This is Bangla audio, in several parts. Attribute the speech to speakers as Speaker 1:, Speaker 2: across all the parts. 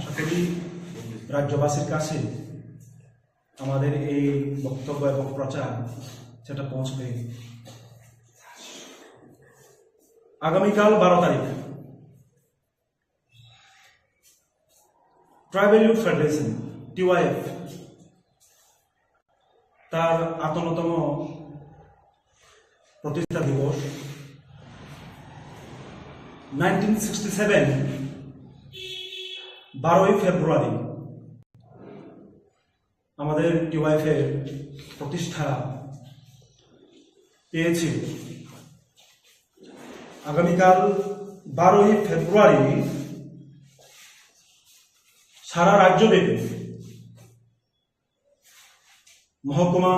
Speaker 1: আশা করি রাজ্যবাসীর কাছে আমাদের এই বক্তব্য এবং প্রচার সেটা পৌঁছবে। আগামীকাল 12 তারিখ ট্রাইবাল ইউথ ফেডারেশন TYF তার 58তম প্রতিষ্ঠা দিবস। 1967 12ই ফেব্রুয়ারি আমাদের TYF এর প্রতিষ্ঠা পেয়েছে। আগামীকাল 12ই ফেব্রুয়ারি সারা রাজ্যব্যাপী মহকুমা,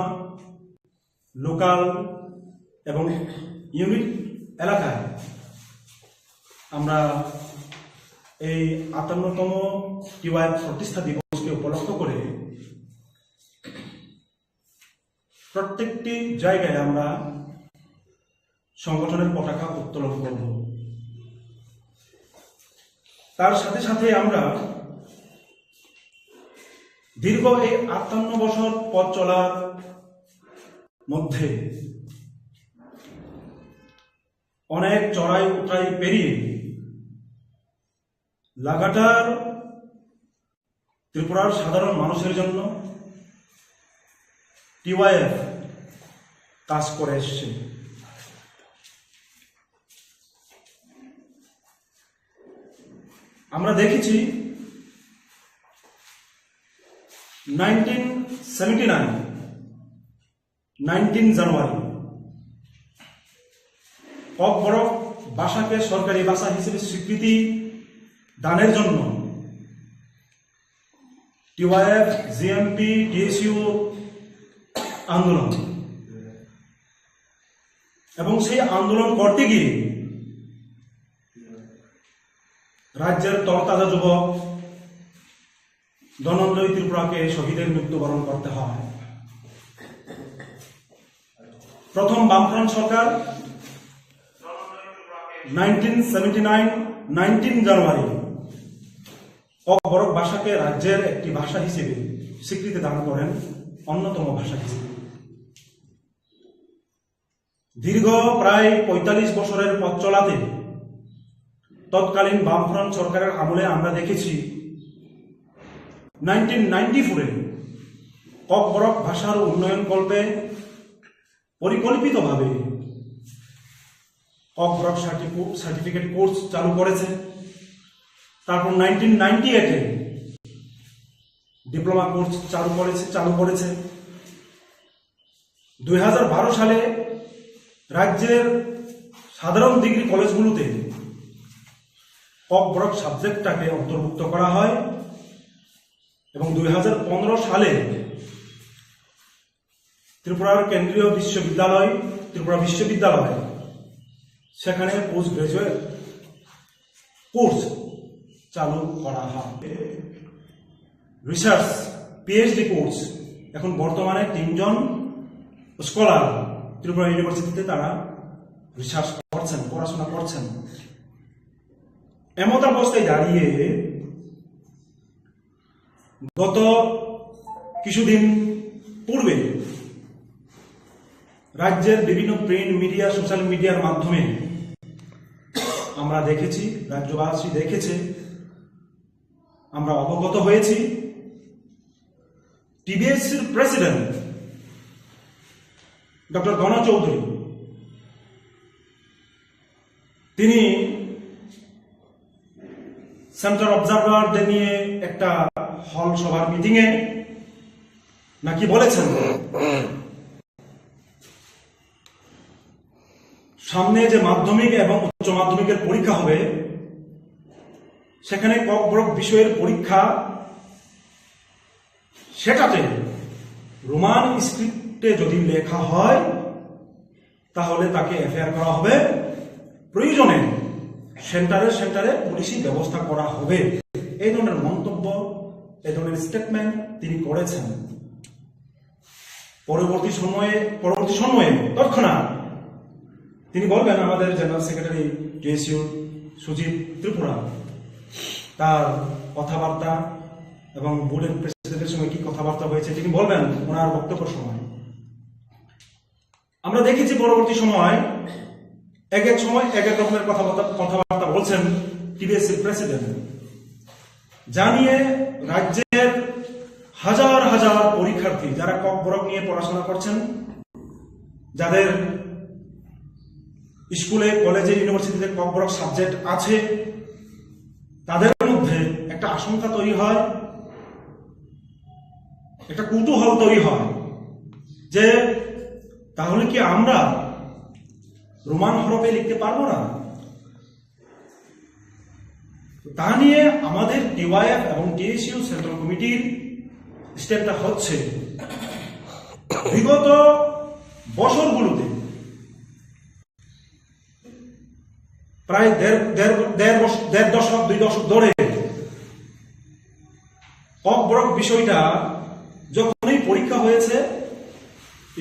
Speaker 1: লোকাল এবং ইউনিট এলাকায় আমরা এই 58তম TYF প্রতিষ্ঠা দিবসকে উপলক্ষ করে প্রত্যেকটি জায়গায় আমরা সংগঠনের পতাকা উত্তোলন করব। তার সাথে সাথে আমরা দীর্ঘ এই 58 বছর পথ চলার মধ্যে অনেক চড়াই উতরাই পেরিয়ে লাগাতার ত্রিপুরার সাধারণ মানুষের জন্য TYF কাজ করে এসছে। আমরা দেখেছি 1979 19 জানুয়ারি ককবরক ভাষাকে সরকারি ভাষা হিসেবে স্বীকৃতি দানের জন্য TYF, GMP, TSU আন্দোলন, এবং সেই আন্দোলন করতে গিয়ে রাজ্যের তরতাজা যুবক ধনঞ্জয় ত্রিপুরাকে শহীদের মৃত্যুবরণ করতে হয়। প্রথম বামফ্রন্ট সরকার 1979 19 জানুয়ারি ককবরক ভাষাকে রাজ্যের একটি ভাষা হিসেবে স্বীকৃতি দান করেন, অন্যতম ভাষা হিসেবে। দীর্ঘ প্রায় 45 বছরের পথ চলাতে তৎকালীন বামফ্রন্ট সরকারের আমলে আমরা দেখেছি 1994 ককবরক ভাষার উন্নয়ন কল্পে পরিকল্পিতভাবে ককবরক সার্টিফিকেট কোর্স চালু করেছে। তারপর 1998 ডিপ্লোমা কোর্স চালু করেছে। 2012 সালে রাজ্যের সাধারণ ডিগ্রি কলেজগুলোতে ককবরক সাবজেক্টটাকে অন্তর্ভুক্ত করা হয় এবং 2015 সালে ত্রিপুরার কেন্দ্রীয় বিশ্ববিদ্যালয় ত্রিপুরা বিশ্ববিদ্যালয় সেখানে পোস্ট গ্রাজুয়েট কোর্স চালু করা হয়। রিসার্চ PhD কোর্স এখন বর্তমানে 3 জন স্কলার ত্রিপুরা ইউনিভার্সিটিতে তারা রিসার্চ করছেন, পড়াশোনা করছেন। এমত অবস্থায় দাঁড়িয়ে গত কিছুদিন পূর্বে রাজ্যের বিভিন্ন প্রিন্ট মিডিয়া, সোশ্যাল মিডিয়ার মাধ্যমে আমরা দেখেছি, রাজ্যবাসী দেখেছে, আমরা অবগত হয়েছি, TBSCর প্রেসিডেন্ট ডক্টর গণ চৌধুরী তিনি সেন্টার অবজারভারদের নিয়ে একটা হল সভার মিটিং এ নাকি বলেছেন সামনে যে মাধ্যমিক এবং উচ্চ মাধ্যমিকের পরীক্ষা হবে সেখানে ককবরক বিষয়ের পরীক্ষা সেটাতে রোমান স্ক্রিপ্টে যদি লেখা হয় তাহলে তাকে এফআইআর করা হবে, প্রয়োজনে সেন্টারে পুলিশি ব্যবস্থা করা হবে। এই ধরনের মন্তব্য, এই ধরনের স্টেটমেন্ট তিনি করেছেন। পরবর্তী সময়ে তৎক্ষণাৎ তিনি বলবেন আমাদের general secretary TSU Sujit Tripura তার কথাবার্তা এবং বোর্ডের প্রেসিডেন্টের সঙ্গে কি কথাবার্তা হয়েছে তিনি বলবেন ওনার বক্তব্য সময়। আমরা দেখেছি পরবর্তী সময় এক এক সময় এক এক রকমের কথাবার্তা বলছেন টিবিএসসির প্রেসিডেন্ট, যা নিয়ে রাজ্যের হাজার হাজার পরীক্ষার্থী যারা ক বরক নিয়ে পড়াশোনা করছেন, যাদের স্কুলে কলেজে ইউনিভার্সিটিতে ক বরক সাবজেক্ট আছে, তাদের মধ্যে একটা আশঙ্কা তৈরি হয়, একটা কৌতূহল তৈরি হয় যে তাহলে কি আমরা রোমান হরফে লিখতে পারবো না। তা নিয়ে আমাদের টিওয়াইএফ এবং টিএসইউ সেন্ট্রাল কমিটির স্টেপটা হচ্ছে বিগত বছরগুলোতে প্রায় দেড় দশক 2 দশক ধরে ক বরক বিষয়টা যখনই পরীক্ষা হয়েছে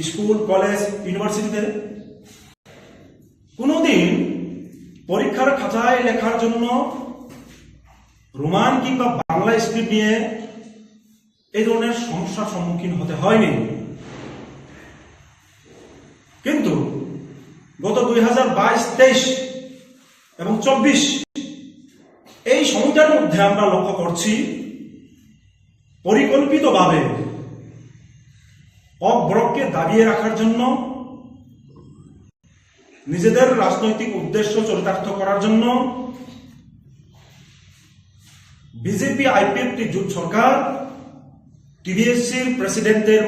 Speaker 1: স্কুল কলেজ ইউনিভার্সিটিতে, কোনোদিন পরীক্ষার খাতায় লেখার জন্য রোমান কিংবা বাংলা স্ক্রিপ্ট নিয়ে এই ধরনের সমস্যার সম্মুখীন হতে হয়নি। কিন্তু গত 2022, 23 এবং 24 এই সময়টার মধ্যে আমরা লক্ষ্য করছি পরিকল্পিতভাবে ক বরককে দাবিয়ে রাখার জন্য, নিজেদের রাজনৈতিক উদ্দেশ্য চরিতার্থ করার জন্য বিজেপি আইপিএফটি জোট সরকার টিবিএসসির প্রেসিডেন্টের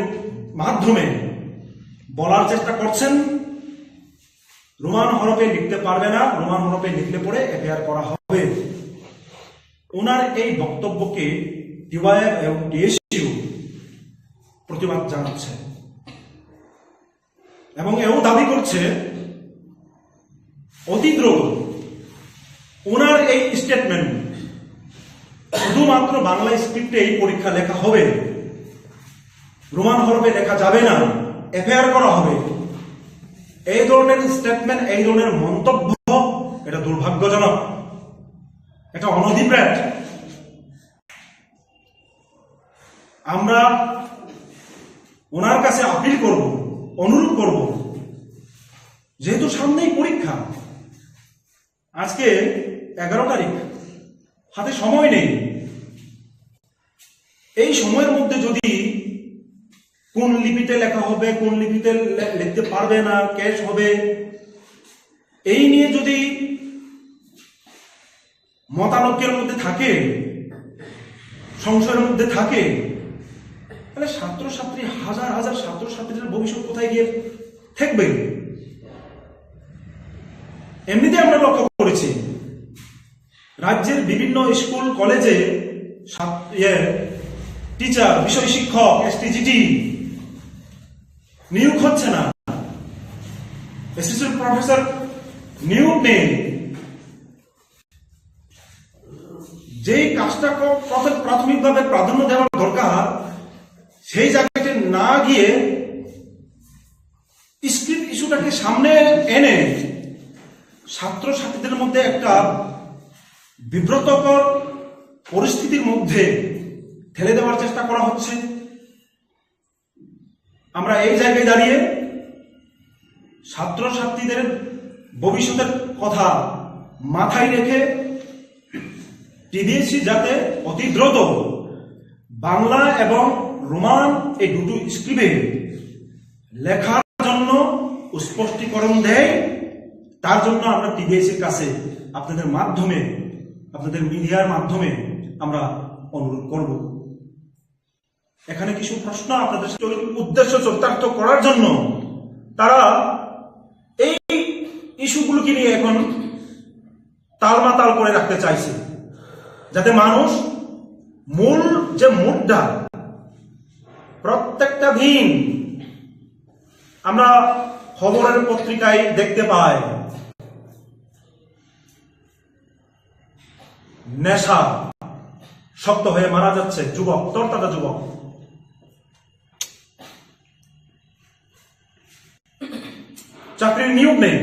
Speaker 1: মাধ্যমে বলার চেষ্টা করছেন রোমান হরফে লিখতে পারবে না, রোমান হরফে লিখলে পরে এফআইআর করা হবে। ওনার এই বক্তব্যকে টিওয়াইএফ এবং টিএসইউ প্রতিবাদ জানাচ্ছে এবং এও দাবি করছে অতি দ্রুত ওনার এই স্টেটমেন্ট শুধুমাত্র বাংলা স্ক্রিপ্টে এই পরীক্ষা লেখা হবে, রোমান হরফে লেখা যাবে না, এফআইআর করা হবে। এই ধরনের স্টেটমেন্ট, এই ধরনের মন্তব্য এটা দুর্ভাগ্যজনক, এটা অনধিপ্রেত। আমরা ওনার কাছে আপিল করব, অনুরোধ করব, যেহেতু সামনেই পরীক্ষা, আজকে 11 তারিখ, হাতে সময় নেই। এই সময়ের মধ্যে যদি কোন লিপিতে লেখা হবে, কোন লিপিতে লিখতে পারবে না, ক্যাশ হবে, এই নিয়ে যদি মতানৈক্যের মধ্যে থাকে, সংশয়ের মধ্যে থাকে, তাহলে ছাত্রছাত্রী, হাজার হাজার ছাত্রছাত্রীদের ভবিষ্যৎ কোথায় গিয়ে থাকবে। এমনিতে আমরা লক্ষ্য করেছি রাজ্যের বিভিন্ন স্কুল কলেজে টিচার, বিষয় শিক্ষক, এসটিজিটি নিয়োগ হচ্ছে না, অ্যাসিস্ট্যান্ট প্রফেসর নিয়োগ নেই। যেই কাজটা প্রাথমিকভাবে প্রাধান্য দেওয়ার দরকার, সেই জায়গাতে না গিয়ে স্ক্রিপ্ট ইস্যুটাকে সামনে এনে ছাত্রছাত্রীদের মধ্যে একটা বিব্রতকর পরিস্থিতির মধ্যে ঠেলে দেওয়ার চেষ্টা করা হচ্ছে। আমরা এই জায়গায় দাঁড়িয়ে ছাত্রছাত্রীদের ভবিষ্যতের কথা মাথায় রেখে টিবিএসসি যাতে অতি দ্রুত বাংলা এবং রোমান এই দুটো স্ক্রিপ্টে লেখার জন্য স্পষ্টীকরণ দেয়, তার জন্য আমরা টিবিএসসির কাছে আপনাদের মাধ্যমে, আপনাদের মিডিয়ার মাধ্যমে আমরা অনুরোধ করব। এখানে কিছু প্রশ্ন আপনাদের উদ্দেশ্য চরিতার্থ করার জন্য তারা এই ইস্যুগুলোকে নিয়ে এখন তালমাতাল করে রাখতে চাইছে, যাতে মানুষ মূল যে মুদ্রা প্রত্যেকটা দিন আমরা খবরের পত্রিকায় দেখতে পাই, নেশা শক্ত হয়ে মারা যাচ্ছে যুবক, তরতাজা যুবক। চাকরির নিয়োগ নেই,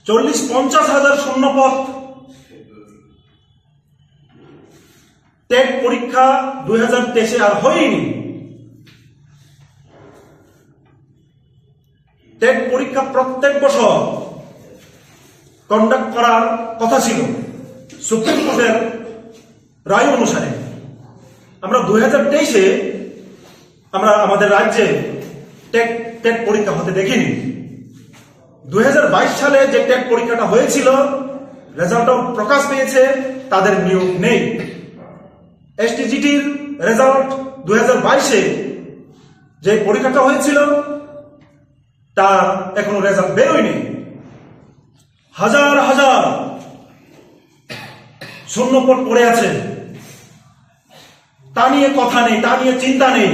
Speaker 1: 40-50 হাজার শূন্যপদ টেট পরীক্ষা 2023-এ আর হয়নি। টেট পরীক্ষা প্রত্যেক বছর কন্ডাক্ট করার কথা ছিল সুপ্রিম কোর্টের রায় অনুসারে। আমরা 2023-এ আমরা আমাদের রাজ্যে টেট পরীক্ষা হতে দেখিনি। 2022 সালে যে টেট পরীক্ষাটা হয়েছিল, রেজাল্টও প্রকাশ পেয়েছে, তাদের নিয়োগ নেই। এসটিজিটির রেজাল্ট 2022-এ যে পরীক্ষাটা হয়েছিল তার এখনো রেজাল্ট বেরোয়নি। হাজার হাজার শূন্যপদ পড়ে আছে, তা নিয়ে কথা নেই, তা নিয়ে চিন্তা নেই।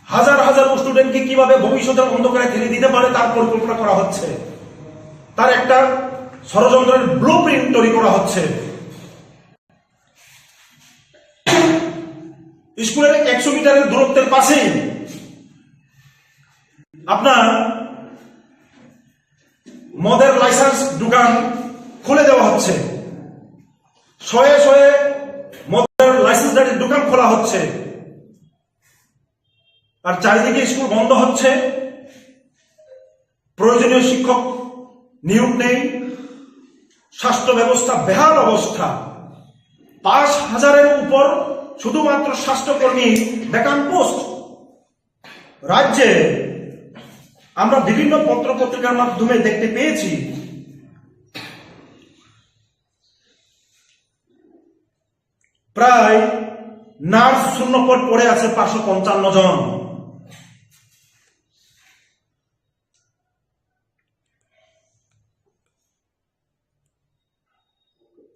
Speaker 1: হাজার হাজার স্টুডেন্টকে কিভাবে ভবিষ্যতের অন্ধকারে ঠেলে দিতে পারে তার পরিকল্পনা করা হচ্ছে, তার একটা ষড়যন্ত্রের ব্লুপ্রিন্ট তৈরি করা হচ্ছে। স্কুলের 100 মিটারের দূরত্বের পাশে আপনার মদের লাইসেন্স দোকান খুলে দেওয়া হচ্ছে, শয়ে শয়ে মদের লাইসেন্সদারির দোকান খোলা হচ্ছে, আর চারিদিকে স্কুল বন্ধ হচ্ছে। প্রয়োজনীয় শিক্ষক নিয়োগ নেই, স্বাস্থ্য ব্যবস্থা বেহাল অবস্থা। 5,000-এর উপর শুধুমাত্র স্বাস্থ্যকর্মী ভ্যাকান্ট পোস্ট। রাজ্যে আমরা বিভিন্ন পত্র পত্রিকার মাধ্যমে দেখতে পেয়েছি প্রায় নার্স শূন্যপদ পড়ে আছে 555 জন।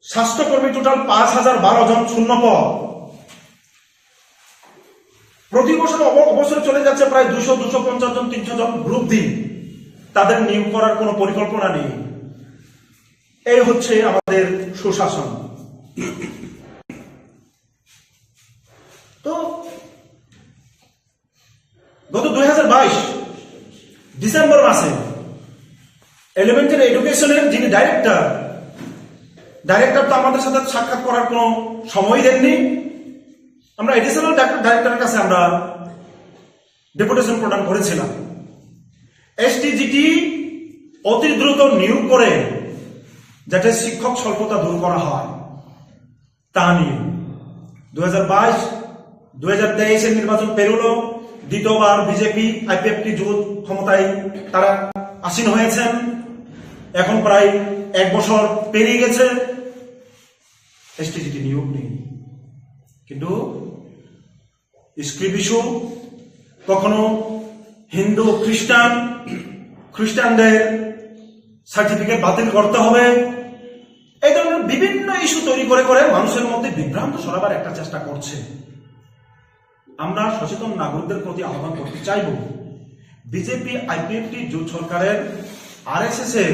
Speaker 1: স্বাস্থ্যকর্মী টোটাল 5,012 জন শূন্যপদ। প্রতি বছর অবসরে চলে যাচ্ছে প্রায় 200-250 জন, 300 জন গ্রুপ ডি। তাদের নিয়োগ করার কোনো পরিকল্পনা নেই। এই হচ্ছে আমাদের সুশাসন। তো গত 2022 ডিসেম্বর মাসে এলিমেন্টারি এডুকেশনের যিনি ডাইরেক্টর তো আমাদের সাথে সাক্ষাৎ করার কোনো সময় দেননি। আমরা এডিশনাল ডাইরেক্টরের কাছে আমরা ডেপুটেশন প্রদান করেছিলাম। এসটিজিটি অতি দ্রুত নিয়োগ করে যাতে শিক্ষক স্বল্পতা দূর করা হয় তা নিয়ে 2022-2023-এর নির্বাচন পেরোলো। দ্বিতীয়বার বিজেপি আইপিএফটি জোট ক্ষমতায় তারা আসীন হয়েছেন। এখন প্রায় 1 বছর পেরিয়ে গেছে, এসটিজিটি নিয়োগ নেই। কিন্তু স্ক্রিপ ইস্যু, কখনো হিন্দু খ্রিস্টানদের সার্টিফিকেট বাতিল করতে হবে, এই ধরনের বিভিন্ন ইস্যু তৈরি করে করে মানুষের মধ্যে বিভ্রান্ত সরাবার একটা চেষ্টা করছে। আমরা সচেতন নাগরিকদের প্রতি আহ্বান করতে চাইব, বিজেপি আইপিএফটি জোট সরকারের আরএসএস এর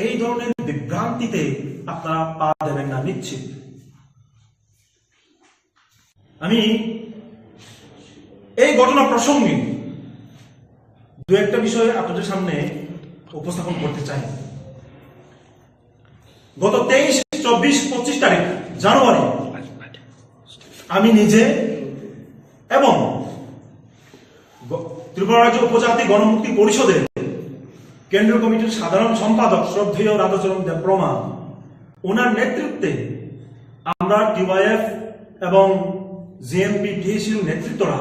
Speaker 1: এই ধরনের বিভ্রান্তিতে আপনারা পা দেবেন না নিশ্চিত। আমি এই ঘটনা প্রসঙ্গে দু একটা বিষয় আপনাদের সামনে উপস্থাপন করতে চাই। গত 23, 24, 25 তারিখ জানুয়ারি আমি নিজে এবং ত্রিপুরা রাজ্য উপজাতি গণমুক্তি পরিষদের কেন্দ্রীয় কমিটির সাধারণ সম্পাদক শ্রদ্ধেয় রাধাচরণ দেবপ্রমা, ওনার নেতৃত্বে আমরা টিওয়াইএফ এবং জিএমপি টিএসির নেতৃত্বরা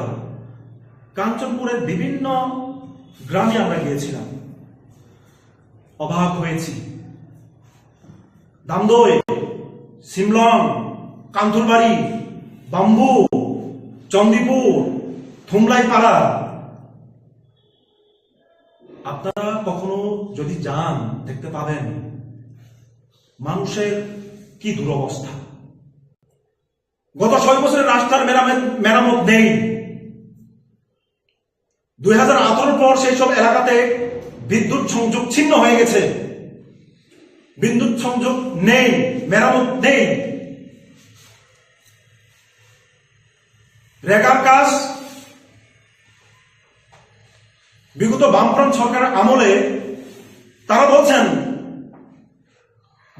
Speaker 1: কাঞ্চনপুরের বিভিন্ন গ্রামে আমরা গিয়েছিলাম। অবাক হয়েছি, দামদই, সিমলং, কান্থুরবাড়ি, বাম্বু, চন্দিপুর, থুমলাইপাড়া, আপনারা কখনো যদি যান দেখতে পাবেন মানুষের কি দুরবস্থা। গত 6 বছরের রাস্তার মেরামত নেই। 2018 পর সেই সব এলাকাতে বিদ্যুৎ সংযোগ ছিন্ন হয়ে গেছে, বিদ্যুৎ সংযোগ নেই, মেরামত নেই। রেগার কাজ বিগত বামফ্রন্ট সরকারের আমলে তারা বলছেন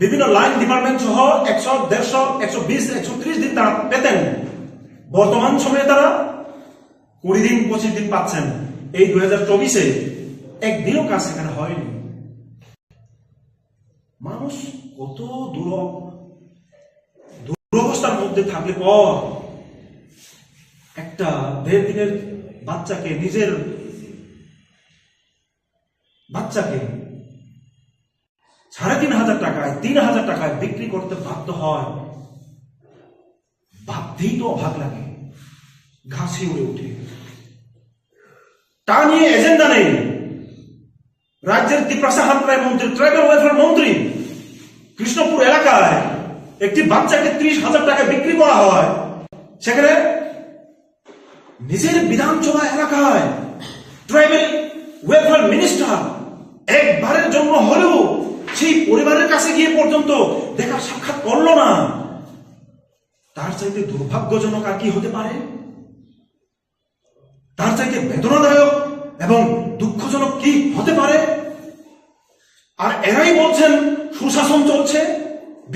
Speaker 1: বিভিন্ন লাইন ডিপার্টমেন্ট সহ 100, 150, 120, 130 দিন তারা পেতেন। বর্তমান সময়ে তারা 20 দিন 25 দিন পাচ্ছেন। এই 2024-এ একদিনও কাজ সেখানে হয়নি। মানুষ কত দুরবস্থার মধ্যে থাকলে পর একটা 1.5 দিনের বাচ্চাকে, নিজের বাচ্চাকে 3,500 টাকায়, 3,000 টাকায় বিক্রি করতে বাধ্য হয়। ভাবতেই তো অবাক লাগে, ঘাসে উড়ে উঠে। তা নিয়ে এজেন্ডা নেই। রাজ্যের তিপ্রাসা হাতরায় মন্ত্রী, ট্রাইবাল ওয়েলফেয়ার মন্ত্রী, কৃষ্ণপুর এলাকায় একটি বাচ্চাকে 30,000 টাকায় বিক্রি করা হয়। সেখানে নিজের বিধানসভা এলাকায় ট্রাইবাল ওয়েলফেয়ার মিনিস্টার একবারের জন্য হলেও সেই পরিবারের কাছে গিয়ে পর্যন্ত দেখা সাক্ষাৎ করলো না। তার চাইতে দুর্ভাগ্যজনক আর কি হতে পারে? তার চাইতে বেদনাদায়ক এবং দুঃখজনক কি হতে পারে? আর এরাই বলছেন সুশাসন চলছে,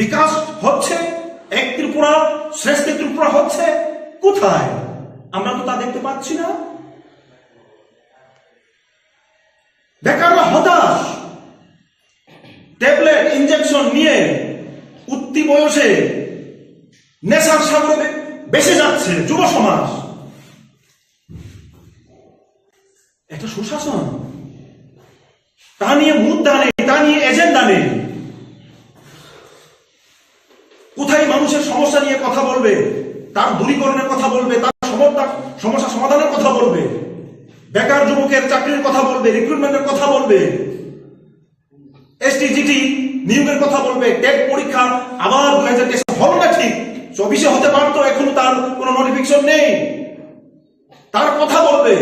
Speaker 1: বিকাশ হচ্ছে, এক ত্রিপুরা শ্রেষ্ঠ ত্রিপুরা হচ্ছে। কোথায়? আমরা তো তা দেখতে পাচ্ছি না। বেকাররা হতাশ, ট্যাবলেট ইনজেকশন নিয়ে উঠতি বয়সে নেশার সাগরে বেসে যাচ্ছে যুব সমাজ। এটা সুশাসন? তা নিয়ে মুদ্রা নেই, তা নিয়ে এজেন্ডা নেই। কোথায় মানুষের সমস্যা নিয়ে কথা বলবে, তার দূরীকরণের কথা বলবে, তার সমস্যা সমাধানের কথা বলবে, বেকার যুবকের চাকরির কথা বলবে, রিক্রুটমেন্টের কথা বলবে, এসটিজিটি নিয়োগের কথা বলবে, টেট পরীক্ষা আবার 2023 হলো না, ঠিক 24-এ হতে পারতো, এখনো তার কোনো নোটিফিকেশন নেই। তার কথা বলবে।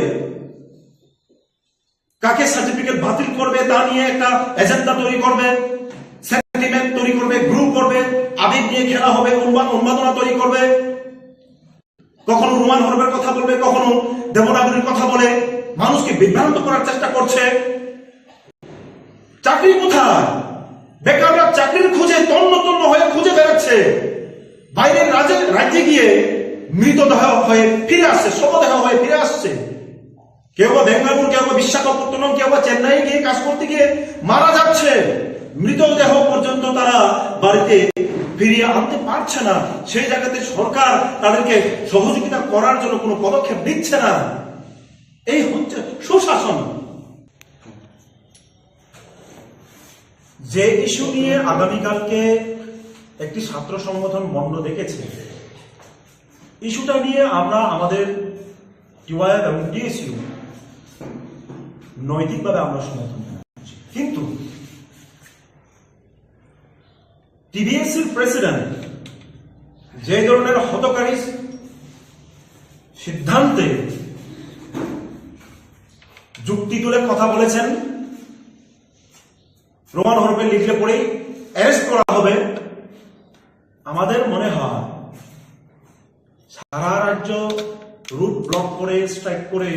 Speaker 1: কাকে সার্টিফিকেট বাতিল করবে তা নিয়ে একটা এজেন্ডা তৈরি করবে, সেন্টিমেন্ট তৈরি করবে, গ্রুপ করবে, আবেগ নিয়ে খেলা হবে, উন্মাদনা তৈরি করবে। কখনো রোমান হরফের কথা বলবে, কখনো দেবনাগরীর কথা বলে মানুষকে বিভ্রান্ত করার চেষ্টা করছে। চাকরি কোথায়? বেকাররা চাকরির খুঁজে তন্ন তন্ন হয়ে খুঁজে বেড়াচ্ছে। বাইরের রাজ্যে গিয়ে মৃতদেহ হয়ে ফিরে আসছে, শবদেহ হয়ে ফিরে আসছে। কেউ বা বেঙ্গালুরু, কেউ বা বিশাখাপত্তনম, কেউ বা চেন্নাই গিয়ে কাজ করতে গিয়ে মারা যাচ্ছে। মৃতদেহ পর্যন্ত তারা বাড়িতে ফিরিয়ে আনতে পারছে না। সেই জায়গাতে সরকার তাদেরকে সহযোগিতা করার জন্য কোনো পদক্ষেপ নিচ্ছে না। এই হচ্ছে সুশাসন। যে ইস্যু নিয়ে আগামীকালকে একটি ছাত্র সংগঠন বন্ধ দেখেছে, ইস্যুটা নিয়ে আমরা আমাদের টিওয়াইএফ এবং টিএসইউ নৈতিকভাবে আমরা সমর্থন জানাচ্ছি। কিন্তু টিবিএসসির প্রেসিডেন্ট যে ধরনের হতকারী সিদ্ধান্তে যুক্তি তুলে কথা বলেছেন, রোমান হরফে লিখলে পরেই অ্যারেস্ট করা হবে, আমাদের মনে হয় সারা রাজ্য রুট ব্লক করে, স্ট্রাইক করে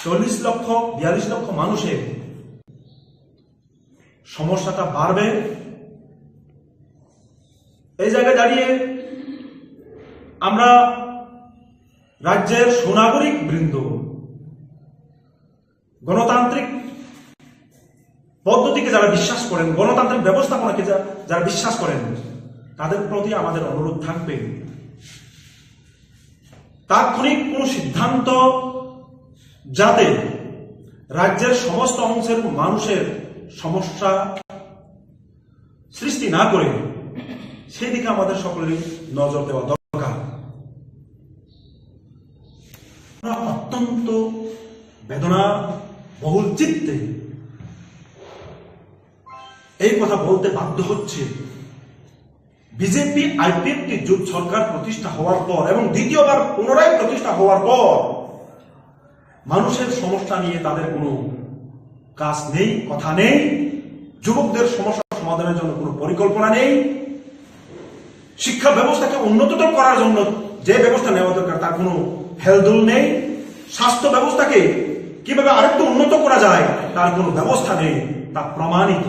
Speaker 1: 40 লক্ষ 42 লক্ষ মানুষের সমস্যাটা বাড়বে। এই জায়গায় দাঁড়িয়ে আমরা রাজ্যের সুনাগরিক বৃন্দ, গণতান্ত্রিক পদ্ধতিকে যারা বিশ্বাস করেন, গণতান্ত্রিক ব্যবস্থাপনাকে যারা বিশ্বাস করেন, তাদের প্রতি আমাদের অনুরোধ থাকবে, তাৎক্ষণিক কোন সিদ্ধান্ত যাতে রাজ্যের সমস্ত অংশের মানুষের সমস্যা সৃষ্টি না করে সেই দিকে আমাদের সকলেরই নজর দেওয়া দরকার। অত্যন্ত বেদনা বহুল চিত্তে এই কথা বলতে বাধ্য হচ্ছে, বিজেপি আইপিএফটি জোট সরকার প্রতিষ্ঠা হওয়ার পর এবং দ্বিতীয়বার পুনরায় প্রতিষ্ঠা হওয়ার পর মানুষের সমস্যা নিয়ে তাদের কোনো কাজ নেই, কথা নেই। যুবকদের সমস্যা সমাধানের জন্য কোনো পরিকল্পনা নেই। শিক্ষা ব্যবস্থাকে উন্নততর করার জন্য যে ব্যবস্থা নেওয়া দরকার তার কোনো হেলদোল নেই। স্বাস্থ্য ব্যবস্থাকে কিভাবে আরেকটু উন্নত করা যায় তার কোনো ব্যবস্থা নেই, তা প্রমাণিত।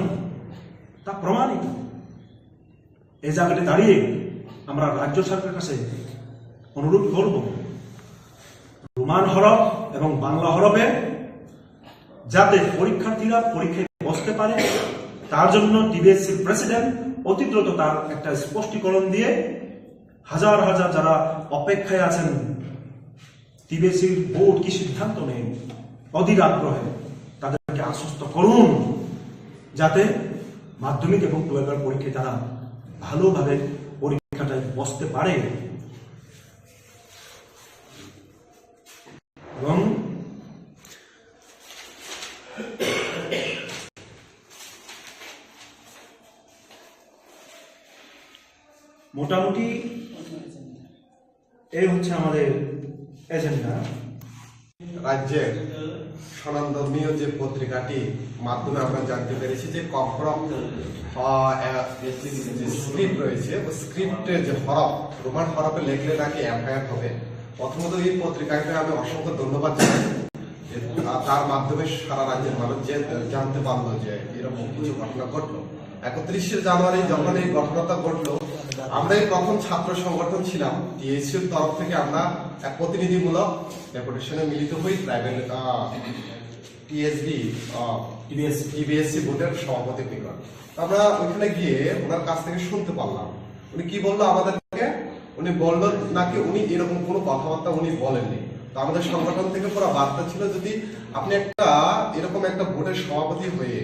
Speaker 1: তা প্রমাণিত। এই জায়গাটি দাঁড়িয়ে আমরা রাজ্য সরকারের কাছে অনুরোধ করব, রোমান হরফ এবং বাংলা হরফে যাতে পরীক্ষার্থীরা পরীক্ষায় বসতে পারে, তার জন্য টিবিএসসির প্রেসিডেন্ট অতি দ্রুত তার একটা স্পষ্টীকরণ দিয়ে হাজার হাজার যারা অপেক্ষায় আছেন টিবিএসসির বোর্ড কি সিদ্ধান্ত নেয় অধীর আগ্রহে, তাদেরকে আশ্বস্ত করুন যাতে মাধ্যমিক এবং 12 পরীক্ষায় তারা ভালোভাবে পরীক্ষাটায় বসতে পারে। এবং মোটামুটি এই হচ্ছে আমাদের এজেন্ডা।
Speaker 2: রাজ্যের স্বনামধর্মীয় যে পত্রিকাটি মাধ্যমে আমরা জানতে পেরেছি যে কমফরম যে স্ক্রিপ্ট রয়েছে, ওই স্ক্রিপ্টের যে হরফ, রোমান হরফে লেখলে নাকি এফআইআর হবে। প্রথমত এই পত্রিকাকে আমি অসংখ্য ধন্যবাদ জানাই, তার মাধ্যমে সারা রাজ্যের মানুষ যে জানতে পারলো যে এরকম কিছু ঘটনা ঘটলো। 31শে জানুয়ারি যখন এই ঘটনাটা ঘটলো, আমরা এই প্রথম ছাত্র সংগঠন ছিলাম টিএসসির তরফ থেকে আমরা এক প্রতিনিধিমূলক ডেপুটেশনে মিলিত হই ট্রাইবেল টিবিএসসি বোর্ডের সভাপতি নিকট। আমরা ওইখানে গিয়ে ওনার কাছ থেকে শুনতে পারলাম উনি কি বললো আমাদেরকে। উনি বললো নাকি উনি এরকম কোনো কথাবার্তা উনি বলেননি। তো আমাদের সংগঠন থেকে পুরো বার্তা ছিল, যদি আপনি একটা এরকম একটা বোর্ডের সভাপতি হয়ে,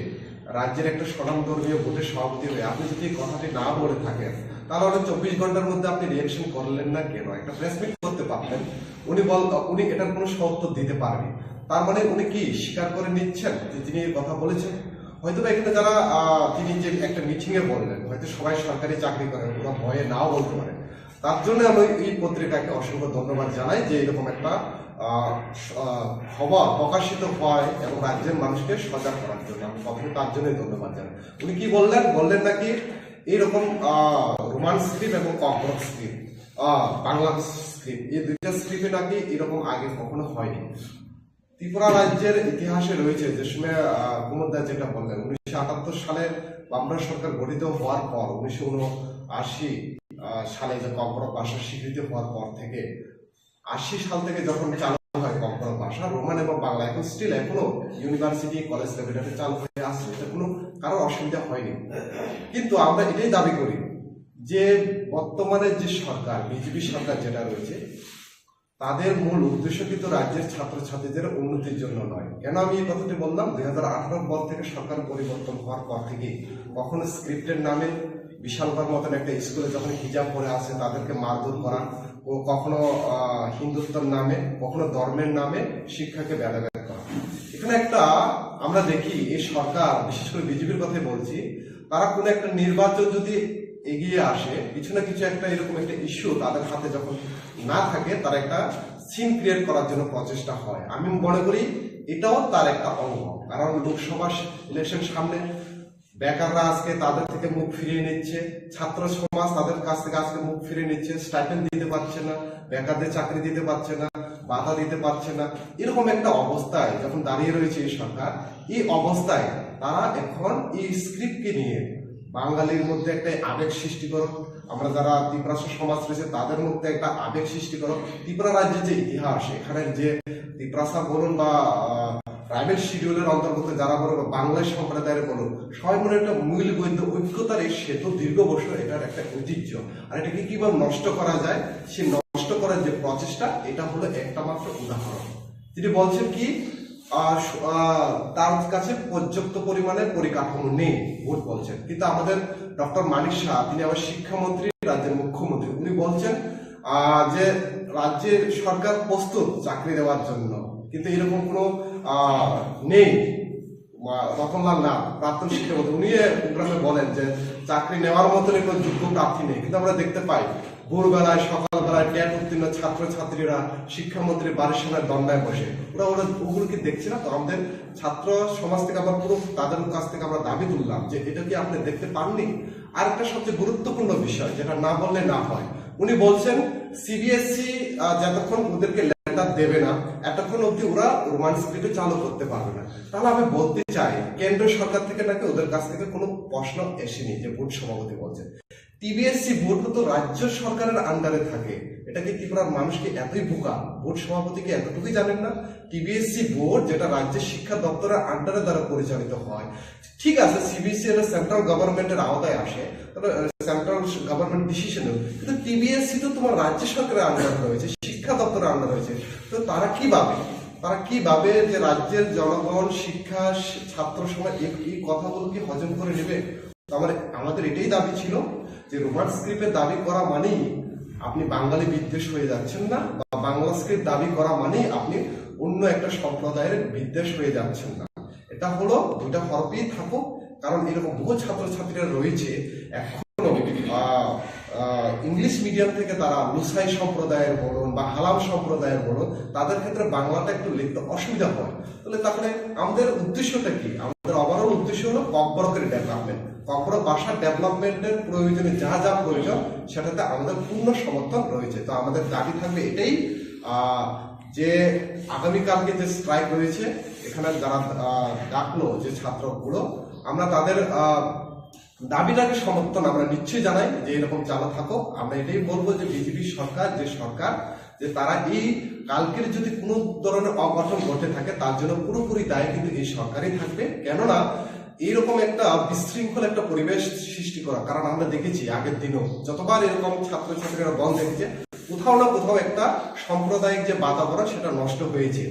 Speaker 2: রাজ্যের একটা স্বনামধর্মীয় বোর্ডের সভাপতি হয়ে আপনি যদি এই কথাটি না বলে থাকেন, তাহলে 24 ঘন্টার মধ্যে আপনি রিয়েকশন করলেন না কেন? একটা প্রেস মিট করতে পারতেন। উনি এটার কোনো সত্য দিতে পারেনি। তার মানে উনি কি স্বীকার করে নিচ্ছেন যে তিনি এই কথা বলেছেন? হয়তো এখানে যারা তিনি যে একটা মিটিং এ বললেন, হয়তো সবাই সরকারি চাকরি করেন, কোনো ভয়ে নাও বলতে পারে। তার জন্য আমি এই পত্রিকাকে অসংখ্য ধন্যবাদ জানাই যে এরকম একটা খবর প্রকাশিত হয় এবং রাজ্যের মানুষকে সজাগ করার জন্য আমি প্রথমে তার জন্যই ধন্যবাদ জানাই। উনি কি বললেন নাকি এইরকম রোমান স্ক্রিপ্ট এবং কমফরম স্ক্রিপ্ট, বাংলা স্ক্রিপ্ট, এই দুইটা স্ক্রিপ্টে নাকি এরকম আগে কখনো হয়নি। ত্রিপুরা রাজ্যের ইতিহাসে রয়েছে যে সময় কুমুদা যেটা বললেন, 1978 সালে বামরা সরকার গঠিত হওয়ার পর 1979 সালে যে কমফরম ভাষার স্বীকৃতি হওয়ার পর থেকে 80 সাল থেকে যখন চালু হয় কমফরম ভাষা, রোমান এবং বাংলা এখন স্টিল এখনো ইউনিভার্সিটি কলেজ লেভেলে চালু হয়ে আসছে, এটা কোনো কারো অসুবিধা হয়নি। কিন্তু আমরা এটাই দাবি করি যে বর্তমানে যে সরকার, বিজেপি সরকার যেটা রয়েছে, তাদের মূল উদ্দেশ্য কিন্তু রাজ্যের ছাত্রছাত্রীদের উন্নতির জন্য নয়। কেন আমি এই কথাটি বললাম? 2018 পর থেকে সরকার পরিবর্তন হওয়ার পর থেকে কখনো স্ক্রিপ্টের নামে বিশালগড় মতন একটা স্কুলে যখন হিজাব পরে আসে তাদেরকে মারধর করা, ও কখনো হিন্দুত্বের নামে, কখনো ধর্মের নামে শিক্ষাকে ভেদাভেদ করা। এখানে একটা আমরা দেখি এই সরকার, বিশেষ করে বিজেপির কথাই বলছি, তারা কোনো একটা নির্বাচন যদি এগিয়ে আসে, কিছু না কিছু একটা এরকম একটা ইস্যু তাদের হাতে যখন না থাকে, তারা একটা সিন ক্রিয়েট করার জন্য প্রচেষ্টা হয়। আমি মনে করি এটাও তার একটা অঙ্গ। কারণ লোকসভা ইলেকশন সামনে, বেকাররা আজকে তাদের থেকে মুখ ফিরিয়ে নিচ্ছে, ছাত্র সমাজ তাদের কাছ থেকে আজকে মুখ ফিরিয়ে নিচ্ছে, স্টাইপেন্ড দিতে পারছে না, বেকারদের চাকরি দিতে পারছে না, বাধা দিতে পারছে না। এরকম একটা অবস্থায় যখন দাঁড়িয়ে রয়েছে এই সরকার, এই অবস্থায় তারা এখন এই স্ক্রিপ্টকে নিয়ে বাঙালির মধ্যে একটা আবেগ সৃষ্টি করো, আমরা যারা ত্রিপুরা সমাজ রয়েছে তাদের মধ্যে একটা আবেগ সৃষ্টি করো। ত্রিপুরা রাজ্যের যে ইতিহাস, এখানে যে ত্রিপুরা বলুন বা প্রাইভেট শিডিউলের অন্তর্গত যারা বলুন, বাংলা সম্প্রদায়ের বলুন, সবাই মনে একটা মূল্যবৈধ ঐক্যতার এই সেতু দীর্ঘ বছর এটার একটা ঐতিহ্য। আর এটাকে কিভাবে নষ্ট করা যায়, সেই নষ্ট করার যে প্রচেষ্টা, এটা হলো একটা মাত্র উদাহরণ। তিনি বলছেন কি, তার কাছে পর্যাপ্ত পরিমাণে পরিকাঠামো নেই, ভোট বলছেন। কিন্তু আমাদের ডক্টর মানিক শাহ, তিনি আবার শিক্ষামন্ত্রী, রাজ্যের মুখ্যমন্ত্রী, উনি বলছেন যে রাজ্যের সরকার প্রস্তুত চাকরি দেওয়ার জন্য, কিন্তু এরকম কোনো নেই। রতনলাল নাথ, প্রাক্তন শিক্ষামন্ত্রী, উনি প্রোগ্রামে বলেন যে চাকরি নেওয়ার মতন কোনো যোগ্য প্রার্থী নেই। কিন্তু আমরা দেখতে পাই ভোরবেলায়, সকালবেলায় ট্যাট উত্তীর্ণ ছাত্রছাত্রীরা শিক্ষামন্ত্রীর বাড়ির সামনে দণ্ডায় বসে, ওরা ওগুলোকে দেখছে না। তো আমাদের ছাত্র সমাজ থেকে আমরা পুরো তাদের কাছ থেকে আমরা দাবি তুললাম যে এটা কি আপনি দেখতে পাননি? আর একটা সবচেয়ে গুরুত্বপূর্ণ বিষয় যেটা না বললে না হয়, উনি বলছেন সিবিএসসি যতক্ষণ ওদেরকে লেটার লেটার দেবে না, এতক্ষণ অব্দি ওরা রোমান স্ক্রিপ্ট চালু করতে পারবে না। তাহলে আমি বলতে চাই কেন্দ্র সরকার থেকে নাকি ওদের কাছ থেকে কোনো প্রশ্ন এসেনি যে বোর্ড সভাপতি বলছে। টিবিএসসি বোর্ড তো রাজ্য সরকারের আন্ডারে থাকে, এটা কি ত্রিপুরার মানুষকে এতই বোকা? বোর্ড সভাপতিকে এতটুকুই জানেন না? টিবিএসসি বোর্ড যেটা রাজ্যের শিক্ষা দপ্তরের আন্ডারে দ্বারা পরিচালিত হয়, ঠিক আছে সিবিএসসি এটা সেন্ট্রাল গভর্নমেন্টের আওতায় আসে, সেন্ট্রাল গভর্নমেন্ট ডিসিশন, কিন্তু টিবিএসসি তো তোমার রাজ্য সরকারের আন্ডারে রয়েছে, শিক্ষা দপ্তরের আন্ডারে রয়েছে। তো তারা কিভাবে যে রাজ্যের জনগণ, শিক্ষা, ছাত্র সমাজ এই কথাগুলো কি হজম করে নেবে? আমাদের এটাই দাবি ছিল যে রোমান স্ক্রিপ্টের দাবি করা মানেই আপনি বাঙালি বিদ্বেষ হয়ে যাচ্ছেন না, বা বাংলা স্ক্রিপ্ট দাবি করা মানেই আপনি অন্য একটা সম্প্রদায়ের বিদ্বেষ হয়ে যাচ্ছেন না। এটা হলো দুইটা হরফেই থাকুক, কারণ এরকম বহু ছাত্রছাত্রীরা রয়েছে এখনো ইংলিশ মিডিয়াম থেকে তারা লুসাই সম্প্রদায়ের বলুন বা হালাম সম্প্রদায়ের বলুন, তাদের ক্ষেত্রে বাংলাটা একটু লিখতে অসুবিধা হয়। তাহলে আমাদের উদ্দেশ্যটা কি? আমাদের ওভারঅল উদ্দেশ্য হলো ককবরকের ডেভেলপমেন্ট, ককবরক ভাষার ডেভেলপমেন্টের প্রয়োজনে যা যা প্রয়োজন সেটাতে আমাদের পূর্ণ সমর্থন রয়েছে। তো আমাদের দাবি থাকবে এটাই যে আগামীকালকে যে স্ট্রাইক রয়েছে, এখানে যারা ডাকলো যে ছাত্রগুলো, আমরা তাদের দাবিটাকে সমর্থন আমরা নিশ্চয়ই জানাই যে এরকম চালু থাকো। আমরা এটাই বলবো যে বিজেপি সরকার যে তারা এই কালকের যদি কোনো ধরনের অঘটন ঘটে থাকে তার জন্য পুরোপুরি দায় কিন্তু এই সরকারই থাকবে। কেননা এইরকম একটা বিশৃঙ্খল একটা পরিবেশ সৃষ্টি করা, কারণ আমরা দেখেছি আগের দিনও যতবার এরকম ছাত্রছাত্রীরা বন্ধ দেখেছে, কোথাও না কোথাও একটা সাম্প্রদায়িক যে বাতাবরণ সেটা নষ্ট হয়েছে।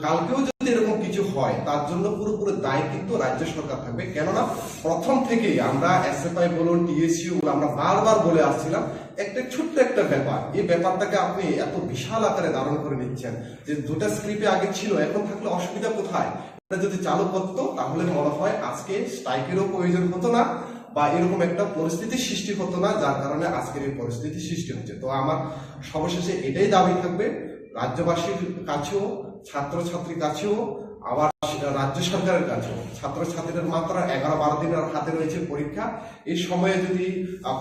Speaker 2: কালকেও যদি এরকম কিছু হয় তার জন্য পুরোপুরি দায় কিন্তু রাজ্য সরকার থাকবে। কেননা প্রথম থেকেই আমরা এসএফআই বলুন, টিএসইউ, আমরা বারবার বলে আসছিলাম একটা ছোট্ট একটা ব্যাপার, এই ব্যাপারটাকে আপনি এত বিশাল আকারে ধারণ করে নিচ্ছেন যে দুটা স্ক্রিপ্টে আগে ছিল, এখন থাকলে অসুবিধা কোথায়? এটা যদি চালু করতো তাহলে মনে হয় আজকে স্ট্রাইকেরও প্রয়োজন হতো না, বা এরকম একটা পরিস্থিতি সৃষ্টি হতো না, যার কারণে আজকের এই পরিস্থিতি সৃষ্টি হচ্ছে। তো আমার সর্বশেষে এটাই দাবি থাকবে রাজ্যবাসীর কাছেও, ছাত্রছাত্রীর কাছেও, আবার রাজ্য সরকারের কাছেও। ছাত্রছাত্রীদের মাত্র 11-12 দিনের হাতে রয়েছে পরীক্ষা। এই সময়ে যদি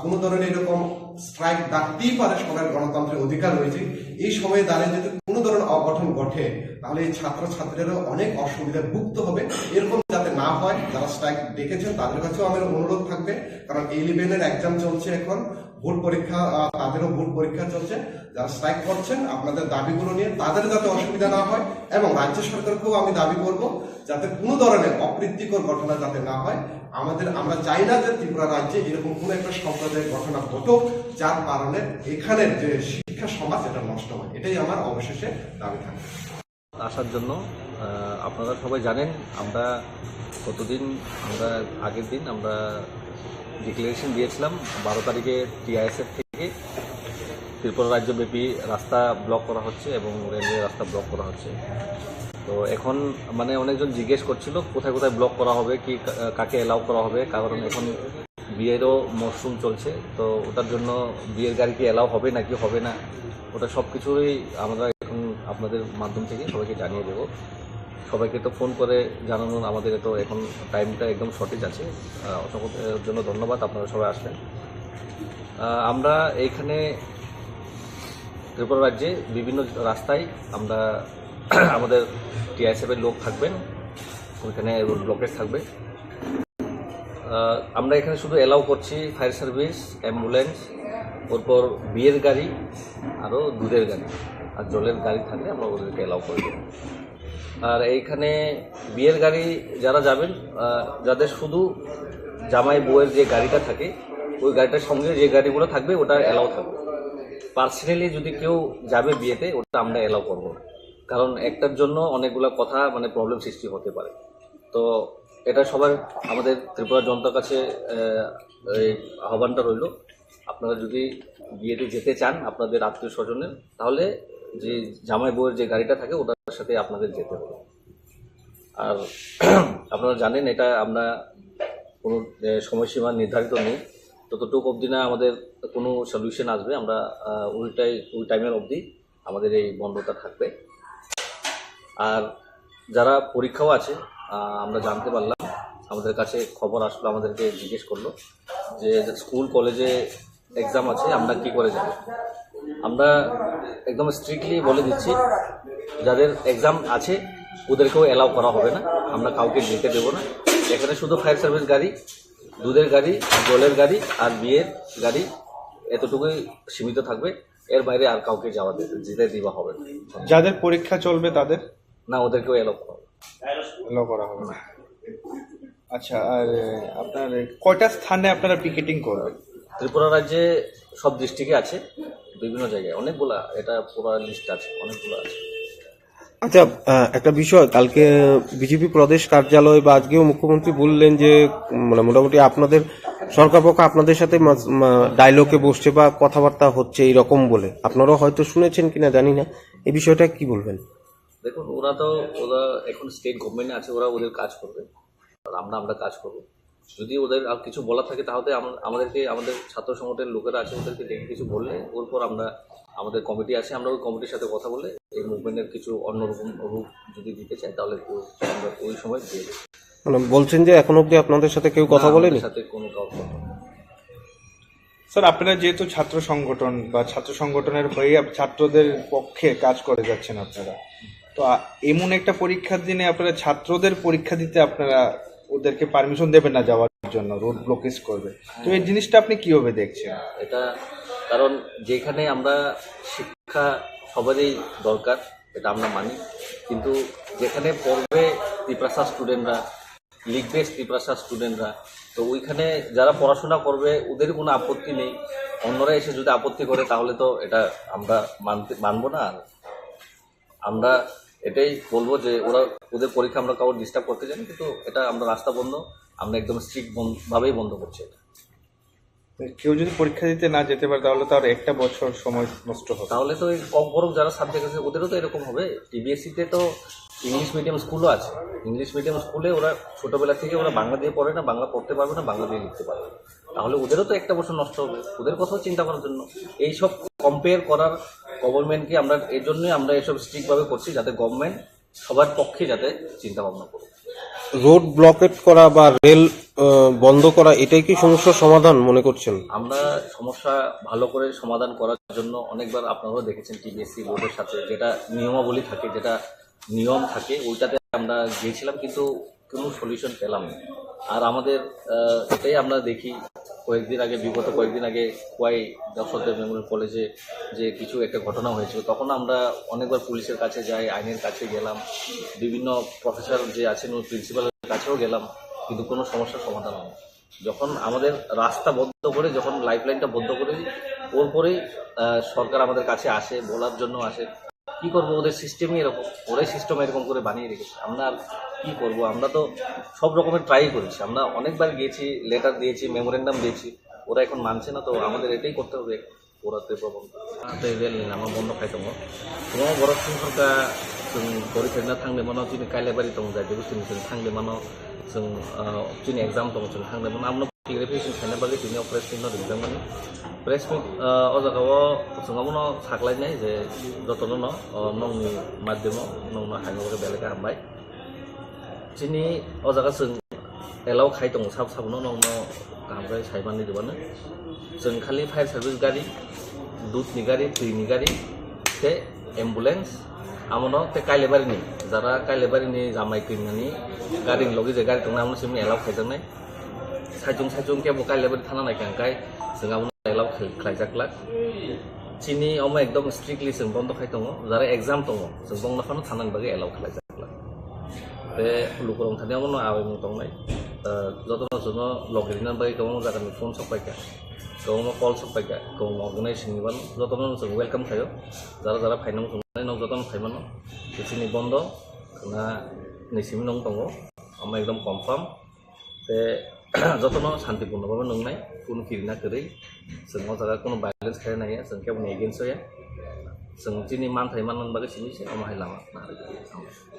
Speaker 2: কোনো ধরনের এরকম স্ট্রাইক ডাকতেই পারে, সবার গণতন্ত্রের অধিকার রয়েছে, এই সময়ে দাঁড়িয়ে যদি কোনো ধরনের অঘটন ঘটে তাহলে এই ছাত্রছাত্রীরা অনেক অসুবিধায় ভুগতে হবে। এরকম যাতে না হয়, যারা স্ট্রাইক ডেকেছেন তাদের কাছেও আমার অনুরোধ থাকবে, কারণ A11-এর এক্সাম চলছে এখন, বোর্ড পরীক্ষা, তাদেরও বোর্ড পরীক্ষা চলছে। যারা স্ট্রাইক করছেন আপনাদের দাবিগুলো নিয়ে তাদের যাতে অসুবিধা না হয়, এবং রাজ্য সরকারকেও আমি দাবি করব যাতে কোনো ধরনের অপ্রীতিকর ঘটনা যাতে না হয়। আমরা চাই না যে ত্রিপুরা রাজ্যে এরকম কোনো একটা সম্প্রদায়ের ঘটনা ঘটুক যার কারণে এখানের যে শিক্ষা সমাজ এটা নষ্ট হয়। এটাই আমার অবশেষে দাবি থাকবে।
Speaker 3: আসার জন্য আপনারা সবাই জানেন আমরা আগের দিন আমরা ডিক্লারেশন দিয়েছিলাম 12 তারিখে টিআইএসএফ থেকে ত্রিপুরা রাজ্যব্যাপী রাস্তা ব্লক করা হচ্ছে এবং রেলওয়ে রাস্তা ব্লক করা হচ্ছে। তো এখন অনেকজন জিজ্ঞেস করছিল কোথায় কোথায় ব্লক করা হবে, কি কাকে অ্যালাউ করা হবে, কারণ এখন বিয়েরও মরশুম চলছে। তো ওটার জন্য বিয়ের গাড়ি কি অ্যালাউ হবে নাকি হবে না, ওটা সব কিছুই আমরা এখন আপনাদের মাধ্যম থেকে সবাইকে জানিয়ে দেব। সবাইকে তো ফোন করে জানানোর আমাদের তো এখন টাইমটা একদম শর্টেজ আছে। অসংখ্য জন্য ধন্যবাদ, আপনারা সবাই আসবেন। আমরা এইখানে ত্রিপুরা রাজ্যে বিভিন্ন রাস্তায় আমরা আমাদের টিআইএসএফের লোক থাকবেন, ওইখানে রোড ব্লকেজ থাকবে। আমরা এখানে শুধু অ্যালাউ করছি ফায়ার সার্ভিস, অ্যাম্বুলেন্স, ওরপর বিয়ের গাড়ি, আরও দুধের গাড়ি আর জলের গাড়ি থাকলে আমরা ওদেরকে অ্যালাউ করে দেব। আর এইখানে বিয়ের গাড়ি যারা যাবেন, যাদের শুধু জামাই বউয়ের যে গাড়িটা থাকে ওই গাড়িটার সঙ্গে যে গাড়িগুলো থাকবে ওটা অ্যালাউ থাকবে। পার্সোনালি যদি কেউ যাবে বিয়েতে ওটা আমরা অ্যালাউ করবো না, কারণ একটার জন্য অনেকগুলো কথা প্রবলেম সৃষ্টি হতে পারে। তো এটা সবার আমাদের ত্রিপুরা জনতার কাছে আহ্বানটা রইল, আপনারা যদি বিয়েতে যেতে চান আপনাদের আত্মীয় স্বজনের, তাহলে যে জামাই বউয়ের যে গাড়িটা থাকে ওটার সাথে আপনাদের যেতে হবে। আর আপনারা জানেন এটা আমরা কোনো সময়সীমা নির্ধারিত নেই, ততটুকু অবধি না আমাদের কোনো সলিউশন আসবে আমরা ওই টাইমের অবধি আমাদের এই বন্ধটা থাকবে। আর যারা পরীক্ষাও আছে, আমরা জানতে পারলাম, আমাদের কাছে খবর আসলো, আমাদেরকে জিজ্ঞেস করলো যে স্কুল কলেজে এক্সাম আছে আমরা কি করে যাব। আমরা একদম স্ট্রিক্টলি বলে দিচ্ছি যাদের এক্সাম আছে ওদেরকেও অ্যালাউ করা হবে না, আমরা কাউকে যেতে দেবো না। এখানে শুধু ফায়ার সার্ভিস গাড়ি, দুধের গাড়ি, জলের গাড়ি আর বিয়ের গাড়ি এতটুকুই সীমিত থাকবে। এর বাইরে আর কাউকে যেতে দেওয়া হবে না।
Speaker 4: যাদের পরীক্ষা চলবে তাদের
Speaker 3: না, ওদেরকেও অ্যালাউ করা হবে।
Speaker 4: এলাও করা হবে না। আচ্ছা, আর আপনার কয়টা স্থানে আপনারা পিকেটিং করবেন?
Speaker 3: ত্রিপুরা রাজ্যে সব ডিস্ট্রিক্টে আছে, বিভিন্ন জায়গায় অনেকগুলা, এটা পুরো লিস্ট আছে, অনেকগুলো আছে।
Speaker 5: আচ্ছা, একটা বিষয়, কালকে বিজেপি প্রদেশ কার্যালয় বা আজকেও মুখ্যমন্ত্রী বললেন যে মানে মোটামুটি আপনাদের সরকার পক্ষ আপনাদের সাথে ডায়লগে বসছে বা কথাবার্তা হচ্ছে এইরকম বলে, আপনারাও হয়তো শুনেছেন কিনা জানি না, এই বিষয়টা কি বলবেন?
Speaker 3: দেখুন, ওরা এখন স্টেট গভর্নমেন্টে আছে, ওরা ওদের কাজ করবে আর আমরা কাজ করবো। যদি ওদের আর কিছু বলা থাকে তাহলে আমাদের ছাত্র সংগঠনের লোকেরা আছে, ওদেরকে ডেকে কিছু বললে ওর পর আমাদের কমিটি আছে, আমরা ওই কমিটির সাথে কথা বলে এই মুভমেন্টের কিছু অন্যরকম রূপ যদি দিতে চাই তাহলে আমরা ওই সময় দিয়ে দেবো।
Speaker 5: মানে বলছেন যে এখন অব্দি আপনাদের সাথে কেউ কথা বলেনি?
Speaker 3: সাথে কোনো কথা বলেনি।
Speaker 4: স্যার, আপনারা যেহেতু ছাত্র সংগঠন বা ছাত্র সংগঠনের হয়ে ছাত্রদের পক্ষে কাজ করে যাচ্ছেন আপনারা, তো এমন একটা পরীক্ষার দিনে আপনারা ছাত্রদের পরীক্ষা দিতে আপনারা ওদেরকে পারমিশন দেবেন না যাওয়ার জন্য, রোড ব্লকেজ করবে, তো এই জিনিসটা আপনি কিভাবে দেখছেন?
Speaker 3: এটা কারণ যেখানে আমরা শিক্ষা সবারই দরকার, এটা আমরা মানি, কিন্তু যেখানে পড়বে ত্রিপ্রাসার স্টুডেন্টরা, লিখবে ত্রিপ্রাসার স্টুডেন্টরা, তো ওইখানে যারা পড়াশোনা করবে ওদের কোনো আপত্তি নেই। অন্যরা এসে যদি আপত্তি করে তাহলে তো এটা আমরা মানবো না। আর আমরা এটাই বলবো যে ওদের পরীক্ষা আমরা কাউকে ডিস্টার্ব করতে চাই, কিন্তু এটা আমরা রাস্তা বন্ধ, আমরা একদম স্ট্রিক্ট ভাবেই বন্ধ করছি এটা।
Speaker 4: কেউ যদি পরীক্ষা দিতে না যেতে পারে তাহলে তো আর একটা বছর সময় নষ্ট হবে।
Speaker 3: তাহলে তো কম বরং যারা সাবজেক্ট আছে ওদেরও তো এরকম হবে। টিবিএসসিতে তো ইংলিশ মিডিয়াম স্কুলও আছে, ইংলিশ মিডিয়াম স্কুলে ওরা ছোটবেলা থেকে ওরা বাংলা দিয়ে পড়ে না, বাংলা পড়তে পারবে না, বাংলা দিয়ে লিখতে পারবে, তাহলে ওদেরও তো একটা বছর নষ্ট হবে। ওদের কথাও চিন্তা করার জন্য এইসব কম্পেয়ার করার গভর্নমেন্টকে আমরা এর জন্যই আমরা এসব স্ট্রিক্টভাবে করছি, যাতে গভর্নমেন্ট সবার পক্ষে যাতে চিন্তা ভাবনা করুক।
Speaker 5: রোড ব্লকেট করা বা রেল বন্ধ করা, এটাই কি সমস্যার সমাধান মনে করছেন?
Speaker 3: আমরা সমস্যা ভালো করে সমাধান করার জন্য অনেকবার আপনারাও দেখেছেন টিবিএসসি বোর্ডের সাথে যেটা নিয়মাবলী থাকে, যেটা নিয়ম থাকে, ওইটাতে আমরা গিয়েছিলাম, কিন্তু কোনো সলিউশন পেলাম না। আর আমাদের এটাই আমরা দেখি, বিগত কয়েকদিন আগে কোয়াই দর্শকদের মেমোরিয়াল কলেজে যে কিছু একটা ঘটনা হয়েছিল, তখন আমরা অনেকবার পুলিশের কাছে যাই, আইনের কাছে গেলাম, বিভিন্ন প্রফেসর যে আছেন ওই প্রিন্সিপালের কাছেও গেলাম, কিন্তু কোনো সমস্যার সমাধান হয় না। যখন আমাদের রাস্তা বন্ধ করে, যখন লাইফলাইনটা বন্ধ করে দিই, ওর পরেই সরকার আমাদের কাছে আসে, বলার জন্য আসে। কি করবো, ওদের সিস্টেমই এরকম, ওরাই সিস্টেম এরকম করে বানিয়ে রেখেছে। আমরা আর কি করবো, আমরা তো সব রকমের ট্রাই করেছি, আমরা অনেকবার গিয়েছি, লেটার দিয়েছি, মেমোরেন্ডাম দিয়েছি, ওরা এখন মানছে না, তো আমাদের এটাই করতে হবে। ওরা রেল আমার বন্ধ খাইতাম তোমার বড় সরকার গড়ি ফেরনা থাকলে মানো তিনি কাইলে বাড়ি দं যাই বুঝতে থাকলে মানো जों दिनै एग्जाम दं जों थांदोंमोन आमनो क्लियारिफिकेशन खालामनाय बागै दिनै प्रेस मिट होदों माने प्रेस मिट अ जायगायाव जोंहाबो साग्लायनाय जे जतन नंनि माध्यमाव नंनो हायनो बेलेग हामबाय दिनै अ जायगा जों एलाव खाय दं साब साबनो नंनो गामगाय सायमाननि दिबानो जों खालि फायर सार्भिस गाड़ी दूधनि गाड़ी दैनि गाड़ी ते एम्बुलेंस आमनो ते काइलेबारिनि जारा काइलेबारिनि जामाय किननानि गाड़ी लगे जे गाड़ी दं आमनो सिमनि एलाव खायदोंनाय साइजों केबो काइलेबारि थाना नायखांखाय जों आमनो एलाव खायजाक्ला चिनि अमा एकदम स्ट्रिक्टलि जों बन्द खाय दङ जारा एग्जाम दङ जों बंनाफानो थानांग बागै एलाव खायजाक्ला बे लुकरं थानायावनो आबायमु दंनाय जतन जनो लगिरिना बागै गोबां जागानि फन सफायका गोबां कल सफायका गोबां अर्गानाइजेशन निबान जतन जों वेलकाम खायो जारा जारा फाइनांग नौ जतन फाइमानो चिनि बन्द ना नैसिम नंग दङ आमा एकदम कन्फार्म बे जतन शान्तिपूर्ण भावे नंनाय कोनो किरिना करै जों जागा कोनो भाइलेन्स खायनाय जों केबो एगेन्स्ट होया जों चिनि मान थाइमान बागै सिनिसे अमाहाय लामा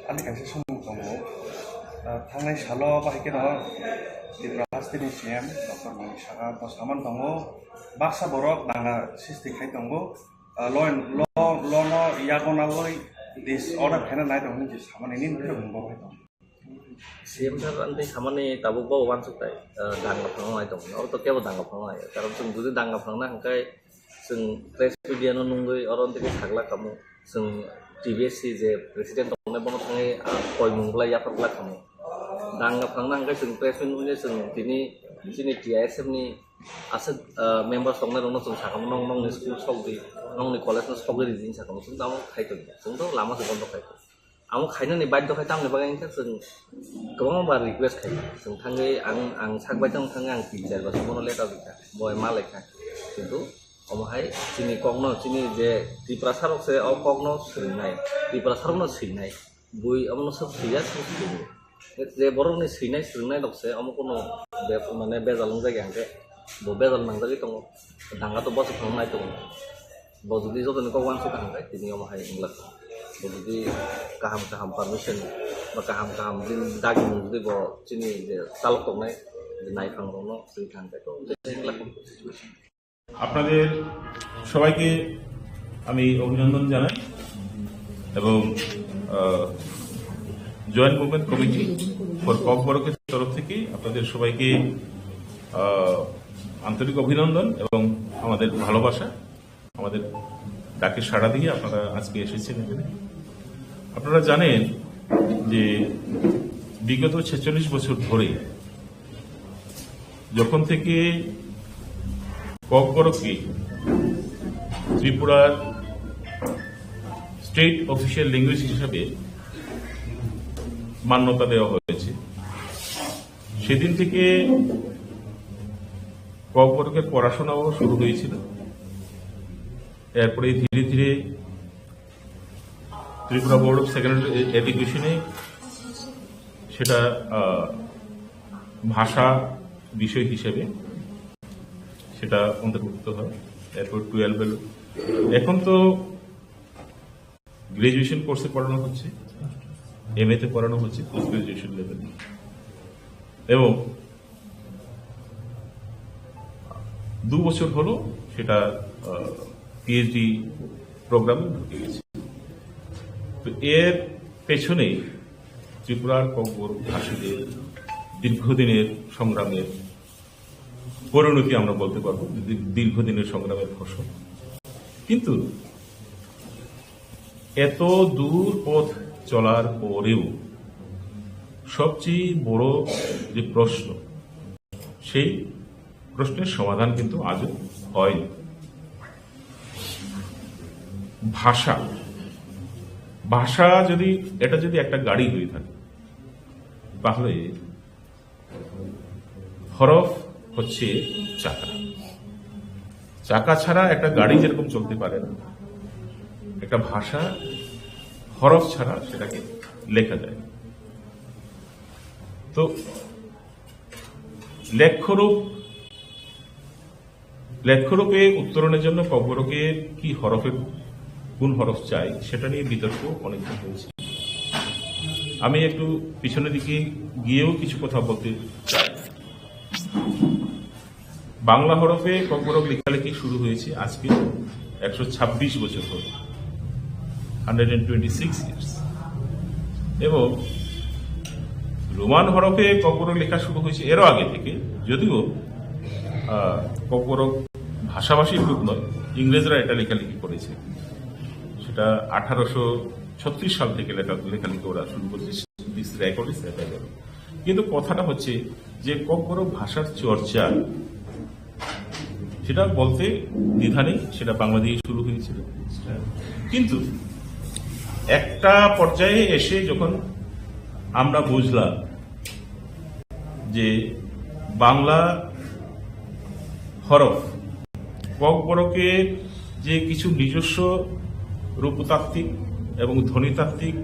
Speaker 6: आंनि खायसे समाव दङ थांनाय सालाव बाहायके दङ त्रिपुरा हास्टेलनि सिएम डक्टर मनिसागा बसामान दङ बाक्सा बरक नांना सिस्टिखाय दङ ल'नो यागनावै दिस अर्डार खायना नाय दङ जे सामाननि निफ्राय बुंबावबाय दं
Speaker 3: सीएम सार अंते सामान्य ताबुक बाव वानसुकताय दांगा फांनाय दं और तो केबो दांगा फांनाय कारण जों जुदि दांगा फांना हंखाय जों प्रेस मीडियानो नंगै और अंते सागला कामो जों TBSC जे प्रेसिडेंट दंनाय बनो थाङै कयमुंब्ला याफारब्ला खामो दांगा फांना हांगाय जों प्रेसिडेंट जों दिनै जोंनि TISM नि आसे मेम्बार्स दंनाय दङ जों साखामो नंनि स्कुल सौदि नंनि कलेजनि सौदि दिन साखामो जों दाव खायतो जोंथ' लामा जों बन्द खायतो आं खायनो बाध्य खायतो आंनि बागायनि जों गोबां बार रिक्वेस्ट खायतो जों थाङै आं सागबाय दं थाङै आं टिचार बा बनो लेटार बिखा बय मा लेखा किन्तु अमहाय जोंनि कगनो जोंनि जे त्रिपुरा सारकसे अ कगनो सैनाय त्रिपुरा सारकनो सैनाय बुइ अमनो सब सैया सैयो जे बर'नि सैनाय सोलोंनाय दंसे अमुकनो बे माने बेजालुं जायगा हांके बो बेजाल नांजागि दङ दांगाथ' बस खालामनाय दङ बो जुदि जतन कगवान सो हांके दिनै अमहाय इंला बो जुदि गाहाम पारमिशन बा गाहाम दिन दागि जुदि बो जोंनि जे तालुक दंनाय नायफां दङ जों हांके तो इंला सिचुएशन
Speaker 7: আপনাদের সবাইকে আমি অভিনন্দন জানাই এবং জয়েন্ট মুভমেন্ট কমিটি ফর ককবরকের তরফ থেকে আপনাদের সবাইকে আন্তরিক অভিনন্দন এবং আমাদের ভালোবাসা আমাদের ডাকে সাড়া দিয়ে আপনারা আজকে এসেছেন এখানে আপনারা জানেন যে বিগত ৪৬ বছর ধরে যখন থেকে ককবরককে ত্রিপুরার স্টেট অফিসিয়াল ল্যাঙ্গুয়েজ হিসাবে মান্যতা দেওয়া হয়েছে সেদিন থেকে ককবরকের পড়াশোনাও শুরু হয়েছিল এরপরে ধীরে ধীরে ত্রিপুরা বোর্ড অফ সেকেন্ডারি এডুকেশনে সেটা ভাষা বিষয় হিসেবে সেটা অন্তর্ভুক্ত হয় এরপর 12 এখন তো গ্রাজুয়েশন কোর্সে পড়ানো হচ্ছে MA তে পড়ানো হচ্ছে পোস্ট গ্রাজুয়েশন লেভেলে এবং 2 বছর হলো সেটা PhD প্রোগ্রামে ঢুকে গেছে তো এর পেছনে ত্রিপুরার ককবরক ভাষীদের দীর্ঘদিনের সংগ্রামের পরিণতি আমরা বলতে পারবো দীর্ঘদিনের সংগ্রামের ফসল কিন্তু এত দূর পথ চলার পরেও সবচেয়ে বড় যে প্রশ্ন সেই প্রশ্নের সমাধান কিন্তু আজও হয়নি ভাষা যদি একটা গাড়ি হয়ে থাকে তাহলে হরফ হচ্ছে চাকা ছাড়া একটা গাড়ি যেরকম চলতে পারে না একটা ভাষা হরফ ছাড়া সেটাকে লেখা যায় তো লেখ্যরূপে উত্তরণের জন্য ককবরকের কি কোন হরফ চাই সেটা নিয়ে বিতর্ক অনেকদিন হয়েছে আমি একটু পিছনের দিকে গিয়েও কিছু কথা বলতে চাই বাংলা হরফে ককবরক লেখালেখি শুরু হয়েছে আজকে 126 বছর হল 126 ইয়ার্স এবং রোমান হরফে ককবরক লেখা শুরু হয়েছে এরও আগে থেকে যদিও ককবরক ভাষাভাষীর রূপ নয় ইংরেজরা এটা লেখালেখি করেছে সেটা 1836 সাল থেকে লেখালেখি ওরা শুরু করেছে দিস রেকর্ড ইজ অ্যাভেলেবল কিন্তু কথাটা হচ্ছে যে ককবরক ভাষার চর্চা সেটা বলতে দ্বিধা নেই সেটা বাংলা দিয়ে শুরু হয়েছিল কিন্তু একটা পর্যায়ে এসে যখন আমরা বুঝলাম যে বাংলা হরফ ককবরকের যে কিছু নিজস্ব রূপতাত্ত্বিক এবং ধ্বনিতাত্ত্বিক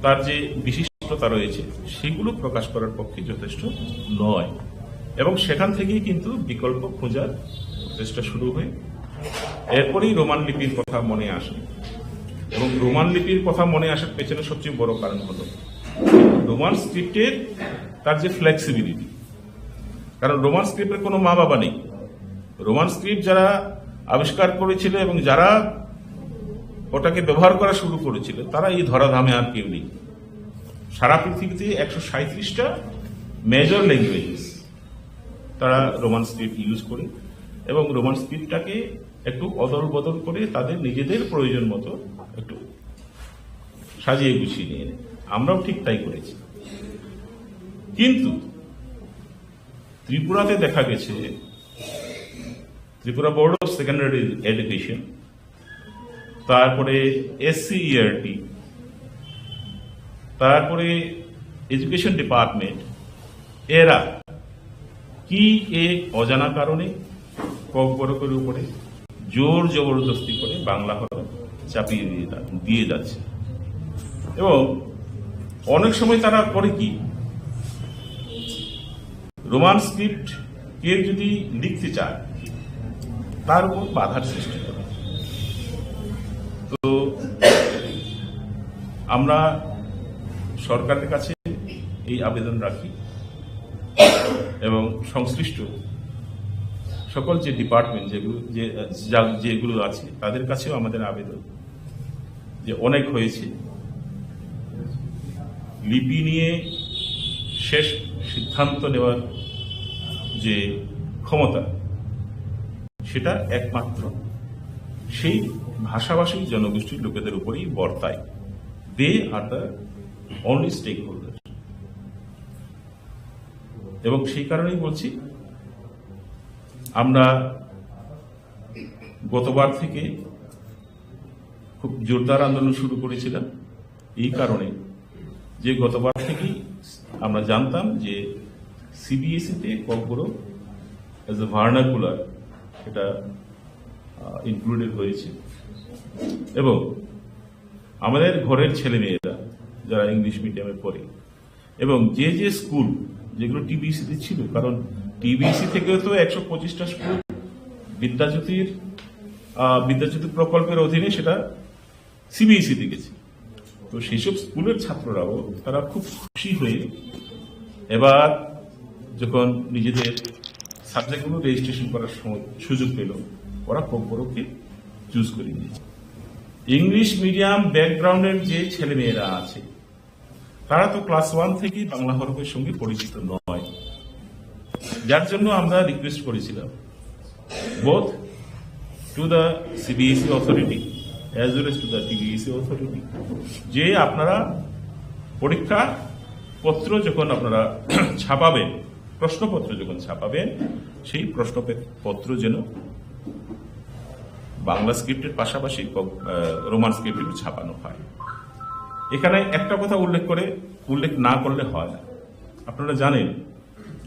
Speaker 7: তার যে বিশিষ্টতা রয়েছে সেগুলো প্রকাশ করার পক্ষে যথেষ্ট নয় এবং সেখান থেকেই কিন্তু বিকল্প খোঁজার চেষ্টা শুরু হয় এরপরেই রোমান লিপির কথা মনে আসে এবং রোমান লিপির কথা মনে আসার পেছনে সবচেয়ে বড় কারণ হলো রোমান স্ক্রিপ্টের তার যে ফ্লেক্সিবিলিটি কারণ রোমান স্ক্রিপ্টের কোনো মা বাবা নেই রোমান স্ক্রিপ্ট যারা আবিষ্কার করেছিল এবং যারা ওটাকে ব্যবহার করা শুরু করেছিল তারা এই ধরাধামে আর কেউ নেই সারা পৃথিবীতে 137টা মেজর ল্যাঙ্গুয়েজেস তারা রোমান স্ক্রিপ্ট ইউজ করে এবং রোমান স্ক্রিপ্টটাকে একটু অদল বদল করে তাদের নিজেদের প্রয়োজন মতো একটু সাজিয়ে গুছিয়ে নিয়ে নেয়। আমরাও ঠিক তাই করেছি। কিন্তু ত্রিপুরাতে দেখা গেছে Tripura board of secondary education, তারপরে SCERT, তারপরে এডুকেশন ডিপার্টমেন্ট, এরা কি এক অজানা কারণে ককবরকের উপরে জোর জবরদস্তি করে বাংলা হরফ চাপিয়ে দিয়ে যাচ্ছে। এবং অনেক সময় তারা করে কি, রোমান স্ক্রিপ্ট কেউ যদি লিখতে চায় তার উপর বাধার সৃষ্টি করে। তো আমরা সরকারের কাছে এই আবেদন রাখি এবং সংশ্লিষ্ট সকল যে ডিপার্টমেন্ট যেগুলো আছে তাদের কাছেও আমাদের আবেদন যে অনেক হয়েছে, লিপি নিয়ে শেষ সিদ্ধান্ত নেওয়ার যে ক্ষমতা সেটা একমাত্র সেই ভাষাভাষী জনগোষ্ঠীর লোকেদের উপরেই বর্তায়। They are the only stakeholder. এবং সেই কারণেই বলছি, আমরা গতবার থেকে খুব জোরদার আন্দোলন শুরু করেছিলাম এই কারণে যে গতবার থেকেই আমরা জানতাম যে CBSE-তে ককবরক অ্যাজ এ ভার্নাকুলার এটা ইনক্লুডেড হয়েছে। এবং আমাদের ঘরের ছেলেমেয়েরা যারা ইংলিশ মিডিয়ামে পড়ে এবং যে স্কুল যেগুলো TBC-তে ছিল, কারণ TBC থেকেও তো 125টা স্কুল বিদ্যাজ্যোতি প্রকল্পের অধীনে সেটা CBSE-তে গেছে। তো সেই সব স্কুলের ছাত্ররাও তারা খুব খুশি হয়ে এবার যখন নিজেদের সাবজেক্টগুলো রেজিস্ট্রেশন করার সুযোগ পেল, ওরা ককবরককে চুজ করে নিয়েছে। ইংলিশ মিডিয়াম ব্যাকগ্রাউন্ডের যে ছেলেমেয়েরা আছে তারা তো ক্লাস 1 থেকেই বাংলা হরফের সঙ্গে পরিচিত নয়, যার জন্য আমরা রিকোয়েস্ট করেছিলাম both two the CBSE authority as well as to the TBSE authority যে আপনারা পরীক্ষা পত্র যখন আপনারা ছাপাবেন, প্রশ্নপত্র যখন ছাপাবেন, সেই প্রশ্নপত্র যেন বাংলা স্ক্রিপ্টের পাশাপাশি রোমান স্ক্রিপ্টে ছাপানো হয়। এখানে একটা কথা উল্লেখ না করলে হয় না। আপনারা জানেন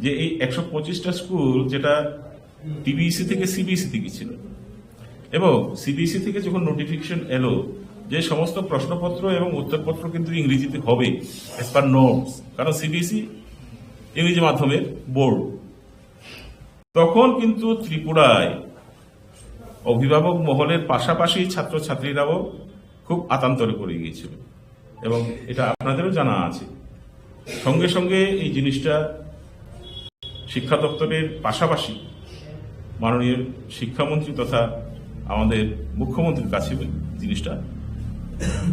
Speaker 7: যে এই 125টা স্কুল যেটা TBSE থেকে CBSE-তে গিয়েছিল, এবং CBSE থেকে যখন নোটিফিকেশন এলো যে সমস্ত প্রশ্নপত্র এবং উত্তরপত্র কিন্তু ইংরেজিতে হবে এজ পার নোটস, কারণ CBSE ইংরেজি মাধ্যমের বোর্ড, তখন কিন্তু ত্রিপুরায় অভিভাবক মহলের পাশাপাশি ছাত্রছাত্রীরাও খুব আতান্তরে পড়ে গিয়েছিল। এবং এটা আপনাদেরও জানা আছে। সঙ্গে সঙ্গে এই জিনিসটা শিক্ষা দপ্তরের পাশাপাশি মাননীয় শিক্ষামন্ত্রী তথা আমাদের মুখ্যমন্ত্রীর কাছে জিনিসটা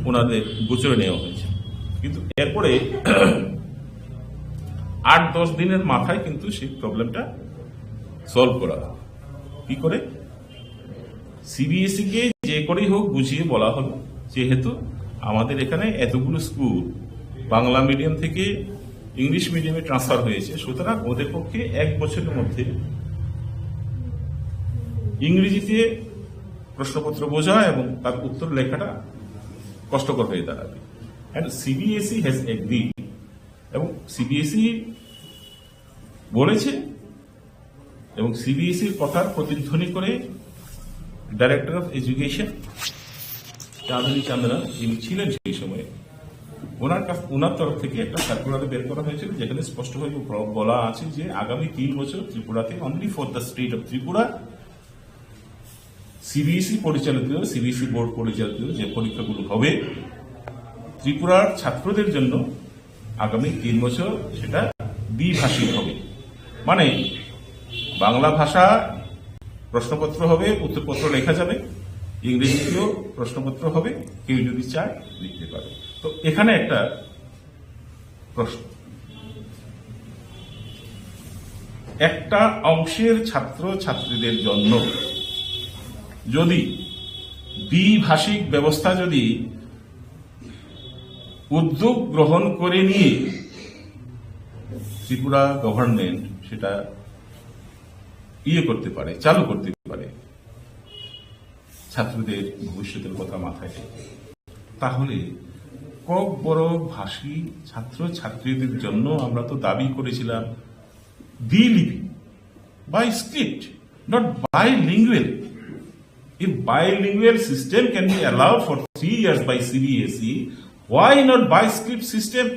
Speaker 7: ওনাদের গোচরে নেওয়া হয়েছে। কিন্তু এরপরে 8-10 দিনের মাথায় কিন্তু সেই প্রবলেমটা সলভ করা হয়। কি করে? CBSE-কে যে করেই হোক বুঝিয়ে বলা হলো যেহেতু আমাদের এখানে এতগুলো স্কুল বাংলা মিডিয়াম থেকে ইংলিশ মিডিয়ামে ট্রান্সফার হয়েছে, সুতরাং ওদের পক্ষে 1 বছরের মধ্যে ইংরেজিতে প্রশ্নপত্র বোঝা এবং তার উত্তর লেখাটা কষ্টকর হয়ে দাঁড়াবে। অ্যান্ড CBSE হ্যাজ এগ্রিড, এবং CBSE বলেছে, এবং CBSE-র কথার প্রতিধ্বনি করে ডাইরেক্টর অফ এডুকেশন চাঁদনী চান্দনা যিনি ছিলেন সেই সময়ে, ওনার তরফ থেকে একটা সার্কুলারে বের করা হয়েছিল যেখানে স্পষ্টভাবে বলা আছে যে আগামী 3 বছর ত্রিপুরাতে only for the state of Tripura CBSE পরিচালিত, CBSE বোর্ড পরিচালিত যে পরীক্ষাগুলো হবে ত্রিপুরার ছাত্রদের জন্য আগামী 3 বছর সেটা দ্বিভাষিক হবে। মানে বাংলা ভাষা প্রশ্নপত্র হবে, উত্তরপত্র লেখা যাবে, ইংরেজিতেও প্রশ্নপত্র হবে, কেউ যদি চায় লিখতে পারে। তো এখানে একটা প্রশ্ন, একটা অংশের ছাত্র ছাত্রীদের জন্য যদি দ্বিভাষিক ব্যবস্থা যদি উদ্যোগ গ্রহণ করে নিয়ে ত্রিপুরা গভর্নমেন্ট সেটা করতে পারে, চালু করতে পারে, ছাত্রদের ভবিষ্যতের কথা মাথায় রেখে, তাহলে কক বড় ভাষী ছাত্র ছাত্রীদের জন্য আমরা তো দাবি করেছিলাম দ্বিলিপি, bi script, not bilingual. If bilingual system can be allowed for 3 years by CBSE, why not bi-script system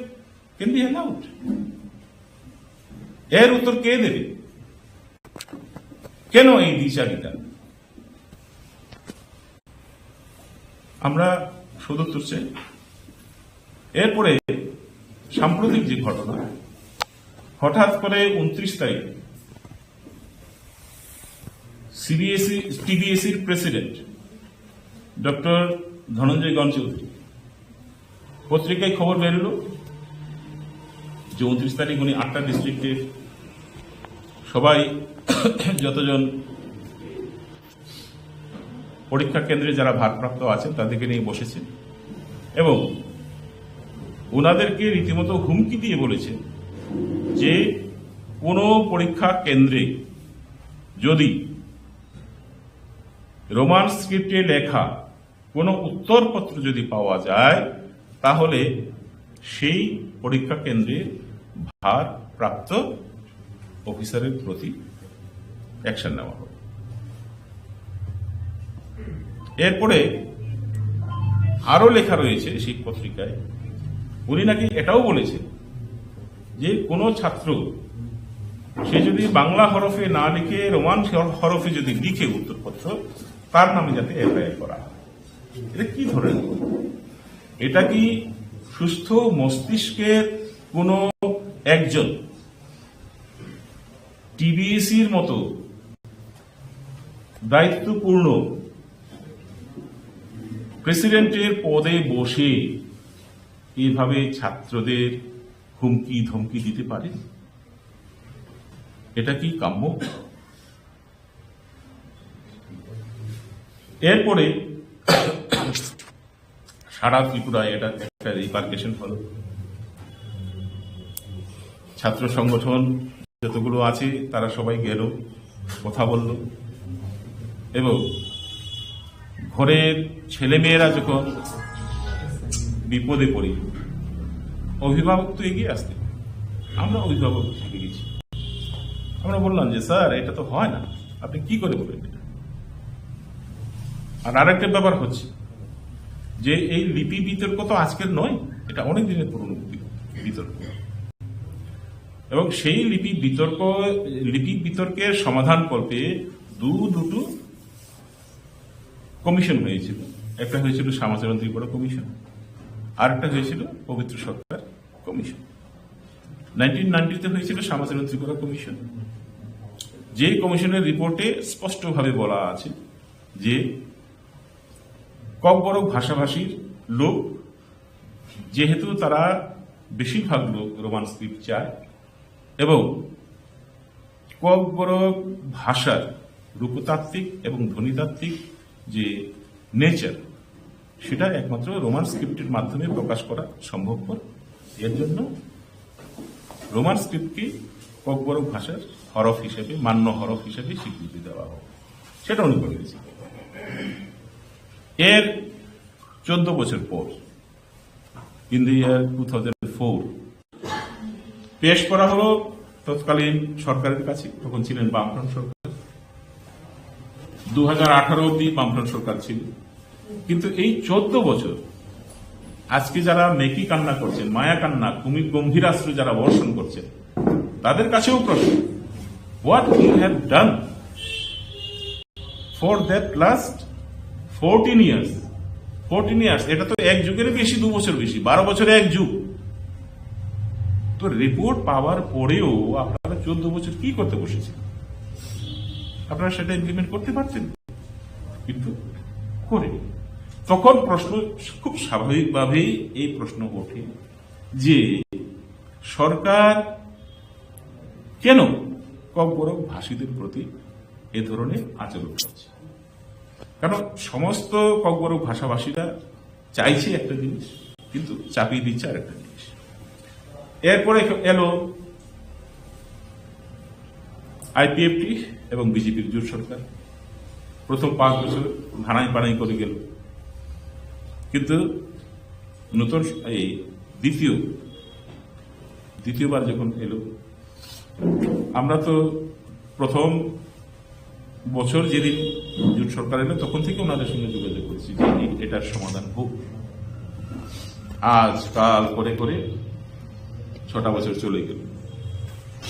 Speaker 7: can be allowed? এর উত্তর কে দেবে? কেন এই দ্বিচারিতা? আমরা সদুত্তর চাই। এরপরে সাম্প্রতিক যে ঘটনা, হঠাৎ করে 29 তারিখ টিবিএসির প্রেসিডেন্ট ডক্টর ধনঞ্জয় গণ চৌধুরী পত্রিকায় খবর বেরোল যে 29 তারিখ উনি 8টা ডিস্ট্রিক্টের সবাই যতজন পরীক্ষা কেন্দ্রে যারা ভারপ্রাপ্ত আছেন তাদেরকে নিয়ে বসেছেন এবং ওনাদেরকে রীতিমতো হুমকি দিয়ে বলেছেন যে কোনো পরীক্ষা কেন্দ্রে যদি রোমান স্ক্রিপ্টে লেখা কোনো উত্তরপত্র যদি পাওয়া যায় তাহলে সেই পরীক্ষা কেন্দ্রের ভারপ্রাপ্ত অফিসারের প্রতি অ্যাকশন নেওয়া হবে। এরপরে আরো লেখা রয়েছে সেই পত্রিকায়, উনি নাকি এটাও বলেছেন যে কোনো ছাত্র সে যদি বাংলা হরফে না লিখে রোমান হরফে যদি লিখে উত্তরপত্র, তার নামে যাতে এফআইআর করা হয়। এটা কি ধরনের? এটা কি সুস্থ মস্তিষ্কের কোন একজন টিবিএসির মতো দায়িত্বপূর্ণ প্রেসিডেন্টের পদে বসে এইভাবে ছাত্রদের হুমকি ধমকি দিতে পারে? এটা কি কাম্য? এরপরে সারা ত্রিপুরায় এটা একটা রিপার্কেশন হল। ছাত্র সংগঠন যতগুলো আছে তারা সবাই গেল, কথা বলল এবং ঘরের ছেলেমেয়েরা যখন বিপদে পড়ি অভিভাবক তো এগিয়ে আসতে, আমরা অভিভাবক শিখে গেছি। আমরা বললাম যে স্যার এটা তো হয় না, আপনি কি করে বলবেন? আর আরেকটা ব্যাপার হচ্ছে যে এই লিপি বিতর্ক তো আজকের নয়, এটা অনেক দিনের পুরনো বিতর্ক এবং সেই লিপি বিতর্কের সমাধান করতে দুটো কমিশন হয়েছিল। একটা হয়েছিল শ্যামাচরণ ত্রিপুরা কমিশন, আর একটা হয়েছিল পবিত্র সরকার কমিশন। 1990-তে হয়েছিল শ্যামাচরণ ত্রিপুরা কমিশন, যে কমিশনের রিপোর্টে স্পষ্টভাবে বলা আছে যে ককবরক ভাষাভাষীর লোক যেহেতু তারা বেশিরভাগ লোক রোমান স্ক্রিপ্ট চায় এবং ককবরক ভাষার রূপতাত্ত্বিক এবং ধ্বনিতাত্ত্বিক যে নেচার সেটা একমাত্র রোমান স্ক্রিপ্টের মাধ্যমে প্রকাশ করা সম্ভবপর, এর জন্য রোমান স্ক্রিপ্টকে ককবরক ভাষার হরফ হিসেবে, মান্য হরফ হিসেবে স্বীকৃতি দেওয়া হবে, সেটা উনি করেছে। এর 14 বছর পর ইন দ্য ইয়ার 2004 পেশ করা হলো তৎকালীন সরকারের কাছে, তখন ছিলেন বামফ্রন্ট সরকার। 2018 অব্দি বামফ্রন্ট সরকার ছিল, কিন্তু এই 14 বছর আজকে যারা মেকি কান্না করছেন, মায়া কান্না, কুমির গম্ভীরাস্ত্র যারা বর্ষণ করছেন, তাদের কাছেও প্রশ্ন, what you have done for that last 14 years? 14 years, এটা তো এক যুগের বেশি, 2 বছর বেশি, 12 বছরে এক যুগ। তো রিপোর্ট পাওয়ার পরেও আপনারা 14 বছর কি করতে বসেছেন? আপনারা সেটা ইমপ্লিমেন্ট করতে পারতেন, কিন্তু করে। তখন প্রশ্ন খুব স্বাভাবিকভাবেই এই প্রশ্ন ওঠে যে সরকার কেন ককবরক ভাষীদের প্রতি এ ধরনের আচরণ করছে? কারণ সমস্ত ককবরক ভাষাভাষীরা চাইছে একটা জিনিস, কিন্তু চাপিয়ে দিচ্ছে আরেকটা জিনিস। এরপরে এলো আইপিএফটি এবং বিজেপির জোট সরকার। প্রথম 5 বছর ভাড়াই পাড়াই করে গেল, কিন্তু নতুন এই দ্বিতীয়বার যখন এলো, আমরা তো প্রথম বছর যেদিন জোট সরকার এলো তখন থেকে ওনাদের সঙ্গে যোগাযোগ করেছি যে এটার সমাধান হোক। আজ কাল করে করে 6টা বছর চলে গেল।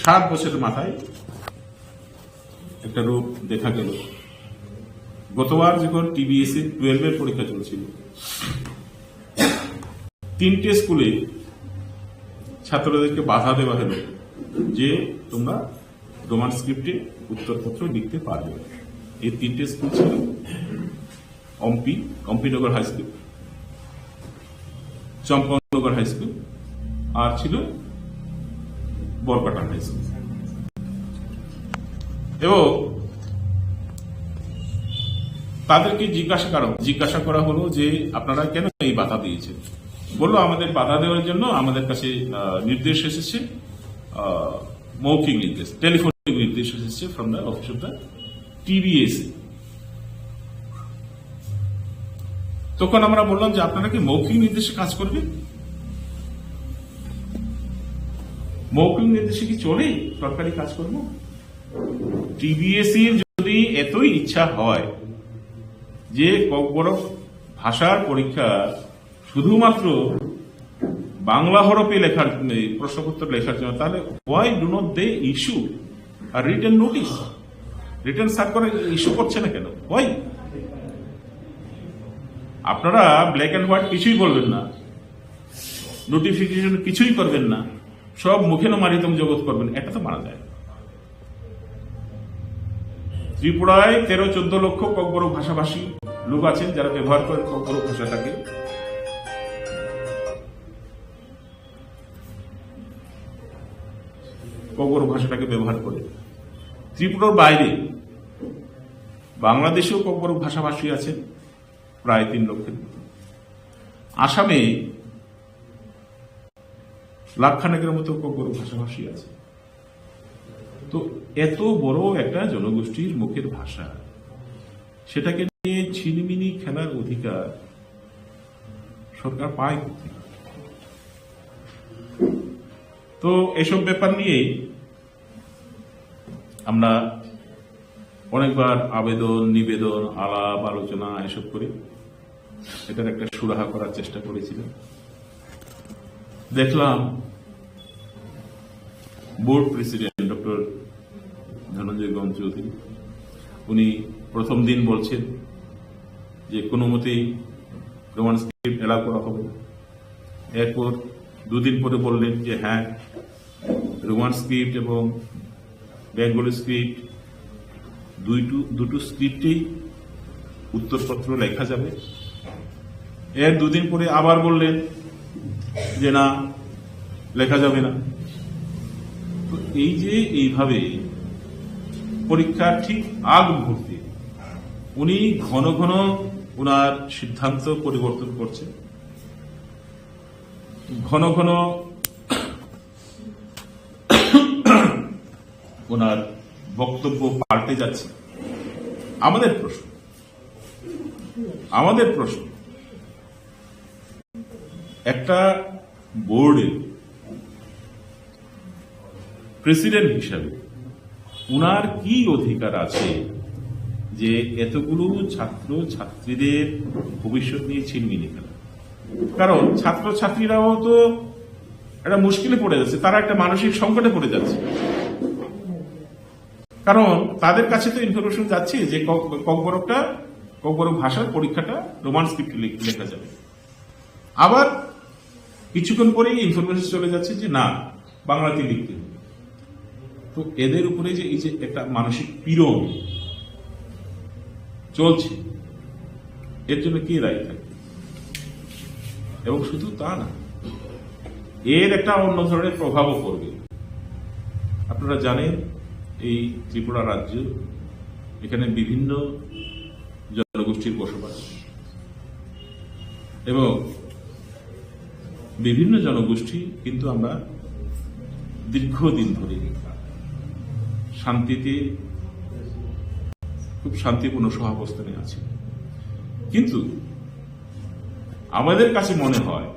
Speaker 7: 7 বছরের মাথায় একটা রূপ দেখা গেল। গতবার যখন টিবিএসসি 12-এর পরীক্ষা চলছিল, 3টে স্কুলে ছাত্রদেরকে বাধা দেওয়া হলো যে তোমরা রোমান স্ক্রিপ্টে উত্তরপত্র লিখতে পারবে। এই 3টে স্কুল ছিল Ampinagar high school, চম্পনগর high school, আর ছিল বরকাটান হাই স্কুল। এবং তাদেরকে জিজ্ঞাসা করা হলো যে আপনারা কেন এই বাধা দিয়েছেন। বললো আমাদের বাধা দেওয়ার জন্য আমাদের কাছে নির্দেশ এসেছে, মৌখিক নির্দেশ, টেলিফোনিক নির্দেশ এসেছে from the office of the TBSC. তখন আমরা বললাম যে আপনারা কি মৌখিক নির্দেশে কাজ করবেন? মৌখিক নির্দেশে কি চলে সরকারি কাজ করব? টিবিএসসির যদি এতই ইচ্ছা হয় যে বড় ভাষার পরীক্ষা শুধুমাত্র বাংলা হরফে লেখার প্রশ্নপত্র লেখার জন্য, তাহলে why do not they issue আর written notice? Written circular issue করছে না কেন? হোয়াই? আপনারা ব্ল্যাক অ্যান্ড হোয়াইট কিছুই বলবেন না, নোটিফিকেশন কিছুই করবেন না, সব মুখেন মারিতম জগৎ করবেন, এটা তো মানা যায়। ত্রিপুরায় 13-14 লক্ষ ককবরক ভাষাভাষী লোক আছেন যারা ব্যবহার করেন ককবরক ভাষাটাকে। ককবরক ভাষাটাকে ব্যবহার করে ত্রিপুরার বাইরে বাংলাদেশেও ককবরক ভাষাভাষী আছেন প্রায় 3 লক্ষের মতো। আসামে লাখখানেকের মতো ককবরক ভাষাভাষী আছে। তো এত বড় একটা জনগোষ্ঠীর মুখের ভাষা, সেটাকে নিয়ে ছিনিমিনি খেলার অধিকার সরকার পায় কোথায়? তো এসব ব্যাপার নিয়ে আমরা অনেকবার আবেদন, নিবেদন, আলাপ আলোচনা এসব করে এটার একটা সুরাহা করার চেষ্টা করেছিলাম। দেখলাম বোর্ড প্রেসিডেন্ট ডক্টর ধনঞ্জয় গম চৌধুরী, উনি প্রথম দিন বলছেন যে কোনো মতেই রোমান স্ক্রিপ্ট এলাও করা হবে। এরপর 2 দিন পরে বললেন যে হ্যাঁ, রোমান স্ক্রিপ্ট এবং বেঙ্গলি স্ক্রিপ্ট দুটো স্ক্রিপ্টেই উত্তরপত্র লেখা যাবে। এর 2 দিন পরে আবার বললেন যে না, লেখা যাবে না। তো এই যে এইভাবে পরীক্ষার ঠিক আগ মুহূর্তে উনি ঘন ঘন ওনার সিদ্ধান্ত পরিবর্তন করছে, ঘন ঘন ওনার বক্তব্য পাল্টে যাচ্ছে। আমাদের প্রশ্ন একটা বোর্ডের প্রেসিডেন্ট হিসাবে উনার কি অধিকার আছে যে এতগুলো ছাত্র ছাত্রীদের ভবিষ্যৎ নিয়ে ছিনমিনি খেলা? কারণ ছাত্র ছাত্রীরাও তো একটা মুশকিলে পড়ে যাচ্ছে, তারা একটা মানসিক সংকটে পড়ে যাচ্ছে। কারণ তাদের কাছে তো ইনফরমেশন যাচ্ছে যে ককবরক ভাষার পরীক্ষাটা রোমান স্ক্রিপ্টে লেখা যাবে, আবার কিছুক্ষণ পরেই ইনফরমেশন চলে যাচ্ছে যে না, বাংলাতে লিখতে হবে। তো এদের উপরে যে এই যে একটা মানসিক পীড়ন চলছে, এর জন্য কে দায়ী থাকবে? এবং শুধু তা না, এর একটা অন্য ধরনের প্রভাবও পড়বে। আপনারা জানেন এই ত্রিপুরা রাজ্য, এখানে বিভিন্ন জনগোষ্ঠীর বসবাস, এবং বিভিন্ন জনগোষ্ঠী কিন্তু আমরা দীর্ঘদিন ধরে শান্তিতে খুব শান্তিপূর্ণ সহাবস্থানে আছি। কিন্তু আমাদের কাছে মনে হয়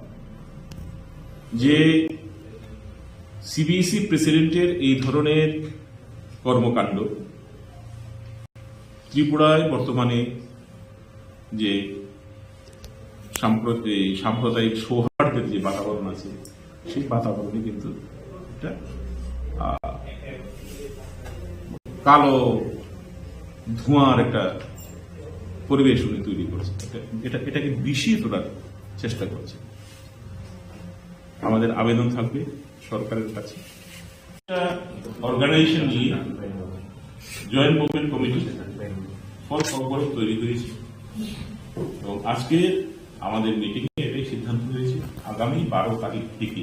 Speaker 7: যে সিবিএসই প্রেসিডেন্টের এই ধরনের কর্মকাণ্ড ত্রিপুরায় বর্তমানে যে সাম্প্রদায়িক সৌহার্দ্যের যে বাতাবরণ আছে সেই বাতাবরণে কিন্তু একটা কালো ধোঁয়ার একটা পরিবেশ উনি তৈরি করেছে, এটাকে বিষিয়ে তোলার চেষ্টা করছে। আমাদের আবেদন থাকবে সরকারের কাছে, অর্গানাইজেশন নিয়ে joint movement committee for Kokborok তৈরি হয়েছে এবং আজকে আমাদের মিটিং এ এটাই সিদ্ধান্ত হয়েছে আগামী 12 তারিখ থেকে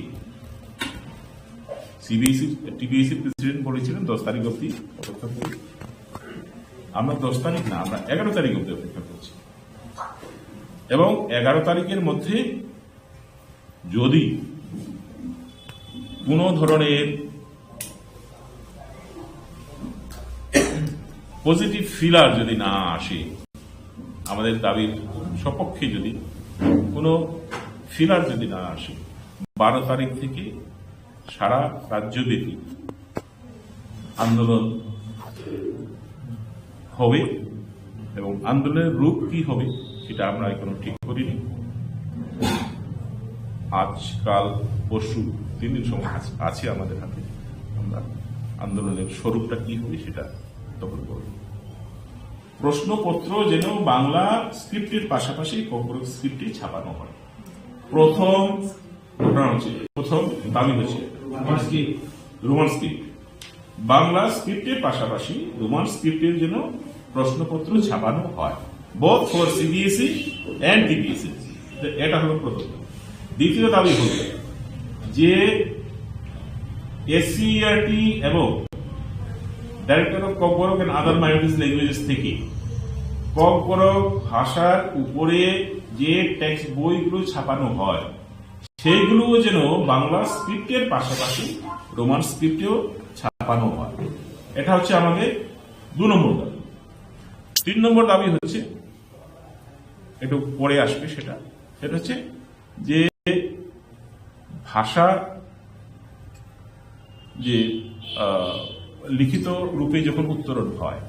Speaker 7: টিবিএসি প্রেসিডেন্ট বলেছিলেন 10 তারিখ অব্দি অপেক্ষা করি। আমরা 10 তারিখ না, আমরা 11 তারিখ অব্দি অপেক্ষা করছি এবং 11 তারিখের মধ্যে যদি কোন ধরনের পজিটিভ ফিলার যদি না আসে, আমাদের দাবির সপক্ষে যদি কোনো ফিলার যদি না আসে, 12 তারিখ থেকে সারা রাজ্যব্যাপী আন্দোলন হবে এবং আন্দোলনের রূপ কি হবে সেটা আমরা এখনো ঠিক করিনি। আজকাল পরশু 3 দিন সময় আছে আমাদের হাতে, আমরা আন্দোলনের স্বরূপটা কি হবে সেটা তখন করব। প্রশ্নপত্র যেন বাংলা স্ক্রিপ্টের পাশাপাশি ককবরক স্ক্রিপ্টে ছাপানো হয়। প্রথম দাবি হচ্ছে রোমান স্ক্রিপ্ট, বাংলা স্ক্রিপ্টের পাশাপাশি রোমান স্ক্রিপ্টের যেন প্রশ্নপত্র ছাপানো হয়, both for CBSE and TBSE. এটা হলো প্রথম। দ্বিতীয় দাবি হল যে এসসিইআরটি এবং director of Kokborok and other minorities languages থেকে ককবরক ভাষার উপরে যে টেক্সট বইগুলো ছাপানো হয় সেইগুলো যেন বাংলা স্ক্রিপ্টের পাশাপাশি রোমান স্ক্রিপ্টেও ছাপানো হয়। এটা হচ্ছে আমাদের 2 নম্বর দাবি। 3 নম্বর দাবি হচ্ছে, একটু পরে আসবে, সেটা হচ্ছে যে ভাষা যে লিখিত রূপে যখন উত্তরণ হয়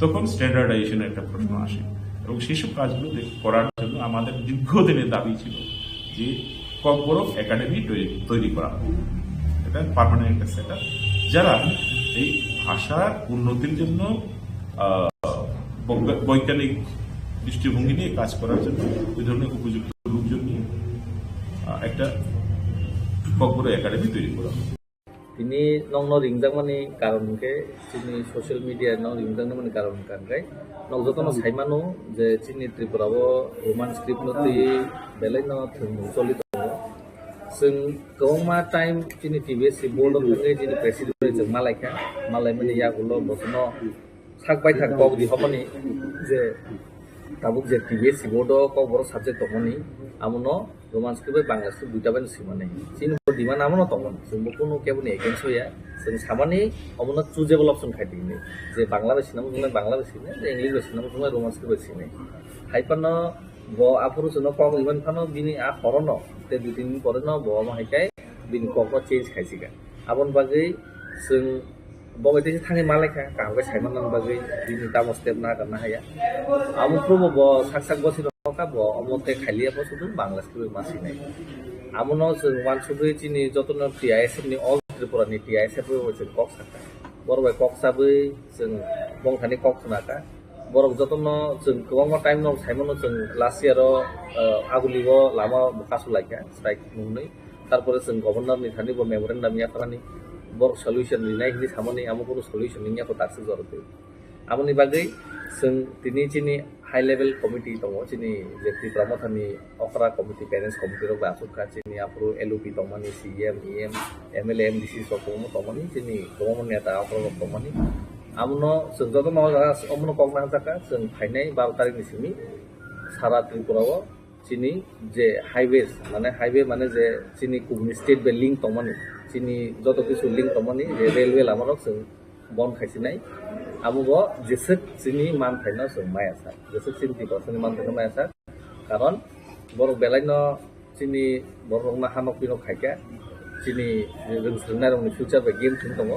Speaker 7: তখন স্ট্যান্ডার্ডাইজেশনের একটা প্রশ্ন আসে এবং সেসব কাজগুলো করার জন্য আমাদের দীর্ঘদিনের দাবি ছিল যে ককবরক একাডেমি তৈরি করা হবে। এটা পার্মানেন্ট একটা সেটআপ, যারা এই ভাষার উন্নতির জন্য বৈজ্ঞানিক দৃষ্টিভঙ্গি নিয়ে কাজ করার জন্য ওই ধরনের উপযুক্ত লোকজন নিয়ে একটা ককবরক একাডেমি তৈরি করা হবে।
Speaker 3: তিনি নং রিংজাংমানি কারণকে তিনি সোশ্যাল মিডিয়া নং রিংजांमानि কারণ কাनखाय नग जतनो साइमानो जे चिनि त्रिपुराबो रोमान स्क्रिप्ट नति बेलायनो थुंगु चलित जों गोमा टाइम चिनि टिबिएसि बोर्ड अफ इंग्लिश चिनि प्रेसिडेंट जों मालाय माने यागुलो बसनो साकबाय थाक कगदि हमनि जे ताबुक जे टिबिएसि बोर्ड ककबरक साबजेक्ट दमनि आमनो रोमान स्क्रिप्ट बांग्ला स्क्रिप्ट दुइटा बानि सिमाने चिनि डिमान्ड आमनो दमन जों बकुनो केबुनि एगेन्स्ट होया जों सामानि अमनो चुजेबल अप्शन खायदिनि जे बांग्ला बासिनाम जों बांग्ला बासिने जे इंग्लिश बासिनाम जों रोमान स्क्रिप्ट बासिने हाइपानो ब आफुरु जों कम इमान फानो बिनि आ हरनो ते दुइ दिन परनो ब माहायखाय बिनि कक चेन्ज खायसिगा आबन बागै जों बबायदि थाङै मालायखा काहबे साइमानन बागै बिनि दामो स्टेप ना करना हाया आमुफ्रुबो ब साक बसिर का ब अमते खालिया बसुदु बांग्ला स्क्रिप्ट मासिनाय आमनो जों मानसुबे चिनि जतन टिआइएसएफ नि अल त्रिपुरानि टिआइएसएफ जों कक साका बरबाय कक साबै जों बंथानि कक नाका बरक जतन जों गोबां टाइम न साइमानो जों लास्ट इयार आगुलिबो लामा कासुलायखा स्ट्राइक मुंनै तारपरे जों गभर्नरनि थानि ब मेमोरेन्डाम याफानि बर सल्युशन लिनाय हिनि सामने आमो कोनो सल्युशन नियाखौ दासो जरते आमनि बागै जों दिनै चिनि हाई लेवल कमिटी दङ चिनि जे त्रिपुरा मथानि अखरा कमिटी पेरेंट्स कमिटी रक आसुखा चिनि आफुरु एलओपि दङमानि सीएम ईएम एमएलए एमडीसी सकमो दङमानि चिनि गोबां नेता अखरा दङमानि आमनो जों जतन अमनो कगना जाका जों फाइनाय 12 तारिखनि सिमि सारा त्रिपुराव চিনি যে হাইওয়ে মানে যে চিনি কুগনি স্টেট বে লিঙ্क তমানি চিনি যত কিছু লিঙ্क তমানি যে রেলওয়ে লামারok जों बन खायसिनाय आमुगो जेसक चिनि मान थाइना जों माया सा जेसक 70% मान थाइना माया सा कारण borok belaino चिनि borokna hanok pino खायका चिनि जों सोंनारनि फिउचार बे गेम थिं दङ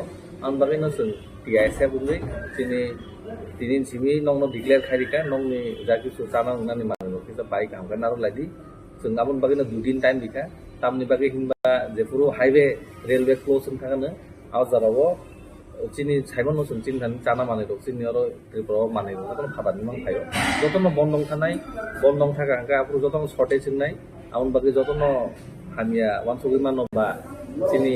Speaker 3: आं बागैनो जों टिआइएसए बुंबाय चिनि दिनै सिमी नंनो डिक्लेयार खारिका नंनि जाकिसु जाना होननानै मानो किसा बाइक हामगानारो लादि जों गाबोन बागैनो 2 दिन टाइम दिखा तामनि बागै हिनबा जे पुरो हाइवे रेलवे क्लोज जों थागानो आजारावो चिनि साइमन जों चिनि थान जाना माने दं चिनि आरो त्रिपुराव माने दं जतन खाबानि मान थायो जतन बन्दं थानाय बन्दं थागा हांगा पुरो जतन शर्टेज होननाय आउन बागै जतन हामिया वानसुगै मानबा चिनि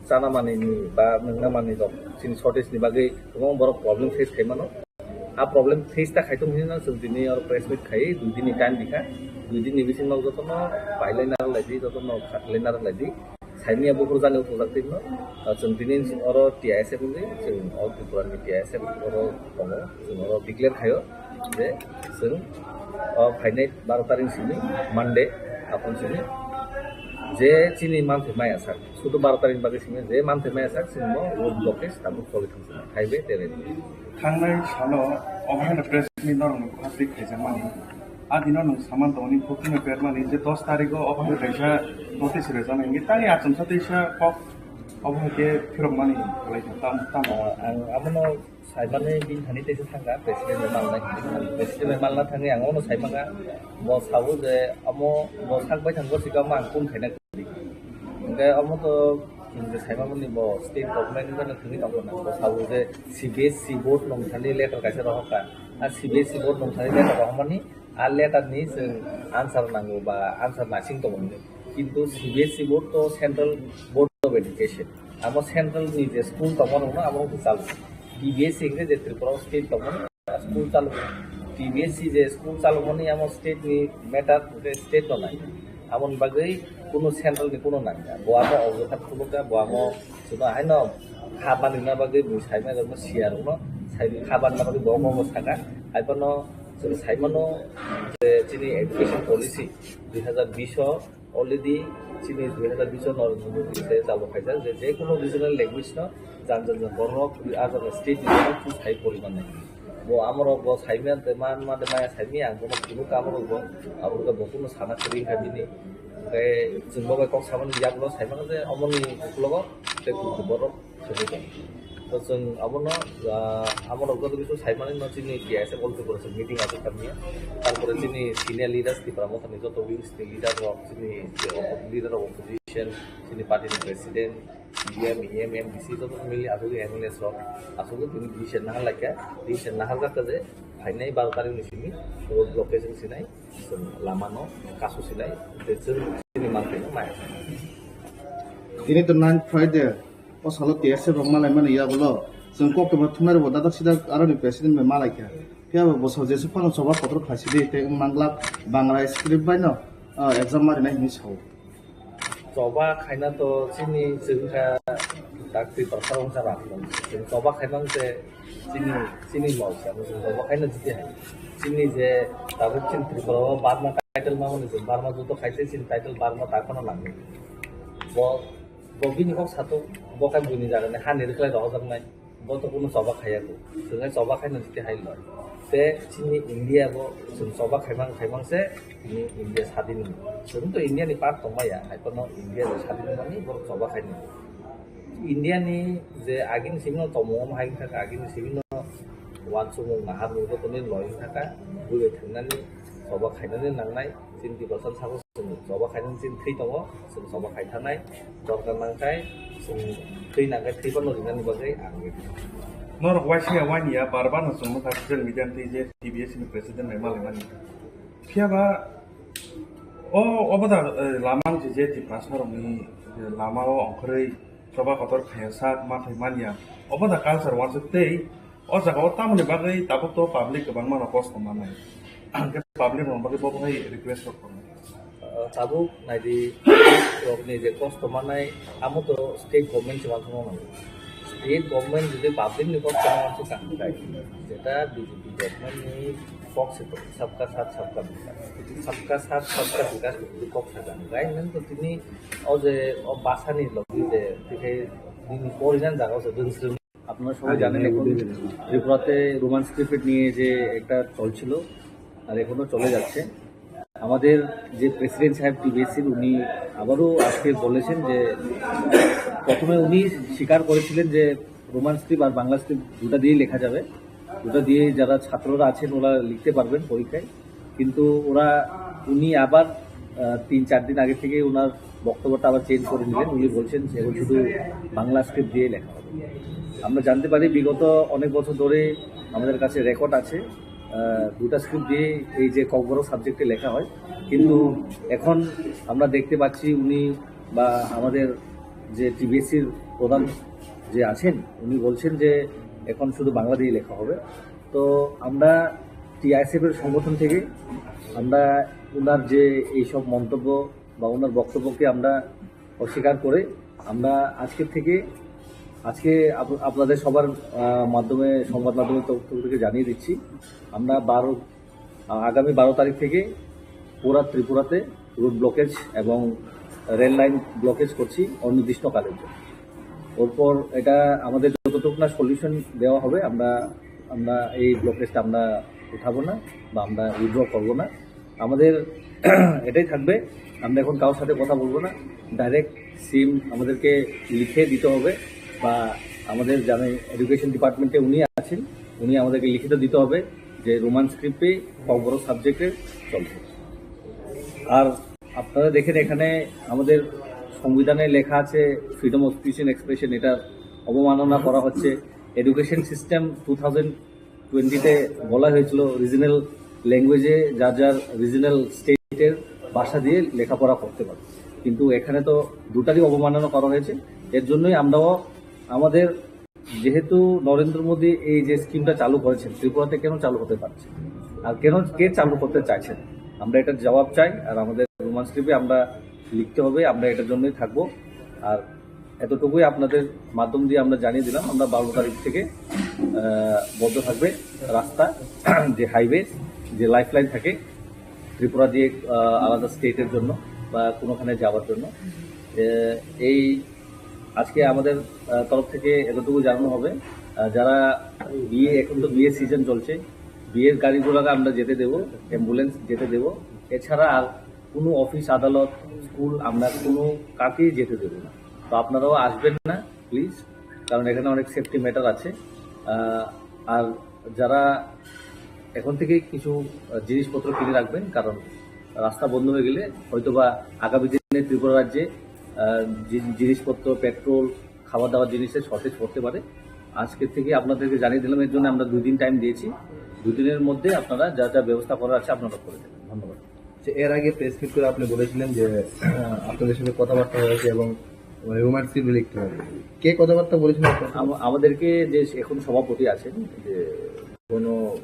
Speaker 3: जाना मानेनि बा नोंना माने दं चिनि शर्टेजनि बागै गोबां बर प्रब्लेम फेस खायमानो आ प्रब्लेम फेस ता खायतो हिना जों दिनै आरो प्रेस मिट खाय 2 दिननि टाइम दिखा 2 दिननि बिसिमाव जतन बायलायनार लायदि जतन खाटलायनार लायदि साइनिया बुकुर जानो प्रजाक्टिनो जों दिनै आरो टिआइएसए बुंबाय जों अल त्रिपुरानि टिआइएसए आरो दङ जों आरो डिक्लेयार खायो जे जों फाइनाल 12 तारिखसिमनि मानडे आपनसिमनि जे चिनि मानथे माया सा सुदु 12 तारिख बागैसिमनि जे मानथे माया सा जोंनो रोड ब्लकेज दाबो सलिथांसिनो हाइवे टेरेन
Speaker 6: थांनाय सानाव अभायन प्रेस मिट नरम खासि खायजामानि आदिनो नों सामान दंनि फुकिनो पेरमानि जे 10 तारिखआव अभाय खायजा नोटिस रेजानायनि तानि आचम सातैसा पक अभायके फिरमानि लायथा ताम
Speaker 3: आं आमनो साइबाने दिन थानि तेसे थांगा प्रेसिडेन्ट मालना थाङै आं अनो साइबागा म सावो जे अमो म थांबाय थांगो सिगां मा आंखौ खायना ओंखाय अमो तो जे साइबामनि म स्टेट गभर्नमेन्ट नि थाङै दंना म सावो जे सीबीएसई बोर्ड नंथानि लेटार कायसा रहका आ सीबीएसई बोर्ड नंथानि लेटार रहमानि आ लेटारनि जों आन्सार नांगौ बा आन्सार नासिं दंमोन किन्तु सीबीएसई बोर्ड तो सेंट्रल बोर्ड अफ एजुकेशन आम सेंट्रल नि जे स्कूल दंमोन ना आम चालू टीबीएसई के जे त्रिपुरा स्टेट दंमोन स्कूल चालू टीबीएसई जे स्कूल चालू मनि आम स्टेट नि मैटर जे स्टेट न नाय आमन बागै कोनो सेंट्रल नि कोनो नाय बोआमो अजथा खुलुका बोआमो सुना हायन खाबानि ना बागै बुसाइना जम सियार न साइ खाबानि ना बागै बोआमो सागा आइपनो जों साइमनो जे चिनि एजुकेशन पॉलिसी 2020 अलरेडी चिनि 2020 नरेन्द्र मोदी से चालू खायजा जे कोनो रिजनल लैंग्वेज न जानजन बरक आजार स्टेट नि टू साइ परिमाण बो आमरो बो साइमिया मान मादे माया साइमिया आंबो कुनु कामरो बो आबुरगा बकुनो साना करि खादिनि ओमफ्राय जोंबो बाय कक सामान याबलो साइमानो जे अमनि कुलगो ते बरक सदि तो जों अमनो आमरो गद बिसु साइमानि न चिनि टिआइएसए बलते परस मीटिंग आसे तामिया तारपरे चिनि सिनियर लीडर्स दि प्रमोशन जतो विंग्स नि लीडर अफ चिनि लीडर अफ अपोजिशन चिनि पार्टी प्रेसिडेंट सीएम एमडीसी जतो मिलि आसुगे एमएलएस रक आसुगे तिनि डिसिजन नाहा लायका डिसिजन नाहा जाका जे फाइनाय 12 तारिख निसिनि रोड ब्लकेज सिनाय जों लामानो कासु सिनाय जे जों चिनि मानथायनो माया
Speaker 8: ini to 9 Friday o salo TSE rongmalai mane ya bolo जों कक्टोबर थुनार बदा दा सिदा आरो प्रेसिडेंट बे मालायखा फिया बसो जेसु फानो सभा पत्र खासिदे ते मांगला बांला स्क्रिप्ट बायनो एग्जाम मारिना हिनि साव
Speaker 3: सभा खायना तो चिनि जोंहा डाक्टरि प्रसारन जारा जों सभा खायना जे चिनि लसा जों सभा खायना जिते है चिनि जे दाबो चिन त्रिपुराव बारमा टाइटल माने जों बारमा जुतो खायसे चिन टाइटल बारमा ताखना लाङो ब बगिनि को सातो बका बुनि जागोन हानि रखलाय रह जागनाय बतो कोनो सभा खायाको जों सभा खायना जिते हाय ल ते चिनि इंडिया बो जों सभा खायमां से इंडिया स्वाधीन जों तो इंडिया नि पार्ट दंबाया आइपनो इंडिया स्वाधीन माने बर सभा खायनो इंडिया नि जे आगिन सिमनो तमम हायनि थाखा आगिन सिमनो वानसुमो नाहार नुगो तनि लयनि थाखा बुय थांनानै सभा खायनानै नांनाय 70% साबो सभा खायनानै चिन थै दङ जों सभा खायथानाय दरकार नांखाय जों थै नांखाय थैबा नरिनानि बागै आं
Speaker 6: नर वाइसिया वानिया बारबान जोंनो खासिजों मिडियान जे टीबीएस नि प्रेसिडेंट नै मालाय मानि फियाबा अबदा लामां जे तिपासारनि लामाव अंखरै सभा खतर खायसा माथाय मानिया अबदा कालचार वानस तै अ जागाव तामनि बागै ताबो तो पाब्लिक गोबां मानो कस्ट मानाय आंके पाब्लिक न बागै बबहाय रिक्वेस्ट खालामो
Speaker 3: ताबो नायदि रकनि जे कस्ट मानाय आमो तो स्टेट गभर्नमेन्ट से माथो मावनांगौ स्टेट गवर्नमेंट যদি পাবলিক নিকট কোনো কিছু কাজ চায় যেটা বিজেপি गवर्नमेंट पक्ष से सबका साथ सबका विकास सबका साथ सबका विकास যদি পক্ষে যান গাইলেন তো তিনি যে বাসানি লগিতে থেকে তিনি পরিধান জায়গা আছে আপনারা সবাই জানেন এখন ত্রিপুরাতে রোমান স্ক্রিপ্ট নিয়ে যে একটা চলছিল আর এখনো চলে যাচ্ছে আমাদের যে প্রেসিডেন্ট সাহেব টিবিএসসির উনি আবারও আজকে বলেছেন যে প্রথমে উনি স্বীকার করেছিলেন যে রোমান স্ক্রিপ্ট আর বাংলা স্ক্রিপ্ট দুটা দিয়েই লেখা যাবে দুটা দিয়ে যারা ছাত্ররা আছেন ওরা লিখতে পারবেন পরীক্ষায় কিন্তু উনি আবার 3-4 দিন আগে থেকে ওনার বক্তব্যটা আবার চেঞ্জ করে নিলেন উনি বলছেন যে শুধু বাংলা স্ক্রিপ্ট দিয়ে লেখা হবে আমরা জানতে পারি বিগত অনেক বছর ধরে আমাদের কাছে রেকর্ড আছে দুটা স্ক্রিপ্ট দিয়ে এই যে ককবরক সাবজেক্টে লেখা হয় কিন্তু এখন আমরা দেখতে পাচ্ছি উনি বা আমাদের যে টিবিএসসির প্রধান যে আছেন উনি বলছেন যে এখন শুধু বাংলা দিয়ে লেখা হবে তো আমরা টিআইএসএফ এর সংগঠন থেকে আমরা ওনার যে এইসব মন্তব্য বা ওনার বক্তব্যকে আমরা অস্বীকার করে আমরা আজকে আপনাদের সবার মাধ্যমে সংবাদ মাধ্যমের তথ্য থেকে জানিয়ে দিচ্ছি আমরা আগামী 12 তারিখ থেকে পুরা ত্রিপুরাতে রুট ব্লকেজ এবং রেল লাইন ব্লকেজ করছি অনির্দিষ্টকালের জন্য ওরপর এটা আমাদের যতটুকু না সলিউশন দেওয়া হবে আমরা এই ব্লকেজটা আমরা উঠাবো না বা আমরা উইথড্র করবো না আমাদের এটাই থাকবে আমরা এখন কারোর সাথে কথা বলবো না ডাইরেক্ট সিম আমাদেরকে লিখে দিতে হবে বা আমাদের জানে এডুকেশন ডিপার্টমেন্টে উনি আছেন উনি আমাদেরকে লিখিত দিতে হবে যে রোমান স্ক্রিপ্টে বড় সাবজেক্টে চলছে আর আপনারা দেখেন এখানে আমাদের সংবিধানে লেখা আছে freedom of speech and expression এটা অবমাননা করা হচ্ছে এডুকেশন সিস্টেম 2020-তে বলা হয়েছিল রিজনাল ল্যাঙ্গুয়েজে যার রিজনাল স্টেটের ভাষা দিয়ে লেখাপড়া করতে পারে কিন্তু এখানে তো দুটারই অবমাননা করা হয়েছে এর জন্যই আমরাও আমাদের যেহেতু নরেন্দ্র মোদী এই যে স্কিমটা চালু করেছেন ত্রিপুরাতে কেন চালু হতে পারছে আর কে চালু করতে চাইছেন আমরা এটার জবাব চাই আর আমাদের রোমান স্ক্রিপ্টে আমরা লিখতে হবে আমরা এটার জন্যই থাকবো আর এতটুকুই আপনাদের মাধ্যম দিয়ে আমরা জানিয়ে দিলাম আমরা 12 তারিখ থেকে বন্ধ থাকবে রাস্তা যে হাইওয়ে যে লাইফলাইন থাকে ত্রিপুরা দিয়ে আলাদা স্টেটের জন্য বা কোনোখানে যাওয়ার জন্য এই আজকে আমাদের তরফ থেকে এতটুকু জানানো হবে যারা এখন তো বিয়ের সিজন চলছে বিয়ের গাড়িগুলোকে আমরা যেতে দেবো অ্যাম্বুলেন্স যেতে দেবো এছাড়া আর কোনো অফিস আদালত স্কুল আমরা কোনো কাকেই যেতে দেবো না তো আপনারাও আসবেন না প্লিজ কারণ এখানে অনেক সেফটি ম্যাটার আছে আর যারা এখন থেকে কিছু জিনিসপত্র কিনে রাখবেন কারণ রাস্তা বন্ধ হয়ে গেলে হয়তোবা আগামী দিনে ত্রিপুরা রাজ্যে জিনিসপত্র পেট্রোল খাওয়া দাওয়ার জিনিসের শর্টেজ পড়তে পারে আজকের থেকে আপনাদেরকে জানিয়ে দিলাম এর জন্য আমরা 2 দিন টাইম দিয়েছি 2 দিনের মধ্যে আপনারা যা যা ব্যবস্থা করার আছে আপনারা করে দেবেন ধন্যবাদ
Speaker 9: এর আগে প্রেস মিট করে আপনি বলেছিলেন যে আপনাদের সাথে কথাবার্তা হয়েছে এবং রোমান স্ক্রিপ্ট লিখতে হবে কে কথাবার্তা বলেছিলেন
Speaker 3: আমাদেরকে যে এখন সভাপতি আছেন যে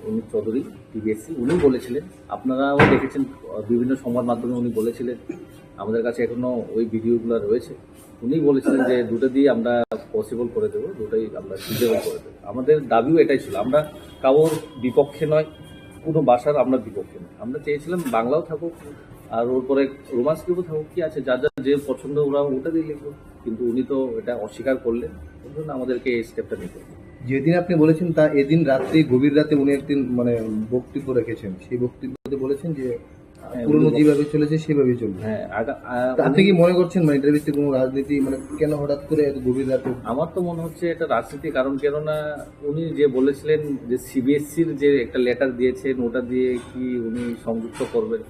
Speaker 3: অনুপ চৌধুরী টিবিএসসি উনি বলেছিলেন আপনারাও দেখেছেন বিভিন্ন সংবাদ মাধ্যমে উনি বলেছিলেন আমাদের কাছে এখনো ওই ভিডিওগুলো রয়েছে উনি বলেছিলেন যে দুটো দিয়ে আমরা পসিবল করে দেবো দুটোই আমরা সুযোগ করে দেবো আমাদের দাবিও এটাই ছিল আমরা কারোর বিপক্ষে নয় কোনো ভাষার আমরা বিপক্ষে নয় আমরা চেয়েছিলাম বাংলাও থাকুক আর ওর পরে রোমান স্ক্রিপ্টও থাকুক কি আছে যার যে পছন্দ ওরা ওটা দিয়ে লিখবো কিন্তু উনি তো এটা অস্বীকার করলেন ওই জন্য আমাদেরকে এই স্টেপটা নিতে হবে
Speaker 9: যেদিন আপনি বলেছেন তা এদিন রাত্রে গভীর রাতে উনি একদিন বক্তব্য রেখেছেন সেই বক্তব্যতে বলেছেন যে পুরনো যেভাবে চলেছে সেভাবেই চলবে
Speaker 3: হ্যাঁ
Speaker 9: আপনি কি মনে করছেন এটার ভিত্তিতে কোনো রাজনীতি কেন হঠাৎ করে এত গভীর রাতে
Speaker 3: আমার তো মনে হচ্ছে এটা রাজনীতি কারণ কেননা উনি যে বলেছিলেন যে সিবিএসসির যে একটা লেটার দিয়েছেন ওটা দিয়ে কি উনি সংযুক্ত করবেন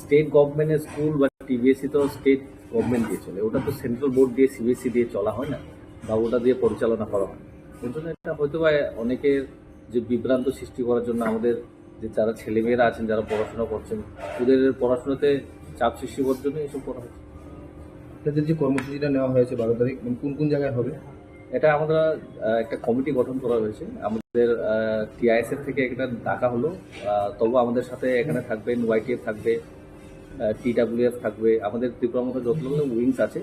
Speaker 3: স্টেট গভর্নমেন্টের স্কুল বা টিবিএসসি তো স্টেট গভর্নমেন্ট দিয়ে চলে ওটা তো সেন্ট্রাল বোর্ড দিয়ে সিবিএসসি দিয়ে চলা হয় না বা ওটা দিয়ে পরিচালনা করা হয় ওই জন্য এটা হয়তো বা অনেকের যে বিভ্রান্ত সৃষ্টি করার জন্য আমাদের যে যারা ছেলেমেয়েরা আছেন যারা পড়াশোনা করছেন ওদের পড়াশোনাতে চাপ সৃষ্টি করার জন্য এসব করা হচ্ছে
Speaker 9: আপনাদের যে কর্মসূচিটা নেওয়া হয়েছে 12 তারিখ কোন জায়গায় হবে
Speaker 3: এটা আমরা একটা কমিটি গঠন করা হয়েছে আমাদের টিআইএসএফ থেকে একটা ডাকা হলো তবু আমাদের সাথে এখানে থাকবেন ওয়াইটিএফ থাকবে টিডাব্লিউএফ থাকবে আমাদের ত্রিপুরা মতো যতগুলো উইংস আছে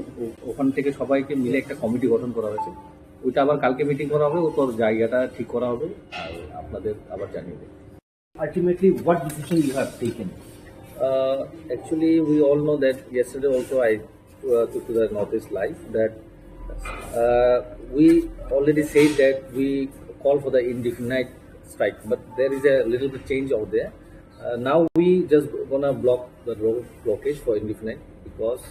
Speaker 3: ওখান থেকে সবাইকে মিলে একটা কমিটি গঠন করা হয়েছে ওইটা আবার কালকে মিটিং করা হবে, ওপর জায়গাটা ঠিক করা হবে আর আপনাদের আবার জানিয়ে দেবে।
Speaker 10: Ultimately, what decision you have taken?
Speaker 3: Actually, we all know that yesterday also I took to the Northeast Live that we already said that we call for the indefinite strike, but there is a little bit change out there. Now we just gonna block the road blockage for indefinite because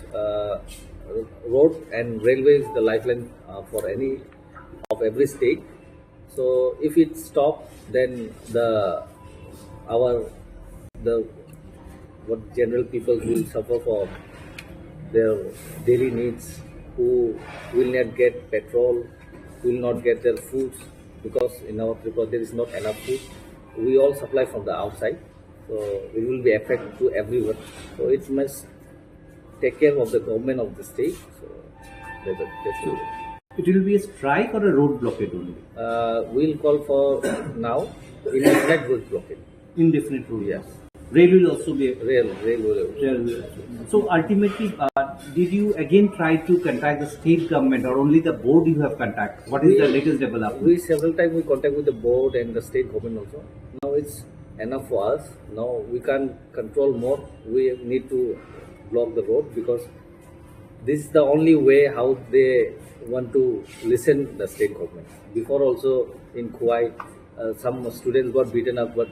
Speaker 3: road and railway is the lifeline for any of every state. So if it stops, then the what general people will suffer for their daily needs, who will not get petrol, will not get their foods because in our Tripura there is not enough food. We all supply from the outside, so it will be affect to everyone. So it must take care of the government of the state. So that's it.
Speaker 10: It will be a strike or a road blockade only?
Speaker 3: We'll call for now indefinite road blockade.
Speaker 10: Indefinite road.
Speaker 3: Yes.
Speaker 10: Rail will also be.
Speaker 3: Rail.
Speaker 10: Rail will also. So ultimately, did you again try to contact the state government or only the board you have contacted? What is the latest development?
Speaker 3: We several times we contact with the board and the state government also. Now it's enough for us. Now we can't control more. We need to block the road because this is the only way how they want to listen the state government. Before also in Kuwait, some students got beaten up, but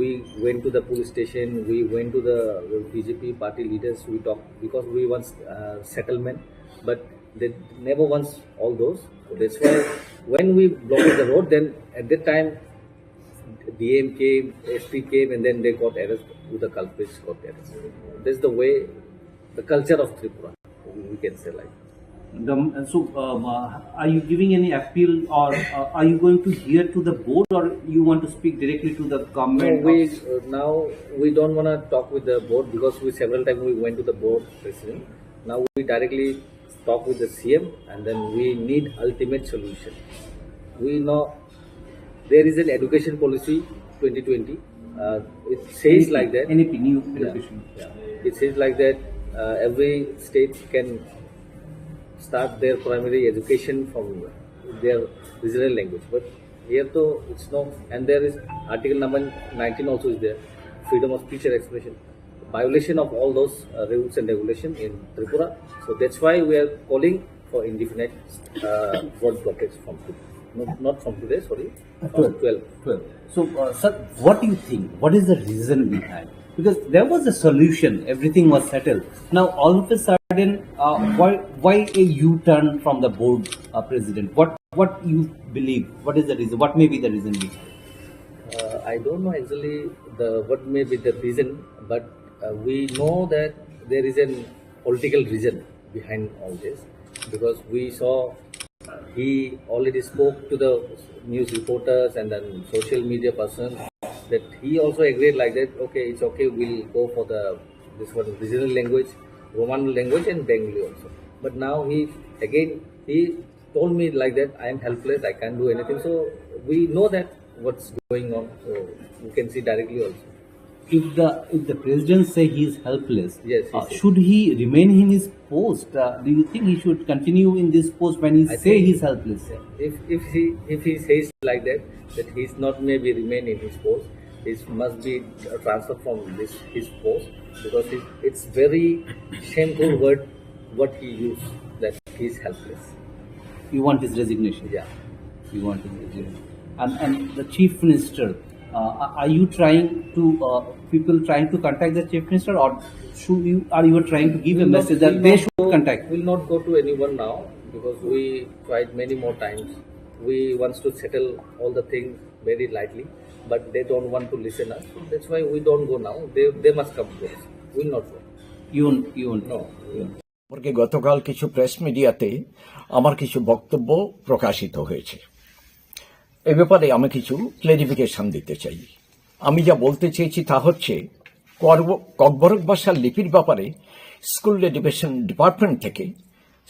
Speaker 3: we went to the police station, we went to the BJP party leaders, we talked because we want settlement, but they never wants all those. So that's why when we blocked the road, then at that time DM came, SP came, and then they got arrested, who the culprits got arrested. That's the way, the culture of Tripura, we can say like.
Speaker 10: Are you giving any appeal or are you going to hear to the board or you want to speak directly to the government?
Speaker 3: No, now we don't want to talk with the board because we several times we went to the board president. Now we directly talk with the CM and then we need ultimate solution. We know there is an education policy 2020. It says
Speaker 10: NEP,
Speaker 3: like that.
Speaker 10: NEP, new education.
Speaker 3: Yeah. It says like that every state can start their primary education from their regional language. But here though it's no, and there is article number 19 also is there, freedom of speech and expression, violation of all those rules and regulation in Tripura. So that's why we are calling for indefinite road blockage from today. No, not from today, sorry, from 12.
Speaker 10: So, sir, what do you think? What is the reason behind? Because there was a solution, everything was settled. Now, all of a sudden, why a U-turn from the board president? What you believe? What is the reason? What may be the reason behind?
Speaker 3: I don't know actually what may be the reason, but we know that there is a political reason behind all this because we saw he already spoke to the news reporters and then social media persons that he also agreed like that. Okay, it's okay. We'll go for this one regional language, Roman language, and Bengali also. But now he told me like that. I am helpless. I can't do anything. So we know that what's going on. So we can see directly also.
Speaker 10: If the president say he is helpless,
Speaker 3: Yes,
Speaker 10: should he remain in his post? Do you think he should continue in this post when he say he is helpless?
Speaker 3: If he says like that he's not maybe remain in his post, it must be transferred from his post because it's very shameful word what he used that he's helpless.
Speaker 10: You want his resignation?
Speaker 3: Yeah.
Speaker 10: You want his resignation. And the chief minister, are you trying to people trying to contact the chief minister, or are you trying to give a message that they should contact?
Speaker 3: We'll not go to anyone now because we tried many more times. We want to settle all the things very lightly, but they don't want to listen us. So that's why we don't go now. They must come to us. We'll not go.
Speaker 10: You won't.
Speaker 3: No.
Speaker 11: সম্পর্কে গতকাল কিছু প্রেস মিডিয়াতে আমার কিছু বক্তব্য প্রকাশিত হয়েছে। এ ব্যাপারে আমি কিছু ক্লারিফিকেশন দিতে চাই। আমি যা বলতে চেয়েছি তা হচ্ছে ককবরক ভাষার লিপির ব্যাপারে স্কুল এডুকেশন ডিপার্টমেন্ট থেকে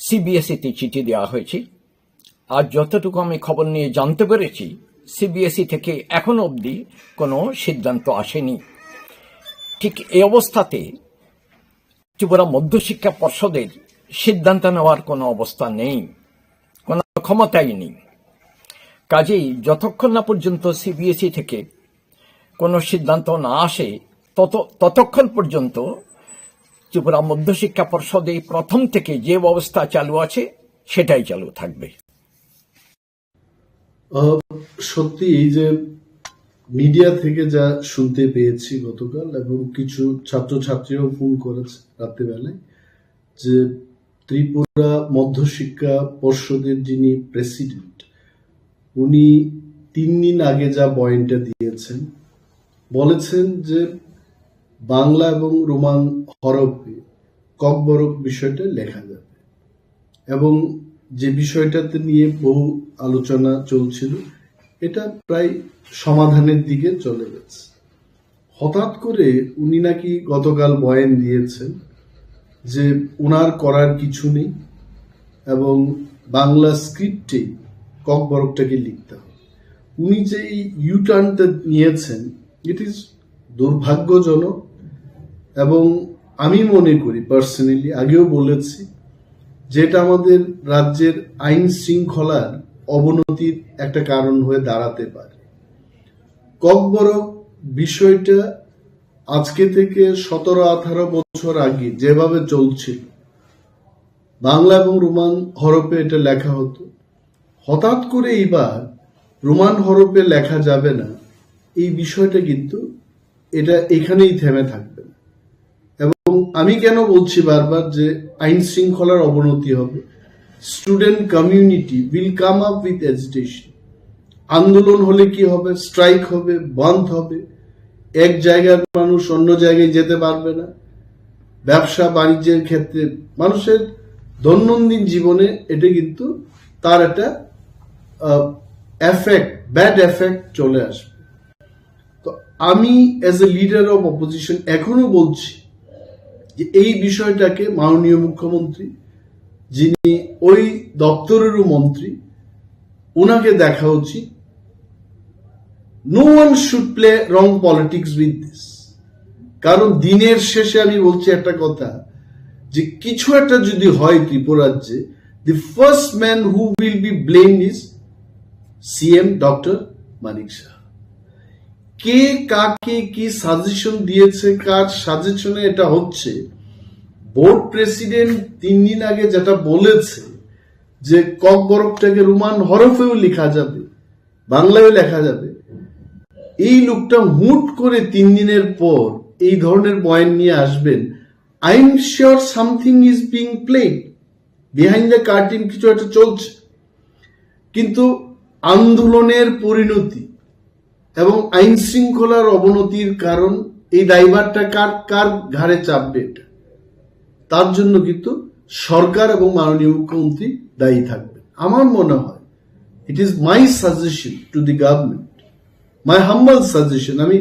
Speaker 11: সিবিএসইতে চিঠি দেওয়া হয়েছে। আর যতটুকু আমি খবর নিয়ে জানতে পেরেছি সিবিএসই থেকে এখনো অবধি কোনো সিদ্ধান্ত আসেনি। ঠিক এই অবস্থাতে ত্রিপুরা মধ্যশিক্ষা পর্ষদের সিদ্ধান্ত নেওয়ার কোনো অবস্থা নেই, কোনো ক্ষমতাই নেই। কাজেই যতক্ষণ না পর্যন্ত সিবিএসই থেকে কোনো সিদ্ধান্ত না আসে ততক্ষণ পর্যন্ত ত্রিপুরা মধ্যশিক্ষা পর্ষদে প্রথম থেকে যে ব্যবস্থা চালু আছে সেটাই চালু থাকবে।
Speaker 12: সত্যি এই যে মিডিয়া থেকে যা শুনতে পেয়েছি গতকাল, এবং কিছু ছাত্রছাত্রীও ফোন করেছে রাত্রিবেলায়, যে ত্রিপুরা মধ্যশিক্ষা পর্ষদের যিনি প্রেসিডেন্ট, উনি 3 দিন আগে যা বয়ানটা দিয়েছেন, বলেছেন যে বাংলা এবং রোমান হরফে ককবরক বিষয়টা লেখা যাবে, এবং যে বিষয়টাতে নিয়ে বহু আলোচনা চলছিল এটা প্রায় সমাধানের দিকে চলে গেছে। হঠাৎ করে উনি নাকি গতকাল বয়ান দিয়েছেন যে ওনার করার কিছু নেই এবং বাংলা স্ক্রিপ্টে ককবরকটাকে লিখতে হবে। উনি যে এই ইউটার্নটা নিয়েছেন, ইট ইজ দুর্ভাগ্যজনক, এবং আমি মনে করি পার্সোনালি, আগেও বলেছি, যেটা আমাদের রাজ্যের আইন শৃঙ্খলার অবনতির একটা কারণ হয়ে দাঁড়াতে পারে। ককবরক বিষয়টা আজকে থেকে 17-18 বছর আগে যেভাবে চলছিল, বাংলা এবং রোমান হরফে এটা লেখা হতো, হঠাৎ করে এইবার রোমান হরফে লেখা যাবে না, এই বিষয়টা কিন্তু এটা এখানেই থেমে থাকবে না। এবং আমি কেন বলছি বারবার যে আইন শৃঙ্খলার অবনতি হবে, student community will come up with agitation. আন্দোলন হলে কি হবে? স্ট্রাইক হবে, বন্ধ হবে, এক জায়গার মানুষ অন্য জায়গায় যেতে পারবে না, ব্যবসা বাণিজ্যের ক্ষেত্রে, মানুষের দৈনন্দিন জীবনে এটা কিন্তু তার একটা ব্যাড এফেক্ট চলে আসবে। তো আমি as a leader of opposition এখনো বলছি যে এই বিষয়টাকে মাননীয় মুখ্যমন্ত্রী, যিনি ওই দপ্তরেরও মন্ত্রী, ওনাকে দেখা উচিত। No one should play wrong politics with this. কারণ দিনের শেষে আমি বলছি একটা কথা, যে কিছু একটা যদি হয় ত্রিপুরাজ্যে, the first man who will be blamed is CM doctor Manik Saha. কে কাকে কি সাজেশন দিয়েছে, কার সাজেশনে এটা হচ্ছে, বোর্ড প্রেসিডেন্ট 3 দিন আগে যেটা বলেছে যে ককবরকটাকে রোমান হরফেও লেখা যাবে, বাংলায়ও লেখা যাবে, এই লোকটা হুট করে 3 দিনের পর এই ধরনের বয়ান নিয়ে আসবেন। I am sure something is being played behind the curtain, কিছু একটা চলছে। কিন্তু আন্দোলনের পরিণতি এবং আইন শৃঙ্খলার অবনতির কারণ, এই দায়ভারটা কার ঘাড়ে চাপবে, এটা তার জন্য কিন্তু সরকার এবং মাননীয় মুখ্যমন্ত্রী দায়ী থাকবে। আমার মনে হয় it is my suggestion to the government, my humble suggestion. আমি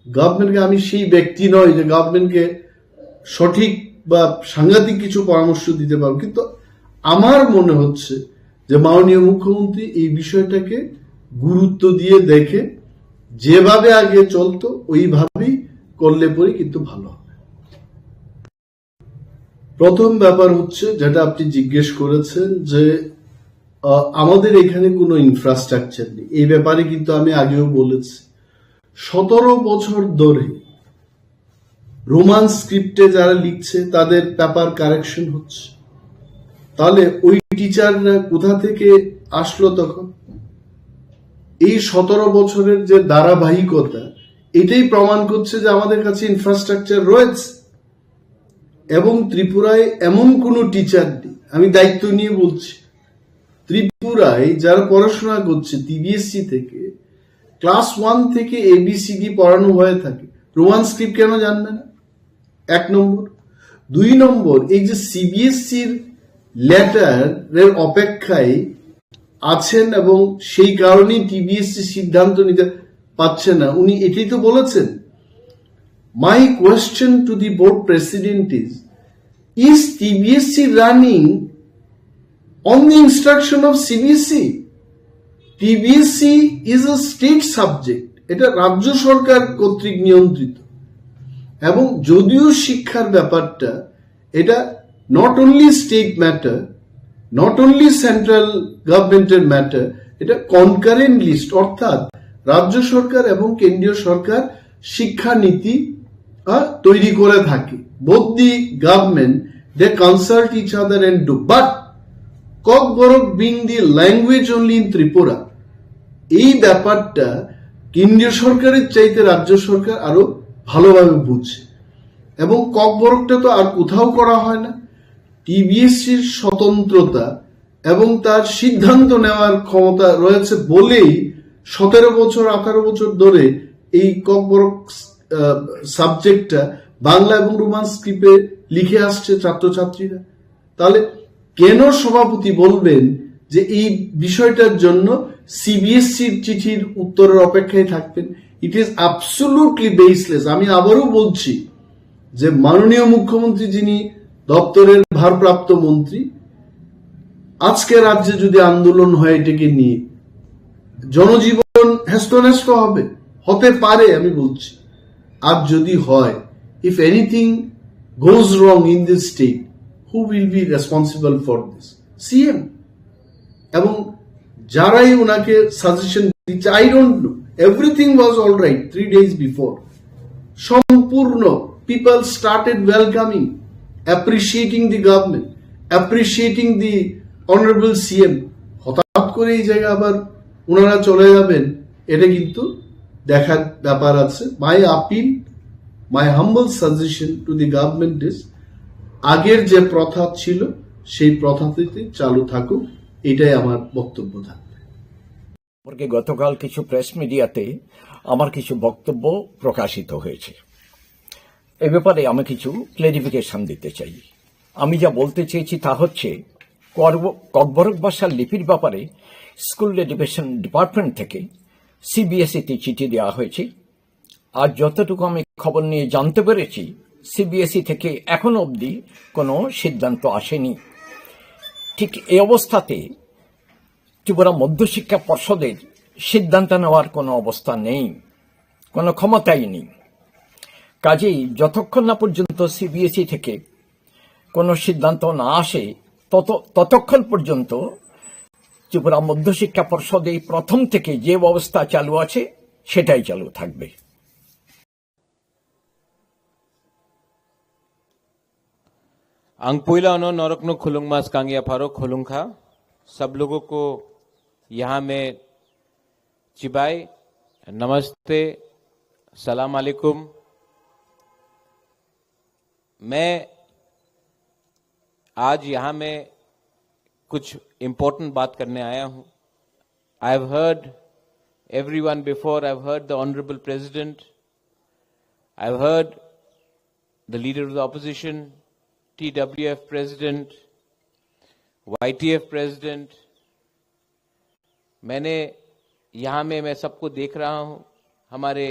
Speaker 12: গভর্নমেন্টকে, আমি সেই ব্যক্তি নয় যে গভর্নমেন্টকে সঠিক বা সাংঘাতিক কিছু পরামর্শ দিতে পারবো, কিন্তু আমার মনে হচ্ছে যে মাননীয় মুখ্যমন্ত্রী এই বিষয়টাকে গুরুত্ব দিয়ে দেখে যেভাবে আগে চলতো ওইভাবেই করলে পরে কিন্তু ভালো হবে। প্রথম ব্যাপার হচ্ছে যেটা আপনি জিজ্ঞেস করেছেন, যে আমাদের এখানে কোনো ইনফ্রাস্ট্রাকচার নেই। এই ব্যাপারে কিন্তু আমি আগেও বলেছি, 17 বছর ধরে রোমান স্ক্রিপ্টে যারা লিখছে তাদের পেপার কারেকশন হচ্ছে। তাহলে ওই টিচাররা কোথা থেকে আসলো তখন? এই 17 বছরের যে ধারাবাহিকতা, এটাই প্রমাণ করছে যে আমাদের কাছে ইনফ্রাস্ট্রাকচার রয়েছে। এবং ত্রিপুরায় এমন কোনো টিচার নেই, আমি দায়িত্ব নিয়ে বলছি, ত্রিপুরায় যারা পড়াশোনা করছে সিবিএসসি থেকে, ক্লাস 1 থেকে ABCD পড়ানো হয়ে থাকে, রোমান স্ক্রিপ্ট কেন জানবে না? 1 নম্বর। 2 নম্বর, এই যে সিবিএসসির লেটারের অপেক্ষায় আছেন এবং সেই কারণেই TBSC সিদ্ধান্ত নিতে পারছে না, উনি এটাই তো বলেছেন। My question to the board president is TBSC running on the instruction of CBSE? TBSC is a state subject, এটা রাজ্য সরকার কর্তৃক নিয়ন্ত্রিত, এবং যদিও শিক্ষার ব্যাপারটা এটা not only state matter, not only central গভর্নমেন্টের ম্যাটার, এটা কনকারেন্ট লিস্ট, অর্থাৎ রাজ্য সরকার এবং কেন্দ্রীয় সরকার শিক্ষানীতি তৈরি করে থাকে। both the government they consult each other and do, but Kokborok being the language only in Tripura, এই ব্যাপারটা কেন্দ্রীয় সরকারের চাইতে রাজ্য সরকার আরো ভালোভাবে বুঝছে এবং ককবরকটা তো আর কোথাও করা হয় না। টিবিএসসির স্বতন্ত্রতা এবং তার সিদ্ধান্ত নেওয়ার ক্ষমতা রয়েছে বলেই 17 বছর 18 বছর ধরে এই ককবরক সাবজেক্টটা বাংলা এবং রোমান স্ক্রিপ্টে লিখে আসছে ছাত্রছাত্রীরা। তাহলে কেন সভাপতি বলবেন যে এই বিষয়টার জন্য সিবিএসসির চিঠির উত্তরের অপেক্ষায় থাকবেন? It is absolutely baseless. আমি আবারও বলছি যে মাননীয় মুখ্যমন্ত্রী যিনি দপ্তরের ভারপ্রাপ্ত মন্ত্রী, আজকে রাজ্যে যদি আন্দোলন হয় এটাকে নিয়ে জনজীবন হেস্তনেস্ত হবে, হতে পারে আমি বলছি। আর যদি হয়, if anything goes wrong in this state, who will be responsible for this? CM এবং যারাই ওনাকে সাজেশন দিচ্ছে। I don't know, everything was all right 3 days before. সম্পূর্ণ people started welcoming, appreciating the government, appreciating the honourable CM. হঠাৎ করে এই জায়গায় আবার ওনারা চলে যাবেন, এটা কিন্তু দেখার ব্যাপার আছে। My appeal, my humble suggestion to the government is, আগের যে প্রথা ছিল সেই প্রথাটিতে চালু থাকুক, এটাই আমার বক্তব্য থাকবে।
Speaker 11: গতকাল কিছু প্রেস মিডিয়াতে আমার কিছু বক্তব্য প্রকাশিত হয়েছে। এ ব্যাপারে আমি কিছু ক্লারিফিকেশন দিতে চাই। আমি যা বলতে চেয়েছি তা হচ্ছে, ককবরক ভাষার লিপির ব্যাপারে স্কুল এডুকেশন ডিপার্টমেন্ট থেকে সিবিএসইতে চিঠি দেওয়া হয়েছে। আর যতটুকু আমি খবর নিয়ে জানতে পেরেছি, সিবিএসই থেকে এখনো অবধি কোনো সিদ্ধান্ত আসেনি। ঠিক এই অবস্থাতে ত্রিপুরা মধ্যশিক্ষা পর্ষদের সিদ্ধান্ত নেওয়ার কোনো অবস্থা নেই, কোনো ক্ষমতাই নেই। কাজেই যতক্ষণ না পর্যন্ত সিবিএসই থেকে কোনো সিদ্ধান্ত না আসে, ততক্ষণ পর্যন্ত ত্রিপুরা মধ্যশিক্ষা পর্ষদে প্রথম থেকে যে ব্যবস্থা চালু আছে সেটাই চালু থাকবে।
Speaker 13: अंगपुइला उन्हों नौरकनो खुलुंग मास कांगिया फारो खुलुंखा सब लोगों को यहाँ में चिबाई नमस्ते, सलाम अलैकुम। मैं आज यहाँ में कुछ इम्पोर्टेंट बात करने आया हूँ। I have heard everyone before. I've heard the Honorable President, I've heard the Leader of the Opposition, TWF President, YTF President. मैंने यहाँ में मैं सबको देख रहा हूँ। हमारे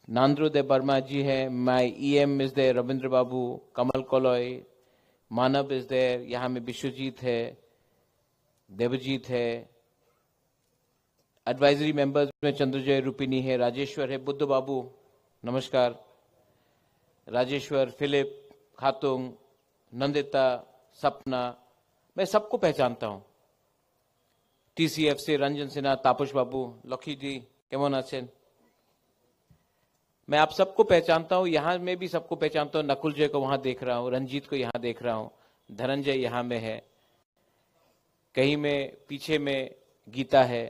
Speaker 13: नांद्रोदय वर्मा जी हैं, my EM is there, Ravindra Babu, Kamal Koloy, Manav is there, यहाँ में विश्वजीत है, देवजीत है, एडवाइजरी मेंबर्स में चंद्रजय रूपिनी है, राजेश्वर है, बुद्ध बाबू नमस्कार, राजेश्वर, फिलिप, खातुंग, नंदिता, सपना, मैं सबको पहचानता हूं। TCF से रंजन सिन्हा, तापस बाबू, लखी जी केमन आছেন? मैं आप सबको पहचानता हूं। यहां में भी सबको पहचानता हूं। नकुल जय को वहां देख रहा हूं, रंजीत को यहां देख रहा हूं, धनंजय यहां में है, कहीं में पीछे में गीता है।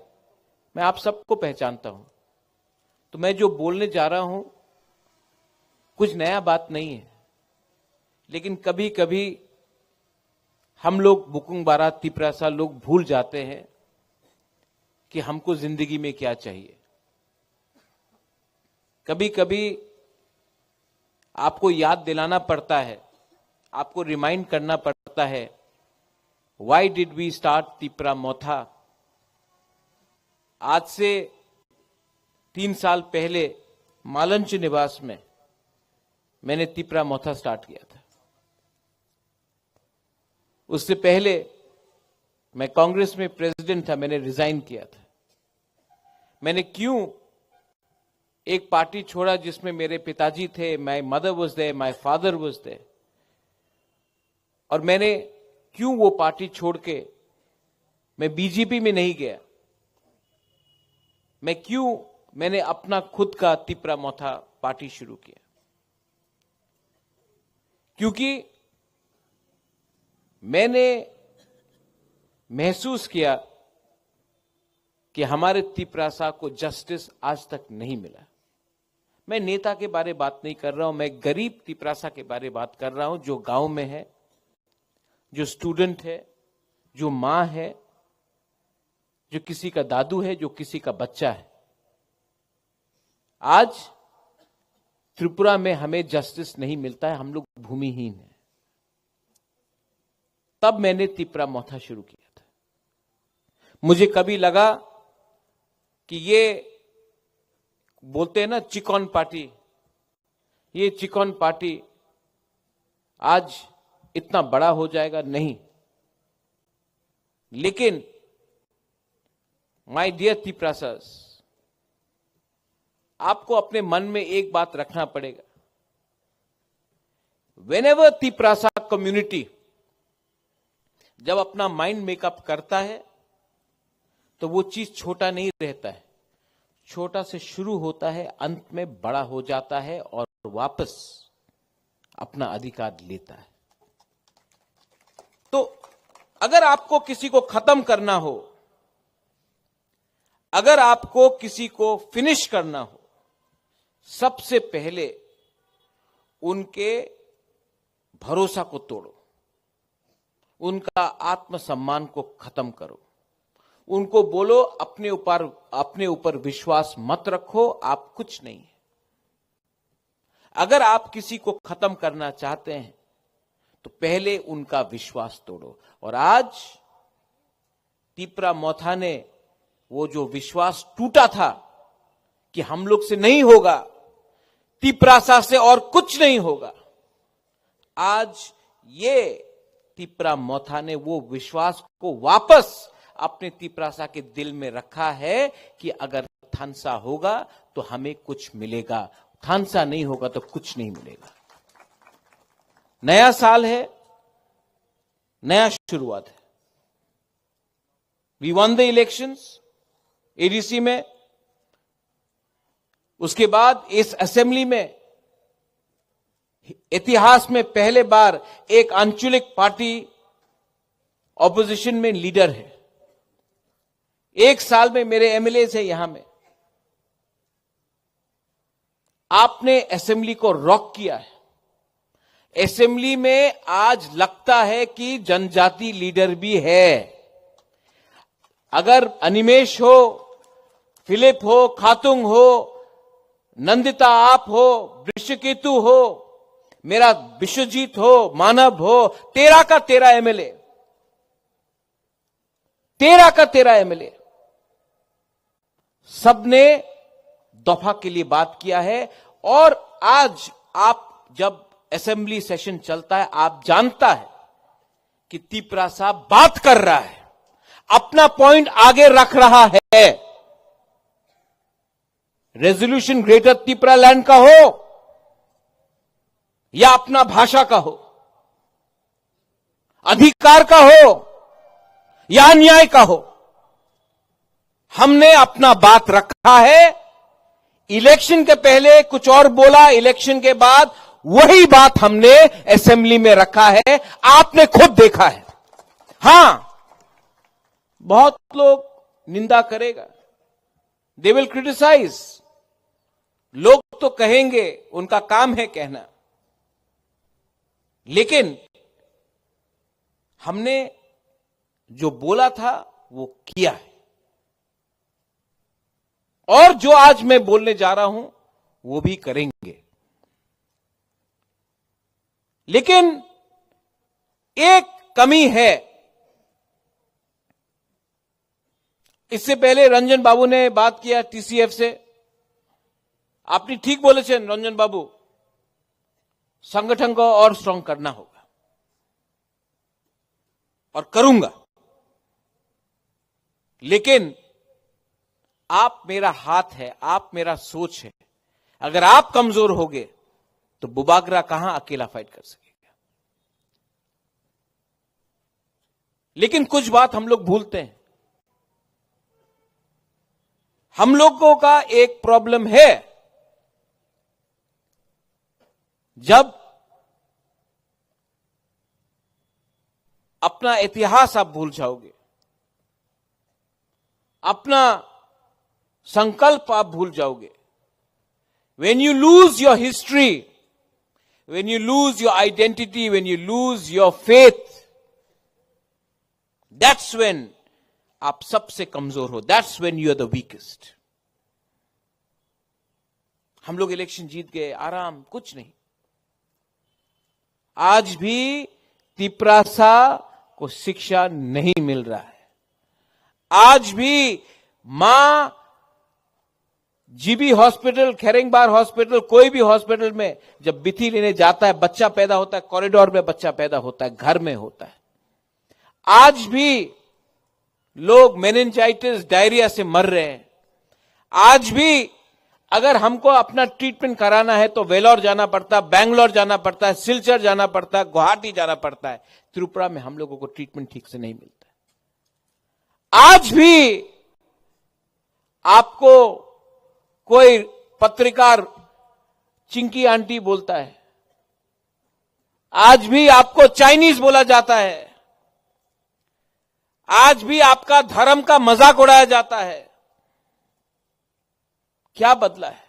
Speaker 13: मैं आप सबको पहचानता हूं। तो मैं जो बोलने जा रहा हूं कुछ नया बात नहीं है, लेकिन कभी कभी हम लोग बुकुंग बारा तिपरासा लोग भूल जाते हैं कि हमको जिंदगी में क्या चाहिए। कभी कभी आपको याद दिलाना पड़ता है, आपको रिमाइंड करना पड़ता है, why did we start Tipra Motha. आज से 3 साल पहले मालंच निवास में मैंने तिपरा मोथा स्टार्ट किया था। उससे पहले मैं कांग्रेस में प्रेसिडेंट था, मैंने रिजाइन किया था। मैंने क्यों एक पार्टी छोड़ा जिसमें मेरे पिताजी थे, my mother was there, my father was there, और मैंने क्यों वो पार्टी छोड़ के मैं बीजेपी में नहीं गया। मैंने अपना खुद का तिपरा मोथा पार्टी शुरू किया, क्योंकि मैंने महसूस किया कि हमारे तिपरासा को जस्टिस आज तक नहीं मिला। मैं नेता के बारे बात नहीं कर रहा हूं, मैं गरीब तिपरासा के बारे बात कर रहा हूं, जो गांव में है, जो स्टूडेंट है, जो मां है, जो किसी का दादू है, जो किसी का बच्चा है। आज त्रिपुरा में हमें जस्टिस नहीं मिलता है, हम लोग भूमिहीन हैं। तब मैंने तिपरा मोथा शुरू किया था। मुझे कभी लगा कि ये बोलते हैं ना चिकन पार्टी, ये चिकन पार्टी आज इतना बड़ा हो जाएगा, नहीं। लेकिन माय डियर तिपरासास, आपको अपने मन में एक बात रखना पड़ेगा। व्हेनेवर तिपरासा कम्युनिटी जब अपना माइंड मेकअप करता है तो वो चीज छोटा नहीं रहता है, छोटा से शुरू होता है, अंत में बड़ा हो जाता है और वापस अपना अधिकार लेता है। तो अगर आपको किसी को खत्म करना हो, अगर आपको किसी को फिनिश करना हो, सबसे पहले उनके भरोसा को तोड़ो, उनका आत्मसम्मान को खत्म करो, उनको बोलो अपने ऊपर विश्वास मत रखो, आप कुछ नहीं है। अगर आप किसी को खत्म करना चाहते हैं तो पहले उनका विश्वास तोड़ो। और आज तिपरा मोथा ने वो जो विश्वास टूटा था कि हम लोग से नहीं होगा, तिपरासा से और कुछ नहीं होगा, आज ये तिपरा मोथा ने वो विश्वास को वापस अपने तिपरासा के दिल में रखा है कि अगर थानसा होगा तो हमें कुछ मिलेगा, थानसा नहीं होगा तो कुछ नहीं मिलेगा। नया साल है, नया शुरुआत है। We won the elections ADC में, उसके बाद इस असेंबली में इतिहास में पहले बार एक आंचलिक पार्टी ऑपोजिशन में लीडर है। एक साल में मेरे एमएलए है यहां में, आपने असेंबली को रॉक किया है। असेंबली में आज लगता है कि जनजाति लीडर भी है। अगर अनिमेश हो, फिलिप हो, खातुंग हो, नंदिता आप हो, वृषकेतु हो, मेरा विश्वजीत हो, मानव हो, 13 का 13 एमएलए, 13 का 13 एमएलए, सबने दफा के लिए बात किया है। और आज आप जब असेंबली सेशन चलता है, आप जानता है कि तिपरासा बात कर रहा है, अपना पॉइंट आगे रख रहा है। रेजोल्यूशन ग्रेटर तिपरा लैंड का हो या अपना भाषा का हो, अधिकार का हो या अन्याय का हो, हमने अपना बात रखा है। इलेक्शन के पहले कुछ और बोला, इलेक्शन के बाद वही बात हमने असेंबली में रखा है, आपने खुद देखा है। हां, बहुत लोग निंदा करेगा, दे विल क्रिटिसाइज, लोग तो कहेंगे, उनका काम है कहना, लेकिन हमने जो बोला था वो किया है। और जो आज मैं बोलने जा रहा हूं वो भी करेंगे। लेकिन एक कमी है। इससे पहले रंजन बाबू ने बात किया टीसीएफ से, आपने ठीक बोले थे रंजन बाबू, संगठन को और स्ट्रांग करना होगा और करूंगा। लेकिन आप मेरा हाथ है, आप मेरा सोच है। अगर आप कमजोर होगे तो बुबागरा कहां अकेला फाइट कर सकेगा। लेकिन कुछ बात हम लोग भूलते हैं। हम लोगों का एक प्रॉब्लम है, जब अपना इतिहास आप भूल जाओगे, अपना संकल्प आप भूल जाओगे, when you lose your history, when you lose your identity, when you lose your faith, that's when आप सबसे कमजोर हो, that's when you are the weakest. हम लोग इलेक्शन जीत गए, आराम, कुछ नहीं. आज भी तिपरासा को शिक्षा नहीं मिल रहा है. आज भी मां जीबी हॉस्पिटल, खेरेंगबार हॉस्पिटल, कोई भी हॉस्पिटल में जब बिथी लेने जाता है, बच्चा पैदा होता है, कॉरिडोर में बच्चा पैदा होता है, घर में होता है. आज भी लोग मेनिंजाइटिस, डायरिया से मर रहे हैं. आज भी अगर हमको अपना ट्रीटमेंट कराना है तो वेलोर जाना पड़ता है, बैंगलोर जाना पड़ता है, सिलचर जाना पड़ता है, गुवाहाटी जाना पड़ता है. त्रिपुरा में हम लोगों को ट्रीटमेंट ठीक से नहीं मिलता. आज भी आपको कोई पत्रकार चिंकी आंटी बोलता है, आज भी आपको चाइनीज बोला जाता है, आज भी आपका धर्म का मजाक उड़ाया जाता है. क्या बदला है?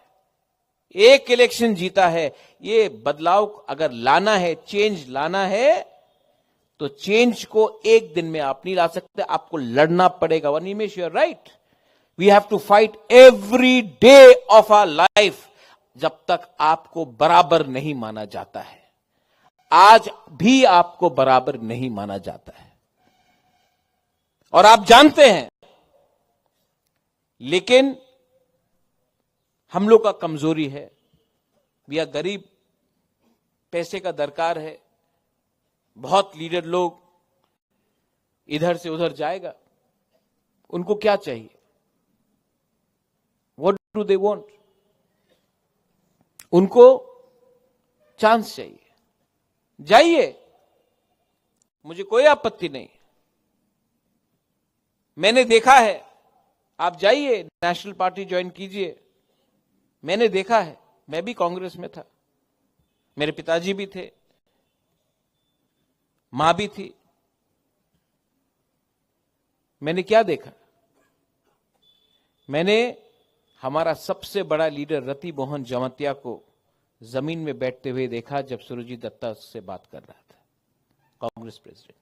Speaker 13: एक इलेक्शन जीता है. ये बदलाव अगर लाना है, चेंज लाना है, तो चेंज को एक दिन में आप नहीं ला सकते, आपको लड़ना पड़ेगा. वनिमेश, you are right. We have to fight every day of our life जब तक आपको बराबर नहीं माना जाता है. आज भी आपको बराबर नहीं माना जाता है और आप जानते हैं. लेकिन हम लोग का कमजोरी है, वी आर गरीब, पैसे का दरकार है. बहुत लीडर लोग इधर से उधर जाएगा, उनको क्या चाहिए? What do they want? उनको चांस चाहिए. जाइए, मुझे कोई आपत्ति नहीं. मैंने देखा है, आप जाइए, नेशनल पार्टी ज्वाइन कीजिए. मैंने देखा है, मैं भी कांग्रेस में था, मेरे पिताजी भी थे, मां भी थी. मैंने क्या देखा? मैंने हमारा सबसे बड़ा लीडर रति मोहन जमातिया को जमीन में बैठते हुए देखा जब सुरजीत दत्ता से बात कर रहा था, कांग्रेस प्रेसिडेंट.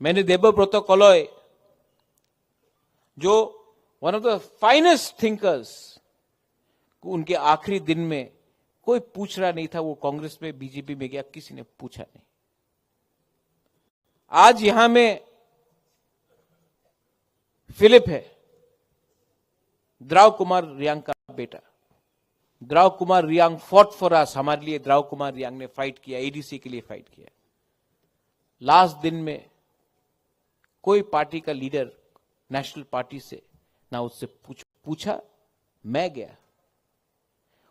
Speaker 13: मैंने देबब्रत कलॉय, जो one of the finest thinkers, उनके आखिरी दिन में कोई पूछ रहा नहीं था वो कांग्रेस में, बीजेपी में गया, किसी ने पूछा नहीं. आज यहां में फिलिप है, द्राव कुमार रियांग का बेटा. Drau Kumar Riang fought for us, हमारे लिए द्राव कुमार रियांग ने फाइट किया, एडीसी के लिए फाइट किया. लास्ट दिन में कोई पार्टी का लीडर नेशनल पार्टी से ना उससे पूछा. मैं गया,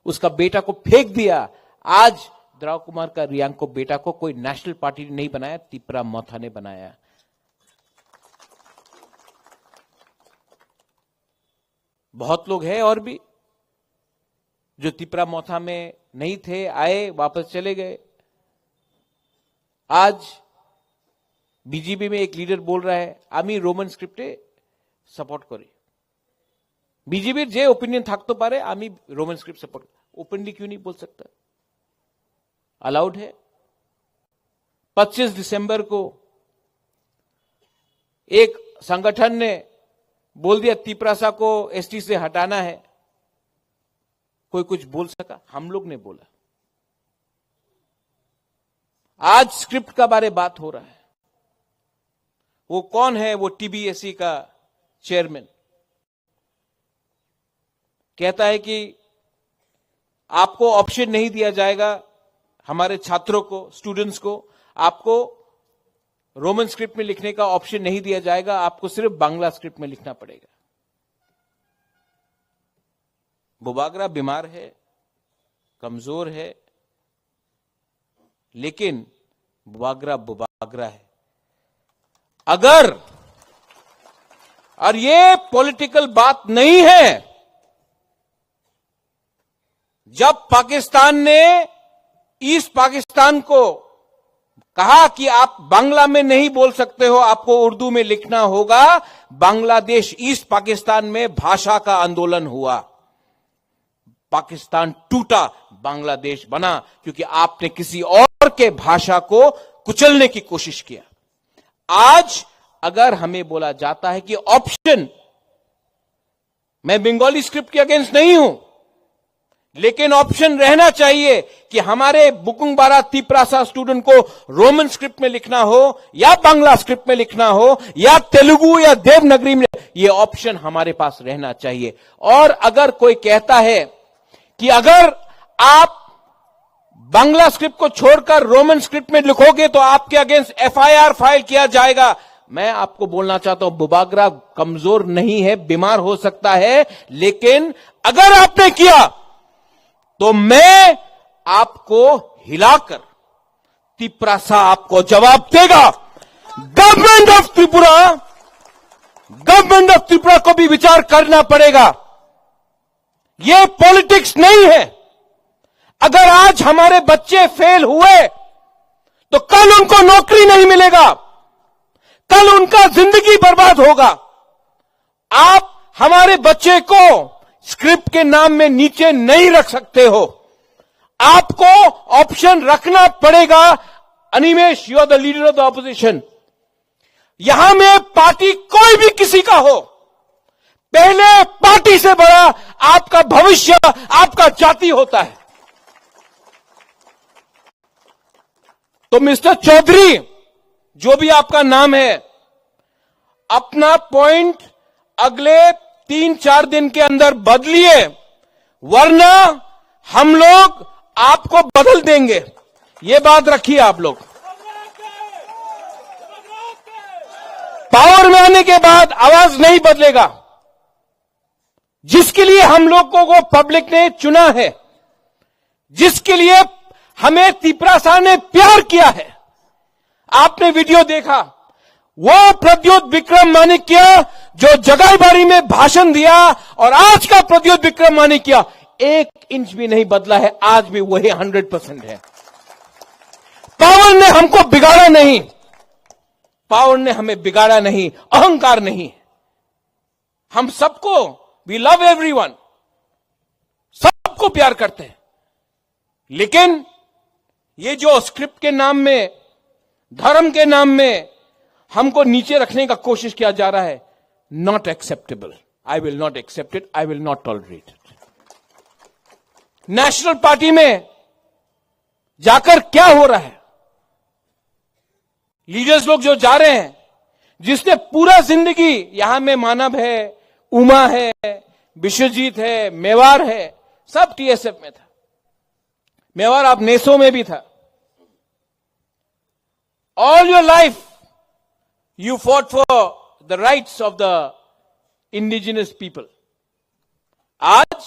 Speaker 13: उसका बेटा को फेंक दिया. आज द्राव कुमार का रियांग को बेटा को कोई नेशनल पार्टी ने नहीं बनाया, तिपरा मोथा ने बनाया. बहुत लोग हैं और भी जो तिपरा मोथा में नहीं थे, आए, वापस चले गए. आज बीजेपी में एक लीडर बोल रहा है आमी रोमन स्क्रिप्टे सपोर्ट करी. बीजेपी जे ओपिनियन থাকতে পারে, आमी रोमन स्क्रिप्ट सपोर्ट. ओपनली क्यों नहीं बोल सकता? अलाउड है. 25 दिसंबर को एक संगठन ने बोल दिया तिपरासा को एसटी से हटाना है. कोई कुछ बोल सका? हम लोग ने बोला. आज स्क्रिप्ट का बारे बात हो रहा है. वो कौन है? वो टीबीएससी का चेयरमैन कहता है कि आपको ऑप्शन नहीं दिया जाएगा, हमारे छात्रों को, स्टूडेंट्स को, आपको रोमन स्क्रिप्ट में लिखने का ऑप्शन नहीं दिया जाएगा, आपको सिर्फ बांग्ला स्क्रिप्ट में लिखना पड़ेगा. बुबागरा बीमार है, कमजोर है, लेकिन बुबागरा है. अगर और ये पॉलिटिकल बात नहीं है। जब पाकिस्तान ने ईस्ट पाकिस्तान को कहा कि आप बांग्ला में नहीं बोल सकते हो, आपको उर्दू में लिखना होगा, बांग्लादेश ईस्ट पाकिस्तान में भाषा का आंदोलन हुआ। पाकिस्तान टूटा, बांग्लादेश बना, क्योंकि आपने किसी और के भाषा को कुचलने की कोशिश किया। आज अगर हमें बोला जाता है कि ऑप्शन, मैं बंगाली स्क्रिप्ट के अगेंस्ट नहीं हूं, लेकिन ऑप्शन रहना चाहिए कि हमारे बुकुंग बारा तिप्रासा स्टूडेंट को रोमन स्क्रिप्ट में लिखना हो या बांग्ला स्क्रिप्ट में लिखना हो या तेलुगु या देवनागरी में, यह ऑप्शन हमारे पास रहना चाहिए। और अगर कोई कहता है कि अगर आप बांग्ला स्क्रिप्ट को छोड़कर रोमन स्क्रिप्ट में लिखोगे तो आपके अगेंस्ट एफआईआर फाइल किया जाएगा, मैं आपको बोलना चाहता हूं, बुबागरा कमजोर नहीं है, बीमार हो सकता है, लेकिन अगर आपने किया तो मैं आपको हिलाकर तिप्रासा आपको जवाब देगा। गवर्नमेंट ऑफ त्रिपुरा को भी विचार करना पड़ेगा। यह पॉलिटिक्स नहीं है। अगर आज हमारे बच्चे फेल हुए तो कल उनको नौकरी नहीं मिलेगा, कल उनका जिंदगी बर्बाद होगा। आप हमारे बच्चे को स्क्रिप्ट के नाम में नीचे नहीं रख सकते हो, आपको ऑप्शन रखना पड़ेगा। Animesh, you are the leader of the opposition. यहां में पार्टी कोई भी किसी का हो, पहले पार्टी से बड़ा आपका भविष्य, आपका जाति होता है। तो मिस्टर चौधरी, जो भी आपका नाम है, अपना पॉइंट अगले 3-4 दिन के अंदर बदलिए, वरना हम लोग आपको बदल देंगे। ये बात रखिए आप लोग। पावर में आने के बाद आवाज नहीं बदलेगा। जिसके लिए हम लोगों को पब्लिक ने चुना है, जिसके लिए हमें तिप्रासा ने प्यार किया है, आपने वीडियो देखा, वो प्रद्योत विक्रम माणिक्य जो जगाईबारी में भाषण दिया और आज का प्रद्योत विक्रम माणिक्य 1 इंच भी नहीं बदला है, आज भी वही 100% है। पावर ने हमको बिगाड़ा नहीं, पावर ने हमें बिगाड़ा नहीं, अहंकार नहीं। हम सबको, वी लव एवरीवन, सबको प्यार करते हैं, लेकिन ये जो स्क्रिप्ट के नाम में, धर्म के नाम में हमको नीचे रखने का कोशिश किया जा रहा है, not acceptable. I will not accept it, I will not tolerate it. National party में जाकर क्या हो रहा है? लीडर्स लोग जो जा रहे हैं, जिसने पूरा जिंदगी, यहां में मानव है, उमा है, विश्वजीत है, मेवार है, सब टीएसएफ में था। मेवार आप नेसो में भी था। All your life you fought for the rights of the indigenous people. आज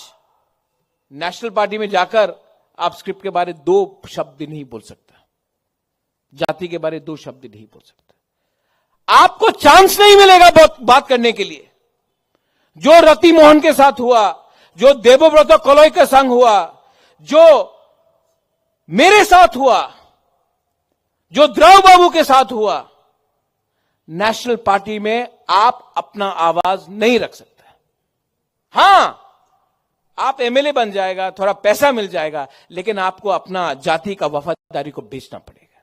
Speaker 13: नेशनल पार्टी में जाकर आप स्क्रिप्ट के बारे 2 शब्द नहीं बोल सकता, जाति के बारे 2 शब्द नहीं बोल सकता। आपको चांस नहीं मिलेगा बात करने के लिए। जो रति मोहन के साथ हुआ, जो देवव्रत कोलोई के संग हुआ, जो मेरे साथ हुआ, जो द्रव बाबू के साथ हुआ, नेशनल पार्टी में आप अपना आवाज नहीं रख सकते। हां, आप एमएलए बन जाएगा, थोड़ा पैसा मिल जाएगा, लेकिन आपको अपना जाति का वफादारी को बेचना पड़ेगा।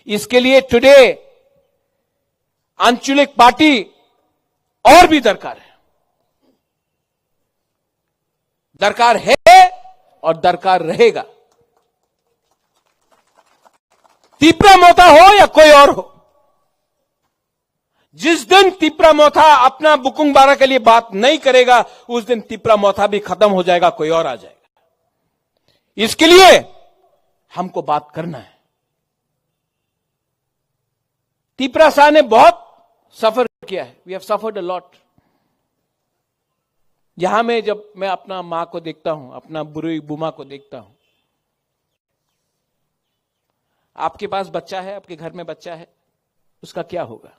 Speaker 13: इसके लिए टुडे आंचलिक पार्टी और भी दरकार है और दरकार रहेगा। तिप्रा मोथा हो या कोई और हो, जिस दिन तिप्रा मोथा अपना बुकुंग बारा के लिए बात नहीं करेगा, उस दिन तिप्रा मोथा भी खत्म हो जाएगा, कोई और आ जाएगा। इसके लिए हमको बात करना है। तिप्रासा ने बहुत सफर किया है, we have suffered a lot. यहां में जब मैं अपना मां को देखता हूं, अपना बुरी बुमा को देखता हूं, आपके पास बच्चा है, आपके घर में बच्चा है, उसका क्या होगा?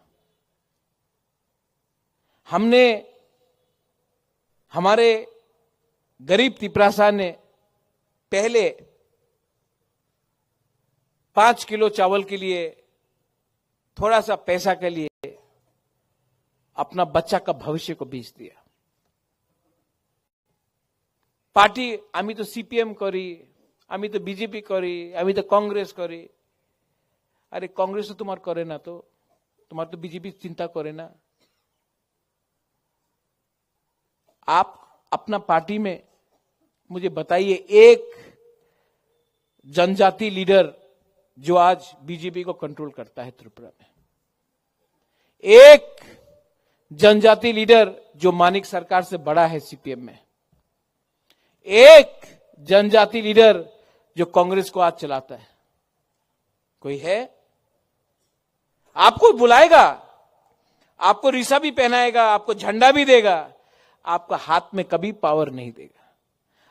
Speaker 13: हमने हमारे गरीब तिपरासा ने पहले 5 किलो चावल के लिए थोड़ा सा पैसा के लिए अपना बच्चा का भविष्य को बेच दिया। पार्टी आमी तो सीपीएम करी, आमी तो बीजेपी करी, आमी तो कांग्रेस करी। अरे कांग्रेस तो तुम्हार करे ना, तो तुम्हार तो बीजेपी चिंता करे ना। आप अपना पार्टी में मुझे बताइए एक जनजाति लीडर जो आज बीजेपी को कंट्रोल करता है त्रिपुरा में, एक जनजाति लीडर जो मानिक सरकार से बड़ा है सीपीएम में, एक जनजाति लीडर जो कांग्रेस को आज चलाता है, कोई है? आपको बुलाएगा, आपको रिसा भी पहनाएगा, आपको झंडा भी देगा, आपका हाथ में कभी पावर नहीं देगा।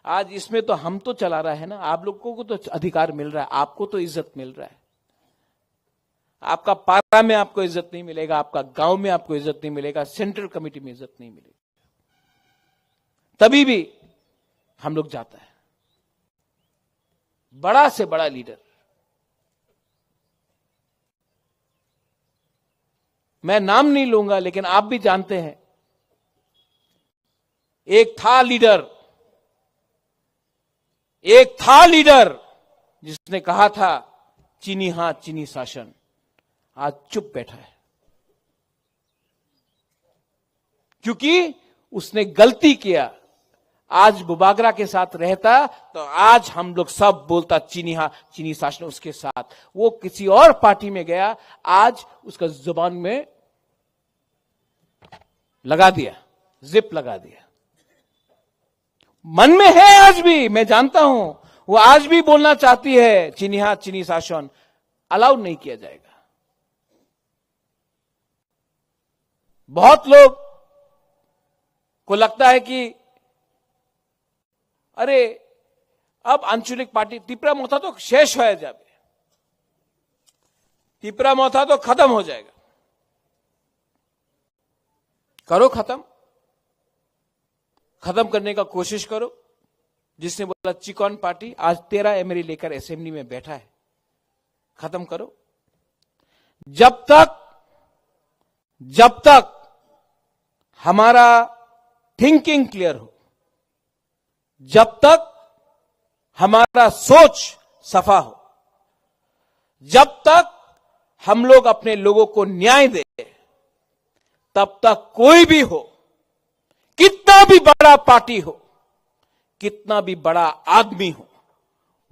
Speaker 13: आज इसमें तो हम तो चला रहा है ना, आप लोगों को तो अधिकार मिल रहा है, आपको तो इज्जत मिल रहा है। आपका पारा में आपको इज्जत नहीं मिलेगा, आपका गांव में आपको इज्जत नहीं मिलेगा, सेंट्रल कमेटी में इज्जत नहीं मिलेगी। तभी भी हम लोग जाता है बड़ा से बड़ा लीडर। मैं नाम नहीं लूंगा, लेकिन आप भी जानते हैं एक था लीडर जिसने कहा था चीनी हां चीनी शासन, आज चुप बैठा है क्योंकि उसने गलती किया। आज बुबागरा के साथ रहता तो आज हम लोग सब बोलता चीनी हां चीनी शासन उसके साथ। वो किसी और पार्टी में गया, आज उसका जुबान में लगा दिया, जिप लगा दिया। मन में है आज भी, मैं जानता हूं वो आज भी बोलना चाहती है चीनी हां चीनी शासन, अलाउ नहीं किया जाएगा। बहुत लोग को लगता है कि अरे अब आंचलिक पार्टी तिपरा मोथा तो शेष हो जाए, तिपरा मोथा तो खत्म हो जाएगा। करो खत्म करने का कोशिश करो। जिसने बोला चिकन पार्टी, आज 13 एमएलए लेकर असेंबली में बैठा है, खत्म करो। जब तक हमारा थिंकिंग क्लियर हो, जब तक हमारा सोच सफा हो, जब तक हम लोग अपने लोगों को न्याय दें, तब तक कोई भी हो, कितना भी बड़ा पार्टी हो, कितना भी बड़ा आदमी हो,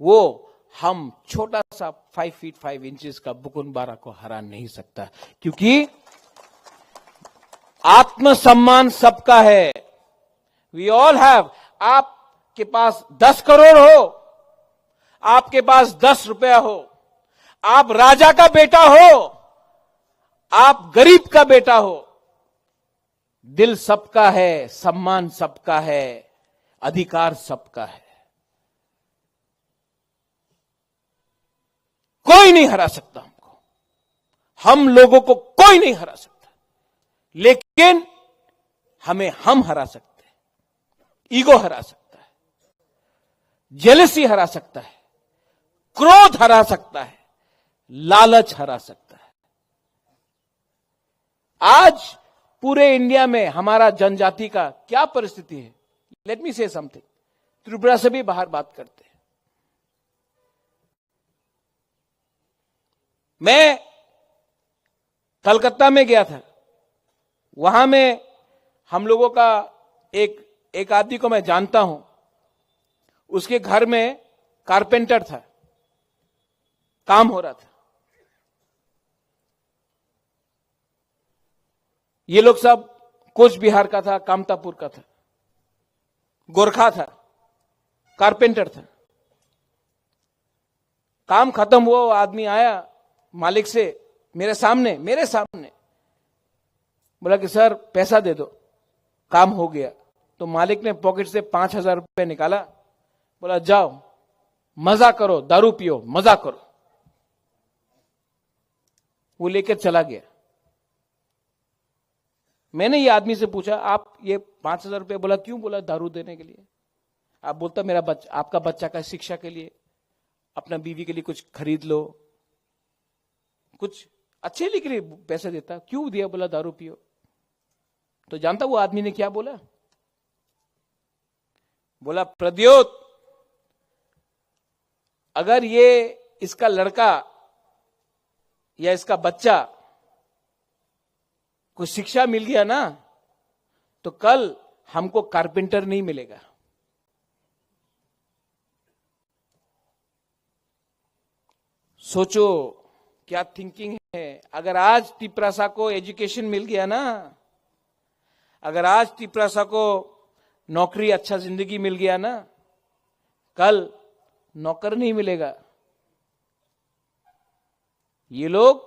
Speaker 13: वो हम छोटा सा 5 फीट 5 इंचेस का बुकुनबारा को हरा नहीं सकता। क्योंकि आत्मसम्मान सबका है। We all have. आपके पास 10 करोड़ हो, आपके पास 10 रुपया हो, आप राजा का बेटा हो, आप गरीब का बेटा हो, दिल सबका है, सम्मान सबका है, अधिकार सबका है। कोई नहीं हरा सकता हमको, हम लोगों को कोई नहीं हरा सकता, लेकिन हमें हम हरा सकते हैं। ईगो हरा सकता है, जेलसी हरा सकता है, क्रोध हरा सकता है, लालच हरा सकता है। आज पूरे इंडिया में हमारा जनजाति का क्या परिस्थिति है? लेट मी से समथिंग। त्रिपुरा से भी बाहर बात करते हैं। मैं कलकत्ता में गया था, वहां में हम लोगों का एक आदमी को मैं जानता हूं, उसके घर में कारपेंटर था, काम हो रहा था। ये लोग सब कोच बिहार का था, कामतापुर का था, गोरखा था, कारपेंटर था। काम खत्म हुआ, वो आदमी आया मालिक से मेरे सामने बोला कि सर पैसा दे दो, काम हो गया। तो मालिक ने पॉकेट से 5,000 रुपए निकाला, बोला जाओ मजा करो, दारू पियो, मजा करो। वो लेकर चला गया। मैंने ये आदमी से पूछा, आप ये 5,000 रुपये बोला, क्यों बोला? दारू देने के लिए। आप बोलता मेरा बच्चा, आपका बच्चा का शिक्षा के लिए, अपना बीवी के लिए कुछ खरीद लो, कुछ अच्छे लिए के लिए पैसे देता, क्यों दिया? बोला दारू पियो। तो जानता वो आदमी ने क्या बोला? बोला प्रद्योत, अगर ये इसका लड़का या इसका बच्चा को शिक्षा मिल गया ना, तो कल हमको कारपेंटर नहीं मिलेगा। सोचो क्या थिंकिंग है। अगर आज तिपरासा को एजुकेशन मिल गया ना, अगर आज तिपरासा को नौकरी, अच्छा जिंदगी मिल गया ना, कल नौकर नहीं मिलेगा। ये लोग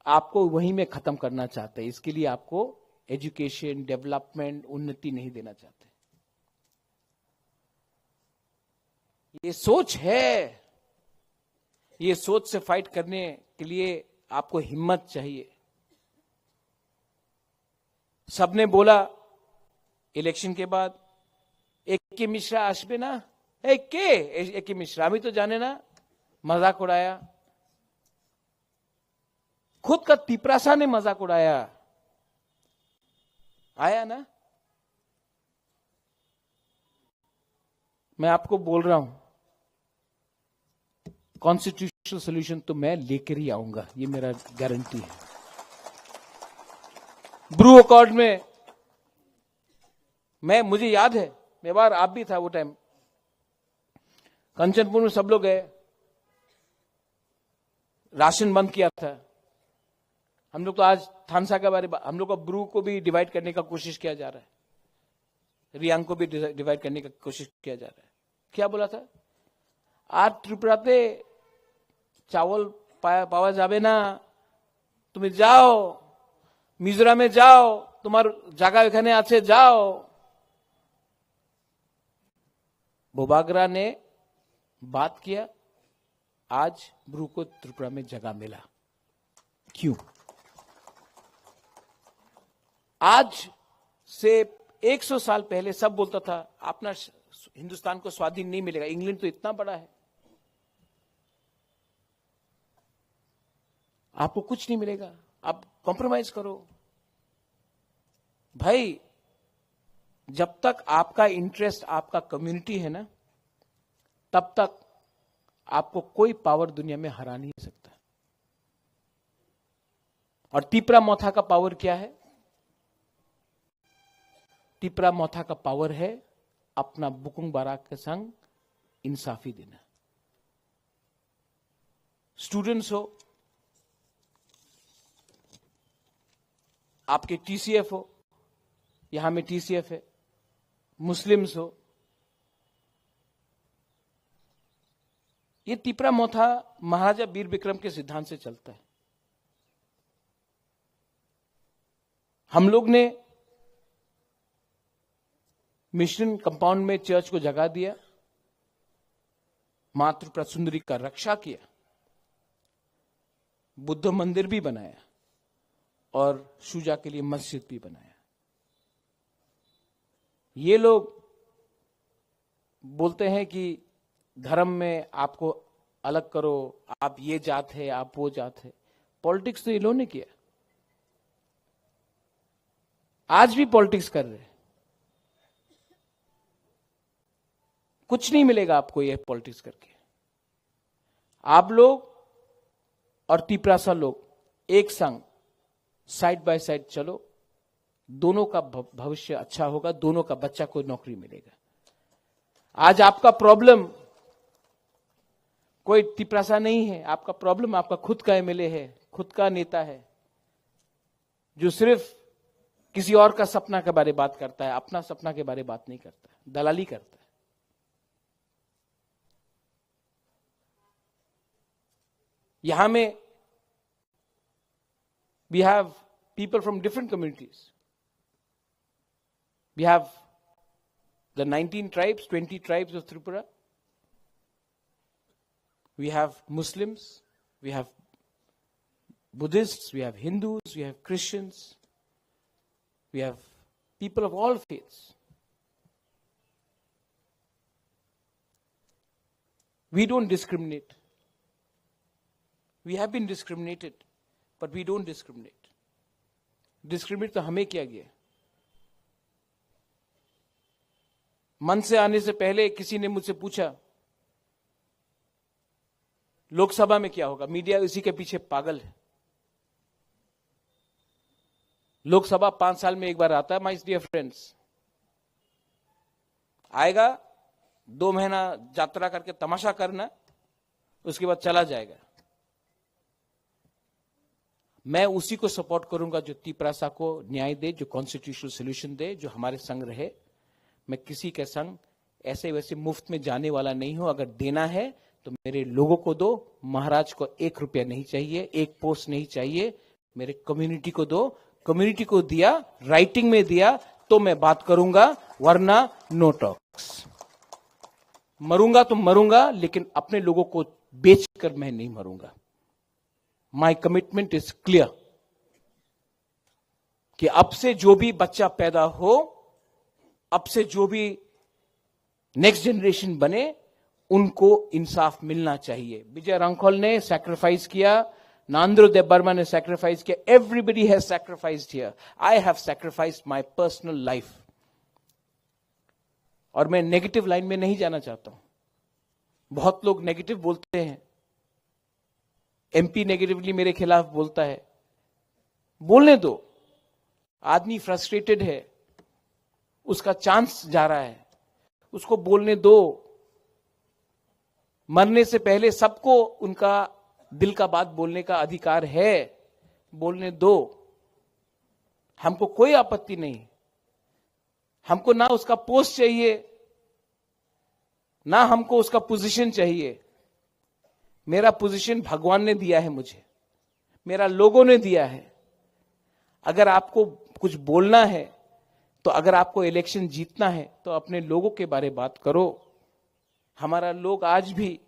Speaker 13: आपको वहीं में खत्म करना चाहते हैं। इसके लिए आपको एजुकेशन, डेवलपमेंट, उन्नति नहीं देना चाहते। ये सोच है, ये सोच से फाइट करने के लिए आपको हिम्मत चाहिए। सबने बोला इलेक्शन के बाद, एक मिश्रा आसबे ना, एक मिश्रा, अभी तो जाने ना, मजाक उड़ाया। खुद का तिपरासा ने मजाक उड़ाया, आया ना। मैं आपको बोल रहा हूं, कॉन्स्टिट्यूशनल सोल्यूशन तो मैं लेकर ही आऊंगा, ये मेरा गारंटी है। ब्रू अकॉर्ड में मुझे याद है, मैं बार आप भी था वो टाइम, कंचनपुर में सब लोग गए, राशन बंद किया था। हम लोग तो आज थानसा के बारे में, हम लोग को ब्रू को भी डिवाइड करने का कोशिश किया जा रहा है, रियांग को भी डिवाइड करने का कोशिश किया जा रहा है। क्या बोला था? आज त्रिपुराते चावल पावा जावे ना, तुम्हें जाओ मिजोराम में जाओ, तुम्हार जगह एखाने आछे, जाओ। बोबागरा ने बात किया, आज ब्रू को त्रिपुरा में जगह मिला। क्यों? आज से 100 साल पहले सब बोलता था अपना हिंदुस्तान को स्वाधीन नहीं मिलेगा, इंग्लैंड तो इतना बड़ा है, आपको कुछ नहीं मिलेगा, आप कॉम्प्रोमाइज करो। भाई, जब तक आपका इंटरेस्ट आपका कम्युनिटी है ना, तब तक आपको कोई पावर दुनिया में हरा नहीं सकता। और तिपरा मोथा का पावर क्या है? तिपरा मोथा का पावर है अपना बुकुंग बाराक के संग इंसाफी देना। स्टूडेंट्स हो, आपके टीसीएफ हो, यहां में टीसीएफ है, मुस्लिम्स हो, ये तिपरा मोथा महाराजा वीर विक्रम के सिद्धांत से चलता है। हम लोग ने मिशन कंपाउंड में चर्च को जगह दिया, मां त्रिपुरा सुंदरी का रक्षा किया, बुद्ध मंदिर भी बनाया और शुजा के लिए मस्जिद भी बनाया। ये लोग बोलते हैं कि धर्म में आपको अलग करो, आप ये जात है, आप वो जात है। पॉलिटिक्स तो ये लोगों ने किया, आज भी पॉलिटिक्स कर रहे हैं। कुछ नहीं मिलेगा आपको ये पॉलिटिक्स करके। आप लोग और तिपरासा लोग एक संग साइड बाय साइड चलो, दोनों का भविष्य अच्छा होगा, दोनों का बच्चा को नौकरी मिलेगा। आज आपका प्रॉब्लम कोई तिपरासा नहीं है, आपका प्रॉब्लम आपका खुद का एमएलए है, खुद का नेता है, जो सिर्फ किसी और का सपना के बारे में बात करता है, अपना सपना के बारे में बात नहीं करता, दलाली करता है। यहां में we have people from different communities. We have the 19 tribes, 20 tribes of Tripura. We have Muslims, we have Buddhists, we have Hindus, we have Christians. We have people of all faiths. We don't discriminate. We have been discriminated, but we don't discriminate. Discriminate तो हमें किया गया। मन से आने से पहले किसी ने मुझसे पूछा लोकसभा में क्या होगा। मीडिया इसी के पीछे पागल है। लोकसभा 5 साल में एक बार आता है, माय डियर फ्रेंड्स। आएगा, 2 महीना यात्रा करके तमाशा करना, उसके बाद चला जाएगा। मैं उसी को सपोर्ट करूंगा जो तिपरासा को न्याय दे, जो कॉन्स्टिट्यूशनल सोल्यूशन दे, जो हमारे संग रहे। मैं किसी के संग ऐसे वैसे मुफ्त में जाने वाला नहीं हूं। अगर देना है तो मेरे लोगों को दो। महाराज को 1 रुपया नहीं चाहिए, 1 पोस्ट नहीं चाहिए। मेरे कम्युनिटी को दो। कम्युनिटी को दिया, राइटिंग में दिया तो मैं बात करूंगा, वरना नो टॉक्स। मरूंगा तो मरूंगा, लेकिन अपने लोगों को बेचकर मैं नहीं मरूंगा। माई कमिटमेंट इज क्लियर कि अब से जो भी बच्चा पैदा हो, अब से जो भी नेक्स्ट जनरेशन बने, उनको इंसाफ मिलना चाहिए। विजय रांखोल ने सैक्रिफाइस किया, नांद्रो देव बर्मा ने सैक्रिफाइस किया, everybody has sacrificed here. I have sacrificed my personal life. और मैं नेगेटिव लाइन में नहीं जाना चाहता हूं। बहुत लोग नेगेटिव बोलते हैं, एमपी नेगेटिवली मेरे खिलाफ बोलता है। बोलने दो, आदमी फ्रस्ट्रेटेड है, उसका चांस जा रहा है, उसको बोलने दो। मरने से पहले सबको उनका दिल का बात बोलने का अधिकार है, बोलने दो। हमको कोई आपत्ति नहीं। हमको ना उसका पोस्ट चाहिए, ना हमको उसका पोजीशन चाहिए। मेरा पोजीशन भगवान ने दिया है मुझे, मेरा लोगों ने दिया है। अगर आपको कुछ बोलना है, तो अगर आपको इलेक्शन जीतना है, तो अपने लोगों के बारे बात करो। हमारा लोग आज भी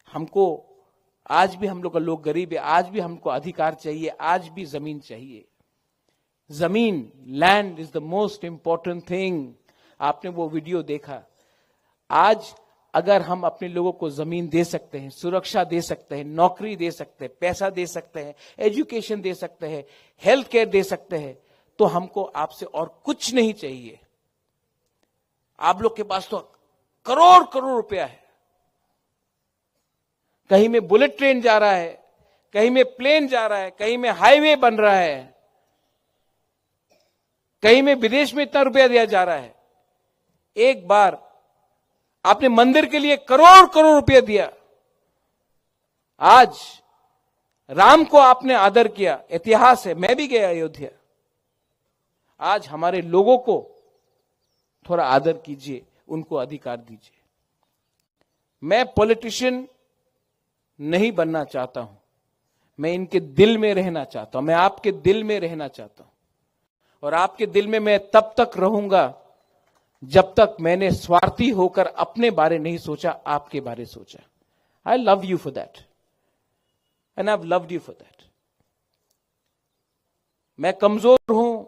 Speaker 13: हम लोग का लोग गरीब है। आज भी हमको अधिकार चाहिए, आज भी जमीन चाहिए। जमीन, land is the most important thing. आपने वो वीडियो देखा। आज अगर हम अपने लोगों को जमीन दे सकते हैं, सुरक्षा दे सकते हैं, नौकरी दे सकते हैं, पैसा दे सकते हैं, एजुकेशन दे सकते हैं, हेल्थ केयर दे सकते हैं, तो हमको आपसे और कुछ नहीं चाहिए। आप लोग के पास तो करोड़ करोड़ रुपया है। कहीं में बुलेट ट्रेन जा रहा है, कहीं में प्लेन जा रहा है, कहीं में हाईवे बन रहा है, कहीं में विदेश में इतना रुपया दिया जा रहा है। एक बार आपने मंदिर के लिए करोड़ करोड़ रुपया दिया। आज राम को आपने आदर किया, इतिहास है। मैं भी गया अयोध्या। आज हमारे लोगों को थोड़ा आदर कीजिए, उनको अधिकार दीजिए। मैं पॉलिटिशियन नहीं बनना चाहता हूं, मैं इनके दिल में रहना चाहता हूं। मैं आपके दिल में रहना चाहता हूं, और आपके दिल में मैं तब तक रहूंगा जब तक मैंने स्वार्थी होकर अपने बारे नहीं सोचा, आपके बारे सोचा। आई love you for that and I have loved you for that. मैं कमजोर हूं,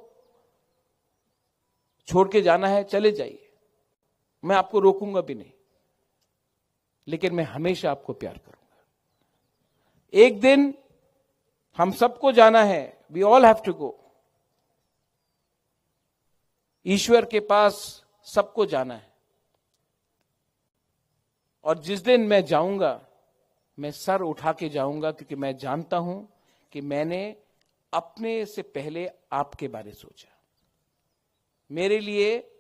Speaker 13: छोड़ के जाना है चले जाइए, मैं आपको रोकूंगा भी नहीं, लेकिन मैं हमेशा आपको प्यार करूंगा। एक दिन हम सबको जाना है, we all have to go. ईश्वर के पास सबको जाना है, और जिस दिन मैं जाऊंगा, मैं सर उठा के जाऊंगा, क्योंकि मैं जानता हूं कि मैंने अपने से पहले आपके बारे सोचा। मेरे लिए,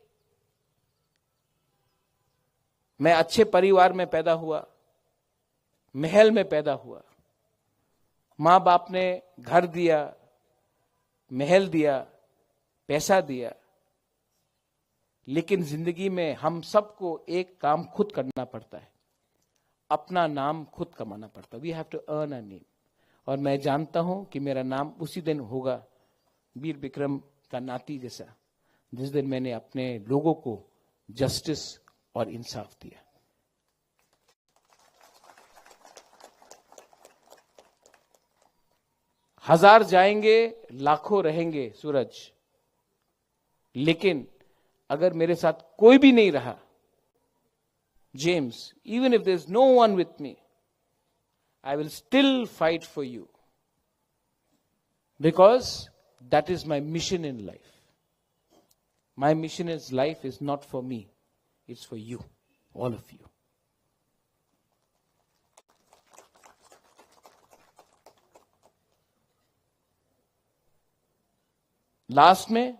Speaker 13: मैं अच्छे परिवार में पैदा हुआ, महल में पैदा हुआ, मां बाप ने घर दिया, महल दिया, पैसा दिया, लेकिन जिंदगी में हम सबको एक काम खुद करना पड़ता है, अपना नाम खुद कमाना पड़ता है। We have to earn a name. और मैं जानता हूं कि मेरा नाम उसी दिन होगा, वीर विक्रम का नाती जैसा, जिस दिन मैंने अपने लोगों को जस्टिस और इंसाफ दिया। हजार जाएंगे, लाखों रहेंगे सूरज, लेकिन अगर मेरे साथ कोई भी नहीं रहा, James, even if there's no one with me, I will still fight for you. Because that is my mission in life. My mission in life is not for me, it's for you, all of you. Last में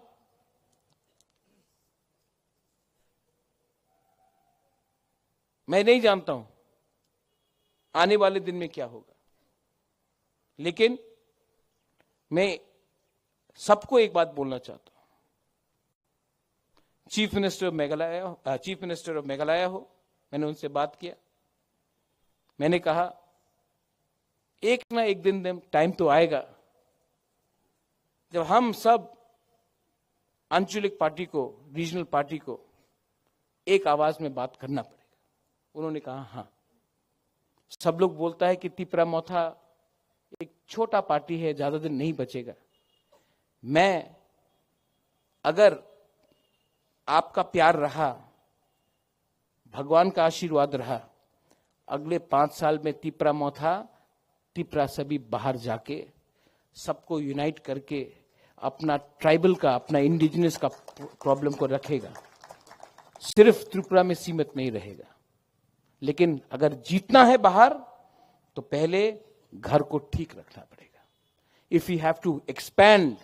Speaker 13: मैं नहीं जानता हूं आने वाले दिन में क्या होगा, लेकिन मैं सबको एक बात बोलना चाहता हूं। चीफ मिनिस्टर ऑफ मेघालय हो, मैंने उनसे बात किया। मैंने कहा एक ना एक दिन टाइम तो आएगा जब हम सब आंचलिक पार्टी को, रीजनल पार्टी को एक आवाज में बात करना पड़ेगा। उन्होंने कहा हाँ, सब लोग बोलता है कि तिपरा मोथा एक छोटा पार्टी है, ज्यादा दिन नहीं बचेगा। मैं, अगर आपका प्यार रहा, भगवान का आशीर्वाद रहा, अगले 5 साल में तिपरा मोथा, तिपरा सभी बाहर जाके सबको यूनाइट करके अपना ट्राइबल का, अपना इंडिजिनस का प्रॉब्लम को रखेगा। सिर्फ त्रिपुरा में सीमित नहीं रहेगा। लेकिन अगर जीतना है बाहर, तो पहले घर को ठीक रखना पड़ेगा। If you have to expand,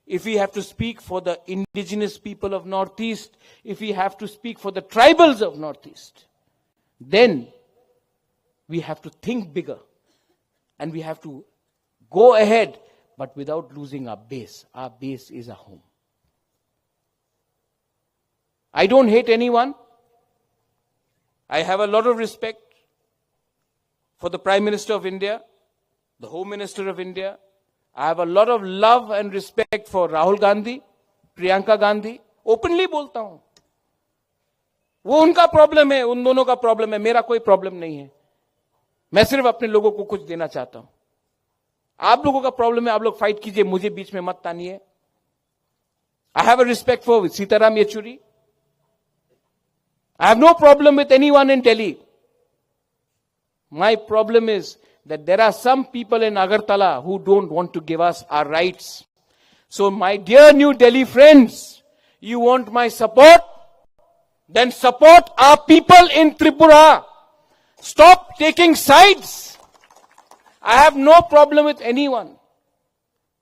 Speaker 13: if you have to speak for the indigenous people of Northeast, if you have to speak for the tribals of Northeast, then we have to think bigger and we have to go ahead, but without losing our base. Our base is our home. I don't hate anyone. I have a lot of respect for the Prime Minister of India, the Home Minister of India. I have a lot of love and respect for Rahul Gandhi, Priyanka Gandhi. Openly बोलता हूं, वो उनका प्रॉब्लम है, उन दोनों का प्रॉब्लम है, मेरा कोई प्रॉब्लम नहीं है। मैं सिर्फ अपने लोगों को कुछ देना चाहता हूं। आप लोगों का प्रॉब्लम है, आप लोग फाइट कीजिए, मुझे बीच में मत तानिए। I have a respect for Sitaram Yechuri. I have no problem with anyone in Delhi. My problem is that there are some people in Agartala who don't want to give us our rights. So my dear New Delhi friends, you want my support? Then support our people in Tripura. Stop taking sides. I have no problem with anyone.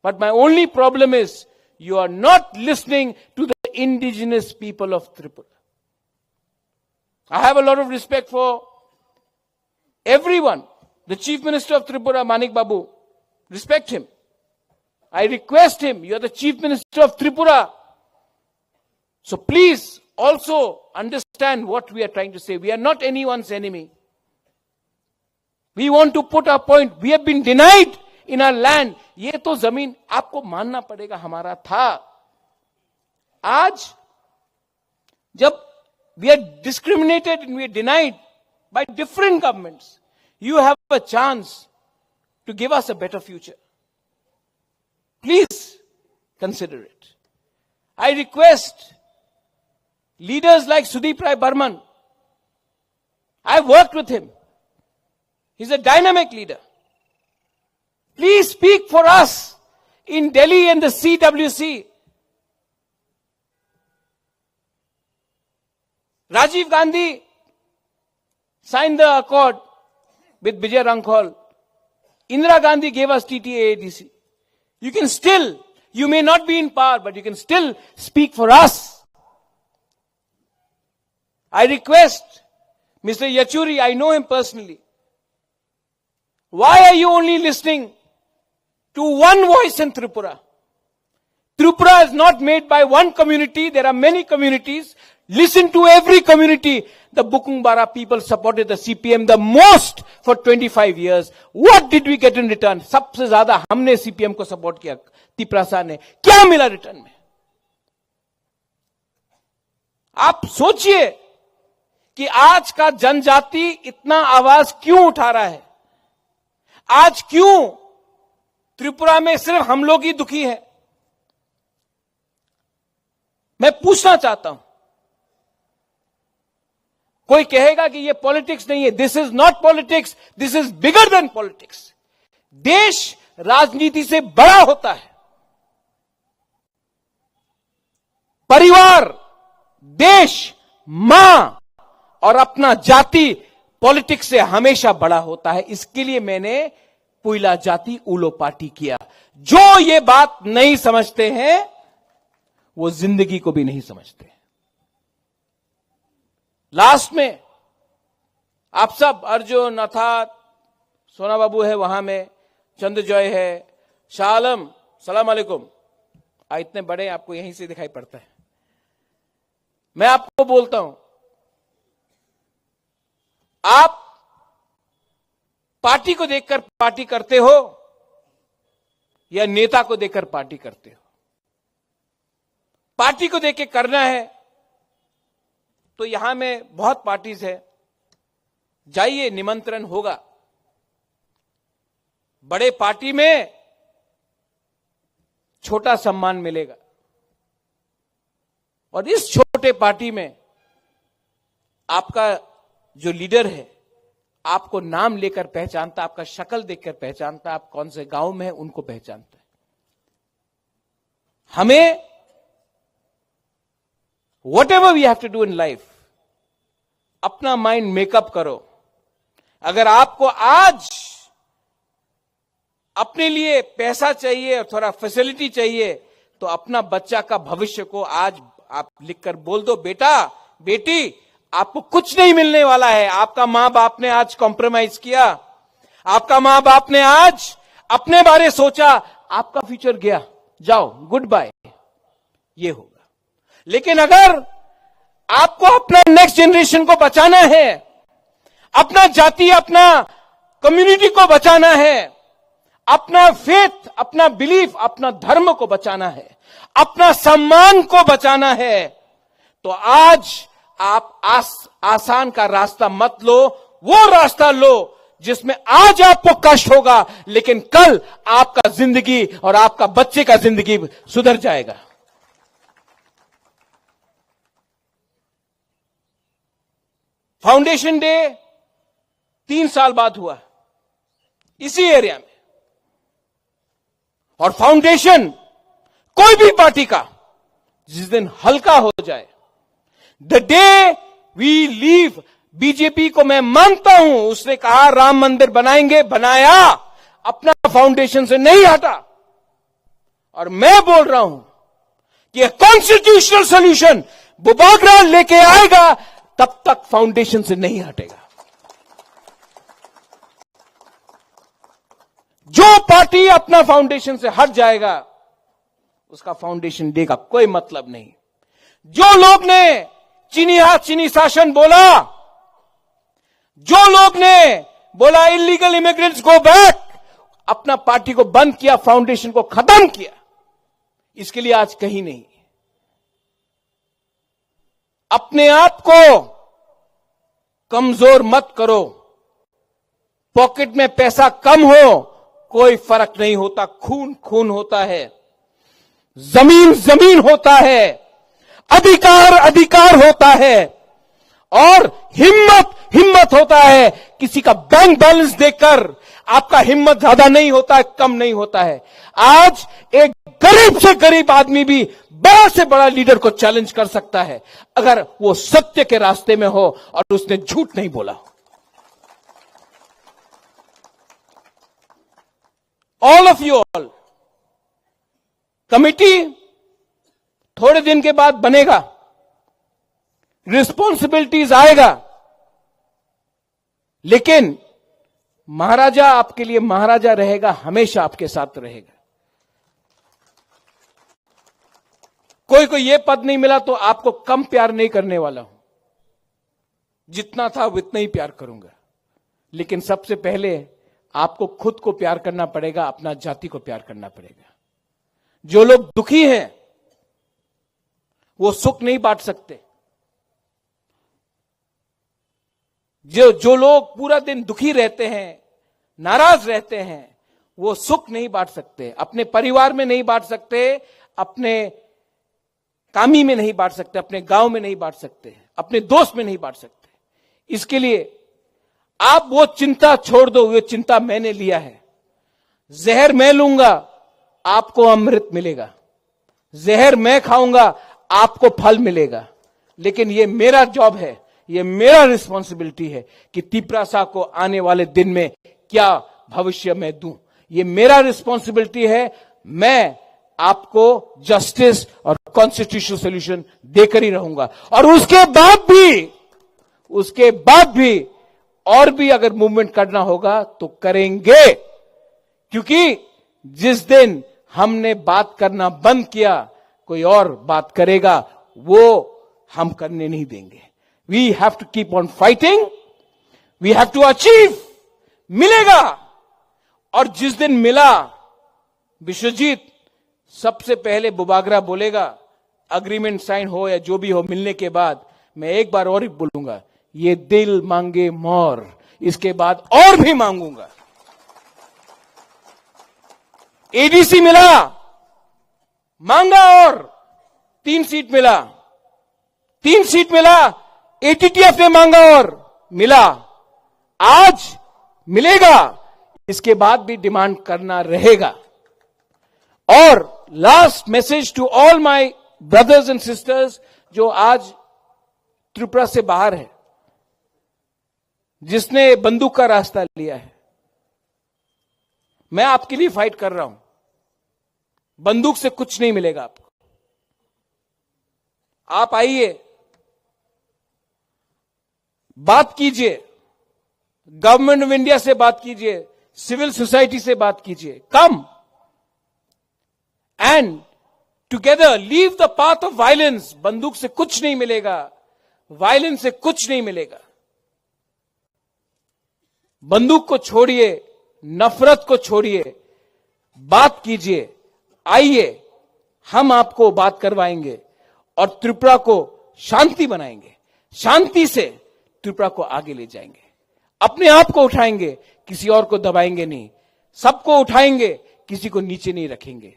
Speaker 13: But my only problem is you are not listening to the indigenous people of Tripura. I have a lot of respect for everyone. The Chief Minister of Tripura, Manik Babu, respect him. I request him, you are the Chief Minister of Tripura. So please also understand what we are trying to say. We are not anyone's enemy. We want to put our point. We have been denied in our land. ये तो जमीन आपको मानना पड़ेगा हमारा था। आज जब we are discriminated and we are denied by different governments, you have a chance to give us a better future. Please consider it. I request leaders like Sudeep Rai Burman. I worked with him. He's a dynamic leader. Please speak for us in Delhi and the CWC. Rajiv Gandhi signed the accord with Vijay Rankhol. Indira Gandhi gave us TTA-ADC. You can still, you may not be in power, but you can still speak for us. I request Mr. Yechuri, I know him personally. Why are you only listening to one voice in Tripura? Tripura is not made by one community. There are many communities. Listen to every community. The Bukungbara people supported the CPM the most for 25 years. What did we get in return? सबसे ज्यादा हमने CPM को सपोर्ट किया, तिपरासा ने। क्या मिला रिटर्न में? आप सोचिए कि आज का जनजाति इतना आवाज क्यों उठा रहा है? आज क्यों त्रिपुरा में सिर्फ हम लोग ही दुखी हैं? मैं पूछना चाहता हूं, कोई कहेगा कि ये पॉलिटिक्स नहीं है, this is not politics, this is bigger than politics. देश राजनीति से बड़ा होता है। परिवार, देश, मां और अपना जाति पॉलिटिक्स से हमेशा बड़ा होता है। इसके लिए मैंने पुइला जाति उलो पार्टी किया। जो ये बात नहीं समझते हैं वो जिंदगी को भी नहीं समझते। लास्ट में आप सब, अर्जुन, अर्थात सोना बाबू है वहां में, चंद्रजॉय है, शाह आलम, सलाम अलैकुम, इतने बड़े आपको यहीं से दिखाई पड़ता है। मैं आपको बोलता हूं, आप पार्टी को देखकर पार्टी करते हो या नेता को देखकर पार्टी करते हो? पार्टी को देख के करना है तो यहां में बहुत पार्टीज है, जाइए, निमंत्रण होगा। बड़े पार्टी में छोटा सम्मान मिलेगा और इस छोटे पार्टी में आपका जो लीडर है आपको नाम लेकर पहचानता, आपका शक्ल देखकर पहचानता, आप कौन से गांव में है उनको पहचानता है। हमें whatever we have to do in life, अपना माइंड मेकअप करो। अगर आपको आज अपने लिए पैसा चाहिए और थोड़ा फैसिलिटी चाहिए तो अपना बच्चा का भविष्य को आज आप लिखकर बोल दो, बेटा बेटी आपको कुछ नहीं मिलने वाला है। आपका मां बाप ने आज कॉम्प्रोमाइज किया, आपका मां बाप ने आज अपने बारे सोचा, आपका फ्यूचर गया, जाओ गुड बाय, ये होगा। लेकिन अगर आपको अपना नेक्स्ट जनरेशन को बचाना है, अपना जाति, अपना कम्युनिटी को बचाना है, अपना फेथ, अपना बिलीफ, अपना धर्म को बचाना है, अपना सम्मान को बचाना है, तो आज आप आसान का रास्ता मत लो, वो रास्ता लो जिसमें आज आपको कष्ट होगा लेकिन कल आपका जिंदगी और आपका बच्चे का जिंदगी सुधर जाएगा। फाउंडेशन डे 3 साल बाद हुआ इसी एरिया में, और फाउंडेशन कोई भी पार्टी का जिस दिन हल्का हो जाए, the day we leave BJP को मैं मानता हूं, उसने कहा राम मंदिर बनाएंगे, बनाया, अपना फाउंडेशन से नहीं हटा। और मैं बोल रहा हूं कि कॉन्स्टिट्यूशनल सॉल्यूशन बुबागरा लेके आएगा, तब तक फाउंडेशन से नहीं हटेगा। जो पार्टी अपना फाउंडेशन से हट जाएगा उसका फाउंडेशन डे का कोई मतलब नहीं। जो लोग ने चीनी शासन बोला, जो लोग ने बोला इलीगल इमिग्रेंट्स गो बैक, अपना पार्टी को बंद किया, फाउंडेशन को खत्म किया, इसके लिए आज कहीं नहीं। अपने आप को कमजोर मत करो। पॉकेट में पैसा कम हो कोई फर्क नहीं होता, खून खून होता है, जमीन जमीन होता है, अधिकार अधिकार होता है, और हिम्मत हिम्मत होता है। किसी का बैंक बैलेंस देखकर आपका हिम्मत ज्यादा नहीं होता है, कम नहीं होता है। आज एक गरीब से गरीब आदमी भी बड़ा से बड़ा लीडर को चैलेंज कर सकता है अगर वो सत्य के रास्ते में हो और उसने झूठ नहीं बोला। All of you all, committee थोड़े दिन के बाद बनेगा, रिस्पॉन्सिबिलिटीज आएगा, लेकिन महाराजा आपके लिए महाराजा रहेगा, हमेशा आपके साथ रहेगा। कोई को यह पद नहीं मिला तो आपको कम प्यार नहीं करने वाला हूं, जितना था उतना ही प्यार करूंगा। लेकिन सबसे पहले आपको खुद को प्यार करना पड़ेगा, अपना जाति को प्यार करना पड़ेगा। जो लोग दुखी हैं वो सुख नहीं बांट सकते। जो लोग पूरा दिन दुखी रहते हैं, नाराज रहते हैं, वो सुख नहीं बांट सकते, अपने परिवार में नहीं बांट सकते, अपने कामी में नहीं बांट सकते, अपने गांव में नहीं बांट सकते, अपने दोस्त में नहीं बांट सकते। इसके लिए आप वो चिंता छोड़ दो, वो चिंता मैंने लिया है। जहर मैं लूंगा, आपको अमृत मिलेगा। जहर मैं खाऊंगा, आपको फल मिलेगा। लेकिन ये मेरा जॉब है, ये मेरा रिस्पॉन्सिबिलिटी है कि तिपरासा को आने वाले दिन में क्या भविष्य में दूं। ये मेरा रिस्पॉन्सिबिलिटी है। मैं आपको जस्टिस और कॉन्स्टिट्यूशनल सोल्यूशन देकर ही रहूंगा। और उसके बाद भी और भी अगर मूवमेंट करना होगा तो करेंगे, क्योंकि जिस दिन हमने बात करना बंद किया, कोई और बात करेगा, वो हम करने नहीं देंगे। We have to keep on fighting, we have to achieve. मिलेगा, और जिस दिन मिला, विश्वजीत सबसे पहले बुबागरा बोलेगा, अग्रीमेंट साइन हो या जो भी हो, मिलने के बाद मैं एक बार और ही बोलूंगा, ये दिल मांगे मोर, इसके बाद और भी मांगूंगा। एडीसी मिला, मांगा, और 3 सीट मिला, 3 सीट मिला। एटीटीएफ ने मांगा और मिला, आज मिलेगा, इसके बाद भी डिमांड करना रहेगा। और last message to all my brothers and sisters जो आज त्रिपुरा से बाहर है, जिसने बंदूक का रास्ता लिया है, मैं आपके लिए फाइट कर रहा हूं। बंदूक से कुछ नहीं मिलेगा आपको। आप आइए, बात कीजिए, गवर्नमेंट ऑफ इंडिया से बात कीजिए, सिविल सोसाइटी से बात कीजिए। Come and together leave the path of violence. बंदूक से कुछ नहीं मिलेगा, वायलेंस से कुछ नहीं मिलेगा। बंदूक को छोड़िए, नफरत को छोड़िए, बात कीजिए। आइए, हम आपको बात करवाएंगे और त्रिपुरा को शांति बनाएंगे। शांति से त्रिपुरा को आगे ले जाएंगे। अपने आप को उठाएंगे, किसी और को दबाएंगे नहीं। सबको उठाएंगे, किसी को नीचे नहीं रखेंगे।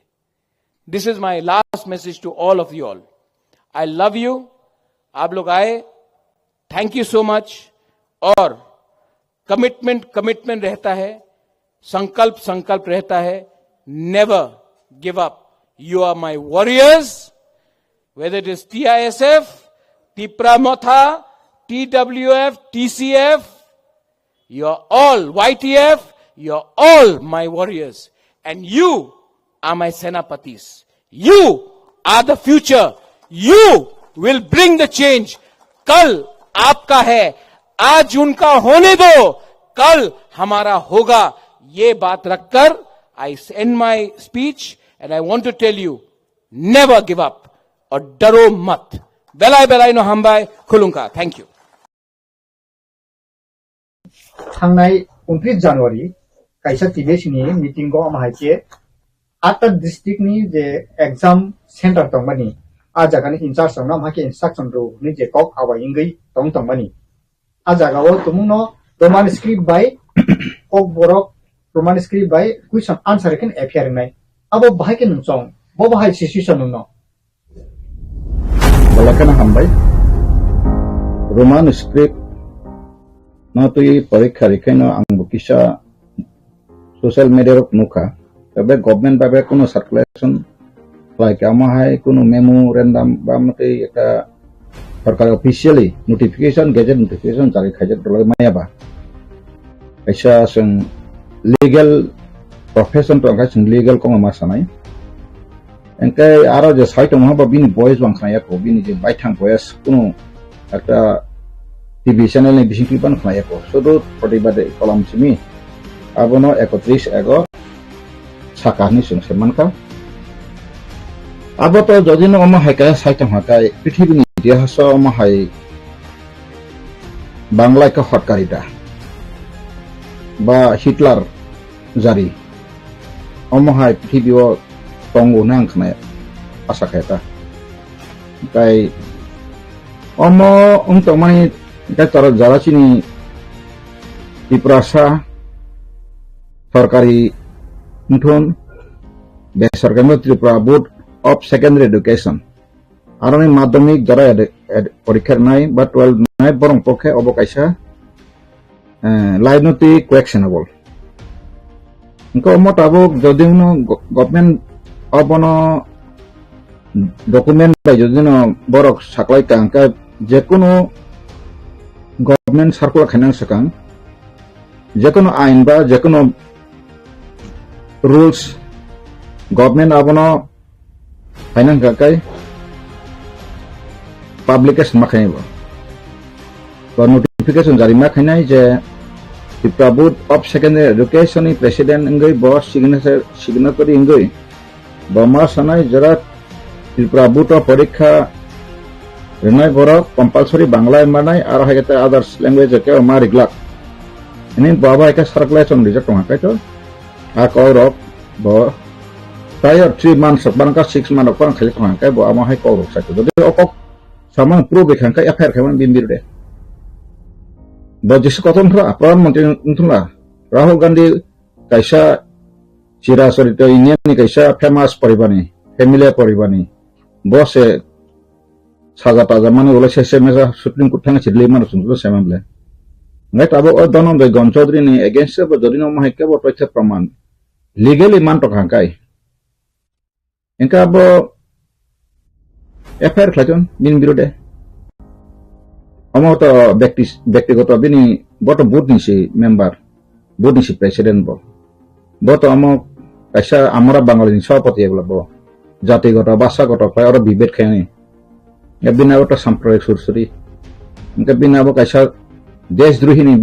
Speaker 13: This is my last message to all of you all. I love you. आप लोग आए, थैंक यू सो मच। और कमिटमेंट रहता है, संकल्प रहता है। Never give up. You are my warriors, whether it is TISF, Tipra Motha, TWF, TCF, you are all YTF, you are all my warriors, and you are my Senapatis. You are the future. You will bring the change. कल आपका है, आज उनका होने दो, कल हमारा होगा। ये बात रखकर I end my speech and I want to tell you, never give up और डरो मत। बेलाय नो हामबाय खुलुंका। Thank you.
Speaker 14: थांनाय 29 जानुवारि काइसा टिबेसनि मिटिंगो आमाहायके 8 डिस्ट्रिक्टनि जे एग्जाम सेंटर तंगमानि आ जागानि इंचार्ज संग आमाहाके इंस्ट्रक्शन रो नि जे कक आवायिंगै तंगमानि आ जागाओ तुमुनो रोमान स्क्रिप्ट बाय कक बरक रोमान स्क्रिप्ट बाय क्वेश्चन आंसर केन एफियर नाय अब बाहायके नंचों बो बाहाय सिचुएशन नो
Speaker 15: बलाकना हामबाय रोमान स्क्रिप्ट ना तो ये परीक्षा रेखायनो आंबो किसा सोशल मीडिया नुखा तबे गवर्नमेंट बाबे कोनो सर्कुलेशन लाइक आमाहाय कोनो मेमोरेंडम बा मते एटा सरकार ऑफिशियली नोटिफिकेशन गेजेट नोटिफिकेशन जारी खायजेट दलाय मायाबा ऐसा जों लीगल प्रोफेशन तो गासिन लीगल को मा सानाय एंके आरो जे साइट महाबा बिनि बॉयज बांखाया को बिनि जे बाइथां बॉयस कोनो একটা টিভি চ্যানেলে বিশিকিপান খায়াকো শুধু প্রতিবাদে কলামসিমি আবনো 31 এগো সাকানি সংসে মানকা আবতো যদিন আমা হাইকা সাইতাম হাকাই পৃথিবীনি ইতিহাস আমা হাই বাংলাকে হটকারিতা বা হিটলার জারি আমা হাই পৃথিবীও তঙ্গো নাংখানায় আশা খায়তা তাই Omo untuk main kita jalan sini Tiprasa सरकारी मुठन बेसरकारी Tripura Board of Secondary Education আর আমি মাধ্যমিক যারা পরীক্ষার নাই বা 12 নাই বরং পক্ষে অবকাশা লাইনতি কোয়েকশনেবল মোতাবক যদি গভর্নমেন্ট অবন ডকুমেন্ট বাই যদি বরক সাকলাই কাঙ্কা যে কোনো গভর্নমেন্ট সার্কুলার খাইনাং সাকাং যে কোনো আইন বা যে কোনো রুলস গভর্নমেন্ট আবন খাইনাং কাকাই পাবলিকেশন মাখাইব বা নোটিফিকেশন জারি মাখাইনাই যে Tripura Board of Secondary Education President Ingui Boss Signatory Ingui Bama Sanai Jarat Tripura Board of Porikha Renai Borok compulsory Bangla Manai Arahagata others language ke Mari Glak ini Baba Eka circulation reject Makaito Akorok Bo Tayo 3 months Bangka 6 months Orang Khalik Mangkai Bo Amahai Korok Satu Jadi Okok Sama Prove Kangkai Affair Kaman Bimbir deh Bajis koton kra Proধানমন্ত্রী ntula Rahul Gandhi kaisa Chira sorito Indian ni kaisa famous poribani familiar poribani bose sajata zamane bola sese mesa Supreme Court thanga chidle man sunlo semamble ngai tabo o donon de Gon Chaudhary ni against bo jodi no mahike bo toithe praman legally man to khangkai enka bo FIR khlajon min birode Amo to ব্যক্তিগত bini boto board nisi member board nisi president bo boto amo kaisa amara Bangladesh সভাপতি এগুলো bo জাতিগত ভাষাগত প্রায় ওরা বিভেদ খায়নি বিনা ওটা সাম্প্রদায়িক সুরসুরি ইনকা বিনা bo kaisa দেশদ্রোহী নি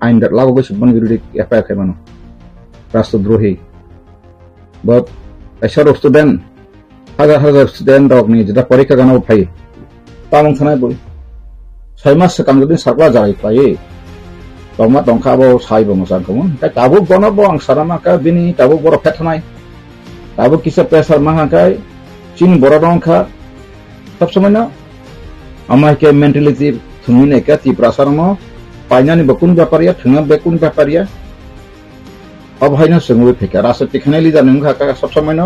Speaker 15: আইন লাগু গেছে বন বিরোধী এফআইআর খাইমানো রাষ্ট্রদ্রোহী but kaisa স্টুডেন্ট হাজার স্টুডেন্ট রক নি যেটা পরীক্ষা গানা উঠাই তামং থানায় বই 6 মাস sekarang jadi sakla jari pai tongma tongka bo sai bo mosan komun ka tabu bono bo ang sarama ka bini tabu boro phetnai tabu kisa pressure maha kai chin boro dongkha sab samay na amai ke mentality thumine ka ti prasar mo painani bakun byaparia thunga bekun byaparia abhaina sengwe pheka rasa tikhane li janung ka sab samay na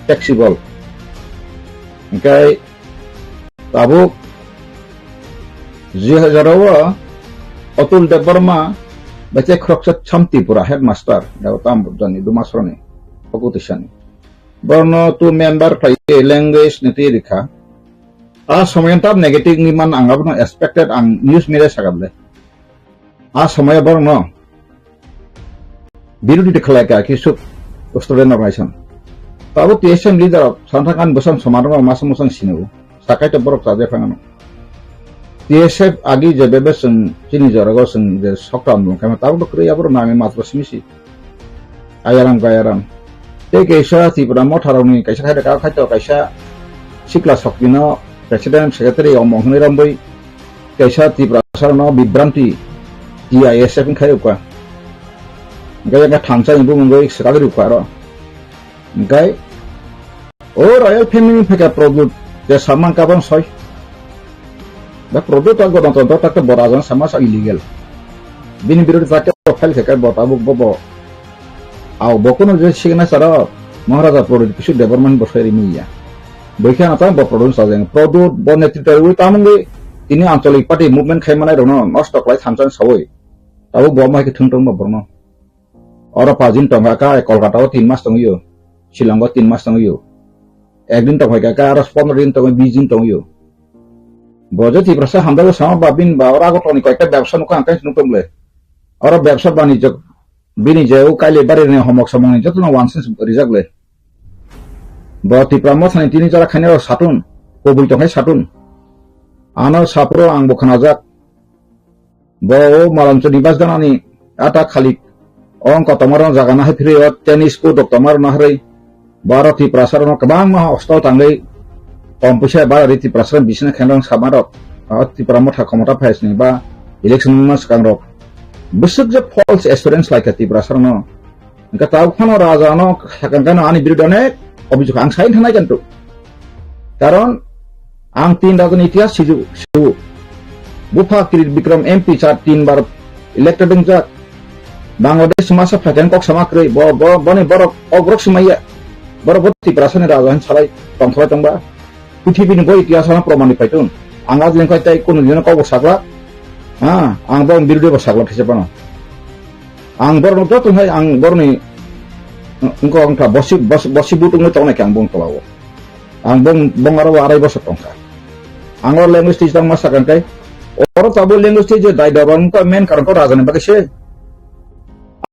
Speaker 15: flexible kai tabu Jihazarawa Otul de Burma baca kroksat chamti pura headmaster dawatam jani dumasroni pagutishani borno tu member pai language niti dikha a samoyantab negative ni man angabno expected ang news media sagable a samaya borno birudi dekhlaka kisu student organization tabu TSM leader santakan bosan samarama masamusan sinu sakai te borok saja fangano TSF agi jabebe sing chini jarago sing de sokram dum kama tabu kriya bro nami matro simisi ayaram gayaram te kaisa Tripura motharoni kaisa khaida ka khaito kaisa sikla sokbino president secretary omonghni ramboi kaisa Tripura sarno bibranti TISF khayo ka gaya ka thangsa imbu mungoi sakagri ka ro gai o royal family pheka product je saman kaban soi The product of the doctor Borazan Samas illegal. Bini biru take file ke botabuk bobo. Au bokono je signa sara Maharaja product kisu development boseri miya. Boikan ata bo product sajeng product bonetiter wi tamungi ini ancholik party movement khaimanai rono nostok lai thamsan sawoi. Tabu bomai ke thungtung borno. Ora pajin tonga ka Kolkata 3 mas tongyo. Shillong 3 mas tongyo. Ekdin tong ka ara 15 din tong Beijing tongyo. Bojo Tripura hamdago sama babin ba ora gotoni koyta ব্যবসা nuka angkai nutumle ora ব্যবসা বাণিজ্য bini jeu kaile bare ne homok samong jotno wansens rijagle bo Tripura mothani tini jara khane satun kobul tongai satun ano sapro ang bokhanajak bo malancho nibas danani ata khalik ong kotomaron jagana hai phire tennis ko doktomar nahrai baro Tripura sarno kabang ma hostel tangai Kompusia ba riti prasaran bisna khenrang samarok Tripura motha khomota phaisni ba election mas kangrok bisuk je false assurance like Tripura sarno enka taw khono raja no sakangkana ani birodane obijog ang sain thanai kantu karon ang 3 rajan itias siju bufa kirit Bikram MP 3 bar elected jak Bangladesh masa phaten kok samakre bo bone borok ogrok sumaya borok Tripura sarni rajan salai tongthoi tongba পৃথিবীनि गय इतिहासानो प्रमाणित फायतोन आंगा लेंखाय ताय कोनो दिन कब सागला आं बं बिरुदे बसागला थेसेबानो आं बरनो तो तुहाय आं बरनि उनको अंका बसी बुटुंनो तंनाय आं बं तलाव आं बं आरो आराय बसर तंका आंगो लैंग्वेज टीचर मा सागंकाय और ताबो लैंग्वेज टीचर दाय दाबां का मेन कारण को राजानि बागैसे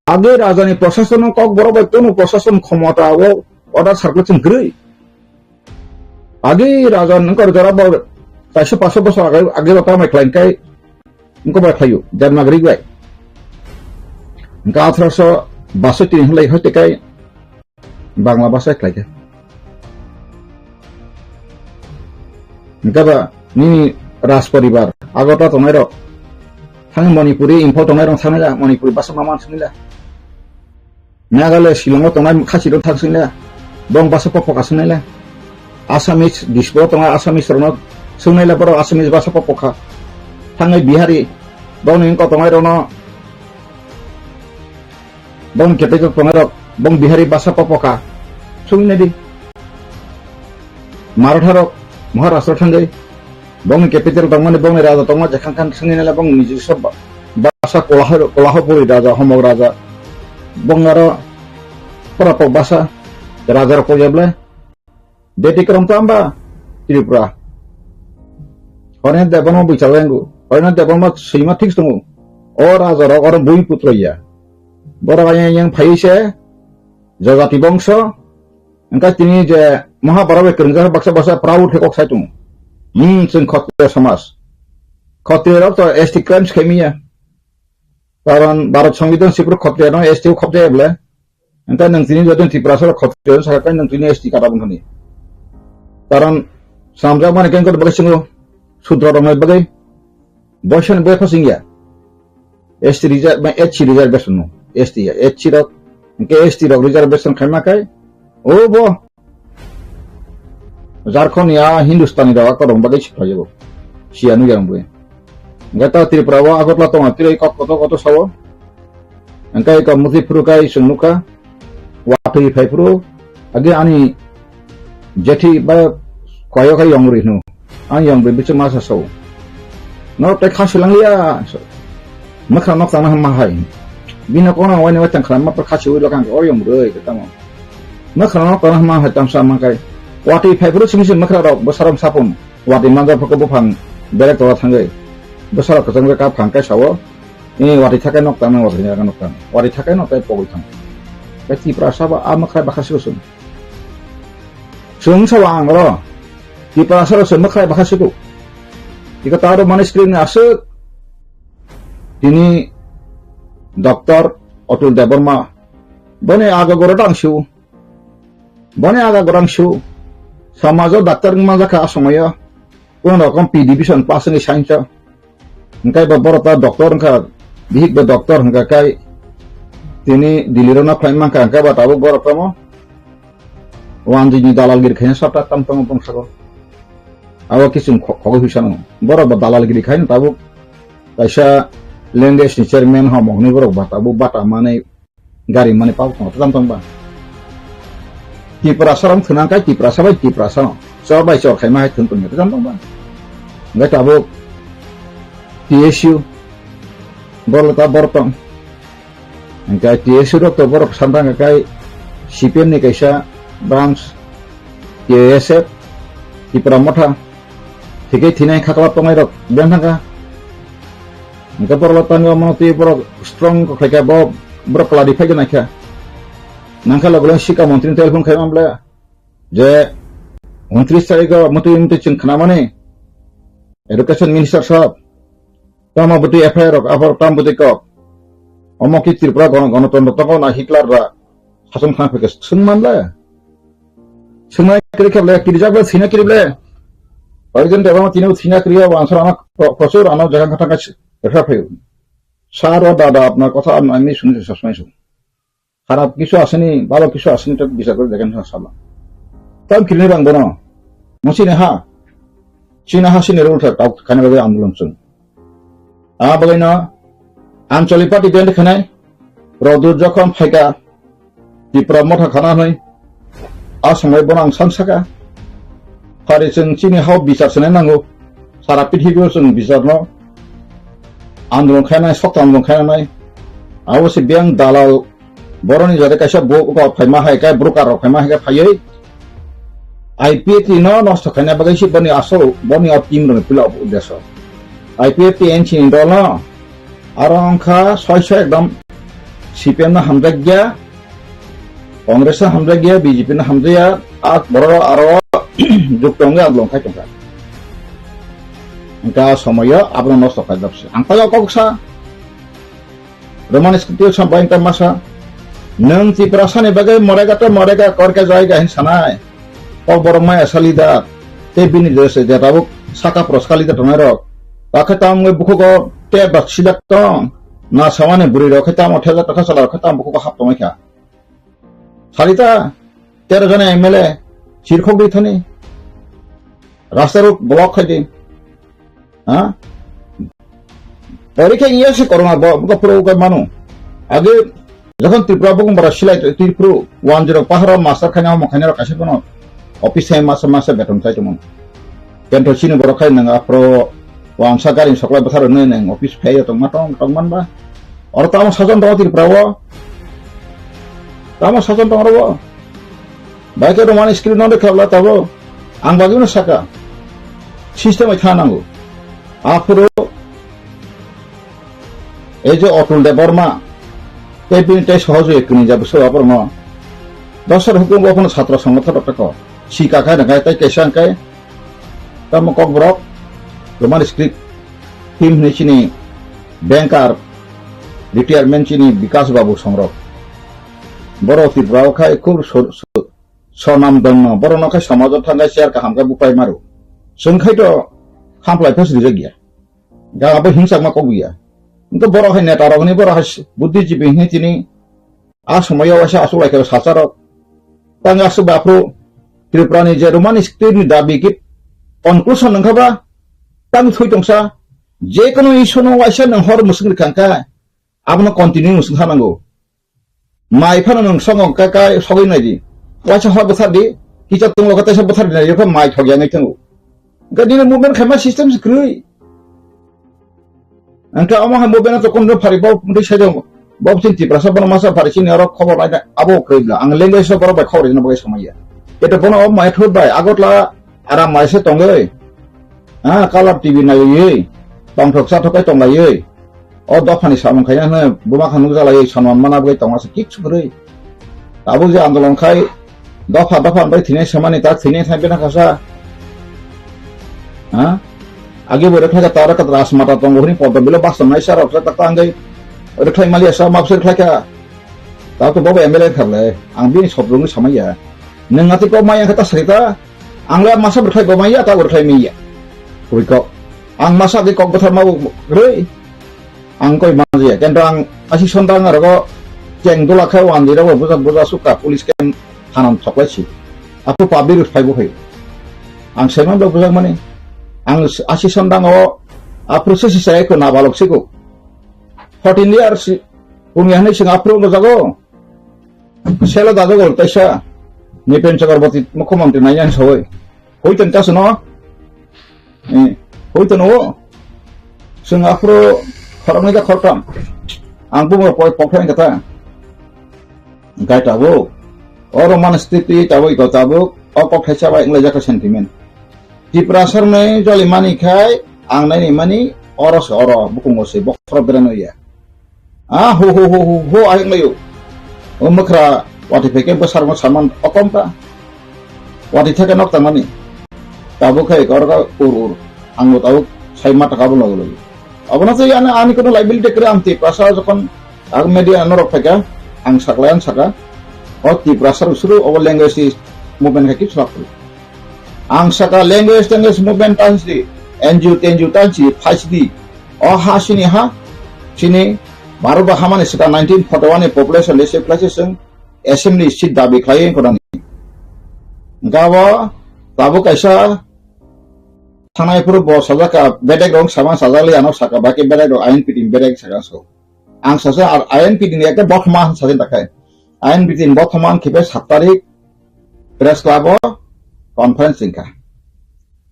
Speaker 15: आगे राजानि प्रशासन कक बरबाय कोनो प्रशासन क्षमता वो अर्डार सार्कुलेशन ग्रै आगे राजा नंकर जरा बाव ताइसे 500 बছর आगे बता मैं क्लाइंकाय उनको बायखायो देवनागरी गाय उनका 1862 हलाई हटेकाय बांग्ला भाषा क्लाइके उनका बा नि राज परिवार आगता तनाय र थां मणिपुरी इम्फल तनाय र थांनाय मणिपुरी भाषा मामान सुनिला नागाले शिलंग तनाय खासि र थांसिनला बं भाषा पपकासनला आसामिस दिसबो तनाय आसामिस रनो सोंनायला बर आसामिस भाषा पपका थांनाय बिहारी बं इनका तनाय रनो बं केपेजो तनाय र बं बिहारी भाषा पपका सुनिने दि माराठा र महाराष्ट्र थांगै बं केपिटेल तंगने बं राजा तंग जखांखान सुनिनेला बं निजिस भाषा कोलाहपुरी राजा हमग राजा बं आरो परापक भाषा राजा र पजाबले बेटिक्रम तांबा त्रिपुरा हरने देबन बिचारलेंगु हरने देबन सैमा ठीक दङ अ राजा र और बुई पुत्रया बराया yang फाइसे जजाति वंश enka tini je Mahabharat kerja baksa bahasa perahu hekok saitung जों क्षत्रिय समाज क्षत्रिय तो एसटी क्राइम्स खेमिया कारण भारत संविधान सिप्रो क्षत्रिय न एसटी खबते बले enka nang tini jodon tiprasar क्षत्रिय साkai nang tini ST kata bungani कारण samja mane ken ko bagai singo sudra ramai bagai bosan bagai pasingya ST reserve में एचसी रिजर्वेशन नो एसटी एचसी रो के एसटी रो रिजर्वेशन खैमा kai ओ बो झारखंड या हिंदुस्तानी दावा करम बागै सिफायो सियानु जांबो गता त्रिपुरावा आगतला तंग त्रै कत सावो अंकाय का मुथिफुरुकाय सुनुका वाटै फाइफुरु आगे आनी जेठी बा कयखाय यंग्रिनु आं यंग्रि बिच मासा साव न ते खासिलांलिया मखरा नक ताना माहाय बिना कोना वायने वातन खालाम मा खासि उलकां अ यंग्रै गताम मखरा नक ताना माहाय तामसा माखाय वाटै फाइफुरु सिमिसि मखरा र बसारम सापन वाटै मांजाफोरखौ बुफां बेलेग तरा थांगै बसार खजंग का फांकाय सावो ए वाटै थाखाय नक ताना वाटै नक ताना वाटै थाखाय नक ताय पगै थां बेति प्रासाबा आ मखरा बाखासिखौ जों सावा आं र ति प्रासार जों मखरा बाखासिखौ इका तारो माने स्क्रिन आसो दिनी डॉक्टर अतुल देबर्मा बने आगा गरो टांसिउ बने आगा गरांसिउ समाज डाक्टर माजाखा असमया कोन रकम पी डिविजन पास नि साइन्स ओंखाय बरता डॉक्टर ओंखा बिहिक बे डॉक्टर ओंखा काय तिनी दिलिरना फ्लाइमा का ओंखा बाताबो बरतम वान दिनि दालालगिरि खायना साता तमतम पंसागो आवा किसिम खगो हिसानो बर दालालगिरि खायना ताबो पैसा लैंग्वेज नि चेयरमैन ह मोहनी बर बाताबो बाता माने गारि माने पाव तमतमबा Tiprasarang tenangkai tiprasabai tiprasano sabai so khaimai tuntun itu kan bang nggak tahu TSU borota bortong nggak TSU dokter borok santang kai CPN nih kaisa branch TSF tipramotha tikai tinai khakala pemai rok biang ka nggak borota nggak mau borok strong kok kayak borok clarify kan aja nangka lagulan शिक्षा मंत्री टेलीफोन खाइमा बले जे 29 तारिख मते इमते चिंखना माने एडुकेशन मिनिस्टर साहब तामाबती एफआईआर अफर तामबती को अमकी त्रिपुरा गणतंत्र को ना हिटलर रा शासन खान फेके सुनमानला सुनमाय क्रिकेबले किरिजाबले सिना किरिबले अर्जुन देवा तिनो सिना क्रिया आंसर आना प्रचुर आना जगह घटा का रेफा फे सार दादा अपना कथा আমি শুনতে সবসময় খারাপ কিছু আসেনি ভালো কিছু আসেনি তো বিচার করে দেখেন সালা তাও কিনে রাখবো না মসিনে হা চীনা হাসিনে উল্টা তাও খানে ভাবে আন্দোলন চল বলে না আঞ্চলিক পার্টি দেন খানায় রদুর যখন ফাইকা ত্রিপুরা মঠা খানা হয় আর সময় বনাং সানসাকা फारि जों चिनि हाव बिसार सोनाय नांगौ सारा पृथिबीयाव जों बिसारनो आन्दोलन खालामनाय सक्त आन्दोलन खालामनाय अबसे बेंक दालाल बर'नि जादे कायसा बगा फायमा हायकाय ब्रकार फायमा हायकाय फायै आईपीएटी no नष्ट खायना बागैसि बनि आसल बनि टीम रन पिला उद्देश्य आईपीएटी एनसी इंडल आरो अंखा 600 एकदम सीपीएम ना हामजाक गया कांग्रेस ना हामजाक गया बीजेपी ना हामजाया आ बर' आरो जुक्तंगे आन्दोलन खायतंगा इंका समय आब्रो नष्ट खायदाबसे आंखायाव कक्सा रोमान स्क्रिप्टिव साबाइन तामासा नों तिप्रासानि बागै मरेगा करके जायगा हिन सानाय कल बरमाय सालिदा ते बिनि दसे जेताबो साका प्रसखालिदा तनायरक बाखैताम बुखुको ते बक्सिदा तं ना सामाने बुरि रखैताम 8000 টাকা साला रखैताम बुखुको हाबतमायखा सालिदा 13 जन एमएलए चिरखक दैथनि रास्ता रोड ब्लक खायदि हां परीक्षा इयासि करना बुका पुरो मानु आगे যখন ত্রিপুরা বগুমবারা সিলাই ত্রিপুরা 10 পাহাড় মাস্টার খানা মখানা কাছে কোন অফিস টাইম মাসে বেতন চাইতমন কেন্ট সিনি বড় খাই নাঙ্গা প্র ওয়াংসা গারি সকলা বছর নয় অফিস ফাই তো মানবা আর তাম সাজন দাও ত্রিপুরা তাম সাজন দাও বাইকে রোমান স্ক্রিন নদে খাবলা তাবো আং বাগিনো সাকা সিস্টেমে থানাঙ্গো আফরো এই যে অতুল দে বর্মা এই সহজে এক্ষুনি যাবে সবার ন দশের হুকুম কখনো ছাত্র সংগঠন শিকা খায় না খায় তাই কেসাং খায় তার কক ব্রক রোমান স্ক্রিপ্ট টিম চিনি ব্যাংকার রিটায়ারমেন্ট চিনি বিকাশ বাবু সংরক বড় ত্রিপুরাও খায় খুব স্বনাম দন্য বড় নখায় সমাজত থাকায় চেয়ার কাহামখায় বুপাই মারো जोंखायथ' खामफ्लायफोर सिरि गैया गाबो हिंसा मा कब गैया तो बर' हाय नेता रगनि बर' हाय बुद्धिजीबी हिनि तिनि आ समायाव आसा आसलायखौ सासारक तांगासो बाफ्रो त्रिपुरानि जे रोमान स्क्रिप्टनि दाबि कि कनक्लुसन नंखाबा तां थैदंसा जेखुनु इसनो वाइसा नों हर मुसुंग खांखा आबनो कन्टिन्यू मुसुंग थानांगौ माइफानो नों संग काका सगैनायदि वाइसा हर बोथारदि किजा तंग गतायसा बोथारदि नायखौ माइ थगियाङै थंगौ गादिनो मुभमेन्ट खायमा सिस्टेम सिख्रै अंका अमाहा मुभमेन्ट तो कोन फारिबाव मुदै साइदो बाव चिन्ति प्रासा बन मासा फारिसिनि आरो खबर लायदा आबो क्रैब्ला आं लेंगुवेज बर बाय खबरैनो बगै समया एटा बन अ माइ थबाय आगतला आराम माइसे तंगै आ कालार टीवी नायै बांथकसा थकाय तंगायै अ दफानि सामन खायना बुमा खानु जालायै सनमान माना बगै तंगासे किक सुरै आबो जे आन्दोलन खाय दफा बाय थिनै समानि ता थिनै थाइबेना खासा हा आगे बरखला तारा का रासमाता तंगोनि पदबिलो बासनाय सारा अक्सा तकांगै रखलाय मालिया सा माबसे रखलायका ता तो बाबा एमएलए खाले आं बिनि सबजोंनो समाया नोंगाति को माया खता सरिता आंला मासा रखलाय गमाया ता रखलाय मिया कुइको आं मासा दे कक बथार माबो रै आं कय माजिया केन्ट आं आसि सन्दां आरो जेंदला खाय वानदिरा बुजा सुका पुलिस केन थानाम थकलायसि आपु पाब्लिक फाइबो है आं सेमान बुजा माने आं आसि सन्दाङाव आप्रुसे सिसायखौ नाबालकसिखौ 14 years बुंयानै सिं आप्रु गजागो सेला दादो गलतायसा निपेन चक्रवर्ती मुख्यमंत्री नायनान सवै होइतन तास न होइतन ओ सिं आप्रु खरमैगा खरताम आं बुङो पखराय कथा गायताबो और मनस्थिति ताबो इकताबो अ पखरायसा बाय इंग्लिश जाका सेंटिमेंट Diprasar नै जलि मानि खाय आं नायनि मानि अरस अर बुकुंगसे बखर बेरानोया आ हो आइ लायो ओ मखरा वाटि फेके बसार म सामान अकमपा वाटि थाके नक तामानि ताबो खाय गरगा उर आंगो ताबो साइमा टाका बो लगलो अबना चाहिँ आनि कोनो लाइबिलिटी करे आं Diprasar जखन आग मेडिया नरक फेका आं साक्लायान साका अ Diprasar सुरु अव ल्याङ्ग्वेज मुभमेन्ट खाय किछ लाखो आं साका लैंग्वेज मुभमेंट तांसि एनजिओ तांसि फाइसदि अ हासिनि हा सिनि भारत हामानि सिका 1941 नि पपुलेशन लेसे प्लेसेसजों एसेम्बली सीट दाबि खायो कोनानि गावा ताबो कायसा थानायफोर बसाजाका बेडेक रं सामा साजालि आनो साका बाकी बेडेक आइन पिटिं बेडेक सागासो आं सासे आइन पिटिं एके बर्थमान सासे थाखाय आइन पिटिं बर्थमान खेबे 7 तारिख press club conference Inca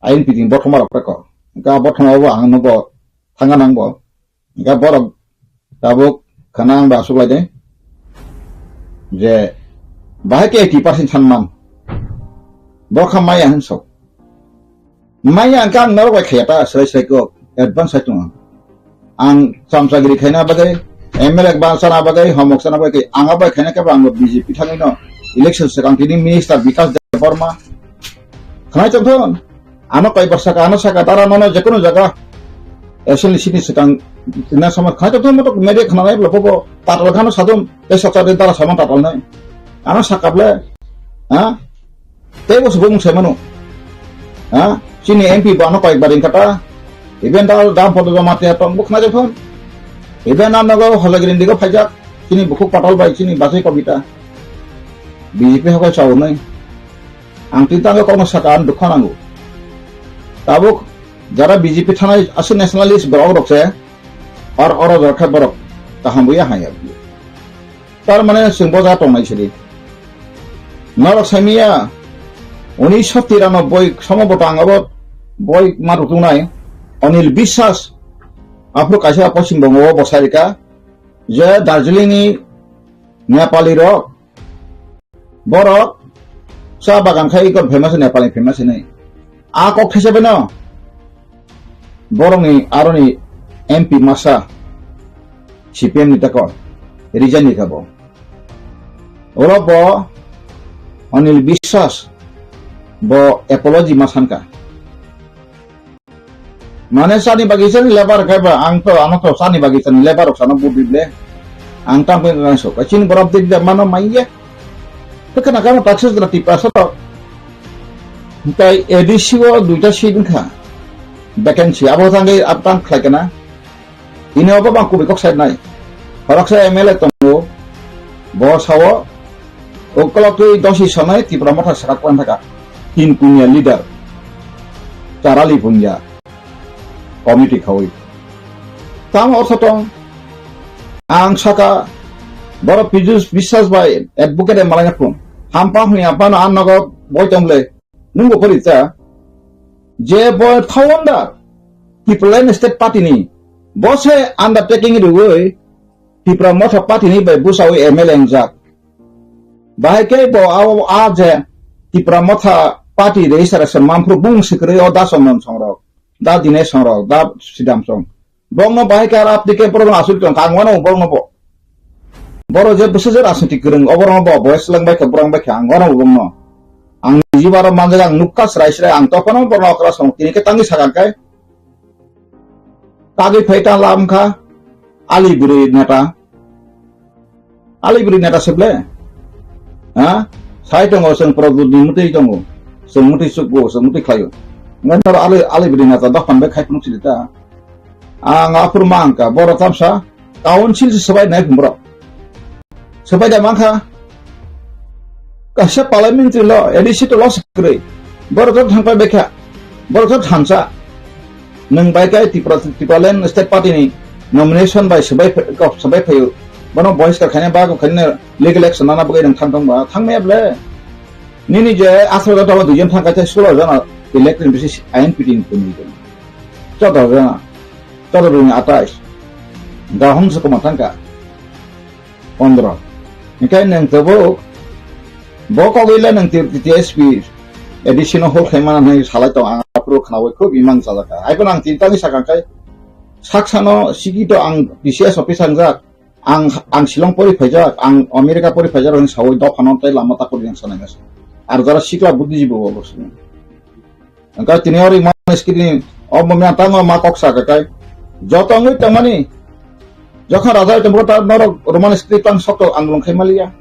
Speaker 15: ain piting bottom up ko ga bottom up ang no bo thanga nang bo ga borok tabuk khanang ba suklai de je bahai ke 80% sanman bo khamai an so maya kan no ba kheta sai ko advance atu ang samsagiri khaina bagai MLA ba sana bagai homok sana bagai anga ba khaina ka bang BJP thangai no election secretary minister Vikas Debarma khanai chon ano kai barsa ka ano saka tara nono je kono jaga asli sini sekang ina sama khanai chon mo to mede khanai lopo patal khano sadum e sakare tara sama patal nai ano sakable ha tebo subung semanu ha sini MP ba ano kai baring kata event dal dam podo jamate atong buk na jefon event am nago holagirin digo phajak sini bukuk patal bai sini basai kobita BJP hokai chaw nai ang titanga kono sakaan dukhanango tabuk jara BJP thanai asu nationalist borok rokse or oro jorkha borok tahambuya haya tar mane singbo ja tongnai siri narok samia 1993 সমবত আঙ্গবত বই মারুতুনাই অনিল বিশ্বাস আফ্রো কাশা পশ্চিমবঙ্গ বসারিকা যে দার্জিলিংনি নেপালি রক বরক চা বাগান খাই কত ফেমাস নেপালি ফেমাস নাই আ কক থেসেবে ন বরংনি আরনি এমপি মাসা সিপিএম নিতাক রিজাইন নিকাব ওরব অনিল বিশ্বাস bo apology masanka mane sani bagisan lebar kaiba ang to ano to sani bagisan lebar sana budible ang tam pen so kachin borab dik mano maiye to kana kana taxes la tipa so tai edisio duita sidin kha vacancy abo tangai aptan khlakena ini obo bang kubikok side nai horaksa MLA tongo bo sawo okolokoi dosi sonai tipra motha sakwan thaka tin punya leader carali punya committee khawi tam ortho tong ang saka boro pijus বিশ্বাস bai advocate malanga pun hampa hui apana annago boy tomle nungo porita je boy thawanda people in state party ni bose undertaking it way people motha party ni bai busawi MLA njak bai ke bo a je people motha party registration mampru bung sikre o da somon songrok da dine songrok da sidam song bongno bai ka rap dike pro asul tong kangwana bongno bo boro je busejer asati kurung oborno bo boys lang bai ka burang bai kangwana bongno ang jibaro manjagang nukas raisrai ang tokono borno kra song tini ke tangi sagakai tagi phaita lam kha aliburi neta seble ha sai tong oseng produk dimutei tongo semuti suku semuti khayo ngantar ale bidina ta dapan be khai pun silita anga purmangka boro tamsa council sebai nai pumbro sebai da mangka kasha parliamentary law edisi to law sekre boro to thangpai bekha boro to thansa nang bai kai tipalen state party ni nomination by sebai phayo bono boys ka khane ba ko khane legal action nana bagai nang thangtong ba thangme able nini je asro da tawa dujen thangka cha solo jana elected basis ain piting puni ko choda jana choda ring atais da hong se ko matangka 15 nikai nang tabo boko gila nang TSP additional hol khemana nai salai to apro khnawe ko imang salaka ai ko nang tinta ni sakankai saksano sigito ang BCS office angjak ang Shillong pori phajak ang America pori phajar ong sawoi do phanon tai lamata kori yang sanai gas ar jara sikla buddhijibo obosno angka tini ori man skrini obmya tang ma koksa kai jotongui tamani jokha raja tembrota norok roman script ang sokto anglong khaimalia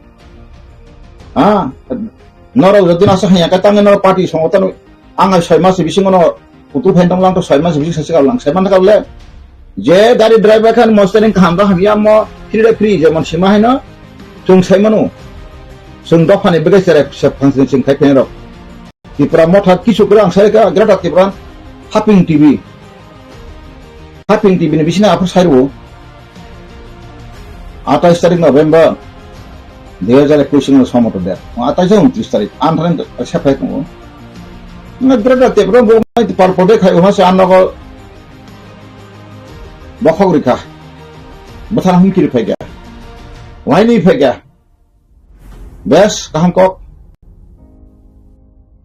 Speaker 15: norok jodina sa hanya katang nor party songotan ang 6 mas bisingono putu phentong lang to 6 mas bising sasika lang seman kable je dari driver kan mostering khamda hamia mo free jemon sima haina chung saimanu sung do phani bege sere sep function sing khai penro tipra motha kisu grang sareka grata tipra happing TV ni bisina apur sairu 28 tarik November 2021 somoto der 28 29 tarik antaren sepai tu Ngegrada tebro bo mai par pode khai uma se anno ko bokhog rikha bothan hum kiri phega wai ni phega bes kaham kok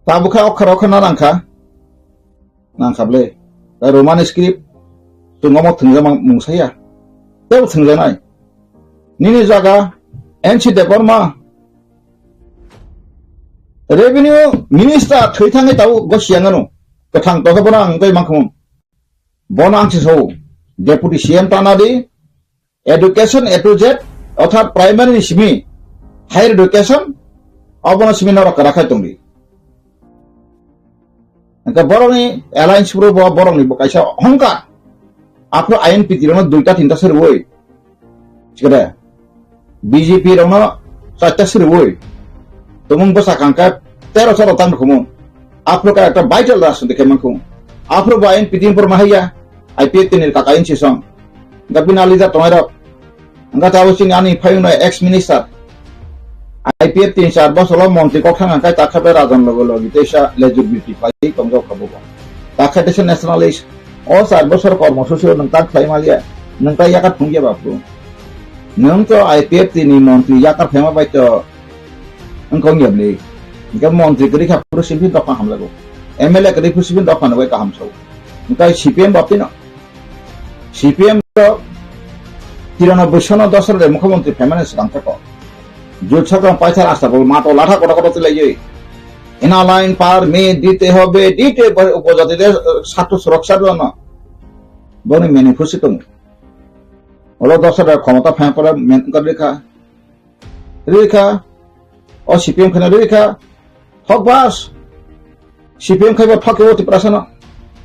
Speaker 15: ta bukha okhara okhana nangkha ble roman script tu ngomong thengjamang mungsaya teu thengjanai nini jaga NC deparma revenue minister thaitangai tau gosiangano kathang to bona ngai mangkhum bona angsi so deputy CM tanadi education A to Z অর্থাৎ প্রাইমারি সিমি হায়ার এডুকেশন অবনা সিমিনার রাখাই তংদি একা বরনি অ্যালায়েন্স পুরো বরনি বকাইসা অহংকার আপনি আইএনপি তিরনো দুইটা তিনটা সর ওই ঠিকরে বিজেপি রনো চারটা সর ওই तुम बसा कांका 13 साल तंग खुमो आप लोग का एक वाइटल राष्ट्र देखे मंखुम आप लोग आइन पितिन पर mahaya IPT नि का काइन सिसम गबिना लिदा तोयरा अंगा तावसिन आनी फायुनो एक्स मिनिस्टर IPT 3-4 बसलो मन्त्री को खांगा का ताखबे राजन लगो लगी तेसा लेजिबिलिटी पाई कमजो खबो ताखतेस नेशनलिस्ट और 4 बसर कर्मसूचि नंता खाइमालिया नंता याका थुंगिया बापु नंग तो IPT नि मन्त्री याका FEMA बाइतो engkau ngiabli, engkau menteri kerja presiden tak paham lagu, MLA kerja presiden tak paham lagu kaham sah, engkau CPM bapti na, CPM tu kirana bersama dasar dari muka menteri permanent sedang terkau, jual orang pacar asal bol mata latha kota tu lagi, ina lain par me dite hobe dite upojati dia satu suraksa tu na, boni manifesto tu, olah dasar dari kota permanent mentor reka और CPM खना रेखा थक बास CPM खाइबा थके वो तिप्रासना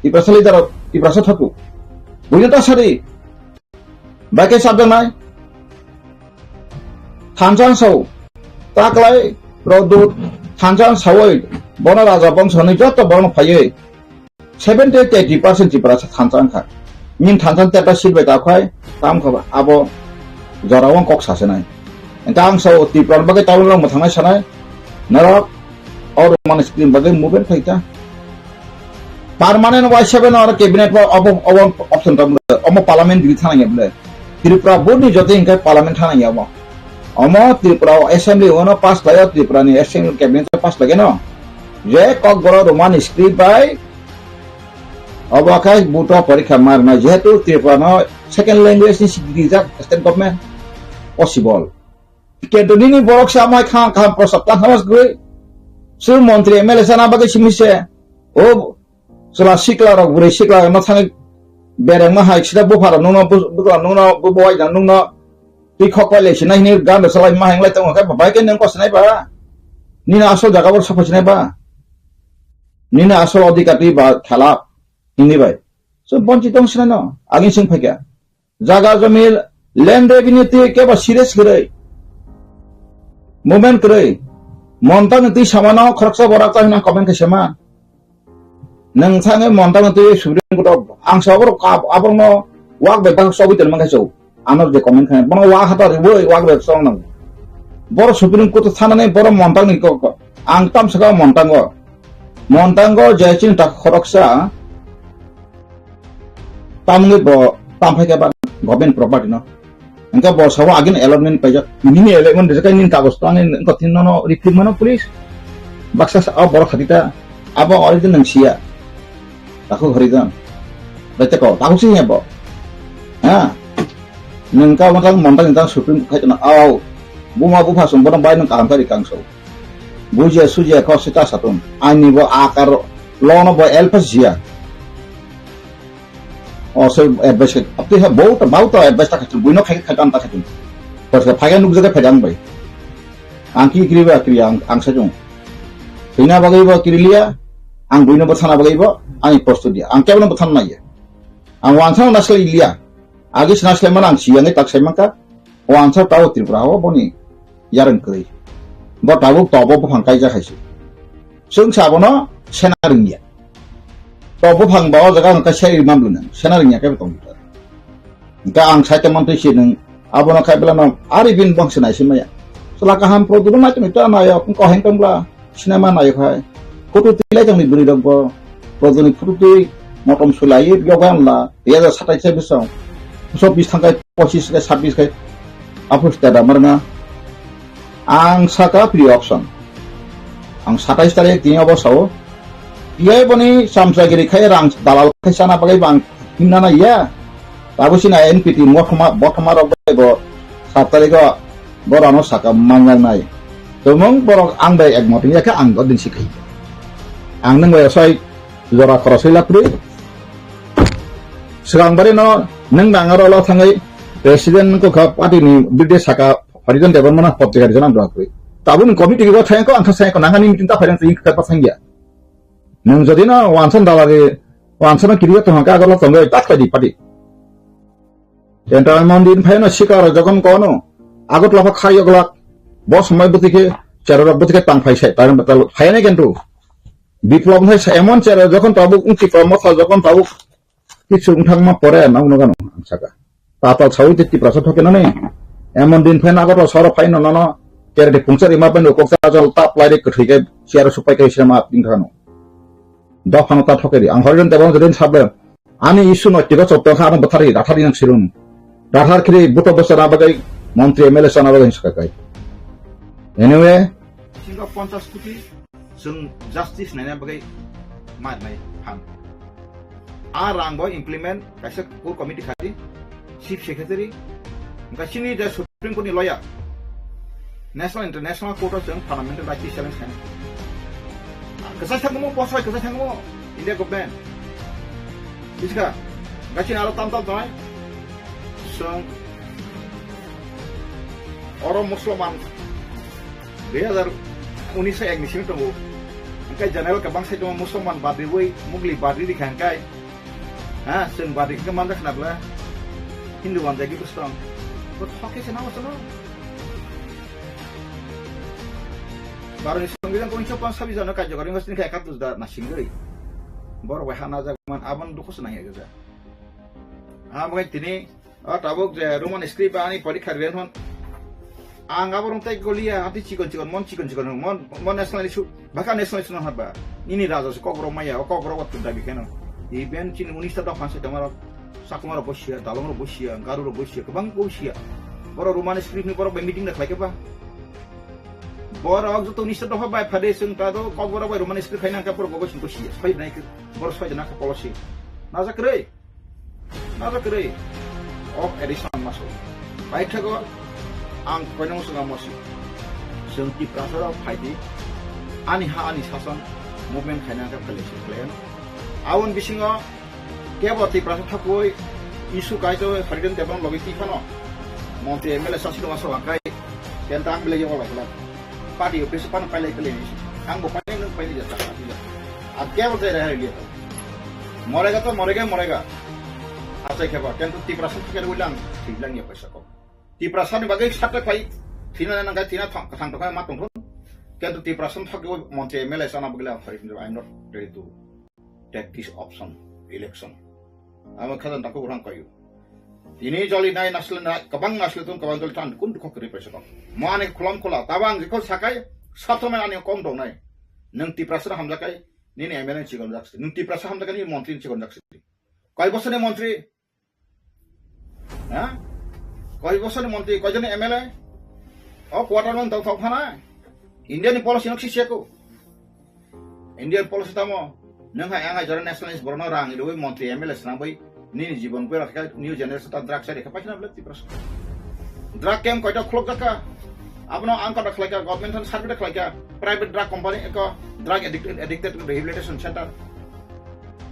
Speaker 15: तिप्रासली दर तिप्रासा थकु बुझता सरी बाके साबदं नाय थानजान साव ताकलाय प्रदुत थानजान सावै बना राजा बंशनि जत बन फाये 70-80% तिप्रासा थानजान खा निम थानजान तेटा सिलबाय ताखाय काम खबा आबो जरावं कक सासेनाय Entang so tipran bagai tahun lang matangay sanay narap or man screen bagai movement paita permanent vice chairman or cabinet ba option tam omo parliament diri thana ngeble Tripura board ni jote ingkai parliament thana ngamo omo Tripura assembly ono pass layo Tripura ni assembly cabinet pass lage no je kok goro roman script by obakai buto parikha marna jehetu Tripura no second language ni sigriza state government possible Kedoni ni borok sama khang prosaptan hamas gue sur menteri MLA sana bagai simise oh sula sikla rok bure sikla no thang bereng ma hai sida bo phara nungno bo boy dan nungno ti khokwa le sina ni gan salai ma hang lai tong ka bai ke nang ko snai ba ni na asol jaga bor sapo snai ba ni na asol odikati ba khala ini bai so bonchitong sina no agin sing phakya jaga jamil land revenue ti ke ba serious grai movement करे monta nanti sama na khoroksa borak ta na comment ke sama nang sange monta nanti surin ko ang sabor ka abang no wak be bang sobi ten mang so anor je comment khan bono wa hata re boi wak be song nang bor surin ko to thana nei bor monta ni ko ang tam saka monta go jachin ta khoroksa tamnge bo tam phai ke ba government property no engka bos hawa agin allotment pajak ini elemen desa kan nin kagos tangin engko tinnono rifit mano police baksa a bor khatita abo origin nang sia takho haridan bete ko takho sih bo ha nengka matang montang intang supreme khaitna aw buma bu phasum bodong bai nang kaham tari kangso buje suje ko sita satun ani bo akar lono bo elpas jia also advice up to have both about advice ta khatul buino khaitan ta khatul pas ka phaga nuk jaga phadang bai angki kriba kriya ang sajung pina bagai ba krilia ang buino bathana bagai ba ani posto dia ang kebon bathan nai ang wansang nasle ilia agis nasle man ang siang tak semaka wansang tau Tripura ho boni yarang kri ba tabu tobo phangkai ja khaisi sung sabono senaringya tobo phang bawa jaga ka sei mamluna senaringnya ka betong ka ang saite mantri sinung abono kai belano aribin bangsina simaya selaka ham produk na tu na ya ko hengtong bla sinema na ya khai photo তুলাই जोंनि बुरि दंग रजनी फटो तुई मटम सुलायो बेयावबो आंला 2027 बोसोराव 24 थांखाय 25 खाय 26 खाय आफस दादा मारना आं साका फ्री ऑप्शन आं 27 तारिख दिनै अबसाव इयाय बनि सामसागिरि खाय रां दालाल खायसाना बागै बां हिमना इया ताबुसिना एनपीटी बथमा रगबो 7 तारिखआव बरानो साका मांनाय तमं बरक आं बाय एकमत याखा आं गदिन सिखाय आं नों वेबसाइट जरा खरसै लाख्रि सिगांबारि न नों नांगारला थाङै प्रेसिडेन्ट को खा पार्टीनि बिदे साका हरिजन देबरमना पत्रिका जनाम राख्रि ताबुन कमिटि गो थायको आं थासायको नागानि मिटिं ता फाइरेन्स इ खा पासांगिया नों जदि न वानसन दालागे वानसन किरिया तो हाका गला तंगै ताखलादि पार्टी एन्टार मन्दिर फायनो सिकार जगन कोनो আগত লাফা খাই গলা বস সময় বতিকে চেররক বতিকে টাং ফাইছে তার মতল খায় না কিন্তু বিপ্লব হয় এমন চের যখন তাবু উঁচি কর্মথা যখন তাবু কিছু উঠাংমা পরে নাউনো গানো সাকা তাতাল সাউতি 30% থাকে না এমন দিন ফাইন আগত সর ফাইন ন ন কেরে পুংসারি মা পেন কোকসা জল তাপ লাইরে কঠিকে চেয়ার সুপাই কাইছে মা দিন খানো দফানো তা ঠকেরি আং হরিজন দেবন যেদিন সাবে আনি ইস্যু নৈতিক চত্বখা আরম্ভ থারি রাঠারি নাং সিরুম রাঠার খিরি বুট বছর আবাগাই মন্ত্রী এমএলএ সানাবা হিসকাকাই এনিওয়ে সিংহ 50 কোটি जों জাস্টিস নাইনা বাগै মারনাय हाम आ रांगो इमप्लिमेंट कायसा कोर कमिटि खारि चीफ सेक्रेटारि गासिनि दा supreme कोर्टनि lawyer national international court जों फार्लामेन्टारि राइट चेलेन्ज खानि कसै थांगमो पसय कसै थांगमो इंडिया गभर्नमेन्ट बिसका गासिनि आरो ताम दय जों orang Musliman 2019 ni sini tunggu angkai general kabang saya cuma Musliman badri woi mugli badri di kangkai sen badri ke mana kenapa Hindu wan jadi Kristen buat pakai senang baru ni sembilan kau coba sabi zona kajo kau ingin kayak katus dah nasi gurih baru wahana zaman aban dukus senang ya juga mungkin ini tabuk je rumah skrip ani parikha rian ang aborong tay golia ati chikon mon national issue baka national issue haba ini raja kokro maya kokro wat dabi keno iben chin unista da fanse tamara sakumara bosia dalomro bosia garuro bosia kabang bosia boro roman script ni boro meeting da khlake ba boro ak to unista da haba phade sung ta do kokro ba roman script khaina ka boro bosia bosia spai nai ke boro spai na ka policy naza kre of addition maso bai thago ang koinong sunga mosi sengti prasara phaidi ani ha ani sasan movement khaina ka policy plan awon bisingo keboti prasara thakoi isu kai to president tebon logistik khano monte mele sasilo maso kai kentang bele yo la party office pan pai lai kele ni ang bo pai nang pai ni jata ad kebote rahe liye morega acha kheba kentu ti prasara thake ulang thiglang ya paisa ko ti prasan bagai sata kai thina nang kai thina thang to kai ma tong thon kentu ti prasan thak monte mele sana bagla I'm not ready to take this option election ama khadan takku orang kayu ini joli nai nasl na kabang nasl tun kabang joli tan kun khok ri pesa ko mane khulam khola tabang jiko sakai satome ani kom dong nai nang ti prasan hamja kai ni MLA chigon jakse nang ti prasan hamja kai ni mantri chigon jakse kai bosone mantri ha কয় বছর মন্ত্রী কয়জন এমএলএ কোয়ার্টার মান দাও থানা ইন্ডিয়ান পলিসি নকশি সেকো ইন্ডিয়ান পলিসি তামো নংহা আঙা জরা ন্যাশনালিস্ট বরনা রাং ইলoi মন্ত্রী এমএলএ সানাবই নি জীবন কই রাখা নিউ জেনারেশন তা ড্রাগ সারি খাপাইনা বলতি প্রশ্ন ড্রাগ ক্যাম্প কয়টা খলক জাকা আপনা আংকা রাখলাইকা গভর্নমেন্ট সার্ভে রাখলাইকা প্রাইভেট ড্রাগ কোম্পানি এক drug addicted rehabilitation centre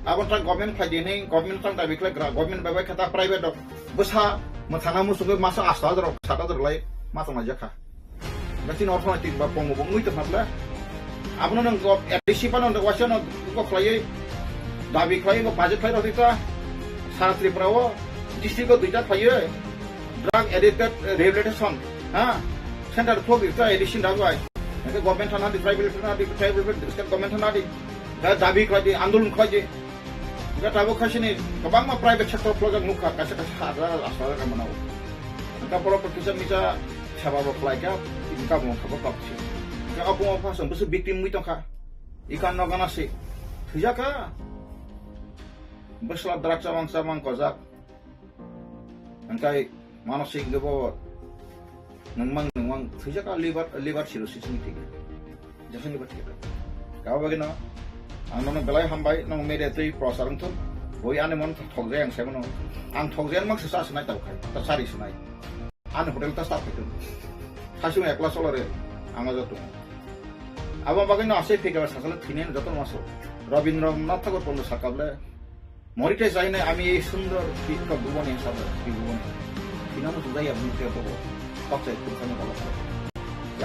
Speaker 15: abon tang government khai dini government tang dabi klek government babai kata private dok besa mathana musuge masa asta dor sata dor lai masa majaka basi orthonetik ba pongo bongui to phatla abon nang go adisipan on wasion ko khlai dabi khlai ko budget khlai rotita sara triprawo district ko duita khlai drug addicted rehabilitation ha center thog ita addiction dagwai ke government thana di private government thana di dabi khlai di andolon khlai Enggak tahu kasih ni, kebang mah private sector program muka kasih ada asal kan mana. Enggak perlu perkisah bisa siapa berpelai kah, enggak mau kabar kapsi. Enggak apa apa sampai victim itu kah. ikan no gana si thujaka besla draksa mangsa mang kozak angkai manosik gebo nangmang thujaka liver cirrhosis ni thik jasan liver thik ka bagina angno belai hambai nang mere tei prosarang thon boi ane mon thogje ang semono ang thogje mak sasa sunai tau khai ta sari sunai ane hotel ta start itu kasung ekla solare anga joto aba bagina ase fika sasale thinen joto maso Rabindranath Thakur পড়লো সকালে মরিতে যাই না আমি এই সুন্দর বিক্ষোভ ভুবনে সাথে ভুবনে কিনামো যাই আপনি পাবো সবচেয়ে প্রথমে ভালো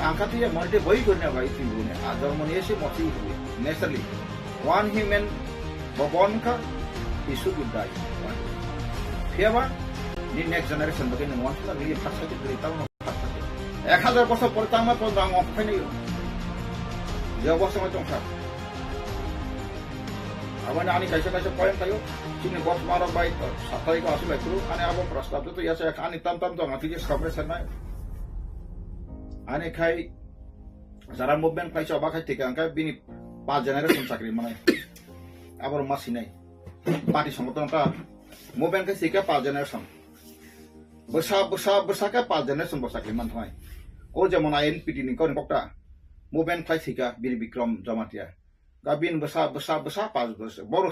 Speaker 15: angka tu ya morde boy korna bai tu ne ajar mon ese moti necessarily one human born ka he should die fiaba ni next generation bagai ne mon ta ni phasa ke dari tahu 1000 বছর পরে তো আমরা প্রোগ্রাম অফ হয় নাই যে অবস্থা মতো থাক আবার আনি কাইসা কাইসা পয়েন্ট তাইও চিনি বস মারো বাই 7 তারিখ আসলে শুরু আনে আবো প্রস্তাব তো ইয়াছে আনি তাম তো মাটি যে সবরে সানাই আনে খাই যারা মুভমেন্ট পাইছে অবাক হয় ঠিক আঙ্কা বিনি 5 জেনারেশন চাকরি মানে আবার মাসি নাই পার্টি সংগঠনটা মুভমেন্ট কে শিখে 5 জেনারেশন বসা কে 5 জেনারেশন বসাকলি মান হয় ও যেমন আইএনপিটি নি কোন বক্তা মুভমেন্ট পাই শিখা বীর বিক্রম জমাতিয়া গাবিন বসা 5 বছর বড়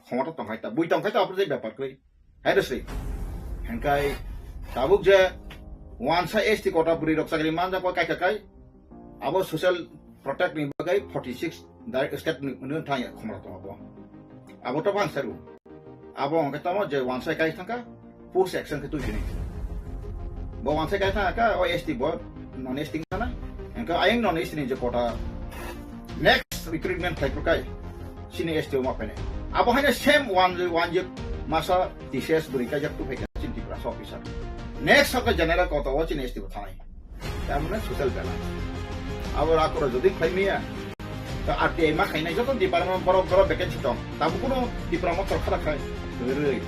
Speaker 15: ক্ষমতা তো হয়তা বুই টং খাইতা আপনি ব্যাপার কই হাইদসই হেনকাই তাবুক যে ওয়ানসা এসটি কোটা বুড়ি রক্ষাকারী মান যা কাই কাই আবো সোশ্যাল প্রটেক্ট নি বাগাই 46 ডাইরেক্ট স্টেট নি থাই ক্ষমতা তো হবো আবো তো বানসারু আবো অঙ্কতা মো যে ওয়ানসা কাই থাকা পোস্ট অ্যাকশন কে তুই নি bo wan sai kai tha ka OST bo non esting sana engka aing non esting je kota next recruitment thai kai sini ST ma pene abo hanya same one je masa TCS beri ka jak tu vacancy di press officer next ka general kota wa sini ST bo thai tamne social balance abo ra kora jodi khaimia ta RTI ma khainai joto department boro vacancy tong tabu kuno diploma khara khai rei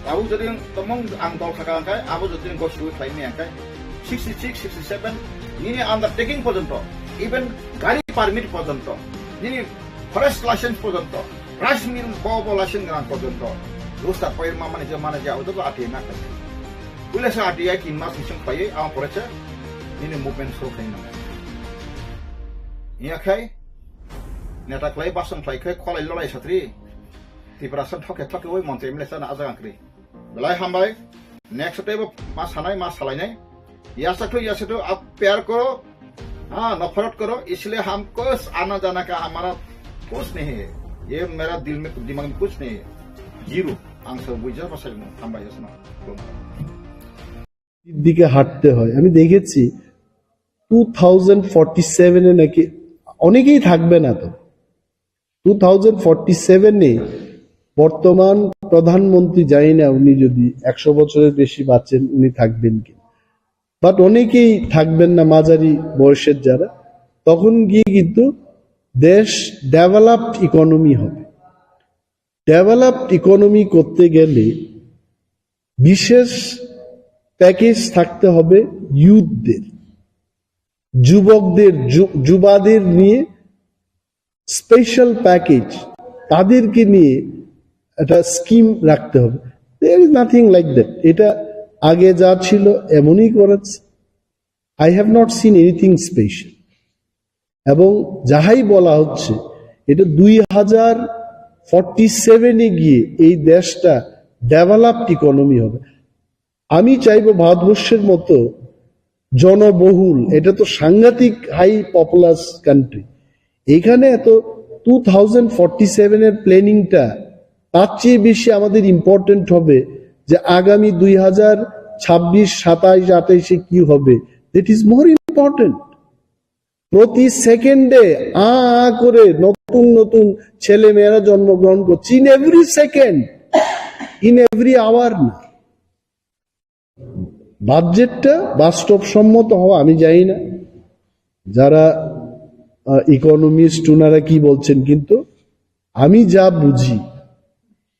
Speaker 15: abu jadi tomong angtol kakangkai abu jadi gosu klaimnya angkai 66 67 ini undertaking পর্যন্ত even গাড়ি পারমিট পর্যন্ত ini forest license পর্যন্ত rice mill bobo license গ্রাম পর্যন্ত রোস্টার পয়ের মানে যে auto তো আটিয়ে না করে পুলিশ আটিয়ে কি মাস মিশন পাই আম পড়েছে ini movement show খাই না ইয়া খাই নেতা ক্লাই বাসন খাই খাই খলাই লড়াই ছাত্রী তিপ্রাসন ঠকে ওই মন্ত্রী এমএলএ সানা আজাং আংক্রি belai hambai next day mas hanai mas salai यासे तो आप प्यार करो हाँ नफरत करो इसलिए हमको आना जाना का हमारा कुछ नहीं है ये मेरा दिमाग में कुछ नहीं है जीरो आंसर बुझा बस हामबाई ना
Speaker 12: দিকে হাঁটতে হয় আমি দেখেছি 2047 এ নাকি অনেকেই থাকবে না তো 2047 এ বর্তমান প্রধানমন্ত্রী জানি না উনি যদি 100 বছরের বেশি বাঁচেন উনি থাকবেন কি বাট অনেকেই থাকবেন না মাঝারি বয়সের যারা তখন গিয়ে কিন্তু দেশ ডেভেলপড ইকোনমি হবে ডেভেলপড ইকোনমি করতে গেলে বিশেষ প্যাকেজ থাকতে হবে ইউথদের যুবকদের যুবাদের নিয়ে স্পেশাল প্যাকেজ তাদেরকে নিয়ে একটা স্কিম রাখতে হবে there is nothing like that এটা আগে যা ছিল এমনই করেছে I have not seen anything special এবং যাহাই বলা হচ্ছে এটা 2047 এ গিয়ে এই দেশটা ডেভেলপড ইকোনমি হবে আমি চাইবো ভারতবর্ষের মতো জনবহুল এটা তো সাংঘাতিক হাই পপুলাস কান্ট্রি এখানে এত 2047 এর প্ল্যানিংটা তার চেয়ে বেশি আমাদের ইম্পর্টেন্ট হবে যে আগামী 2026 27 28 কি হবে দ্যাট ইজ মোর ইম্পর্টেন্ট প্রতি সেকেন্ডে করে নতুন নতুন ছেলে মেয়েরা জন্মগ্রহণ করছে in every second in every hour না বাজেটটা বাস্তবসম্মত হওয়া আমি জানি না যারা ইকোনমিস্ট ওনারা কি বলছেন কিন্তু আমি যা বুঝি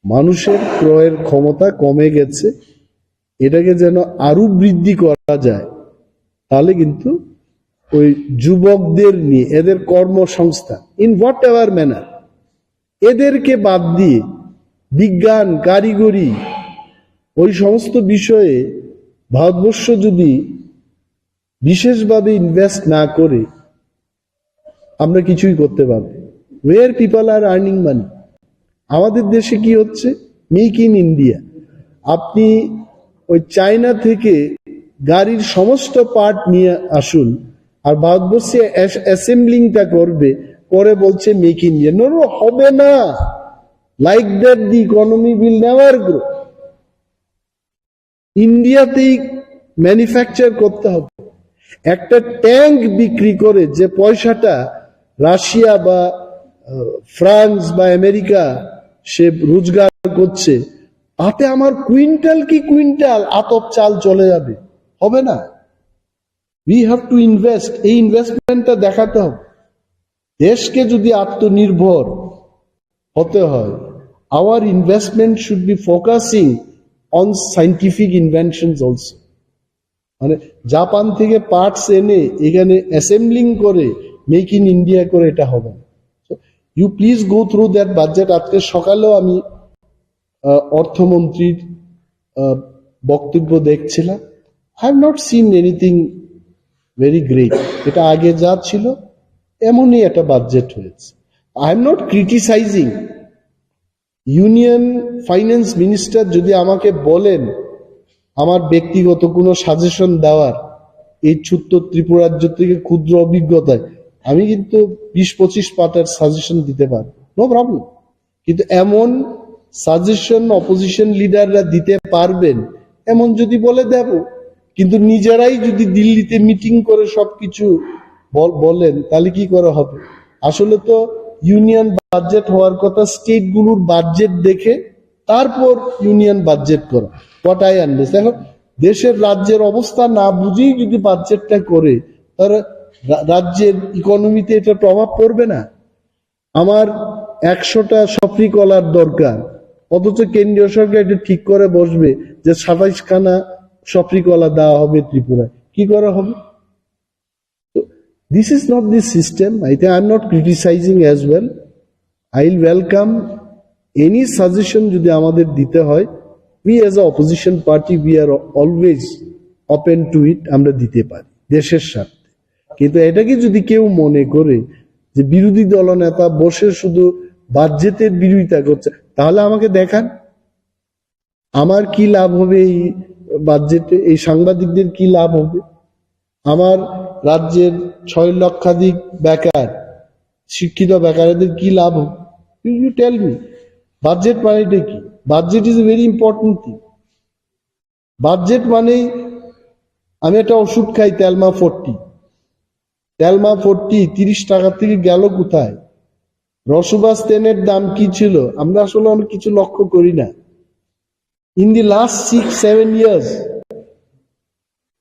Speaker 12: মানুষের ক্রয়ের ক্ষমতা কমে গেছে এটাকে যেন আরো বৃদ্ধি করা যায় তাহলে কিন্তু ওই যুবকদের নিয়ে এদের কর্মসংস্থান ইন হোয়াট এভার ম্যানার, এদেরকে বাদ দিয়ে বিজ্ঞান, কারিগরি, ওই সমস্ত বিষয়ে ভারতবর্ষ যদি বিশেষভাবে ইনভেস্ট না করে আমরা কিছুই করতে পারবো। ওয়ার পিপল আর আর্নিং মানি। আমাদের দেশে কি হচ্ছে, মেক ইন ইন্ডিয়া। আপনি ওই চায়না থেকে গাড়ির সমস্ত পার্ট নিয়ে আসুন, আর ভারতবর্ষে অ্যাসেম্বলিংটা করবে, করে বলছে মেক ইন ইন্ডিয়া। নো, হবে না। Like that the economy will never grow. ইন্ডিয়াতেই ম্যানুফ্যাকচার করতে হবে। একটা ট্যাঙ্ক বিক্রি করে যে পয়সাটা রাশিয়া বা ফ্রান্স বা আমেরিকা সে রোজগার করছে, তাতে আমার কুইন্টাল কি কুইন্টাল আতপ চাল চলে যাবে, হবে না। We have to invest. এই ইনভেস্টমেন্টটা দেখাতে হবে। দেশকে যদি আত্মনির্ভর হতে হয়, our investment should be focusing on scientific inventions also. মানে জাপান থেকে পার্টস এনে এখানে অ্যাসেম্বলিং করে মেক ইন ইন্ডিয়া করে এটা হবে না। You please go through that budget. আজকে সকালেও আমি অর্থমন্ত্রীর বক্তব্য দেখছিলাম। I have not seen anything very great. এটা আগে যা ছিল এমনই একটা বাজেট হয়েছে। I am not criticizing. Union finance minister যদি আমাকে বলেন আমার ব্যক্তিগত কোনো সাজেশন দেওয়ার, এই ছোট্ট ত্রিপুরাজ্য থেকে ক্ষুদ্র অভিজ্ঞতায় আমি কিন্তু 20-25 পাতার সাজেশন দিতে পারবো, নো প্রবলেম। কিন্তু এমন সাজেশন অপোজিশন লিডাররা দিতে পারবেন এমন যদি বলে দেব, কিন্তু নিজেরাই যদি দিল্লিতে মিটিং করে সবকিছু বলেন, তাহলে কি করে হবে? আসলে তো ইউনিয়ন বাজেট হওয়ার কথা স্টেটগুলোর বাজেট দেখে তারপর ইউনিয়ন বাজেট করা। হোয়াট আই আন্ডারস্ট্যান্ড, এখন দেশের রাজ্যের অবস্থা না বুঝেই যদি বাজেটটা করে, তাহলে রাজ্যের ইকোনমিতে এটা প্রভাব পড়বে না। আমার 100টা সফরি কলার দরকার, অথচ কেন্দ্রীয় সরকার এটা ঠিক করে বসবে যে 27খানা সফরি কলা দেওয়া হবে ত্রিপুরায়। কি করা হবে? This is not the system. I am not criticizing as well. I'll welcome any suggestion যদি আমাদের দিতে হয়। We as a opposition party, we are always open to it. আমরা দিতে পারি দেশের স্বার্থে। কিন্তু এটাকে যদি কেউ মনে করে যে বিরোধী দলনেতা বসে শুধু বাজেটের বিরোধিতা করছে, তাহলে আমাকে দেখান আমার কি লাভ হবে এই বাজেটে, এই সাংবাদিকদের কি লাভ হবে, আমার রাজ্যের 6 লক্ষাধিক বেকার, শিক্ষিত বেকারদের কি লাভ হবে। You tell me. বাজেট মানেটা কি? Budget is a very important thing. Budget মানেই আমি একটা ওষুধ খাই তেলমা 40, 30 টাকা থেকে গেল কোথায়? রসবাস তেলের দাম কি ছিল আমরা আসলে অনেক কিছু লক্ষ্য করি না। ইন দি লাস্ট 6-7 ইয়ার্স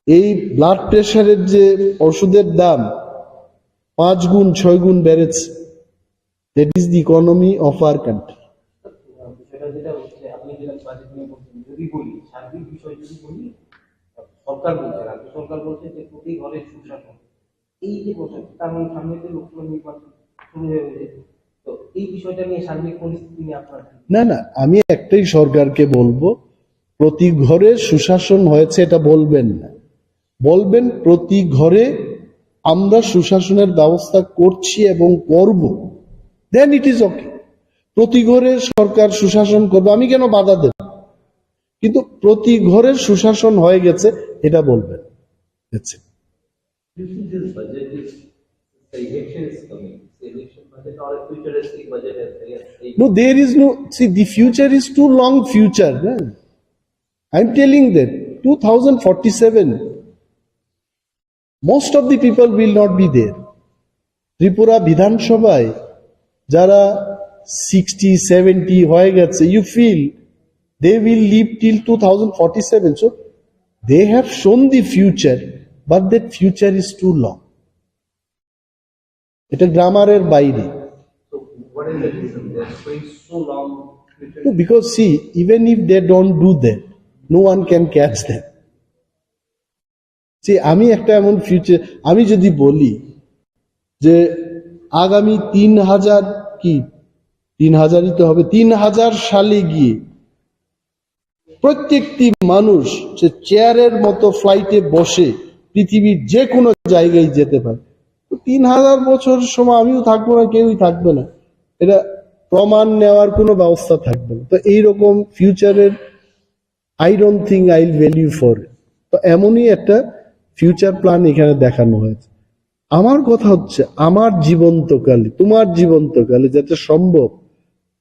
Speaker 12: এই ব্লাড প্রেশারের যে ওষুধের দাম 5 গুণ 6 গুণ বেড়েছে। That is the economy of our country.
Speaker 9: সরকার বলছে, রাজ্য সরকার বলছে যে প্রতি ঘরে সুশাসন, এই যে বছর তার সামনে যে লোকসভা নির্বাচন শুরু হয়ে গেছে, তো এই বিষয়টা নিয়ে সার্বিক পরিস্থিতি নিয়ে আপনার
Speaker 12: না, আমি একটাই সরকারকে বলবো, প্রতি ঘরে সুশাসন হয়েছে এটা বলবেন না, বলবেন প্রতি ঘরে আমরা সুশাসনের ব্যবস্থা করছি এবং করব, দেন ইট ইজ ওকে। প্রতি ঘরে সরকার সুশাসন করবে, আমি কেন বাধা দেব? কিন্তু প্রতি ঘরে সুশাসন হয়ে গেছে এটা বলবেন। No, there is no, see, the future is too long future. I'm telling that 2047, most of the people will not be there. Tripura বিধানসভায় যারা 60-70 হয়ে গেছে, you feel they will live till 2047. So they have shown the future, but that future is too long. এটা গ্রামারের বাইরে। No, because see, even if they don't do that, no one can catch them. যে আমি একটা এমন ফিউচার, আমি যদি বলি যে আগামী 3000ই তো হবে, 3000 সালে গিয়ে প্রত্যেকটি মানুষ সে চেয়ারের মতো ফ্লাইটে বসে পৃথিবীর যে কোনো জায়গায় যেতে পারে। 3000 বছর সময় আমিও থাকবো না, কেউই থাকবে না, এটা প্রমাণ নেওয়ার কোনো ব্যবস্থা থাকবে না। তো এইরকম ফিউচারের I don't think I will value for it. তো এমনই একটা ফিউচার প্ল্যান এখানে দেখানো হয়েছে। আমার কথা হচ্ছে আমার জীবন্তকালে, তোমার জীবন্তকালে যাতে সম্ভব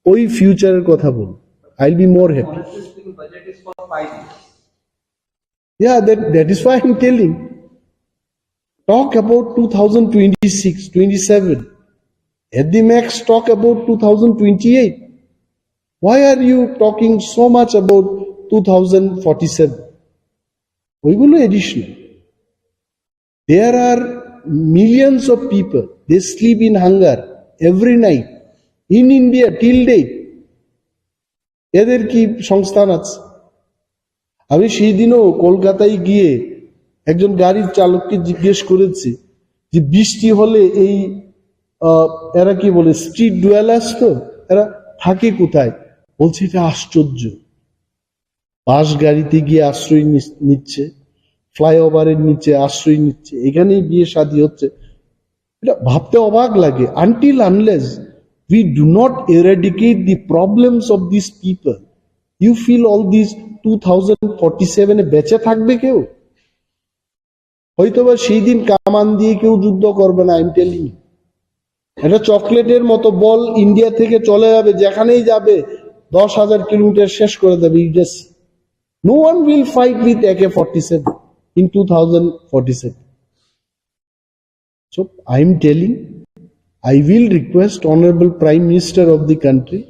Speaker 12: ওই ফিউচারের কথা বল, I will be more happy.
Speaker 9: Budget is for 5 years.
Speaker 12: Yeah, that is why I'm telling. Talk about 2026, 27. At the max, talk about 2028. Why are you talking so much about 2047? ওইগুলো additional. There are millions of people, they sleep in hunger every night in India till date. এদের কি সংস্থান আছে? আমি সেই দিনও কলকাতায় গিয়ে একজন গাড়ির চালককে জিজ্ঞেস করেছি যে বৃষ্টি হলে এই এরা কি বলে স্ট্রিট ডুয়েলার্স, তো এরা থাকে কোথায়? বলছে এটা আশ্চর্য, বাস গাড়িতে গিয়ে আশ্রয় নিচ্ছে, ফ্লাইওভারের নিচে আশ্রয় নিচ্ছে, এখানেই বিয়ে শাদী হচ্ছে। এটা ভাবতে অবাক লাগে। Until unless we do not eradicate the problems of these people, you feel all these 2047 বেঁচে থাকবে কেউ? হয়তোবা সেই দিন কামান দিয়ে কেউ যুদ্ধ করবে না। আইম টেলিং ইউ, এটা চকলেটের মতো বল ইন্ডিয়া থেকে চলে যাবে, যেখানেই যাবে 10,000 কিলোমিটার শেষ করে দেবে। No one will fight with AK-47 in 2047. So I am telling, I will request Honorable Prime Minister of the country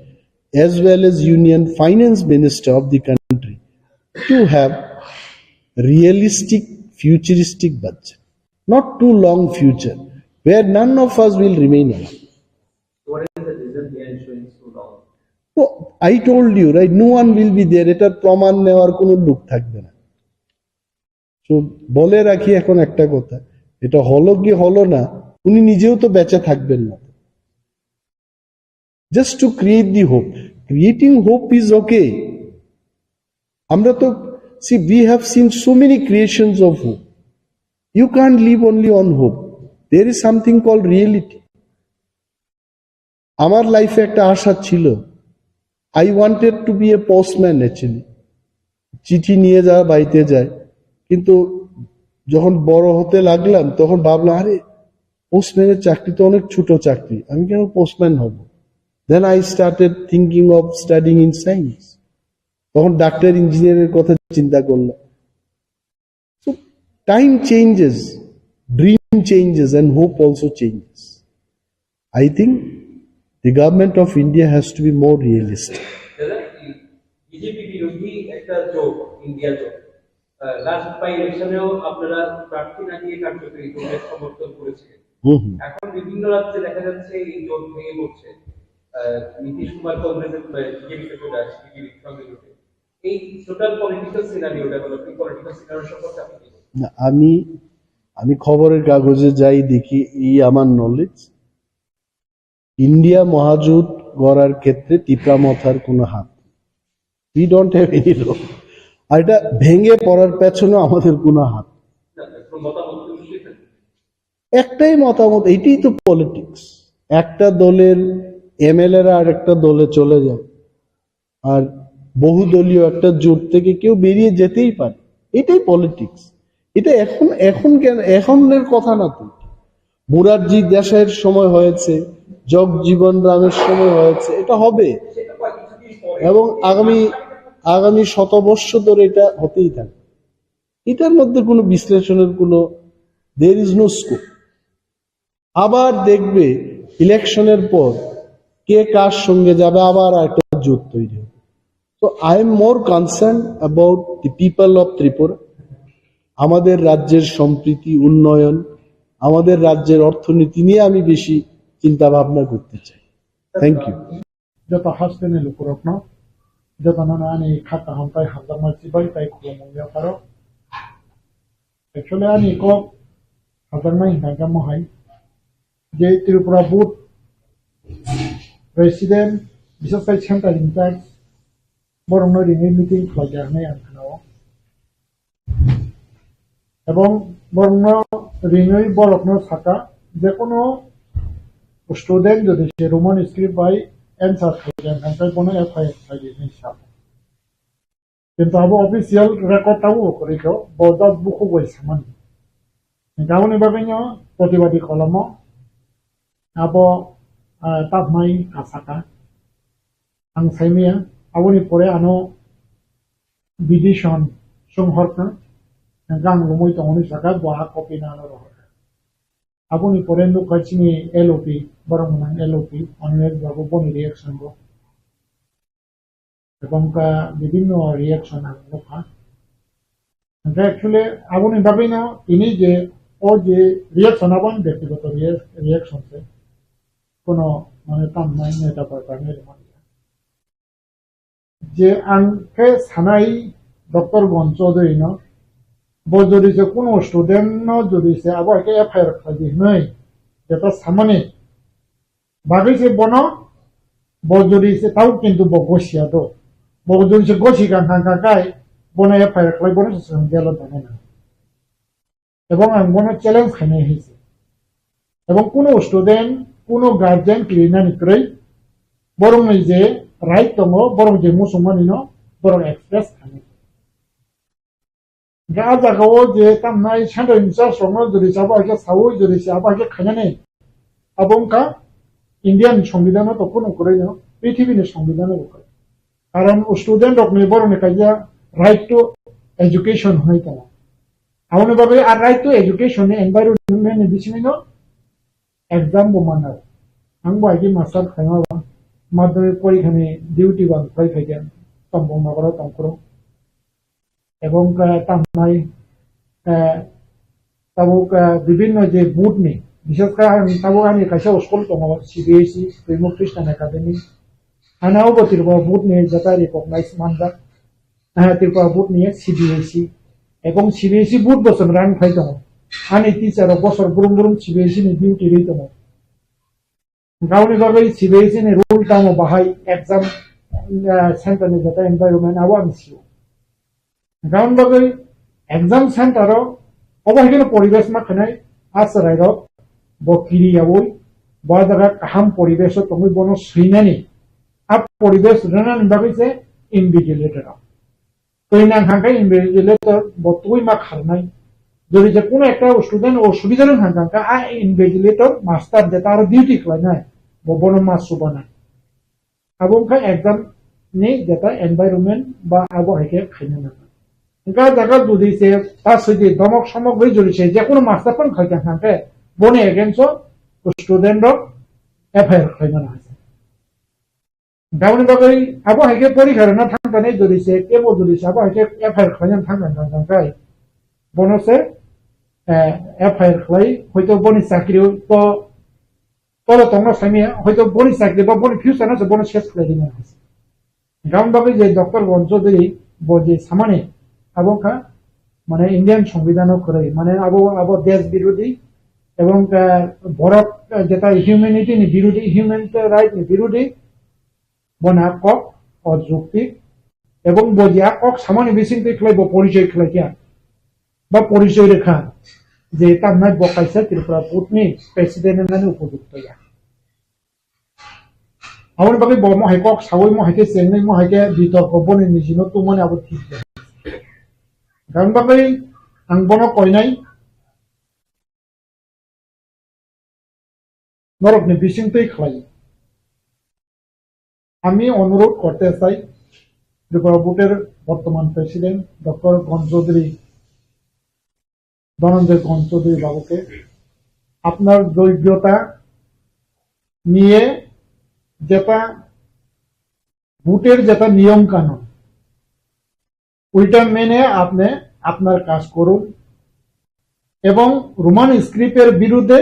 Speaker 12: as well as Union Finance Minister of the country to have realistic futuristic budget, not too long future where none of us will remain alive.
Speaker 9: What is the reason behind showing so long?
Speaker 12: So I told you, right, no one will be there, এটার প্রমাণ নেওয়ার কোনো লোক থাকবে না। তো বলে রাখি এখন একটা কথা, এটা হলো কি হলো না, উনি নিজেও তো বেঁচে থাকবেন না। Just to create the hope. Creating hope is okay. আমরা তো see, we have seen so many creations of hope. You can't live only on hope. There is something called reality. আমার লাইফে একটা আশা ছিল, I wanted to be a postman actually. চিঠি নিয়ে যাওয়া বাড়িতে যায়, কিন্তু যখন বড় হতে লাগলাম তখন ভাবলাম আরে পোস্টম্যানের চাকরি তো অনেক ছোট চাকরি, আমি কেন পোস্টম্যান হব? Then I started thinking of studying in science. তখন ডাক্তার ইঞ্জিনিয়ারের কথা চিন্তা করলাম। So time changes, dream changes and hope also changes. I think the government of India has to be more realistic.
Speaker 9: BJP বিরোধী একটা জোট, ইন্ডিয়া জোট, লাস্ট বাই ইলেকশনেও আপনারা প্রার্থী না দিয়ে কার্যকরী জোটের সমর্থন করেছিলেন। এখন বিভিন্ন রাজ্যে দেখা যাচ্ছে এই জোট ভেঙে পড়ছে, নীতিশ কুমার কংগ্রেসের বিজেপিতে চলে আসছে, বিজেপির সঙ্গে জোটে। এই total political scenario developing political scenario সম্পর্কে আপনি কি বলবেন?
Speaker 12: আমি খবরের কাগজে যাই দেখি, এই আমার নলেজ, ইন্ডিয়া মহাজোট গড়ার ক্ষেত্রে টিপামথার কোনো হাত, we don't have any role. আর এটা ভেঙে পড়ার পেছনে আমাদের কোনো হাত। একটাই মতামত, এইটাই তো পলিটিক্স। একটা দলের এমএলএরা আর একটা দলে চলে যায়, আর বহুদলীয় একটা জোট থেকে কেউ বেরিয়ে যেতেই পারে, এটাই পলিটিক্স। এটা এখন কেন, এখনের কথা না তো। মুরারজি দেশাইয়ের সময় হয়েছে, জগজীবন রামের সময় হয়েছে, এটা হবে এবং আগামী শতবর্ষ ধরে এটা হতেই থাকে। এটার মধ্যে কোনো বিশ্লেষণের কোনো there is no scope. আবার দেখবে ইলেকশনের পর কে কার সঙ্গে যাবে, আবার একটা জোট তৈরি হবে। So I am more concerned about the people of Tripura. আমাদের রাজ্যের সম্প্রীতি, উন্নয়ন, আমাদের রাজ্যের অর্থনীতি নিয়ে আমি বেশি চিন্তা ভাবনা করতে চাই। Thank you.
Speaker 16: যত হাসতেনে লুকুরত্ন যত নানা আনি খাতা হামপাই হামদার মাঝি বাই তাই খুব মূল্য পারো Actually, ani ko hatangna hingga mahai je Tripura board president bisa sai center in charge borong no rini meeting khlajar nei ang khano এবং borong no rini borok no thaka je kono student যদি সে রোমান স্ক্রিপ্ট বাই অ্যান্সার করেন তাই কোনো এফআইআর ফাইল নেই সাপ কিন্তু আবো অফিসিয়াল রেকর্ডটাও করে তো বজাত বুকু বইছে মানে গাউনি বাবেño প্রতিবাদী কলম আবো তাপমাই কাসাকা আং সাইমিয়া আবনি পরে আনো বিডিশন সংহর্তা গাং লমই তংনি সাকা বহা কপি না আনো Aboni porendo kachini LOP, barang LOP, onward bago boni reaction go. Ebong ka bibinno reaction ang lokha. Actually, aboni babino ini je o je reaction abon ব্যক্তিগত reaction se kono mane tam nai neta parkane mane. Je angke sanai Dr. Gonchodori no যদি যে কোনো স্টুডেন্ট যদি সে আবার এফআইআর খালি নয় যেটা সামনে বাগিছে বন যদি সে তাও কিন্তু বগসিয়া তো যদি সে গছি কাকাই বনে এফআইআর খালি বনে গেল জানে না এবং বনে চ্যালেঞ্জ খানে হয়েছে এবং কোনো স্টুডেন্ট কোনো গার্জেন ক্লিনা নিক্রই বরং যে রাইট দङ বরং যে মুসলমানি ন বরং এক্সপ্রেস খানে গাজাগাও যে তামনাই সেন্টার ইনচার্জ সঙ্গে যদি সাবাকে সাউ যদি সাবাকে খানানে আবংকা ইন্ডিয়ান সংবিধান তো কোনো করে না পৃথিবীর সংবিধান করে কারণ স্টুডেন্ট অফ নিবরণে কাজা রাইট টু এডুকেশন হয় কেন আমনে ভাবে আর রাইট টু এডুকেশন এনভায়রনমেন্ট দিছিনো এক্সাম বমানা আং বাইকি মাস্টার খাইমাবা মাধ্যমিক পরীক্ষানে ডিউটি বান ফাই ফাইকেন তম্বং মাগরা তংকরো এবং তামনাই তাবুক বিভিন্ন যে বুট নেই বিশেষ করে তাবুক আমি কাছে স্কুল দङ সিবিএসই প্রেমো খ্রিস্টান একাডেমি আনাও ত্রিপুরা বুট নেই যেটা রিকগনাইজ মানজাক ত্রিপুরা বুট নিয়ে সিবিএসই এবং সিবিএসই বুট বছর রান ফাই দङ আনি টিচার বছর বুরুম বুরুম সিবিএসই নি ডিউটি রে দङ গাউনি ভাবে সিবিএসই নি রুল দাম বাহাই এক্সাম সেন্টারনি যেটা এনভায়রনমেন্ট আবো আমি গাউন বাগে এক্সাম সেন্টারও অবহেগেন পরিবেশ মাখানাই আশ্রয় বকিরি আবই বাজারা কাহাম পরিবেশ তুমি বন সৈনানি আপ পরিবেশ রানান বাগিছে ইনভিজিলেটর তৈনা হাঙ্কাই ইনভিজিলেটর বতুই মা খালনাই যদি যে কোনো একটা স্টুডেন্ট ও সুবিধার হাঙ্কা আ ইনভিজিলেটর মাস্টার যে তার ডিউটি ক্লাইনাই বন মাস সুবানা আবংকা এক্সাম নি যেটা এনভায়রনমেন্ট বা আবহাওয়াকে খাইনা না জায়গা যদি সে তার সাথে দমক সামগ্রী জড়িয়েছে যে কোনো মাস্টার ফোন খাইতে থাকে বনে এগেন্স স্টুডেন্ট এফআইআর খাইতে না আছে গাউনি বাকি আবহাওয়াকে পরীক্ষা না থাকতে জড়িয়েছে কেবল জড়িয়েছে আবহাওয়াকে এফআইআর খাইতে থাকতে বনসে এফআইআর খাই হয়তো বনি চাকরি তো তলে তংনা সামিয়া হয়তো বনি চাকরি বা বনি ফিউচার আছে বনি শেষ খাই দিনে আছে গাউন বাকি যে ডক্টর গঞ্জদরি বজে সামানে আবকা মানে ইন্ডিয়ান সংবিধান করে মানে আবো দেশ বিরোধী এবং বরফ যেটা হিউম্যানিটি নি বিরোধী হিউম্যান রাইট নি বিরোধী বনা কক অযৌক্তিক এবং বজিয়া কক সামান্য বেশি খেলাইব পরিচয় খেলাইয়া বা পরিচয় রেখা যে তার নাই বকাইছে ত্রিপুরা পুটনি প্রেসিডেন্টের নামে উপযুক্ত ইয়া আমার বাকি মহাই কক সাবই মহাইকে চেন্নাই মহাইকে বিতর্ক বনে নিজিনো তো মনে আবার ঠিক কারণ বাকি আং বনো কইনাই নরকনি বিশিংতই খাই আমি অনুরোধ করতে চাই ত্রিপুরা বোর্ডের বর্তমান প্রেসিডেন্ট ডক্টর গঞ্জদরি ধনঞ্জয় গঞ্জদরি বাবুকে আপনার যোগ্যতা নিয়ে যেটা বুটের যেটা নিয়ম কানুন ওইটা মেনে আপনি আপনার কাজ করুন এবং রোমান স্ক্রিপ্টের বিরুদ্ধে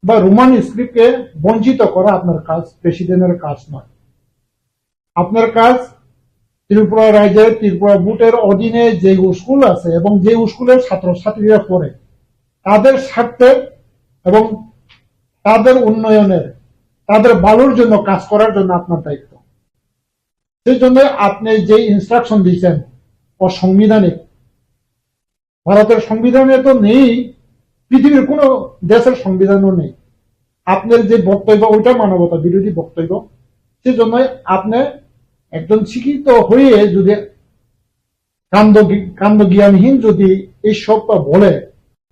Speaker 16: বা রোমান স্ক্রিপ্টকে বঞ্চিত করা আপনার কাজ প্রেসিডেন্টের কাজ নয় আপনার কাজ ত্রিপুরা রাজ্যের ত্রিপুরা বুটের অধীনে যে স্কুল আছে এবং যে স্কুলের ছাত্রছাত্রীরা পড়ে তাদের স্বার্থে এবং তাদের উন্নয়নের, তাদের ভালোর জন্য কাজ করার জন্য আপনার দায়িত্ব। সেই জন্য আপনি যে ইনস্ট্রাকশন দিয়েছেন অসাংবিধানিক, ভারতের সংবিধানে তো নেই, পৃথিবীর কোন দেশের সংবিধানও নেই। আপনার যে বক্তব্য ওইটা মানবতা বিরোধী বক্তব্য। সেই জন্য আপনি একজন শিক্ষিত হয়ে যদি কাণ্ড জ্ঞানহীন যদি এই সবটা বলে,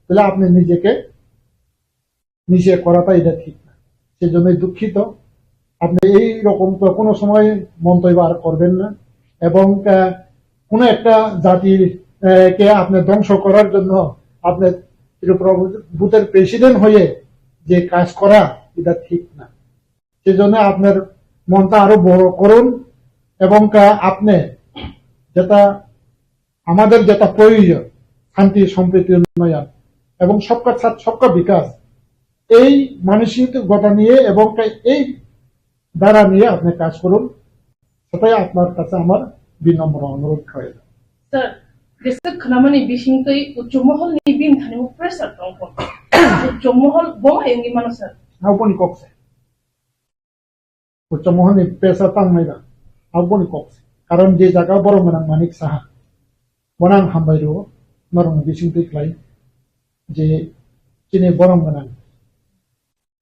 Speaker 16: তাহলে আপনি নিজেকে নিজে করাটা এটা ঠিক না। সেই জন্য দুঃখিত, আপনি এই রকম কোনো সময় মন্তব্য আর করবেন না, এবং কোন একটা জাতির কে আপনি ধ্বংস করার জন্য আপনি বুথের প্রেসিডেন্ট হয়ে যে কাজ করা এটা ঠিক না। সেজন্য আপনার মনটা আরো বড় করুন, এবং আপনি যেটা আমাদের যেটা প্রয়োজন শান্তি সম্প্রীতি উন্নয়ন এবং সবকা সাথ সবকা বিকাশ, এই মানসিকতা নিয়ে এবং এই দ্বারা নিয়ে আপনি কাজ করুন, সেটাই আপনার কাছে আমার বিনম্র অনুরোধ হয়ে যায়।
Speaker 17: স্যার, দেশের খানামানি বিশিংতই উচ্চমহল নিবিন ধানিমু প্রেসার দংফন উচ্চমহল বমা এঙ্গি মানুষ স্যার
Speaker 16: আউপনি কক্সে উচ্চমহল নি প্রেসার তাংনাইবা আউপনি কক্সে, কারণ যে জায়গা বড় মানাং মানিক সাহা বনাং হামবাইরো নরং বিশিংতই ক্লাই যে চিনি বরং মানাং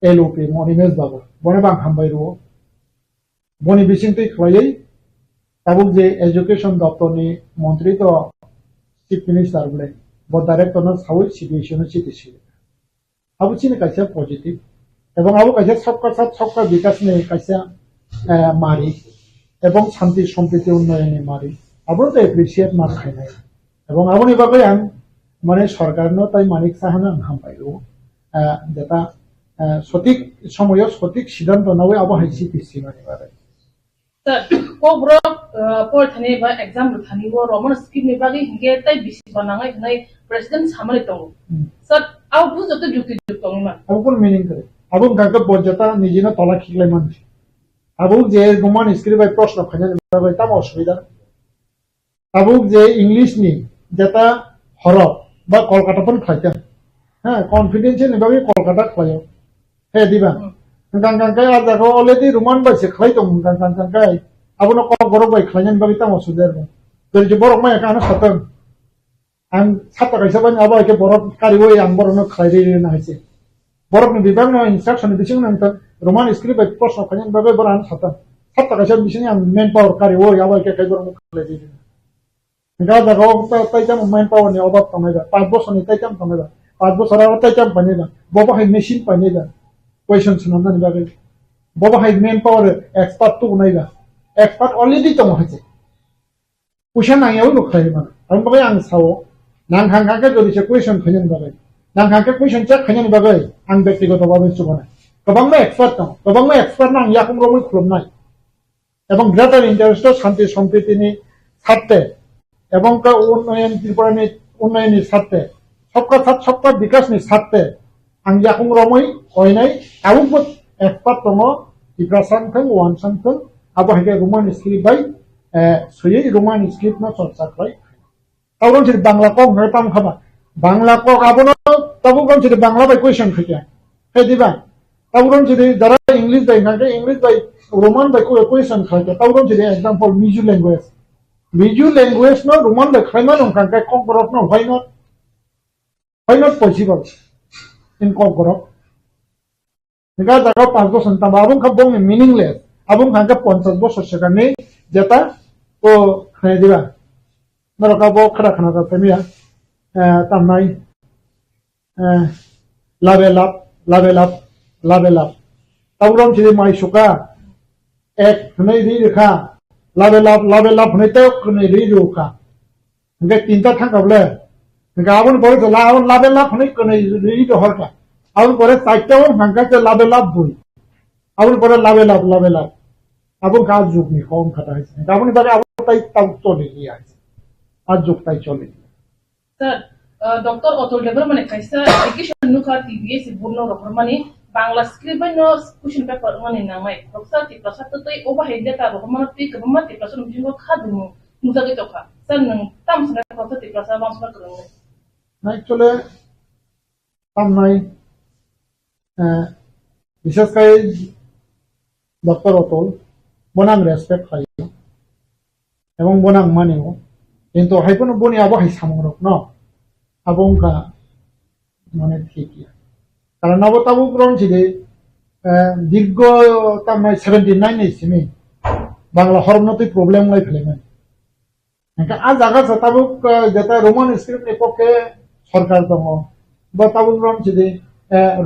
Speaker 16: এলওপি মনিমেজ বাবু বনে বাং হামবাইরো বনি বিশিংতই খ্লাইयै তাবুক যে এডুকেশন দপ্তরনি মন্ত্রী তো চিফ মিনিস্টার বলে ব ডাইরেক্টর সাউথ সিবিএসই চিটিসি আবু চিনি কাইসা পজিটিভ এবং আবু কাইসা সবকা সাথ সবকা বিকাশ নিয়ে কাইসা মারি এবং শান্তি সম্প্রীতি উন্নয়নে মারি আবু তো এপ্রিসিয়েট মার খাই নাই এবং আবুনি বাকে আং মানে সরকার তাই মানিক সাহানো আং হামপাইলো যেটা সঠিক সময় সঠিক সিদ্ধান্ত নাও আবু হাইসি পিসি মানে বারে
Speaker 17: স্যার কোব্রো পড়থানি বা एग्जाम রথানি ও রমন স্কিম নি বাগি হিগে তাই বিসি বানাঙাই নাই প্রেসিডেন্ট সামনে তো স্যার আউ বুঝতে যুক্তি যুক্ত মা
Speaker 16: আবু কোন মিনিং করে আবু কাকে বজ্জাতা নিজেনা তলা খিগলাই মানুষ আবু যে রোমান স্ক্রিপ্ট বাই প্রশ্ন খানে বাই তাম অসুবিধা আবু যে ইংলিশ নি যেটা হরফ বা কলকাতা পন খাইতেন হ্যাঁ কনফিডেন্সিয়াল নিবাগে কলকাতা খাইও হে দিবা গাঙ্গাঙ্কাই আর দেখো অলরেডি রোমান বাইছে খাই তো গাঙ্গাঙ্কাই আবু না কল গরব বাই খাইন বাগি তাম অসুবিধা যদি যে বড় মাই কানা সাতন আং ছাত্র কাইসা বানি আবু একে বড় কারিবই আং বড় ন খাই রে না হইছে বড় বিভাগ ন ইনস্ট্রাকশন দিছিং না রোমান স্ক্রিপ্ট বাই প্রশ্ন খাইন বাগে বড় আন সাতন ছাত্র কাইসা বিছিং আং মেন পাওয়ার কারিবই আবু একে খাই বড় খাই রে গা দেখো তাই তাম মেন পাওয়ার নি অভাব কমাইবা 5 বছর নি তাই তাম কমাইবা 5 বছর আর তাই তাম বানিবা বাবা হাই মেশিন বানিবা কোয়েশ্চন শুনান না বাগে বাবা হাই মেন পাওয়ার এক্সপার্ট তো নাইবা এক্সপার্ট অলরেডি তো হইছে কুশন নাইও লোক খাই মানে আমি বাগে আং সাও নাং হাঙ্গাকে যদি সে কোয়েশ্চন খাইন বাগে নাং হাঙ্গাকে কোয়েশ্চন চেক খাইন বাগে আং ব্যক্তিগতভাবে সুবনা গোबां এক্সপার্ট দं গোबां এক্সপার্ট নাং ইয়াকুম রমই খুলমনাই এবং গ্রেটার ইন্টারেস্ট শান্তি সম্প্রীতিনি স্বার্থে এবং উন্নয়ন ত্রিপুরানি উন্নয়নের স্বার্থে সবকা সাথ সবকা বিকাশনি স্বার্থে আং ইয়াকুম রমই কইনাই আবু এক্সপার্ট দङ ত্রিপুরা সাংথং ওয়ান সাংথং আবু হাইকে রোমান স্ক্রিপ্ট বাই সই রোমান স্ক্রিপ্ট না চর্চা খাই তাবরন যদি বাংলা কক নয় তাম খাবা বাংলা কক আবনো তাবরন যদি বাংলা বাই কোয়েশ্চন খাইয়া হে দিবা তাবরন যদি যারা ইংলিশ বাই নাকে ইংলিশ বাই রোমান বাই কোয়েশ্চন খাইয়া তাবরন যদি example Mizo language no Roman বাই খাইমা নং কাকে Kokborok no why not possible in Kokborok নিকা জায়গা 5 বছর তাম আবুং খাবং মিনিংলেস আবুং কাকে 50 বছর সেখানে যেটা ও খাই দিবা নরকাবো খাড়া খানা তামিয়া তামনাই লাভেলাপ তাবরম যদি মাই সুকা এক হनै রি রেখা লাভেলাপ হनै তো হनै রি রুখা গে তিনটা থাকাবলে গাবন পরে তো লাভেলাপ হनै কनै রি হরকা আবন পরে চারটাও হাঙ্কাতে লাভেলাপ বই আবন পরে লাভেলাপ আবন কাজ যুগনি কম খাটা হইছে গাবন বারে আবন তাই তাও চলে গিয়া আছে আজ যুগটাই চলে
Speaker 17: স্যার ডক্টর অতুল দেবর মানে কাইসা এডুকেশন নুখা টিভিএস বুনো রকম মানে বাংলা স্ক্রিপ্ট বাই নো কুশন পেপার মানে নামাই ডক্টর তি প্রসাদ তো ওবা হেডে তা রকম মানে তি কম তি প্রসাদ বিজু খাদমু नुजागै दखा सर नों तामसना खौथ तिब्रासा बांसना करंने
Speaker 16: एक्चुअली तामनाय বিশেষকৈ ডক্টর অতুল বনাং রেসপেক্ট খাইও এবং বনাং মানিও কিন্তু হাইপনো বনি আবো হাই সামরক ন আবংকা মানে ঠিকই কারণ নবতাবু গ্রহণ ছিল দীর্ঘ তামাই 79 ইসিমি বাংলা হরমনতি প্রবলেম লাই ফেলেন একা আজ আগা তাবুক যেটা রোমান স্ক্রিপ্ট এ পক্ষে সরকার দङ বা তাবু গ্রহণ ছিল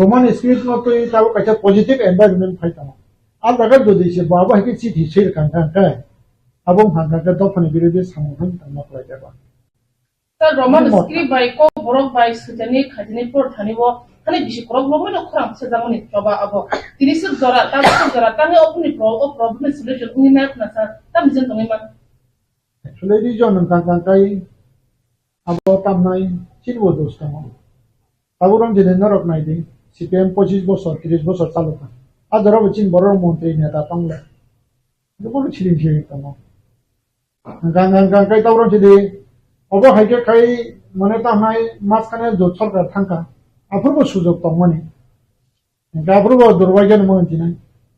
Speaker 16: রোমান স্ক্রিপ্ট মতই তাবু কাছে পজিটিভ এনভায়রনমেন্ট ফাইতাম আজ আগা যদি সে বাবা হেকে চিঠি শের কাঙ্কা আবং হাঙ্কা দফানি বিরুদ্ধে সামগ্রহণ তামা করা যাবা
Speaker 17: sir roman script by ko borok by sujani khajini por thanibo khani bishi korok lomo no khram se jamoni toba abo tini sur jora ta ne opni problem solution uni map na sir tam jen tongi ma
Speaker 16: actually di jon kan kai abo tam nai chilbo dostamo aburam jene norok nai di cpm 25 বছর 30 বছর চালু kan adoro bichin boro মন্ত্রী নেতা tangla দুবো ছিলিন ছিলি তamo গান kai tawron chidi অব হাইকে খাই মানে তামাই মাঝখানে জোট সরকার থাকা অপূর্ব সুযোগ তমনি অপূর্ব দুর্ভাগ্যের মন্ত্রী নাই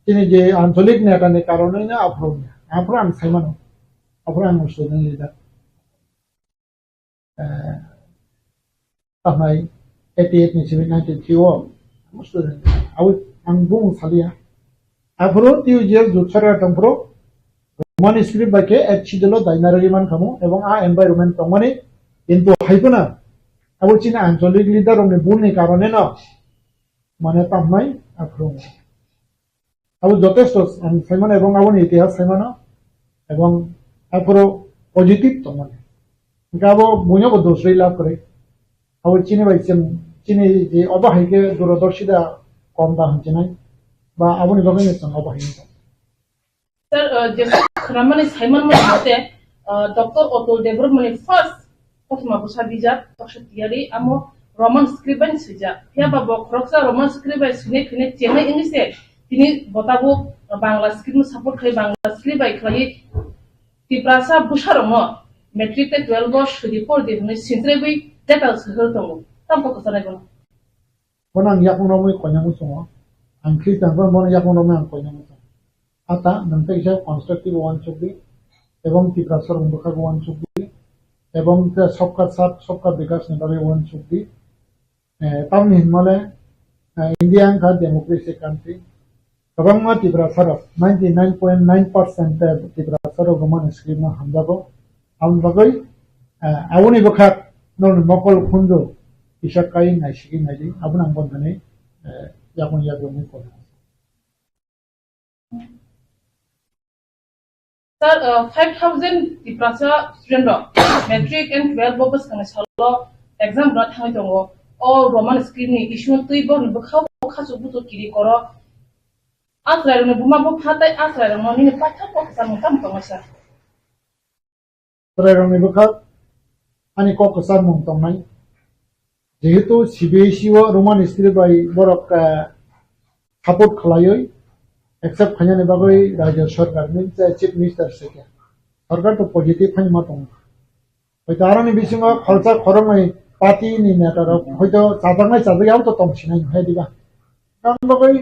Speaker 16: তিনি যে আঞ্চলিক নেতানের কারণে না আফরান সাইমানো আফরান স্টুডেন্ট লিডার তামাই 88 নিছিবি 93 ও স্টুডেন্ট আং বুং সালিয়া আফরো টিউ যে জোট সরকার তমপ্রো রোমান স্ক্রিপ্ট বাকে একচিদলো দাইনারিমান খামু এবং আ এনভায়রনমেন্ট তমনি কিন্তু হাইপনা আবু চিনা আঞ্চলিক লিডার অমনে বুনি কারণে না মানে তামনাই আক্রম আবু যথেষ্ট সাইমান এবং আবুনি ইতিহাস সাইমান এবং আফরো পজিটিভ তমনে গাবো বুঝাবো দোষই লাভ করে আবু চিনে বাইছেন চিনে যে অবহাইকে দূরদর্শিতা কম দা হচ্ছে নাই বা আবুনি বাগাই অবহাইকে
Speaker 17: sir jese khramani saiman mo hote dr otol debrok mani first প্রথম বসা বিজা তখন তিয়ারি আমো রোমান স্ক্রিপ্ট সিজা ফিয়া বাবো খরকসা রোমান স্ক্রিপ্ট সিনে ফিনে চেনে ইংলিশে তিনি বতাবো বাংলা স্ক্রিপ্ট সাপোর্ট খাই বাংলা স্ক্রিপ্ট খাই তিপ্রাসা বুশারম মেট্রিক তে 12 বর্ষ সুদি পর দিনে সিন্ত্রে বই ডিটেইলস হলতমো তামপো কথা গনো
Speaker 16: বনাং ইয়াকুনমই কন্যামু সম আংখ্রি তাঙ্গর বন ইয়াকুনমই আং কন্যামু ata nante isa constructive one should be এবং তিপ্রাসর মুখা one should be এবং সবকা সাথ সবকা বিকাশ নেতাবে one should be তাম হিমলে ইন্ডিয়ান কা ডেমোক্রেসি কান্ট্রি এবং তিপ্রাসর 99.9% তিপ্রাসর রোমান স্ক্রিপ্ট না হামদাবো আমবাগই আউনি বখাত নন মকল খুন্দো ইশাকাই নাইশিকি নাইলি আবুন আমবন্ধনে ইয়াকুন ইয়াগুনি করে
Speaker 17: sir 5000 tiprasa student metric and 12 bobas kan salo exam not thai tongo o roman screen ni issue tui bo ni bkha bkha su buto kiri koro asra ne buma bo phatai asra no ni patha ko sam tam tongo sir
Speaker 16: প্রেরণ বিভাগ ani ko ko sam mong tong nai যেহেতু সিবিএসই ও রোমান স্ক্রিপ্ট বাই বরক সাপোর্ট খলায়ই एक्सेप्ट खाने बागै राज्य सरकार मिलते चीफ मिनिस्टर से क्या सरकार तो पॉजिटिव खाने मत हों होता आरानी बिसिंग खर्चा खरंगै पार्टी नि नेतार होता चादरनाय चादर तो तमसिनाय है दिबा कारण बागै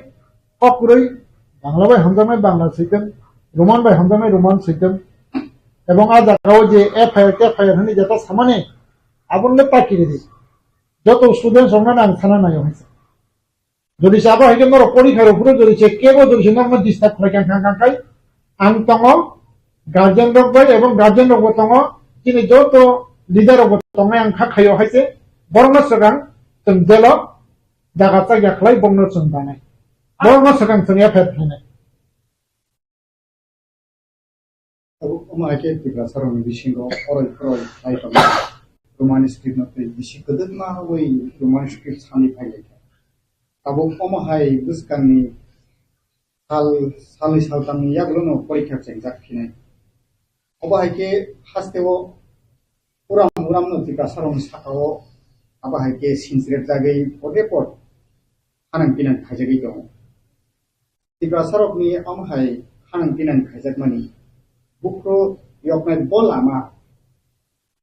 Speaker 16: ककुरै बांग्ला बाय हमजानाय बांग्ला सैतम रोमान बाय हमजानाय रोमान सैतम এবং আজ আগাও যে এফআইআর হনি যেটা সামানে আবনলে পাকিরে দি যত স্টুডেন্ট সঙ্গে আং থানা নাই হইছে যদি সাবা হইকে নর পরীক্ষার উপরে যদি চেক কেবো যদি নর ডিস্টার্ব করে কাঙ্কাই আং তং গার্জিয়ান রক বাই এবং গার্জিয়ান রক তং তিনি যত লিডার রক তং আং খাখাইও হইছে বর্ণ সগাং তং দেল জাগাতা গাখলাই বর্ণ চন্দানাই বর্ণ সগাং তং এফআইআর হনে
Speaker 18: Omaike tiprasaro ni bishingo oroi aito roman script na bishi kadat na hoi roman script sani phai abo omahai buskani sali saltani yaglo no porikha chengjak phine obahaike hasteo uram no tiprasaro ni sakao abahaike sincret jagai odepot hanang pinan khajagi dong tiprasaro ni omahai hanang pinan khajak mani Bukro yoknai bol lama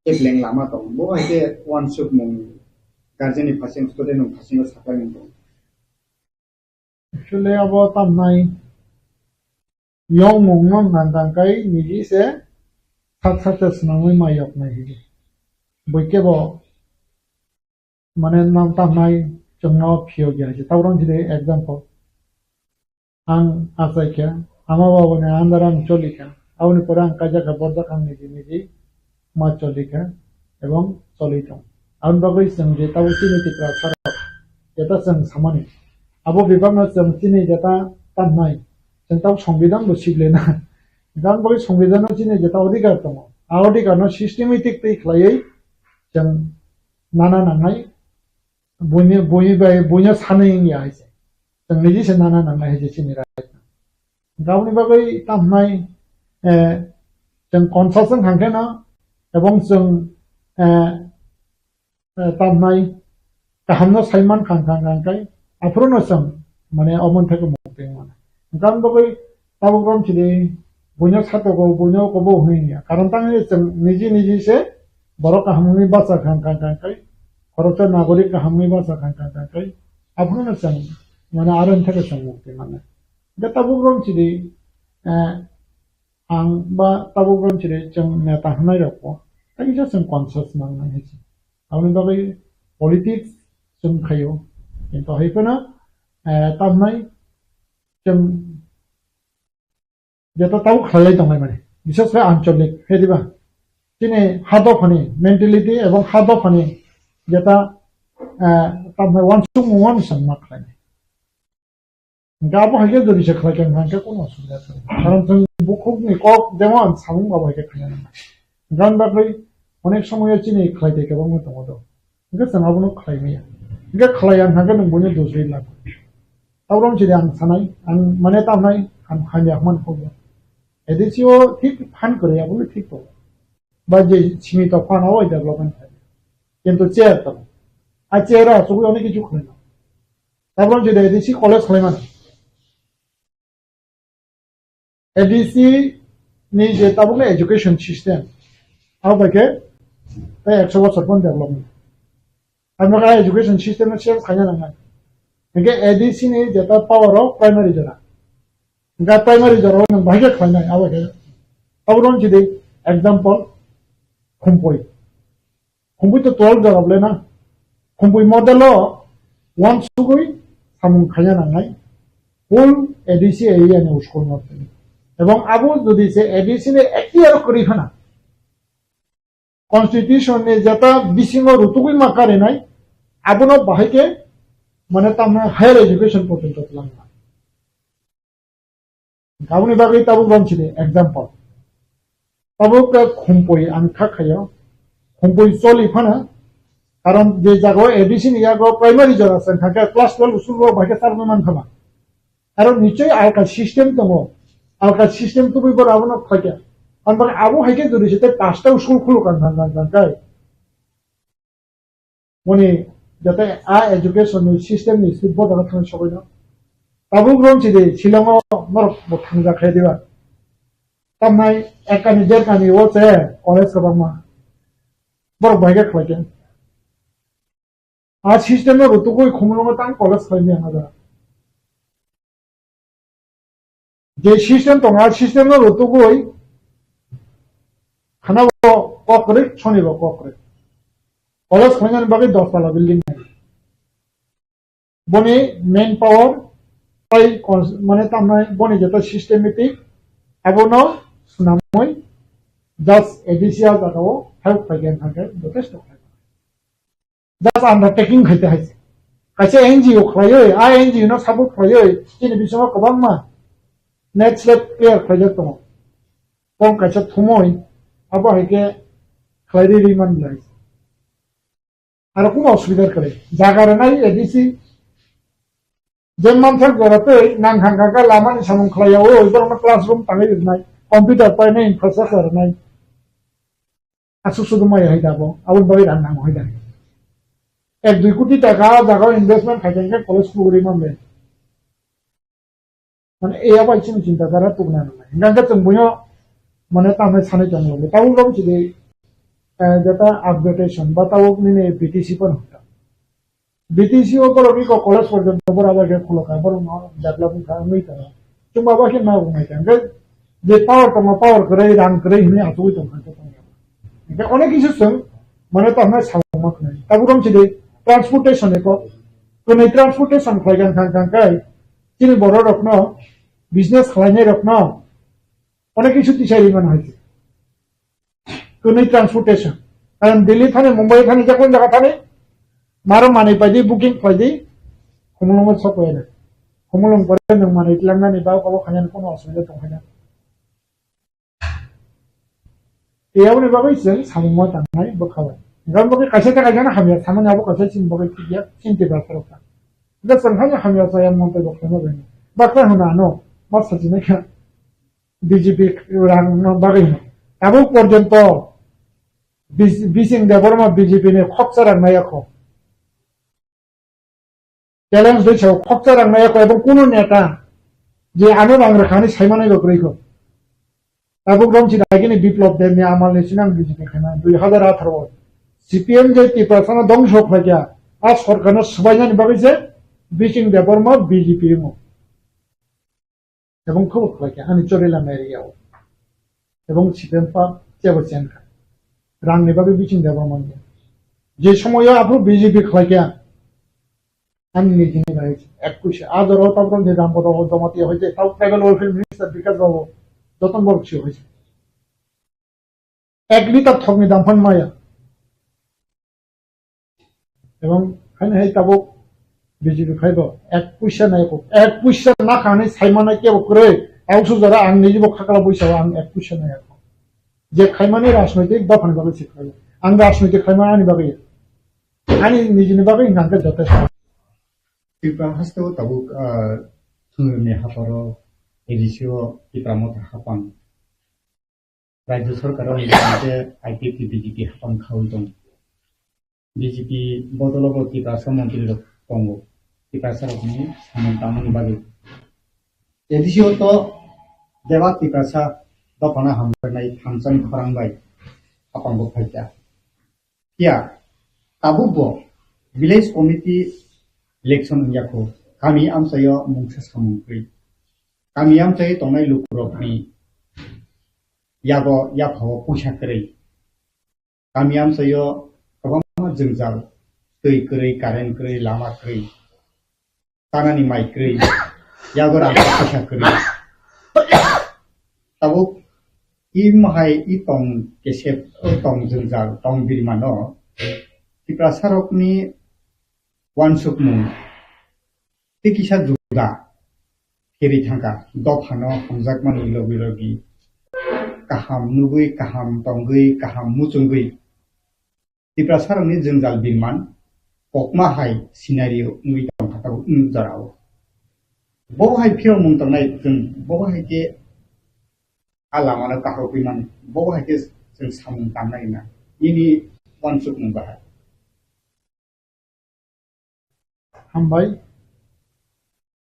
Speaker 18: ebleng lama tong bo haike one shot mung guardian ni phasing student ni phasing sakai mung
Speaker 16: actually abo tam nai yong mung non nan dang kai ni ji se sat sat snangoi ma yok nai hi boike bo mane nam tam nai chungno phio gya ji tawron ji example ang asaikya ama babo ne andaram cholika awni porang kaja ka borda kam ni ma cholika এবং চলিত আউন বাগৈ जों जे ताव सिनि तिक्रा सारा जेता जों सामानि आबो बिबांना जों सिनि जेता ताननाय जों ताव संविधान बो सिगलेना गान बागै संविधान सिनि जेता अधिकार दङ आ अधिकारनो सिस्टेमेटिक तै खलायै जों नाना नांनाय बयनि सानैनि आइसे जों निजिसे नाना नांनाय हे सिनि राय गावनि बागै तामनाय जों कनसासन हांखेना এবং जों तामनाय गाहामनो साइमान खांखांखांखाय आफ्रोनो जों माने अमोनथायखौ मौपिं माने गान बागै ताबुग्राम चिदि बयनो सातोगौ बयनो कबो होइया कारण तांनि जों निजि से बर गाहामनि बासा खांखांखांखाय भारत नागरिक गाहामनि बासा खांखांखांखाय आफ्रोनो जों माने आरोनथायखौ जों मौपिं माने दा ताबुग्राम चिदि आं बा ताबुग्राम चिदि जों नेता होनाय रखौ Kita sem conscious nang hiji. Awni bagai politics sem khayo. কিন্তু হেইপনা তামনাই sem যেটা তাও খালাই দঙাই মানে বিশেষ করে আঞ্চলিক হেদিবা তিনি হাদফানি মেন্টালিটি এবং হাদফানি যেটা তামনাই ওয়ানসুং ওয়ান সামনা খাই গাবো হাইকে যদি সে খাই কেন হাঁকে কোনো অসুবিধা নেই কারণ তুমি বুকুনি কক যেমন সামুং বাবু হাইকে খাই না গান বাকই অনেক সময় চিনি খাইতে কেবল মতো মতো এটা সামাবনো খাই মেয়া এটা খাই আন হাগে নং বনে দোসরি লাগ তাওরম চিনি আন সানাই আন মানে তামনাই আন খাইয়া মান খবো এদিছিও ঠিক ফান করে বলে ঠিক হবে বা যে সীমিত ফান হয় ডেভেলপমেন্ট থাকে কিন্তু চেয়ার তো আর চেয়ারা সবই অনেক কিছু খাই না তারপর যদি এদিছি কলেজ খাই মানে ADC ni je tabule education system awake tay 100 বছর পর development আমরা education system এর শেয়ার খাইনা না একে এডিসি ni যেটা পাওয়ার অফ প্রাইমারি জরা গা প্রাইমারি জরা না ভাগে খাইনা awake তাবরন যদি एग्जांपल খুম্পই তো 12 জরা বলে না খুম্পই মডেল ওয়ান সুগুই সামুং খাইনা নাই ফুল এডিসি এরিয়া নে স্কুল মতে এবং আবু যদি সে এডিসিনে একটিয়ার করি ফেনা কনস্টিটিউশনে যেটা বিসিং ঋতুগুই মাকারে নাই আবুনো বাহিকে মানে তামনা হায়ার এডুকেশন পর্যন্ত তুলাম না গাউনি বাগৈ তাবু বনছিলে एग्जांपल তাবু খুম্পই আনখা খায় খুম্পই চলি ফানা কারণ যে জায়গা এডিসিন ইয়াগো প্রাইমারি জরা সংখ্যা ক্লাস 12 উসুল বাহিকে তার মান খানা আর নিশ্চয় আলকা সিস্টেম তো alka system tu bibor abono khaya ambar abo haike jodi sete পাঁচটা স্কুল খুলো কান কাই মনি যাতে আ এডুকেশন সিস্টেম নি সিদ্ধ দরকার থাকে সবাই না তাবু গ্রম চিদে শিলং মর বথাঙ্গা খাই দিবা তামনাই একানি জেরকানি ওতে কলেজ কবামা বড় ভাইগে খাইকে আ সিস্টেমের রতুকই খুমলো তাং কলেজ খাইনি আমাদের যে সিস্টেম তো আর সিস্টেমের রতুকই খানা করে শনিব করে কলেজ খাইনার বাকি 10 তলা বিল্ডিং নাই বনে মেন পাওয়ার তাই মানে তামনাই বনে যেটা সিস্টেমেটিক এবনো সুনামই জাস্ট এডিসিয়াল দাও হেল্প পাইগেন থাকে যথেষ্ট জাস্ট আন্ডারটেকিং খাইতে হাইছে কাছে এনজিও খাইয় আ এনজিও না সাপোর্ট খাইয় তিনি বিষয় কবাং মা নেটসলেট ক্লিয়ার খাইয় তো কোন কাছে থুমই আবার হেকে খাইরি রিমান লাইস আর কোনো অসুবিধার করে জায়গার নাই এডিসি যে মানসার গড়াতে নাং হাঙ্গাকা লামানি সামুং খাইয়া ও ওইবার ক্লাসরুম তাঙাই নাই কম্পিউটার পাই নাই ইনফ্রাস্ট্রাকচার নাই আসু শুধু মাই হয়ে যাবো আবার বাড়ি রান্না হয়ে যাবে 1-2 কোটি টাকা জায়গা ইনভেস্টমেন্ট খাইতে কলেজ পুকুরি মানবে মানে এই আবার চিন্তাধারা তুলনা নাই গাঙ্গা তুমি মানে তামে সানে জন্য তাও রকম যদি যেটা আপডেটেশন বা তাও নিয়ে বিটিসি পর হতো বিটিসি ও করে কি কলেজ পর্যন্ত বরাবর কে খোলা কার বড় ডেভেলপিং কার নই তারা তুমি বাবা কি না ঘুমাই কেন যে পাওয়ার করে রান করে হিনে আতুই তো খাতে এটা অনেক কিছু মানে তো আমরা সামক নাই তাও রকম যদি ট্রান্সপোর্টেশন को कोई ट्रांसपोर्टेशन खायगान खांखांखाय चिनि बर रखन बिजनेस खालायनाय रखन अनेक किछु तिसारि मान हयसे कोई ट्रांसपोर्टेशन कारण दिल्ली थाने मुंबई थाने जा कोन जागा थाने मारो माने पाइदि बुकिंग पाइदि खमलंग सपयना खमलंग परे नों माने लांनानै बा गाव खानाय कोनो असुबिदा दंखायना एयावनि बागै जों सामुमा थांनाय बोखाबाय Gam bagi kasih tak aja na hamil sama nyabu kasih sim bagi tiga sim tiga serta. Kita sengaja hamil saya montai dokter na bini. Bahkan huna no masa sini kan BJP orang no bagi no. Abu porjento bising depan mah BJP ni khoksaran naya ko. Challenge deh cakap khoksaran naya ko. Abu kuno neta je anu bang rekhani saya mana dokter ko. Abu gram cina lagi ni biplop deh ni amal ni cina BJP kena 2018 CPM যে টিপারসানা ধ্বংস হয়ে আজ সরকারের সবাই জানি বাগিছে বিচিং দেবর্ম বিজেপি এবং খুব হয়ে আমি চলিলাম এরিয়াও এবং সিপিএম পা চেবচেন রাংনি বাগে বিচিং দেবর্ম যে সময় আপনি বিজেপি হয়ে আমি নিজে রয়েছি 21 আদর তারপর যে রামপদ জমাতি হয়েছে তাও ট্রাইবাল ওয়েলফেয়ার মিনিস্টার বিকাশ বাবু যতন বক্সি হয়েছে 1 লিটার থগনি দাম ফান মায়া এবং খানে হাই তাবো বিজেপি খাইব 1 পয়সা নাই 1 পয়সা না খানে সাইমানা কে করে আউসু যারা আং নিজে খাকলা পয়সা আং 1 পয়সা নাই যে খাইমানে রাজনৈতিক দফানে ভাবে শিখাই আং রাজনৈতিক খাইমা আনি ভাবে আনি নিজে ভাবে নাকে যথেষ্ট
Speaker 18: ত্রিপুরা হাসতেও তাবো সুন্দরনি হাফারো এডিসিও ত্রিপুরামত হাফান রাজ্য সরকারও নিজে আইপিপি বিজেপি হাফান খাওয়াই দं BJP বদলব ত্রিপুরা মন্ত্রী দङ ত্রিপুরা সরকারनि সামন তামन बागै एडिसिओ तो देवा ত্রিপুরা दफाना हामनाय थांसन खरांबाय हापांबो फाइटा किया ताबुबो विलेज कमिटी इलेक्शन याखौ गामि आमसायो मुंसा सामुंख्रि गामि आमसायो तंनाय लुकुरकनि यागो याफाव पुसाकरै गामि आमसायो जंजाल दै करै कारेन्ट करै लामा करै तानानि माइ करै यागो रागा फैसा करै ताबो इ महाय इ तंग केसेप तंग जंजाल तंग बिरमानो टिप्रा सारकनि वानसुकमु तिकिसा जुदा फेरि थांगा दफानो हमजाकमानि लबि लबि काहाम नुगै काहाम तंगै काहाम मुचुंगै ত্রিপুরা সারকनि जंजाल बिरमान पकमा हाय सिनारियो नुइ दं हाताव जराव बहाय फिर मुंतनाय जों बहाय के आलामानो काहो बिमान बहाय के जों सामुं दाननाय ना इनि वानसुक मुंबा
Speaker 16: हामबाय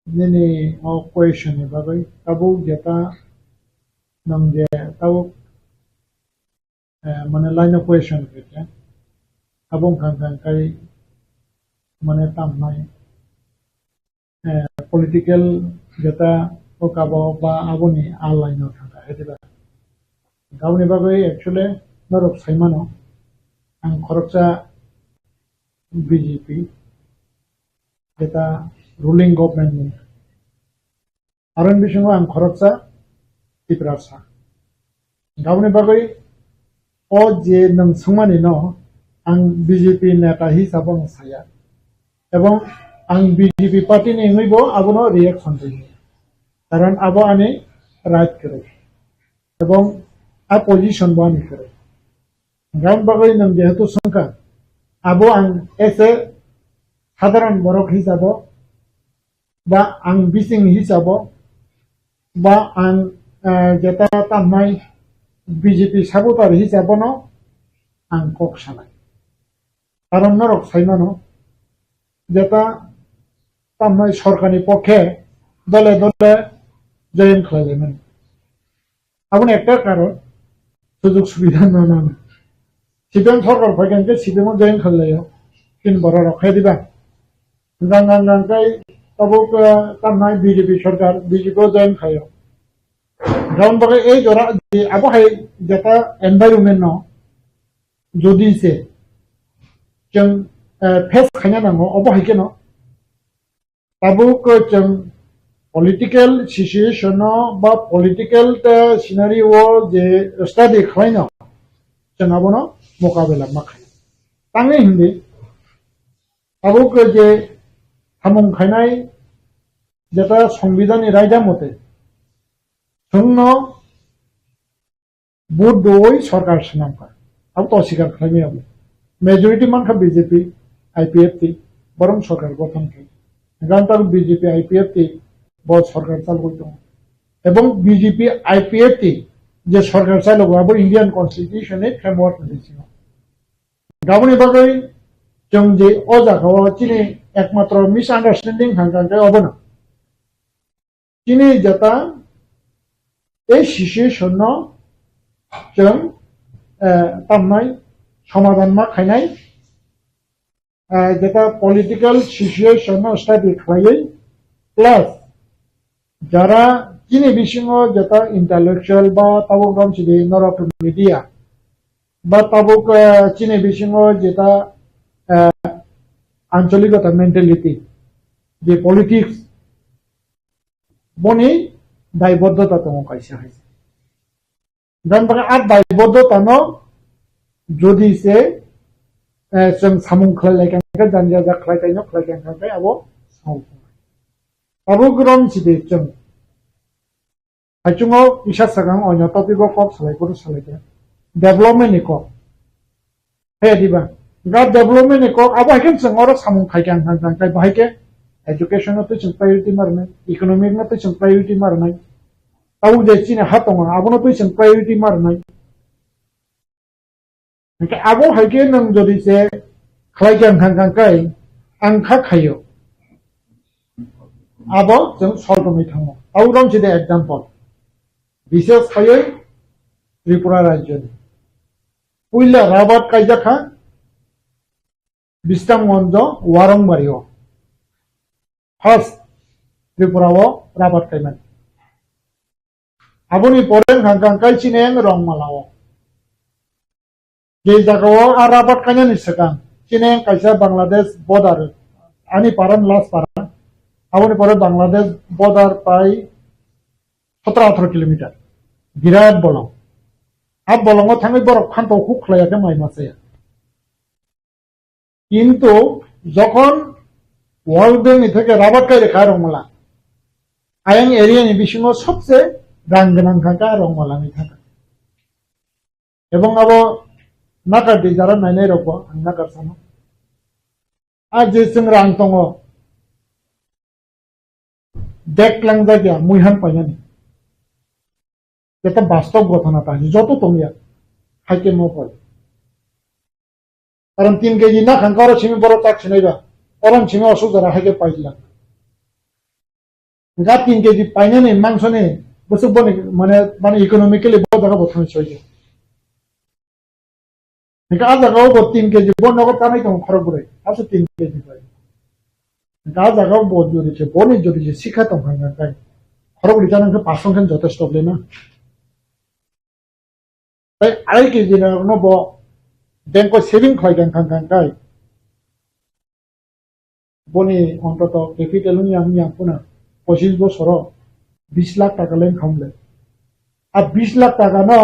Speaker 16: दिनै क्वेश्चन बागै ताबो जेता नंगे ताबो माने लाइन ऑफ क्वेश्चन के abong kang kai mane tamnai political jeta okabo ba aboni online no thanga hetiba gauni bagai actually norok saimano ang khoroksa BJP jeta ruling government aron bisongo ang khoroksa tiprasa gauni bagai o je nang sumani no आं बीजेपी नेता हिसाबै साया एवं आं बीजेपी पार्टी नि हइबो आबनो रिएक्शन दियो कारण आबो आने राइट करे एवं आ पोजीशन बानि करे गाम बागै नम जेहेतु संका आबो आं एसे साधारण बरक हिसाबै बा आं बिसिं हिसाबै बा आं जेता तामनाय बीजेपी साबुतार हिसाबनो आं कक सानाय कारण नरक साइमानो जेता तामनाय सरकारनि पक्षे दले दले जयन खालायलेमोन आबुन एकटा कारण সুযোগ সুবিধা না না সিপিএম সরকার ফাইকানকে সিপিএম জয়েন খালাইও 3 বড় রখাই দিবা গাঙ্গাঙ্গাঙ্কাই তবুক তামনাই বিজেপি সরকার বিজেপি জয়েন খাইও গাউন বাকে এই জরা আবহাই যেটা এনভায়রনমেন্ট ন যদি সে जों फेस खायना नांगौ अबहायके न ताबुक जों पॉलिटिकल सिचुएशन बा पॉलिटिकल सिनारिओ जे स्टडी खायना जों आबनो मुकाबला माखाय तांगे हिंदी ताबुक जे हामुं खायनाय जेटा संविधाननि रायजा मते जोंनो बुट दय सरकार सिनांका अब तो स्वीकार खालामो आबो मेजॉरिटी मानखा बीजेपी आईपीएफटी बरं सरकार गठन गांतार बीजेपी आईपीएफटी बहुत सरकार चालू दं एवं बीजेपी आईपीएफटी जे सरकार चालू अब इंडियन कन्स्टिट्यूशन फ्रेमवर्क दिसिङाव गाबोनि बागै जों जे अ जागायाव चिनि एकमात्र मिसआन्डारस्टेंडिंग हांगांगाय अबना चिनि जेता ए सिचुएशन जों तामनाय समाधान मा खायनाय जेटा पॉलिटिकल सिचुएशन स्टडी खालायै प्लस जरा चिनि बिसिङाव जेटा इंटेलेक्चुअल बा ताबुक गामसिदि नरक मीडिया बा ताबुक चिनि बिसिङाव जेटा आंचलिकता मेंटालिटी जे पॉलिटिक्स बनि दायबद्धता दङ कायसे हाय गान बागा आ दायबद्धता न যদি সে जों सामुं खालायलायखांखो दान्दिया जाख्लायखायनो खालायखांखाय आबो सामुं आबो ग्रम सिदि जों हायचुङाव इसा सागां अन्य टपिकआव कप सालायखौ सालायदो डेभलपमेन्टनि कप हे दिबा गा डेभलपमेन्टनि कप आबो हायकेन जों आरो सामुं खायखांखाय बाहायके एजुकेशनाव तो जों प्रायोरिटी मारनाय इकोनॉमिकनाव तो जों प्रायोरिटी मारनाय आबो जे चिनि हा दङ आबोनो तो जों प्रायोरिटी मारनाय आबो हायके नों जदि से खालायखांखाय आंखा खायो आबो जों सल्टमै थाङो आउराम सिदे एग्जांपल विशेष खायै त्रिपुरा राज्यनि पुइला राबात कायजाखा बिस्तामगंज वारंबारियाव फार्स्ट त्रिपुराव राबात कायमान आबोनि परे हांखांखाय चिनें रंमालाव जे जगह आराबाद कायनानि सिगां चिनें कायसा बांग्लादेश बॉर्डर आनी पारान लास्ट पारा आबोनि परे बांग्लादेश बॉर्डर प्राय 17-18 किलोमीटर बिराद बलं आ बलंगाव थाङै बरफ खान्थावखौ खालायाखै माइ मासेया किन्तु যখন ওয়ার্ল্ড ব্যাংক থেকে রাবাত কাই রেখা রংমালা আয়াং এরিয়াनि बिसिङाव सबसे रां गोनां थाखा रंमालानि थाखा এবং आबो नागार दी जरा नायनाय रखो आं नागार सानो आज जे जों रां दङ देखलां जायगा मुइहान पायनानि जेटा बास्तव घटना तानि যত तंगिया हाइके मफल कारण 3 केजी ना खांकारो छिमी बरो ताक छिनायबा अरन छिमी असु जरा हाइके पाइला गा 3 केजी पायनानि मांसने बसु बने माने इकोनॉमिकली बहुत जगह बथान सयो निका जगह 3 केजी बन नगद कानाय दं खरगुरै आसु 3 केजी पाय गा जगह बहुत जरि छे बनि जरि छे शिखा दं खांगाय खरगुरै जानांखौ पासंखेन যথেষ্ট लेना ताई आइ केजी न बो बैंक सेविंग खायगां खांगाय बनि अंतत कैपिटलनि आं यापुना 25 বছর 20 लाख टाका लेन खामले आ 20 लाख टाका न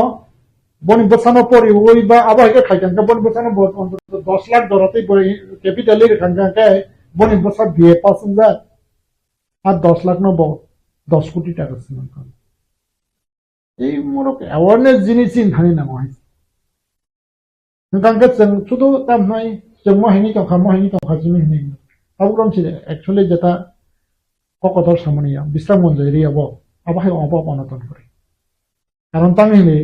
Speaker 16: बनि बसानो परि ओइबा आबायके खायगां बनि बसानो अंतत 10 लाख दरते बनि कैपिटल रे खांगाय बनि बसा बिए पासन जा आ 10 लाख न 10 কোটি টাকা সিমান এই মোরক অ্যাওয়ারনেস জিনিসিন থানি না হয় नोंथांखौ जों शुद्ध तामनाय जों माहिनी तंखा जिनि हिनै आबुरम सिदे एक्चुअली जेटा ककटर सामनिया बिस्रामगंज एरियाव आबाहाय अबा अनतन करे कारण तांगिले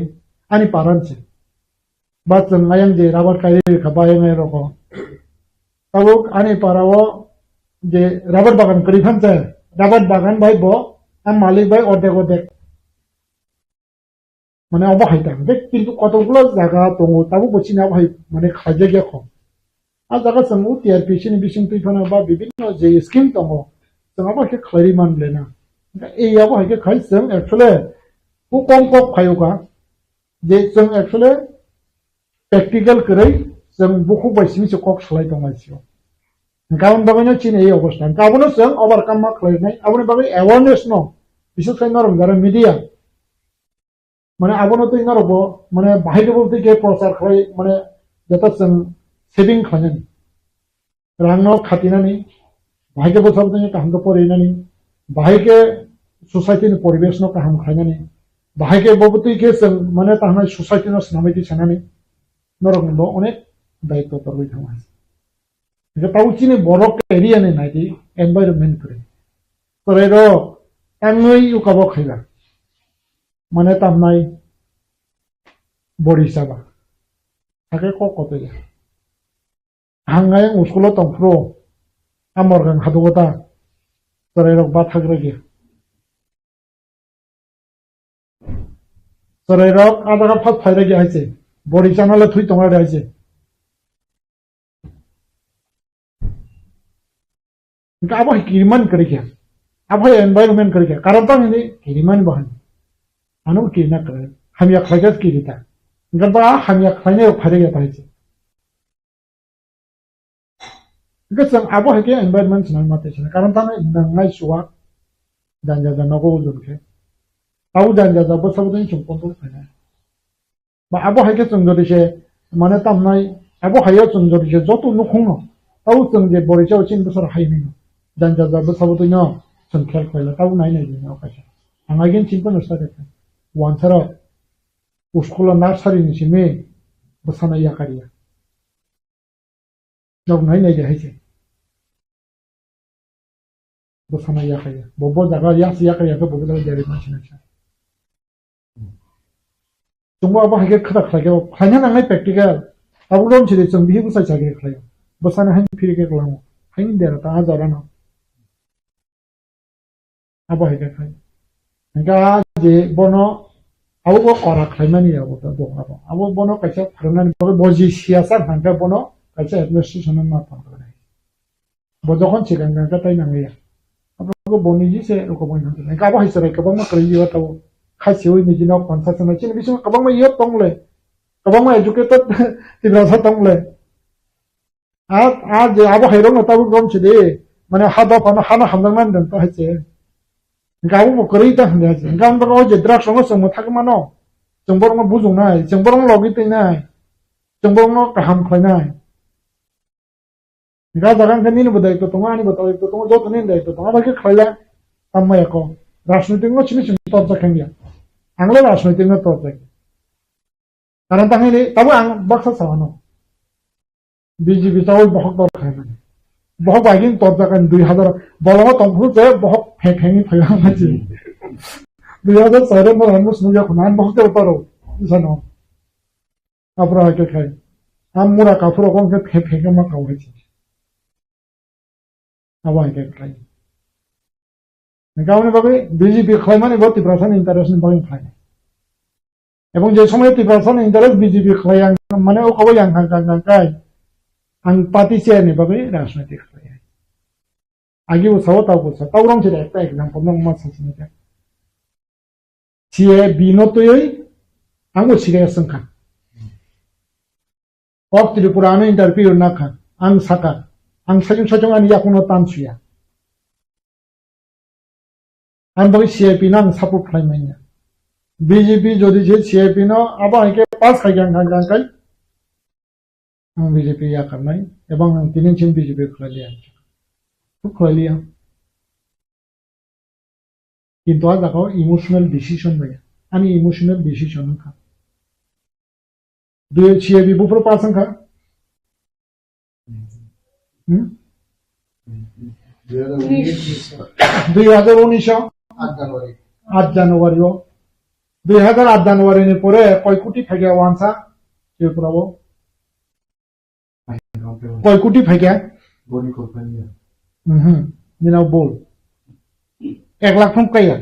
Speaker 16: आनि पारानसे बा जों आयं जे राबार कायरे खबायनाय रको ताबुक आनि पाराव जे राबार बागान करिफान जाय राबार बागान भाई बो आं मालिक भाई अदे মানে অবহাই থাকবে কিন্তু কতগুলো জায়গা দङ তাবো বসিনি অবহাই মানে খাইজে গিয়ে খম আর জায়গা जों টিআরপি সিনি বিसिं फैफानो बा বিভিন্ন যে স্কিম दङ जों অবহাইকে খাইरि मानले ना এই অবহাইকে খাই जों एक्चुअली को कम कम खायोगा जे जों एक्चुअली प्रेक्टिकल करै जों बुखु बायसिमिसो कक सलाय दङ आइसियो गाउन बागैनो चिन এই অবস্থা गाबोनो जों ओवरकाम मा खालायनाय आबोनो बागै अवेयरनेस न बिसोर खाय नरम जारा मिडिया माने आबोनो तो इनारबो माने बाहायदोबो दिके प्रचार खालाय माने जता जों सेभिं खालायनानै रांनो खाथिनानै बाहायके बोसाबदों काहामखौ फरायनानै बाहायके ससाइटिनि परिबेशनो काहाम खालायनानै बाहायके बबतिके जों माने ताहनाय ससाइटिनो स्नामायदि सानानै नरमबो अनेक दायित्व तरबाय थाङा जे पाउचिनि बरक एरियानि नायदि एनवायरनमेन्ट करे तरेरो ताङै उकाबो खायला माने तामनाय बडी साबा थाके ककते हांगाय उसकुलो तंफ्रो आमरगां हादोगता तरेरो बाथाग्रगे तरेरो आदागा फात फायरगे हायसे बडी चानाले थुइ तंगा हायसे अब किरिमान करिके अब एनवायरनमेंट करिके कारण ता नि किरिमान बहन आनो किरना करे हमिया खायगत किरिता गबा हमिया खायने फारेगे पाइसे गसं अब हके एनवायरनमेंट न माते छ कारण ता नंगाय सुवा जानजा जानगो जुनके ताउ जानजा जब सबदिन चुंपन फैना बा अब हके चंगदिसे माने तामनाय अब हायो चंगदिसे जतो नुखुनो ताउ चंगे बरिचाव चिन बसर हायनि जानजा जब सबदिन चंखेल फैला ताउ नाय नाय दिन अकाशा आंगागिन चिंपन नस्ता देख वानसारा उसकुला नार्सारि निसिमे बसाना याकारिया जब नाय नाय देहायसे बसाना याकारिया बबो जागा यास याकारिया को बगला देरि मानसिना जोंबो अब हागे खदा खलागे फाइना नांनाय प्रेक्टिकल अब रोम छिदे जों बिहि बुसाय जागे खलायो बसाना हाय फिरिगे खलामो हायनि देरा ता आजारानो अब हागे खाय गा जे बनो अब करा खायमानि अब त दङाबो अब बनो कायसा फरनानि बजि सियासा हांगा बनो कायसा एडमिनिस्ट्रेशन मा पारे बजखन सिगां गांगा ताइ नांगैया अब बनिजि से रकम होन गाबो हायसरे गोबां मा करियो ताव खासियो निजिनाव कनसासन चिन बिसो गोबां मा इयो तंले गोबां मा एजुकेटेड तिब्रासा तंले आ जे अब हायरो ताव गम छिदे माने हादा फाना हाना हामदांनान दं त हायसे गावबो करिता होनजासे गाम बरो जे द्राग्स संग संग थागमानो जों बरंग बुजुंनाय जों बरंग लगितैनाय जों बरंग काहाम खयनाय गा जागान खनिनो बदाय तो तंगा आनि बताय तो तंगा जत नि दाय तो तंगा बाके खयला तमयको राजनीतिक न छिनि छिनि तब जाखेंगिया आंगले राजनीतिक न तब जाके कारण तांगनि तब आं बक्सा सानो बीजेपी ताव बहुत दर खायना बहुत बागिन तब जाकन 2000 बलवा तंगु जे बहुत फेंखेंगी फैला माची 2006 में हम सुनिया खुनान बहुत उतारो सनो अपरा के खाय हम मुरा काफरो कोन के फेंके मा कावे छी अब के खाय गावनि बागै बीजेपी खायमानि बहुत तिब्रासन इंटरेस्ट बागै खाय এবং যে সময় तिब्रासन इंटरेस्ट बीजेपी खाय माने ओ खबै आं गांगाय आं पार्टी चेयरनि बागै राजनीति खाय आगे वो साव ताव बोसा तावरम से एक एग्जांपल नंग मा सासिनिका सिए बिनो तोय आंगो सिरे संखा अब त्रिपुरानो इंटरव्यू नाखा आं साका आं साजों साजों आनि याकुनो तानसुया आं बगै सीआईपी ना आं सपोर्ट खालामनाया बीजेपी जदि जे सीआईपी नो आबा हायके पास खायगां गांगाय आं बीजेपी या करनाय एबं आं दिनैसिम बीजेपी खालायलिया खालायलिया किन्तु आ जागाव इमोशनल डिसिजन बाया आंनि इमोशनल डिसिजन खा दुय सीआईपी बुफोर पास खा 2019 8 জানুয়ারি 2008 জানুয়ারিनि পরে কয় কোটি ফাইगा वानसा त्रिपुराव कय कोटी फाइगा बनि कोफानिया दिनाव बोल 1 लाख फम कया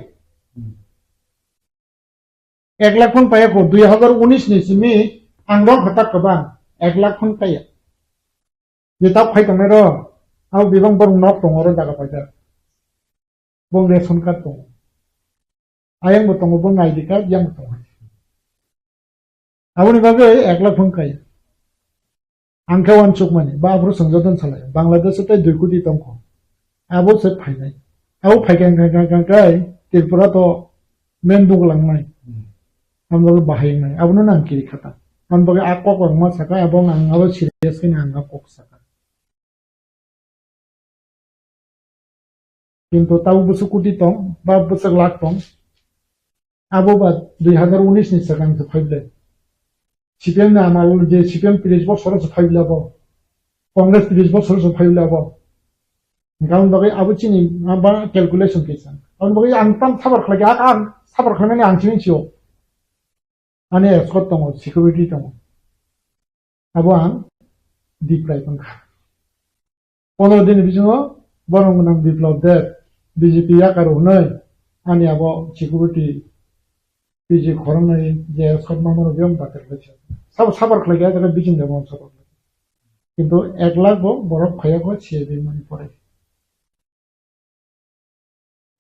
Speaker 16: 1 लाख फन पाया को 2019 नि सिमी आंग्रम हता कबा 1 लाख फन पाया जे ता फाइ तंग रो आउ बिबां बरं नक दङ रो जागा पाइदा बं रेसन कार्ड दङ आयं बो दङ बं आईडी कार्ड yang दङ आउनि बागै 1 लाख फन पाया आंखा वानसुक माने बाब्रु संजोदन सालाय बांलादेश ते 2 कोटी दंख आबो से फाइनाय आउ फाइगांगांगांगाय त्रिपुरा तो मेन दुगलांनाय हमबो बाहायनाय आबनो नांकिरि खाता हमबो आकक मा साका एबं आंगाबो सिरियास किन आंगा कक साका किंतु ताउ बुसु कोटी दं बा बुसु लाख दं आबो बा 2019 नि सकां से फाइले सीपीएम ना माल जे सीपीएम 30 বছর से फाइलाबो कांग्रेस 30 বছর से फाइलाबो गाउन बगै आबो चिनि माबा क्यालकुलेसन केसन गाउन बगै आं ताम साबर खलागे आं साबर खलाने आं चिनिसियो आने स्कट दङ सिकिउरिटी दङ आबो आं दिप्राय पंखा 15 दिन बिजो बरंगनां बिप्लब दे बीजेपी या कारो नै आनि आबो सिकिउरिटी बीजे खरंनाय जे स्कट मामनो बेम बातेर लेছে सब साबर खलागे आदा बिजिं दङ सब किंतु 1 लाख बरफ खयाखौ छेबे माने परे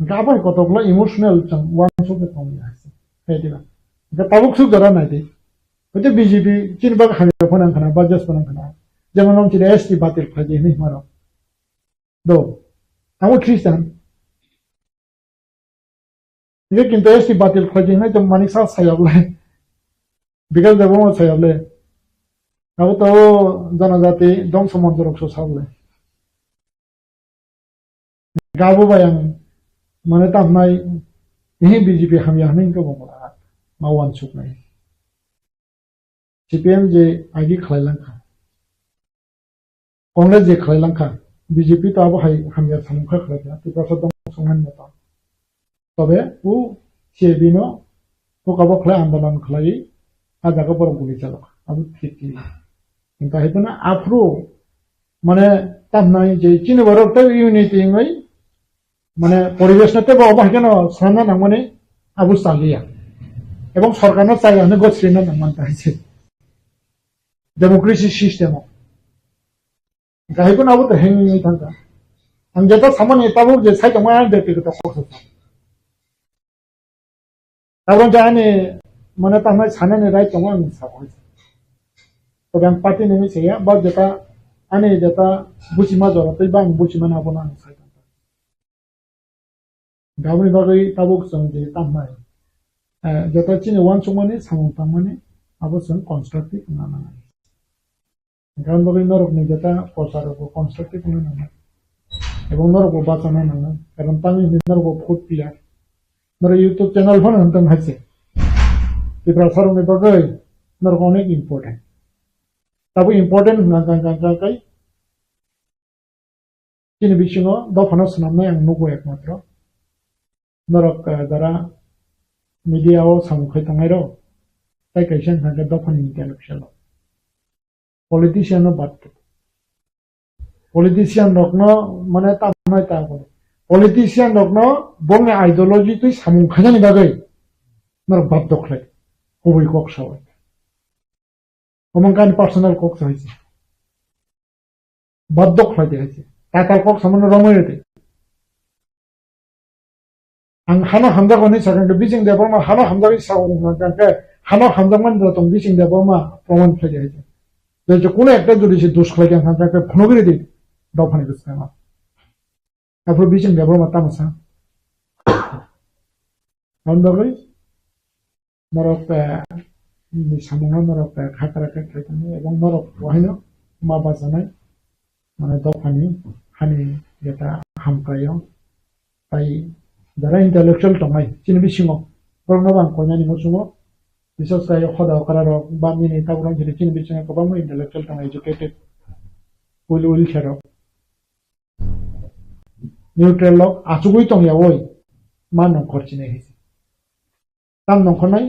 Speaker 16: गाबाय कतकला इमोशनल चं वान सुके तंग आसे हेदिबा दा ताबुक सुक जरा नायदि हते बीजेपी चिनबा खाने फनां खाना बाजस फनां खाना जेमन हम चिरे एसटी बातिल फाजे नि मारो दो आउ क्रिश्चियन ये किंतु एसटी बातिल फाजे नै जम मानिक सा सायाबले बिगाल देबो सायाबले आउ तो जनजाति दं समन्दरक सो साबले गाबो बायां माने तामनाय यही बीजेपी हम यहाँ नहीं को बोला मावान सुक नहीं सीपीएम जे आईडी खलायलांखा कांग्रेस जे खलायलांखा बीजेपी तो अब हाय हम या सामुखा खलाया तो प्रसाद दं संहान नता तबे उ सेबिनो तो कबो खलाय आंदोलन खलाई आजागा बरं गुलि चलो अब ठीक किंतु हेतना आफ्रो माने तामनाय जे चिन बरक तो यूनिटी नय माने परिवेश नते बाहायनो सानना नांगमाने आबु सालिया एवं सरकारनो चायानो गछरिना नांमानता है डेमोक्रेसी सिस्टेम गायको नाबो त हेंनि थांगा आं जेता सामान्य ताबो जे साइड मा देते तो खसो ताबो जाने माने तामाय सानने राइट दङ आं साबो तो बें पार्टी नेमि सेया बा जेता आने जेता बुचिमा जरा तै बां बुचिमा नाबो ना गावनि बागै ताबुक जों जे तामनाय जेता चिनि वान सुमाने सामं ताममाने आबो जों कन्स्ट्राक्टिव ना ना गावनि बागै नरकनि जेता प्रचारको कन्स्ट्राक्टिव ना ना एवं नरकको बाचाना ना कारण तामि नरकको फुट पिया मरे यूट्यूब चैनल फन हन्तन हासे तिब्रा सरनि बागै नरक अनेक इम्पोर्टेन्ट ताबो इम्पोर्टेन्ट ना गांगांगाय चिनि बिसिङाव दफाना सुनामनाय आं नुगो एकमात्र नरक दारा मीडिया ओ सामुखाय थांनायरो ताय कैसन थांगे दफानि इलेक्शन पॉलिटिशियन बात पॉलिटिशियन रखनो माने तामनाय ताबो पॉलिटिशियन रखनो बंग आइडियोलॉजी तो सामुखायनि बागै नरक बात दखले हबै कक सावै हमंकानि पर्सनल कक सावैसे बात दखले देहायसे ताकाल कक सामने रमैते आं हानो हामजागोनि सागोन बिजिं देबमा हानो हामजागि सावरन गांके हानो हामजागमन दं बिजिं देबमा प्रमाण फैदे है जे कोन एकटा जुदि से दोष खलाय गां गांके फनगिरि दि दफानि गोसना आफरो बिजिं देबमा तामसा हामजागै नरक नि सामना नरक खातरा खायतने एवं नरक वहायनो माबा जानाय माने दफानि हानि जेता हामकायो ताई दारा इंटेलेक्चुअल तंगाय चिनि बिसिङाव बरनो बां कोनानि मसुङाव बिसोर साय खदा करारो बामि नि ताबुरां जिरि चिनि बिसिङाव गोबां इंटेलेक्चुअल तंगाय एजुकेटेड उल खेरो निउट्रेल लक आचुगुइ तंयावै मा नखरचिने हेसि ताम नखरनाय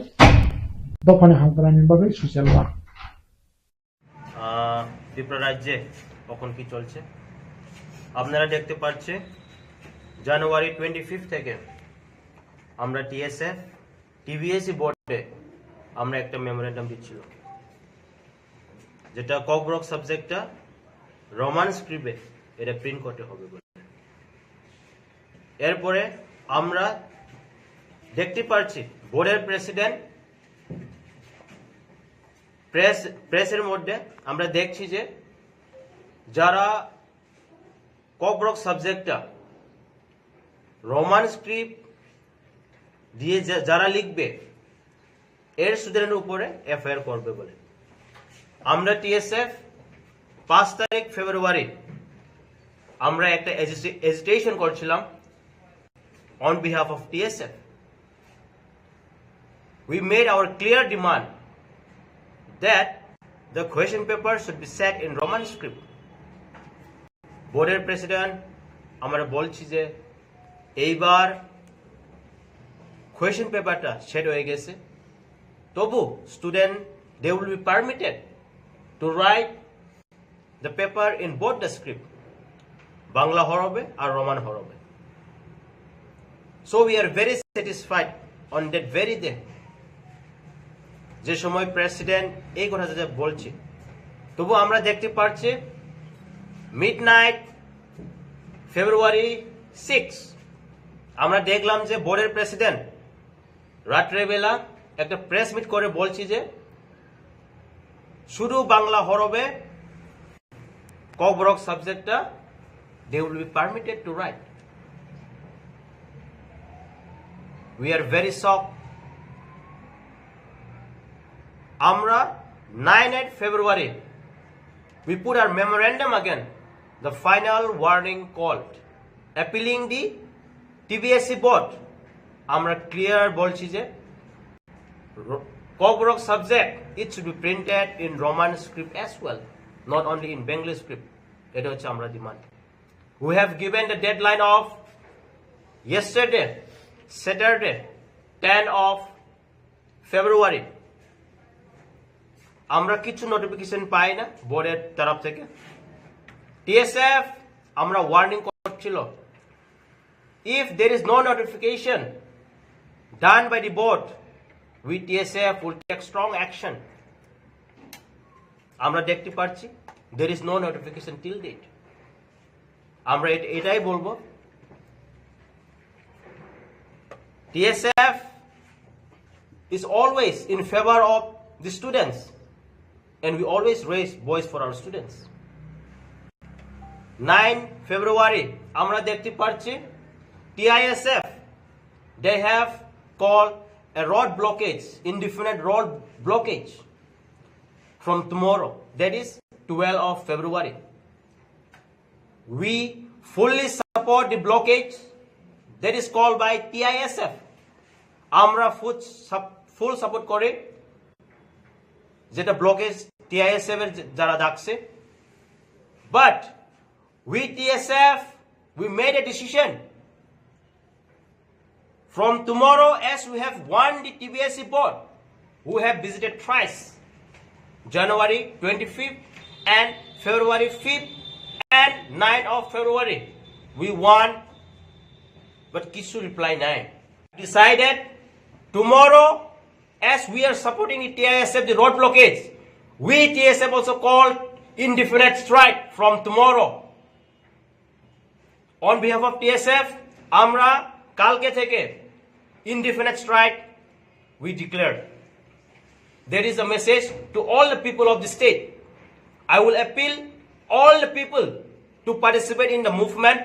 Speaker 16: दफानि हामकारानि बागै सोशल वार्क
Speaker 19: ত্রিপুরা রাজ্যে কখন কি চলছে আপনারা দেখতে পাচ্ছেন জানুয়ারি 25 থেকে আমরা টিএসএ টিবিএসসি বোর্ডে আমরা একটা মেমোরেন্ডাম দিচ্ছিল, যেটা ককব্রক সাবজেক্টটা রোমান স্ক্রিপ্টে এটা প্রিন্ট করতে হবে বলে। এরপরে আমরা দেখতে পাচ্ছি বোর্ডের প্রেসিডেন্ট প্রেসের মধ্যে আমরা দেখছি যে যারা ককব্রক সাবজেক্টটা রোমান স্ক্রিপ্ট দিয়ে যারা লিখবে এর স্টুডেন্টের উপরে এফআইআর করবে বলে। আমরা টিএসএফ 5 তারিখ ফেব্রুয়ারি আমরা একটা এজিটেশন করছিলাম on behalf of TSF. We made our clear demand that the question paper should be set in Roman script. বোর্ডের প্রেসিডেন্ট আমরা বলছি যে এইবার কোয়েশ্চেন পেপারটা সেট হয়ে গেছে, তবু student they will be permitted to write the paper in both the script, Bangla হরবে আর রোমান হরবে। So we are very satisfied on that very day যে সময় প্রেসিডেন্ট এই কথাটা বলছে, তবু আমরা দেখতে পাচ্ছি মিডনাইট ফেব্রুয়ারি 6 আমরা দেখলাম যে বোর্ডের প্রেসিডেন্ট রাত্রেবেলা একটা প্রেস মিট করে বলছি যে শুধু বাংলা হরবে ককব্রক সাবজেক্টটা they will be permitted to write. We are very shocked. Amra 9 February we put our memorandum again, the final warning called, appealing the TBSC board. Amra clear bolchi je Kogrok subject it should be printed in Roman script as well, not only in Bengali script. Eta hocche amra demand. We have given the deadline of yesterday, Saturday 10 of February. আমরা কিছু নোটিফিকেশন পাই না বোর্ডের তরফ থেকে। টিএসএফ আমরা ওয়ার্নিং করছিল, if there is no notification done by the board, we TSF will take strong action. আমরা দেখতে পাচ্ছি there is no notification till date. আমরা এটাই বলবো, TSF is always in favor of the students and we always raise voice for our students. 9 February আমরা দেখতে পাচ্ছি TISF they have called a road blockage, indefinite road blockage from tomorrow, that is 12 of February. We fully support the blockage that is called by TISF. আমরা ফুল সাপোর্ট করে যেটা ব্লকেজ TISF এর যারা ডাকছে, but we TSF we made a decision from tomorrow, as we have won the TBSC board who have visited twice, January 25th and February 5th and 9th of February we won, but Kisu reply 9 decided tomorrow, as we are supporting the TISF the road blockage, we TSF also called indefinite strike from tomorrow. On behalf of TSF আমরা কালকে থেকে indefinite strike we declared. There is a message to all the people of the state. I will appeal all the people to participate in the movement.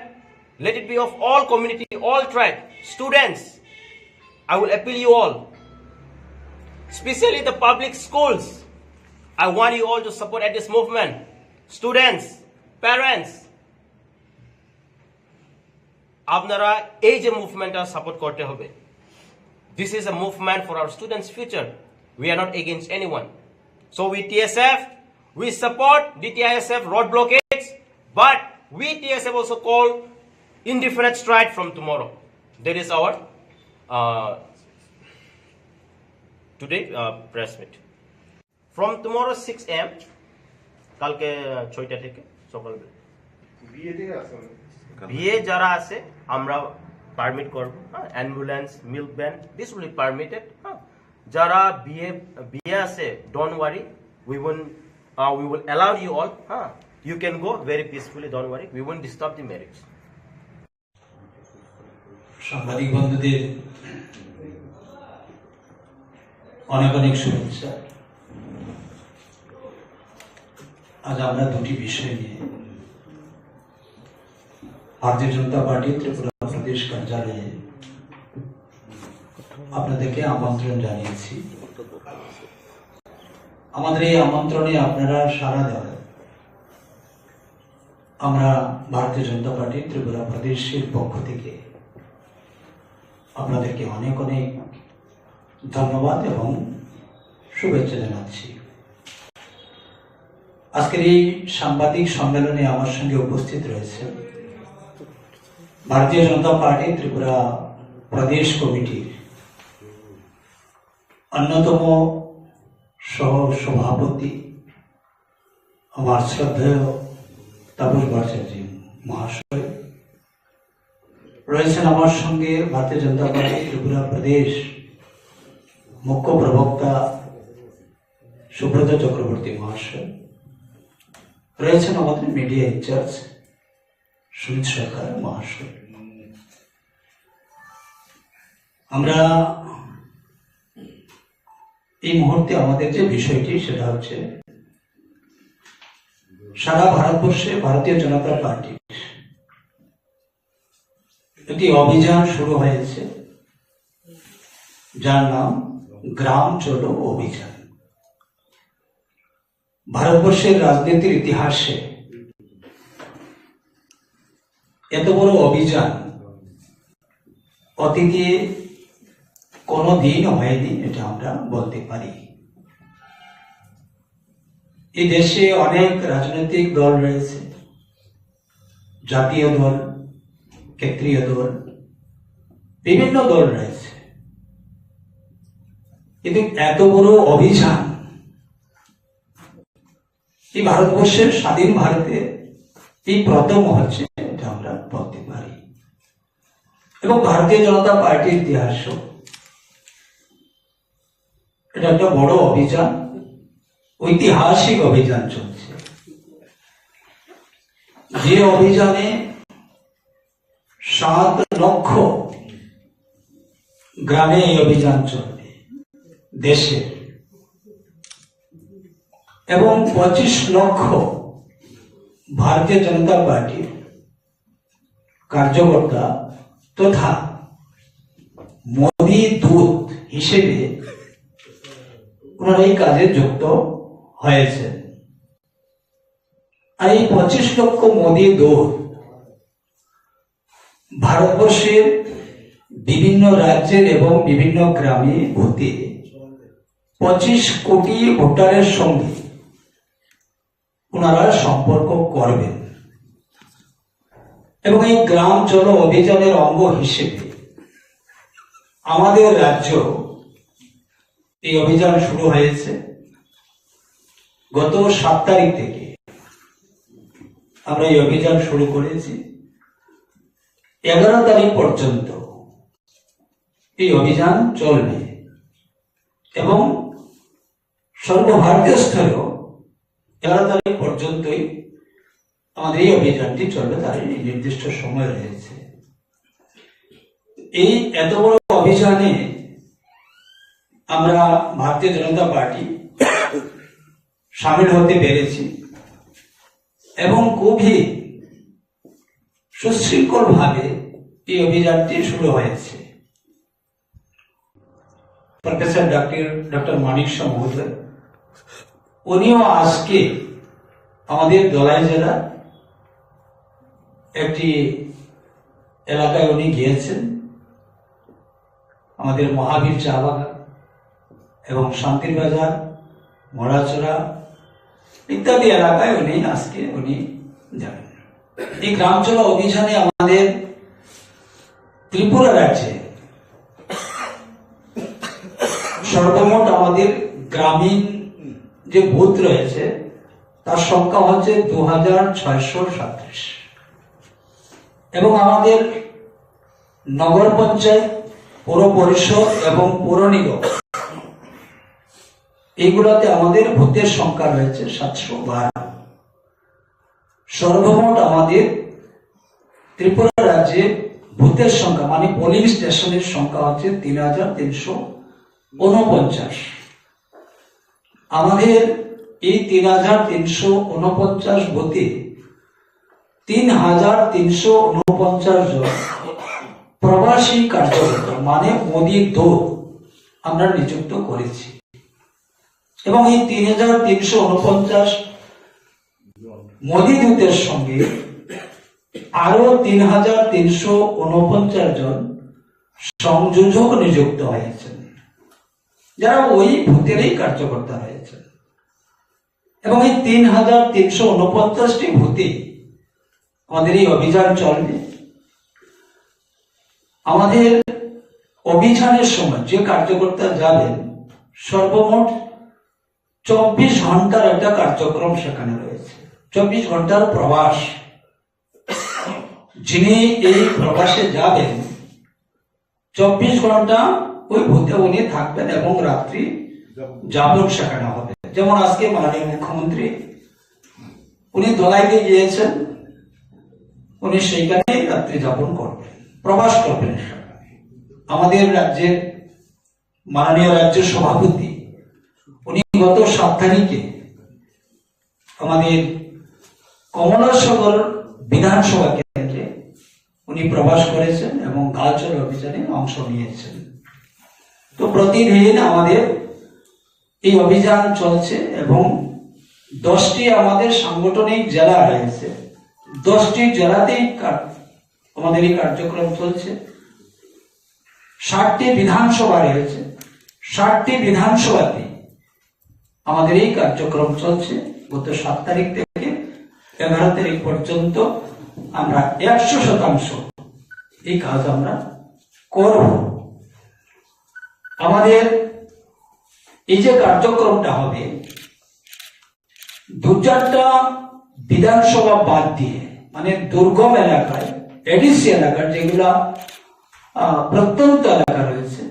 Speaker 19: Let it be of all community, all tribe, students. I will appeal you all, especially the public schools. I want you all to support at this movement. Students, parents, আপনারা এই যে মুভমেন্টটা সাপোর্ট করতে হবে। This is a movement for our students' future. We are not against anyone. So we TSF, we support the TISF road blockades, but we TSF also call indefinite strike from tomorrow. That is our today press meet. From tomorrow 6 AM, কালকে 6টা থেকে সকালবেলা বিয়ে যারা আছে আমরা পারমিট করব ambulance milk van this will be permitted যারা বিয়ে আছে don't worry we will allow you all you can go very peacefully, don't worry, we won't disturb the marriage.
Speaker 20: সাংবাদিক বন্ধুদের অনেক অনেক শুভেচ্ছা। আজ আমরা দুটি বিষয় নিয়ে ভারতীয় জনতা পার্টি ত্রিপুরা প্রদেশ কার্যালয়ে আপনাদেরকে আমন্ত্রণ জানিয়েছি। আমাদের এই আমন্ত্রণে আপনারা সাড়া দেওয়া আমরা ভারতীয় জনতা পার্টি ত্রিপুরা প্রদেশের পক্ষ থেকে আপনাদেরকে অনেক অনেক ধন্যবাদ এবং শুভেচ্ছা জানাচ্ছি। আজকের এই সাংবাদিক সম্মেলনে আমার সঙ্গে উপস্থিত রয়েছে ভারতীয় জনতা পার্টি ত্রিপুরা প্রদেশ কমিটির অন্যতম সহ সভাপতি আমার শ্রদ্ধেয় তাপস ভট্টাচার্য মহাশয় রয়েছেন আমার সঙ্গে ভারতীয় জনতা পার্টি ত্রিপুরা প্রদেশ মুখ্য প্রবক্তা সুব্রত চক্রবর্তী মহাশয় রয়েছেন আমাদের মিডিয়া ইনচার্জ সুমিত সরকার মহাশয়। আমরা এই মুহূর্তে আমাদের যে বিষয়টি সেটা হচ্ছে সারা ভারতবর্ষে ভারতীয় জনতা পার্টির একটি অভিযান শুরু হয়েছে যার নাম গ্রাম চলো অভিযান। ভারতবর্ষের রাজনীতির ইতিহাসে এত বড় অভিযান অতীতে কোনদিন হয়নি, এটা আমরা বলতে পারি। এই দেশে অনেক রাজনৈতিক দল রয়েছে, জাতীয় দল, ক্ষেত্রীয় দল, বিভিন্ন দল রয়েছে, কিন্তু এত বড় অভিযান এই ভারতবর্ষের স্বাধীন ভারতে এই প্রথম হচ্ছে, এটা আমরা বলতে পারি। এবং ভারতীয় জনতা পার্টির ইতিহাস এটা একটা বড় অভিযান, ঐতিহাসিক অভিযান চলছে। যে অভিযানে 7 লক্ষ গ্রামে এই অভিযান চলবে দেশে, এবং 25 লক্ষ ভারতীয় জনতা পার্টির কার্যকর্তা তথা মোদী দূত হিসেবে ওনারা এই কাজে যুক্ত হয়েছে। আর এই 25 লক্ষ মোদী দূত ভারতবর্ষের বিভিন্ন রাজ্যের এবং বিভিন্ন গ্রামে ভোটে 25 কোটি ভোটারের সঙ্গে ওনারা সম্পর্ক করবেন। এবং এই গ্রাম চলো অভিযানের অঙ্গ হিসেবে আমাদের রাজ্য এই অভিযান শুরু হয়েছে গত 7 তারিখ থেকে। আমরা এই অভিযান শুরু করেছি, 11 তারিখ পর্যন্ত এই অভিযান চলবে এবং সর্বভারতীয় স্তরেও 11 তারিখ পর্যন্তই আমাদের এই অভিযানটি চলবে, তার নির্দিষ্ট সময় রয়েছে। এই এত বড় অভিযানে আমরা ভারতীয় জনতা পার্টি সামিল হতে পেরেছি এবং খুবই সুশৃঙ্খল ভাবে এই অভিযানটি শুরু হয়েছে। প্রফেসর ডক্টর মানিক শাহ মহোদয় উনিও আজকে আমাদের দলাই জেলা একটি এলাকায় উনি গিয়েছেন, আমাদের মহাবীর চা বাগান এবং শান্তির বাজার, মরাচড়া ইত্যাদি এলাকায় আজকে উনি যাবেন। এই গ্রাম চলো অভিযানে আমাদের ত্রিপুরা রাজ্যে সর্বমোট আমাদের গ্রামীণ যে বুথ রয়েছে তার সংখ্যা হচ্ছে 2637 এবং আমাদের নগর পঞ্চায়েত, পৌর পরিষদ এবং পৌর নিগম, এইগুলোতে আমাদের ভূতের সংখ্যা রয়েছে 712। সর্বমোট আমাদের ত্রিপুরা রাজ্যে ভূতের সংখ্যা মানে পোলিং স্টেশনের সংখ্যা হচ্ছে 3349। আমাদের এই 3349 ভূতে 3349 জন প্রবাসী কার্যকর্তা মানে মোদীর দূত আমরা নিযুক্ত করেছি। এবং এই 3349 মোদী দূতের সঙ্গে আরো 3349 জন সংযোজক নিযুক্ত হয়েছেন, যারা ওই ভূতেরই কার্যকর্তা হয়েছেন। এবং এই 3349টি ভূতে আমাদের এই অভিযান চলবে। আমাদের অভিযানের সময় যে কার্যকর্তা যাবেন, সর্বমোট 24 ঘন্টার একটা কার্যক্রম সেখানে রয়েছে, 24 ঘন্টার প্রবাস। যিনি এই প্রবাসে যাবেন 24 ঘন্টা ওই ভূতে উনি থাকবেন এবং রাত্রি যাপন সেখানে হবে। যেমন আজকে মাননীয় মুখ্যমন্ত্রী উনি দলাইতে গিয়েছেন, উনি সেইখানে রাত্রি যাপন করবেন, প্রবাস করবেন সেখানে। আমাদের রাজ্যের মাননীয় রাজ্য সভাপতি উনি গত 7 তারিখে আমাদের কমলাসাগর বিধানসভা কেন্দ্রে উনি প্রবাস করেছেন এবং গাছল অভিযানে অংশ নিয়েছেন। তো প্রতিদিন আমাদের এই অভিযান চলছে এবং 10টি আমাদের সাংগঠনিক জেলা রয়েছে, 10টি জেলাতেই আমাদের এই কার্যক্রম চলছে। 60টি বিধানসভা রয়েছে, 60টি বিধানসভাতে আমাদের এই কার্যক্রম চলছে। গত 7 তারিখ থেকে 11 তারিখ পর্যন্ত আমরা 100% এই কাজ আমরা করব। আমাদের এই যে কার্যক্রমটা হবে 2-4টা বিধানসভা বাদ দিয়ে, মানে দুর্গম এলাকায়, এডিসি এলাকার যেগুলা প্রত্যন্ত এলাকা রয়েছে,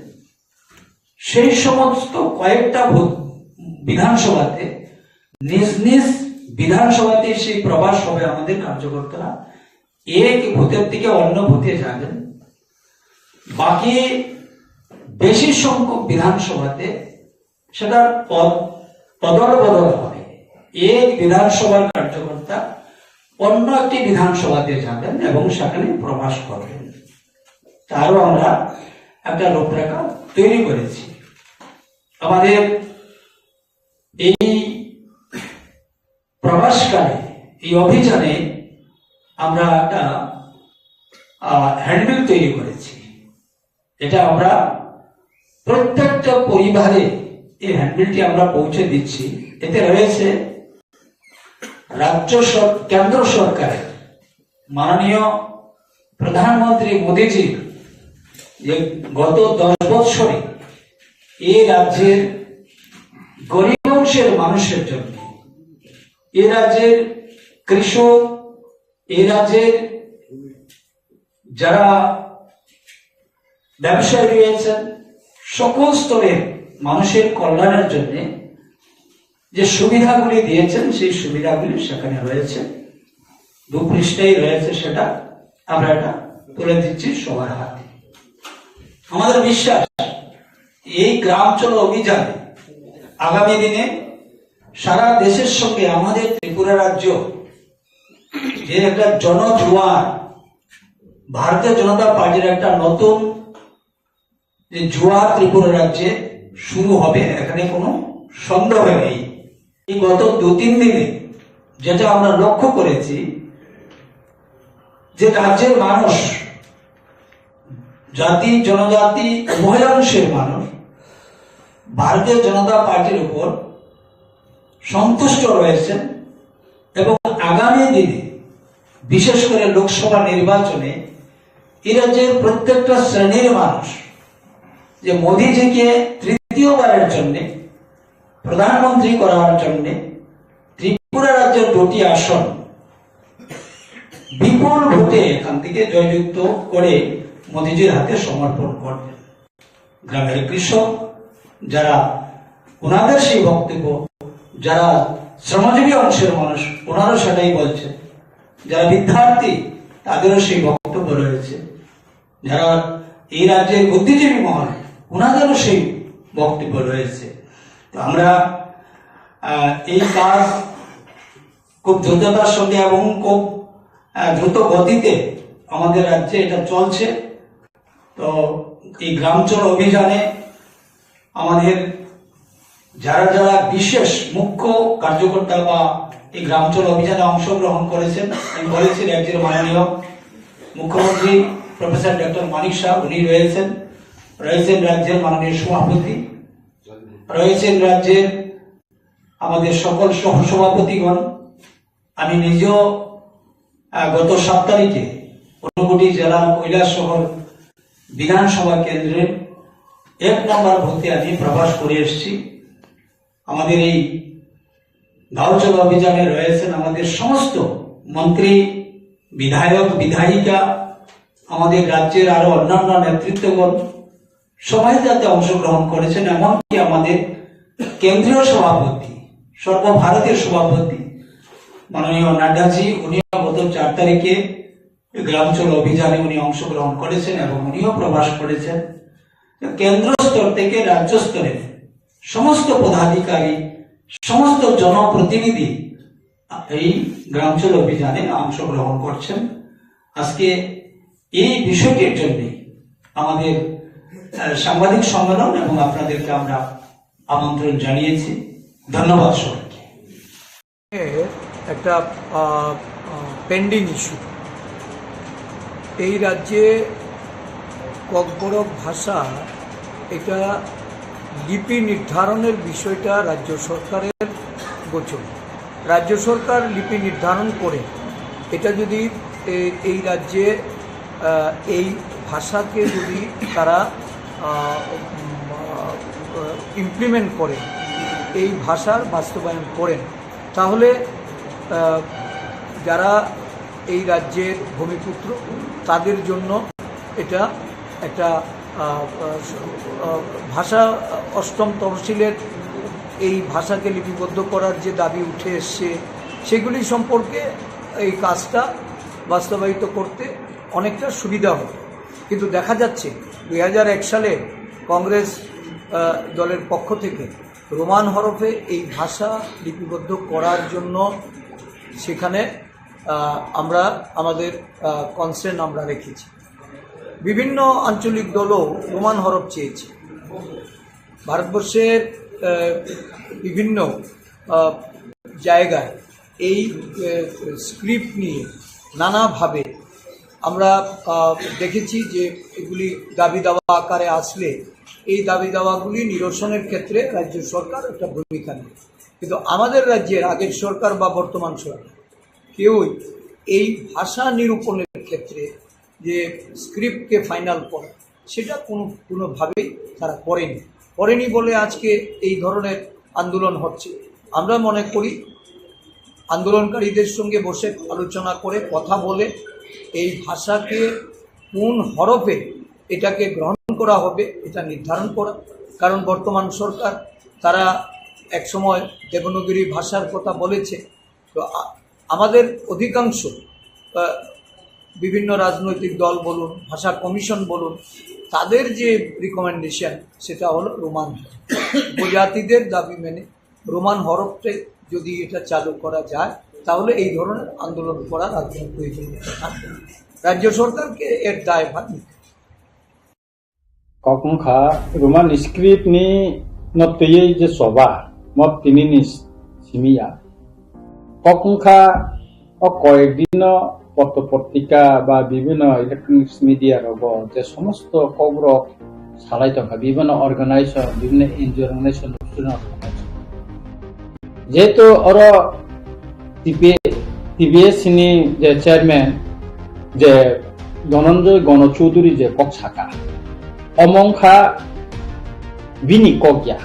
Speaker 20: সেই সমস্ত কয়েকটা বিধানসভাতে নিজ নিজ বিধানসভাতে সেই প্রবাস হবে। আমাদের কার্যকর্তারা এক ভূতের থেকে অন্য ভূতে যাবেন। বাকি বেশি সংখ্যক বিধানসভাতে সেটার পদল বদল হবে। এক বিধানসভার কার্যকর্তা অন্য একটি বিধানসভাতে যাবেন এবং সেখানে প্রবাস করবেন। তারও আমরা একটা রূপরেখা তৈরি করেছি। আমাদের এই প্রবাসকালে এই অভিযানে আমরা একটা হ্যান্ডবিল তৈরি করেছি। এটা আমরা প্রত্যেকটা পরিবারে এই হ্যান্ডবিলটি আমরা পৌঁছে দিচ্ছি। এতে রয়েছে রাজ্য কেন্দ্র সরকারের মাননীয় প্রধানমন্ত্রী মোদীজি যে গত 10 বছরে এই রাজ্যের গরিব অংশের মানুষের জন্য, এই রাজ্যের কৃষক, এই রাজ্যের যারা ব্যবসায়ী রয়েছেন, সকল স্তরের মানুষের কল্যাণের জন্য যে সুবিধাগুলি দিয়েছেন, সেই সুবিধাগুলি সেখানে রয়েছে। 2 পৃষ্ঠায় রয়েছে, সেটা আমরা এটা তুলে দিচ্ছি সবার হাতে। আমাদের বিশ্বাস এই গ্রাম চলো অভিযানে আগামী দিনে সারা দেশের সঙ্গে আমাদের ত্রিপুরা রাজ্য যে একটা জনজোয়ার, ভারতীয় জনতা পার্টির একটা নতুন যে জোয়ার ত্রিপুরা রাজ্যে শুরু হবে, এখানে কোনো সন্দেহ নেই। এই গত 2-3 দিনে যেটা আমরা লক্ষ্য করেছি যে রাজ্যের মানুষ, জাতি জনজাতি উভয় অংশের মানুষ ভারতীয় জনতা পার্টির উপর সন্তুষ্ট রয়েছেন এবং আগামী দিনে বিশেষ করে লোকসভা নির্বাচনে এই রাজ্যের প্রত্যেকটা শ্রেণীর মানুষ যে মোদীজিকে তৃতীয়বারের জন্য প্রধানমন্ত্রী করার জন্য ত্রিপুরা রাজ্যের 2টি আসন বিপুল ভোটে এখান থেকে জয়যুক্ত করে মোদিজির হাতে সমর্পণ করবেন। গ্রামের কৃষক যারা ওনাদের সেই বক্তব্য, যারা শ্রমজীবী অংশের মানুষ ওনারও সেটাই বলছে, যারা বিদ্যার্থী তাদেরও সেই বক্তব্য রয়েছে, যারা এই রাজ্যের বুদ্ধিজীবী মহল ওনাদেরও সেই বক্তব্য রয়েছে। তো আমরা এই কাজ খুব দ্রুততার সঙ্গে এবং খুব দ্রুত গতিতে আমাদের রাজ্যে এটা চলছে। তো এই গ্রামাঞ্চল অভিযানে আমাদের যারা যারা বিশেষ মুখ্য কার্যকর্তা বা এই গ্রামাঞ্চল অভিযানে অংশগ্রহণ করেছেন, আমি বলেছি রাজ্যের মাননীয় মুখ্যমন্ত্রী প্রফেসর ডক্টর মানিক শাহ উনি রয়েছেন রাজ্যের মাননীয় সভাপতি, রয়েছেন রাজ্যের আমাদের সকল সহসভাপতিগণ। আমি নিজেও গত 7 তারিখে ঊনকোটি জেলার কৈলাসহর বিধানসভা কেন্দ্রের 1 নম্বর বুথে আমি প্রবাস করে এসেছি। আমাদের এই গাঁওচল অভিযানে রয়েছেন আমাদের সমস্ত মন্ত্রী, বিধায়ক, বিধায়িকা, আমাদের রাজ্যের আরো অন্যান্য নেতৃত্বগণ সবাই যাতে অংশগ্রহণ করেছেন। এমনকি আমাদের কেন্দ্রীয় সভাপতি, সর্বভারতীয় সভাপতি মাননীয় নাড্ডাজি উনিও গত 4 তারিখে গ্রামাঞ্চল অভিযানে উনি অংশগ্রহণ করেছেন এবং উনিও প্রবাস করেছেন। কেন্দ্র স্তর থেকে রাজ্য স্তরে সমস্ত পদাধিকারী, সমস্ত জনপ্রতিনিধি এই গ্রামাঞ্চল অভিযানে অংশগ্রহণ করছেন। আজকে এই বিষয়টির জন্য আমাদের সাংবাদিক সম্মেলন এবং আপনাদেরকে আমরা আমন্ত্রণ জানিয়েছি। ধন্যবাদ সবাইকে।
Speaker 21: একটা পেন্ডিং ইস্যু, এই রাজ্যে ককবরক ভাষা, এটা লিপি নির্ধারণের বিষয়টা রাজ্য সরকারের গোচর। রাজ্য সরকার লিপি নির্ধারণ করে এটা যদি এই রাজ্যে এই ভাষাকে যদি তারা ইমপ্লিমেন্ট করে, এই ভাষার বাস্তবায়ন করেন, তাহলে যারা এই রাজ্যের ভূমিপুত্র তাদের জন্য এটা একটা ভাষা, 8ম তহসিলের এই ভাষাকে লিপিবদ্ধ করার যে দাবি উঠে এসছে সেগুলি সম্পর্কে এই কাজটা বাস্তবায়িত করতে অনেকটা সুবিধা হবে। কিন্তু দেখা যাচ্ছে 2001 সালে কংগ্রেস দলের পক্ষ থেকে রোমান হরফে এই ভাষা লিপিবদ্ধ করার জন্য সেখানে আমরা আমাদের কনসার্ন আমরা রেখেছি। বিভিন্ন আঞ্চলিক দলও রোমান হরফ চেয়েছে। ভারতবর্ষের বিভিন্ন জায়গায় এই স্ক্রিপ্ট নিয়ে নানাভাবে আমরা দেখেছি যে এগুলি দাবি দাওয়া আকারে আসলে এই দাবি দাওয়াগুলি নিরসনের ক্ষেত্রে রাজ্য সরকার একটা ভূমিকা নেয়। কিন্তু আমাদের রাজ্যের আগের সরকার বা বর্তমান সরকার কেউই এই ভাষা নিরূপণের ক্ষেত্রে যে স্ক্রিপ্টকে ফাইনাল করা সেটা কোনোভাবেই তারা করেনি বলে আজকে এই ধরনের আন্দোলন হচ্ছে। আমরা মনে করি আন্দোলনকারীদের সঙ্গে বসে আলোচনা করে কথা বলে এই ভাষাকে কোন হরফে এটাকে গ্রহণ করা হবে এটা নির্ধারণ করা। কারণ বর্তমান সরকার তারা একসময় দেবনাগরী ভাষার কথা বলেছে। তো আমাদের অধিকাংশ বিভিন্ন রাজনৈতিক দল বলুন, ভাষা কমিশন বলুন, তাদের যে রিকমেন্ডেশন সেটা হলো রোমান হরফ। উপজাতিদের দাবি মেনে রোমান হরফে যদি এটা চালু করা যায় তাহলে এই ধরনের আন্দোলন করার আর কোনো প্রয়োজনীয়তা থাকবে না। রাজ্য সরকারকে এর দায়ভার নিতে
Speaker 22: কখনখা রোমান স্ক্রিপ্ট ni নতয়ে যে সভা মত তিনি সিমিয়া কখনখা কয়েকদিন পত্রপত্রিকা বা বিভিন্ন ইলেকট্রনিক্স মিডিয়ার যে সমস্ত খবর সালাই থাকা বিভিন্ন অর্গানাইজেশন, বিভিন্ন এনজিও অর্গানাইজেশন যেহেতু ওর টিবিএস ni যে চেয়ারম্যান যে ধনঞ্জয় গণচৌধুরী যে কক সাকা অমংখা বিনি ককিয়া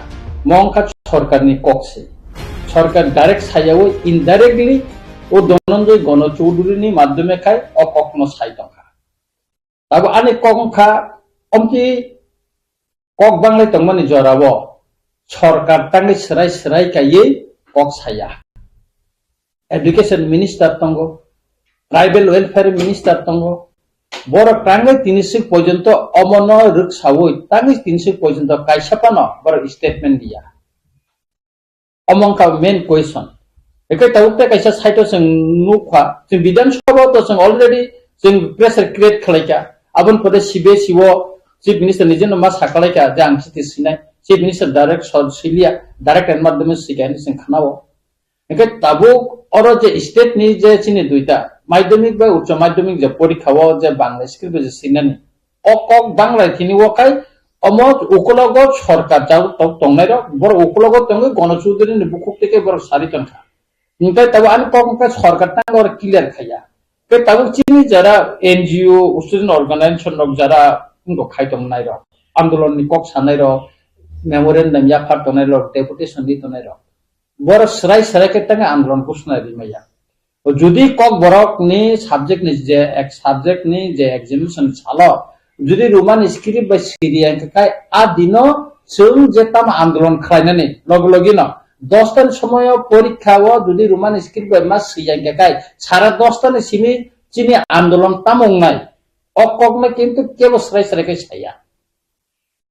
Speaker 22: মংখা সরকারনি ককছে সরকার ডাইরেক্ট সাইয়াও ইনডাইরেক্টলি ও ধনঞ্জয় গণচৌধুরীনি মাধ্যমে খায় অকখনো সাই টকা Tabu ani kongkha omki kok banglai tongmani jorabo sorkar tangi serai kaye kok saya. Education Minister tongo, Tribal Welfare Minister tongo, borok tangi 300 পর্যন্ত অমনো রুক সাউই tangi 300 পর্যন্ত কাইসাপানো বড় স্টেটমেন্ট দিয়া। Omongka main question. Ekai tawukta kaisa saito sing nukha sing bidan sabha to sing already sing pressure create khlaika abon pode sibe sibo chief minister nijen ma sakalaika je ang siti sinai chief minister direct silia direct and madhyame sikani sing khanao ekai tabuk oro je state ni je chini duita madhyamik ba uccha madhyamik je porikhawo je bangla script je sinani ok bangla thini wokai অমত উকলগত সরকার যাও তংনাই বড় উকলগত তঙ্গে গণচৌধুরী বুকুক থেকে বড় সারিতন খা কিন্তু তবে আমি কখনকার সরকার টাঙ্গ আর ক্লিয়ার খাইয়া তে তবে চিনি যারা এনজিও স্টুডেন্ট অর্গানাইজেশন যারা কিন্তু খাইতম নাই আন্দোলন নি কক সানাই মেমোরেন্ডাম ইয়া ফাটনাই ডেপুটেশন দিতনাই বড় সরাই টাঙ্গে আন্দোলন কুসনাই দিমাইয়া যদি কক বড়ক নি সাবজেক্ট নি যে এক সাবজেক্ট নি যে এক্সামিনেশন চালো যদি রোমান স্ক্রিপ্ট বা সিরিয়া কাই আদিনো जों जे ताम आंदोलन खालायनानै लगे 10টার সময় পরীক্ষাও যদি রোমান স্ক্রিপ্ট বা মাস সিয়াঙ্গাকাই সারা 10টার সিমি চিনি আন্দোলন তামং নাই অককমে কিন্তু কেবল সরাই ছায়া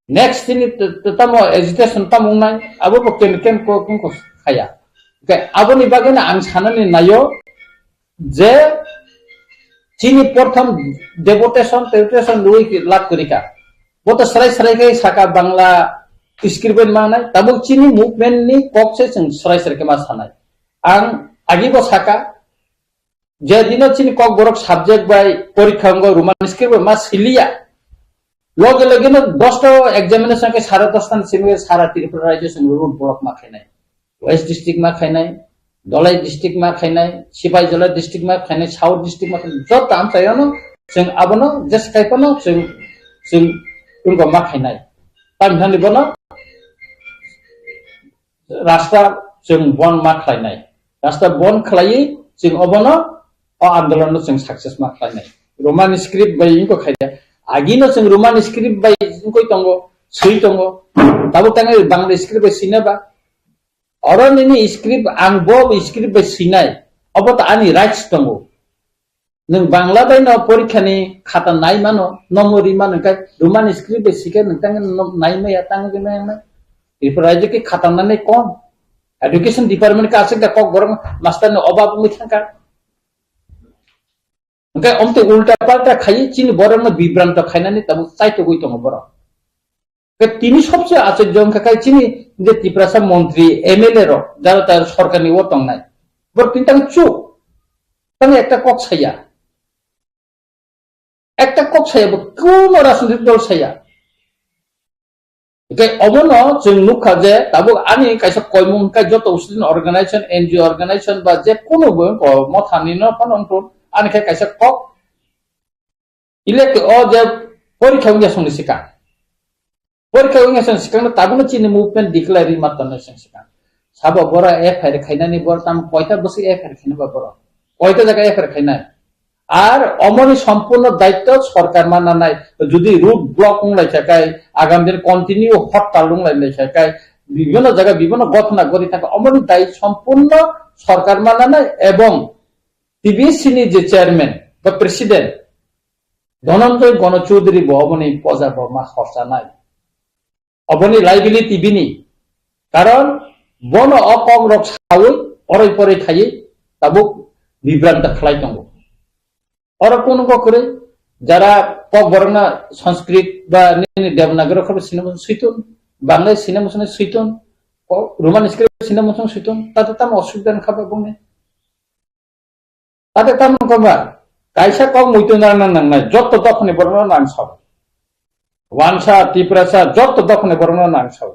Speaker 22: নেক্সট দিন তামো এজিটেশন তামং নাই আবো কেন কোন খায়া ওকে আবনি বাগেনা আং সানানি নাयो যে চিনি প্রথম ডেপুটেশন লুই লাভ করিকা বতো সরাই কে সাকা বাংলা স্ক্রিপ্ট মানাই তাবো চিনি মুভমেন্ট নি ককসে जों সরাই কে মা সানাই আং আগিবো সাকা যে দিন চিনি cock Borok subject by পরীক্ষাঙ্গ Roman script মা সিলিয়া লগে 10টা এক্সামিনেশন কে 10.5 সিমিয়ে সারা ত্রিপুরা রাজ্য সঙ্গ রুট ব্লক মা খাইনাই ওয়েস্ট ডিস্ট্রিক্ট মা খাইনাই দলাই ডিস্ট্রিক্ট मा खाइनाय सिपाही जला डिस्ट्रिक्ट मा खाइनाय साउथ डिस्ट्रिक्ट मा जत ताम थायनो जों आबनो जस्ट खाइपनो जों उनको मा खाइनाय ताम थानि बनो रास्ता जों बन मा खाइनाय रास्ता बन खालायै जों अबनो आन्दोलन जों सक्सेस मा खाइनाय रोमान स्क्रिप्ट बाय इनको खाइया आगिनो जों रोमान स्क्रिप्ट बाय इनको तंगो सही तंगो ताबो तांगे बांग्ला स्क्रिप्ट बाय सिनाबा अरनिनि स्क्रिप्ट आं बब स्क्रिप्ट बाय सिनाय अबत आनि राइट्स दंगो नों बांग्ला बाय न परीक्षानि खाता नाय मानो नमरि मानो काय रोमान स्क्रिप्ट बाय सिके नोंतां नायमया तांगेना बेफोर राज्य के खाता नानै कोन एजुकेशन डिपार्टमेंट का आसे कक गरम मास्टर न अबाब मुथांका ओंकाय अमते उल्टा पाल्टा खाइ चिन बरम बिभ्रांत खाइनानै तब साइतो गय दङ बर তিনি সবচেয়ে আশ্চর্য কাকাই চিনি যে ত্রিপুরা মন্ত্রী এমএলএ র যারা তার সরকারি ওতং নাই বর কিন্তু চুপ তাহলে একটা কক ছাইয়া কোন রাজনৈতিক দল ছাইয়া অবন जों नुखा যে তাবো আনি কাইসা কয়মুং কাই যত স্টুডেন্ট অর্গানাইজেশন এনজিও অর্গানাইজেশন বা যে কোনো মথানি ন ফনন্ত্র আনি কাইসা কক ইলেক্ট ও যে পরীক্ষা উনিয়া সিকা পরীক্ষা উনিয়া সিকা তাবো চিনি মুভমেন্ট ডিক্লেয়ারি মাতন সিকা সাবা বড় এফআইআর খাইনানি বড় তাম কয়টা বসে এফআইআর খাইনাবা বড় কয়টা জায়গা এফআইআর খাইনাই আর অমনি সম্পূর্ণ দায়িত্ব সরকার মানা নাই যদি রুট ব্লক উংলাই থাকায় আগামী দিন কন্টিনিউ হরতাল উংলাই থাকায় বিভিন্ন জায়গায় বিভিন্ন ঘটনা ঘটি থাকে অমনি দায়িত্ব সম্পূর্ণ সরকার মানা নাই এবং টিবিসিনি যে চেয়ারম্যান বা প্রেসিডেন্ট ধনঞ্জয় গণচৌধুরী অবনি পজা বর্মা খরচা নাই অবনি লাইবিলিটি বিনি কারণ বন অকং রক সাউল অরই পরে খাইয়ে তাবুক বিভ্রান্ত খালাই দङ और কোন করে যারা কক বর্ণা সংস্কৃত বা দেবনাগরী অক্ষর সিনেমা সুইতন বাংলা সিনেমা শুনে সুইতন রোমান স্ক্রিপ্ট সিনেমা শুনে সুইতন তাতে তাম অসুবিধা খাবে বনে তাতে তাম কবা কাইসা কক মুইতো না না যত তখনই বর্ণনা নাম সব ওয়ানসা ত্রিপুরাসা যত তখনই বর্ণনা নাম সব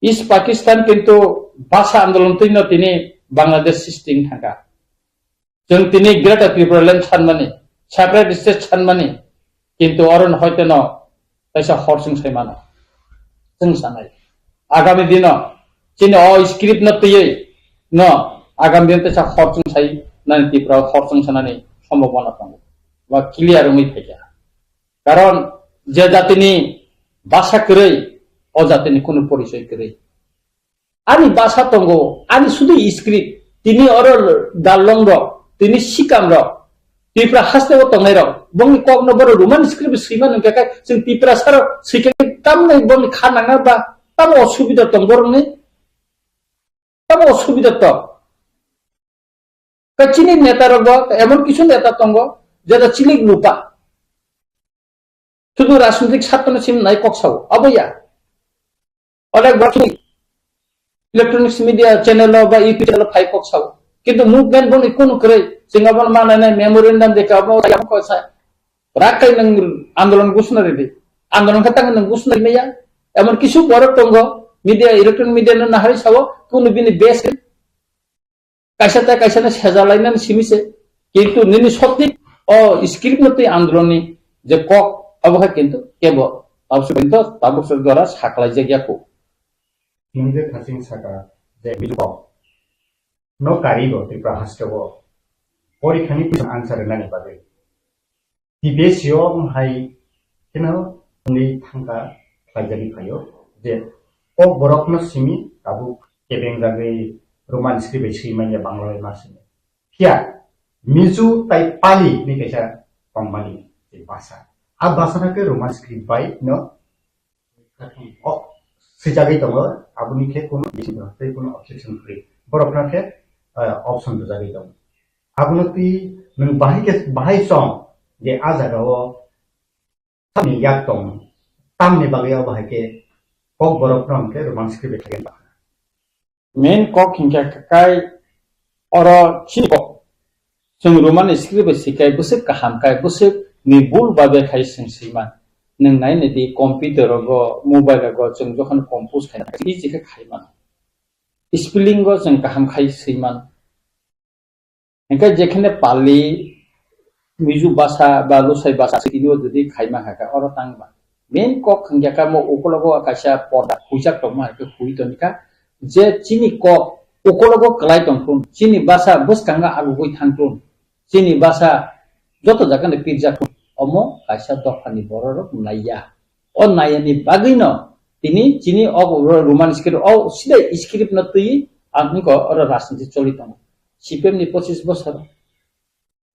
Speaker 22: ইস্ট পাকিস্তান কিন্তু ভাষা আন্দোলন তিনি বাংলাদেশ সিস্টেম থাকা जों তিনি গ্রেটার ত্রিপুরা ল্যান্ড সানমানি সেপারেট স্টেট সানমানি কিন্তু অরণ হয়তো ন তাইসা হরসং সাইমানো जों সানাই আগামী দিন চিনি অ স্ক্রিপ্ট নতयै ন আগামী দিন তাইসা হরসং সাই নানি ত্রিপুরা হরসং সানানি সম্ভাবনা দङ বা ক্লিয়ার মই ফাইয়া কারণ যে জাতিনি ভাষা করে ও জাতিনি কোনো পরিচয় করে ani bahasa tonggo ani sudu script tini orol dalong ro tini sikam ro tipra haste o tongai ro bongi kok no boro roman script siman nge ka sing tipra sar sike tam nei bongi khana nga ba tam osubida tong borong ni tam osubida to kachini neta ro emon kichu neta tongo jeta chilik lupa শুধু রাজনৈতিক ছাত্র সিম নাই কক্সাও আবয়া অনেক বছর ইলেকট্রনিক্স মিডিয়া চ্যানেল বা ইউটিউব চ্যানেল ফাই কক্সাও কিন্তু মুভমেন্ট বনি কোন করে সিঙ্গাবন মানানে মেমোরেন্ডাম দেখে আবো আম কইসা রাকাই নং আন্দোলন ঘোষণা রেডি আন্দোলন খাতাং নং ঘোষণা মেয়া এমন কিছু বড় টঙ্গ মিডিয়া ইলেকট্রনিক মিডিয়া না হারি সাবো কোন বিনি বেস কাইসানা সেজালাইনান সিমিছে কিন্তু নিনি সত্যি ও স্ক্রিপ্ট মতে আন্দোলনী যে কক অবহার কিন্তু কেবল তাবসর দ্বারা সাকলাই জায়গাকো
Speaker 18: হিন্দে থাসিং সাকা যে বিলুক নো কারিগো ত্রিপুরা হাস্টেব পরীক্ষানি আনসার নানি পাবে টিবেসিও হাই কেন উনি থাঙ্কা খাইজানি ফাইও যে ও বরকনো সিমি কাবু কেবেং জাগে রোমান স্ক্রিপ্ট সিমাইয়া বাংলায় মাসিনে ফিয়া মিজু তাই পালি নি কেসা কম্পানি যে ভাষা আর ভাষাটাকে রোমান স্ক্রিপ্ট বাই নো সেজাগি দङ আপনি खे কোনো বেশি ধরতে কোনো অবজেকশন ফ্রি বরফনাকে অপশন তো জাগি দङ আপনি তি নং বাহাই সং যে আ জায়গাও সামনে ইয়াক দङ তামনি বাগিয়াও বাহাইকে কক বরফনাকে রোমান স্ক্রিপ্ট থাকেন
Speaker 22: মেন কক হিংকা কাই অর চিনি जों रोमान स्क्रिप्ट सिखाय बसे काहाम काय बसे निबुल बाबे खाय सिं सिमान नों नायनो दि कम्पिउटार गो मोबाइल गो जों जखन कम्पोज खायना इजिखे खायमान स्पेलिंग गो जों काहाम खाय सिमान एका जेखने पाली मिजु भाषा बा लसाइ भाषा सिदिनो दि खायमा हाका अर तांगबा मेन कक खंग्याका मो ओकलगो आकाशा पडा हुइजाक तमा के हुइतनिका जे चिनि कक ओकलगो क्लाइ तंखुन चिनि भाषा बसकांगा आगुगै थांतुन चिनि भाषा जत जाकाने पिरजाखुन अमो कायसा दफानि बररक नाइया अ नायानि बागैनो तिनि चिनि अ रोमान स्क्रिप्ट अ सिधै स्क्रिप्ट न तुइ आदमिको अर राजनीति चलित सिपिएम नि 25 बছর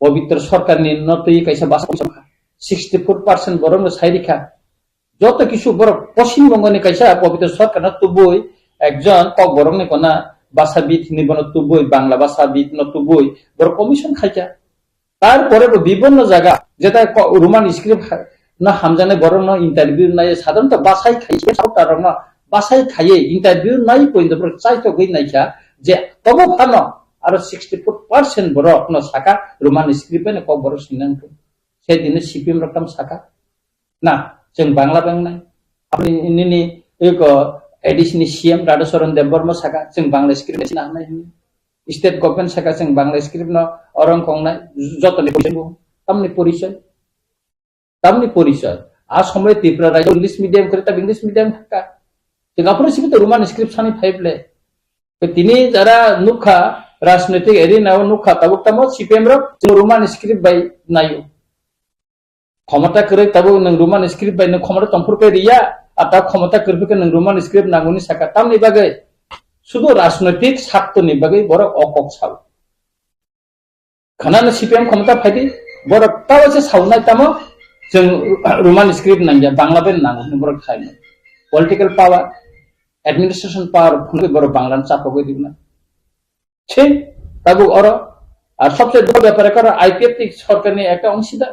Speaker 22: पवित्र सरकारनि न तुइ कायसा भाषा 64% बरम साइरिखा যত কিছু বড় পশ্চিমবঙ্গনি কাইসা পবিত্র সরকার না তুবই একজন কক বরংনি কোনা ভাষাবিদ নিবন তুবই বাংলা ভাষাবিদ ন তুবই বড় কমিশন খাইকা তারপরে বিভিন্ন জায়গা যেটা রোমান স্ক্রিপ্ট না হামজানে বড় ন ইন্টারভিউ নাই সাধারণত ভাষাই খাইছে সরকার না ভাষাই খাইয়ে ইন্টারভিউ নাই পইন্দ বড় চাইতো গই নাইকা যে তবো ফানো আর 64% বড় ন শাখা রোমান স্ক্রিপ্টে কক বড় সিনান সেদিনে সিপিএম রকম শাখা না जों बांग्ला बैंक नाय अपनी इन्नी एक एडिशनल सीएम राधाचरण देवबर्मा साका जों बांग्ला स्क्रिप्ट ना नाय स्टेट गवर्नमेंट साका जों बांग्ला स्क्रिप्ट न अरंग खंनाय जतने तमनि परिचय आ समय त्रिपुरा राज्य इंग्लिश मीडियम करे तब इंग्लिश मीडियम थाका जों अपने सिबित रोमान स्क्रिप्ट सानि फाइबले तिनी जरा नुखा राजनीतिक एरिनाव नुखा तबुकतामो सीपीएम रो जों रोमान स्क्रिप्ट बाय नायो ক্ষমতা করে তবে নং রোমান স্ক্রিপ্ট বাই নং ক্ষমতা তমফুরকে রিয়া আতা ক্ষমতা করবে নং রোমান স্ক্রিপ্ট নাগুনি সাকা তামনি বাগে শুধু রাজনৈতিক স্বার্থনি বাগে বড় অকক সাউ খানানো সিপিএম ক্ষমতা ফাইদি বড় তাও যে সাউনাই তামো जों রোমান স্ক্রিপ্ট নাঙ্গিয়া বাংলা বেন নাগুনি বড় খাইনো পলিটিক্যাল পাওয়ার অ্যাডমিনিস্ট্রেশন পাওয়ার ফুলে বড় বাংলান চাপকে দিবনা ছে তাবু অর আর সবচেয়ে বড় ব্যাপারে করা আইপিএফ সরকারনি একটা অংশীদার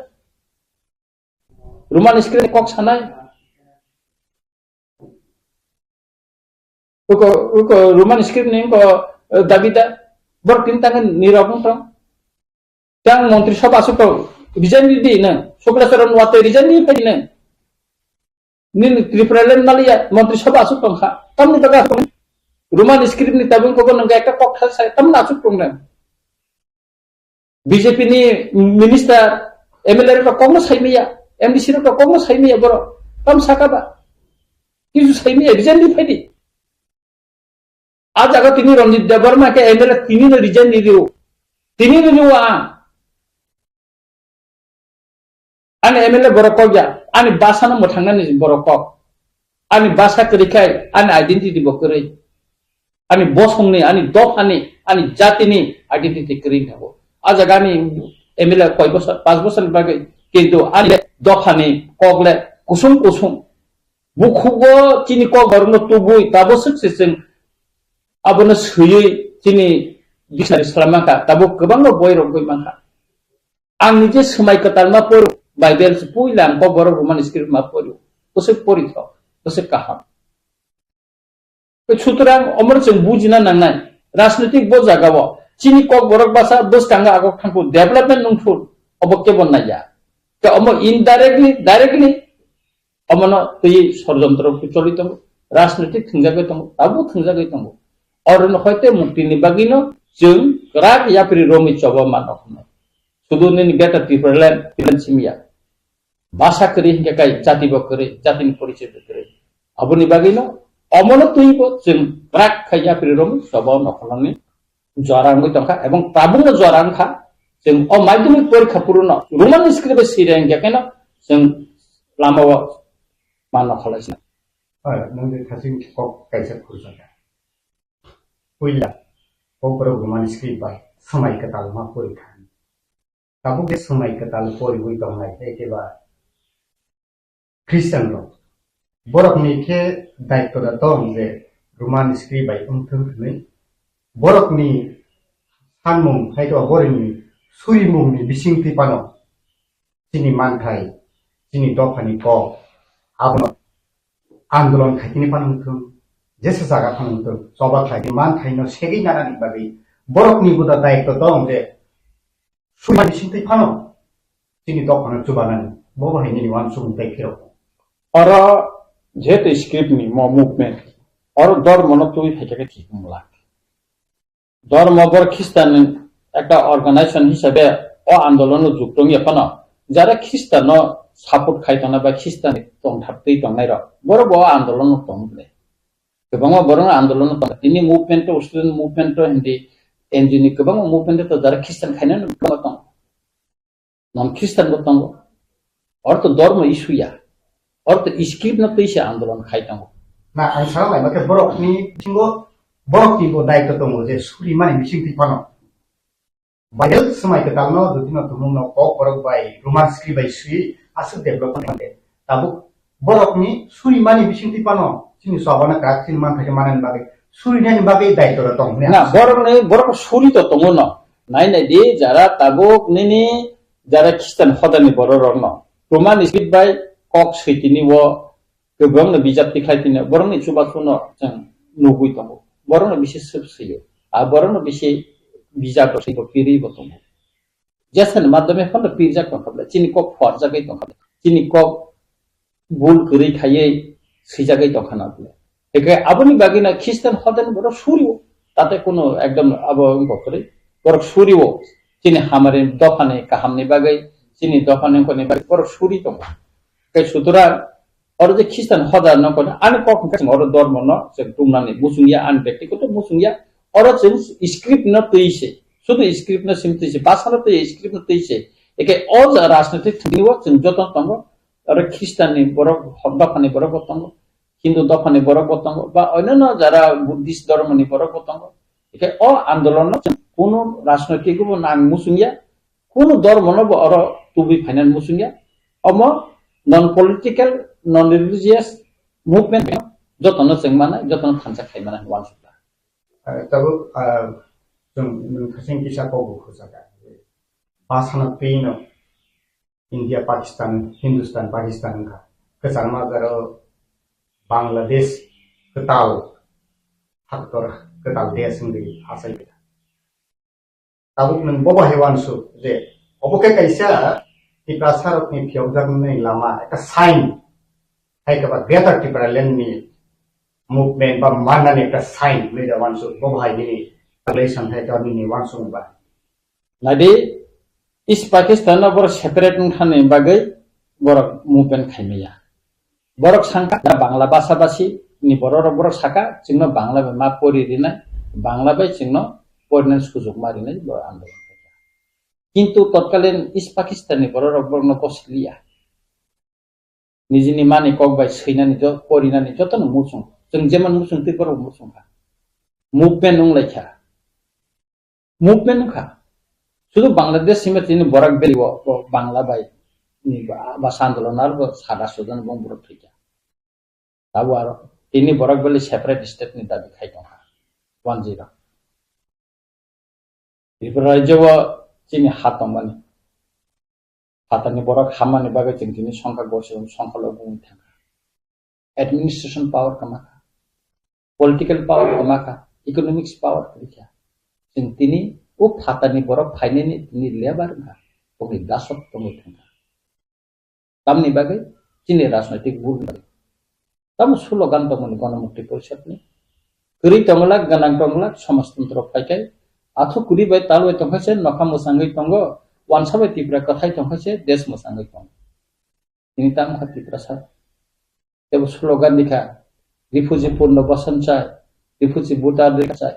Speaker 22: रोमान स्क्रिप्ट कक सानाय उको रोमान स्क्रिप्ट नि को दाबिदा बर तीन तांग निरापन त तांग मंत्री सभा सुक रिजाइन दि न शुक्लाचरण वाते रिजाइन नि फैन नि त्रिपुरालेन नालिया मंत्री सभा सुक खा तमनि तका रोमान स्क्रिप्ट नि ताबन को नंगा एकटा कक साय तमना सुक न बीजेपी नि मिनिस्टर एमएलए रो कम साइमिया एमडीसी रो कम साइमिया बरो तम साकाबा किसु साइमिया रिजाइन दि फैदि आज अगर तिनी रंजित देवबर्मा के एमएलए तिनी ने रिजाइन दि दियो तिनी ने दियो आन एमएलए बरो कब्जा ani basa na mothangna ni borok ani basa kerikai ani identity bokere ani bosongni ani dofani ani jatini identity kering thabo ajagani emila koi bosor 5 bosor bagai kintu ani dofani kokle kusum bukhugo chini ko gorno tubui tabo succession abono suyui chini dictionary salamaka tabo kebangno boiro boi mangka ang nije semai ketalma por bible sepuilang ko goro roman script ma por tosek porito tosek kaham সুতরাং আমরা जों बुजिना नांनाय राजनीतिक बो जागाव चीनी को गरक भाषा बस कांगा आगो थांखौ डेभलपमेंट नंगफु अबके बननाया के अम इनडाइरेक्टली डाइरेक्टली अमनो तै षडयंत्र प्रचलित राजनीतिक थंजागै दं आबो थंजागै दं और नखयते मुक्तिनि बागिनो जों राग याप्रि रोमि चबा मानखनो सुदुनि बेटा टिफरलेन पिलनसिमिया भाषा करि हिंगाय जाति बकरे जातिनि परिचय बकरे अबनि बागिनो अमनो तुइबो जों राग खाया प्रिरम सबा नखलानि जरांगै तंखा एवं ताबुंग जरांखा जों अ माध्यमिक परीक्षा पूर्ण रोमान स्क्रिप्ट सिरें गेकेनो जों लामाव मान खलायसिन
Speaker 18: नंगे थासिं कक कायसा खुरजागा पुइला ककरो रोमान स्क्रिप्ट बाय समाय कताल मा परीक्षा ताबु बे समाय कताल परीबुइ दंनाय एकेबा ख्रिस्टान रो बरकनि के दायित्व दं जे रोमान स्क्रिप्ट बाय उमथुनै बरकनि सानमुं हायतो बरनि सुरिमुंनि बिसिंथि पानो चिनि मानथाय चिनि दफानि क आबनो आन्दोलन खायथिनि पानंथुं जेसे जागा पानंथुं सबा खायथि मानथायनो सेगै नानानि बागै बरकनि बुदा दायित्व दं जे सुरि बिसिंथि पानो चिनि दफानो जुबानानि बबहायनि वान सुमुंथाय खेरो
Speaker 22: और जेते स्क्रिप्ट नि म मुभमेंट और धर्म न तुई फेके ठीक मुला धर्म बर ख्रिस्टान একটা অর্গানাইজেশন হিসেবে ও আন্দোলন যুক্ত ইয়াপানো যারা খ্রিস্টান সাপোর্ট খাইতনা বা খ্রিস্টান তংথাপতেই তংনাই র বড় বড় আন্দোলন তংলে गोबां बरं आन्दोलन दिनै मुभमेन्ट स्टुडेन्ट मुभमेन्ट हिन्दी एनजिनि गोबां मुभमेन्ट त जरा ख्रिस्टान खायना गोबां दं नन ख्रिस्टान बो दं अर्थ धर्म इस्युया अर्थ स्क्रिप्ट न तैसे आन्दोलन खायदों
Speaker 18: ना आं सानलाय माके बरकनि बिथिंगो बरकनिबो दायित्व दङ जे सुरि माने बिसिंथि पानो बायदल समाय कतालनो दुदिनो तुमुनो कक बरक बाय रोमान स्क्रिप्ट बाय सुइ आसु डेभलपमेन्ट ताबु बरकनि सुरि माने बिसिंथि पानो चिनि सबाना काचिन मान थाके मानन बागै सुरिनानि बागै दायित्व दं
Speaker 22: ना बरक सुरि त दङ न नाय नाय दे जारा ताबुक निनि जारा ख्रिस्टान हदानि बर रन रोमान स्क्रिप्ट बाय कक सैतिनि वो गोबां बिजाबति खायतिनो बरन सुबा सुनो जों नुबुइ दङ बरन बिसे सबसैयो आ बरन बिसे बिजाब सैबो पिरि बतङ जेसन माध्यमे फन पिरजा कखबले चिनि कक फरजागै दङ चिनि कक भुल गरै खायै सैजागै दखानाबले एके आबनि बागिना ख्रिस्टान हदानि बर सुरियो ताते कोनो एकदम अब बकरै बर सुरियो चिनि हामारे दखाने काहामनि बागै चिनि दखाने कोनि बागै बर सुरि दङ के सुतरा और जे ख्रिस्टान हदा न कोन आनि कक जों और धर्म न जों तुमनानि मुसुंगिया आन व्यक्तिगत मुसुंगिया और जों स्क्रिप्ट न तैसे शुद्ध स्क्रिप्ट न सिमतैसे भाषा न तै स्क्रिप्ट न तैसे एके अज राजनीतिक थनिव जों जतन दङ और ख्रिस्टाननि बर दखाने बर बतङ हिन्दू दखाने बर बतङ बा अन्य जारा बुद्धिस्ट धर्मनि बर बतङ एके अ आन्दोलन कोनो राजनीतिक नाम मुसुंगिया कोनो धर्म न और तुबि फाइनाल मुसुंगिया अम non political non religious movement जतन जों माने जतन थांजा खायमाना वान सुता
Speaker 18: ताबो जों नोंथांसिं किसा कबो खोजागा भाषाना पेनो इंडिया पाकिस्तान हिंदुस्तान पाकिस्तान का केसारमा जरो बांग्लादेश केताल हाक्तर केताल देश इंदि आसाय ताबो नों बबा हेवानसु जे अबके कैसा टिप्रा सारकनि फियौजागनि लामा एक साइन हायकबा ग्रेटर टिप्रा लेन्डनि मुभमेन्ट बा माननानि एक साइन लेदा वानसु बबा हायनि रिलेसन हायदानि वानसु बा
Speaker 22: नादि इस पाकिस्तान बर सेपारेट थाने बागै बरक मुभमेन्ट खायमेया बरक सांका बांला भाषाभाषी नि बरक साका जोंनो बांला मा परिरिनाय बांला बाय जोंनो परिनाय सुजुग मारिनाय बर आन्दोलन किन्तु तत्कालीन इस पाकिस्ताननि बरक बरनो कसलिया निजिनि मानि कक बाय सैनानै परिनानै जतन मुसुं जों जेमन मुसुं तिपर मुसुंखा मुभमेन्ट उंलायखा मुभमेन्ट खा শুধু বাংলাদেশ সীমা তিনি বরাক বেলি বাংলা বাই ভাষা আন্দোলন আর সাদা সুজন এবং বড় ফিকা তাবো আর তিনি বরাক বেলি সেপারেট স্টেট নি দাবি খাইতো 10 ত্রিপুরা রাজ্য চিনি হাতমানি হাতানি বরাক হামানি বাগে চিনি তিনি সংখ্যা গছে সংখ্যালঘু থাকা এডমিনিস্ট্রেশন পাওয়ার কামাকা পলিটিক্যাল পাওয়ার কামাকা ইকোনমিক্স পাওয়ার করিকা চিনি তিনি ও ফাতানি বরফ ফাইনানি তিনি লেবার না তুমি দাসত তুমি থাকা তামনি বাগে চিনি রাজনৈতিক ভুল তাম স্লোগান দমন গণমুক্তি পরিষদ নি করি তংলাক গানাং তংলাক সমাজতন্ত্র ফাইকাই আথু কুরি বাই তালওই তংখাইছে নখা মোসাঙ্গই তঙ্গ ওয়ানসাবাই ত্রিপুরা কথাই তংখাইছে দেশ মোসাঙ্গই তং তিনি তাম খাতি প্রসাদ তেব স্লোগান লিখা রিফিউজি পুনর্বাসন চাই রিফিউজি ভোটারদের চাই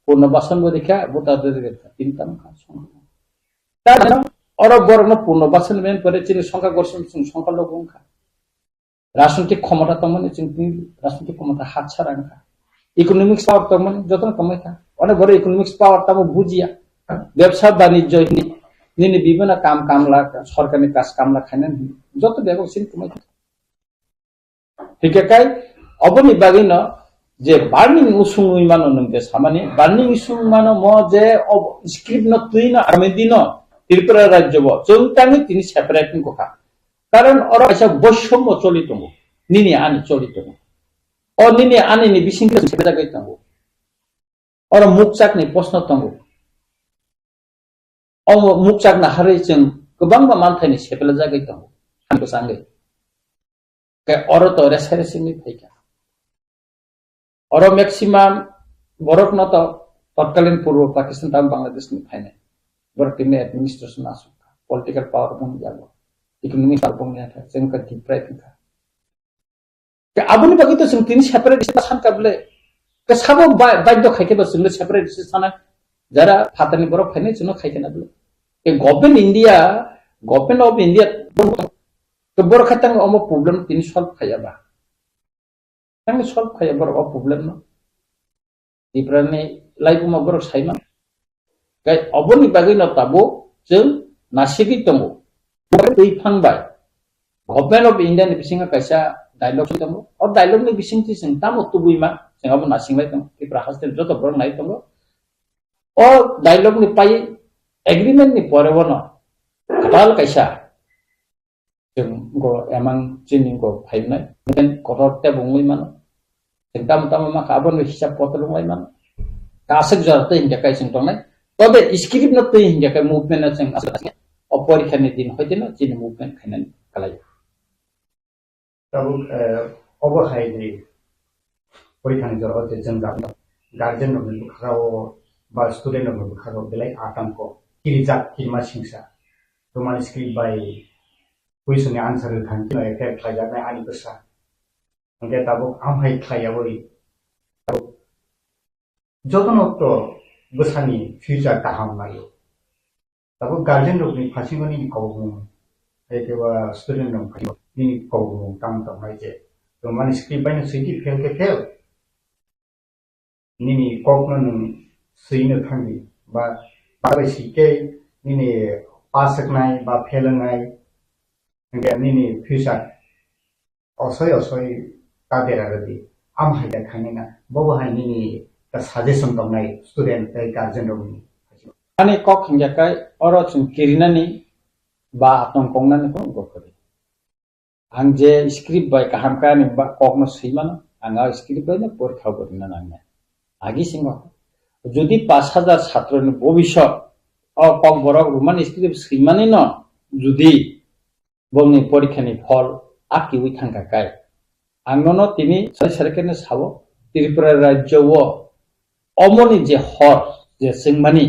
Speaker 22: পুনর্বাসন দেখা ভোটারদের তিনি তাম খা অরব বর্ণ পুনর্বাসন মেন পরে চিনি সংখ্যা গঠন সংখ্যালঘু খা রাজনৈতিক ক্ষমতা তমনে চিনি রাজনৈতিক ক্ষমতা হাত ছাড়া খা ইকোনমিক্স পাওয়ার তমনে যতন কমাই খা অনেক বড় ইকোনমিক্স পাওয়ার তাম বুঝিয়া ব্যবসা বাণিজ্য নিনি বিভিন্ন কাম কামলা সরকারি কাজ কামলা খাইনা যত ব্যবসা কমাই খা ঠিক আছে অবনি বাগিন যে বার্নিং উসুং উইমানো নংতে সামানি বার্নিং উসুং মানো ম যে স্ক্রিপ্ট ন তুই না আমি দিন ত্রিপুরা রাজ্য চৌতানি তিনি সেপারেট নি কথা কারণ ওরা আচ্ছা বৈষম্য চলিত নিনি আনি চলিত ও নিনি আনি নি বিসিংকে সেটা গাইতাম ওরা মুখ চাকনি প্রশ্ন তঙ্গ ও মুখ চাকনা হারাই जों गोबां मानथायनि सेपेला जागायतां आंखौ सांगे के अरो तो रेसारेसिनि फाइका अरो मैक्सिमाम बरक न तो तत्कालीन पूर्व पाकिस्तान ताम बांग्लादेश नि फाइने बरक नि एडमिनिस्ट्रेशन आसु पॉलिटिकल पावर बन जागो इकोनॉमिक पावर बन जाता जों का डिप्राइव का के आबुनि बागै तो जों तिनि सेपारेट सान काबले के साबो बाध्य खाइके बस जों सेपारेट साना जरा फातानि बरक फाइने जों खाइके ना के गवर्नमेंट ऑफ इंडिया तो बर खातंग अमो प्रॉब्लम तिनि सॉल्व खायाबा तंग सॉल्व खायाबा बर प्रॉब्लम न दिप्रानि लाइफ मा बर साइमा गाय अबनि बागै न ताबो जों नासिगि दंगो दै फांबाय गवर्नमेंट ऑफ इंडिया नि बिसिङा कायसा डायलॉग दंगो और डायलॉग नि बिसिंथि जों तामो तुबुइमा जों अब नासिंलाय दं दिप्रा हस्टेल जतो बर नाय दंगो और डायलॉग नि पाइ एग्रीमेंट नि परेवनो खाताल कायसा जों गो एमां चिनि गो फाइनाय देन कथरते बुंगै मानो जों ताम मा खाबन हिसाब पत्र लंगाय मानो कासक जरते हिंगा काय जों तंनाय तबे स्क्रिप्ट न तै हिंगा काय मुभमेन्ट जों आसे अपरिखानि दिन होइदेनो चिनि मुभमेन्ट खायनानै खालाय
Speaker 18: तब अबहायनि परिखानि जरते जों गार्जेन नबो खाराव बा स्टुडेन्ट नबो खाराव बेलाय आतंक किरिजात किमा सिंसा तुम्हारे स्क्रिप्ट बाय क्वेश्चन आंसर थांकी एफेक्ट खाजानाय आनि गोसा ओंके ताबो आमहाय खायाबोरि जतन तो गोसानि फ्यूचर काहाम नायो ताबो गार्जियन लोगनि फासिंगनि कबु एकेबा स्टूडेंट नं नि कबु काम तमाय जे तुम्हारे स्क्रिप्ट बाय सिटी फेल के फेल निनि ककन सैनो थांगी बा बाय सिके निनि पासकनाय बा फेलनाय निनि फ्यूचर असय असय कादेरा रदि आम हायदा खानेना बबहाय निनि दा सजेशन दंनाय स्टूडेंट गार्जियन दंनि
Speaker 22: आनि कक हिंगाकाय अरो जों किरिनानि बा आतंकंनानि को गखरि आं जे स्क्रिप्ट बाय काहामकानि बा ककनो सैमानो आंगा स्क्रिप्ट बायनो परीक्षा बरिना नांना आगि सिंह যদি 5000 ছাত্রनि भविष्यत कक बरक रुमान स्क्रिप्ट सैमानि न जुदि बंनि परीक्षानि फल आकिवि थांकाकाय आंनो तिनि सरकारनि सावो त्रिपुरा राज्य अमनि जे हर जे सिंमानि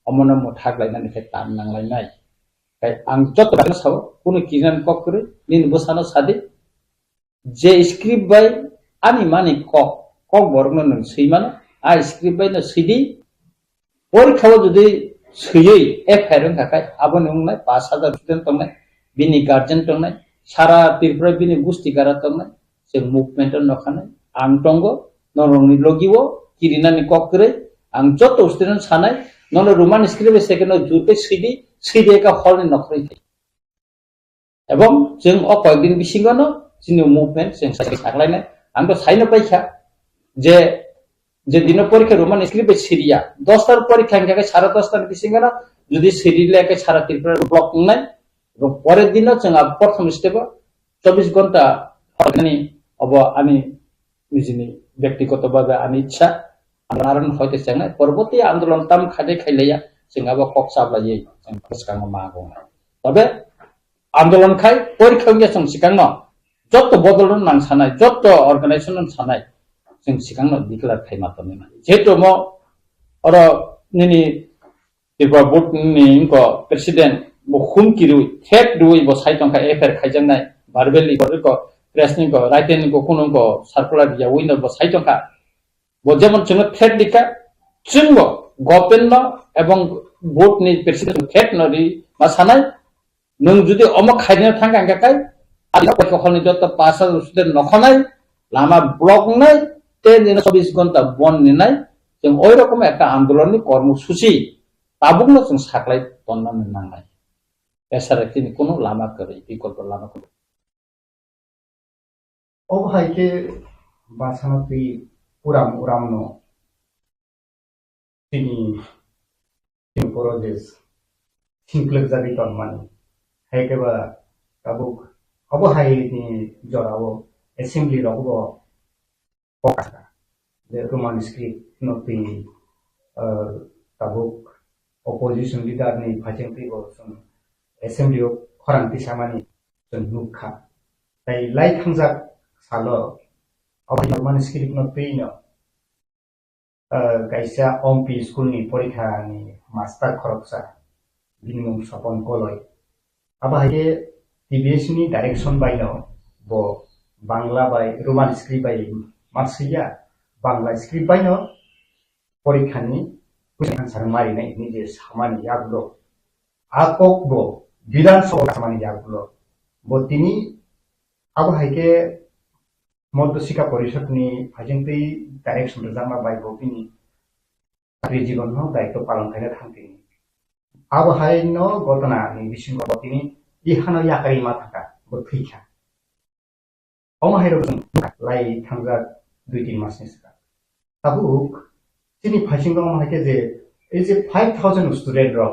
Speaker 22: अमन मथागलायनानै तान नांलायनाय गाय आं जत सावो कुनु किरान कक करे निन बसानो सादे जे स्क्रिप्ट बाय आनि मानि कक बरकनो नों सैमानो आ स्क्रिप्ट बायनो सैदि परीक्षाव जुदि सैयै एफआइआर थाखाय आबो नंनाय 5000 स्टुडेन्ट दंनाय बिनि गार्जियन दंनाय सारा त्रिपुरा बिनि गुस्ति गारा तंगना जों मुभमेन्ट नखानाय आं टंगो नरंनि लगिवो किरिनानि कक्रे आं जत स्टुडेन्ट सानाय नन रोमान स्क्रिप्ट सेकेन्ड जुते सिदि का हलनि नखरै एवं जों कयदिन बिसिङावनो जोंनि मुभमेन्ट जों साग्लायनाय आं तो साइनो पाइखा जे दिन परीक्षा रोमान स्क्रिप्ट सिरिया 10टार परीक्षा के 10:30 बिसिङावनो जुदि सिरिलेके सारा त्रिपुरा ब्लक नाय परेर दिन जोंहा प्रथम स्टेप 24 घन्टा हरनि अब आंनि निजिनि व्यक्तिगतभावे आंनि इच्छा आंदारण हयते जोंना परबर्ती आन्दोलन ताम खादे खाइलाया जोंहाबो कक्साब्लायै जों फसकांनो मागौ तबे आन्दोलन खाय परीक्षा जों सिगांनो जत बदलन नां सानाय जत अर्गानाइजेसन सानाय जों सिगांनो डिक्लेयार खाइमातने जेहेतु म अर निनि त्रिपुरा बोर्डनि प्रेसिडेन्ट बुहुम किरुइ थेट दुइ बो साइटंका एफआर खाइजनाय बारबेलि को प्रेसनि को राइटेनि को कुनु को सर्कुलार दिया विनर बो साइटंका बो जेमन जों थेट दिका जोंबो गभर्नमेन्ट एवं बोर्डनि प्रेसिडेन्ट थेट नरि मा सानाय नों जुदि अमक खाइनो थांगांगाकाय आरो परीक्षानि जत पास स्टुडेन्ट नखनाय लामा ब्लक नाय 10 दिन 24 घन्टा बन निनाय जों ओइ रकम एक आन्दोलननि कर्मसूचि ताबुकनो जों साख्लाय तन्नानै नांनाय एसार किनि कोनो लामा करे विकल्प लामा करे
Speaker 18: अब हाइके बासाना पि उराम उरामनो तिनी प्रोजेस सिंक्लक जाबि तन्मानि हाइकेबा ताबुक अब हाइनि जरावो एसेम्बली रगो पकासा जे रोमान स्क्रिप्ट नति ताबुक अपोजिशन लीडर नि फाइटिंग जों एसेम्बली खरांति सामानि जों नुखा ताइ लाइ थांजाक सालो अब रोमान स्क्रिप्ट नतिनो गाइसा ओमपी स्कुल नि परीक्षानि मास्टार खरकसा बिनिमुं सपन कलय अब हाइके टीबीएस नि डाइरेक्शन बाइनो बो बांला बाय रोमान स्क्रिप्ट बाय मार्सिया बांला स्क्रिप्ट बाइनो परीक्षानि कुइसन आन्सार मारिनाय निजे सामानि यागलो आकक बो विधान सभा सामानि यागलो बो तिनी अब हाइके मध्य शिक्षा परिषदनि फाइजेंति डाइरेक्शन जामा बाय बोपिनि साख्रि जीवन हो दायित्व पालन खाइनो थांतिनि अब हाइनो घटनानि बिसिङाव बोतिनि इहानो याकारि मा थाका बो थैखा अमाहायरो जों लाई थांजा 2-3 मासनि सिगां ताबुक तिनी फाइसिङाव हाइके जे ए जे 5000 स्टुडेन्ट र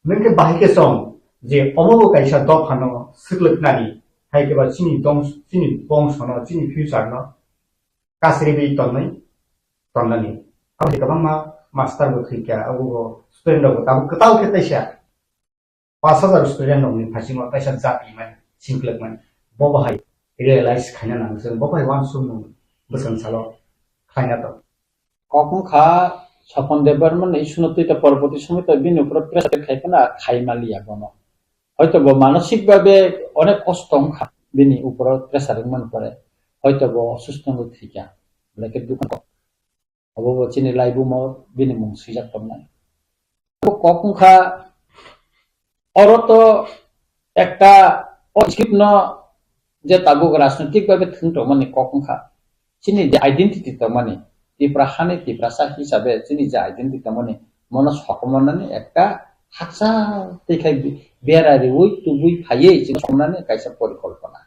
Speaker 18: नोंके बाहिके सम जे अमबो काइसा दफानो सिक्लकनानि हाइके बा चिनी बंशनो चिनी फ्युचर न कासरि बे तन्नानि अब गोबां मास्टार बो थैखा अब स्टुडेन्ट बो ताबुक कताव खेतैसा 5000 स्टुडेन्ट ननि फाइसिङाव काइसा जातिमोन सिंक्लकमोन बबाहाय रियलाइज खाइना नांजों बबाहाय वान सुम बोसन सालो खाइना त कखन खा सपन देबरमन इसुनति त परबर्ती समय त बिनि उपर प्रेसार खाइफाना खाइमालिया बनो হয়তো মানসিক ভাবে অনেক কষ্ট খা বিনি উপর প্রেসার মন পড়ে হয়তো অসুস্থ থিকা লাইক দুঃখ অবব চিনি লাইবু ম বিনি মুং সিজাক তমনাই কখন খা অরত একটা অস্কিপ্ন যে তাবুক রাজনৈতিক ভাবে থিন্ত মানে কখন খা চিনি যে আইডেন্টিটি তো মানে ত্রিপুরা ত্রিপুরা হিসাবে চিনি যে আইডেন্টিটি মানে মনস সকমনানি একটা হাসা দেখাই বেড়ারে ওই তুই খাইয়ে চিন্তানে কাইসা পরিকল্পনা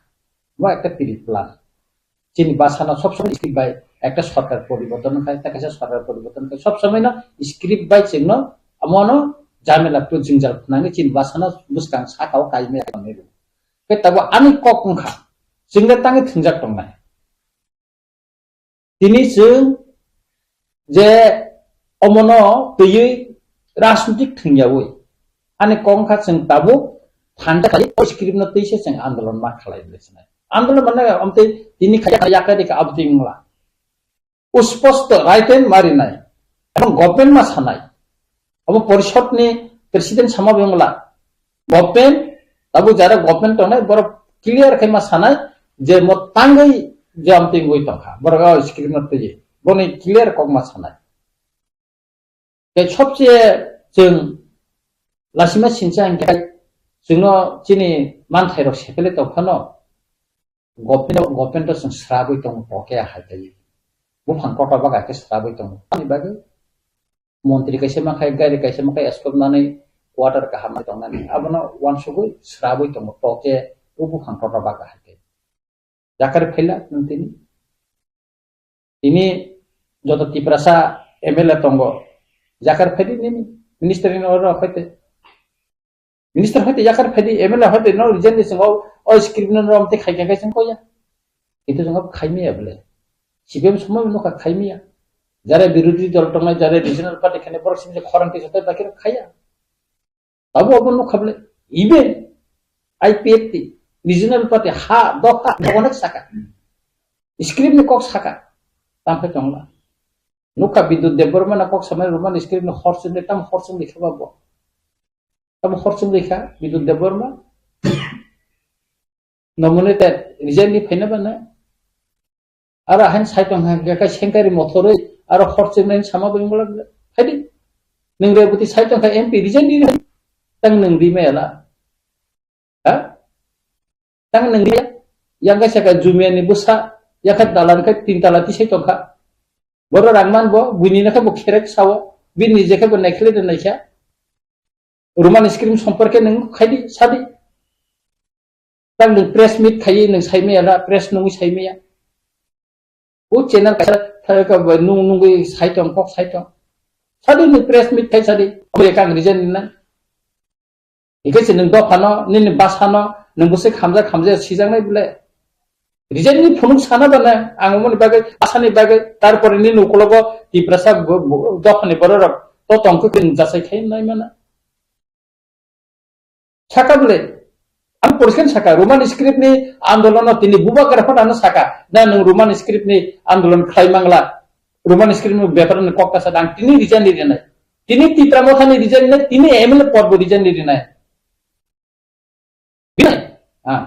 Speaker 18: বা একটা পিরিয়ড প্ল্যান চিনি বাসানো সবসময় স্ক্রিপ্ট বাই একটা সরকার পরিবর্তন খায় তা কাইসা সরকার পরিবর্তন খায় সবসময় না স্ক্রিপ্ট বাই চিহ্ন আমনো জামেলা তো জিংজাল নাঙ্গে চিন বাসানো বুসকাং সাকাও কাইমে মেরু কে তাবো আমি কখন খা জিংগা তাঙ্গে থিংজাক দंनाय তিনি जों যে অমনো তৈই राजनीतिक थंयावै आने कौनखा जों ताबो थान्दा खालि स्क्रिप्ट न तैसे जों आन्दोलन मा खालायलेसनाय आन्दोलन माने अमते दिनि खाया याकारिका अबदिंला स्पष्ट राइटेन मारिनाय एवं गभर्नमेन्ट मा सानाय अब परिषदनि प्रेसिडेन्ट समाबेंला गभर्नमेन्ट ताबो जारा गभर्नमेन्ट तनाय बर क्लियर खाय मा सानाय जे म तांगै जे अमतिं गय तखा बर स्क्रिप्ट न तैये बने क्लियर कक मा सानाय सबसे जों लासिमा सिनसा
Speaker 22: जोंनो चिनि मानथाय रक सेपेले तफानो गभर्नमेन्ट जों स्राबै दं पके हायदै बुफां टटा बागाके स्राबै दं आनि बागै मन्त्रि कायसे माखाय गारि कायसे माखाय एस्कबनानै वाटार का हामा दंनानै आबनो वानसुगै स्राबै दं पके बुफां टटा बागा हायदै जाकार फैला नंतिनि ini joto tiprasa MLA tonggo jakar fedi nini minister ini orang apa itu minister apa itu jakar fedi MLA apa itu no reason ni semua oh script ni orang tu khai khai semua ya itu semua khai mi ya boleh CPM semua mereka khai mi ya jare birudi dol tonga jare regional party kene proxim je khoran ke sotai bakir khaya abu no khable even IPFT regional party ha doka onek saka script ni kok saka sampai tongla nuka bidut deborma na kok samai roman script no horsen tam horsen likha babo tam horsen likha bidut deborma nomone te resign ni phaina bana ara han saitong ha ga senkari mothore ara horsen nen sama bengbola phadi ningre buti saitong ka MP resign ni tang nang di mela ha tang nang dia yang ga saka jumia ni busa yakat dalan ka tin tala ti sai tongka boro rangman bo buini na ka bo kherek sawo bin nije ka bo naikhle de naikha roman screen সম্পর্কে nang khaidi sadi tang nang press meet khai nang saime ala press nang saime ya o channel ka tha ka bo nung nung sai tong kok sai tong sadi nang press meet khai sadi ore kang reason na ikase nang do phano nin basano nang bose khamja sijang nai bole reason ni phunuk sana bana angmoni bagai asani bagai tarpore ni nukologo tiprasa dokhani bororok to tongko kin jasai khai nai mana saka bole am porsen saka roman script ni andolon tini buba kara phana saka na nang roman script ni andolon khai mangla roman script ni bepar ni kokka sadang tini reason ni dinai tini titramothani reason ni tini MLA porbo reason ni dinai dinai ha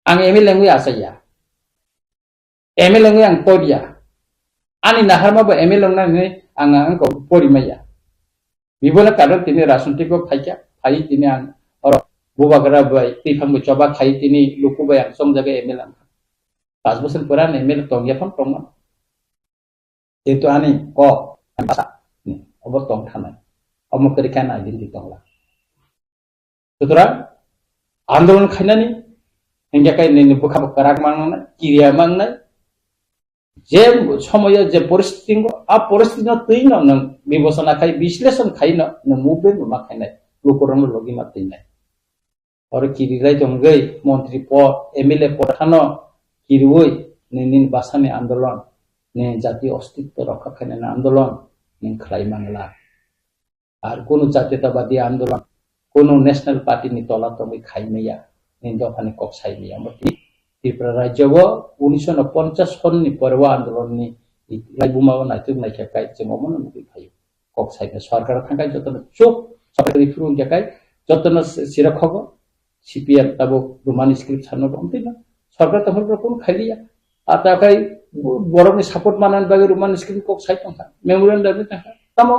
Speaker 22: ang MLA ngui asaya MLA ngui ang podia ani naharma ba MLA na ni ang ko pori maya bibola kadar tini rasunti ko phaika phai tini ang oro bubagara bai tifam bo choba khai tini luku bai ang som jaga MLA 5 বছর puran MLA tong yapon tong itu ani ko asa ni obor tong thanai omokerikan identity tongla sutra आंदोलन खाइनानी हिंगा काई ने बुखा बराक मांगना किरिया मांगना जे समय जे परिस्थिति आ परिस्थिति न तैन न विवेचना खाई विश्लेषण खाई न मुभमेंट मा खाइना लोकरम लगी मा तैना और किरिराय जंगै मंत्री प MLA पठानो किरुय निन बासानि आंदोलन ने जातीय अस्तित्व रक्षा खाइना आंदोलन ने खलाई मांगला और कोनो जातीयतावादी आंदोलन कोनो नेशनल पार्टी नि तला तमै खाइमेया निन्दोखानि कक साइमेया मति त्रिपुरा राज्यबो 1950 सननि परवा आन्दोलननि लाइबुमाव नाइथुक नाइखाय जोंमोन नुबि फायो कक साइमे सरकार थांगाय जतन चुप सरकारि फुरुं जाकाय जतन सिरखग CPM ताबो रोमान स्क्रिप्ट सानो दंतिना सरकार तमर कोन खाइलिया आताकाय बरनि सपोर्ट मानन बागे रोमान स्क्रिप्ट कक साइ तंखा मेमोरेन्डाम तंखा तमो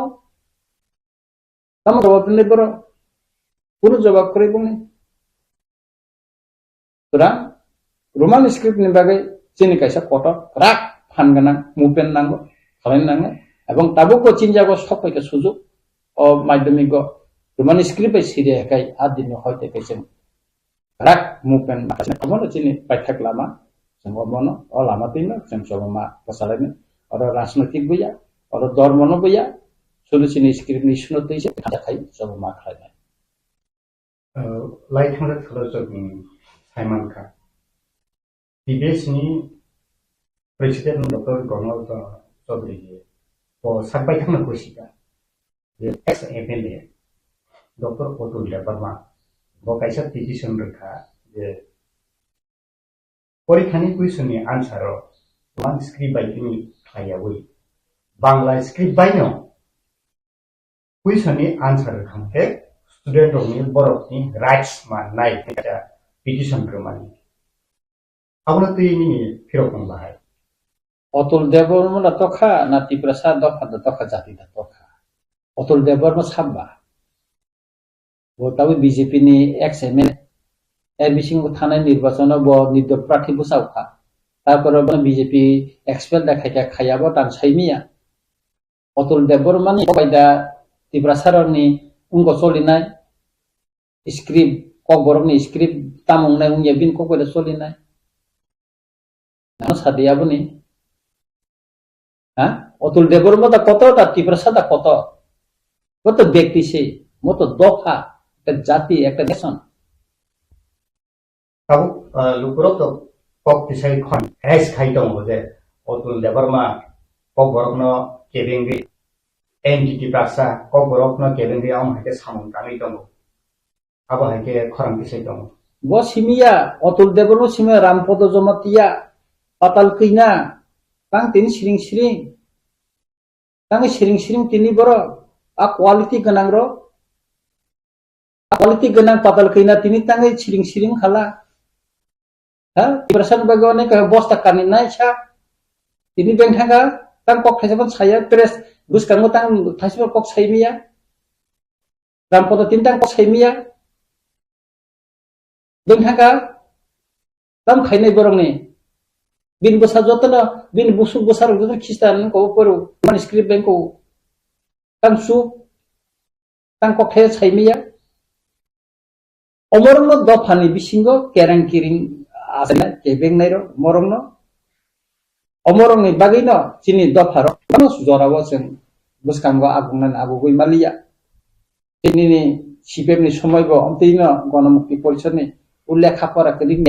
Speaker 22: जवाब ने बर पुरो जवाब करे बुंनि सुरा रोमान स्क्रिप्ट नि बागै चिनि कायसा फटो राक फानगना मुभमेन्ट नांगो खालाय नांगो एबं ताबो को चिनजागो सफायके सुजुग अ माध्यमिक रोमान स्क्रिप्ट सिरियाखाय आदिनो हयते कैसे राक मुभमेन्ट माखासे खामनो चिनि पाइथाक लामा जों बनो अ लामा तिनो जों जमा बसालायनो अर राजनैतिक बुया अर धर्मनो बुया सलुसिनि स्क्रिप्ट नि सुनो तैसे खाय जमा खालायनाय
Speaker 18: लाइथांनो खलजों साइमन का TBS ni Presiden Dr. Ronald Chowdhury po sampai thang ko siya ye ex MLA Dr. Otul Debarma bo kaisa petition rakha je পরীক্ষানি কুইশননি আনসার ওয়ান স্ক্রিপ্ট বাইনি খাইয়াবই বাংলা স্ক্রিপ্ট বাইনো কুইশননি আনসার খামকে स्टूडेंट नि बरफनि राइट्स मा नाइ पेटा पिटिशन ग्रमानि आबो तैनि फिरकम बाहाय
Speaker 22: अतुल देबबर्मा तखा नाति प्रसाद दखा जाति तखा अतुल देबबर्मा साबा তাও বিজেপি ni ex MLA এর বিসিং থানায় নির্বাচন ব নির্দল প্রার্থী বসাওখা তারপরে বিজেপি এক্সপেল দেখাইকা খাইয়াব টান সাইমিয়া অতুল দেববর্মানি বাইদা ত্রিপুরাসারনি উঙ্গ চলিনায় স্ক্রিপ্ট কক বরকনি স্ক্রিপ্ট তামংনায় উঙ্গে বিন কক বাইদা চলিনায় সাদিয়াবনি হ্যাঁ অতুল দেববর্মা দা কত তা ত্রিপুরাসাদা কত ব্যক্তি সে মতো দফা একটা জাতি একটা nation
Speaker 1: Kabuk lukurok to kok tisai khon hes khai tong ho je otul debarma kok borok no kebengi entity praksa kok borok no kebengi am hake samong kami tong abo hake khorang tisai tong
Speaker 22: bo simia otul debarma simia rampodo jomatia patal kina tang tin siring tang siring tini boro a quality ganang ro quality ganang patal kina tini tang siring khala Perasaan bagaimana ke bos tekan ini sah ini bengkanga tang kok hasilkan saya terus bus kamu tang hasil kok saya mia rampoto tintang kok saya mia bengkanga tang khainai borong ni bin besar jotna bin busuk besar jotna Kristen ko peru man script bengko tang su tang kok saya mia omorong do phani bisingo kerang kiring asal kebeng nairo morong no omorong ni bagi no sini dofaro no sujara wasen buskam go agungan agugui malia ini ni sipem ni somoi bo amti no gonamukti porishod ni ullekha kora kering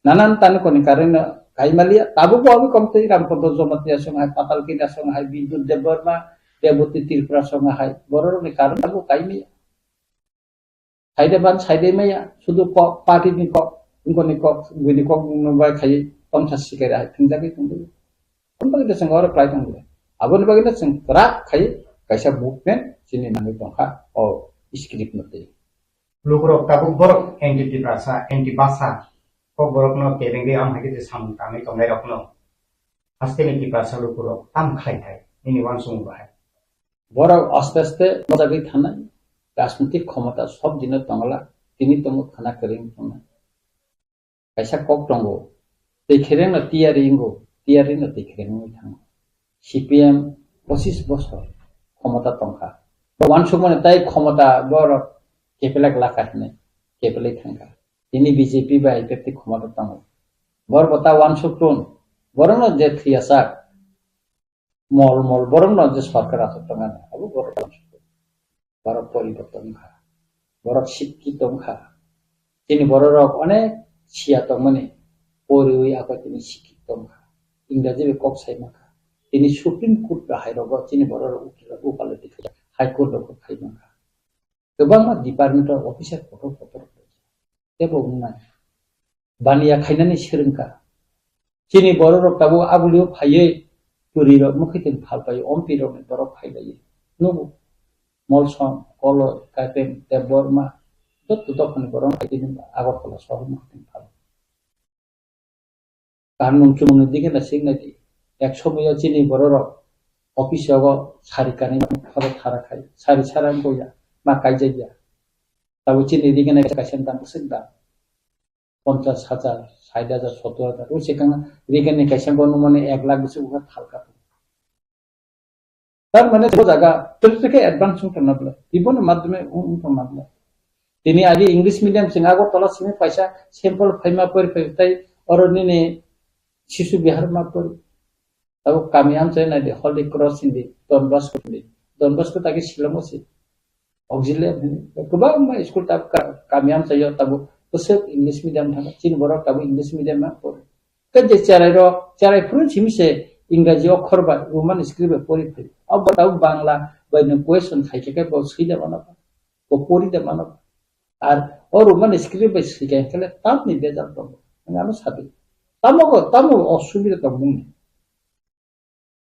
Speaker 22: nanan tan ko ni karena kai malia tabu bo ami komte rampodo jomatia song hai patal kina song hai bidul deborma debuti tirpura song hai boror ni karena tabu kai mi saide maya sudu kok party ni kok Ingkoni kok gini kok numbai kai tomsa sikera hai tinjaki tunggu kompagi deseng ora play tunggu abon bagi deseng terak kai kaisa movement sini nangi tongka oh script mate
Speaker 1: lukurok tabuk borok entity praksa enti basa kok borok no kebengi am hake samong kami tong nai rokno aste ni praksa lukurok tam khai hai ini wan sung hai
Speaker 22: borok aste mojagi thanai রাজনৈতিক ক্ষমতা সব দিনের তংলা তিনি তঙ্গ খানা করেন kaisa kok tongo tekhereng na tiari na tekhereng moi thang CPM 25 বছর ক্ষমতা তংকা wan সময় তাই ক্ষমতা বড় কেপেলাক লাকাতনে কেপেলাই থাঙ্কা তিনি বিজেপি বা ইপেতে ক্ষমতা তঙ্গ বড় বতা wan সুটন বরং যে থিয়াসা মল বরং যে সরকার আছে তঙ্গা আবু বড় বড় পরিবর্তন খা বড় শিক্ষিত খা তিনি বড় রক অনেক Sia tomane pori apa ini sikit tomka Inggris be kok sai maka ini Supreme Court ba hai rogo chini boror ukil upale dikha High Court ro khai maka kebang department officer photo tebo unai bania khainani sirengka chini boror tabu abulio phaiye puri ro mukhitin phalpai ompi ro borok phailai no molson kolo katen deborma তখন বরং আগরতলা শহর মহাতিন ভালো কারণ মুখ্যমন্ত্রীর দিকে না সিগনাটি 100 চিনি বড় অফিস সারিকানি ফলে থারা খাই সারি ছাড়ান কইয়া মা কাই যাইয়া তাও চিনি দিকে না কাছেন দাম সিদ্ধা 50,000 60,000 70,000 ওই সেখানে রিগেনে কাছেন কোন মানে 1 লাখ বেশি উঠা হালকা তার মানে তো জায়গা থেকে অ্যাডভান্স করতে না বলে জীবনের মাধ্যমে না বলে তিনি আগে ইংলিশ মিডিয়াম সিং আগরতলা সিং পয়সা স্যাম্পল ফাইমা পরি তাই অরনিনে শিশু বিহার মা পরি তাও কামিয়াম চাই না হলি ক্রস ইন্দি ডনবাস্কো তাকে শিলং আছে অক্সিলে কুবা স্কুল তা কামিয়াম চাই তাবো তো ইংলিশ মিডিয়াম থাকা চিন বড় তাবো ইংলিশ মিডিয়াম মা পরি যে চারাই ফুরুন সিমিসে ইংরেজি অক্ষর বা রোমান স্ক্রিপ্টে পরি ফেলি अब তাও বাংলা বাইনে কোয়েশ্চন খাইকে বল সিদে বানাবা ও পরিতে বানাবা আর ওর মানে স্ক্রিপ্ট শিখে গেলে তাপ নি বেজার তো আমি সাথে তামো অসুবিধা তো মুনি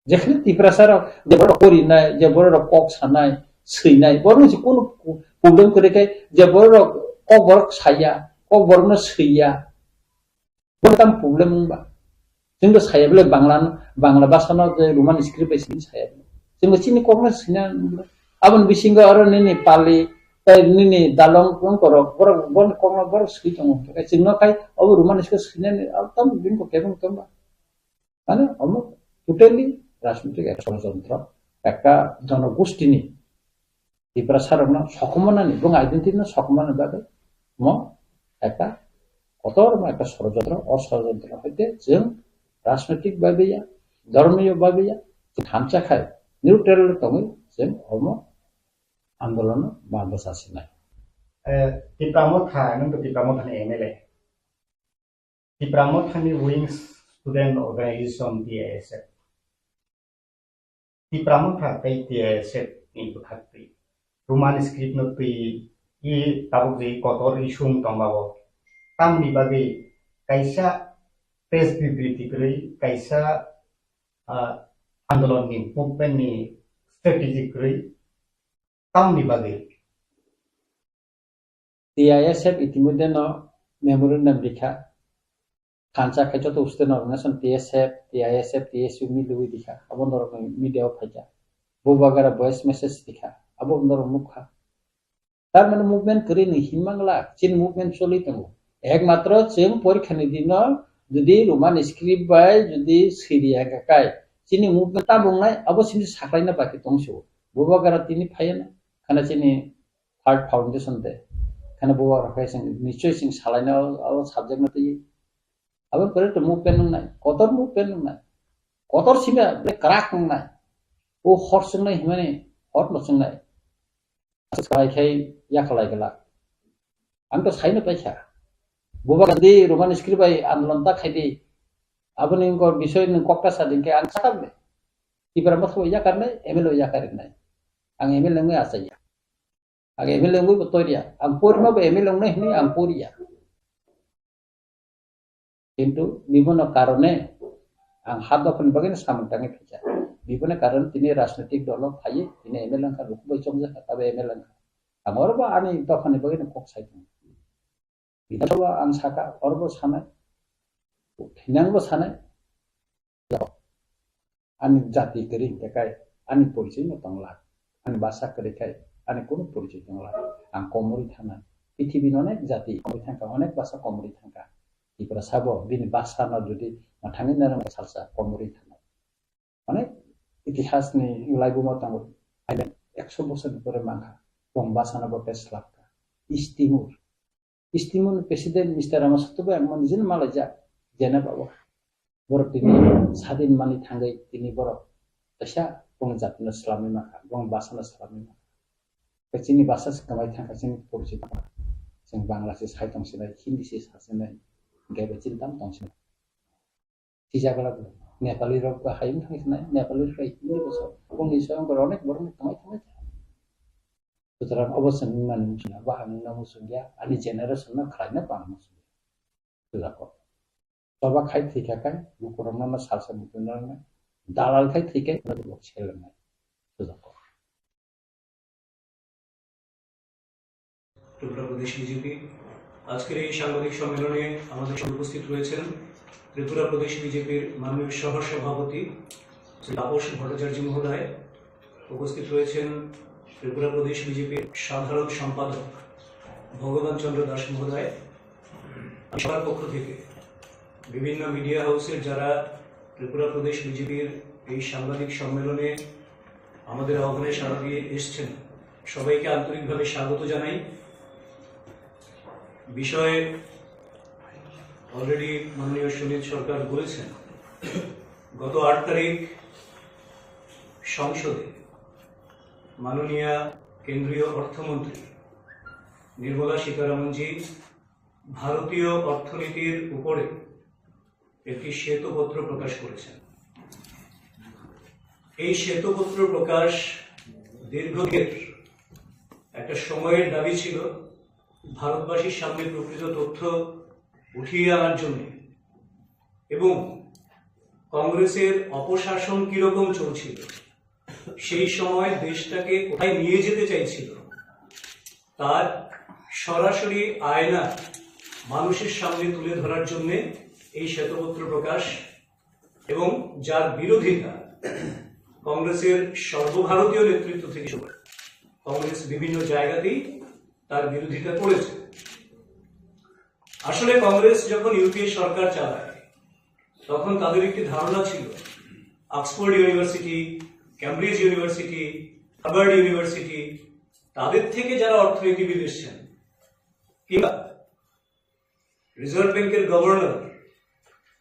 Speaker 22: যেখানে ত্রিপুরাসার যে বড় করি নাই যে বড় কক সানাই সইনাই বড় যে কোন প্রবলেম করে কে যে বড় কক বড় সাইয়া কক বড় না সইয়া বড় তাম প্রবলেম বা কিন্তু সাইয়া বলে বাংলা ভাষা যে রোমান স্ক্রিপ্ট সাইয়া কিন্তু চিনি কক না সিনা আবন বিসিঙ্গ আর নেনি পালি nini dalong kong korok borok bon kong borok ski tong kai chingno kai obo romanis ke skine tam bin ko kebong tamba মানে অন্য টোটালি রাজনৈতিক একটা ষড়যন্ত্র একটা জনগোষ্ঠী নিয়ে ত্রিপুরা সারণ সকমনানি এবং আইডেন্টিটি সকমানভাবে একটা কতরকম একটা ষড়যন্ত্র অষড়যন্ত্র হইতে যে রাজনৈতিক ভাবে ধর্মীয় ভাবে ধামচা খায় নিউট্রাল তঙে যে অম আন্দোলন বাংলাদেশ আছে নাই
Speaker 1: টিপ্রামথা নং টিপ্রামথানি এমএলএ টিপ্রামথানি wings Student Organization TISF. Di pramuka kay TISF ni bukhati. Roman script no tui I tabuk di kotor isung tombawo. Tam ni bagi kaisa press bibliotek kri kaisa andolon ni movement ni strategic kri tam ni bagi.
Speaker 22: TISF itimodhe no memorandum likha Kanca kaca tu usten organisasi TSF, TISF, TSU milu dikha. Abon dorong media faja. Bubagara voice message dikha. Abon dorong mukha. Tar mana movement keri ni himangla. Chin movement soli tenggu. Ek matro cing porikha ni dino. Jadi Roman script by jadi Syria kakai. Cini movement tabung nai. Abo sini saklai na baki tongsu. Bubagara tini payana. Karena cini Heart Foundation de. Karena bubagara kaya sing nicoy sing salai na abo subject na tiye. Abang kore to movement nai, kotor movement nai, kotor sih me kerak nai, oh hot sing nai himane, hot lo sing nai, sekarang kayak ya kalai gelak, angka saya nih baca, bukan di Roman script by andalon tak kayak abang nih kau bisa nih kokka sadin kayak angka kan deh, ibarat macam ya karena email ya karena nai, ang email nggak asa ya, ang email nggak betul dia, ampur mah email nggak ini ampur ya. কিন্তু বিভিন্ন কারণে হাত দখল বাগিয়ে সামনে ফেঁচা বিভিন্ন কারণ তিনি রাজনৈতিক দল খাইয়ে তিনি এমএলএ রুকবাই চমজা তবে এমএলএ আমার বা আমি দখল বাগিয়ে কক সাইড বিধানসভা আং সাকা অর্ব সানায় ফিনাংবো সানায় আমি জাতি করি দেখায় আমি পরিচয় নতংলা আমি বাসা করে খাই আমি কোনো পরিচয় তংলা আং কমরি থানা পৃথিবীর অনেক জাতি কমরি থাকা অনেক বাসা কমরি থাকা Ipra sabo bini bahasa na jadi matangin na naman salsa komori tanah. Anek itihas ni ulai buma tanggul. Ada 100 বছর ধরে মাখা কম bahasa na bapes lapka. Istimur presiden Mr. Ramaswamy emang izin malaja jana bawa. Borok ini sadin mani tanggai ini borok. Tasya pengjat na Islami maka, bang bahasa na Islami maka. Kecini bahasa sekamai tangkai sini polisi maka. Sing Bangladesh hai tong sinai Hindi sih hasilnya. Gaya bercinta tongsin. Sisa kalau Nepali rok kahayim tongsin Nepali rok ini besar. Kondisi orang koronek baru tengah. Setelah obosan mana musuhnya, bahan mana musuhnya, ani generasi mana kerana bang musuhnya. Sudah kok. Coba kait tiga kan, bukuran nama salsa bukuran dalal kait tiga, mana tu ceklah. Sudah kok.
Speaker 2: Tripura Pradesh BJP আজকের এই সাংবাদিক সম্মেলনে আমাদের সঙ্গে উপস্থিত রয়েছেন ত্রিপুরা প্রদেশ বিজেপির মাননীয় সহ সভাপতি শ্রী তাপস ভট্টাচার্য মহোদয়, উপস্থিত রয়েছেন ত্রিপুরা প্রদেশ বিজেপির সাধারণ সম্পাদক ভগবান চন্দ্র দাস মহোদয়। সবার পক্ষ থেকে বিভিন্ন মিডিয়া হাউসের যারা ত্রিপুরা প্রদেশ বিজেপির এই সাংবাদিক সম্মেলনে আমাদের আহ্বানে সাড়া দিয়ে এসছেন, সবাইকে আন্তরিকভাবে স্বাগত জানাই। বিষয়ে অলরেডি মাননীয় সুনীল সরকার বলেছেন, গত 8 তারিখ সংসদে মাননীয় কেন্দ্রীয় অর্থমন্ত্রী নির্মলা সীতারামনজি ভারতীয় অর্থনীতির উপরে একটি শ্বেতপত্র প্রকাশ করেছেন। এই শ্বেতপত্র প্রকাশ দীর্ঘদিনের একটা সময়ের দাবি ছিল ভারতবাসীর সামনে প্রকৃত তথ্য উঠিয়ে আনার জন্য এবং কংগ্রেসের অপশাসন কিরকম চলছিল, সেই সময় দেশটাকে কোথায় নিয়ে যেতে চাইছিল তার সরাসরি আয়না মানুষের সামনে তুলে ধরার জন্য এই শ্বেতপত্র প্রকাশ, এবং যার বিরোধিতা কংগ্রেসের সর্বভারতীয় নেতৃত্ব থেকে শুরু করে কংগ্রেস বিভিন্ন জায়গাতেই তার বিরোধিতা করেছে। আসলে কংগ্রেস যখন ইউপিএ সরকার চালায় তখন তাদের একটি ধারণা ছিল Oxford university, Cambridge university, Harvard university, তাদের থেকে যারা অর্থনীতিবিদ এসছেন কিংবা রিজার্ভ ব্যাংকের গভর্নর,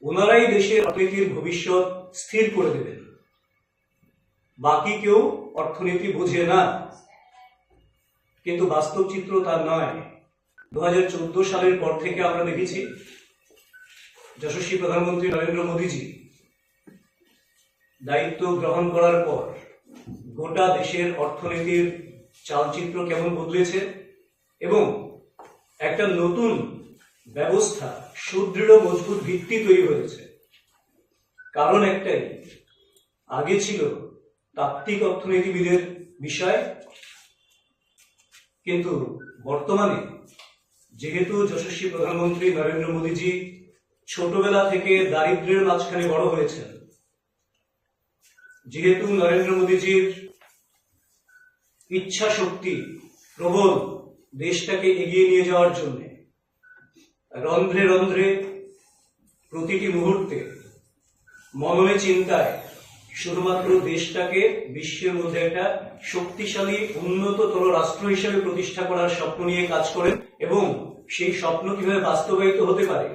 Speaker 2: ওনারাই দেশের অর্থনীতির ভবিষ্যৎ স্থির করে দেবেন, বাকি কেউ অর্থনীতি বোঝে না। কিন্তু বাস্তব চিত্র তার নয়। 2014 সালের পর থেকে আমরা দেখেছি যশস্বী প্রধানমন্ত্রী নরেন্দ্র মোদীজি দায়িত্ব গ্রহণ করার পর গোটা দেশের অর্থনীতির চালচিত্র কেমন বদলেছে এবং একটা নতুন ব্যবস্থা, সুদৃঢ় মজবুত ভিত্তি তৈরি হয়েছে। কারণ একটাই, আগে ছিল তাত্ত্বিক অর্থনীতিবিদের বিষয়, কিন্তু বর্তমানে যেহেতু যশস্বী প্রধানমন্ত্রী নরেন্দ্র মোদীজি ছোটবেলা থেকে দারিদ্র্যের মাঝখানে বড় হয়েছেন, যেহেতু নরেন্দ্র মোদীজির ইচ্ছা শক্তি প্রবল দেশটাকে এগিয়ে নিয়ে যাওয়ার জন্য, রন্ধ্রে রন্ধ্রে প্রতিটি মুহূর্তে মননে চিন্তায় শুধুমাত্র দেশটাকে বিশ্বের মধ্যে একটা শক্তিশালী উন্নততর রাষ্ট্র হিসেবে প্রতিষ্ঠা করার স্বপ্ন নিয়ে কাজ করেন এবং সেই স্বপ্ন কিভাবে বাস্তবায়িত হতে পারে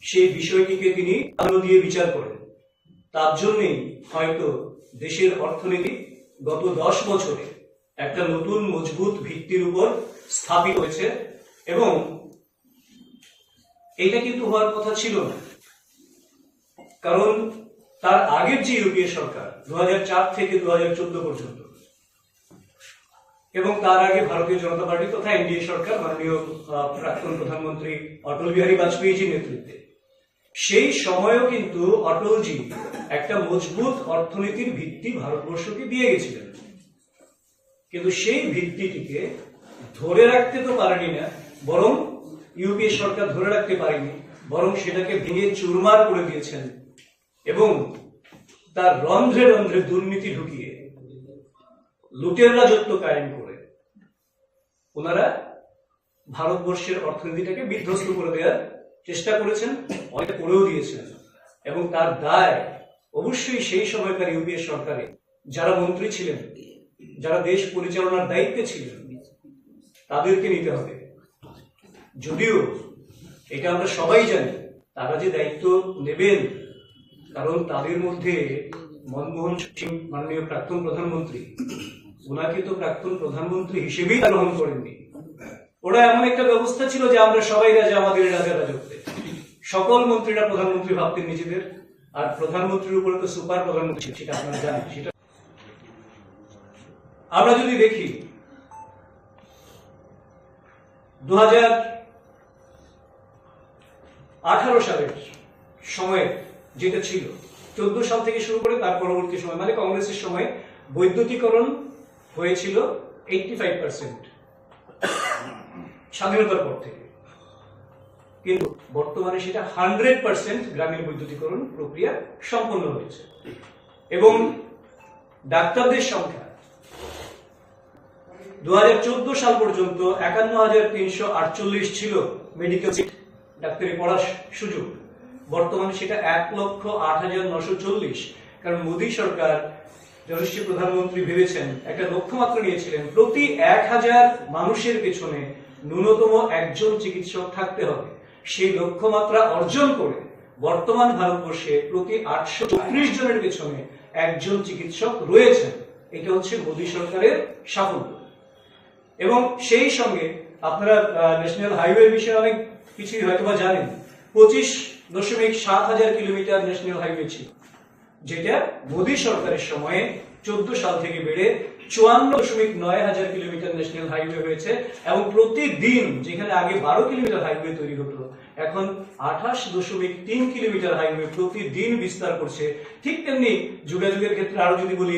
Speaker 2: সেই বিষয়টিকে তিনি আলো দিয়ে বিচার করেন। তার জন্যই হয়তো দেশের অর্থনীতি গত 10 বছরে একটা নতুন মজবুত ভিত্তির উপর স্থাপিত হয়েছে এবং এটা কিন্তু হওয়ার কথা ছিল না। কারণ তার আগের যে ইউপিএ সরকার 2004 থেকে 2014 পর্যন্ত এবং তার আগে ভারতীয় জনতা পার্টি তথা এনডিএ সরকার মাননীয় প্রাক্তন প্রধানমন্ত্রী অটল বিহারী বাজপেয়ীজির নেতৃত্বে, সেই সময়ও কিন্তু অটলজি একটা মজবুত অর্থনীতির ভিত্তি ভারতবর্ষকে দিয়ে গেছিলেন। কিন্তু সেই ভিত্তিটিকে ধরে রাখতে তো পারেনি না, বরং ইউপিএ সরকার ধরে রাখতে পারেনি, বরং সেটাকে ভেঙে চুরমার করে দিয়েছেন এবং তার রন্ধ্রে রন্ধ্রে দুর্নীতি ঢুকিয়ে লুটের রাজত্ব কায়েম করে ওনারা ভারতবর্ষের অর্থনীতিটাকে বিধ্বস্ত করে দেওয়ার চেষ্টা করেছেন, অনেক করেও দিয়েছেন। এবং তার দায় অবশ্যই সেই সময়কার ইউপিএ সরকারে যারা মন্ত্রী ছিলেন, যারা দেশ পরিচালনার দায়িত্বে ছিলেন, তাদেরকে নিতে হবে। যদিও এটা আমরা সবাই জানি তারা যে দায়িত্ব নেবেন, কারণ তাদের মধ্যে মনমোহন সিং মাননীয় প্রাক্তন প্রধানমন্ত্রী, ওনাকে তো প্রাক্তন প্রধানমন্ত্রী হিসেবেই গ্রহণ করেননি। ওরা এমন একটা ব্যবস্থা ছিল যে আমরা সবাই রাজা, আমাদের রাজা রাজত্বে, সকল মন্ত্রীরা প্রধানমন্ত্রী ভাবতেন নিজেদের, আর প্রধানমন্ত্রীর উপরে তো সুপার প্রধানমন্ত্রী, সেটা আপনারা জানেন। সেটা আমরা যদি দেখি 2018 সালের সময়ে যেটা ছিল, 14 সাল থেকে শুরু করে তার পরবর্তী সময় মানে কংগ্রেসের সময় বৈদ্যুতিকরণ হয়েছিল 85% স্বাধীনতার পর থেকে, কিন্তু বর্তমানে সেটা 100% গ্রামীণ বৈদ্যুতিকরণ প্রক্রিয়া সম্পন্ন হয়েছে এবং ডাক্তারদের সংখ্যা 2014 সাল পর্যন্ত 51,348 ছিল মেডিকেল সিট, ডাক্তারি পড়ার সুযোগ। বর্তমানে সেটা 1,08,940। কারণ মোদী সরকার, যশস্বী প্রধানমন্ত্রী ভেবেছেন, একটা লক্ষ্যমাত্রা নিয়েছিলেন প্রতি 1000 মানুষের পেছনে ন্যূনতম একজন চিকিৎসক থাকতে হবে। সেই লক্ষ্যমাত্রা অর্জন করে বর্তমান ভারতবর্ষে প্রতি 834 জনের পেছনে একজন চিকিৎসক রয়েছেন। এটা হচ্ছে মোদী সরকারের সাফল্য। এবং সেই সঙ্গে আপনারা ন্যাশনাল হাইওয়ে বিষয়ে অনেক কিছুই হয়তোবা জানেন। 25.7 কিলোমিটার ন্যাশনাল হাইওয়ে ছিল, যেটা মোদী সরকারের সময়ে 14 সাল থেকে বেড়ে 54.9 কিলোমিটার ন্যাশনাল হাইওয়ে হয়েছে এবং প্রতিদিন যেখানে আগে 12 কিলোমিটার হাইওয়ে তৈরি হতো, এখন 28.3 কিলোমিটার হাইওয়ে প্রতিদিন বিস্তার করছে। ঠিক তেমনি যোগাযোগের ক্ষেত্রে আরো যদি বলি,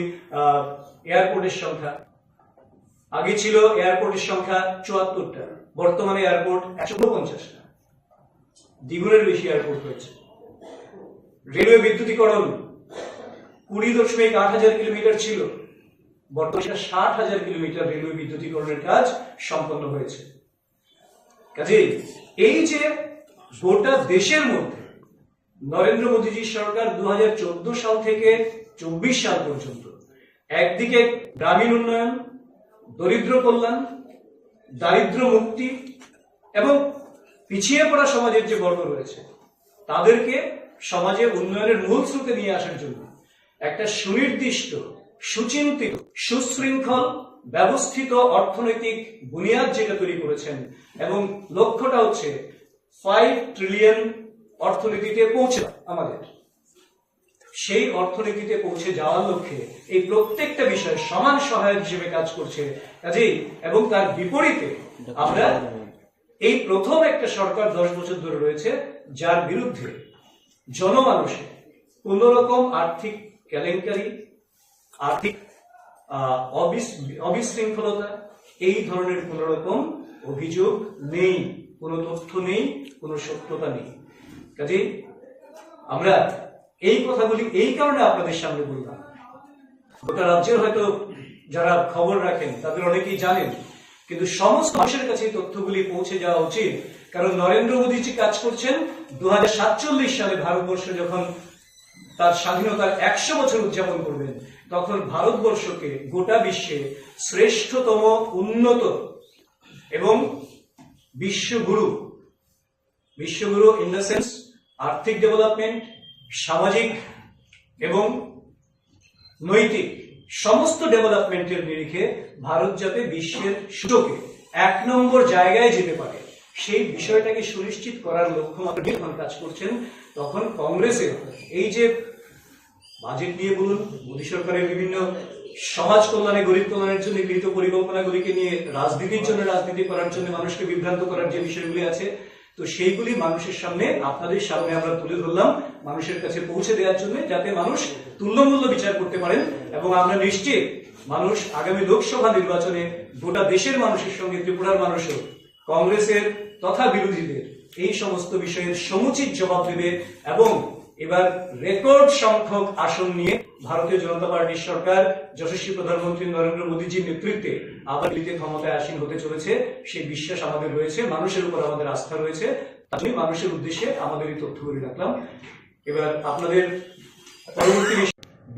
Speaker 2: এয়ারপোর্টের সংখ্যা, আগে ছিল এয়ারপোর্টের সংখ্যা 74টা, বর্তমানে এয়ারপোর্ট 150টা, দ্বিগুণের বেশি এয়ারপোর্ট হয়েছে। রেলওয়ে বিদ্যুতীকরণ 20.8 কিলোমিটার ছিল, বর্তমানে 60,000 কিলোমিটার রেলওয়ে বিদ্যুতীকরণের কাজ সম্পন্ন হয়েছে। কাজেই এই যে গোটা দেশের মধ্যে নরেন্দ্র মোদীজির সরকার 2014 সাল থেকে 24 সাল পর্যন্ত একদিকে গ্রামীণ উন্নয়ন, দরিদ্র কল্যাণ, দারিদ্র মুক্তি এবং পিছিয়ে পড়া সমাজের যে বর্গ রয়েছে তাদেরকে সমাজে উন্নয়নের মূল স্রোতে নিয়ে আসার জন্য একটা সুনির্দিষ্ট, সুচিন্তিত, সুশৃঙ্খল, ব্যবস্থিত অর্থনৈতিক বুনিয়াদ যেটা তৈরি করেছেন এবং লক্ষ্যটা হচ্ছে 5 ট্রিলিয়ন অর্থনীতিতে পৌঁছে আমাদের সেই অর্থনীতিতে পৌঁছে যাওয়ার লক্ষ্যে এই প্রত্যেকটা বিষয় সমান সহায়ক হিসেবে কাজ করছে। কাজেই এবং তার বিপরীতে আমরা এই প্রথম একটা সরকার 10 বছর ধরে রয়েছে যার বিরুদ্ধে জনমানুষে কোন রকম আর্থিক কেলেঙ্কারি, আর্থিক অবিশৃঙ্খলতা এই ধরনের কোন রকম অভিযোগ নেই, কোনো তথ্য নেই, কোনো সত্যতা নেই। কাজেই আমরা এই কথাগুলি এই কারণে আপনাদের সামনে বললাম, গোটা রাজ্যের হয়তো যারা খবর রাখেন তাদের অনেকেই জানেন, কিন্তু সমস্ত মানুষের কাছে এই তথ্যগুলি পৌঁছে যাওয়া উচিত। কারণ নরেন্দ্র মোদীজি কাজ করছেন 2047 সালে ভারতবর্ষ যখন তার স্বাধীনতার 100 বছর উদযাপন করবেন, তখন ভারতবর্ষকে গোটা বিশ্বে শ্রেষ্ঠতম, উন্নত এবং বিশ্বগুরু ইন দ্য সেন্স আর্থিক ডেভেলপমেন্ট, সামাজিক এবং নৈতিক সমস্ত ডেভেলপমেন্টের নিরিখে ভারত যাতে বিশ্বের সূচকে 1 নম্বর জায়গায় যেতে পারে সেই বিষয়টাকে সুনিশ্চিত করার লক্ষ্য মাত্র যখন কাজ করছেন, তখন কংগ্রেসের এই যে বাজেট নিয়ে বলুন, মোদী সরকারের বিভিন্ন সমাজ কল্যাণে, গরিব কল্যাণের জন্য গৃহীত পরিকল্পনাগুলিকে নিয়ে রাজনীতির জন্য, রাজনীতি করার জন্য, মানুষকে বিভ্রান্ত করার যে বিষয়গুলি আছে, তো সেইগুলি মানুষের সামনে, আপনাদের সামনে আমরা তুলে ধরলাম মানুষের কাছে পৌঁছে দেওয়ার জন্য, যাতে মানুষ তুল্যমূল্য বিচার করতে পারেন। এবং আমরা নিশ্চিত মানুষ আগামী লোকসভা নির্বাচনে গোটা দেশের মানুষের সঙ্গে ত্রিপুরার মানুষও কংগ্রেসের তথা বিরোধীদের এই সমস্ত বিষয়ের সমুচিত জবাব দেবে এবং এবার রেকর্ড সংখ্যক আসন নিয়ে ভারতীয় জনতা পার্টির সরকার যশস্বী প্রধানমন্ত্রী নরেন্দ্র মোদীজির নেতৃত্বে আবার দিল্লিতে ক্ষমতায় আসীন হতে চলেছে, সেই বিশ্বাস আমাদের রয়েছে, মানুষের উপর আমাদের আস্থা রয়েছে। তাই মানুষের উদ্দেশ্যে আমাদের এই তথ্যগুলি রাখলাম। এবার আপনাদের পরবর্তী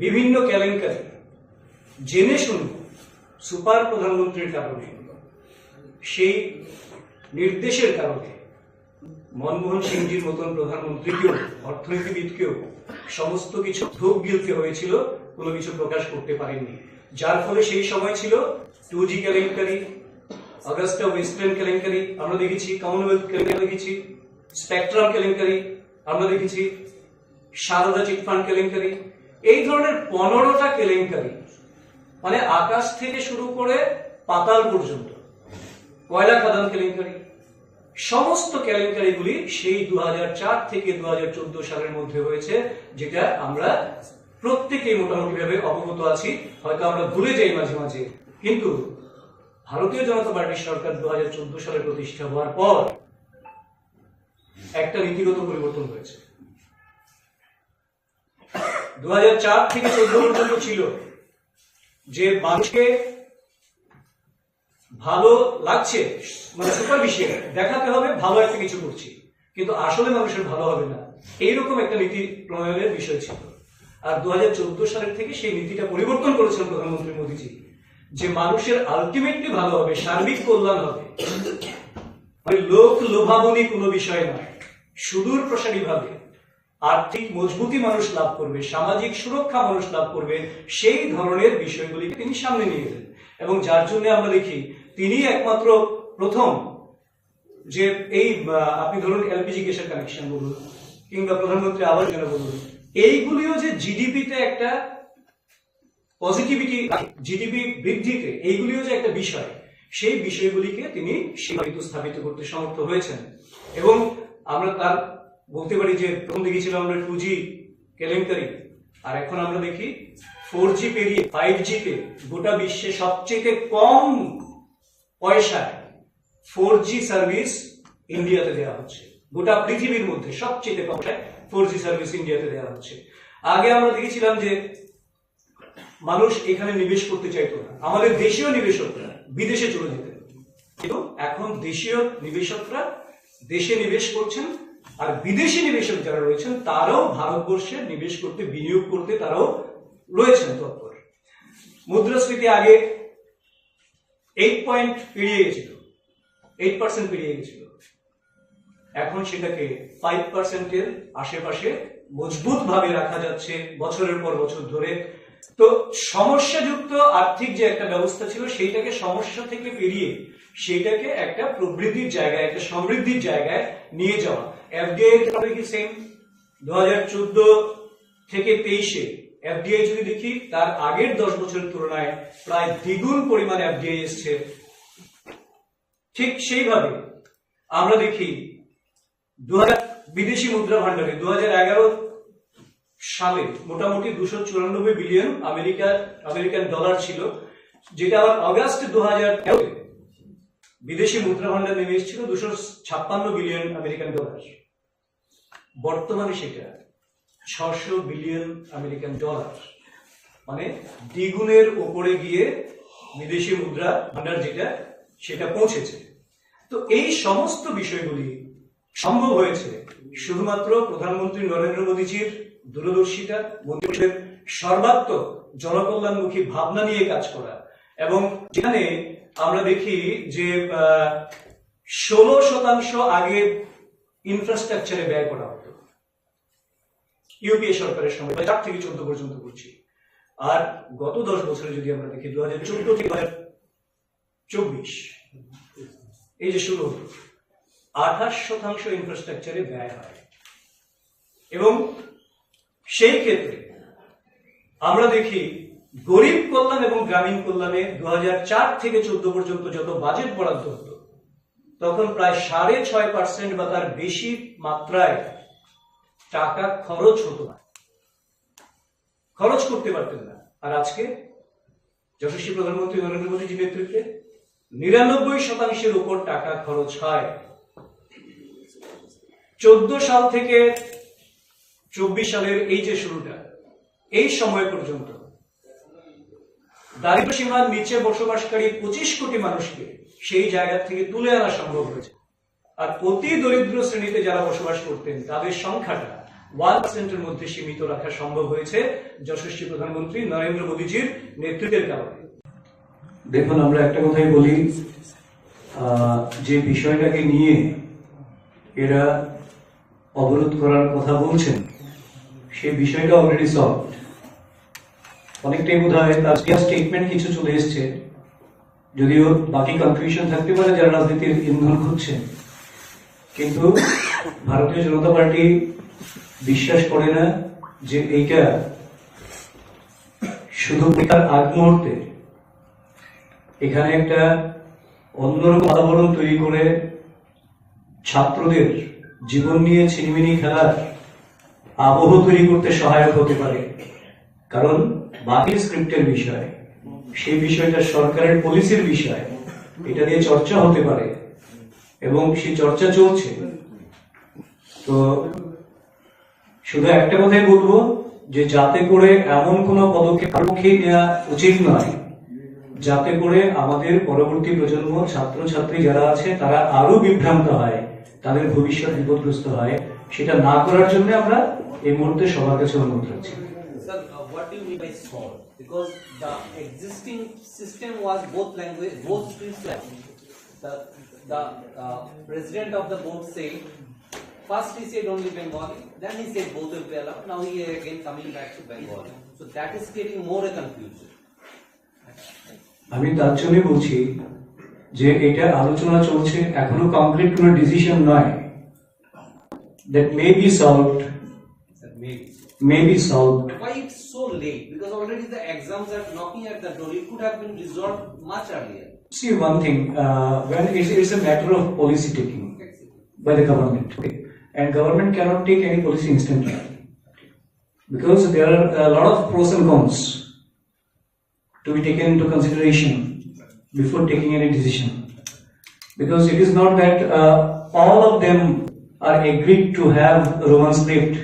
Speaker 2: বিভিন্ন কেলেঙ্কারি জেনে শুনে সুপার প্রধানমন্ত্রীর কারণে, সেই নির্দেশের কারণে মনমোহন সিংজির মতন প্রধানমন্ত্রীকেও, অর্থনীতিবিদকেও সমস্ত কিছু ধূপ গিলতে হয়েছিল, কোনো কিছু প্রকাশ করতে পারেননি। যার ফলে সেই সময় ছিল 2G কেলেঙ্কারি, অগাস্টা ওয়েস্টল্যান্ড কেলেঙ্কারি আমরা দেখেছি, কমনওয়েলথ কেলেঙ্কারি দেখেছি, স্পেকট্রাম কেলেঙ্কারি আমরা দেখেছি, সারদা চিটফান্ড কেলেঙ্কারি, এই ধরনের 15টা কেলেঙ্কারি, মানে আকাশ থেকে শুরু করে পাতাল পর্যন্ত, কয়লা খাদান কেলেঙ্কারি, সমস্ত কেলেঙ্কারিগুলি সেই 2004 থেকে 2014 সালের মধ্যে হয়েছে, যেটা আমরা প্রত্যেকেই মোটামুটি ভাবে অবগত আছি, হয়তো আমরা ভুলে যাই মাঝে মাঝে। কিন্তু ভারতীয় জনতা পার্টির সরকার 2014 সালে প্রতিষ্ঠা হওয়ার পর একটা নীতিগত পরিবর্তন হয়েছে। 2004 থেকে 14 পর্যন্ত ছিল যে মানুষকে ভালো লাগছে, মানে সুপারফিশিয়াল দেখাতে হবে ভালো একটা কিছু করছি, কিন্তু আসলে মানুষের ভালো হবে না, এইরকম একটা নীতি প্রণয়নের বিষয় ছিল। আর 2014 সালের থেকে সেই নীতিটা পরিবর্তন করেছেন প্রধানমন্ত্রী মোদীজি, যে মানুষের আলটিমেটলি ভালো হবে, সার্বিক কল্যাণ হবে, মানে লোক লোভাবনী কোনো বিষয় নয়, সুদূর প্রসারী ভাবে আর্থিক মজবুতি মানুষ লাভ করবে, সামাজিক সুরক্ষা মানুষ লাভ করবে, সেই ধরনের বিষয়গুলিকে তিনি সামনে নিয়ে গেলেন। এবং যার জন্য আমরা দেখি তিনি একমাত্র প্রথম যে এই আপনি ধরুন এলপিজি গ্যাসের কানেকশন বলুন কিংবা প্রধানমন্ত্রী আবাস যোজনা বলুন, এইগুলিও যে জিডিপিতে একটা পজিটিভিটি, জিডিপি বৃদ্ধিতে এইগুলিও যে একটা বিষয়, সেই বিষয়গুলিকে তিনি সীমাবদ্ধ স্থাপিত করতে সমর্থ হয়েছেন। এবং আমরা তার বলতে পারি যে প্রথম দেখেছিলাম আমরা 2G কেলেঙ্কারি, আর এখন আমরা দেখি 4G পেরিয়ে 5G-তে গোটা বিশ্বে সবচেয়ে কম পয়সায় 4G সার্ভিস ইন্ডিয়াতে দেওয়া হচ্ছে, গোটা পৃথিবীর মধ্যে সবচেয়ে কম পয়সায় 4G সার্ভিস ইন্ডিয়াতে দেওয়া হচ্ছে। আগে আমরা দেখেছিলাম যে মানুষ এখানে নিবেশ করতে চাইতো না, আমাদের দেশীয় নিবেশকরা বিদেশে চলে যেতেন, কিন্তু এখন দেশীয় নিবেশকরা দেশে নিবেশ করছেন, আর বিদেশি নিবেশক যারা রয়েছেন তারাও ভারতবর্ষে নিবেশ করতে, বিনিয়োগ করতে তারাও রয়েছেন তৎপর। মুদ্রাস্ফীতি আগে 8% পেরিয়ে গেছিল, 8% পেরিয়ে গেছিল, এখন সেটাকে 5%-এর আশেপাশে মজবুত ভাবে রাখা যাচ্ছে বছরের পর বছর ধরে। তো সমস্যাযুক্ত আর্থিক যে একটা ব্যবস্থা ছিল সেইটাকে সমস্যা থেকে পেরিয়ে সেটাকে একটা প্রবৃদ্ধির জায়গায়, একটা সমৃদ্ধির জায়গায় নিয়ে যাওয়া। এফডিআই কি সেম 2014 থেকে 23-এ এফডিআই যদি দেখি তার আগের 10 বছরের তুলনায় প্রায় দ্বিগুণ পরিমাণ এফডিআই এসছে। ঠিক সেইভাবে আমরা দেখি বিদেশি মুদ্রা ভান্ডারে 2011 সালে মোটামুটি 294 বিলিয়ন আমেরিকান ডলার ছিল, যেটা আবার অগাস্ট 2013 বিদেশি মুদ্রা ভান্ডার নেমে এসেছিল 256 বিলিয়ন আমেরিকান ডলার। বর্তমানে সেটা 600 বিলিয়ন আমেরিকান ডলার, মানে দ্বিগুণের উপরে গিয়ে বিদেশি মুদ্রা ভান্ডার যেটা সেটা পৌঁছেছে। তো এই সমস্ত বিষয়গুলি সম্ভব হয়েছে শুধুমাত্র প্রধানমন্ত্রী নরেন্দ্র মোদীজির দূরদর্শিতা, মন্ত্রিপরিষদের সর্বাত্মক জনকল্যাণমুখী ভাবনা নিয়ে কাজ করা, এবং যেখানে আমরা দেখি যে 16% আগে ইনফ্রাস্ট্রাকচারে ব্যয় করা হতো ইউপিএ সরকারের সময়, 4 থেকে 14 পর্যন্ত করছি। আর গত 10 বছরে যদি আমরা দেখি 2014 থেকে 2024 এই যে শুরু হলো, 28% ইনফ্রাস্ট্রাকচারে ব্যয় হয়। এবং সেই ক্ষেত্রে আমরা দেখি গরিব কল্যাণ এবং গ্রামীণ কল্যাণে 2004 থেকে 14 পর্যন্ত যত বাজেট বরাদ্দ হতো তখন প্রায় 6.5% বা তার বেশি মাত্রায় টাকা খরচ হতো না, খরচ করতে পারতেন না। আর আজকে যশস্বী প্রধানমন্ত্রী নরেন্দ্র মোদীজির নেতৃত্বে 99% উপর টাকা খরচ হয়। 14 সাল থেকে 24 সালের এই যে শুরুটা, এই সময় পর্যন্ত দারিদ্র সীমার নিচে বসবাসকারী 25 কোটি মানুষকে সেই জায়গা থেকে তুলে আনা সম্ভব হয়েছে। আর অতি দরিদ্র শ্রেণীতে যারা বসবাস করতেন তাদের সংখ্যাটা 1%-এর মধ্যে সীমিত রাখা সম্ভব হয়েছে যশস্বী প্রধানমন্ত্রী নরেন্দ্র মোদীজির নেতৃত্বের কারণে। দেখুন, আমরা একটা কথাই বলি, যে বিষয়টাকে নিয়ে এরা অবরোধ করার কথা বলছেন সেই বিষয়টা অলরেডি সলভ, অনেকটাই বোধ হয় তার স্টেটমেন্ট কিছু চলে এসছে, যদিও বাকি কনফিউশন থাকতে পারে যারা রাজনীতির ইন্ধন খুঁজছেন। কিন্তু ভারতীয় জনতা পার্টি বিশ্বাস করে না যে এইটা শুধু তার আগ মুহূর্তে এখানে একটা অন্যরকম বাতাবরণ তৈরি করে ছাত্রদের জীবন নিয়ে ছিনিমিনি খেলার আবহ তৈরি করতে সহায়ক হতে পারে। কারণ বাকি স্ক্রিপ্টের বিষয়, সেই বিষয়টা সরকারের পলিসির বিষয়, এটা নিয়ে চর্চা হতে পারে এবং সেই চর্চা চলছে। তো শুধু একটা কথাই বলবো যে যাতে করে এমন কোন পদক্ষেপ পক্ষেই নেওয়া উচিত নয় যাতে করে আমাদের পরবর্তী প্রজন্ম, ছাত্রছাত্রী যারা আছে তারা আরো বিভ্রান্ত হয়, তাদের ভবিষ্যৎ বিপদগ্রস্ত হয়, সেটা না করার জন্য আমরা এই মুহূর্তে সবার কাছে অনুরোধ রাখছি।
Speaker 10: Sir, what do you mean by solve? Because the existing system was both streams language. The president of the board said, first he said only Bengali, then he said both will be allowed. Now he again coming back to Bengali. So that is creating more a confusion.
Speaker 2: আমি তার জন্য বলছি যে এটা আলোচনা চলছে, এখনো কমপ্লিট কোনো ডিসিশন নয়। That may be solved. May be solved.
Speaker 10: Why it's so late? Because already the exams are knocking at the door. It could have been resolved much earlier.
Speaker 2: See one thing, when it's a matter of policy taking by the government, okay? And government cannot take any policy instantly because there are a lot of pros and cons to be taken into consideration before taking any decision. Because it is not that all of them are agreed to have Roman script.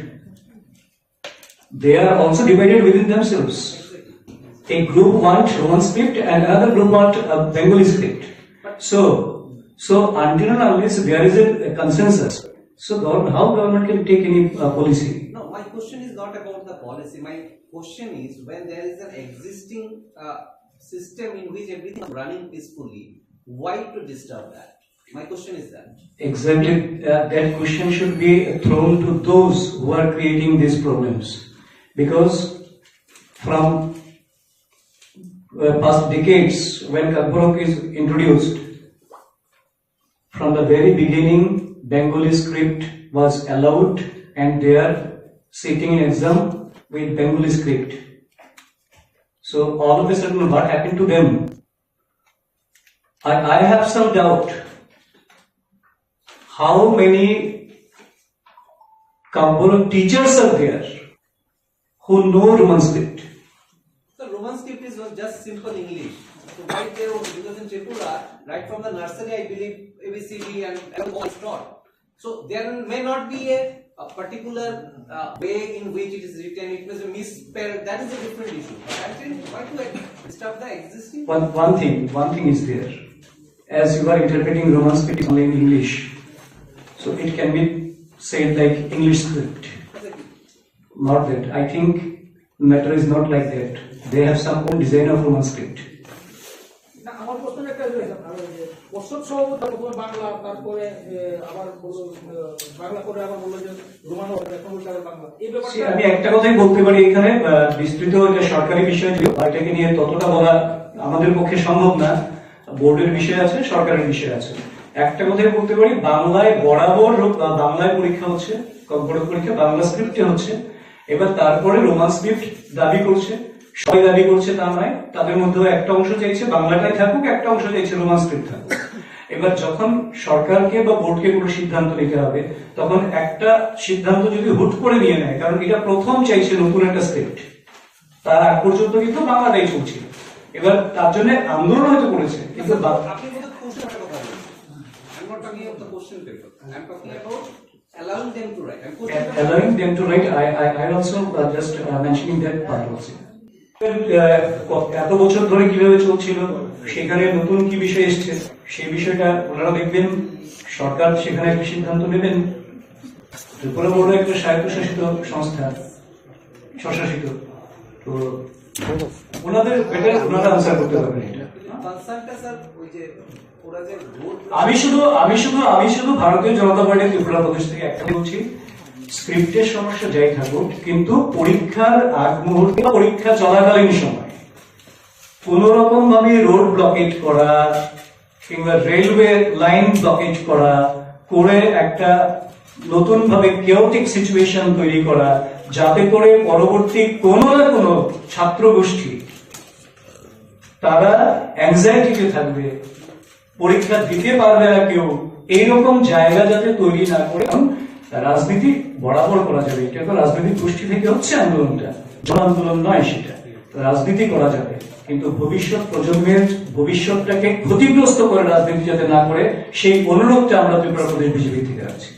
Speaker 2: They are also divided within themselves. A group want Roman script and another group want Bengali script. So until and unless there is a consensus, so how government can take any policy?
Speaker 4: No, my question is not about the policy. My question is, when there is an existing system in which everything is running peacefully, why to disturb that? My question is that.
Speaker 2: Exactly, that question should be thrown to those who are creating these problems, because from past decades, when Kakborok is introduced, from the very beginning, Bengali script was allowed, and they are sitting in exam with Bengali script. So all of a sudden, what happened to them? I have some doubt. How many Kakborok teachers are there who know Roman script?
Speaker 4: The Roman script is not just simple English. So right there, because in Tripura, right from the nursery, I believe ABCD and all is taught. So there may not be a particular way in which it is written. It was a misspelled. That is a different issue. But actually, why to disturb the existing?
Speaker 2: One thing is there. As you are interpreting Roman script only in English, so it can be said like English script. Not that. I think matter is not like that. They have some own design of Roman script.
Speaker 16: আমার প্রশ্ন একটা রয়েছে বছর সভাপতি প্রথমে বাংলা তারপরে আবার বাংলা করে আবার বললো যে রোমানো বাংলা এই ব্যাপারটা
Speaker 2: আমি একটা কথাই বলতে পারি, এখানে বিস্তৃত একটা সরকারি বিষয় ছিল, এটাকে নিয়ে ততটা বলা আমাদের পক্ষে সম্ভব না। বোর্ডের বিষয় আছে, সরকারের বিষয় আছে। একটা কথাই বলতে পারি, বাংলায় বরাবর বাংলায় পরীক্ষা হচ্ছে, কম্পিউটার পরীক্ষা বাংলা স্ক্রিপ্টে হচ্ছে। এবার তারপরে রোমান স্ক্রিপ্ট দাবি করছে, সবাই দাবি করছে তা নয়, তাদের মধ্যে একটা অংশ চাইছে বাংলাটাই থাকুক, একটা অংশ চাইছে রোমান স্ক্রিপ্ট থাকুক। এবার যখন সরকারকে বা বোর্ডকে কোনো সিদ্ধান্ত নিতে হবে, তখন একটা সিদ্ধান্ত যদি হুট করে নিয়ে নেয়, কারণ এটা প্রথম চাইছে নতুন একটা স্ক্রিপ্ট, তার আগ পর্যন্ত কিন্তু বাংলাটাই চলছিল। এবার তার জন্য আন্দোলন হয়তো করেছে, কিন্তু
Speaker 4: allowing them to write.
Speaker 2: Allowing them to write, I also just mentioning that part also. এত বছর ধরে কিভাবে চলছিল, সেখানে নতুন কি বিষয় এসছে, সেই বিষয়টা ওনারা দেখবেন, সরকার সেখানে একটা সিদ্ধান্ত নেবেন। ত্রিপুরা বোর্ড একটা স্বায়ত্তশাসিত সংস্থা, স্বশাসিত, তো ওনাদের বেটার ওনারা আনসার করতে পারবেন এটা। আমি শুধু ভারতীয় জনতা পার্টি ত্রিপুরা প্রদেশ থেকে একটা বলছি, স্ক্রিপ্টের সমস্যা যাই থাকুক, কিন্তু পরীক্ষার আগ মুহূর্তে, পরীক্ষা চলাকালীন সময় কোন রকম ভাবে রোড ব্লকেজ করা কিংবা রেলওয়ে লাইন ব্লকেজ করা করে একটা নতুন ভাবে কেওটিক সিচুয়েশন তৈরি করা, যাতে করে পরবর্তী কোনো না কোনো ছাত্র গোষ্ঠী তারা অ্যাংজাইটিতে থাকবে, পরীক্ষা দিতে পারবে না কেউ, এইরকম জায়গা যাতে তৈরি না করে। রাজনীতি বরাবর করা যাবে, এটা তো রাজনৈতিক গোষ্ঠী থেকে হচ্ছে আন্দোলনটা, জন আন্দোলন নয়, সেটা রাজনীতি করা যাবে, কিন্তু ভবিষ্যৎ প্রজন্মের ভবিষ্যৎটাকে ক্ষতিগ্রস্ত করে রাজনীতি যাতে না করে, সেই অনুরোধটা আমরা ত্রিপুরা প্রদেশ বিজেপি থেকে রাখছি।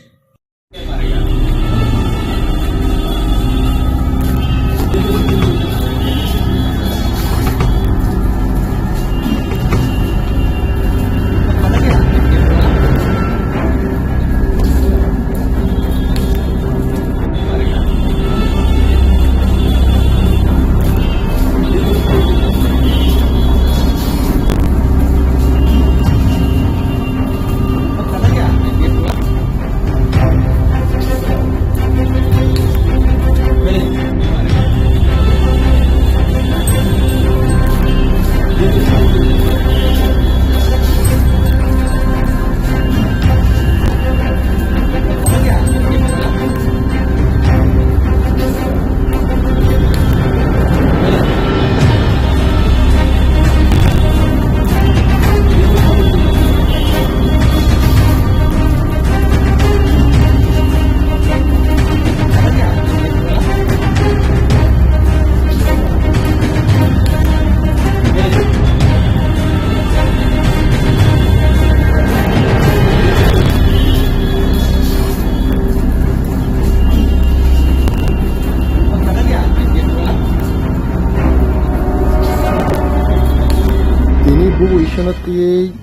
Speaker 12: Bubu Ishanathi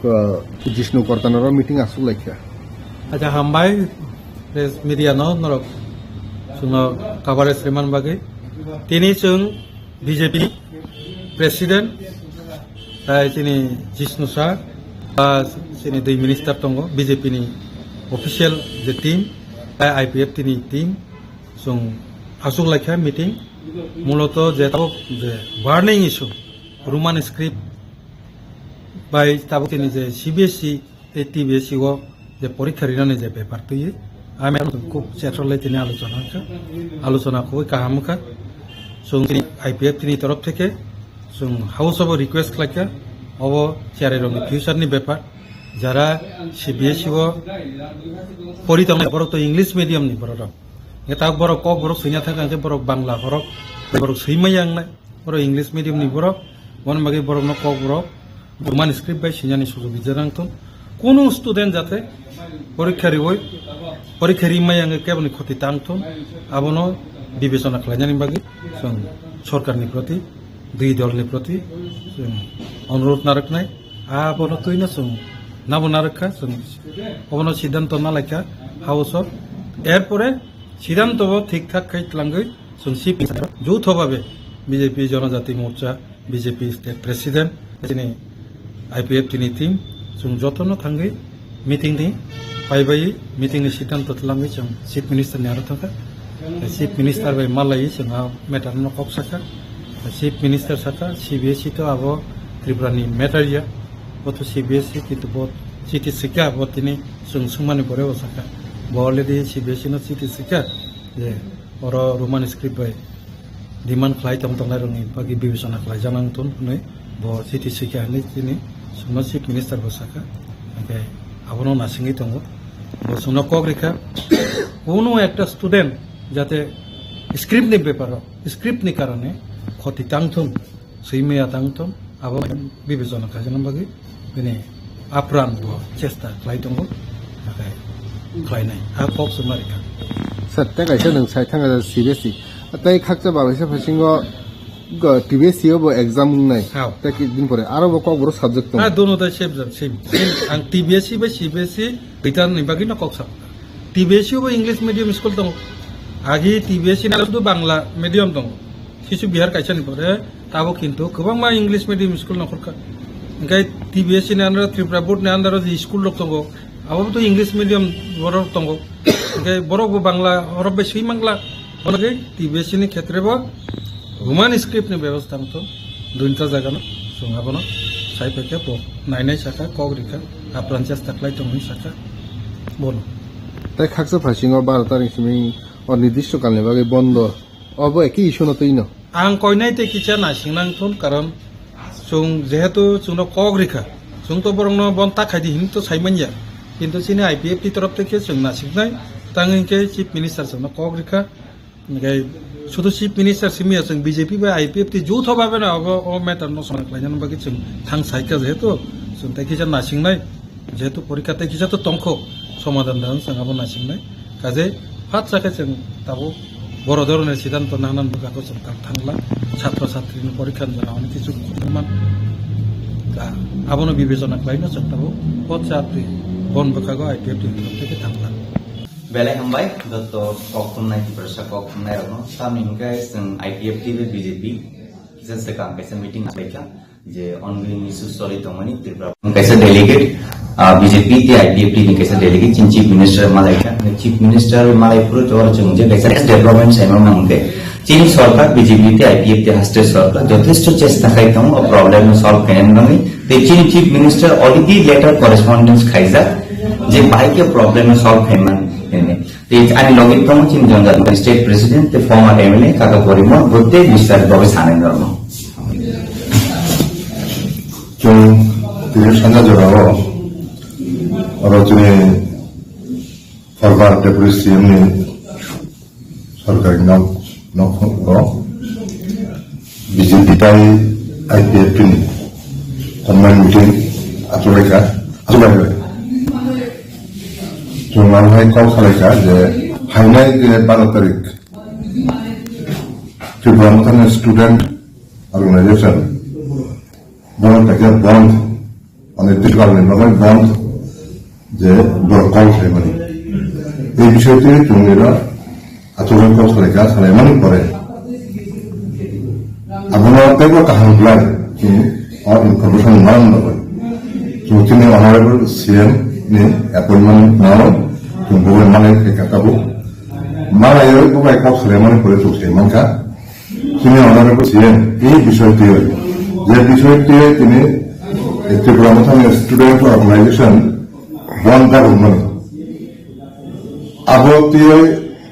Speaker 8: जिष्णु कर्तानर मीटिंग आसुक लाइखा
Speaker 5: अच्छा हामबाय प्रेस मीडिया नरक जोंनो कभारेज रिमान बागै दिनै जों बीजेपी प्रेसिडेंट जोंनि जिष्णु सार जोंनि दुइ मिनिस्टार दङ बीजेपी नि अफिसियेल जे टीम आईपीएफ नि टीम जों आसुक लाइखा मीटिंग मूलत जे वार्निंग इशू रोमान स्क्रिप्ट बाय ताबो तिनि जे सीबीएसई टीबीएसई ओ जे परीक्षा रिनानै जे पेपर तैयो आमी खूब सेट्रलै तिनि आलोचना খুবই কাহামুখা जों आईपीएफ नि तरफ থেকে जों हाउस अफ रिक्वेस्ट खालामो अब চেয়ারেরनि ফিউচারनि ব্যাপার যারা सीबीएसई ओ পরিতম বড় তো ইংলিশ মিডিয়ামनि বড় এটা বড় কক বড় সৈনা থাকা বড় বাংলা হরক বড় সৈমায়াংনাय বড় ইংলিশ মিডিয়ামनि বড় বনবাগै বড় ন কক বড় रोमान स्क्रिप्ट बाय सिनानि सुजुग जानांगोन कोनो स्टूडेंट जाते परीक्षारि मायांगे केबल क्षति तांगथों आबनो विवेचना खालामनायनि बागै जों सरकारनि प्रति दुइ दलनि प्रति जों अनुरोध नारखनाय आबनो तैनो जों नाबो नारखा जों अबनो सिद्धांत नालायखा हाउस अफ एरपरे सिद्धांतबो ठीक ठाक खायतलांगै जों चिफ যৌথভাবে बीजेपी जनजाति मोर्चा बीजेपी स्टेट प्रेसिडेंट दिनै आईपीएफ नि टीम जों जतनो थांगै मीटिंग नि पाइबाय मीटिंग नि सिद्धांत लांगै जों चीफ मिनिस्टर नि आरो थांगा चीफ मिनिस्टर बाय मालाय जोंहा मेटार न कक साका चीफ मिनिस्टर साका सीबीएसई तो आबो त्रिपुरा नि मेटारिया बतो सीबीएसई किन्तु बत सिटी सिका बतिनि जों सुमानि परे साका बॉलरेडी सीबीएसई न सिटी सिका जे और रोमान स्क्रिप्ट बाय डिमांड खालाय तंगनाय रंनि बागै विवेचना खालाय जानांगोन नै ब सिटी सिका नि दिनै सुमा चीफ मिनिस्टर बसाका ओमफ्राय आबनो नासिङै दङ बसुना कग्रिखा कोनो একটা स्टूडेंट जाते स्क्रिप्ट नि पेपाराव स्क्रिप्ट नि कारणे क्षति तांथों सैमाया तांथों आबो विवेचना खालामनो बागै दिनै आप्रान चेष्टा खालाय दङ ओमफ्राय खालायनाय आ पक सुमारिखा
Speaker 8: सत्य कायसा नों साइ थांगा सीबीएसई ताइ खाकजा बाबायसा फासिंगो टीबीएसई बो एग्जाम नाय ताकि दिन परे आरो बो कक बरो सब्जेक्ट दं
Speaker 5: दोनो दा सेम आं टीबीएसई बा सीबीएसई बिटान नि बागै न कक सब टीबीएसई बो इंग्लिश मीडियम स्कूल दं आगे टीबीएसई ना तो बांग्ला मीडियम दं किछु बिहार कायसा नि परे ताबो किन्तु गोबां मा इंग्लिश मीडियम स्कूल नखरका ओंखाय टीबीएसई नि आन्दार त्रिपुरा बोर्ड नि आन्दार जि स्कूल दं आबो तो इंग्लिश मीडियम बर दं ओंखाय बरबो बांग्ला हरब बे सै बांग्ला ओंखाय टीबीएसई नि क्षेत्रबो रोमान स्क्रिप्ट नि व्यवस्था तो दुइटा जागानो जोंहाबनो साइपेके ब नायनाय साका कग्रिका आप्रान चेष्टा खालाय दं साका बोलो
Speaker 8: ताइ खाकजा फासिंगो 12 तारिख सिम और निर्दिष्ट कालनि बागै बन्द अब एके इशु न तैनो
Speaker 5: आं कयनायते किचा नासिंनांथोन कारण जों जेहेतु जोंनो कग्रिका जों तो बरंनो बन ताखायदि हिन तो साइमानया किन्तु सिनि आईपीएफ नि तरफ থেকে जों नासिंनाय तांगैके चीफ मिनिस्टार जोंनो कग्रिका ओमफ्राय शुद्ध चीफ मिनिस्टार सिमिया जों बीजेपी बा आईपीएफ ति যৌথভাবে ना अब ओ मेटार न सना खालायनानै बागै जों थां साइका जेहेतु जों ताइकिजा नासिंनाय जेहेतु परीक्षा ताइकिजा तो तंखो समाधान दान जोंहाबो नासिंनाय काजे फात जाके जों दाबो बर' धरনের सिद्धांत नानान बागाखौ जों थांला छात्र छात्रीनि परीक्षा जानानै किछु खमान दा आबनो विवेचना खालायनो जों दाबो पद जात्रि बन बागाखौ आईपीएफ ति थांला
Speaker 7: Belai hambai dotto kokun naik persa kokun naik rano kami guys yang IPF TV BJP kita sekarang kaisa meeting aja je ongoing isu solid domani Tripura kaisa delegate BJP ti IPF TV kaisa delegate chief minister malai pura jor jungje kaisa development sama mangke Chin सरकार BJP ti IPF ti haste सरकार যথেষ্ট চেষ্টা খাইতাম ও প্রবলেম সলভ করেন নমি তে চিন chief minister already letter correspondence খাইজা যে বাইকে প্রবলেম সলভ হেমান अनि लगित प्रमुख जनजाति स्टेट प्रेसिडेंट ते फॉर्मर एमएलए काका परिमल बोते विस्तार भावे साने गर्नु
Speaker 23: जो तिरो संगा जोराव और जुने फॉर्मर डेप्यूटी सीएम ने सरकार नाम नखो बीजेपी ताई आईपीएफ टिन कॉमन मीटिंग आतुरेका आतुरेका जोंनावहाय कल खालायखा जे फाइनाल 12 तारिख त्रिपुरा मोथानि स्टूडेंट ऑर्गेनाइजेशन बन ताके बंद অনির্দিষ্টকালীন বন্ধ যে কল সাইমানি এই বিষয়টি চুঙ্গিরা আচরণ কৌশলিকা সালাইমানি করে আপনার তেমন কাহামগুলাই ইনফরমেশন মান নয় তিনি honourable CM ni appointment now to go and manage the katabu malayo ko ba ko ceremony করে চলছে মানকা তিনি অনারেবল সিএম এই বিষয়টি যে বিষয়টি তিনি ত্রিপুরা মথানের স্টুডেন্ট অর্গানাইজেশন বন্ধ করবেন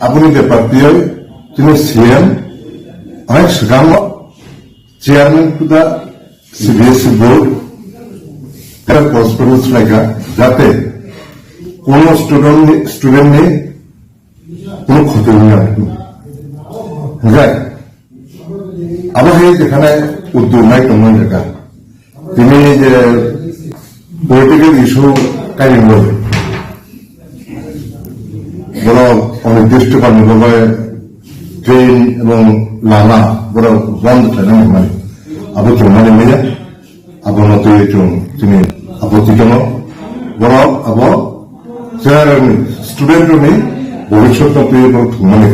Speaker 23: আপনি ব্যাপারটিও তিনি সিএম অনেক সিগাম chairman to the CBSE board তার পসপেরুস লাইকা যাতে কোন স্টুডেন্ট নেই কোন ক্ষতি হয় বুঝায় আবার যেখানে উদ্যোগ নাই তেমন জায়গা তিনি যে পলিটিক্যাল ইস্যু কাইম করবে বড় অনির্দিষ্টকালীন ভাবে ট্রেন এবং লামা বড় বন্ধ থাকে মানে আবু চৌমানি মেয়ে আবু নতুন তিনি আপত্তি জন্য বড় আবু স্টুডেন্ট নেই ভবিষ্যৎ মানে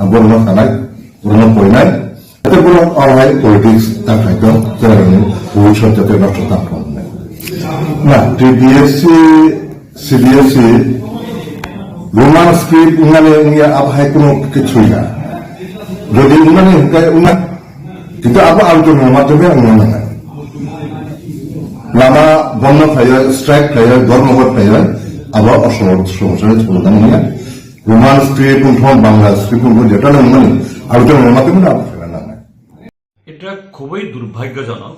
Speaker 23: আবর থানায় বড় পড়ায় এতে বড় অনলাইন পলিটিক্স তার খাইতো ভবিষ্যৎ যাতে নষ্ট তার না বিএসসি সিবিএসসি রোমান স্ক্রিপ্ট উনানে উনিয়া আবহায় কোনো কিছুই না যদি উনানে কিন্তু আবার আলোচনার মাধ্যমে উন্নয়ন হয় লামা বন্ধ থাইয়া স্ট্রাইক থাইয়া ধর্মঘট থাইয়া আবার সমস্যার সমাধান নিয়ে রোমান স্ক্রিপ্ট বাংলা স্ক্রিপ্ট যেটা মানে আলোচনার মাধ্যমে আলোচনা না
Speaker 3: এটা খুবই দুর্ভাগ্যজনক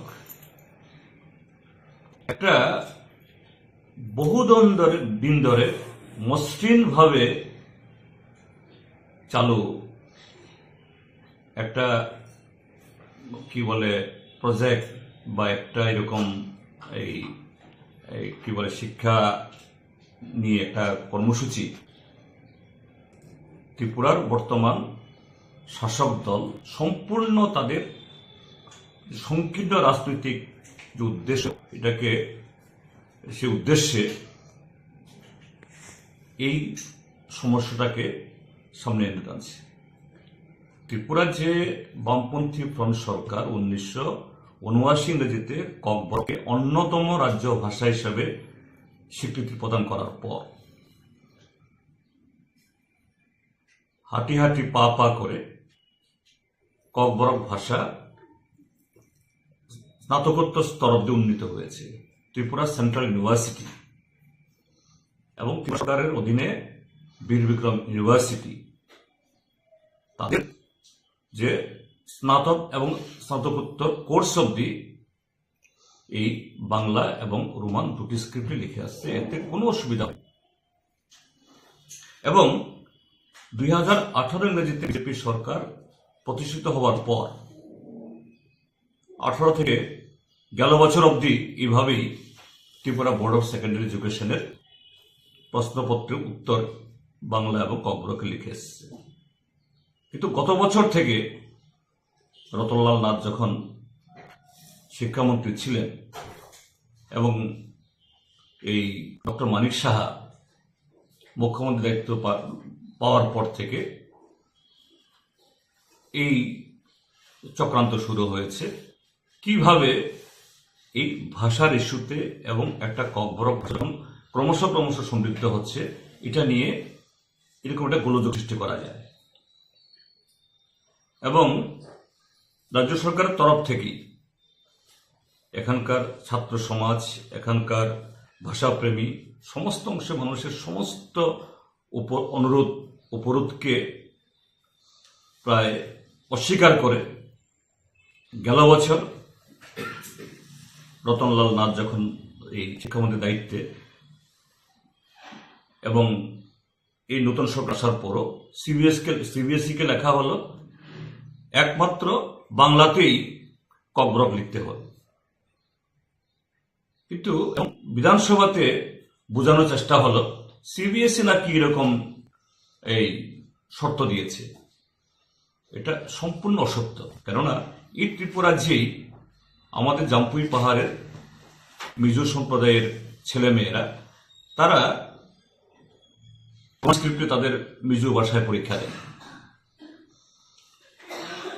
Speaker 3: একটা দিন ধরে মসৃণ ভাবে চালু একটা কি বলে প্রজেক্ট বা একটা এরকম এই কি বলে শিক্ষা নিয়ে একটা কর্মসূচি ত্রিপুরার বর্তমান শাসক দল সম্পূর্ণ তাদের সংকীর্ণ রাজনৈতিক যে উদ্দেশ্য এটাকে সে উদ্দেশ্যে এই সমস্যাটাকে সামনে এনে টানছে ত্রিপুরার যে বামপন্থী ফ্রন্ট সরকার 1979 ইংরেজিতে ককবরকে অন্যতম রাজ্য ভাষা হিসেবে স্বীকৃতি প্রদান করার পর হাঁটি হাঁটি পা পা করে ককবরক ভাষা স্নাতকোত্তর স্তর অব্দি উন্নীত হয়েছে ত্রিপুরা সেন্ট্রাল ইউনিভার্সিটি এবং সরকারের অধীনে বীর বিক্রম ইউনিভার্সিটি তাদের যে স্নাতক এবং স্নাতকোত্তর কোর্স অব্দি এই বাংলা এবং রোমান দুটি স্ক্রিপ্টে লিখে আসছে এতে কোনো অসুবিধা নেই এবং 2018 ইংরেজিতে বিজেপি সরকার প্রতিষ্ঠিত হওয়ার পর 18 থেকে গেল বছর অবধি এইভাবেই ত্রিপুরা বোর্ড অফ সেকেন্ডারি এডুকেশনের প্রশ্নপত্রের উত্তর বাংলা এবং ককবরকে লিখে এসছে কিন্তু গত বছর থেকে রতনলাল নাথ যখন শিক্ষামন্ত্রী ছিলেন এবং এই ডক্টর মানিক সাহা মুখ্যমন্ত্রী দায়িত্ব পাওয়ার পর থেকে এই চক্রান্ত শুরু হয়েছে কিভাবে এই ভাষার ইস্যুতে এবং একটা ককবরক ক্রমশ সমৃদ্ধ হচ্ছে এটা নিয়ে এরকম একটা গোলযোগ সৃষ্টি করা যায় এবং রাজ্য সরকারের তরফ থেকেই এখানকার ছাত্র সমাজ এখানকার ভাষাপ্রেমী সমস্ত অংশের মানুষের সমস্ত উপরোধকে প্রায় অস্বীকার করে গেল বছর রতনলাল নাথ যখন এই শিক্ষামন্ত্রীর দায়িত্বে এবং এই নতুন সরকার আসার পরও সিবিএসইকে লেখা হলো একমাত্র বাংলাতেই ককবরক লিখতে হবে কিন্তু বিধানসভাতে বোঝানোর চেষ্টা হলো সিবিএসই নাকি এরকম এই শর্ত দিয়েছে এটা সম্পূর্ণ অসত্য কেননা এই ত্রিপুরা যেই আমাদের জাম্পুই পাহাড়ের মিজো সম্প্রদায়ের ছেলেমেয়েরা তারা স্ক্রিপ্টে তাদের মিজো ভাষায় পরীক্ষা দেয়।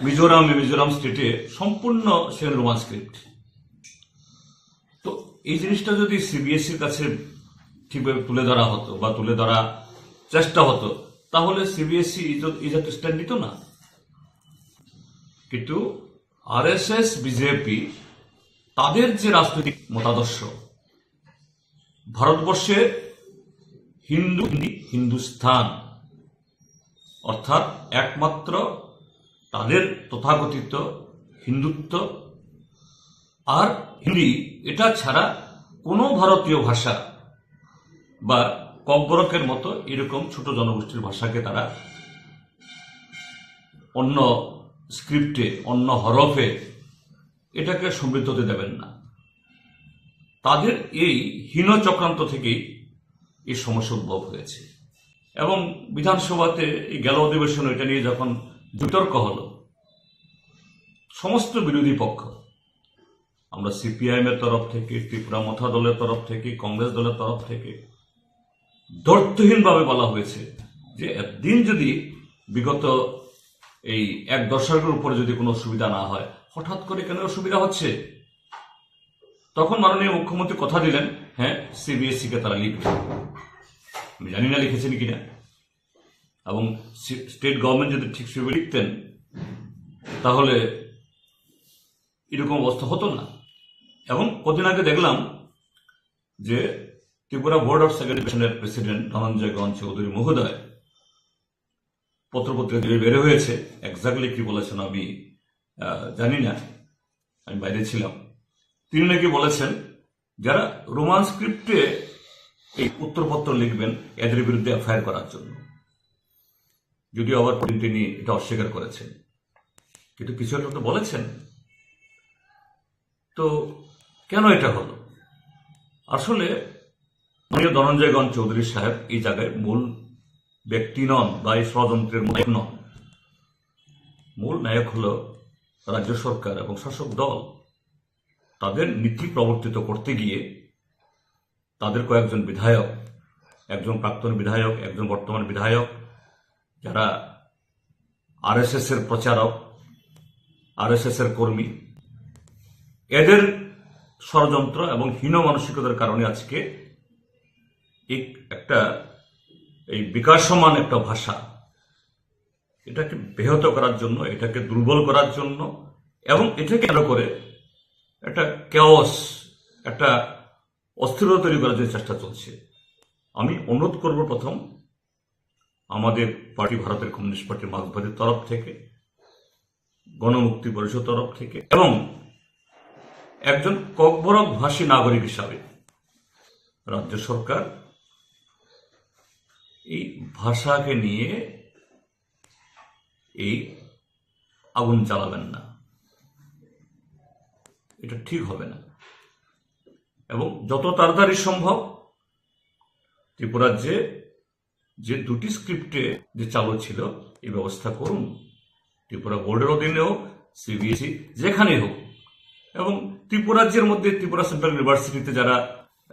Speaker 3: মিজোরাম স্টেটে সম্পূর্ণ সেখানে রোমান স্ক্রিপ্ট। তো এই জিনিসটা যদি সিবিএসইর কাছে ঠিকভাবে তুলে ধরা হতো বা তুলে ধরা চেষ্টা হতো, তাহলে সিবিএসই ইজাত স্ট্যান্ড নিত না। কিন্তু আরএসএস, বিজেপি তাদের যে রাজনৈতিক মতাদর্শ, ভারতবর্ষে হিন্দুস্থান অর্থাৎ একমাত্র তাদের তথাকথিত হিন্দুত্ব আর হিন্দি, এটা ছাড়া কোনো ভারতীয় ভাষা বা ককবরকের মতো এরকম ছোট জনগোষ্ঠীর ভাষাকে তারা অন্য স্ক্রিপ্টে, অন্য হরফে এটাকে সমৃদ্ধ হতে দেবেন না। তাদের এই হীন চক্রান্ত থেকেই এই সমস্যা উদ্ভব হয়েছে। এবং বিধানসভাতে এই গেল অধিবেশনে এটা নিয়ে যখন বিতর্ক হল, সমস্ত বিরোধী পক্ষ, আমরা সিপিআইএম এর তরফ থেকে, ত্রিপুরা মথা দলের তরফ থেকে, কংগ্রেস দলের তরফ থেকে দর্থহীনভাবে বলা হয়েছে যে একদিন যদি বিগত এই এক দশকের উপরে যদি কোনো অসুবিধা না হয়, হঠাৎ করে কেন অসুবিধা হচ্ছে? তখন মাননীয় মুখ্যমন্ত্রী কথা দিলেন, হ্যাঁ সিবিএসই কে তারা লিখবে। আমি জানি না লিখেছেন কিনা, এবং স্টেট গভর্নমেন্ট যদি ঠিক সেভাবে লিখতেন তাহলে এরকম অবস্থা হতো না। এবং কদিন আগে দেখলাম যে ত্রিপুরা বোর্ড অফ সেকেন্ডারি এডুকেশনের প্রেসিডেন্ট ধনঞ্জয় গণ চৌধুরী মহোদয় পত্রপত্রিকা বের হয়েছে, এক্স্যাক্টলি কি বলেছেন আমি জানি না, আমি বাইরে ছিলাম। তিনি নাকি বলেছেন যারা রোমান স্ক্রিপ্টে এই উত্তরপত্র লিখবেন এদের বিরুদ্ধে এফআইআর করার জন্য। যদিও আবার তিনি এটা অস্বীকার করেছেন, কিন্তু কিছু একটা তো বলেছেন। তো কেন এটা হলো? আসলে মাননীয় ধনঞ্জয় গণ চৌধুরী সাহেব এই জায়গায় মূল ব্যক্তি নন বা এই ষড়যন্ত্রের নায়ক নন। মূল নায়ক হল রাজ্য সরকার এবং শাসক দল। তাদের নীতি প্রবর্তিত করতে গিয়ে তাদের কয়েকজন বিধায়ক, একজন প্রাক্তন বিধায়ক, একজন বর্তমান বিধায়ক, যারা আরএসএস এর প্রচারক, আরএসএস এর কর্মী, এদের ষড়যন্ত্র এবং হীন মানসিকতার কারণে আজকে একটা এই বিকাশমান একটা ভাষা, এটাকে ব্যাহত করার জন্য, এটাকে দুর্বল করার জন্য এবং এটাকে কেন্দ্র করে একটা কেওস, একটা অস্থিরতা তৈরি করার জন্য চেষ্টা চলছে। আমি অনুরোধ করব প্রথম আমাদের পার্টি, ভারতের কমিউনিস্ট পার্টি মার্ক্সবাদীর তরফ থেকে, গণমুক্তি পরিষদ তরফ থেকে এবং একজন ককবরক ভাষী নাগরিক হিসাবে রাজ্য সরকার এই ভাষাকে নিয়ে এই আগুন জ্বালাবেন না, এটা ঠিক হবে না। এবং যত তাড়াতাড়ি সম্ভব ত্রিপুরার যে দুটি স্ক্রিপ্টে যে চালু ছিল এই ব্যবস্থা করুন, ত্রিপুরা বোর্ডের অধীনেও, সিবিএসই যেখানেই হোক। এবং ত্রিপুরা রাজ্যের মধ্যে ত্রিপুরা সেন্ট্রাল ইউনিভার্সিটিতে যারা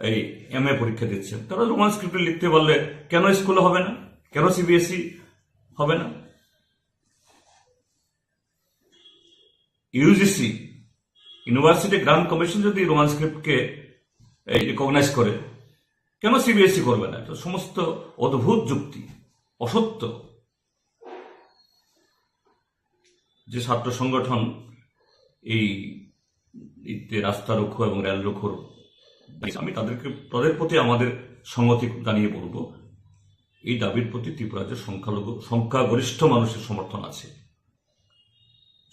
Speaker 3: এই এমএ পরীক্ষা দিচ্ছেন তারা রোমান স্ক্রিপ্টে লিখতে পারলে কেন স্কুলে হবে না, কেন সিবিএসই হবে না? ইউজিসি, ইউনিভার্সিটি গ্রান্ট কমিশন যদি রোমান স্ক্রিপ্টকে রিকগনাইজ করে, কেন সিবিএসই করবে না? সমস্ত অদ্ভুত যুক্তি, অসত্য। যে ছাত্র সংগঠন এই রাস্তা রুখো এবং রেল রুখোর, আমি তাদের প্রতি আমাদের সংহতি জানিয়ে বলবো, এই দাবির প্রতি ত্রিপুরার সংখ্যাগরিষ্ঠ মানুষের সমর্থন আছে,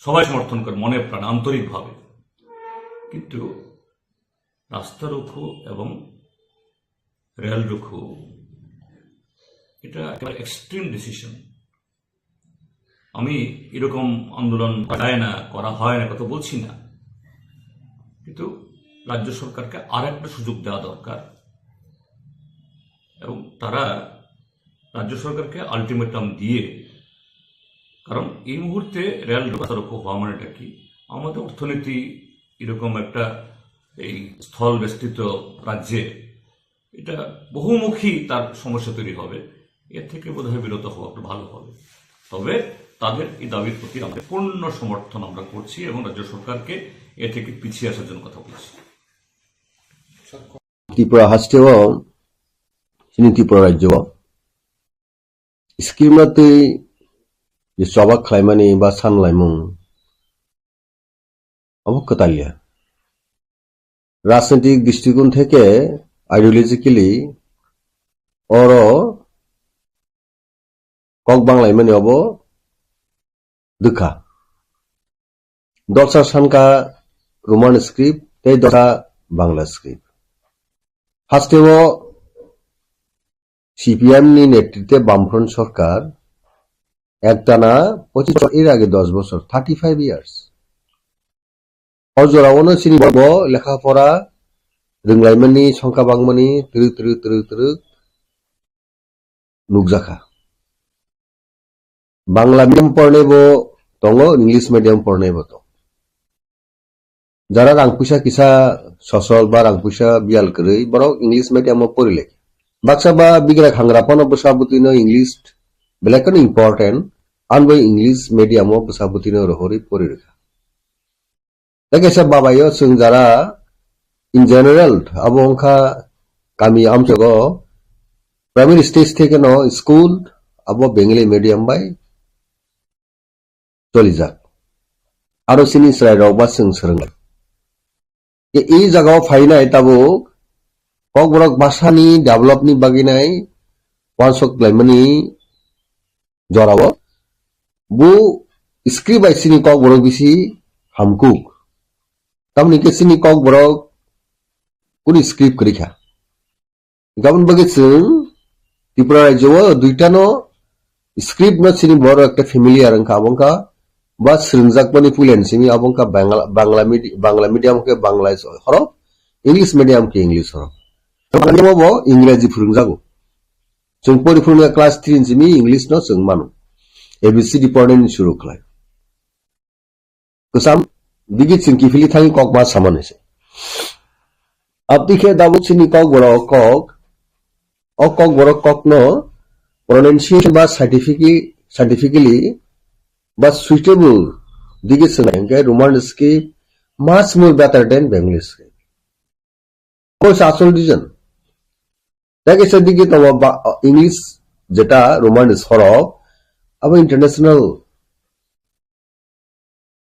Speaker 3: সবাই সমর্থন করে মনে প্রাণ আন্তরিকভাবে। কিন্তু রাস্তা রুখো এবং রেল রুখো এটা একেবারে এক্সট্রিম ডিসিশন। আমি এরকম আন্দোলন করা হয় না কথা বলছি না, কিন্তু রাজ্য সরকারকে আর একটা সুযোগ দেওয়া দরকার এবং তারা রাজ্য সরকারকে আলটিমেটাম দিয়ে, কারণ এই মুহূর্তে রেল রাস্তা রুখো হওয়া মানেটা কি, আমাদের অর্থনীতি এরকম একটা এই স্থল বেষ্টিত রাজ্যে এটা বহুমুখী তার সমস্যা তৈরি হবে। এর থেকে বোধহয় বিরত হওয়া একটু ভালো হবে। তবে তাদের এই দাবির প্রতি আমাদের পূর্ণ সমর্থন আমরা করছি এবং রাজ্য সরকারকে এ থেকে পিছিয়ে আসার জন্য কথা বলছি।
Speaker 6: ত্রিপুরা হাস্টেও সিনি ত্রিপুরা রাজ্য স্কিमनातै जे सभा खालायमानि बा सानलायमुं अब कतालिया राजनैतिक दृष्टिकोण থেকে आइडियोलॉजिकली और কক বাংলাইমানি अब दुखा दस्रा सानका रोमान स्क्रिप्ट ते दस्रा बांग्ला स्क्रिप्ट हास्टेव सीपीएम नि नेतृत्वे बामफ्रंट सरकार एकटाना 25 বছর এর আগে 10 বছর 35 ইয়ার্স অজরাওনো সিনি বর্গ লেখাপড়া रोंलायमानि संख्या बांमानि तरु नुकजाखा बांग्ला मीडियम पढ़नेबो दङ इंग्लिश मीडियम पढ़नेबो दं যারা রাং পয়সা কিসা সসল বা রাং পয়সা বিয়াল করে বড় ইংলিশ মিডিয়ামে পড়িলে বাক্সা বা বিগ্রা খাংরাপন বসাবতিনো ইংলিশ বেলাকন ইম্পর্টেন্ট আনবই ইংলিশ মিডিয়ামে বসাবতিনো রহরি পড়িরেখা দেখেছে বাবাयो जों যারা इन जनरल अब अंखा गामी आमचगो प्राइमरी स्टेज থেকে ন स्कूल अब बेंगली मीडियम बाय चलिजाक आरो सिनि सराय रावबा जों सोलोंबाय এই জায়গাও ফাইনাই তাবো ককবরক ভাষানি ডেভেলপনি বাগিনাই ওয়ানসক লাইমানি জরাও বু script by Sini Kokborok BC হামকুক তামনি কে সিনি ককবরক কোন স্ক্রিপ্ট করিখা গাবন বাগে जों ত্রিপুরা রাজ্যও দুইটানো স্ক্রিপ্ট ন সিনি বড় একটা ফ্যামিলিয়ার अंका abongka বা শ্রীঞ্জাকমানি পুলেন সিনি abongka বাংলা মিডিয়াম কে বাংলা হরো इंग्लिश मीडियम के इंग्लिश हरफ बांग्लायावबो इंग्राजी फोरोंजागौ जों परिफुंना क्लास 3 सिमि इंग्लिश न जों मानो एबीसीडी पढ़नायनि शुरू खालाय गोसाम बिगि चिंकिफिलि थांgi कक मा सामानसे आपदिखे दाबो सिनि कक बरो कक अ कक बरो कक न प्रोनाउंसिएशन बा साइंटिफिकली बा सुइटेबल दिगे सोंनाय रोमान के मच मोर बेटर देन बेंगलिश আসল রিজন দেখে সেদিকে তো ইংলিশ যেটা রোমান হরফ আবার ইন্টারন্যাশনাল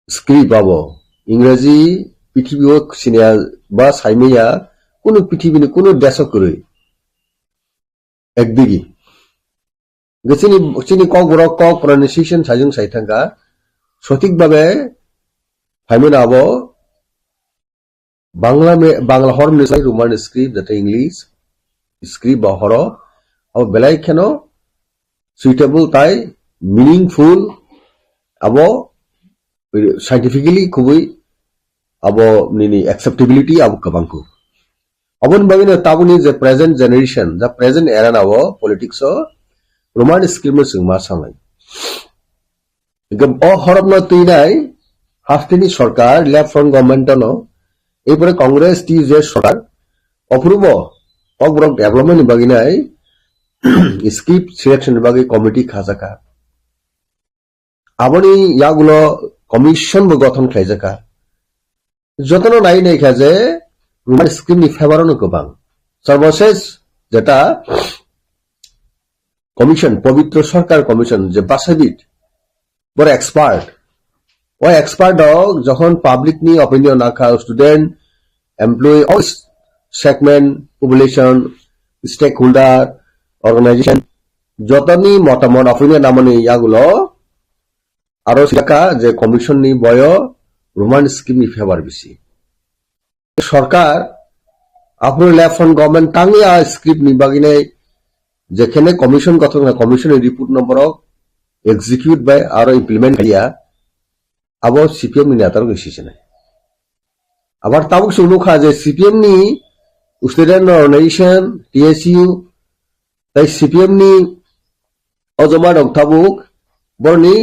Speaker 6: স্ক্রিপ্ট পাবো ইংরেজি পৃথিবীও সিনিয়া বা সাইমিয়া কোন পৃথিবীর কোন দেশ করে একদিকে গেছিনি চিনি কক বড় কক প্রনাউন্সিয়েশন সাইজং সাইথাঙ্গা সঠিকভাবে ফাইমেন আবো बांग्ला हरफ नि Roman script that English script बा हरफ अब बेलाय केनो सुइटेबल ताई मीनिंगफुल अब साइंटिफिकली खुबै अब निनि एक्सेप्टेबिलिटी अब कबांको अबन बागिनो ताबुनि जे present generation the present era now politics Roman script में जों मा सामलाय गम अ हरफ न तैनाय हाफटेनि सरकार लेफ्ट फ्रंट गवर्नमेंट न এরপরে কংগ্রেস টি যে সরকার অপূর্ব অগ্রগ ডেভেলপমেন্ট বাগিনাই স্ক্রিপ্ট সিলেকশন বাগে কমিটি খাজাকা আবনি ইয়াগুলো কমিশন গঠন খাইজাকা যতন নাই নাই খাজে রোমান স্ক্রিপ্ট নি ফেভারনো গোবাং সর্বশেষ যেটা কমিশন পবিত্র সরকার কমিশন যে বাসাবিট বড় এক্সপার্ট ওই এক্সপার্ট যখন পাবলিক নি অপিনিয়ন রাখা student employee all segment population stakeholder organization যতনি মতামত অপিনিয়ন নামনি ইয়াগুলো আরো শিক্ষা যে কমিশন নি বয় রোমান স্কিম নি ফেভার বেশি সরকার আপনার লেফট ফ্রন্ট গভর্নমেন্ট টাঙ্গিয়া স্ক্রিপ্ট নি বাগিনে যেখানে কমিশন গঠন কমিশনের রিপোর্ট নম্বর এক্সিকিউট বাই আর ইমপ্লিমেন্ট করিয়া अब सीपीएम नि नेतार गसिसे ना आबार ताबुक सुनुखा जे सीपीएम नि स्टूडेंट ऑर्गेनाइजेशन टीएसयू ताई सीपीएम नि अजमा दं ताबुक बरनि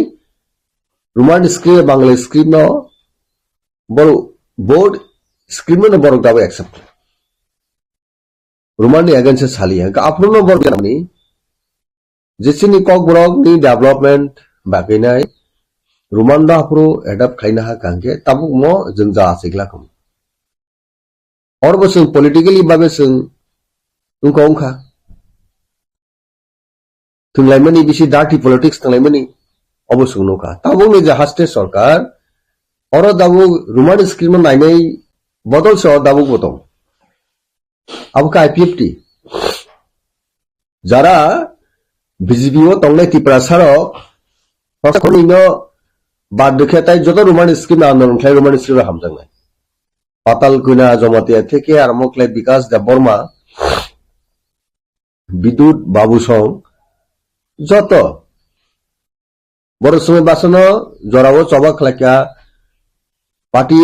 Speaker 6: रोमान स्क्रिप्ट बांग्ला स्क्रिप्ट न बर बोर्ड स्क्रीन में बरक दाबो एक्सेप्ट रोमानी अगेंस्ट साली है आपनो बरक नामनी जेसिनी कक बरक नि डेवलपमेंट बाकिनाय रोमानदा आपरो एडप्ट खाइना हा कांगे ताबुक मो जों जा आसिगला खम और बसों पॉलिटिकली बाबे जों उनखौ उनखा थुंलायमनि बिसि डार्टी पॉलिटिक्स थुंलायमनि अबसों नोखा ताबुक नि जा हास्टे सरकार और दाबु रोमानी स्क्रीन में नायनाय बदल से दाबुक बतम अब का आईपीएफटी जरा बीजेपीओ तंगले तिप्रा सारक फसखनिनो बाद देखेताय जत रोमानी स्कीम आंदोलन खाय रोमानी स्कीम हामजांनाय पाताल कुना जमातिया थेके आर मक्ले विकास देव बर्मा विद्युत बाबुसं जत बर समय बासनो जरावो चबा खलाक्या पार्टी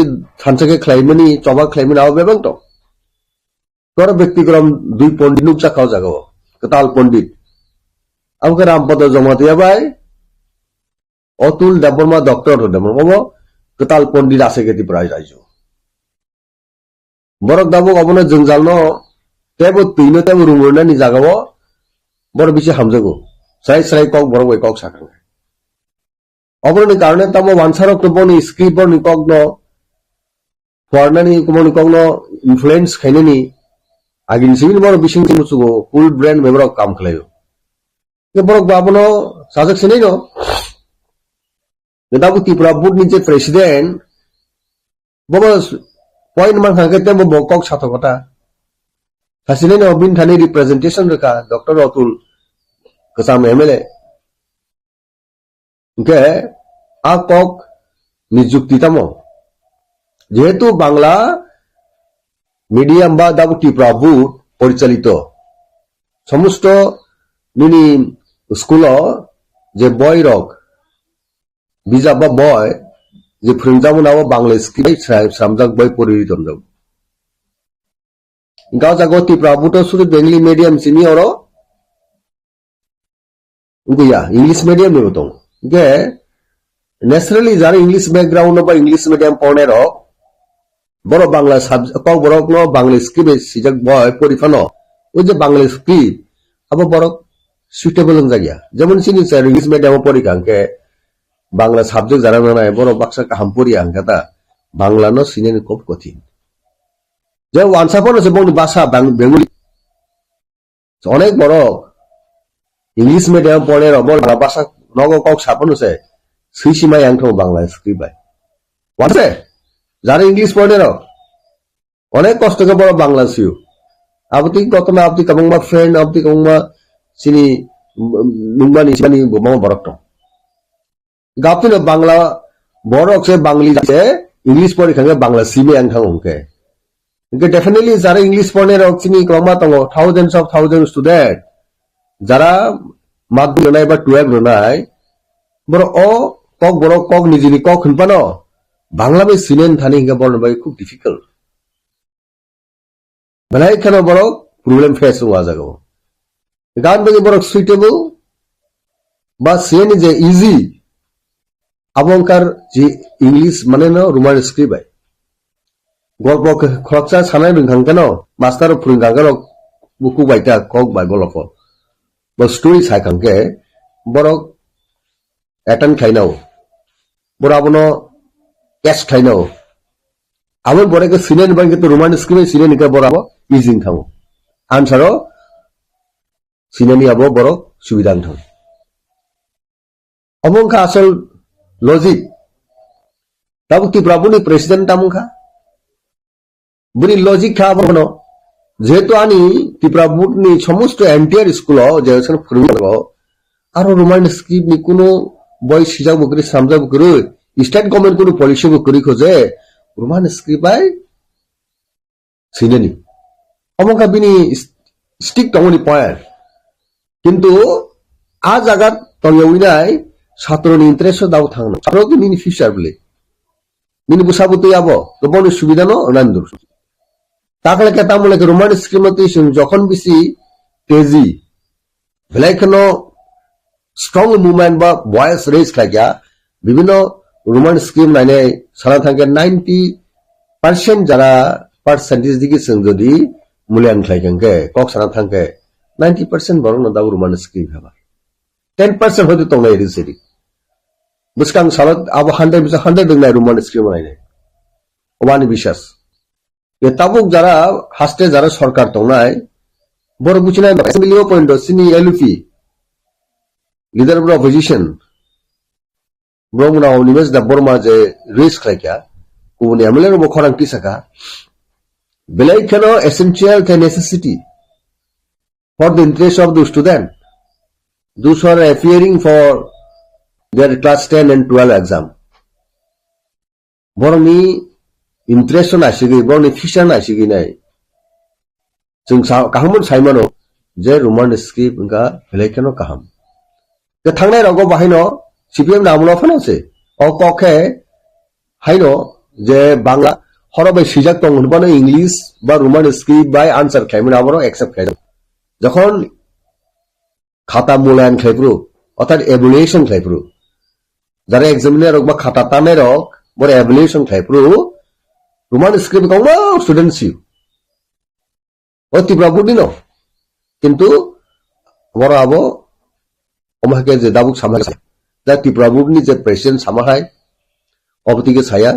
Speaker 6: थानसके खलायमनि चबा खलायमनि आव बेबां दं कर व्यक्तिक्रम दुई पंडित नुकसा खाओ जागो कताल पंडित अब के रामपद जमातिया बाय अतुल देवबर्मा डॉक्टर हो देम अब कताल पंडित आसे केति प्राय राइजो बरक दाबो अबनो जंजालनो तेबो तीनो तेबो रुमरना नि जागावो बर बिसे हामजगो साइ साइ कक बरक वे कक साखां अबरनि कारणे तमो वानसारक तबोनि स्क्रिप्ट नि कक न फरनानि कमनि कक न इन्फ्लुएंस खाइनेनि आगिन सिविल बर बिसिं मुसुगो फुल ब्रांड मेबर काम खलायो के बरक बाबनो साजक सिनै न नेताबु त्रिपुरा बोर्ड नि जे प्रेसिडेंट बबो पॉइंट मान खाके ते बो कक साथकता हासिनै न बिन थानि रिप्रेजेंटेशन रखा डॉक्टर अतुल कसाम एमएलए के आ कक नियुक्ति तमो जेहेतु बांग्ला मीडियम बा दाबु त्रिपुरा बोर्ड परिचालित समस्त निनि स्कूल जे बय रक बिजाब बा बय जे फोरोंजामोनाबो बांला स्क्रिप्ट सामजाक बय परिरितम दं गाव जागो त्रिपुरा बोर्ड सुदु बेंगली मीडियम सिनि और गया इंग्लिश मीडियम में दं के नेचुरली जारे इंग्लिश बैकग्राउंड बा इंग्लिश मीडियम पढ़ने रक बरो बांग्ला सब्जेक्ट कक बरक न बांग्ला स्क्रिप्ट सिजक बय परिफानो ओ जे बांग्ला स्क्रिप्ट अब बरक सुटेबल जागिया जेमन सिनि सर इंग्लिश मीडियम परिखां के बांग्ला सब्जेक्ट जारा नाय बरो बाक्सा काहाम परि आंगाता बांग्ला न सिनेनि खूब कठिन जे वानसापन से बंग भाषा बेंगली अनेक बरक इंग्लिश मीडियम पढ़ने र बांग्ला भाषा नगो कक सापन से सुइसिमाय आंखौ बांग्ला स्क्रिप्ट बाय वानसे जारे इंग्लिश पढ़ने रो अनेक कष्ट के बड़ बांग्ला सियो आपति कतमा आपति कबंगमा फ्रेंड आपति कबंगमा सिनी नुंगमानी सिनी बमा बरकट गापति बांग्ला बरक से बांगली से इंग्लिश पढ़ी खांगे बांग्ला सिमे आंखां उनके इनके डेफिनेटली जारे इंग्लिश पढ़ने रो सिनी कबंगमा तंगो थाउजेंड्स ऑफ थाउजेंड स्टूडेंट जारा माध्यमिक रनाय बा 12 रनाय बर ओ कक बर कक निजिनि कक खनपानो बांग्ला में सिनेन थाने हिंगा बोलने बाई खूब डिफिकल्ट भलाई खाना बरो प्रॉब्लम फेस हुआ जागो गान बगे बरो सुइटेबल बा सिनेन जे इजी अबंकार जे इंग्लिश माने न रोमान स्क्रिप्ट बाय गल्प खरचा सानाय रोंखांगोन मास्टार फोरोंगांगोन बुकु बायता कक बाय बलफ बा स्टोरी सायखांके बरो एटेंड खाइनाव बराबनो कैश खाइनाव आवन बरे के सिनेन बांगे तो रोमान स्क्रिप्ट सिनेन का बराबो इजिंग थामो आंसरो सिनेनी आबो बरो सुविधां थाम अमंखा असल लॉजिक ताबु त्रिपुराबुनि प्रेसिडेंट तामुखा बुनि लॉजिक खा बनो जेहेतु आनी त्रिपुरा बोर्डनि समस्त एंटायर स्कूल जेसन फोरोंगो आरो रोमान स्क्रिप्ट नि कुनो बय सिजाक बकरि सामजा बकरि स्टेट गवर्नमेंट को पॉलिसी को करी खोजे रोमान स्क्रिप्ट बाय सिनेनी अमका बिनी स्टिक तंगनि पॉइंट किंतु आ जागा तंगविनाय छात्रनि इंटरेस्ट दाव थांनो छात्र कि मिनि फ्यूचर बले मिनि बुसाबुतु याबो गोबां सुबिदा न अनान्दुर ताकले केता मुले के रोमान स्क्रिप्ट मते जखन बिसि तेजी भलाइखनो स्ट्रॉन्ग मूवमेंट बा वॉइस रेज खाया विभिन्न रोमान स्क्रिप्ट नायनाय सारा थांगे পার্সেন্ট যারা পার্সেন্টেজ দিকে যদি মূল্যায়ন খাইখানকে কক সানা থাকবে 90% বরং না দাবু রোমান স্ক্রিপ্ট হবা 10% হয়তো তো নাই রিসেরি বুঝকাং সালত আবো 100% দং নাই রোমান স্ক্রিপ্ট বানাই নাই ওবানি বিশ্বাস এ তাবুক যারা হাসতে যারা সরকার তো নাই বড় বুঝিনা অ্যাসেম্বলিও পয়েন্ট সিনি এলপি লিডার অফ অপোজিশন ব্রহ্মনা নিমেশ দা বর্মা যে রিস্ক খাইকা কুবনি এমএলএর মুখরাং কিসাকা belai kano essential the necessity for the interest of the student those who are appearing for their class 10 and 12 exam borni interest na asigi borni fission asigi nai jung kahamun saimano je roman script ga belai kano kaham ke thangnai rogo bahino cpm namulo phanose o kokhe haino je bangla হরবে সিজাক তো মনে ইংলিশ বা রোমান স্ক্রিপ্ট বাই আনসার খাইবেন আবারও অ্যাকসেপ্ট খাইবেন যখন খাতা মূল্যায়ন খাইপ্রু অর্থাৎ এভ্যালুয়েশন খাইপ্রু যারা এক্সামিনার হোক বা খাতা টানের হোক বড় এভ্যালুয়েশন খাইপ্রু রোমান স্ক্রিপ্ট কম স্টুডেন্টস ইউ ও ত্রিপুরাপুর দিন কিন্তু বড় আবো আমাকে যে দাবুক সামাল যা ত্রিপুরাপুরনি যে প্রেসিডেন্ট সামাহাই অবতিকে ছায়া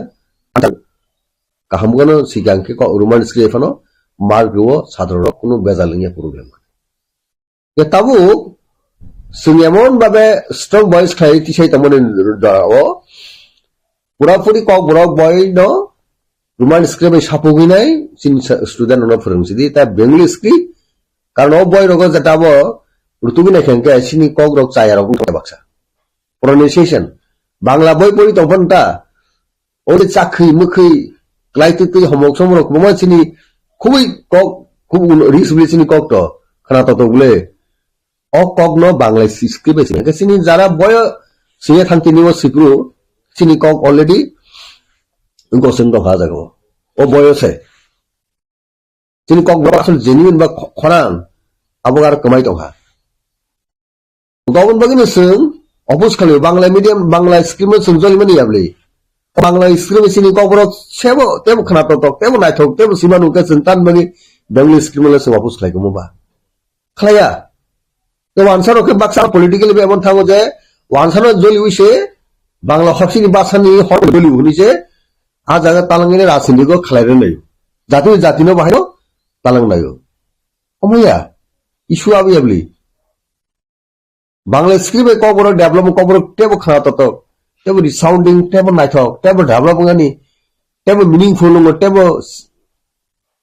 Speaker 6: কাহামগানো সিগাংকে রোমান স্ক্রিপ্ট এফানো মার্গও সাধারণ কোনো বেজালিংয়ে প্রবলেম এ তাবু जों एमन भावे स्ट्रंग बॉयज खाई तिसाई तमने ও পুরাপুরি কক বড় বয় ন রোমান স্ক্রিপ্ট সাপোগি নাই সিন স্টুডেন্ট ন ফরংসিদি তা বেঙ্গলি স্ক্রিপ্ট কারণ ও বয় রগ যেটা ব ঋতুবি না খেঙ্কে সিনি কক রক চাই আর কোন বাক্সা প্রনাউন্সিয়েশন বাংলা বই পড়ি তখনটা ওই চাকরি মুখি ক্লাইতে হমক সমরক মমা সিনি খুবই কক খুব রিস বলি সিনি কক তো খানা ততগুলে অকগ্ন বাংলা স্ক্রিপ্ট আছে সিনি যারা বয় সিনে থাকতে নিও সিক্রু সিনি কক অলরেডি গসেন দফা যাগো ও বয়সে সিনি কক আসল জেনুইন বা খরাং আবগার কমাই দফা গাবন বাগিনো जों অপোজ খালি বাংলা মিডিয়াম বাংলা স্ক্রিপ্ট जों জলিমানি আবলি বাংলা স্ক্রিপ্ট সিনি কক বড় সেব তেব খানা তক তেব নাইথক তেব সিমানু কে जों তান বাগি বাংলা স্ক্রিপ্ট जों অপোজ খাইগো মবা খালায়া তো ওয়ানসার ওকে বাক্সা পলিটিক্যালি এমন থাকো যে ওয়ানসার জলি হইছে বাংলা হকসিনি বাসানি হর জলি হইছে আ জায়গা তালাঙ্গিনে রাজনীতিক খালাইরে নাই জাতি জাতিনো বাহির তালাং নাই অময়া ইস্যু আবি আবলি বাংলা স্ক্রিপ্টে কবর ডেভেলপ কবর টেব খানা তত টেব রিসাউন্ডিং টেব নাইথক টেব ডেভেলপ গানি টেব মিনিংফুল টেব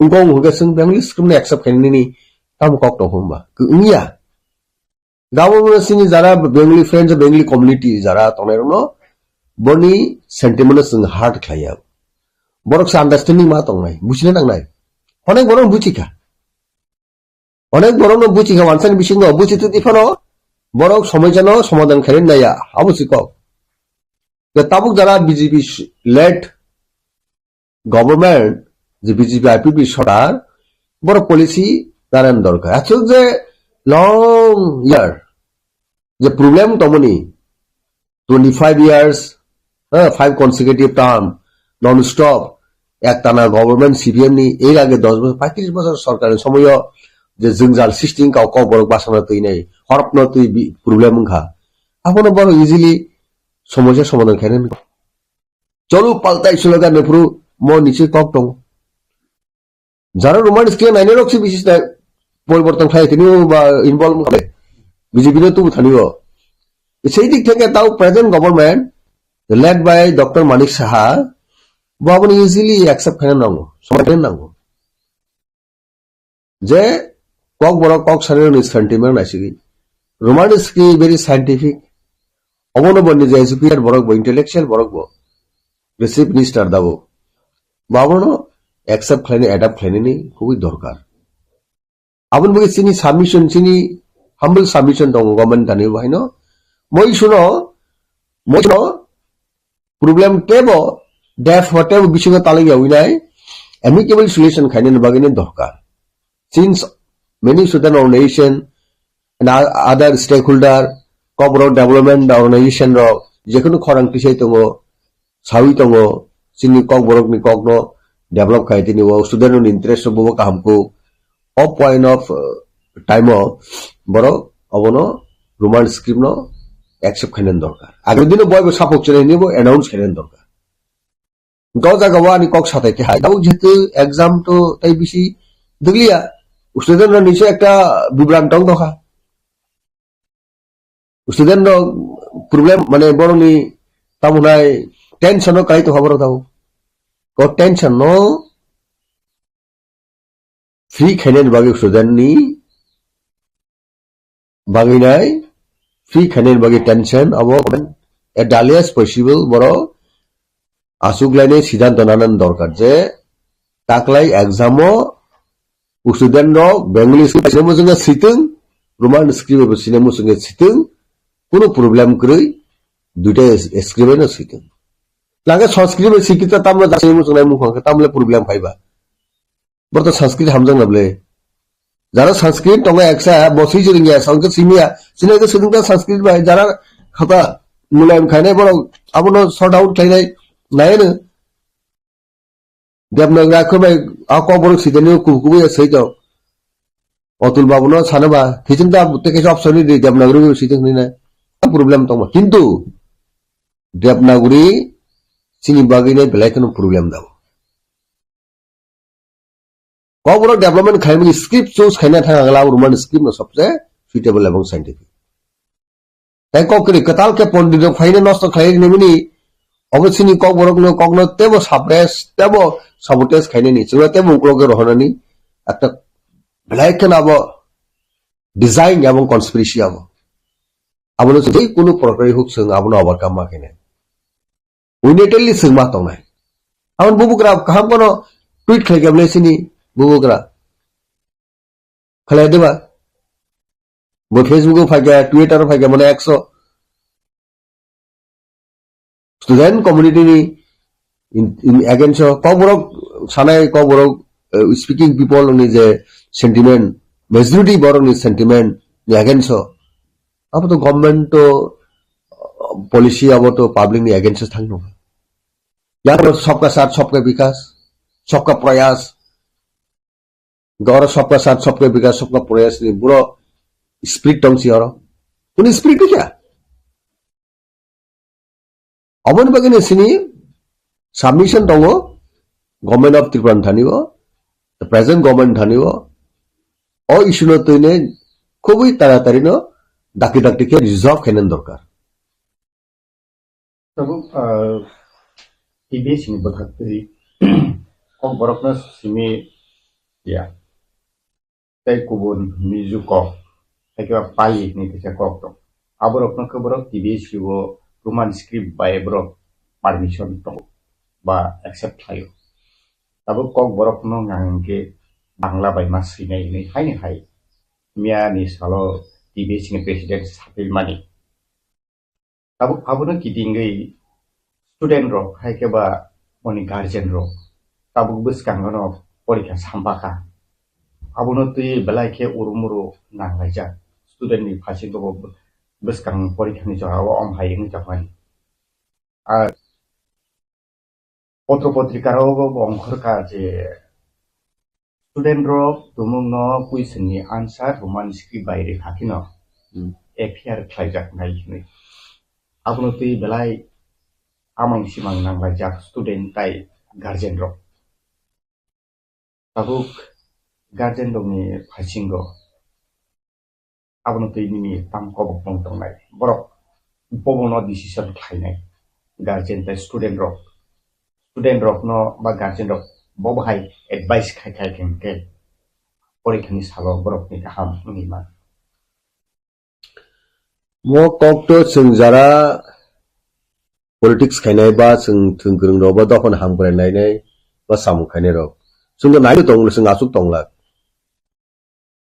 Speaker 6: উগং হগেসং বাংলা স্ক্রিপ্টে অ্যাকসেপ্ট খাইনি তাম কক তো হমবা ইয়া গাঁৱৰ সিনি যারা বেঙ্গলি ফ্রেন্ডস বেঙ্গলি কমিউনিটি যারা তনেরনো বনি সেন্টিমেন্ট जों হার্ট খাইয়া বরকস আন্ডারস্ট্যান্ডিং মা তং নাই বুঝিনে নাং নাই অনেক বড় বুঝিকা অনেক বড় বুঝিকা ওয়ানসান বিসিং বুঝিতে দিফানো বড় সময় যেন সমাধান খাইন নাইয়া আবশ্যক তাবুক যারা বিজেপি লেড গভর্নমেন্ট যে বিজেপি আইপিপি সরকার বড় পলিসি দাঁড়ান দরকার আচ্ছা যে long year the problem tomoni 25 years 5 consecutive term non stop একটানা গভর্নমেন্ট সিপিএম নি এর আগে 10 বছর 35 বছর সরকারের সময় যে জঞ্জাল সিস্টেম কাও ক বড় বাসনা তৈ নাই হরপন তৈ প্রবলেম খা আপন বড় ইজিলি সমস্যা সমাধান খাইন চলো পাল্টাই স্লোগান নেপুরু ম নিচে কক দং যারা রোমান স্ক্রিপ্ট নাইনে রক্সি বিশেষ পরিবর্তন খাই তিনি বা ইনভলভ হবে বিজেপির তো থানিও সেই দিক থেকে তাও present government led by doctor Manik Saha বাবন ইজিলি অ্যাকসেপ্ট খাই নাও সমাধান নাও যে কক বড় কক সারের সেন্টিমেন্ট আসিগি রোমান স্ক্রিপ্ট ভেরি সাইন্টিফিক অবনবন্নি যে সুপিরিয়র বড়ক ইন্টেলেকচুয়াল বড়ক রিসিভ মিনিস্টার দাবো বাবন অ্যাকসেপ্ট খাইনি অ্যাডাপ্ট খাইনি খুবই দরকার আপন বগে চিনি সাবমিশন চিনি হাম্বল সাবমিশন দং গভর্নমেন্ট দানি বাহিনো মই শুনো প্রবলেম টেব ডেফ হটেব বিশিঙ্গ তালিগা উইনাই অ্যামিকেবল সলিউশন খাইনে বাগিনে দরকার since many student organization and other stakeholder corporate development organization র যেকোনো খরাং টিসাই দङ সাউই দङ চিনি কক বরকনি ককনো डेभलप खायतिनि वो स्टूडेंट इंटरेस्ट बो कामको ऑफ पॉइंट ऑफ टाइम बरो अबनो रोमान स्क्रिप्ट नो एक्सेप्ट खायन दरकार आगे दिन बयबो सापोर्ट चलायनिबो अनाउंस खायन दरकार गाव जागावा नि कक साथाय के हाय दाउ जेतु एग्जाम तो ताइ बिसि दगलिया स्टूडेंट नो निसे एकटा बिब्रांतं दखा स्टूडेंट नो प्रॉब्लम माने बरनि तामुनाय टेंशन काई तो खबर दाउ को टेंशन नो फ्री खायन बागे स्टूडेंट नि बागिनाय फ्री खायन बागे टेंशन अब एट डालियास पॉसिबल बरो आसुगलायनि सिद्धांत नानान दरकार जे ताकलाय एग्जामो स्टूडेंट नो बेंगली स्क्रिप्ट मुजंगा सितों रोमान स्क्रिप्ट बसिने मुजंगा सितों कोनो प्रॉब्लम करै दुटे स्क्रिप्ट न सितों लागे संस्कृत सिकिता तामला जासे मुजंगा मुखंखा तामले प्रॉब्लम फाइबा बरतो संस्कृत हमजों नबले जारा संस्कृत तंगा एक्सा बसि जिरिंगा संस्कृत सिमिया सिने के सुदुंगा संस्कृत बाय जारा खता मुलायम खायने बरो आबनो सॉर्ट आउट खायनाय नायनो देबनागरा खबाय आको बरो सिदेनो कुकुबो सैतो अतुल बाबुनो सानबा हिजिंदा तेकेस ऑप्शन दि देबनागरी सिदेनो ना प्रॉब्लम तंग किंतु देबनागरी सिनि बागिने बेलायखनो प्रॉब्लम दाव कबरो डेवलपमेंट खायमि स्क्रिप्ट चूज खायना थांगाला रोमान स्क्रिप्ट न सबसे सुटेबल एवं साइंटिफिक ताइ ककरि कताल के पंडित फाइने नष्ट खायनिमिनि अबसिनि कबरकनो कगनो तेबो साप्रेस तेबो साबोटेज खायनि जोंना तेबो उक्लगे रहनानि एकटा बेलायखन अब डिजाइन एवं कन्सपिरेसी अब आबनो जै कोनो प्रकारै हुक जों आबनो ओवरकाम माखिने उइनेटेलि जों मा तंनाय आबन बुबुग्रा कहम कोनो ट्वीट खायगाबले सिनि बुबुग्रा खलाय देबा बो फेसबुक फायगा ट्विटर फायगा माने 100 स्टूडेंट कम्युनिटी नि इन अगेंस्ट कबरक सानाय कबरक स्पीकिंग पीपल नि जे सेंटिमेंट मेजॉरिटी बरनि सेंटिमेंट नि अगेंस्ट अब तो गवर्नमेंट तो पॉलिसी अब तो पब्लिक नि अगेंस्ट थांनो यार सबका साथ सबका विकास सबका प्रयास गौरव सबका साथ सबका विकास सबका प्रयास नि बुरो स्पिरिट टंगसी और कुन स्पिरिट क्या अबन बगने सिनी सबमिशन दङ गवर्नमेंट ऑफ त्रिपुरा थानिबो द प्रेजेंट गवर्नमेंट थानिबो ओ इशु न तइने खुबै तारातारि न दाकि दाकि के रिजॉल्व खायन दरकार
Speaker 1: तब टीबी सिनि बथाकति कम बरकना सिमी या तै कुबुन मिजु को ताइका पाइ नि केसा को तो आबरकना खबर टीबी सिबो रोमान स्क्रिप्ट बाय ब्रो परमिशन तो बा एक्सेप्ट थायो तब कक बरकनो गांगे बांग्ला बाय मा सिनाय नै हायनि हाय मिया नि सालो टीबी सिनि प्रेसिडेंट सापिल मानि तब आबनो किदिंगै स्टूडेंट रो हायकेबा मनि गार्जियन रो तब बसकांगनो परीक्षा सामबाका आबनो तुइ बेलायके उरुमुरु नांगायजा स्टूडेंट नि फासि दबो बसकां परीक्षानि जवाब अम हायनि जापान आ पत्र पत्रिकाराव अंखर का जे स्टूडेंट रो तुमुंग क्वेश्चन नि आंसर रोमान स्क्रिप्ट बायरे खाकिनो एफआर खायजाक नायनि आबनो तुइ बेलाय आमां सिमां नांगायजा स्टूडेंट ताइ गार्जियन रो ताबुक गार्जियन दंनि फासिंगो आबनो तैनि तांको बंग दंनाय बरक बबनो डिसिजन खायनाय गार्जियन ताइ स्टूडेंट रक न बा गार्जियन रक बबहाय एडवाइस खाय केंके परीक्षानि सालो बरक नि गाहाम निमा
Speaker 6: मो कक्तो जों जारा पॉलिटिक्स खायनाय बा जों थोंगोरों रो बा दखन हांब्रायनाय बा सामु खायनाय रो जों नायनो दं जों आसुक दंला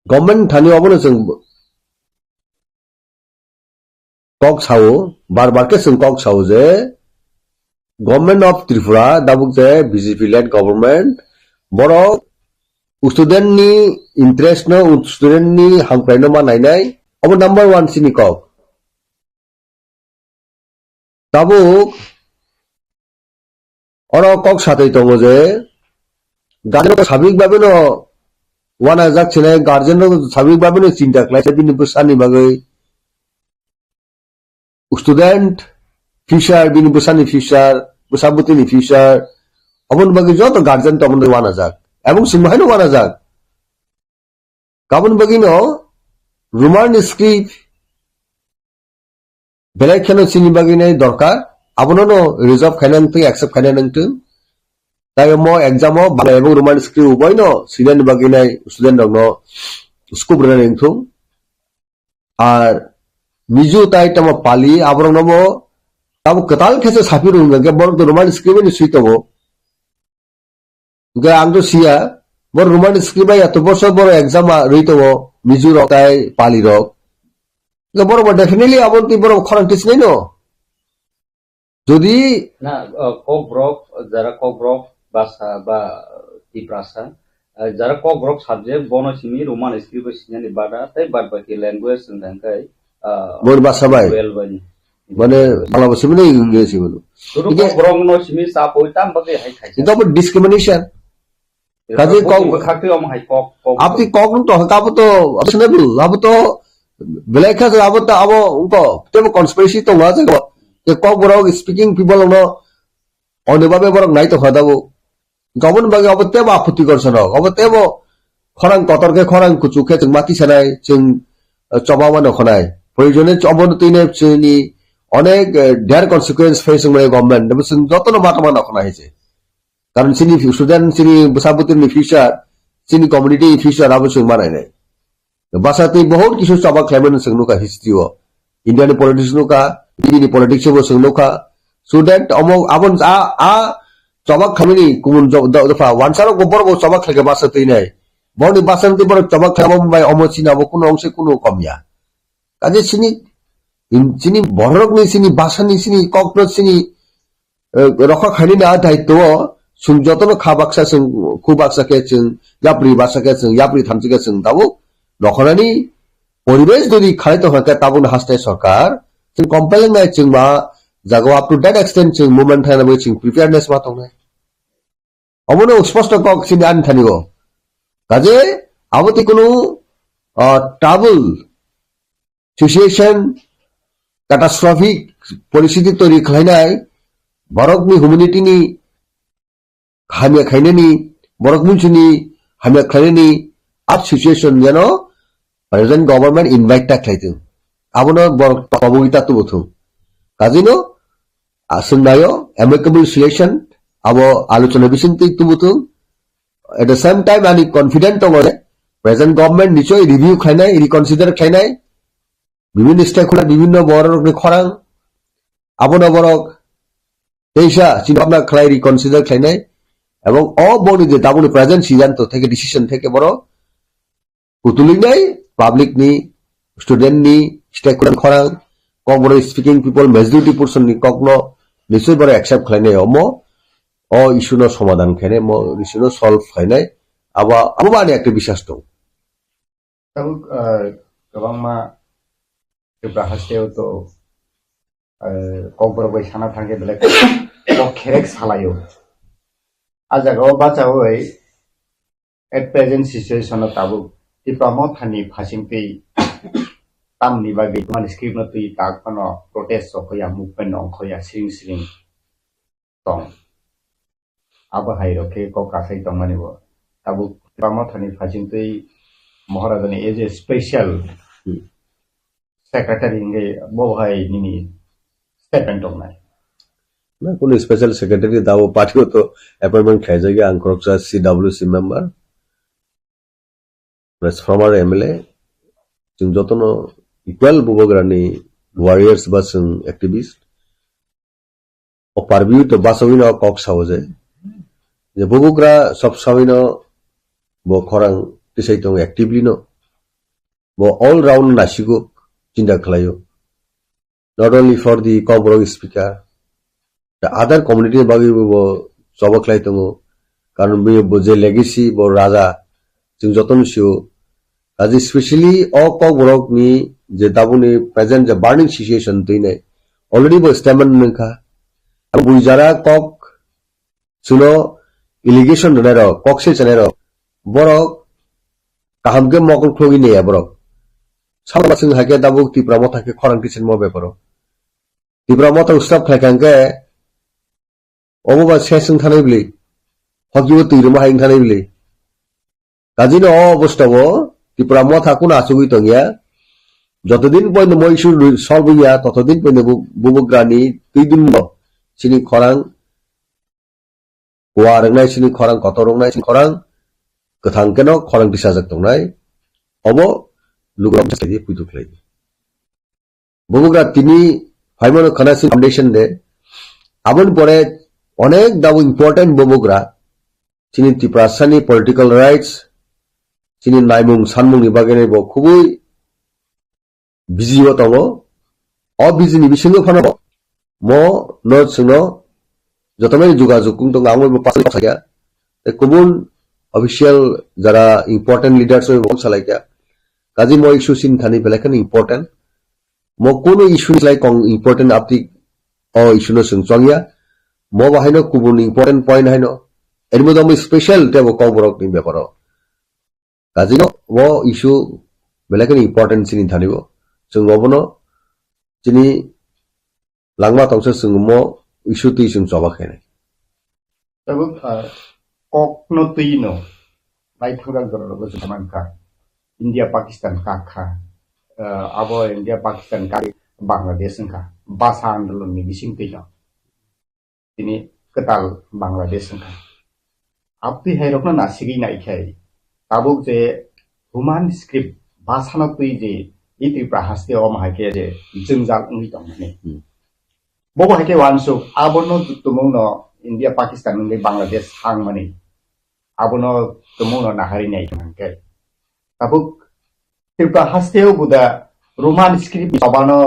Speaker 6: गवर्नमेंट थानि अबनो जों कक साउ बार बार के जों कक साउ जे गवर्नमेंट ऑफ त्रिपुरा दाबुक जे बीजेपी लेड गवर्नमेंट बरो स्टूडेंट नि इंटरेस्ट न स्टूडेंट नि हांफ्रायनो मा नायनाय अब नंबर 1 सिनि कक दाबुक और कक साथै दङ जे গার্জেন স্বাভাবিকভাবে ওয়ানা যাচ্ছে না গার্জেন স্বাভাবিকভাবে চিন্তা class bini besani bagai student future bini besani future besabuti ni future amon bagai joto guardian তো আমাদের ওয়ানা যাক এবং সিংহাইনো ওয়ানা যাক কাবন বাগিনো রোমান স্ক্রিপ্ট বেলাইখানো চিনি বাগিনাই দরকার আবননো রিজার্ভ খাইনাং থেকে অ্যাকসেপ্ট খাইনাং তুই তাই মো এক্সামও বাংলা এবং রোমান স্ক্রিপ্ট উভয় সিলেন বাগিনাই স্টুডেন্ট দङ স্কুপ রানিং থু আর মিজু তাই তম পালি আবরং নবো তাবো কতাল খেসে সাপি রুঙ্গা গে বরং তো রোমান স্ক্রিপ্ট নি সুইতবো গে আং তো সিয়া বড় রোমান স্ক্রিপ্ট এত বছর বড় এক্সাম রইতবো মিজু রক তাই পালি রক গে বড় ডেফিনেটলি আবন্তি বড় খরান্টিস নাই যদি
Speaker 11: না কগ্রক যারা কগ্রক ভাষা বা টিপ্রাসা যারা কগ্রক সাবজেক্ট বনসিমি রোমান স্ক্রিপ্ট সিনানি বাদা তাই বাদ বাকি ল্যাঙ্গুয়েজ সন্ধানকাই
Speaker 6: বড় ভাষা বাই মানে বাংলা ভাষা মানে ইংরেজি বলো
Speaker 11: তো কগ্রক নো সিমি সাপোইতাম বাকি হাই খাইছে
Speaker 6: এটা বড় ডিসক্রিমিনেশন কাজে কক
Speaker 11: খাতে অম হাই কক
Speaker 6: আপনি কক তো কাবো তো অপশনেবল আবো তো বেলাইখা আবো তো আবো উনকো তেম কনস্পিরেসি তো না যে কক বড় স্পিকিং পিপল অনেভাবে বড় নাই তো খাদাবো গমন বাগে অবতেব আপত্তি করছেন অবতেব খরাং কতরকে খরাং কুচুকে जों মাতি সানাই जों চবাওয়ানো খনাই প্রয়োজনে অবনতিনে চিনি অনেক ডেয়ার কনসিকুয়েন্স ফেসিং মানে গভর্নমেন্ট এবং যতন মাতামানা খনাইছে কারণ চিনি স্টুডেন্ট চিনি বসাবতির ফিউচার চিনি কমিউনিটি ফিউচার আবশ্যক মানাই নাই বাসাতে বহুত কিছু চবা ক্লেমেন্ট जों नुका হিস্ট্রিও ইন্ডিয়ান পলিটিক্স नुका ini politics bo sung loka student omo abon a chobak khamini kumun dofa wansaro gobor bo chobak khage basa tei nai boni basanti bor chobak khamam bai omo china bo kuno ongse kuno komya kaje chini borok ni chini basani chini kokno chini rokha khani na daitto sung jotono khabaksa sung khubaksa ke chung yapri basa ke chung yapri thamchi ke chung dabu rokhanani poribesh dori khaito haka tabun hastai sarkar जों कम्पेलिं नाय जों मा जागो अप टू दैट एक्सटेंट जों मूवमेंट थानाबो जों प्रिपेयरनेस मा दं अमनो स्पष्ट कक सिनि आन थानिगो काजे आबति कुनु ट्राबल सिचुएशन कैटास्ट्रॉफिक परिस्थिति तैरि खालायनाय बरकनि ह्यूमैनिटीनि हामिया खायनायनि बरक मुनसिनि हामिया खायनायनि आप सिचुएशन जेनो प्रेजेंट गवर्नमेंट इनवाइट ता खायदों आबनो बबुगिता तो बथु काजिनो आसुनायो एमिकेबल सॉल्यूशन आबो आलोचना बिसिंति तो बथु एट द सेम टाइम आनी कॉन्फिडेंट तो गरे प्रेजेंट गवर्नमेंट निचय रिव्यू खायनाय रिकन्सिडर खायनाय विभिन्न स्टेक होल्डर विभिन्न बरक खरां आबनो बरक देशा चिन्ताभाबना खालाय रिकन्सिडर खायनाय एवं अ बनि जे दाबुनि प्रेजेंट सिद्धांत থেকে डिसिजन থেকে বড় কুতুলিনাই পাবলিক নি स्टूडेंट नि स्टेक होल्डर खरां कक बड़ स्पीकिंग पीपल मेजरिटी पर्सन नि ककनो निश्चय बड़ एक्सेप्ट खालायनाय अमो अ इशुनो समाधान खायनाय मो इशुनो सल्व खायनाय आबा आबानि एकटा बिश्वास दं
Speaker 1: तब गोबां मा जेब्ला हास्टेयाव तो ककबर बै साना थांगे बेलेग खेरेक सालायो आजागाव बाचावै एट प्रेजेंट सिचुएशन ताबु दिप्रामो थानि फासिंति तामनि बागै मान स्क्रिप्ट न तुई ताकनो प्रोटेस्ट होया मूवमेंट अंखया सिरिं दं आबो हायरके को कासै दंमानिबो ताबु दिप्रामो थानि फासिंति महाराजानि एज ए स्पेशल सेक्रेटारि इंगे बोहाय निनि स्टेटमेंट दंनाय
Speaker 6: ना कोनो स्पेशल सेक्रेटारि दाबो पार्टियो तो अपॉइंटमेंट खायजागे आंखरकसा CWC member press former MLA जों जतनो इक्वल बुबोग्रानि वारियर्स बा जों एक्टिविस्ट ओ पारबिउ तो बासविनो कक सावजे जे बुबोग्रा सब साविनो बो खरां तिसाइतो एक्टिवली नो बो ऑल राउंड नासिगो चिन्ता खालायो नॉट ओनली फॉर दी कबरो स्पीकर द अदर कम्युनिटी बागै बो सबख्लाइतो कारण बे जे लेगेसी बो राजा जों जतन सियो आज स्पेशली अ कबरक नि जे दाबुनि प्रेजेंट जे बार्निंग सिचुएशन तैने ऑलरेडी बो स्टेटमेंट नखा बुइजारा कक सुनो ইলিগেশন নে ro kokse chane ro borok kaham ke mokol khlogi ne borok samma sing hake dabuk tipra mo thake khorang kitchen mo beparo tipra mo ta ustap khaikang ke oboba sesung thanai bli hokibo tuirma haing thanai bli kajino obostabo tipra mo thakun asugui tongia যতদিন পর্যন্ত মই ইস্যু সলভ হইয়া ততদিন পর্যন্ত বুবগ্রানি 2 দিন সিনি খরাং কোয়া রংনাই সিনি খরাং কত রংনাই সিনি খরাং গোথাং কেন খরাং দিসাজাক দंनाय অব লুগ্রাম সাইদি পুইতু খেলাই বুবগ্রা তিনি ফাইমন খানাসি ফাউন্ডেশন দে আবন পরে অনেক দাবু ইম্পর্টেন্ট বুবগ্রা সিনি ত্রিপ্রাসানি পলিটিক্যাল রাইটস সিনি নাইমুং সানমুংনি বাগেনে ব খুবই বিজিও তঙ্গ অবিজিনি বিসঙ্গ ফানো মো নো সিনো যতমানি যোগাযোগ কুং তঙ্গ আমো পাসে সাইয়া কুবুন অফিশিয়াল যারা ইম্পর্টেন্ট লিডারস হই বল সালাইকা কাজী মো ইস্যু সিন থানি বেলাখান ইম্পর্টেন্ট মো কোন ইস্যু লাইক কং ইম্পর্টেন্ট আপনি ও ইস্যু নো সিং চংয়া মো বাহাইনো কুবুন ইম্পর্টেন্ট পয়েন্ট হাইনো এর মধ্যে আমি স্পেশাল টেবো কবরক নি ব্যাপার কাজী নো ও ইস্যু বেলাখান ইম্পর্টেন্ট সিন থানিবো जों रबनो जिनि लांमा तंसे जों मो इशु ति जों जबाखैनाय
Speaker 18: तबो kokno tuino lai thurang goro jamanka India Pakistan kakha abo India Pakistan ka Bangladesh ka basa andolon ni bising tilo ini ketal Bangladesh ka apti hairokna nasigi nai khai tabuk je human script basa na tui je Ipra haste om hake je jingjal ngi tong ne bobo hake wansu abono tumono India Pakistan ngi Bangladesh hang mani abono tumono nahari nei ke tabuk Ipra haste buda roman script abano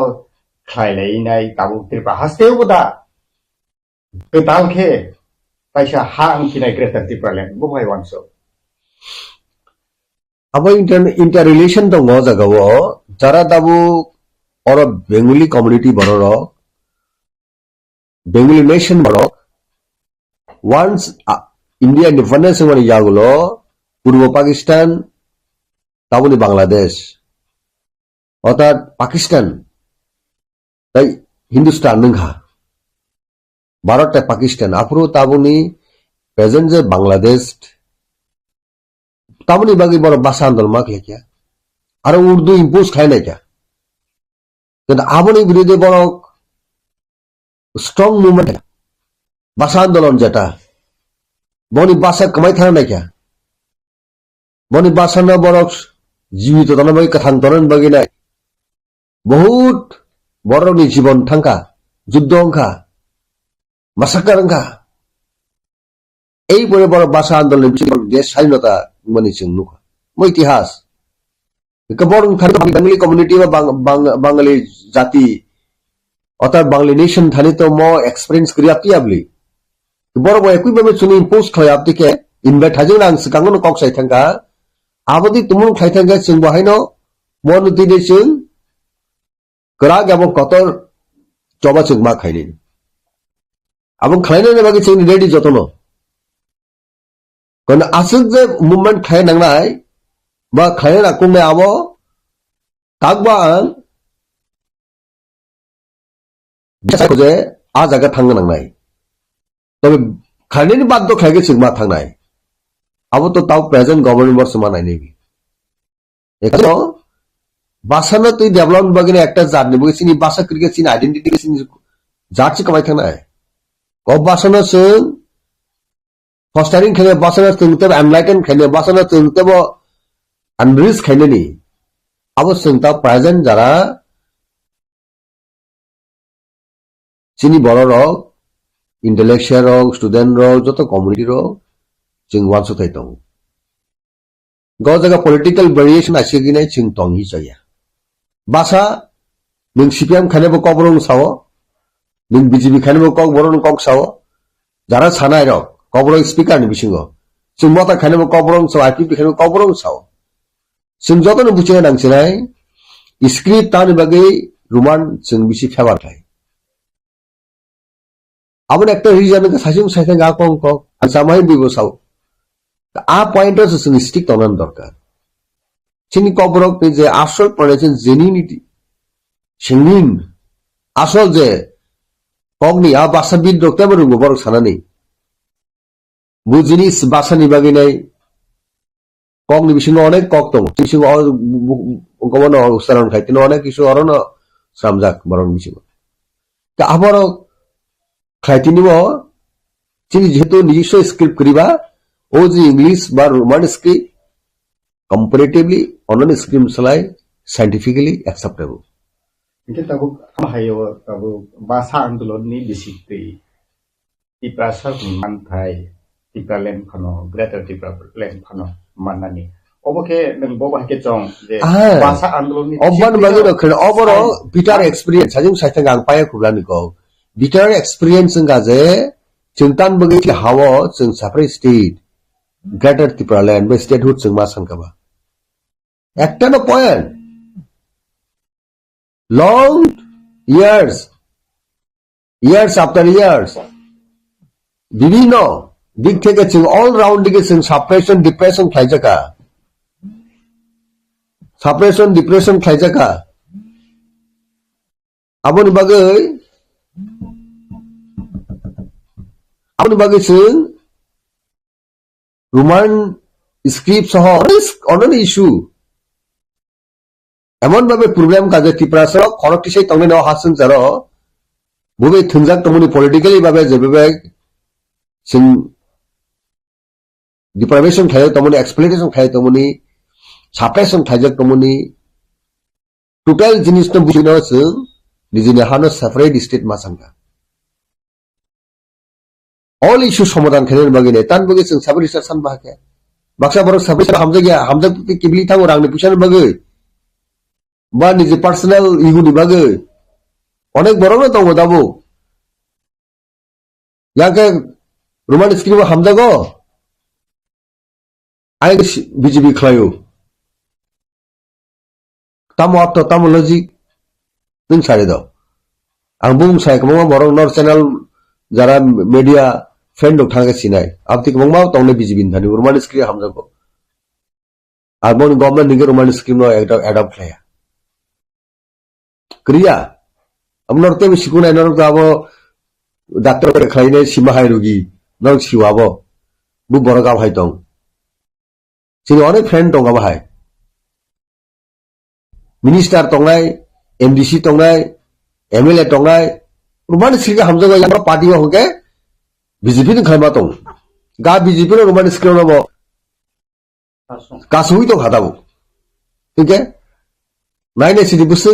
Speaker 18: khailai nai tabuk Ipra haste buda ketal khe taisa hang kinai greater Ipra len bobo hai wansu
Speaker 6: abo interrelation to ngo jagao jara dabu or Bengali community bororo Bengali nation boro once India independence mani jagulo purbo Pakistan tabuni Bangladesh অর্থাৎ পাকিস্তান তাই হিন্দুস্তান নংখা ভারতটা পাকিস্তান আপরো তাবুনি প্রেজেন্ট যে বাংলাদেশ ताबनी बागी बड़ भाषा आंदोलन मा क्या और उर्दू इम्पोज खाए ना क्या आबनी विरोधी बड़ स्ट्रंग मुवमेंट है भाषा आंदोलन जेटा बनी भाषा कमाई था ना क्या बनी भाषा न बड़ जीवित तो बागी कथांतरन बागी ना बहुत बड़नि जीवन थांका युद्ध अंका मासाकार अंका এই বড় বড় ভাষা আন্দোলনের বিষয়ে দেশ স্বাধীনতা মানে চিহ্নুকা মো ইতিহাস বরং বাঙালি কমিউনিটি বা বাঙালি জাতি অর্থাৎ বাঙালি নেশন থানি তো মো এক্সপিরিয়েন্স করি আপনি আপলি বড় বড় একই ভাবে চুনি ইম্পোজ খাই আপনিকে ইনভাইট হাজির আং সিকাঙ্গনো কক সাই থাকা আবদি তুমুন খাই থাকা जों বাহাইনো মন দিনে जों গরা এবং কতর জবা जों मा খাইনি এবং খাইনানে বাকি जों ready যতনো kon asuk je movement khai nangnai ba khai na kumne abo tagbang jasa je a jaga thang nangnai tobe khani ni baddo khaige sigma thangnai abo to taw present government bor suma nai nebi ekano basana tui development bagine ekta jat nebi sini basa cricket sini identity sini jat chi kamai thangnai ko basana sung fostering khane basana tungte enlighten khane basana tungte bo unrich khane ni abo sungta present jara chini boro rok intellectual rok student rok joto community rok jing wansu thai tong go jaga political variation asigi nai jing tong hi chaya basa ning CPM khane bo kobrong sawo ning BJP khane bo kobrong kok sawo jara sanai rok kobrong speaker ni bisingo जों मता खाने कोबरं साव आईपीपी खाने कोबरं साव जों जतनो बुझे नांसिनाय स्क्रिप्ट तानि बागै रुमान जों बिसि फेभार थाय Abon একটা রিজন কে সাইসিং সাইতে গা কং কং সামাই বিবসাও আ পয়েন্ট আছে সিং স্টিক তনান দরকার চিনি কবরক যে আসল পড়েছেন জেনুইনিটি সিংনিন আসল যে কগনি আ বাসাবিদ ডক্টর বরং বরক সানা নেই বু জিনিস বাসানি বাগি নাই কগনি বিসিং অনেক কক দং বিসিং গমন উচ্চারণ খাইতে অনেক কিছু অরণ সামজাক বরং বিসিং তা আবারও খাইতে নিব চিনি যেহেতু নিজস্ব স্ক্রিপ্ট করিবা ও যে ইংলিশ বা রোমান স্ক্রিপ্ট কম্পারেটিভলি অন্যান্য স্ক্রিপ্ট চলাই scientifically acceptable
Speaker 18: Itu tabu hayo tabu bahasa Anglo ni basically Tiprasa mantai Tipralen phano greater Tipralen phano manani oboke nang boba ke chong je bahasa Anglo ni
Speaker 6: obban bagi no khen oboro bitter experience sajung saitha gang paya kublani ko bitter experience nga je chungtan bagi ki hawo chung separate state greater Tipraland ba statehood chung ma sankaba ekta no point long years after years বিভিন্ন দিক থেকে অল রাউন্ড দিকে সাপ্রেশন ডিপ্রেশন খাইজাকা সাপ্রেশন ডিপ্রেশন খাইজাকা abon bagai sing roman script সহ অনেক ইস্যু এমন ভাবে প্রবলেম কাজে ত্রিপুরা খরকটি সেই তংনে নেওয়া হাসছেন যারা ববে থুংজাক তমনি পলিটিক্যালি ভাবে যেভাবে সিং ডিপ্রাইভেশন খায় তমনি এক্সপ্লয়টেশন খায় তমনি সাপ্রেশন খাইজাক তমনি টোটাল জিনিস তো বুঝি নেওয়া সিং নিজে হানো সেপারেট স্টেট মাসাঙ্গা অল ইস্যু সমাধান খেলেন বাগিনে তান বগে সিং সাবরিস্টার সান বাহাকে বাক্সা বড় সাবরিস্টার হামজা কিবলি থাঙ্গো রাংনি পুষানো বাগে বা নিজে পার্সোনাল ইগুনি বাগে অনেক বড় না তো দাবো ইয়াকে Roman script Hamza go I BJP খায়ো তামো অর্থ তামো লজিক নों সারে দাও আং বুং সাই কমা বড় নর চ্যানেল যারা মিডিয়া ফ্রেন্ড থাকা সিনাই আপনি কমা তংনে বিজেপি ধানি রোমান স্ক্রিপ্ট হামজা গো আর বন গভর্নমেন্ট নিগে রোমান স্ক্রিপ্ট নো একটা অ্যাডপ্ট খায়া क्रिया अब नरते में सिकुना नरक अब डाक्टर करे खाइने सिमा हाय रुगी नरक सिवाबो बु बरगा भाई दं सिनि अनेक फ्रेंड दं बाहाय मिनिस्टार दंनाय एमडीसी दंनाय एमएलए दंनाय रोमान स्क्रिप्ट हामजो या पार्टी में होके बीजेपी ने खाइमा दं गा बीजेपी ने रोमान स्क्रिप्ट नो कासुई तो खादाबो ठीक है नाइने सिदि बुस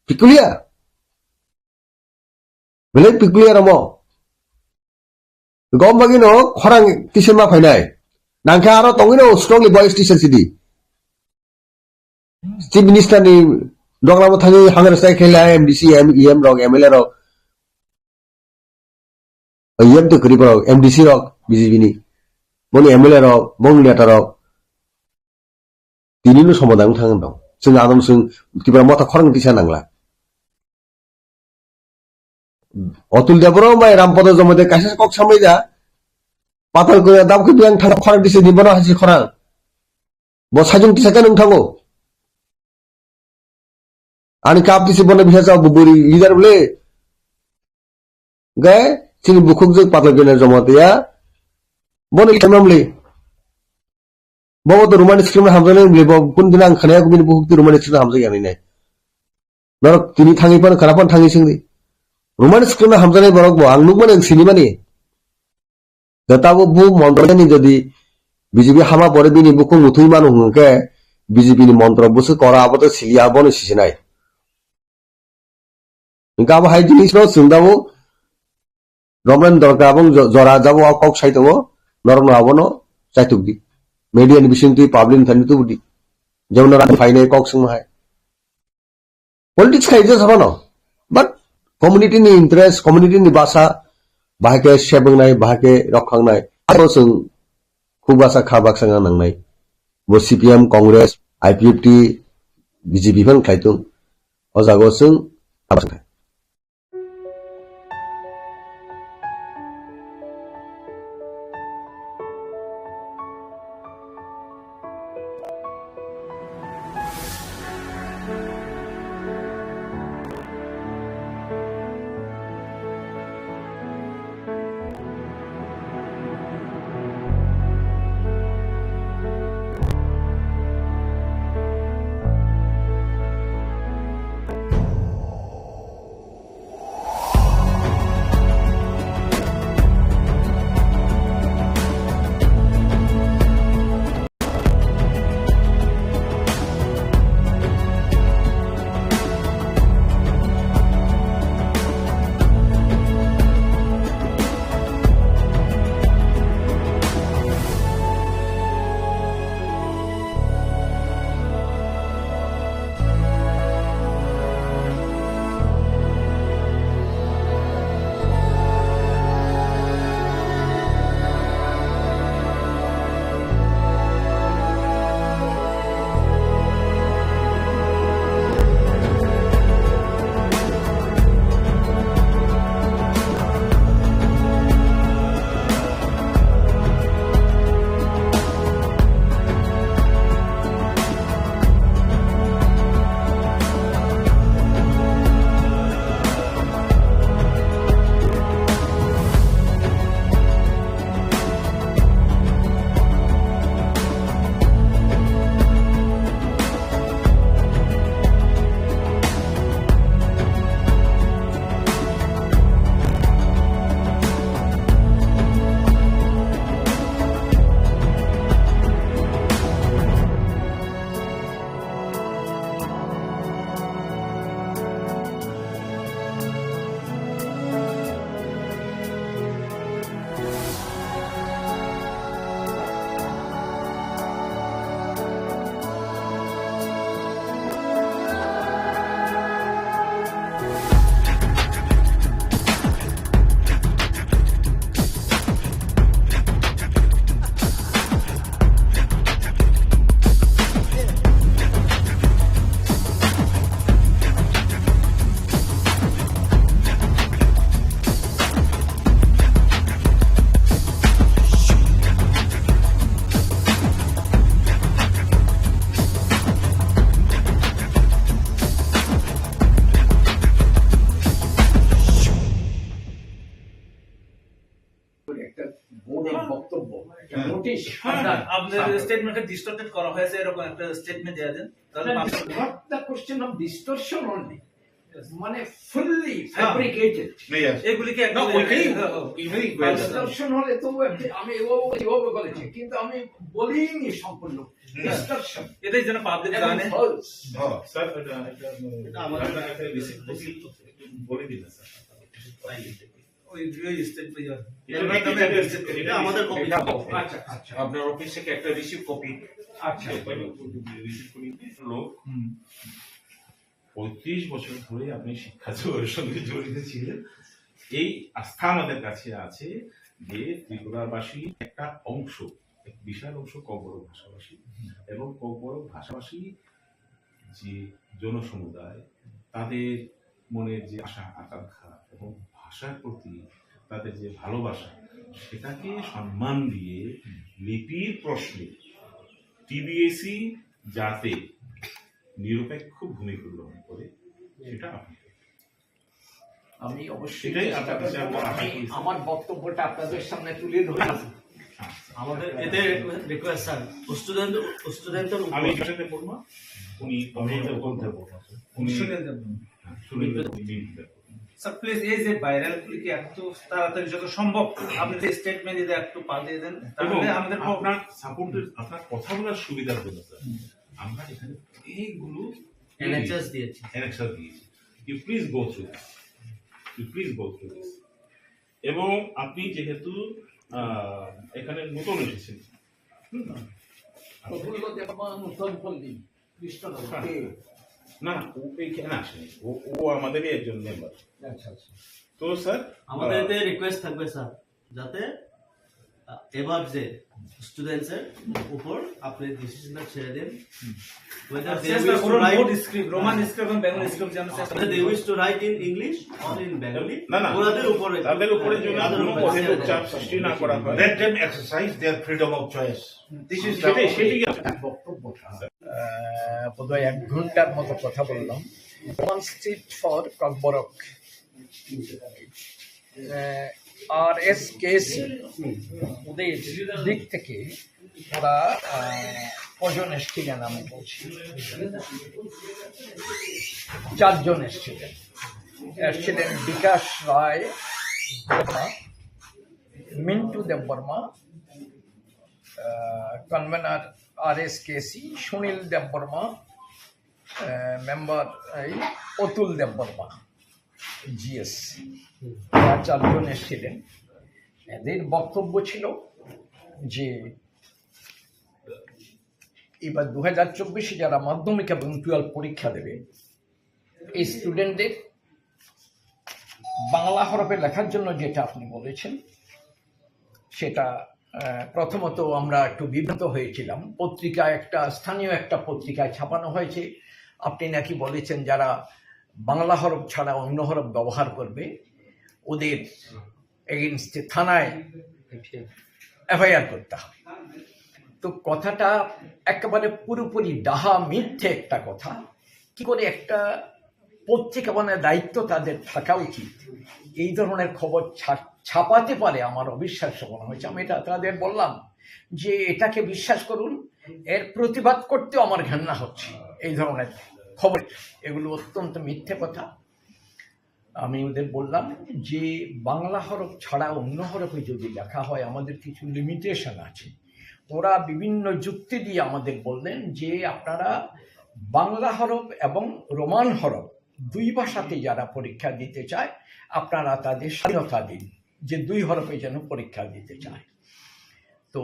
Speaker 6: Peculiar. Belai peculiar amo. Gom bagi no khorang tisen ma phainai. Nangkha aro tongino strongly boys tisen sidi. Chief Minister ni dongla mo thangi hangar sai khela MDC MEM rok MLA rok. EM to kri rok MDC rok BJP ni. Boni MLA rok bong leader rok. Tini no somadang thangan dong. Sing adam sing tiba mota khorang tisen nangla. Atul দেবরাও ভাই রামপদ জমাতে কাছে কক সামনে যা পাতাল করে দাবকে বিয়াং থাকা খরাং দিছে নিবনা হাসি খরাং বসাজুং তিসাকে নং থাগো আনি কাপ দিছে বনে বিহা যাও বুবুরি লিডার বলে গায় চিনি বুকুক যে পাতাল করে জমাতে ইয়া বনে লিটামলে বব তো রোমান স্ক্রিপ্ট হামজানে বলে কোন দিন আং খানায়া কুবিন বুকুক রোমান স্ক্রিপ্ট হামজা জানি নাই নরক তিনি থাঙ্গি পান খারাপন থাঙ্গি সিংদি रोमान स्क्रिप्ट में हमजा नहीं बरक बो आंग नुक माने सिनेमा नि गताबो बु मंत्र नि जदि बीजेपी हामा बरे बिनि बुकु मुथुइ मानु हुंके बीजेपी नि मंत्र बुसु करा आबो तो सिलिया बनो सिसिनाय इनका अब हाइ जिनिस नो सुंदाबो रमन दरका बं जरा जाबो कक साइतबो नरन आबनो साइतुकदि मीडिया नि बिसिंतु पब्लिक थनि तुबुदि जौन रा फाइने कक संहाय पॉलिटिक्स खाइजे सबनो but community ni interest community ni basa bahake shebangnai bahake rokhangnai aro sung khubasa khabak sanga nangnai bo CPM Congress IPFT BJP ban khaitung ojago sung
Speaker 13: জিনিস
Speaker 14: আপনার স্টেটমেন্টে ডিস্টর্টেড করা হয়েছে এরকম একটা স্টেটমেন্ট দিয়ে দেন তাহলে
Speaker 13: not the question of distortion only মানে fully fabricated
Speaker 14: এগুলিকে
Speaker 13: No, ওইটাই
Speaker 14: ইভেনিং
Speaker 13: distortion হলে তো আমি এভাবে বলেছি কিন্তু আমি বলিনি সম্পূর্ণ distortion
Speaker 14: এটাই যেন পাবলিক জানে
Speaker 13: স্যার
Speaker 14: এটা আমাদের একটা বেসিক বলে দিন স্যার ওই স্টেটমেন্ট এটা আমাদের কপি
Speaker 13: আচ্ছা আচ্ছা
Speaker 15: আপনার অফিস থেকে একটা রিসিভ কপি
Speaker 13: আচ্ছা
Speaker 15: রিসিভ করি লোক 35 বছর ধরে আপনি শিক্ষা জগতের সঙ্গে জড়িত ছিলেন এই আস্থা আমাদের কাছে আছে যে ত্রিপুরাবাসী একটা অংশ এক বিশাল অংশ ককবরক ভাষাভাষী এবং ককবরক ভাষাভাষী যে জনসমুদায় তাদের মনের যে আশা আকাঙ্ক্ষা এবং ভাষার প্রতি তাদের যে ভালোবাসা সেটাকে সম্মান দিয়ে লিপির প্রশ্নে টিবিএসি যাতে নিরপেক্ষ ভূমিকা গ্রহণ করে সেটা আপনি
Speaker 13: আমি অবশ্যই
Speaker 15: সেটাই আপনার কাছে
Speaker 13: আমার বক্তব্যটা আপনাদের সামনে তুলে ধরেছি
Speaker 14: আমাদের এতে রিকোয়েস্ট স্যার স্টুডেন্ট
Speaker 15: আমি সাথে বলবো উনি উনি
Speaker 14: স্যার প্লিজ এই যে ভাইরাল ক্লিকে একটু তাড়াতাড়ি যত সম্ভব আপনি যে স্টেটমেন্ট দিতে একটু পাঠিয়ে দেন তাহলে আমাদের
Speaker 15: আপনার সাপোর্টের আপনার কথা বলার সুবিধার জন্য স্যার আমরা এখানে এইগুলো
Speaker 14: NHS দিয়েছি
Speaker 15: you please go through this এবং আপনি যেহেতু এখানে নতুন এসেছেন না ও এইখানে আসেনি ও আমাদেরই একজন মেম্বার তো স্যার
Speaker 14: আমাদের এতে রিকোয়েস্ট থাকবে স্যার যাতে এবার যে স্টুডেন্টস এর উপর আপনি ডিসিশনটা ছেড়ে দেন whether they wish to write Roman script and Bengali script whether they wish to write in English or in Bengali ওনাদের উপরে
Speaker 15: কোনো চাপ সৃষ্টি না করা হয়
Speaker 23: let them exercise their freedom of choice
Speaker 15: this is সেটাই
Speaker 13: বক্তব্যটা বোধহয় 1 ঘন্টার মতো কথা বললাম Roman street for Kokborok RSKC ওদের দিক থেকে ওরা কজন এসছিলেন আমি বলছি 4 জন এসছিলেন Bikash Roy Mintu Debbarma convenor RSKC Sunil Debbarma member Atul Debbarma GS 4 জন এসেছিলেন এদের বক্তব্য ছিল যে এবার 2024 যারা মাধ্যমিক এবং 12 পরীক্ষা দেবে এই স্টুডেন্টদের বাংলা হরফে লেখার জন্য যেটা আপনি বলেছেন সেটা প্রথমত আমরা একটু বিভ্রান্ত হয়েছিলাম পত্রিকায় স্থানীয় একটা পত্রিকায় ছাপানো হয়েছে আপনি নাকি বলেছেন যারা বাংলা হরফ ছাড়া অন্য হরফ ব্যবহার করবে ওদের এগেইনস্টে থানায় FIR করতে হবে তো কথাটা একেবারে পুরোপুরি ডাহা মিথ্যে একটা কথা কি করে একটা পত্রিকা বানানোর দায়িত্ব তাদের থাকা উচিত এই ধরনের খবর ছাপাতে পারে আমার অবিশ্বাস্য মনে হয়েছে আমি এটা তাদের বললাম যে এটাকে বিশ্বাস করুন এর প্রতিবাদ করতেও আমার ঘৃণা হচ্ছে এই ধরনের খবর এগুলো অত্যন্ত মিথ্যে কথা আমি ওদের বললাম যে বাংলা হরফ ছাড়া অন্য হরফে যদি লেখা হয় আমাদের কিছু লিমিটেশন আছে ওরা বিভিন্ন যুক্তি দিয়ে আমাদের বললেন যে আপনারা বাংলা হরফ এবং রোমান হরফ 2 ভাষাতে যারা পরীক্ষা দিতে চায় আপনারা তাদের স্বাধীনতা দিন যে 2 হরফে যেন পরীক্ষা দিতে চায় তো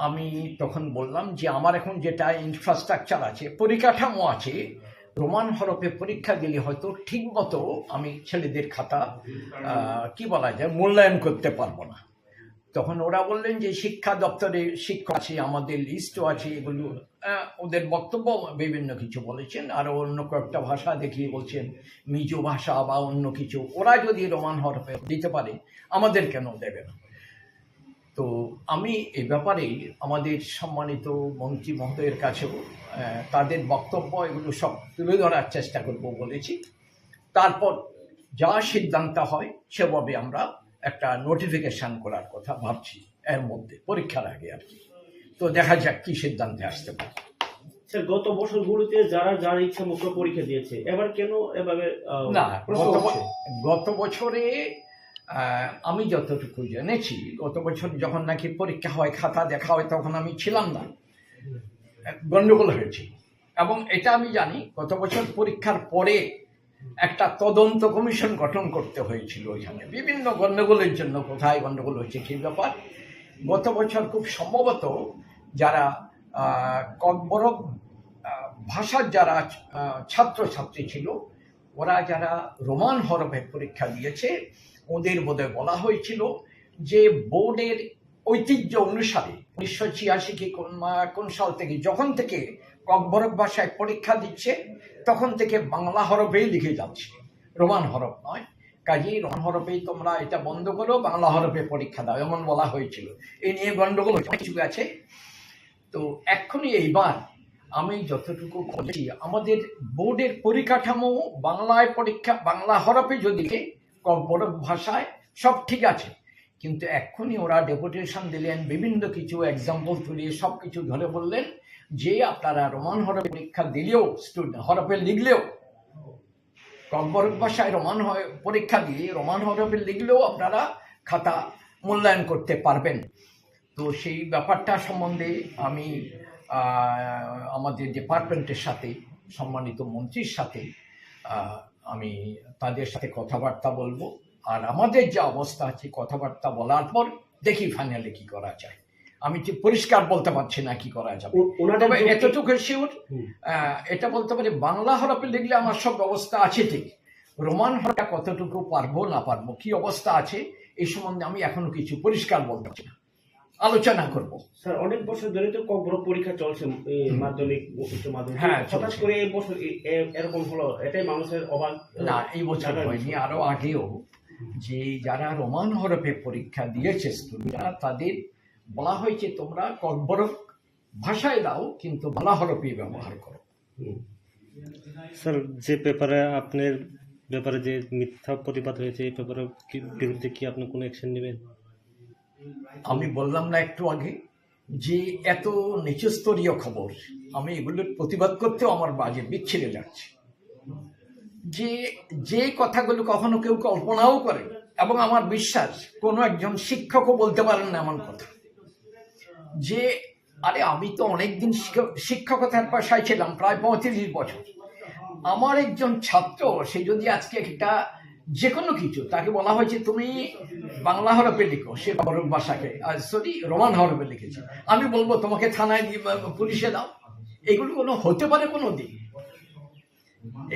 Speaker 13: আমি তখন বললাম যে আমার এখন যেটা ইনফ্রাস্ট্রাকচার আছে পরিকাঠামো আছে রোমান হরফে পরীক্ষা দিলে হয়তো ঠিক মতো আমি ছেলেদের খাতা কি বলা যায় মূল্যায়ন করতে পারবো না তখন ওরা বললেন যে শিক্ষা দপ্তরে শিক্ষক আছে আমাদের লিস্টও আছে এগুলো ওদের বক্তব্য বিভিন্ন কিছু বলেছেন আর অন্য কয়েকটা ভাষা দেখিয়ে বলছেন মিজো ভাষা বা অন্য কিছু ওরা যদি রোমান হরফে দিতে পারে আমাদের কেন দেবে না তো আমি এই ব্যাপারে আমাদের সম্মানিত মন্ত্রী মহোদয়ের কাছেও তাদের বক্তব্য এগুলো সব তুলে ধরার চেষ্টা করব বলেছি তারপর যা সিদ্ধান্ত হয় সেভাবে আমরা একটা নোটিফিকেশন করার কথা ভাবছি এর মধ্যে পরীক্ষার আগে আর কি তো দেখা যাক কি সিদ্ধান্তে আসতে পারে।
Speaker 14: স্যার, গত বছরগুলোতে যারা ইচ্ছা মতো পরীক্ষা দিয়েছে, এবার কেন এভাবে
Speaker 13: না, গত বছরে আমি যতটুকু জেনেছি, গত বছর যখন নাকি পরীক্ষা হয়, খাতা দেখা হয়, তখন আমি ছিলাম না, গন্ডগোল হয়েছে। এবং এটা আমি জানি, গত বছর পরীক্ষার পরে একটা তদন্ত কমিশন গঠন করতে হয়েছিল ওইখানে বিভিন্ন গন্ডগোলের জন্য, কোথায় গন্ডগোল হয়েছে কি ব্যাপার। গত বছর খুব সম্ভবত যারা ককবরক ভাষার যারা ছাত্রছাত্রী ছিল, ওরা যারা রোমান হরফে পরীক্ষা দিয়েছে, ওদের বোধহয় বলা হয়েছিল যে বোর্ডের ঐতিহ্য অনুসারে 1986 কি কোন সাল থেকে, যখন থেকে ককবরক ভাষায় পরীক্ষা দিচ্ছে, তখন থেকে বাংলা হরফেই লিখে যাচ্ছে, রোমান হরফ নয়। কাজেই রোমান হরফেই তোমরা এটা বন্ধ করো, বাংলা হরফে পরীক্ষা দাও, এমন বলা হয়েছিল। এই নিয়ে গন্ডগোল কিছু আছে। তো এক্ষুনি এইবার আমি যতটুকু বলছি, আমাদের বোর্ডের পরিকাঠামো বাংলায় পরীক্ষা, বাংলা হরফে যদি ককবরক ভাষায় সব ঠিক আছে, কিন্তু এক্ষুনি ওরা ডেপুটেশন দিলেন, বিভিন্ন কিছু এক্সাম্পল তুলে সব কিছু ধরে বললেন যে আপনারা রোমান হরফে পরীক্ষা দিলেও, হরফে লিখলেও, ককবরক ভাষায় রোমান পরীক্ষা দিয়ে রোমান হরফে লিখলেও আপনারা খাতা মূল্যায়ন করতে পারবেন। তো সেই ব্যাপারটা সম্বন্ধে আমি আমাদের ডিপার্টমেন্টের সাথে, সম্মানিত মন্ত্রীর সাথে আমি তাদের সাথে কথাবার্তা বলবো। আর আমাদের যে অবস্থা আছে, কথাবার্তা বলার পর দেখি ফাইনালি কি করা যায়। আমি ঠিক পরিষ্কার বলতে পারছি না কি করা যাবে, তবে এতটুকু শিওর এটা বলতে পারি, বাংলা হরফে লিখলে আমার সব ব্যবস্থা আছে ঠিক, রোমান হরফটা কতটুকু পারবো না পারবো, কি অবস্থা আছে, এই সম্বন্ধে আমি এখনো কিছু পরিষ্কার বলতে পারছি না, আলোচনা করব।
Speaker 14: স্যার, অনেক বছর ধরে তো ককবরক পরীক্ষা চলছে, মাধ্যমিক, উচ্চ মাধ্যমিক।
Speaker 13: হ্যাঁ,
Speaker 14: হঠাৎ করে এই বছর এরকম হলো, এটাই মানুষের অবাক।
Speaker 13: না, এই বছর হয়নি, আরো আগেও যে যারা রোমান হরফে পরীক্ষা দিয়েছে স্টুডেন্টরা, তাদের বলা হয়েছে তোমরা ককবরক ভাষায় দাও, কিন্তু বাংলা হরফে ব্যবহার করো।
Speaker 9: স্যার, যে পেপারে আপনার ব্যাপারে যে মিথ্যা প্রতিবাদ হয়েছে, এই পেপারের বিরুদ্ধে কি আপনি কোনো অ্যাকশন নেবেন?
Speaker 13: আমি বললাম না একটু আগে যে এত নিচস্তরীয় খবর, আমি এগুলোর প্রতিবাদ করতেও আমার বাজে বিচ্ছিরে লাগছে। যে কথাগুলো কখনো কেউ কল্পনাও করে, এবং আমার বিশ্বাস কোনো একজন শিক্ষকও বলতে পারেন না এমন কথা, যে আরে আমি তো অনেকদিন শিক্ষকতার পেশায় ছিলাম, প্রায় 35 বছর। আমার একজন ছাত্র, সে যদি আজকে একটা যে কোনো কিছু, তাকে বলা হয়েছে তুমি বাংলা হরফে লিখো, সে ককবরক ভাষাকে রোমান হরফে লিখেছে, আমি বলবো তোমাকে থানায় দিয়ে পুলিশে দাও? এগুলো কোনো হতে পারে কোনো দিন?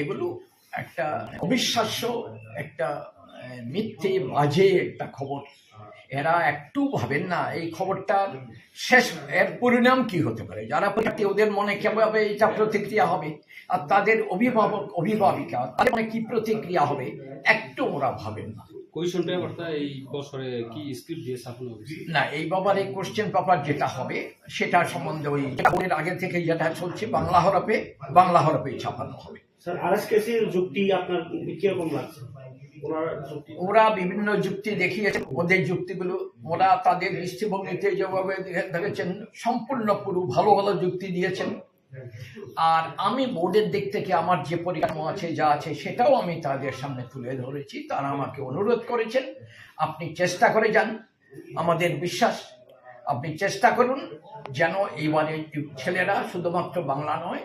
Speaker 13: এগুলো একটা অবিশ্বাস্য, একটা মিথ্যে বাজে একটা খবর। এরা একটু ভাবেন না এই খবরটার শেষ, এর পরিণাম কি হতে পারে। যারা পরীক্ষার্থী, ওদের মনে কিভাবে এটা প্রতিক্রিয়া হবে, আর তাদের অভিভাবক অভিভাবিকা, তাদের মনে কি প্রতিক্রিয়া হবে, একটু ওরা ভাবেন না।
Speaker 17: কোয়েশ্চন পেপারটা এই বছরে কি স্ক্রিপ্ট দিয়ে ছাপানো হবে?
Speaker 13: না, এই ব্যাপারে কোশ্চেন পেপার যেটা হবে সেটা সম্বন্ধে ওই বোর্ডের আগে থেকে যেটা চলছে বাংলা হরফে ছাপানো হবে।
Speaker 14: স্যার, আরএসকেসির যুক্তি আপনার কিরকম লাগছে?
Speaker 13: ওরা বিভিন্ন যুক্তি দেখিয়েছেন, ওদের যুক্তিগুলো ওরা তাদের দৃষ্টিভঙ্গিতে যেভাবে দেখেছেন সম্পূর্ণ পুরো ভালো ভালো যুক্তি দিয়েছেন। আর আমি বোর্ডের দিক থেকে আমার যে পরিকাঠামো আছে, যা আছে, সেটাও আমি তাদের সামনে তুলে ধরেছি। তারা আমাকে অনুরোধ করেছেন আপনি চেষ্টা করে যান, আমাদের বিশ্বাস আপনি চেষ্টা করুন যেন এইবারে ছেলেরা শুধুমাত্র বাংলা নয়,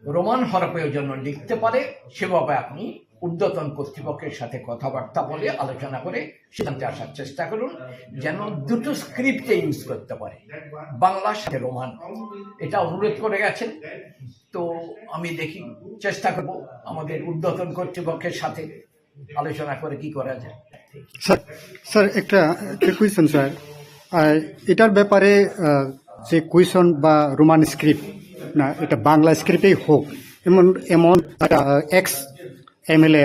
Speaker 13: রোমান হরফেও যেন লিখতে পারে, সেভাবে আপনি ঊর্ধ্বতন কর্তৃপক্ষের সাথে কথাবার্তা বলে আলোচনা করে সিদ্ধান্তে আসার চেষ্টা করুন, যেন দুটো স্ক্রিপ্টে ইউজ করতে পারে, বাংলার সাথে রোমান। এটা অনুরোধ করে গেছেন। তো আমি দেখি, চেষ্টা করব আমাদের ঊর্ধ্বতন কর্তৃপক্ষের সাথে আলোচনা করে কি করা যায়।
Speaker 18: স্যার, একটা কোয়েশ্চন স্যার, এটার ব্যাপারে যে কোয়েশ্চন বা রোমান স্ক্রিপ্ট না, এটা বাংলা স্ক্রিপ্টেই হোক, এমন x MLA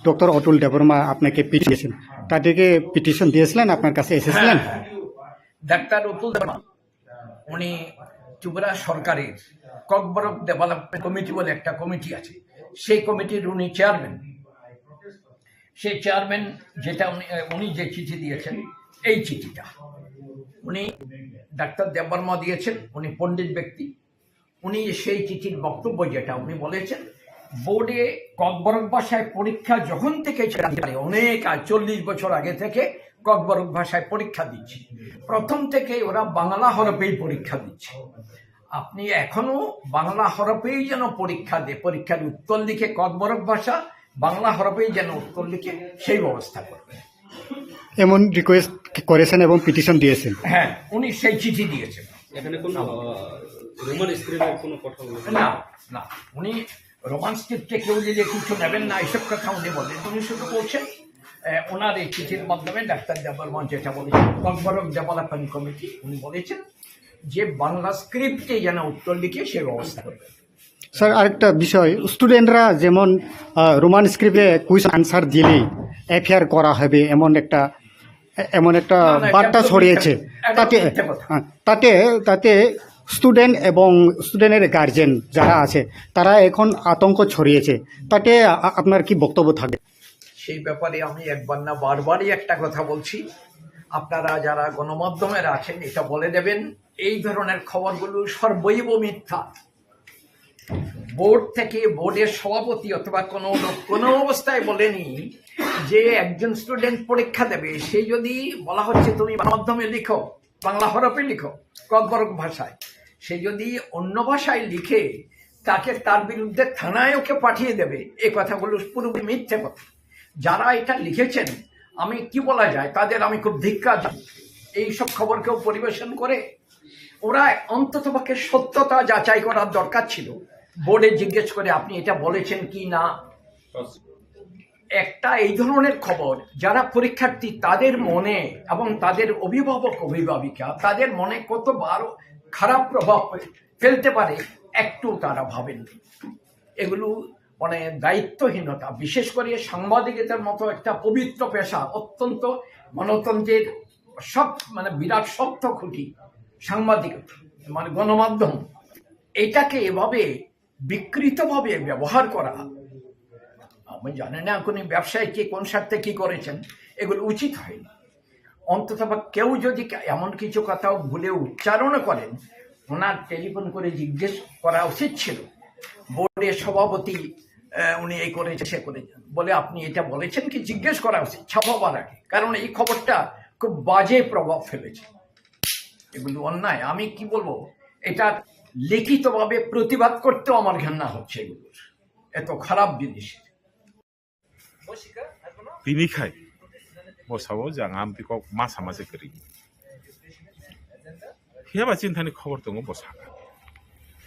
Speaker 18: doctor Atul Debbarma আপনাকে পিটিয়েছেন, তাদেরকে পিটিশন দিয়েছিলেন, আপনার কাছে এসেছিলেন?
Speaker 13: ডাক্তার অতুল দেববর্মা উনি ত্রিপুরা সরকারের ককবরক ডেভেলপমেন্ট কমিটি বলে একটা কমিটি আছে, সেই কমিটির উনি চেয়ারম্যান। সেই চেয়ারম্যান যেটা উনি যে চিঠি দিয়েছেন, এই চিঠিটা উনি ডাক্তার দেববর্মা দিয়েছেন, উনি পণ্ডিত ব্যক্তি। উনি সেই চিঠির বক্তব্য যেটা উনি বলেছেন, বোর্ডে ককবরক ভাষায় পরীক্ষা যখন থেকে অনেক 40 বছর আগে থেকে ককবরক ভাষায় পরীক্ষা দিচ্ছে। প্রথম থেকে ওরা বাংলা হরফেই পরীক্ষা দিচ্ছে। আপনি এখনো বাংলা হরফেই যেন পরীক্ষা দেয়, পরীক্ষার উত্তর লিখে ককবরক ভাষা বাংলা হরফেই যেন উত্তর লিখে সেই ব্যবস্থা করবে,
Speaker 18: এমন রিকোয়েস্ট করেছেন এবং পিটিশন দিয়েছেন।
Speaker 13: হ্যাঁ, উনি সেই চিঠি দিয়েছেন।
Speaker 17: এখানে কোনো রোমান স্ক্রিপ্টের কোনো কথা বলেছেন
Speaker 13: না, না, উনি রোমান স্ক্রিপ্টে কেউ দিলে কিছু নেবেন না এসব কথা উনি বলেন। উনি শুধু বলছেন ওনার এই চিঠির মাধ্যমে ডাক্তার দেববর্মা যেটা বলেছেন, ককবরক ডেভেলপমেন্ট কমিটি, উনি বলেছেন যে বাংলা স্ক্রিপ্টে যেন উত্তর লিখে সে ব্যবস্থা করবে।
Speaker 18: স্যার, আরেকটা বিষয়, স্টুডেন্টরা যেমন রোমান স্ক্রিপ্টে কুইশন আনসার দিলেই এফআইআর করা হবে এমন একটা বার্তা ছড়িয়েছে। তাতে স্টুডেন্ট এবং স্টুডেন্টের গার্জেন যারা আছে তারা এখন আতঙ্ক ছড়িয়েছে, তাতে আপনার কি বক্তব্য থাকবে?
Speaker 13: সেই ব্যাপারে আমি একবার না বারবারই একটা কথা বলছি, আপনারা যারা গণমাধ্যমের আছেন এটা বলে দেবেন, এই ধরনের খবরগুলো সর্বৈব মিথ্যা। বোর্ড থেকে বোর্ডের সভাপতি অথবা কোনো লোক কোনো অবস্থায় বলেনি যে একজন স্টুডেন্ট পরীক্ষা দেবে, সে যদি বলা হচ্ছে তুমি মাধ্যমে লিখো, বাংলা হরফে লিখো ককবরক ভাষায়, সে যদি অন্য ভাষায় লিখে তাকে তার বিরুদ্ধে থানায় ওকে পাঠিয়ে দেবে, এই কথাগুলো পুরোপুরি মিথ্যে কথা। যারা এটা লিখেছেন, আমি কি বলা যায়, তাদের আমি খুব ধিক্কার জানাই। এইসব খবর কেউ পরিবেশন করে, ওরা অন্ততপক্ষে সত্যতা যাচাই করার দরকার ছিল, বোর্ডে জিজ্ঞেস করে আপনি এটা বলেছেন কি না। একটা এই ধরনের খবর যারা পরীক্ষার্থী তাদের মনে এবং তাদের অভিভাবক অভিভাবিকা তাদের মনে কতবার খারাপ প্রভাব ফেলতে পারে একটু তারা ভাবেন। এগুলো মানে দায়িত্বহীনতা, বিশেষ করে সাংবাদিকতার মতো একটা পবিত্র পেশা, অত্যন্ত গণতন্ত্রের সব মানে বিরাট শক্ত খুঁটি সাংবাদিকতা মানে গণমাধ্যম, এটাকে এভাবে বিকৃতভাবে ব্যবহার করা, আমি জানি না কোন ব্যবসায়ী কে কোন স্বার্থে কি করেছেন, এগুলো উচিত হয়নি। অন্তত কেউ যদি এমন কিছু কথা ভুলে উচ্চারণ করেন, ওনার টেলিফোন করে জিজ্ঞেস করা উচিত ছিল। বোর্ডের সভাপতি উনি এই করেছে সে করেছেন বলে আপনি এটা বলেছেন কি, জিজ্ঞেস করা উচিত ছাপাবার আগে, কারণ এই খবরটা খুব বাজে প্রভাব ফেলেছে। এগুলো অন্যায়, আমি কি বলবো, এটা লিখিতভাবে প্রতিবাদ করতেও আমার ঘৃণা হচ্ছে, এগুলোর এত খারাপ জিনিস।
Speaker 15: Pinikai, bosawo jang ampi kok masa masa kering. Hiaba cintani khobor tongo bosaka.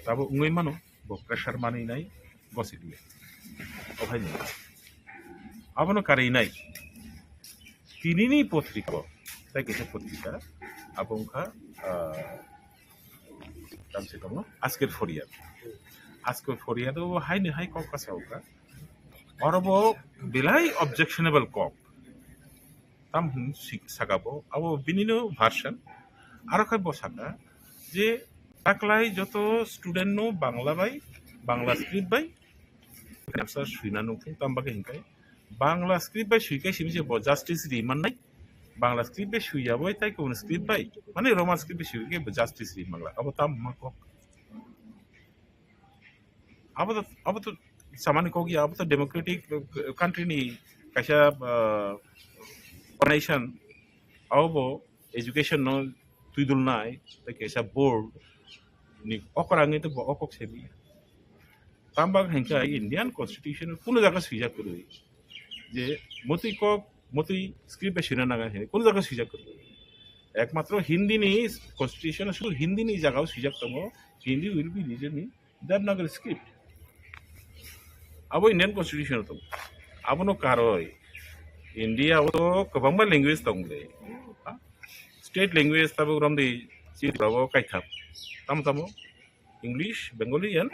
Speaker 15: Tabo ungoi mano, bo pressure mani nai, bosikle. Obhai ni. Abono karei nai. Tinini potriko, tai kese potrika, abongka tamse tomo asker foriad. Asker foriad o hai ni hai kok kasauka. Orabo bilai objectionable kok. Tam sakabo abo binino version arakai bosaka je taklai joto student no bangla bai bangla script bai answer suina no tambage hinkai bangla script bai suikai simje bo justice riman nai bangla script bai suiya bai tai kon script bai mane roman script bai suikai bo justice rimangla abo tam makok abo to सामान्य को गया अब तो डेमोक्रेटिक कंट्री नहीं कैसा ऑर्गेनाइजेशन अब वो एजुकेशन नो तुइदुल नाय तो कैसा बोर्ड नि ऑकरांगे तो ऑकॉक से भी तांबाग हैंका इंडियन कॉन्स्टिट्यूशन पुनः जगह स्वीकार करूँ जे मोती स्क्रिप्ट शिना नागा है पुनः जगह स्वीकार करूँ एकमात्र हिंदी नहीं कॉन्स्टिट्यूशन शुरू हिंदी नहीं जगह स्वीकार करो हिंदी विल बी रीजन नहीं देवनागरी स्क्रिप्ट अब इंडियन कॉन्स्टिट्यूशन तो अब नो कारोय इंडिया वो तो कबांबा लैंग्वेज तंगले स्टेट लैंग्वेज तब ग्राम दी चीज बाबो काइथा तमो इंग्लिश बेंगली एंड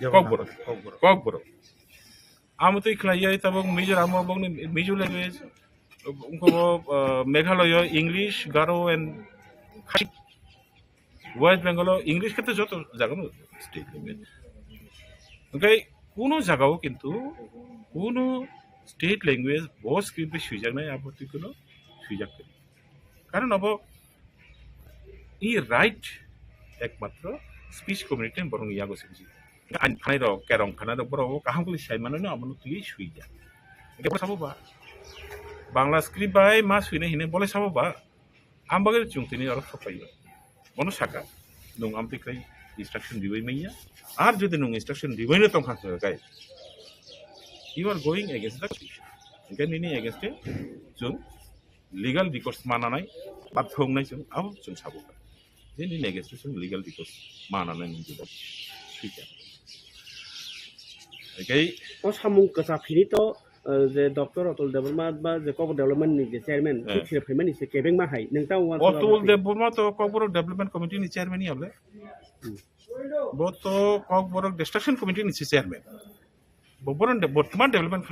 Speaker 15: कॉकबरो आम तो इखलाया तब मिजोराम बंग मिजो लैंग्वेज उनको Meghalaya English Garo and West Bengal English के तो जो तो जगह स्टेट लैंग्वेज ओके কোনো জায়গাও কিন্তু কোনো স্টেট ল্যাঙ্গুয়েজ বহু স্ক্রিপ্টে সুযোগ নাই আপত্তি কোনো সুযোগ করি কারণ अब ই রাইট একমাত্র স্পিচ কমিউনিটি বরং ইয়াগো সিজি আইন খানাই রক কেরং খানাই রক বড় কাহামগুলি সাইমানো আমনো তুই সুই যা এটা সাবোবা বাংলা স্ক্রিপ্ট বাই মা সুইনে হিনে বলে সাবোবা আমবাগের চুংতিনি আর সপাইবা মনো সাকা নং আমতিক্রাই instruction দিবই মাইয়া আর যদি নং instruction দিবই না তখন গাই you are going against the constitution again ini against jung legal recourse mananai bathongnai jung abo jung sabuka ini against jung legal recourse mananai ninjuba suika okay
Speaker 19: o samung kasafini to যে ডক্টর অতুল দেববর্মা বা যে কবর ডেভেলপমেন্ট নি যে চেয়ারম্যান ঠিক ফেমেন ইসে কেবেং মা হাই নংতা
Speaker 15: অতুল দেববর্মা তো কবর ডেভেলপমেন্ট কমিটি নি চেয়ারম্যান আবলে বতো কবর ডিস্ট্রাকশন কমিটি নি চেয়ারম্যান ববরন বর্তমান ডেভেলপমেন্ট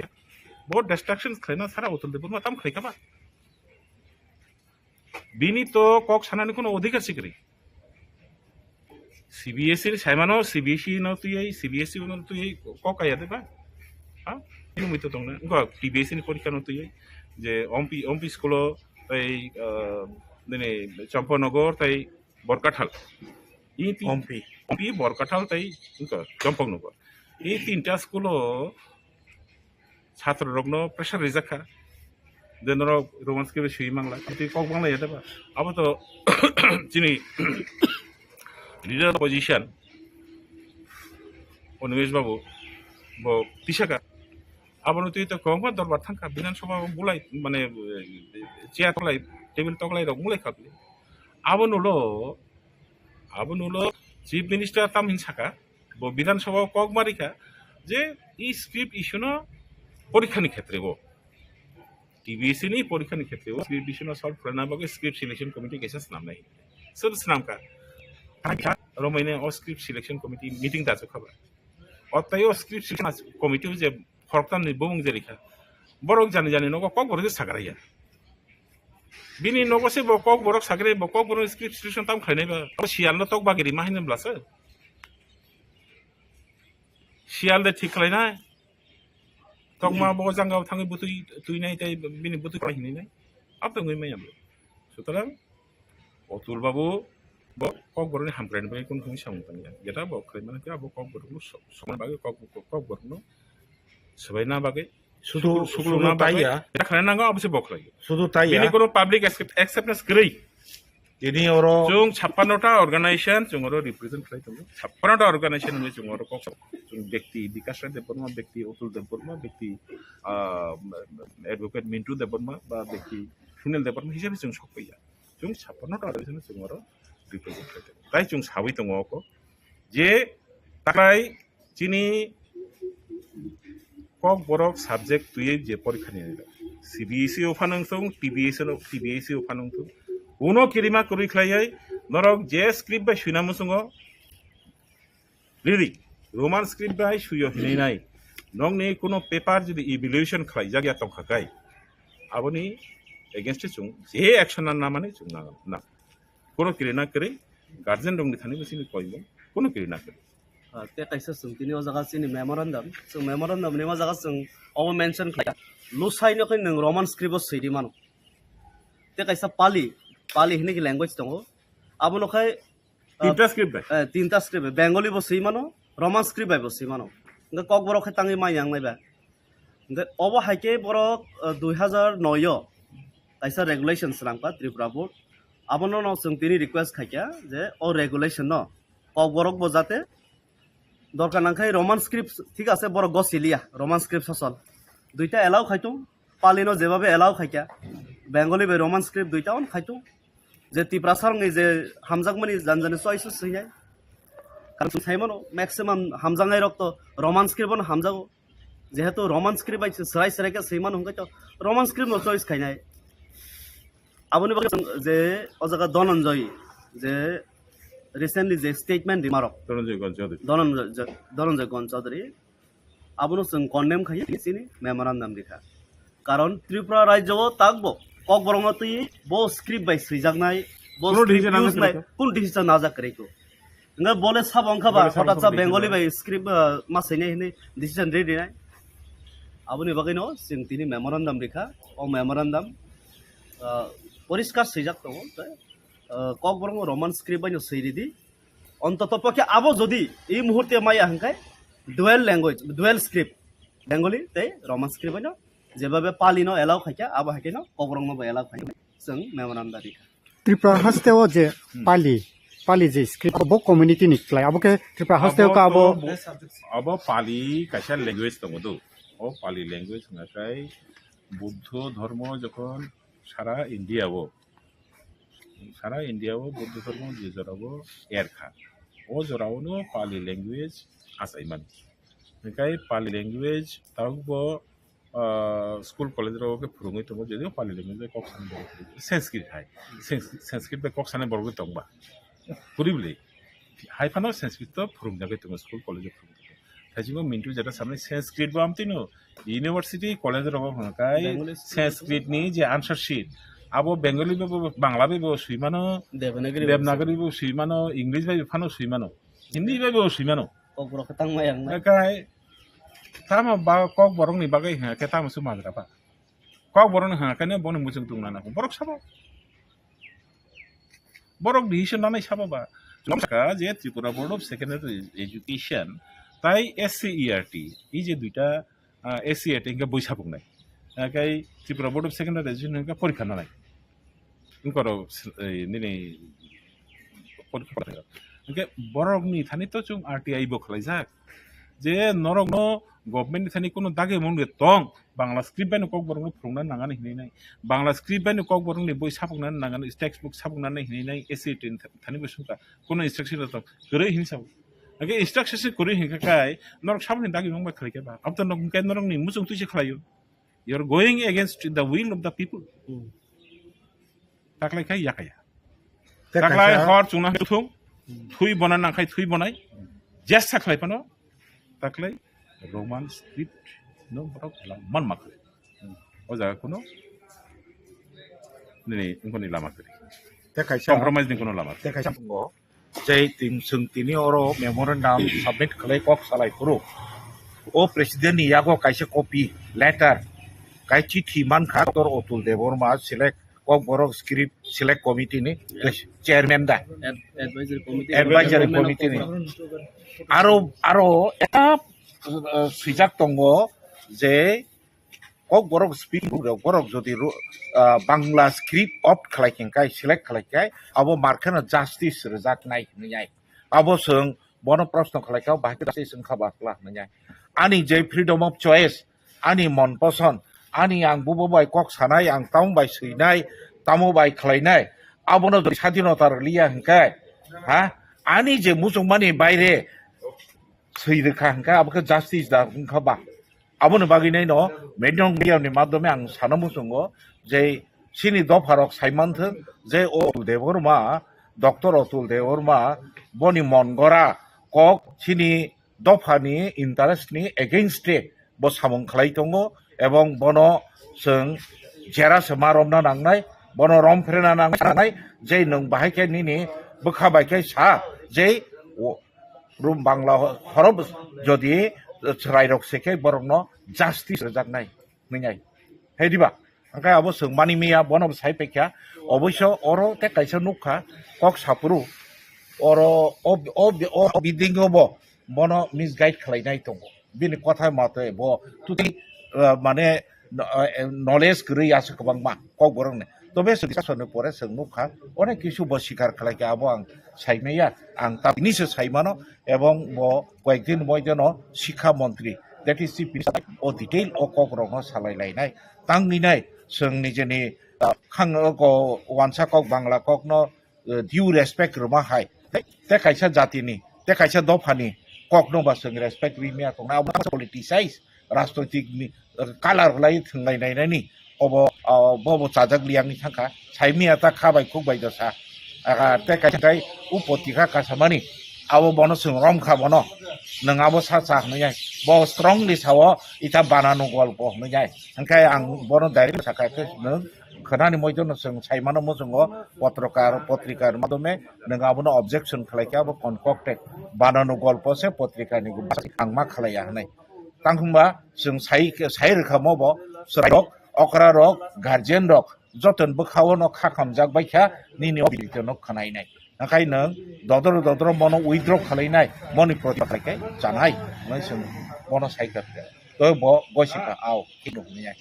Speaker 15: বহুত ডিস্ট্রাকশন খাইনা সারা অতুল দেববর্মা তাম খাইকাবা বিনি তো কক সানানি কোনো অধিকার সিকরি সিবিএসসি সাইমানো সিবিএসসি ন তুই সিবিএসসি ন তুই কক আয়া দেবা হ্যাঁ ini itu dong, enggak TBS ini porikan untuk ya, je ompi sekolah, tay ini Camponogor, tay Borkathal, ini ompi Borkathal, tay enggak Camponogor, ini tinta sekolah, ছাত্র রগ্ন pressure রেজাকা, dan orang roman skrip sih mangla, tapi kau mangla ya deh, apa tuh, sini leader position, Onwesh Babu, bo Tishaka. আবার তুই তো কম দরবার থাকা বিধানসভা বুলাই মানে চেয়ার তলাই টেবিল তলাই রক মুলাই খাবলি আবন হলো চিফ মিনিস্টার তামহিন সাকা বিধানসভা কক মারিকা যে এই স্ক্রিপ্ট ইস্যুনো পরীক্ষানি ক্ষেত্রে টিবিএসসি নি পরীক্ষানি ক্ষেত্রে স্ক্রিপ্ট ইস্যুনো সলভ করে না বাকি স্ক্রিপ্ট সিলেকশন কমিটি কেসে নাম নাই সব নাম কা রমাইনে ও স্ক্রিপ্ট সিলেকশন কমিটি মিটিং দাছো খবর অতএব স্ক্রিপ্ট সিলেকশন কমিটি যে ফরকতাম নি বমং জেরিখা বরক জানি নগো কক বরক সাগরাইয়া বিনি নগসে কক বরক সাগরে কক বরক স্ক্রিপ্ট সিলেকশন তাম খাইনাই বা শিয়াল তক বাগেরি মা হিনেম ব্লাসে শিয়াল দে ঠিক খাইনা তক মা বো জাঙ্গাও থাঙ্গি বুতুই তুই নাই তাই বিনি বুতুই খাইনি নাই আপনি গই মাই আমলো সুতরাং অতুল বাবু কক বরনি হামক্রাইন বাই কোন কোন সামতানি যেটা বক খাই মানে আবো কক বরক সময় বাগে কক বরক সবাই না বাগে শুধু না বাগে এটা খায় না গো অবশ্যই বক লাগে
Speaker 20: শুধু তাই
Speaker 15: ini কোনো পাবলিক অ্যাকসেপ্টেন্স করি
Speaker 20: ini oro
Speaker 15: जों 56টা অর্গানাইজেশন जों oro রিপ্রেজেন্ট খাই তো 56টা অর্গানাইজেশন হই जों oro কক ব্যক্তি বিকাশ রায় দেববর্মা ব্যক্তি অতুল দেববর্মা ব্যক্তি অ্যাডভোকেট মিন্টু দেববর্মা বা ব্যক্তি সুনীল দেববর্মা হিসাবে जों সবাইয়া जों 56টা অর্গানাইজেশন जों oro রিপ্রেজেন্ট খাই তাই जों সাবই দङ অক যে তাই যিনি কক বরক সাবজেক্ট তুই যে পরীক্ষা নিয়ে নিল সিবিএসসি ওফানং টিবিএসসি ওফানং উনো কিরিমা করি খাইয়াই নরক যে স্ক্রিপ্ট বাই সুইনা মুসুঙ্গ রিলি রোমান স্ক্রিপ্ট বাই সুইয় হিনে নাই নং নে কোনো পেপার যদি ইভ্যালুয়েশন খাই জায়গা তং খাই আবনি এগেইনস্ট চুং যে অ্যাকশন না মানে চুং না কোনো কিরিনা করে গার্জেন রং থানি বসিনি কইব কোনো কিরিনা করে
Speaker 19: te kaisa sung tini o jaga sini memorandum ni o jaga sung o mention khlaya lusai no kin roman script o siri mano te kaisa pali hini ki language tongo abono khai tinta script bengali bo sei mano roman script bai bo sei mano nga kok boro khai tangi mai yang nai ba nga obo haike boro 2009 kaisa regulations rangka tripura board abono no sung tini request khaikya je o regulation no kok borok bo jate দরকার না খাই রোমান স্ক্রিপ্ট ঠিক আছে বড় গসিলিয়া রোমান স্ক্রিপ্ট সসল দুইটা এলাও খাইতো পালিনো যেভাবে এলাও খাইকা বেঙ্গলি বে রোমান স্ক্রিপ্ট দুইটা অন খাইতো যে তিপ্রাসার যে হামজাগমানি জানজানি চয়েস হইয়াই কারণ সাইমনো ম্যাক্সিমাম হামজাঙ্গাই রক্ত রোমান স্ক্রিপ্ট অন হামজাগো যেহেতু রোমান স্ক্রিপ্ট আইছে সরাই সরাইকে সেইমান হংকাইতো রোমান স্ক্রিপ্ট চয়েস খাইনাই আপনি যে অজাগা ধনঞ্জয় যে recently the statement remark Dhananjay Gon Chaudhary abono sung condemn khai sini memorandum likha karon Tripura rajyo takbo kok borong tui bo script by srijagnai bo kun decision naja kareko nga bole sab angkha ba hotat sa bengali by script ma sene hine decision ready nai aboni bagino sing tini memorandum likha o memorandum poriskar srijak to Kokborok Roman script বাইনো সৈরিদি অন্তত পক্ষে আবো যদি এই মুহূর্তে মাইয়া হাঙ্কায় dual language dual script Bengali তাই রোমান স্ক্রিপ্ট বাইনো যেভাবে পালিনো এলাও খাইকা আবো হাইকেনো ককবরং মো এলাও খাইকা जों मेमोरेन्डाम रिखा
Speaker 18: त्रिपुरा हास्टेव जे पाली जे स्क्रिप्ट अब कम्युनिटी निक्लाय अब के त्रिपुरा हास्टेव का
Speaker 15: अब पाली कायसा लैंग्वेज दङ दो ओ पाली लैंग्वेज होनायखाय बुद्ध धर्म जखन सारा इन्डियाव बुद्ध धर्म गेजेरावबो एरखा ओ जरावनो पाली लैंग्वेज आसायमान ओंखाय पाली लैंग्वेज तावबो स्कूल कॉलेज के फोरोङै दङ जदिव पाली लैंग्वेज कक सानै बर संस्कृत हाय संस्कृत कक सानै बर दंबा पुरिबले हायफानो संस्कृत फोरोंजागै दङ स्कूल कॉलेज फोरोंजागै थाजिबो मिन्टु जेटा सामने संस्कृत बा आमतिनो यूनिवर्सिटी कॉलेज रबो हनकाय संस्कृत नि जे आंसर शीट आबो बेंगली बो बांग्ला बो सुइमानो देवनागरी बो सुइमानो इंग्लिश बो फानो सुइमानो हिंदी बो सुइमानो
Speaker 19: ककबरं खतां मायां
Speaker 15: ओंखाय तामा बा कक बरंनि बागै हाके तामा सुमाग्राबा कक बरंनि हाकाने बनि मुजों दुंनाना बरक साबो बरक डिसिसन नानै साबाबा जमका जे Tripura board of secondary education ताई SCERT इ जे दुइटा SCERT के बैसा बुंनाय ओंखाय Tripura board of secondary education के परीक्षा नानै उनकरो निनै परीक्षा ओंखाय बरकनि थानिथ जों RTI बो खलायजाक जे नरगनो गभर्नमेंट थानी कोनो दागे मुंगे तंग बांग्ला स्क्रिप्ट बायनो कक बरंनो फोरोंना नागानै हिनाय बांग्ला स्क्रिप्ट बायनो कक बरंनि बय साबुंनानै नागानै टेक्स्ट बुक साबुंनानै हिनाय SCERT थानी बसुका कोनो इंस्ट्रक्शन दं गरै हिनसाव ओके इंस्ट्रक्शन गरै हिनकाय नरग साबुनि दागे मुंबा खलायकेबा अब त नरग नरगनि मुजों तुइसे खलायो you are going against the will of the people ताकलायखाय याकाया ताकलाय हर चुना थुं थुइ बना नाखाय थुइ बनाय जेस साखलायफानो ताकलाय रोमान स्क्रिप्ट नो बरक मन माखो ओ जागा कोनो नै उनकोनि लामाखो
Speaker 20: ते कायसा
Speaker 15: कम्प्रोमाइज नि कोनो लामा
Speaker 20: ते कायसा बुङो जै तिम सोंथिनि अरो मेमोरेन्डाम सबमिट खलाय कक सालाय पुरो ओ प्रेसिडेंट नि यागो कायसा कपि लेटर काय चिठी मान खातर अतुल देवबर्मा सिलेक्ट कक बरक स्क्रिप्ट सिलेक्ट कमिटि नि चेयरमैन दा एडवाइजरी कमिटि नि आरो एटा सुइजाक दङ जे कक बरक स्पिक बरक जदि बांग्ला स्क्रिप्ट अप्ट खालायखेंखाय सिलेक्ट खालायखाय आबो मार्केनो जास्टिस रजाक नाय हनैयाय आबो जों बन प्रश्न खालायखाव बाहाय जास्टिस ओंखाबाख्ला हनैयाय आनि जे फ्रीडम अफ चॉइस आनि मन पसन्द आनि आं बुबोबाय कक सानाय आं ताउं बाय सैनाय तामो बाय खालायनाय आबोनो स्वाधीनता रलिया हनखाय हा आनि जे मुसलमाननि बायरे सैरोखा हंका आबोखौ जास्टिस दा हंखाबा आबोनो बागैनाय न मेडियम मीडियानि माध्यमे आं सानमु संगो जे सिनि दफारक साइमानथों जे अतुल देवबर्मा डक्टर अतुल देवबर्मा बनि मनगरा कक सिनि दफानि इन्टारेस्टनि एगेन्स्टे बो सामुं खालाय दङ एवं बनो जों जेरासो मारमना नांनाय बनो रमफ्रेना नांनाय जे नों बाहायखाय निनि बोखाबायखाय सा जे रूम बांला हरब जदि रायरक सेखे बरंनो जास्टिस रजाकनाय नैनाय हेदिबा ओंखाय आबो सोंमानि मिया बनब साइपेख्या अबश्य अरो ते कायसा नुखा कक सापुरु अरो ओ बिदिंगबो बनो मिसगाइड खालायनाय दङ बिनि कथा मते बो तुति माने नलेज गैयासो गोबांमा कक बरंने तबे सने परे सोंनुखा अनेक किसु बो स्वीकार खालायखे आबो आं साइमेया आं ताबनिसो साइमानो एवं बो कয়েকদিন मयजनो शिक्षा मंत्री दैट इज चीफ मिनिस्टार ओ डिटेल ओ ककरंनो सालायलायनाय तांनिनाय जों निजेनि खांग वानसा कक बांग्ला ककनो डिउ रेसपेक्ट रमा हाय ते कायसा जातिनि ते कायसा दफानि ककनो बा जों रेसपेक्ट रिमिया कना पलिटिसाइज राजनैतिकनि कालार लाई थंलायनायनि बबो चाजाक लियांनि थाखा साइमिया ता खाबाय खुबाय दसा ते कायसाय उपतिका कासामानि आबो बनो जों रमखा बनो नङाबो साचा हनैयाय बो स्ट्रंगलि सावो इटा बानानो गल्प हनैयाय ओंखाय आं बनो डाइरेक्ट साखायखो नों खोनानि मयजनो जों साइमानो मोजोंगो पत्रकार पत्रिकार माध्यमे नङाबोनो ऑब्जेक्शन खालायखाबो कनकक्टेड बानानो गल्प से पत्रिकानि आं मा खालाया हनै तांखुंबा जों साइ रोखा मबो सरायक अकरा रक गार्जियन रक जतन बखाव न खाखामजाक बायखा निनि अबिलिटी न खनायनाय नाखाय नों ददर ददर मन उइथड्र खालायनाय मनि प्रतिखाय जानाय नों मन साइकाट्रिस्ट तो बयसिका आव किनुनिया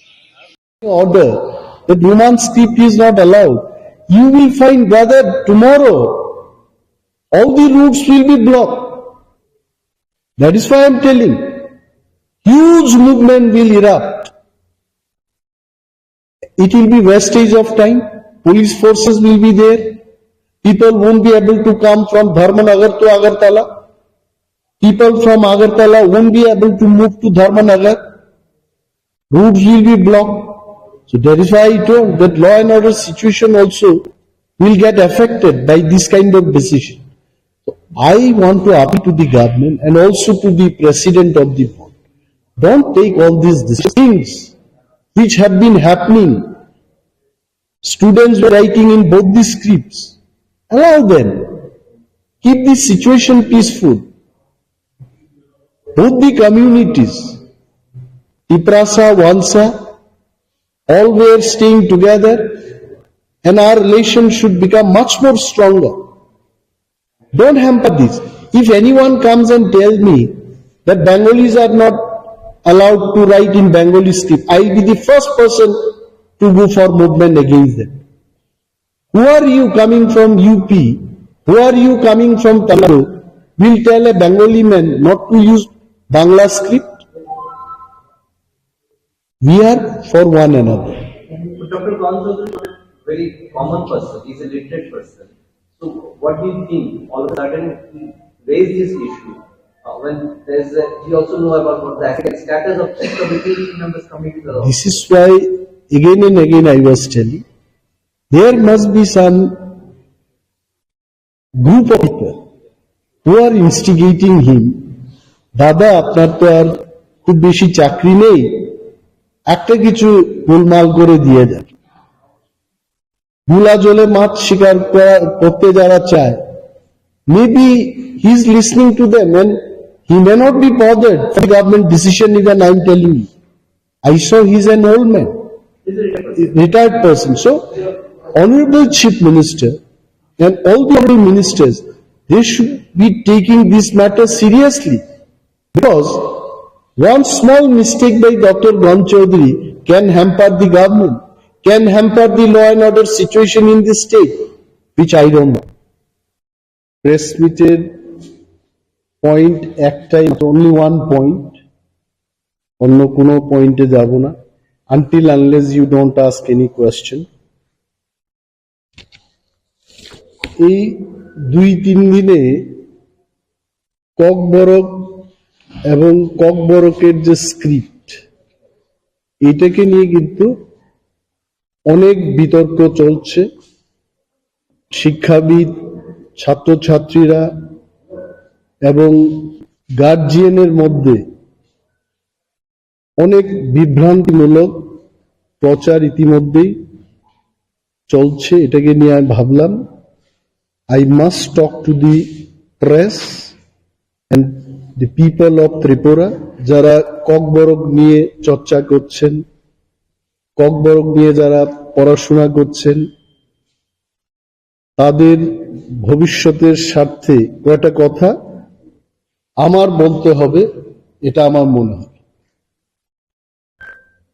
Speaker 12: order that Roman script is not allowed, you will find, brother, tomorrow all the routes will be blocked. That is why I am telling. Huge movement will erupt. It will be wastage of time. Police forces will be there. People won't be able to come from Dharmanagar to Agartala. People from Agartala won't be able to move to Dharmanagar. Routes will be blocked. So that is why I told that law and order situation also will get affected by this kind of decision. So I want to appeal to the government and also to the president of the board. Don't take all these things which have been happening. Students were writing in both the scripts. Allow them. Keep this situation peaceful. Both the communities, Tiprasa, Wansa, all were staying together and our relation should become much more stronger. Don't hamper this. If anyone comes and tells me that Bengalis are not allowed to write in Bengali script, I will be the first person to go for movement against them. Who are you coming from UP? Who are you coming from Tamil Nadu? Will tell a Bengali man not to use Bangla script? We are for one another.
Speaker 4: Dr. Gonzo is a very common person. He's a literate person. So, what do you think? All of a sudden, he raised this issue when there's he also know about what the academic status of committee members coming to the.
Speaker 12: This is why again and again I was telling, there must be some group of people who are instigating him. Dada, আপনার তো আর খুব বেশি চাকরি নেই, একটা কিছু গোলমাল করে দিয়ে যান। গুলা জলে মাছ শিকার করতে যারা চায়, maybe he is listening to them and he may not be bothered for the government decision even I am telling you. I saw he is an old man, retired person. So, Honorable Chief Minister and all the other ministers, they should be taking this matter seriously, because one small mistake by Dr. Gon Chaudhary can hamper the government, can hamper the law and order situation in the state, which I don't know. Press meeting point একটাই, only one point, অন্য কোনো পয়েন্টে যাব না, until unless you don't ask any question. এই 2-3 দিনে ককবরক এবং ককবরকের যে স্ক্রিপ্ট, এটাকে নিয়ে কিন্তু অনেক বিতর্ক চলছে। শিক্ষাবিদ, ছাত্রছাত্রীরা এবং গার্জিয়ানের মধ্যে অনেক বিভ্রান্তিমূলক প্রচার ইতিমধ্যেই চলছে। এটাকে নিয়ে আমি ভাবলাম I must talk to the press and the people of Tripura, যারা ককবরক নিয়ে চর্চা করছেন, ককবরক নিয়ে যারা পড়াশোনা করছেন, তাদের ভবিষ্যতের স্বার্থে কয়েকটা কথা আমার বলতে হবে, এটা আমার মনে হয়।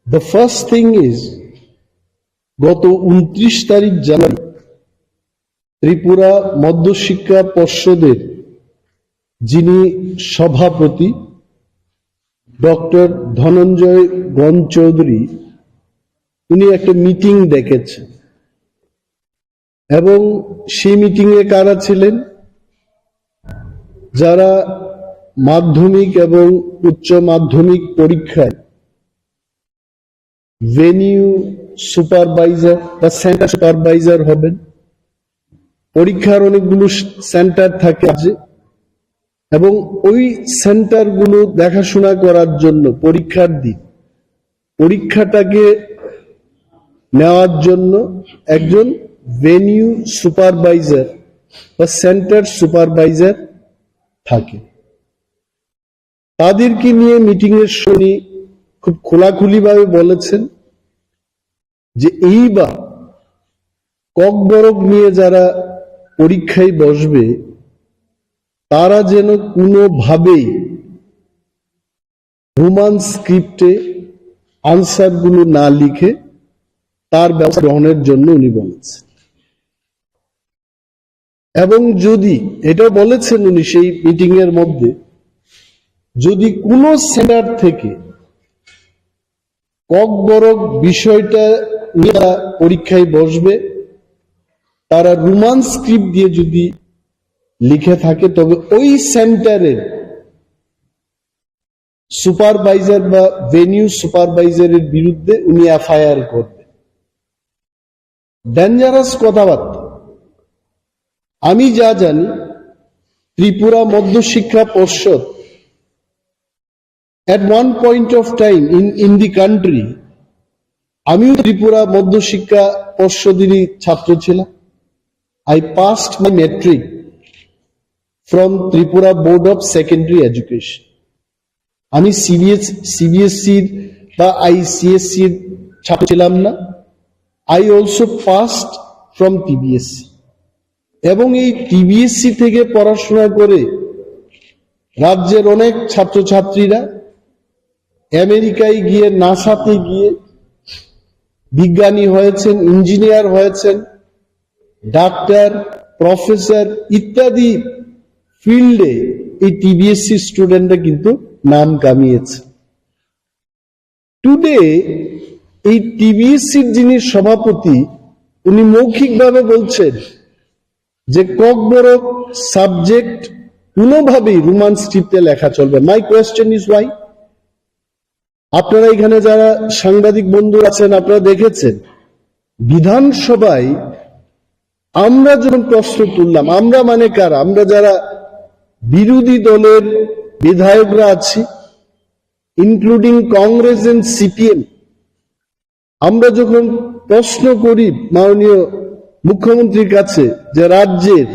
Speaker 12: The first thing is, গত 29 তারিখ জানুয়ারি ত্রিপুরা মধ্যশিক্ষা পর্ষদের যিনি সভাপতি ডক্টর ধনঞ্জয় গণ চৌধুরী, উনি একটা মিটিং ডেকেছেন এবং সেই মিটিং এ কারা ছিলেন? যারা মাধ্যমিক এবং উচ্চ মাধ্যমিক পরীক্ষায় ভেনিউ সুপারভাইজার বা সেন্টার সুপারভাইজার হবেন। পরীক্ষার অনেকগুলো সেন্টার থাকে আছে এবং ওই সেন্টারগুলো দেখাশোনা করার জন্য পরীক্ষার দিন পরীক্ষাটাকে নেওয়ার জন্য একজন ভেনিউ সুপারভাইজার বা সেন্টার সুপারভাইজার থাকে। তাদেরকে নিয়ে মিটিং এর সময় খুব খোলাখুলিভাবে বলেছেন যে এইবার ককবরক নিয়ে যারা পরীক্ষায় বসবে তারা যেন কোনোভাবেই রোমান স্ক্রিপ্টে আনসারগুলো না লিখে তার ব্যবস্থা গ্রহণের জন্য উনি বলেছেন। এবং যদি এটা বলেছেন উনি সেই মিটিং এর মধ্যে, যদি কোনো সেন্টার থেকে ককবরক বিষয়টা নিয়ে পরীক্ষায় বসবে তারা রোমান স্ক্রিপ্ট দিয়ে যদি লিখে থাকে তবে ওই সেন্টারের সুপারভাইজার বা ভেনিউ সুপারভাইজারের বিরুদ্ধে উনি এফআইআর করবেন। ডেঞ্জারাস কথাবার্তা। আমি যা জানি ত্রিপুরা মধ্যশিক্ষা পর্ষদ at one point of time in the country, আমিও ত্রিপুরা মধ্যশিক্ষা পর্ষদেরই ছাত্র ছিলাম। I passed my metric from Tripura Board of Secondary Education. আমি সিবিএসসি বা আইসিএসসি ছাত্র ছিলাম না। I also passed from TBSC. এবং এই টিবিএসসি থেকে পড়াশোনা করে রাজ্যের অনেক ছাত্রছাত্রীরা আমেরিকায় গিয়ে নাসাতে গিয়ে বিজ্ঞানী হয়েছেন, ইঞ্জিনিয়ার হয়েছেন, ডাক্তার, প্রফেসর ইত্যাদি ফিল্ডে এই টিবিএসসি স্টুডেন্টরা কিন্তু নাম কামিয়েছে। টুডে এই টিবিএসসির যিনি সভাপতি উনি মৌখিকভাবে বলছেন যে ককবরক সাবজেক্ট কোনোভাবেই রোমান স্ক্রিপ্টে লেখা চলবে। My question is Y? আপনারা এখানে যারা সাংবাদিক বন্ধু আছেন আপনারা দেখেছেন বিধানসভায় আমরা যখন প্রশ্ন তুললাম, আমরা মানে কারা? আমরা যারা বিরোধী দলের বিধায়করা আছি, ইনক্লুডিং কংগ্রেস এন্ড সিপিএম, আমরা যখন প্রশ্ন করি মাননীয় মুখ্যমন্ত্রীর কাছে যে রাজ্যের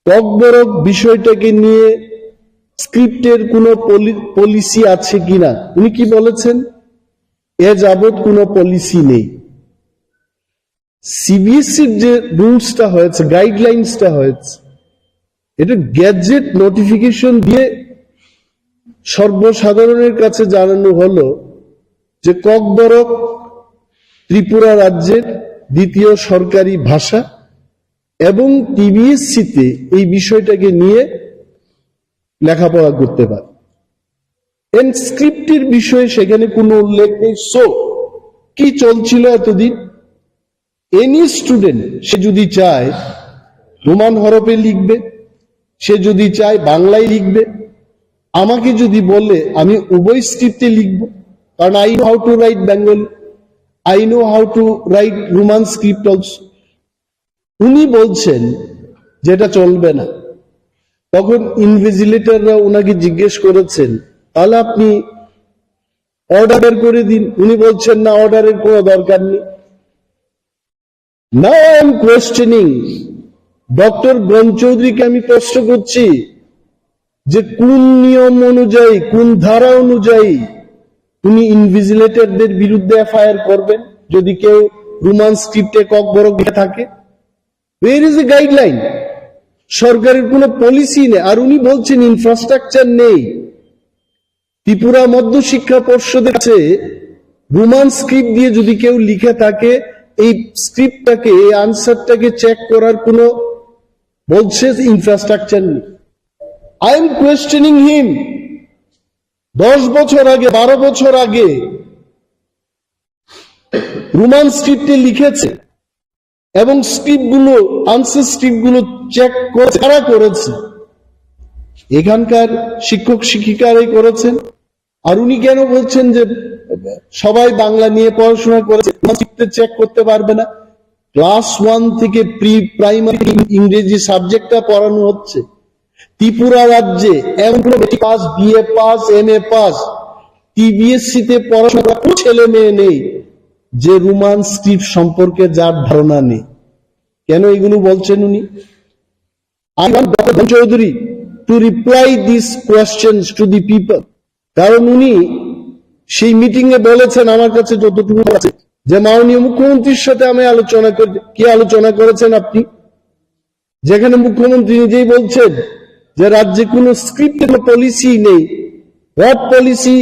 Speaker 12: ককবরক বিষয়টাকে নিয়ে স্ক্রিপ্টের কোনো পলিসি আছে কিনা, উনি কি বলেছেন? এ যাবৎ কোনো পলিসি নেই। সিবিএসসির যে রুলসটা হয়েছে, গাইডলাইন্সটা হয়েছে, এটা গ্যাজেট নোটিফিকেশন দিয়ে সর্বসাধারণের কাছে জানানো হলো যে ককবরক ত্রিপুরা রাজ্যের দ্বিতীয় সরকারি ভাষা এবং টিবিএসসিতে এই বিষয়টাকে নিয়ে লেখাপড়া করতে পারে। স্ক্রিপ্টের বিষয়ে সেখানে কোনো উল্লেখ নেই। সো কি চলছিল এতদিন? এনি স্টুডেন্ট সে যদি চায় রোমান হরফে লিখবে, সে যদি চায় বাংলায় লিখবে। আমাকে যদি বলে আমি উভয় স্ক্রিপ্টে লিখব, কারণ I know how to right Bengali, I know how to write Roman script also. উনি বলছেন যেটা চলবে না। তখন ইনভিজিলেটররা ওনাকে জিজ্ঞেস করেছেন তাহলে আপনি অর্ডার বের করে দিন। উনি বলছেন না, অর্ডারের কোনো দরকার নেই। Now I am questioning doctor ব্রহ্ম চৌধুরীকে আমি প্রশ্ন করছি যে কোন নিয়ম অনুযায়ী, কোন ধারা অনুযায়ী উনি ইনভিজিলেটরদের বিরুদ্ধে এফআইআর করবেন যদি কেউ রোমান স্ক্রিপ্টে ককবরক লিখে থাকে? Where is a guideline? সরকারের কোনো পলিসি নেই। আর উনি বলছেন ইনফ্রাস্ট্রাকচার নেই। ত্রিপুরা মধ্যশিক্ষা পর্ষদের কাছে রোমান স্ক্রিপ্ট দিয়ে যদি কেউ লিখে থাকে এই স্ক্রিপ্টটাকে, এই আনসারটাকে চেক করার কোনো বলছে ইনফ্রাস্ট্রাকচার নেই। আই এম কোয়েশ্চেনিং হিম। 10 বছর আগে, 12 বছর আগে রোমান স্ক্রিপ্টে লিখেছে এবং স্ক্রিপ্টগুলো, আনসার স্ক্রিপ্টগুলো চেক করে কারা করেছে? এখানকার শিক্ষক শিক্ষিকারাই করেছেন। আর উনি কেন বলছেন যে সবাই বাংলা নিয়ে পড়াশোনা করেছে, স্ক্রিপ্টে চেক করতে পারবে না? ক্লাস 1 থেকে প্রাইমারি ইংরেজি সাবজেক্টটা পড়ানো হচ্ছে। ত্রিপুরা রাজ্যে এমন কোনো pass, BA pass, MA pass, টিবিএসসিতে পড়াশোনা কোনো ছেলে মেয়ে নেই যে রোমান স্ক্রিপ্ট সম্পর্কে যার ধারণা নেই। কেন এগুলো বলছেন উনি? I want Dr. Chaudhary to reply these questions to the people. কারণ উনি সেই মিটিং এ বলেছেন, আমার কাছে যতটুকু আছে, যে মাননীয় মুখ্যমন্ত্রীর সাথে আমি আলোচনা করি। কি আলোচনা করেছেন আপনি? যেখানে মুখ্যমন্ত্রী নিজেই বলছেন যে রাজ্যে কোনো স্ক্রিপ্ট পলিসি নেই। What policy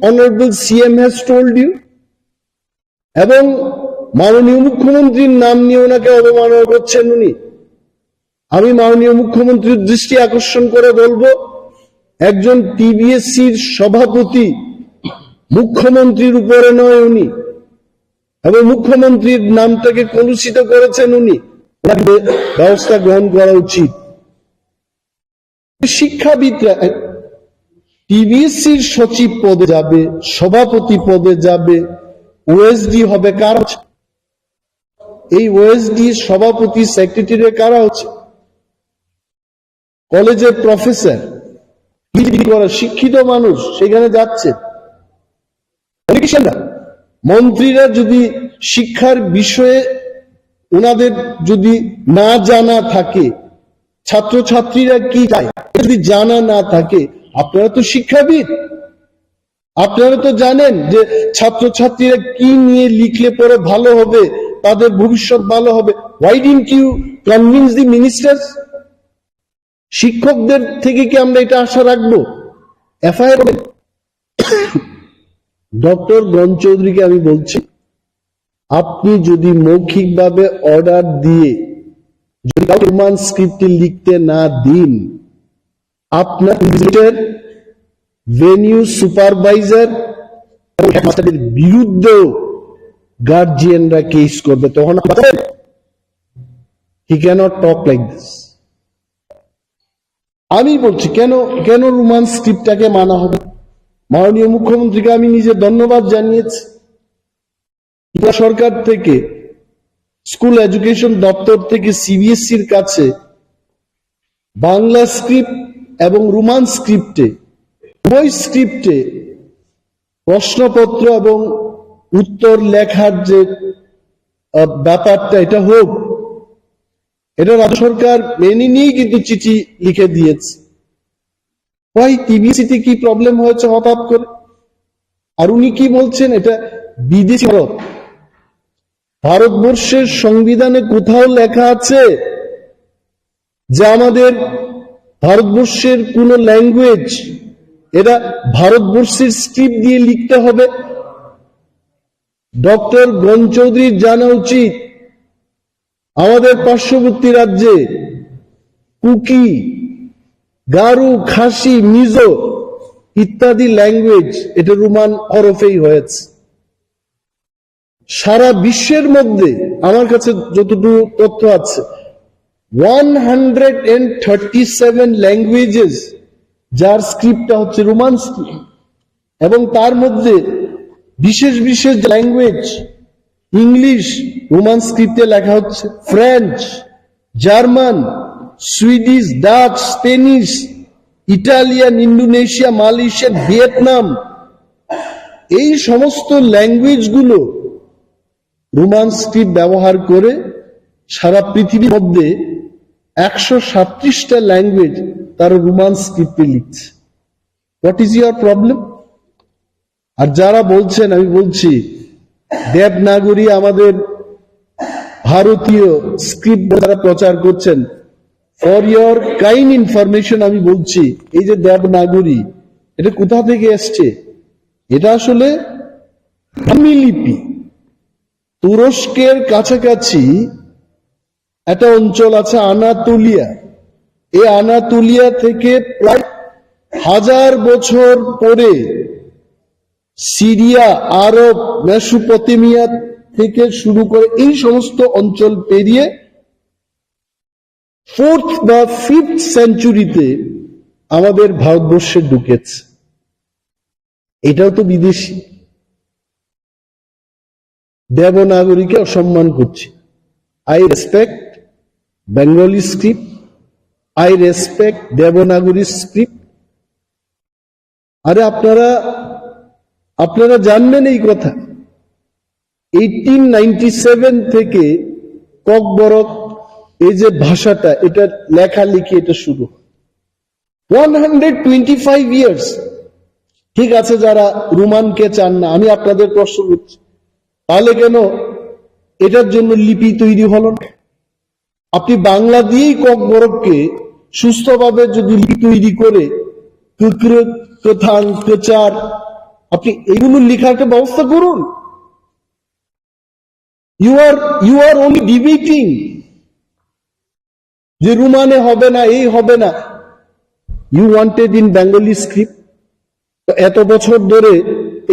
Speaker 12: honourable CM has told you? এবং মাননীয় মুখ্যমন্ত্রীর নাম নিয়ে ওনাকে অবমাননা করছেন উনি। আমি মাননীয় মুখ্যমন্ত্রীর দৃষ্টি আকর্ষণ করে বলবো, একজন টিবিএসসির সভাপতি মুখ্যমন্ত্রীর উপরে নয় উনি, এবং মুখ্যমন্ত্রীর নামটাকে কলুষিত করেছেন উনি। ব্যবস্থা গ্রহণ করা উচিত। শিক্ষাবিদরা টিবিএসসির সচিব পদে যাবে, সভাপতি পদে যাবে, ওএসডি হবে কারা? এই ওএসডি সভাপতি সেক্রেটারি কারা হচ্ছে? কলেজের প্রফেসর, পিএইচডি করা শিক্ষিত মানুষ সেখানে যাচ্ছে। মন্ত্রীরা যদি শিক্ষার বিষয়ে ওনাদের যদি না জানা থাকে, ছাত্রছাত্রীরা কি চায় যদি জানা না থাকে, আপনারা তো শিক্ষাবিদ, আপনারা তো জানেন যে ছাত্রছাত্রীরা কি নিয়ে লিখলে পরে ভালো হবে, তাদের ভবিষ্যৎ ভালো হবে। Why didn't you convince the ministers? শিক্ষকদের থেকে কি আমরা এটা আশা রাখবো? এফআইআর ডক্টর গণ চৌধুরীকে আমি বলছি, আপনি যদি মৌখিকভাবে অর্ডার দিয়ে যদি রোমান স্ক্রিপ্টে লিখতে না দিন, আপনার ভেনিউ সুপারভাইজার হেডমাস্টারের বিরুদ্ধেও গার্জিয়ানরা কেস করবে। তখন হি ক্যানট টক লাইক দিস। আমি বলছি কেন রোমান স্ক্রিপ্টটাকে মানা হবে? মাননীয় মুখ্যমন্ত্রীকে আমি নিজে ধন্যবাদ জানিয়েছি। সরকার থেকে, স্কুল এডুকেশন দপ্তর থেকে সিবিএসসির কাছে বাংলা স্ক্রিপ্ট এবং রোমান স্ক্রিপ্টে, উভয় স্ক্রিপ্টে প্রশ্নপত্র এবং উত্তর লেখার যে ব্যাপারটা এটা হোক, এটা রাজ্য সরকার মেনে নিয়ে কিন্তু চিঠি লিখে দিয়েছে। ভাই টিবিসিতে কি প্রবলেম হয়েছে হঠাৎ করে? আর উনি কি বলছেন এটা বিদেশি ভারত। ভারতবর্ষের সংবিধানে কোথাও লেখা আছে যে আমাদের ভারতবর্ষের কোন ল্যাঙ্গুয়েজ এটা ভারতবর্ষের স্ক্রিপ্ট দিয়ে লিখতে হবে? ডক্টর গণ চৌধুরীর জানা উচিত আমাদের পার্শ্ববর্তী রাজ্যে কুকি, গারু, খাসি, মিজো ইত্যাদি ল্যাঙ্গুয়েজ এটা রোমান হরফেই হয়েছে। সারা বিশ্বের মধ্যে আমার কাছে যতটুকু তথ্য আছে 137 ল্যাঙ্গুয়েজেস যার স্ক্রিপ্টটা হচ্ছে রোমান স্ক্রিপ্ট, এবং তার মধ্যে বিশেষ বিশেষ ল্যাঙ্গুয়েজ ইংলিশ রোমান স্ক্রিপ্টে লেখা হচ্ছে, French, German, Swedish, Dutch, Spanish, Italian, Indonesia, Malaysia, Vietnam, এই সমস্ত ল্যাঙ্গুয়েজগুলো রোমান স্ক্রিপ্ট ব্যবহার করে সারা পৃথিবীর মধ্যে 137টা ল্যাঙ্গুয়েজ তারা রোমান স্ক্রিপ্টে লিখছে। What is your problem? আর যারা বলছেন, আমি বলছি দেবনাগরী আমাদের ভারতীয় স্ক্রিপ্ট যারা প্রচার করছেন, ফর ইয়োর কাইন্ড ইনফরমেশন আমি বলছি, এই যে দেবনাগরী এটা কোথা থেকে এসছে? এটা আসলে লিপি। তুরস্কের কাছাকাছি একটা অঞ্চল আছে আনাতোলিয়া, এই আনাতোলিয়া থেকে প্রায় 1000 বছর পরে সিরিয়া, আরব, মেসোপটেমিয়া থেকে শুরু করে এই সমস্ত অঞ্চল পেরিয়ে 4th বা 5th সেঞ্চুরিতে আমাদের ভারতবর্ষে ঢুকেছে। এটাও তো বিদেশি। দেবনাগরীকে অসম্মান করছি। I respect Bengali script, I respect Devanagari script. আরে আপনারা জানবেন এই কথা, 1897 থেকে ককবরক এই যে ভাষাটা, এটা লেখালেখি এটা শুরু 125 ইয়ার্স। ঠিক আছে, যারা রোমানকে চান না, আমি আপনাদের প্রশ্ন করছি, তাহলে কেন এটার জন্য লিপি তৈরি হলো না? আপনি বাংলা দিয়েই ককবরককে সুস্থভাবে যদি লিপি তৈরি করে কথাং আপনি এইগুলো লেখার একটা ব্যবস্থা করুন। ইউ আর অনলি ডিবেটিং যে রুমানে হবে না, এই হবে না। You wanted in Bengali script. তো এত বছর ধরে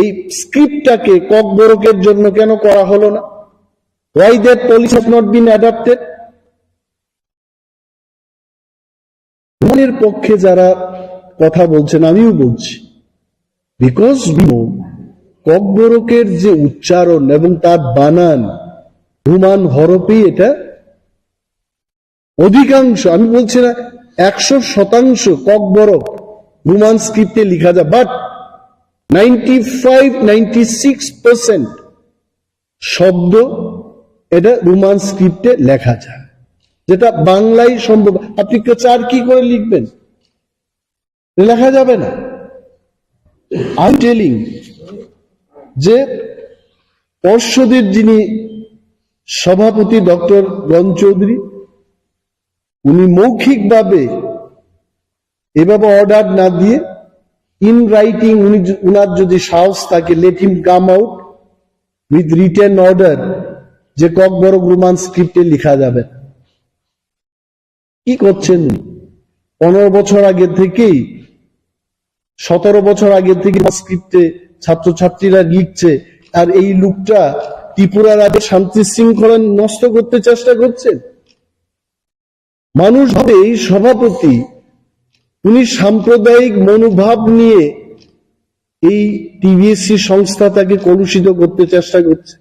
Speaker 12: এই স্ক্রিপ্টটাকে ককবরকের জন্য কেন করা হলো না? Why that policy has not been adopted? রুমানের পক্ষে যারা কথা বলছেন, আমিও বলছি, বিকজ ককবরকের যে উচ্চারণ এবং তার বানান রোমান হরফেই এটা অধিকাংশ, আমি বলছি না 100% ককবরক রোমান স্ক্রিপ্টে লেখা যায়, বাট 95-96% শব্দ এটা রোমান স্ক্রিপ্টে লেখা যায়, যেটা বাংলায় সম্ভব। আপনি চার কি করে লিখবেন? লেখা যাবে না। আই টেলিং যে পর্ষদের যিনি সভাপতি ডক্টর রন চৌধুরী, উনি মৌখিকভাবে এভাবে অর্ডার না দিয়ে ইন রাইটিং, উনার যদি সাহস থাকে, let him come out with written order যে ককবরক রোমান স্ক্রিপ্টে লেখা যাবে। কি করছেন? 15 বছর আগে থেকেই, 17 বছর আগে থেকে স্ক্রিপ্টে ছাত্রছাত্রীরা লিখছে, আর এই লোকটা ত্রিপুরা রাজ্যের শান্তি শৃঙ্খলা নষ্ট করতে চেষ্টা করছেন। মানুষ ভাবে এই সভাপতি উনি সাম্প্রদায়িক মনোভাব নিয়ে এই টিভিএসসি সংস্থাটাকে কলুষিত করতে চেষ্টা করছে।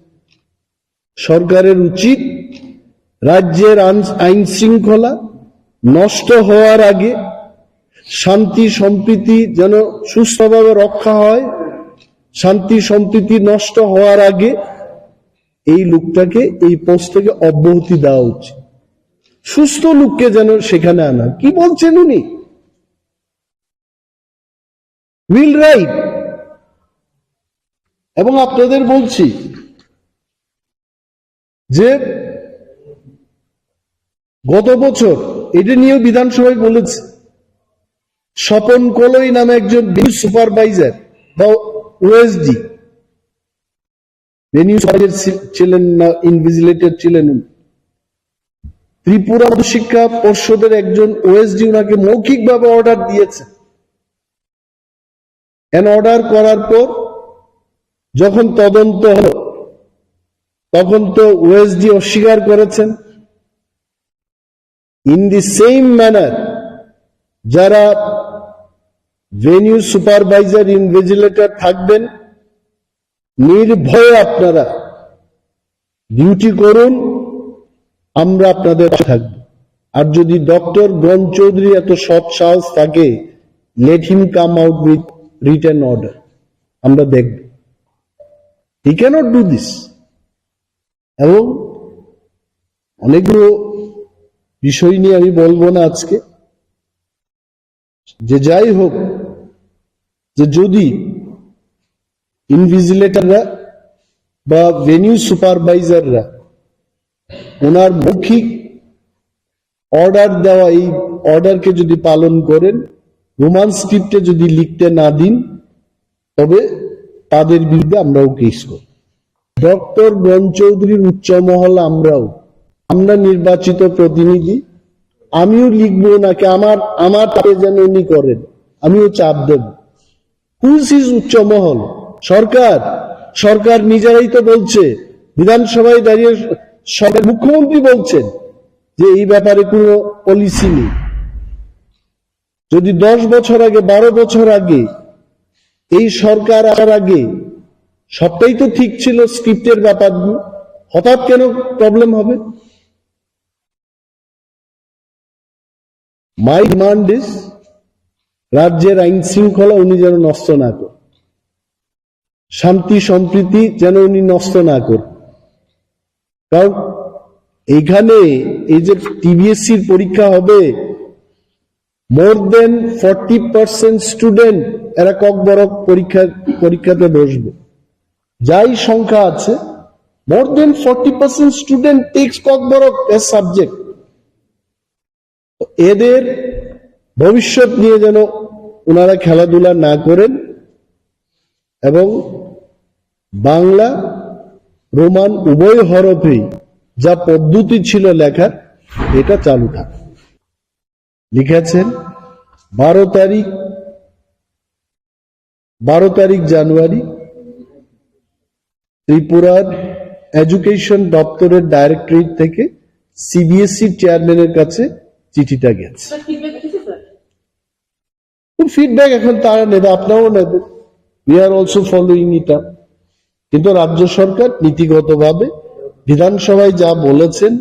Speaker 12: সরকারের উচিত রাজ্যের আইন শৃঙ্খলা নষ্ট হওয়ার আগে, শান্তি সম্প্রীতি যেন সুস্থভাবে রক্ষা হয়, শান্তি সম্প্রীতি নষ্ট হওয়ার আগে এই লোকটাকে এই পোস্ট থেকে অব্যাহতি দেওয়া উচিত। সুস্থ লোককে যেন সেখানে আনা। কি বলছেন উনি? Will write. এবং আপনাদের বলছি যে গত বছর এটা নিয়েও বিধানসভায় বলেছে, স্বপন কলই নামে একজন ভেনিউ সুপারভাইজার বা ওএসডি, ভেনিউ সুপারভাইজার ছিলেন না, ইনভিজিলেটর ছিলেন। ত্রিপুরা শিক্ষা পর্ষদের একজন ওএসডি ওনাকে মৌখিকভাবে অর্ডার দিয়েছে। অর্ডার করার পর যখন তদন্ত হলো, তখন তো ওএসডি অস্বীকার করেছেন। ইন দি সেম ম্যানার যারা ভেনিউ সুপারভাইজার ইনভিজিলেটর থাকবেন, নির্ভয়ে আপনারা ডিউটি করুন, আমরা আপনাদের থাকব। আর যদি ডক্টর গণ চৌধুরী এত সৎ সাহস থাকে, let him come out with written order, আমরা দেখব। He can't do this. এবং অনেকগুলো বিষয় নিয়ে আমি বলবো না আজকে, যে যাই হোক, যে যদি ইনভিজিলেটররা বা ভেনিউ সুপারভাইজাররা ওনার মৌখিক অর্ডার দেওয়া এই অর্ডারকে যদি পালন করেন, রোমান স্ক্রিপ্টে যদি লিখতে না দিন, তবে তাদের বিরুদ্ধে আমরাও কেস করব। ডক্টর গণ চৌধুরীর উচ্চ মহল আমরা নির্বাচিত প্রতিনিধি, আমিও লিখবো নাকি আমার তাকে যেন উনি করেন, আমিও চাপ দেব। হুইজ ইজ উচ্চ মহল? সরকার নিজেরাই তো বলছে, বিধানসভায় দাঁড়িয়ে সরকার মুখ্যমন্ত্রী বলছেন যে এই ব্যাপারে কোনো পলিসি নেই। যদি 10 বছর আগে, 12 বছর আগে এই সরকার আসার আগে সবটাই তো ঠিক ছিল স্ক্রিপ্টের ব্যাপারগুলো, হঠাৎ কেন প্রবলেম হবে? মাই ডিমান্ড ইজ রাজ্যের আইন শৃঙ্খলা উনি যেন নষ্ট না করেন, শান্তি সম্প্রীতি যেন উনি নষ্ট না করেন। কারণ এইখানে এই যে টিবিএসসির পরীক্ষা হবে, মোর দেন 40% স্টুডেন্ট এরা ককবরক পরীক্ষাতে বসবে। যাই সংখ্যা আছে More than 40% student takes Kokborok as subject. এদের ভবিষ্যৎ নিয়ে যেন ওনারা খেলাধুলা না করেন এবং বাংলা রোমান উভয় হরফেই যা পদ্ধতি ছিল লেখার এটা চালু থাকে। লিখেছেন 12 তারিখ জানুয়ারি ত্রিপুরার এডুকেশন দপ্তরের ডাইরেক্টরেট থেকে সিবিএসই চেয়ারম্যানের কাছে চিঠিটা গেছে। ফিডব্যাক এখন তারা নেবে, আপনারাও নেবেন। We are also following it up. কিন্তু রাজ্য সরকার নীতিগতভাবে বিধানসভায় যা বলেছেন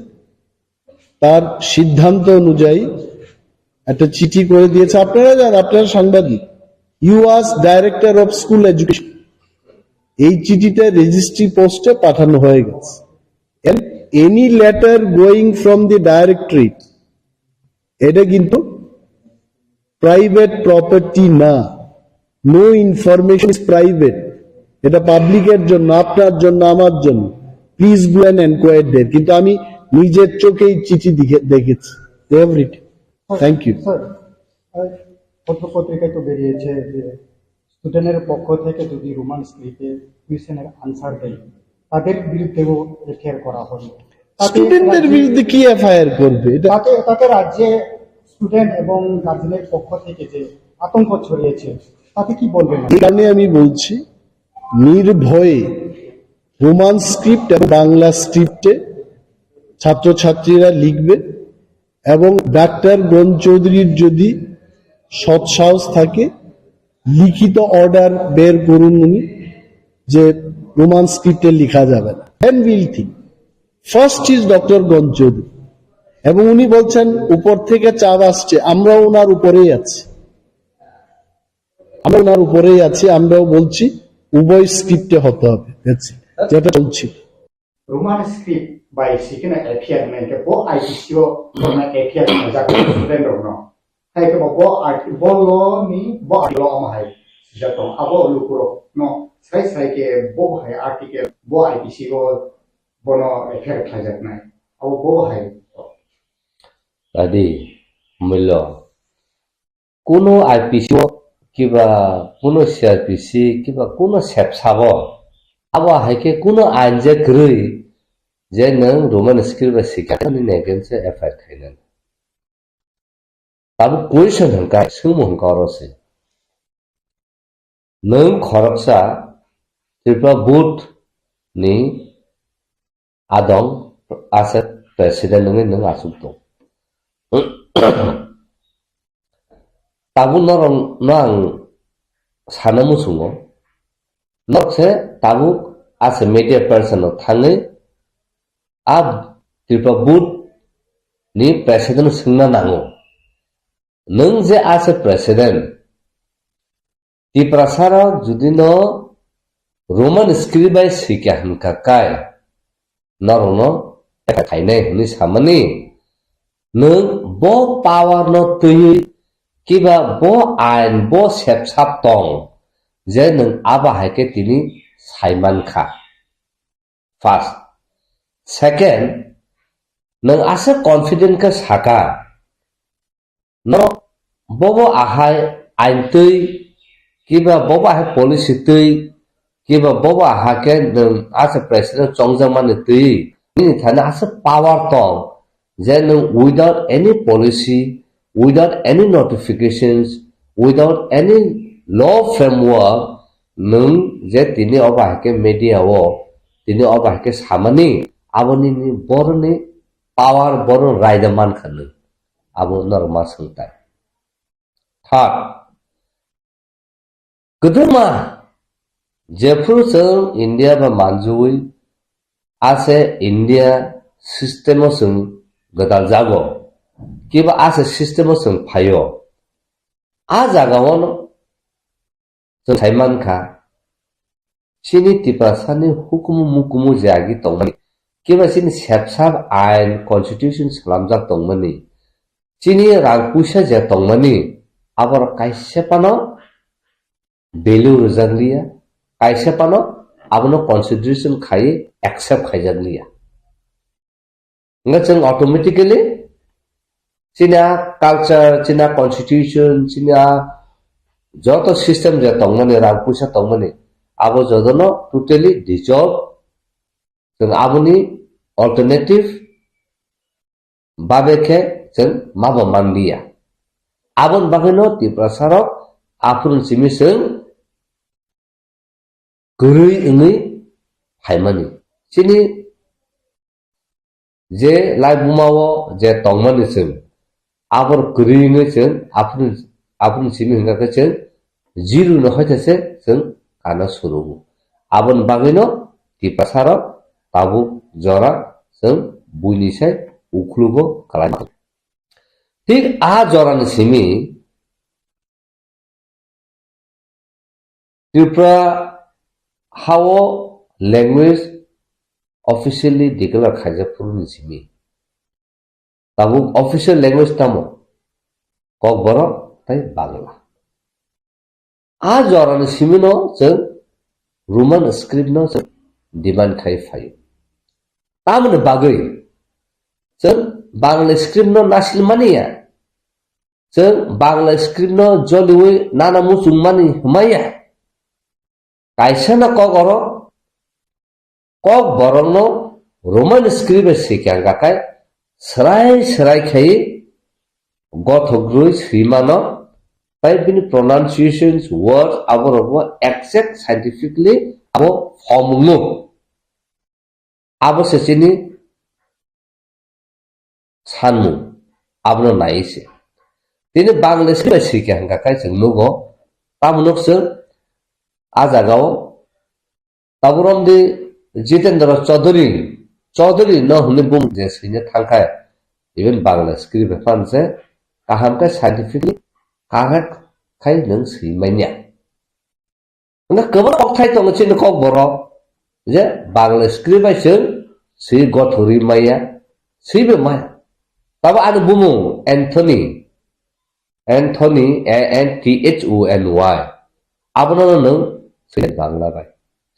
Speaker 12: তার সিদ্ধান্ত অনুযায়ী একটা চিঠি করে দিয়েছে। আপনারা জান, আপনারা সাংবাদিক, you was director of school education. এই চিঠিটা রেজিস্ট্রি পোস্টে পাঠানো হয়ে গেছে। Any letter going from the directorate এটা কিন্তু প্রাইভেট প্রপার্টি না। No information is private. এটা পাবলিকের জন্য, আপনার জন্য, আমার জন্য। Please go and enquire there. কিন্তু আমি নিজের চোখেই চিঠি দেখেছি। Thank you.
Speaker 18: স্যার, পত্রপত্রিকায় তো বেরিয়েছে যে স্টুডেন্টের পক্ষ থেকে যদি রোমান স্ক্রিপ্টে কুয়েশনের আনসার দেয় তাদের বিরুদ্ধেও এফআইআর করা হবে।
Speaker 12: স্টুডেন্টদের বিরুদ্ধে কি এফআইআর করবে?
Speaker 18: তাতে রাজ্যে স্টুডেন্ট এবং গার্জেনের পক্ষ থেকে যে আতঙ্ক ছড়িয়েছে তাতে কি বলবেন?
Speaker 12: এই কারণে আমি বলছি, নির্ভয়ে রোমান স্ক্রিপ্ট এবং বাংলা স্ক্রিপ্টে ছাত্রছাত্রীরা লিখবে এবং ডাক্তার গণ চৌধুরীর যদি সৎসাহস থাকে লিখিত অর্ডার বের করুন উনি যে রোমান স্ক্রিপ্টে লেখা যাবে না। Then will think. First is doctor Gan Chowdhury এবং উনি বলছেন উপর থেকে চাপ আসছে, আমরাও ওনার উপরেই আছি, আমরাও বলছি উভয় স্ক্রিপ্টে হতে হবে, যেটা বলছি।
Speaker 18: Roman script by seeking an API menke bo IPCO na API na jak student no hai ke bo lo ni bo lo am hai jatong abo lukuro no sai ke bo hai article bo IPCO bono API khajak nai abo bo hai
Speaker 10: tadi milo কোনো IPCO কিবা কোনো CRPC কিবা কোনো সেপসাবো abo hai ke কোনো আইনজে গ্রই যে নং রোমান স্ক্রিপ্ট শিখানি নেগেনসে এফআইআর খাইলেন তাবো কুয়েশন হংকা সুমো হংকা রসে নং খরকসা ত্রিপুরা বুট নি আদং আসে প্রেসিডেন্ট নং আসুক দং তাবো নরং নং সানামু সুঙো নকসে তাবো আসে মিডিয়া পারসন থাঙে ab Tripura Board ni president singna nango nung je as a president Tripura sara judi no Roman script by sikhan ka kai narono khainai huni samani nung bo power no tui kiba bo ain bo sep sap tong je nung aba haike tini saiman kha first second nang asa confident ka saka no bobo ahai aintui kiba bobo ahai policy tui kiba bobo ahake nang asa president chongjamani tui ni thana asa power tong je nang without any policy without any notifications without any law framework nang je tini obahake media wo tini obahake samani aboni ni borni power boron raidaman khanu abo norma sungtai third kuduma jefru sung india ba manjui ase india system sung gadal jago kiba ase system sung phayo a jaga won sung saiman kha sini tipasani hukumu mukumu jagi tongmani kiba sini sepsap ain constitution salamjak tongmani sini rang puisa je tongmani abor kaise pano value rujanglia kaise pano abono consideration khai accept khaijaglia nga chang automatically china culture china constitution china joto system je tongmani rang puisa tongmani abo jodono totally dissolve jeng aboni alternative babeke jeng maba mandia abon bageno tiprasarok apun simiseng gurui ingi haimani sini je lai bumawo je tongmani seng abor gurui ingi seng apun simi hingga ke seng jiru no hoitese seng kana surugu abon bageno tiprasarok tabu jora seng buinisai uklugo kalai ঠিক আ জরান সিমি ত্রিপুরা হাও ল্যাঙ্গুয়েজ অফিসিয়ালি ডিক্লেয়ার খাইজাপুরনি সিমি তাবু অফিসিয়াল ল্যাঙ্গুয়েজ তামো কক বড় তাই বাংলা আ জরান সিমিনো जों রোমান স্ক্রিপ্টনো जों ডিমান্ড খাই ফাই তামনে বাগৈ जों बांग्ला स्क्रिप्ट नो नासिल मानिया जों बांग्ला स्क्रिप्ट नो जलिवे नाना मुसुं मानि हमाया कायसाना कक बरं नो रोमान स्क्रिप्ट सिखां गाकाय सराय खाई गथग्रुय सैमानो ताई बिनि pronunciations words आबो exact scientifically आबो फॉर्मुलो आबो सेचिनि 산무 아브노 나이세 तिनी बांग्ला स्क्रिप्ट सिखां गाकाय जों नुगो तामुनक जों आजागाव ताबुरमदि जितेंद्र चौधरी न हुने बुं जे सैने थांखाय इवन बांग्ला स्क्रिप्ट फानसे काहामका साइंटिफिकली कारेक्ट खाय नों सैमाइनिया ना गोबां अक्थाय दङ चिन कक बर' जे बांग्ला स्क्रिप्ट जों सै गथरि माया सैबे माया Tapi ada bumu Anthony ANTHONY apa namanya saya Bangla bay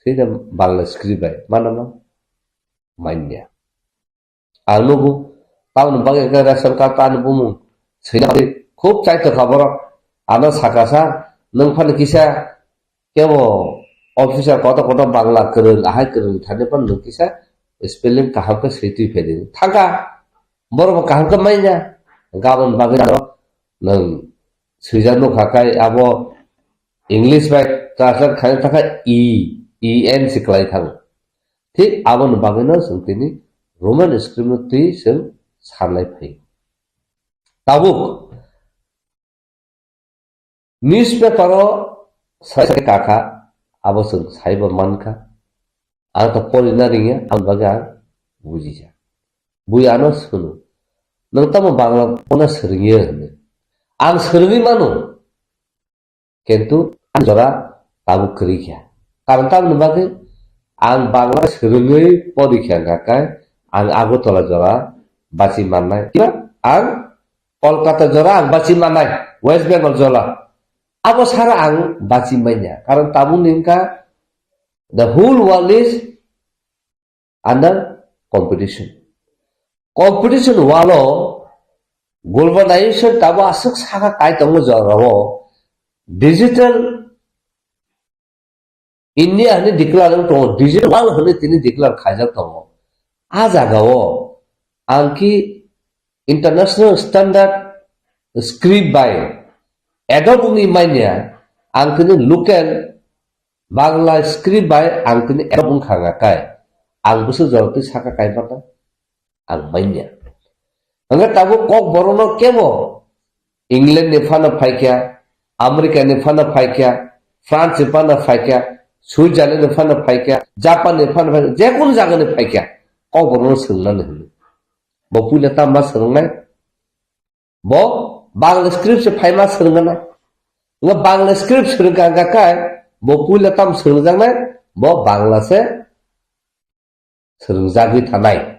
Speaker 10: saya Bangla script bay mana mainnya anu bu tahun bagai gara sarkar anu bumu saya খুব চাইতে খবর আনা সাকাসা নং ফান কিসা কেব অফিসার কত বাংলা করং আহাই করং থানে পান নং কিসা স্পেলিং কাহামকে সেইটি ফেলে থাকা বড় কাহামকে মাইনা গাবন বাগে নং সৈজানো খাকাই আবো इंग्लिश बाय ट्रांसलेट खालामनो थाखाय EN सिख्लाय थाङो थिग आबोन बागैनो जों दिनै रमान स्क्रिप्टनि जों साननाय फैयो ताबुक न्यूज पेपाराव सासे काका आबो जों साइबो मानखा आं तो पलिना रिङे आं बागा बुजिजा बुयानो सुनु नोंथांमोन बांला पना सोलोङो आं सोलोङै मानो किन्तु जरा ताबु करिखा कारण ताबु बागै आं बांला सोलोङै परीक्षा गाकाय आं आगरतला जरा बासि माननाय आं कलकाता जरा आं बासि माननाय वेस्ट बेंगल जला आबो सारा आं बासि माइना कारण ताबु निंका the whole world is under competition walo globalization tabu asuk saka kai tongo jarawo digital India hani declare to digital world hani tini declare khajak to a jagao anki international standard script by adobe ni mania angkini local bangla script by angkini adobe khanga kai ang busu joroti saka kai pata ang mania anga tabu kok borono kemo England ni fana phaikya America ni fana phaikya France ni fana phaikya Switzerland ni fana phaikya Japan ni fana phaikya je kono jaga ni phaikya kok borono sungnan ni bo pula tamba sungnai bo bangla script se phaima sungnai nga bangla script surga ga kai bo pula tam sungjang bo bangla se surjagi thanai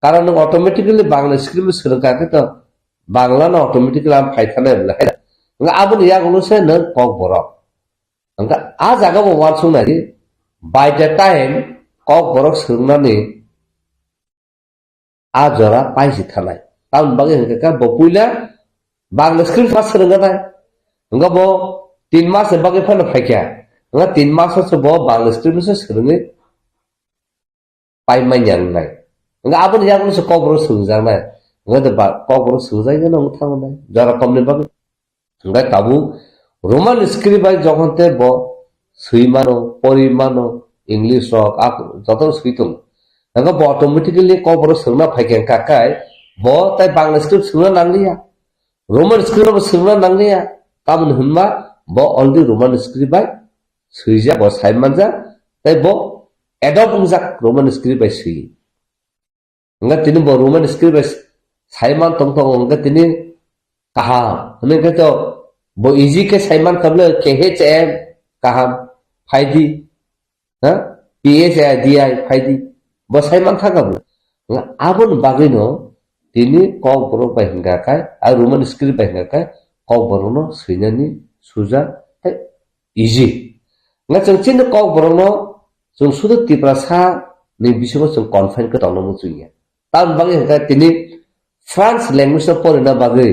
Speaker 10: कारण automatically Bangla script surga ke to bangla na automatically am phaithane bla nga abun ya gulu se न कक borok angka a jaga bo war sungnai by the time kok borok sirnani a jora paisi thanai taun bagi hingka bo puila bangla script pas sirnganai nga bo 3 mas bagi phana phaikya nga 3 mas so bo bangla script so sirngai pai manyang nai nga abon yang so kok borok sirngjang nai nga de kok borok sirngjai na uthang nai jora komni bagi nga tabu roman script by jokhonte bo suimano porimano English rock joto suitung nga bo automatically kok borok sirna phaikya kakai bo tai bangla script sirna nanglia roman script bo sirna nanglia kamun hunma bo already roman script by suija bo saimanja tai bo adopt ungjak roman script by sui nga tini bo roman script by saiman tongtong nga tini kaha hne ka to bo easy ke saiman kable khm kaham phaidi ha phi phaidi bo saiman thakablo nga abon bagino tini kok borok by hingka kai a roman script by hingka kai kok borok no suinani suja tai easy nga chung chin kok borok no chung sudu tiprasa ni bisingo chung confine ka tawno mu chuya tan bagi hingka tini France language no porina bagi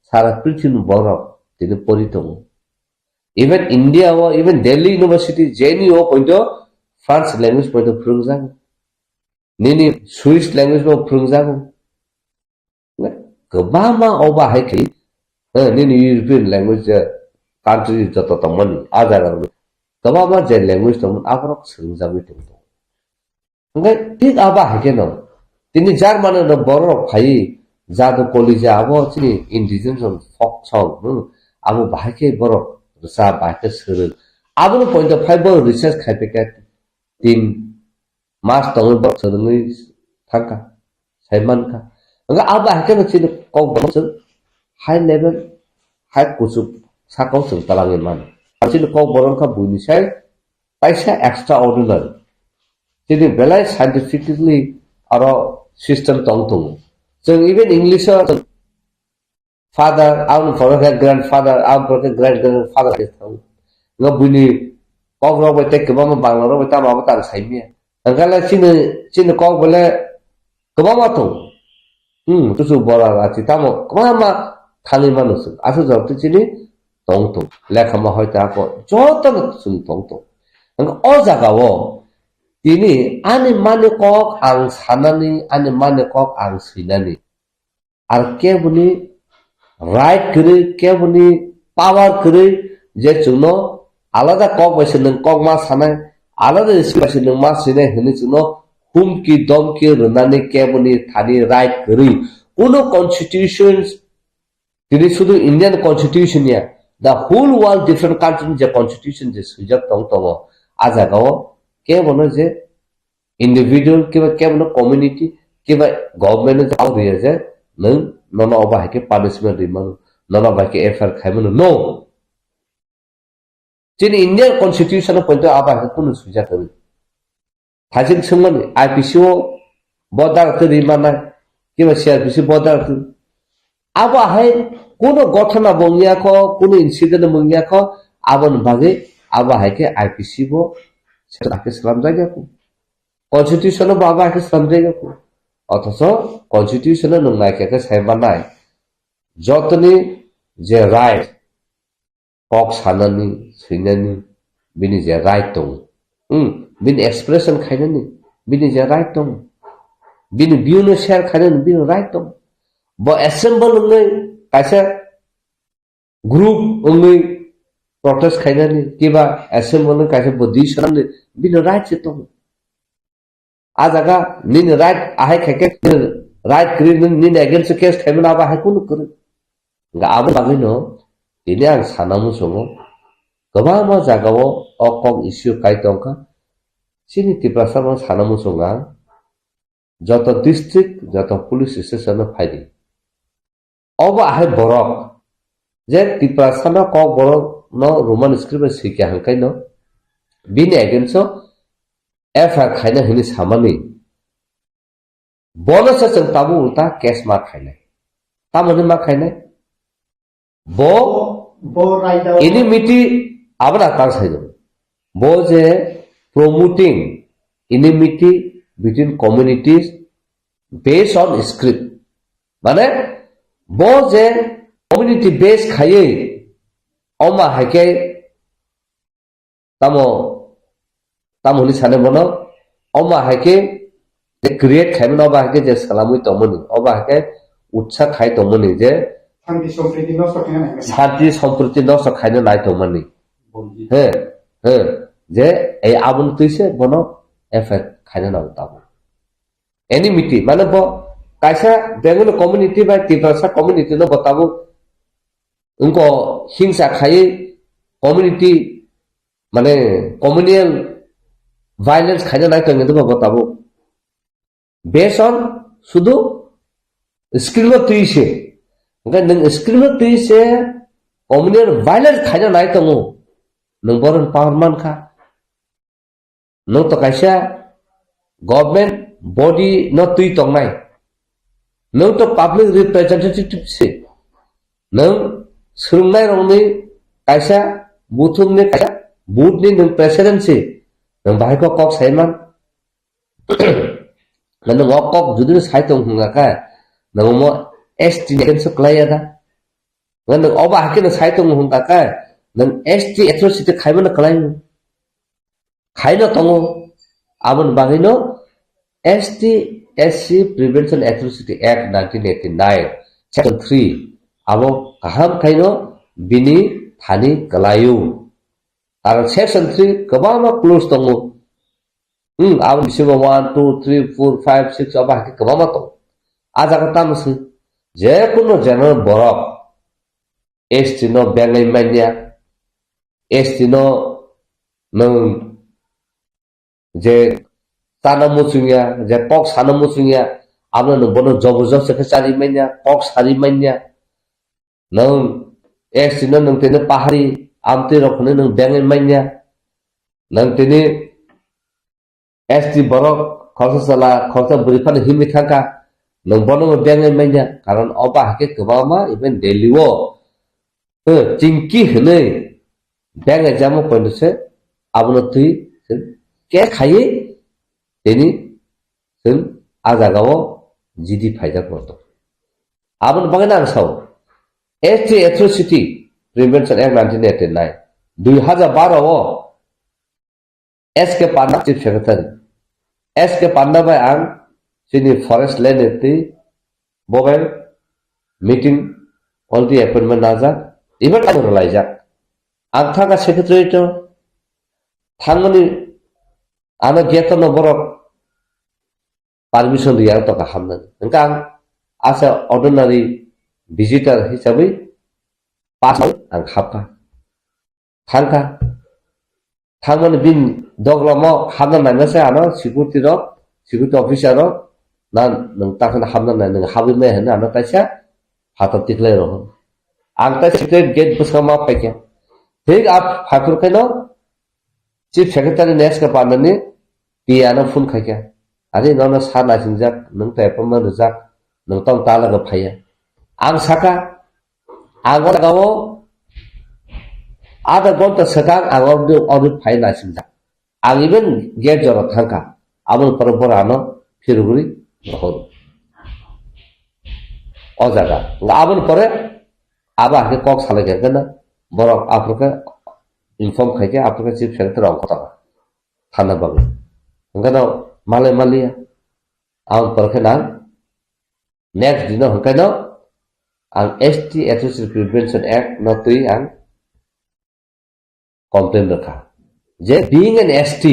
Speaker 10: sara prithim borok tini poritong even India or even Delhi University JNU point France language point prungjang nini Swiss language mo prungjang kebama oba haiki nini European language country joto tomon ajar kebama je language tomon akrok sirungjami tongto ngai tik aba haike no tini German no borok phai jadu kolija abo chini indigenous folk song abo bahake borok rusa bahake sir abo point of 5 research khaipeka 3 mas tong bo sirngi thangka saiman ka nga aba hake no chini kok borok high level high kusup sakau sung talangi man chini kok borok ka buini sai paisa extraordinary chini belai scientifically aro system tong so even English father our for grandfather our great grandfather nga buni kok ro bete ke ba bang ro beta ma ta sai mi angala chini kok bole ke ba ma to tu su bora la chi ta mo kama ma thani manus asu jab tu chini tong lekha ma hoita ko jotan sun tong nga o jaga wo tini ani mane kok ang sanani ani mane kok ang sinani আর কে বনি রাইট করে কে বনি পাওয়ার করে যে জন্য আলাদা কক বসে নং কক মা সানায় আলাদা বসে নং মা সিনে হনে জন্য হুমকি দমকি রনানি কে বনি থানি রাইট করে কোন কনস্টিটিউশন তিনি শুধু ইন্ডিয়ান কনস্টিটিউশন ইয়া the whole world different country যে কনস্টিটিউশন যে সুযোগ তং তং আজাগাও কে বনো যে ইন্ডিভিজুয়াল কে বনো কমিউনিটি কিবা গভর্নমেন্ট আউ দিয়ে যে nung nono oba hake punishment rimanu nono oba hake FR khaimanu no chini Indian constitution point aba hake kunu suja kari thajin sungmani IPCO bodar te rimana kiba CRPC bodar te aba hai kuno gotona bongya ko kuno incident bongya ko abon bage aba hake IPC bo সেটা hake salam jaiga ko constitution bo aba hake salam jaiga ko অথচ কনস্টিটিউশনে নংনাইকে সাইবানাই যতনি যে রাইট কক সানানি সুইনানি বিনি যে রাইট দं বিনি এক্সপ্রেশন খাইনানি বিনি যে রাইট दं বিনি বিউনো শেয়ার খাইনানি বিনি রাইট दं ব অ্যাসেম্বল নংনাই কাইসা গ্রুপ নংনাই প্রটেস্ট খাইনানি কিবা অ্যাসেম্বল কাইসা বদি সানানি বিনি রাইট যে दं আজাগা নিন রাইট আহে খেকে রাইট ক্রি নিন এগেন্স্ট কেস খাইবেন আবা হে কোন করে গা আবো বাগিনো তিনি আং সানামু সঙ্গ গবা মা জাগাও অকম ইস্যু কাইতংকা চিনি তিপ্রাসার মা সানামু সঙ্গা যত ডিস্ট্রিক্ট যত পুলিশ স্টেশন ফাইদি অবা আহে বরক যে তিপ্রাসানা ক বরক ন রোমান স্ক্রিপ্ট শিখা হাঙ্কাই ন বিন এগেন্স্ট FR খাইনা হিনি সামানি bonus sa tabu uta cash ma khainai tamo ni ma khainai bo
Speaker 18: right
Speaker 10: ini miti abra tar sai bo je promoting enmity between communities based on script মানে bo je community based khaye oma hake tamo ni sane bono oma hake je create khaimno ba hake je salamui tomoni oba hake utsa khai tomoni je শান্তি সম্প্রীতি নষ্ট খাইনো নাই tomoni যে এই আবন তুইছে বনো এফেক্ট খাইনো না তাবো enmity মানে bo kaisa bengal community ba tiprasa community no बताबो उनको हिंसा खाई community माने communal violence खाइना नाय तो नदो बताबो based on শুধু स्क्रीन में तुइसे ओंका नों स्क्रीन में तुइसे communal violence खाइना नाय तो नों बरन पावरमान खा नों तो काइसा गवर्नमेंट बॉडी न तुइ तंगनाय नों तो पब्लिक रिप्रेजेंटेटिव से नों सोलोंनाय रंनि काइसा बुथुमनि काइसा बुथनि नों प्रेसिडेंट से नों बाहायखौ कक साइमान नों कक जुदि साइतों हुंगाका नों मो एसटी नेकेन्स क्लाया दा नों अबा हाकिनो साइतों हुंगाका नों एसटी एट्रोसिटी खाइमन क्लायो खाइनो तंगो आबन बागैनो ST SC Prevention Atrocity Act 1989 Section 3 abo kaham kaino bini thani kalayu karon Section 3 kabama close tongo abo bisima 1 2 3 4 5 6 aba ke kabama to aja kata musi je kuno general borok ST no bengai mania ST no nang je Sana musunya, je pok sana musunya, abna nung bono job se cari mainnya, pok sari mainnya, nung sino nung tene pahari, amti rokne nung bengen mainnya, nung tene st borok khasa sala khasa beripan himi thangka, nung bono bengen mainnya, karon oba hake kebama even daily wo, cingki hene, bengen jamu ponduse, abna tui, ke khayi ini जों आजागाव जिदि फायदा करतो आबन बागैना आं Sao ST atrocity prevention act 1989 2012 आव एस के पान्ना चीफ सेक्रेटारि एस के पान्ना बाय आं जोंनि फरेस्ट लैंड एथि बबेल मीटिं अलरेडी अपॉइंटमेंट नाजा इबन आं लायजा आं थागा सेक्रेटारि तो थांगनि आना गेटनो बरक permission dia to kahamnan engkang asa ordinary visitor hisabai pas ang khapka thangka thangman bin doglamo hamnan na sa ano security officer ro nan nang takhan hamnan na nang habi me hena ana taisa hatat tiklai ro ang ta secret gate busama paikya thik ap hakur kaino chief secretary next ka panani piano phone khaikya Adi nona sana sinjak nung tay paman rejak nung tong tala ga phaya ang saka angor gawo ada gonta sakang angor de audit phai na sinjak ang even get jora thangka amul parabor ano phiruguri hol o jaga ngabun pore aba ke kok sala ge gana borok afrika inform khai ke afrika chief secretary ong kota thana bagu ngano Malaysia, ang perkenan next dino hangkano ang ST Atrocity Prevention Act notui ang complain rekha. Je being an ST,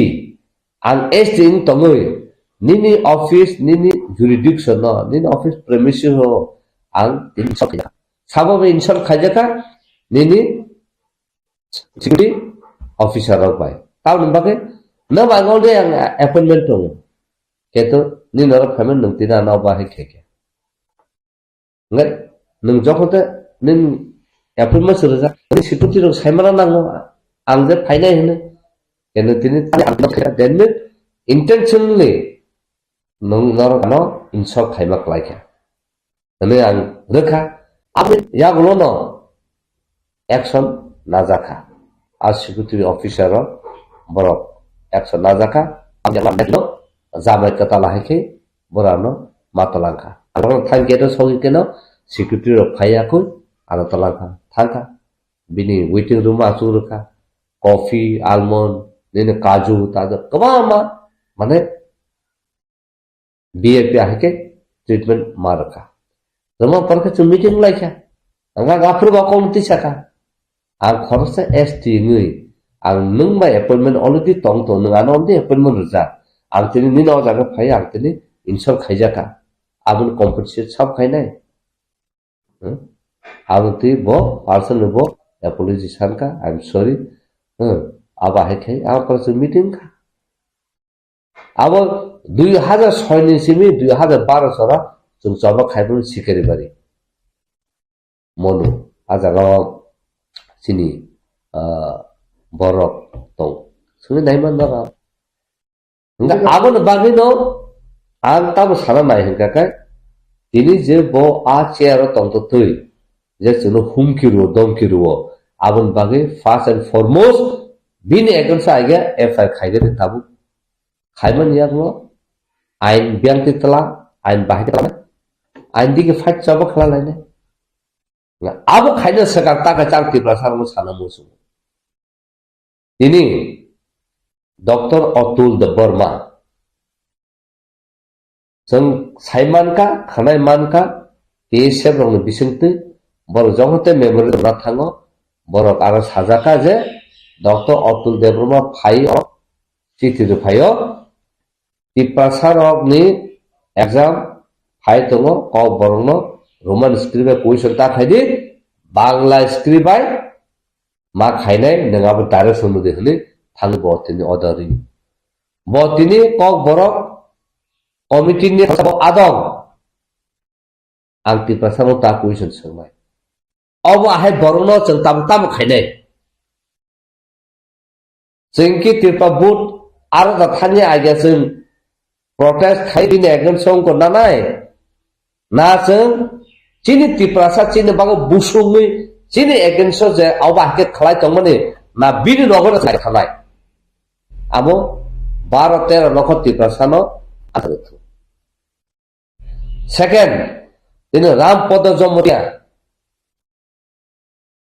Speaker 10: ang ST in tongoi nini office nini jurisdiction no nini office premises ho ang insert kaya. Sababe insert kaya ka nini security officer ro bai. Tau nembake na bangol de ang appointment tong keto ni nara phamen nung tina na ba he kheke ngai nung jokhota nin appointment suraja ni security ro saimara nango ang je phainai hene kenu tini then intentionally nung nara no insult khaimak laika ane ang rekha abi yagulo no action najaka as security officer borok একশো না জাকা জামাই কথা লাহাইকে বরানো মাতলাঙ্কা আবার থাঙ্কেनो सौकेनो सिकिउरिटी रक फायाखै आरो तलांका थांका बिनि वेटिं रूम आसुरखा कॉफी आलमंड निने काजू ताजा कबामा माने बीएपी आके ट्रीटमेंट मारका जमा परके चु मीटिंग लाइका अंगा गाफुर बा कमिटि साका आं खरसा ST ngui ang nung ba appointment already tong to nung ano de appointment ruja ang tini ni no jaga phai ang tini insol khaijaka abun compensate sab khainai abun ti bo person bo apology sanka I'm sorry aba hai khai ab par meeting ka abo 2006 ni simi 2012 sara jung jaba khaibun sikari bari mono ajaga sini borok tong suni naiman daga nga abon bagino ang tabo sana nai hingka kai ini je bo a chair tong to tui je suno humkiru domkiru abon bagi first and foremost bini ekon sa aiga FIR khaige de tabu khaiman yaklo ain byangti tala ain bahite tala ain dige fight chaba khala laine nga abo khaina sakar taka changti prasar mo sana musu ini Dr. Atul Debarma जों साइमानका खानाय मानका TSF रंग बिसंति बर जगते मेमोरियल ना थाङो बरक आरो साजाका जे डॉक्टर अतुल देबरमा फाइयो चिठी फाइयो तिपासारक नि एग्जाम फाइ दङो क बरनो रोमान स्क्रिप्ट क्वेश्चन ता खाइदि बांला स्क्रिप्ट बाय मा खाइनाय नङाबो डाइरेक्ट सोनो देहले थाङो बतिनि अदरि बतिनि क बरक कमिटी नि आदम आं तिपासानो ता क्वेश्चन सोंबाय अब आहाय बरनो जों ताम खाइनाय जोंकि तिरपा बुट आरो दा थानि आगे जों प्रोटेस्ट खाइदिने एकन संको नानाय ना जों चिनि तिपासा चिनि बागो बुसुङै चिनि एगेन्स्ट जे आबा हाके खलाय तंमने ना बिनि नगर खानाय आमो 12-13 लख तिपासानो आथरथु सेकेंड दिनो रामपद जमरिया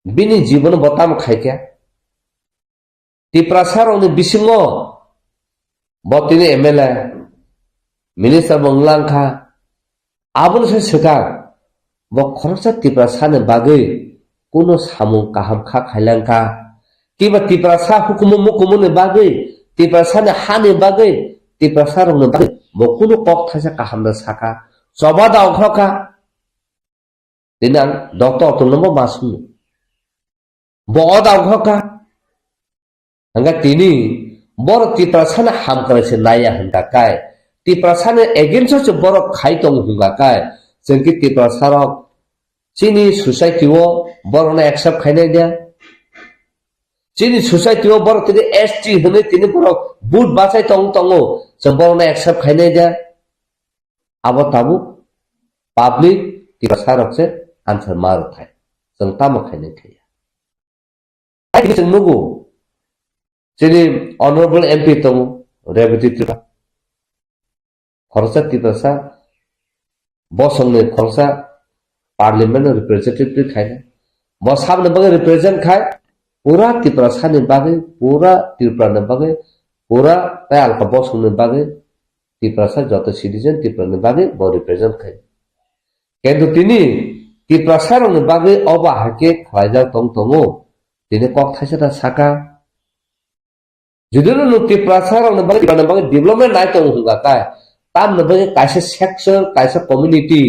Speaker 10: बिनि जीवन बताम खाइका तिप्रासारनि बिसिङो बतिनि एमएलए मिनिस्टार मंगलांखा आबुन से सका ब खरसा तिप्रासाने बागै कुनो सामु काहामखा खाइलांखा किबा तिप्रासा हुकुम मुकुमने बागै तिप्रासाने हाने बागै तिप्रासारनि बागै ब कुनो कक थासा काहामदा साका जबा दावखा दिनां डॉक्टर अतुलनमो मासु ब दावखा हंगा तिनी बर तिप्रासाने हाम करासे नाया हंगा काय तिप्रासाने एगेन्स्ट बर खाइतंग हंगा काय जोंकि तिप्रासारक चिनि सोसाइटी वो बरने एक्सेप्ट खाइनाय दिया चिनि सोसाइटी वो बर तिनि एसटी हने तिनि बर बुट बासाय तंग तंगो जों बरने एक्सेप्ट खाइनाय दिया अब ताबु पब्लिक तिप्रासारक से आंसर मार थाय जों ताम खाइनाय थाया आइ जों नुगो चिनि ऑनरेबल एमपी तंग रेवती त्रिपा खरसा तिप्रासा बसंने खरसा पार्लियामेंट रिप्रेजेंटेटिव खाइना बसाबने बगे रिप्रेजेंट खाय पूरा तिप्रासाने बागे पूरा त्रिपुराने बागे पूरा ताल का बसंने बागे तिप्रासा जत सिटीजन तिप्राने बागे ब रिप्रेजेंट खाय किन्तु तिनी तिप्रासारने बागे अबा हाके खायजा तंग तंगो तिने कक थाइसा साका जुदिनो नु तिप्रासारने बागे डेभलपमेंट नाय तंग हुगा काय ताम ने बागे काइसे सेक्टर काइसे कम्युनिटी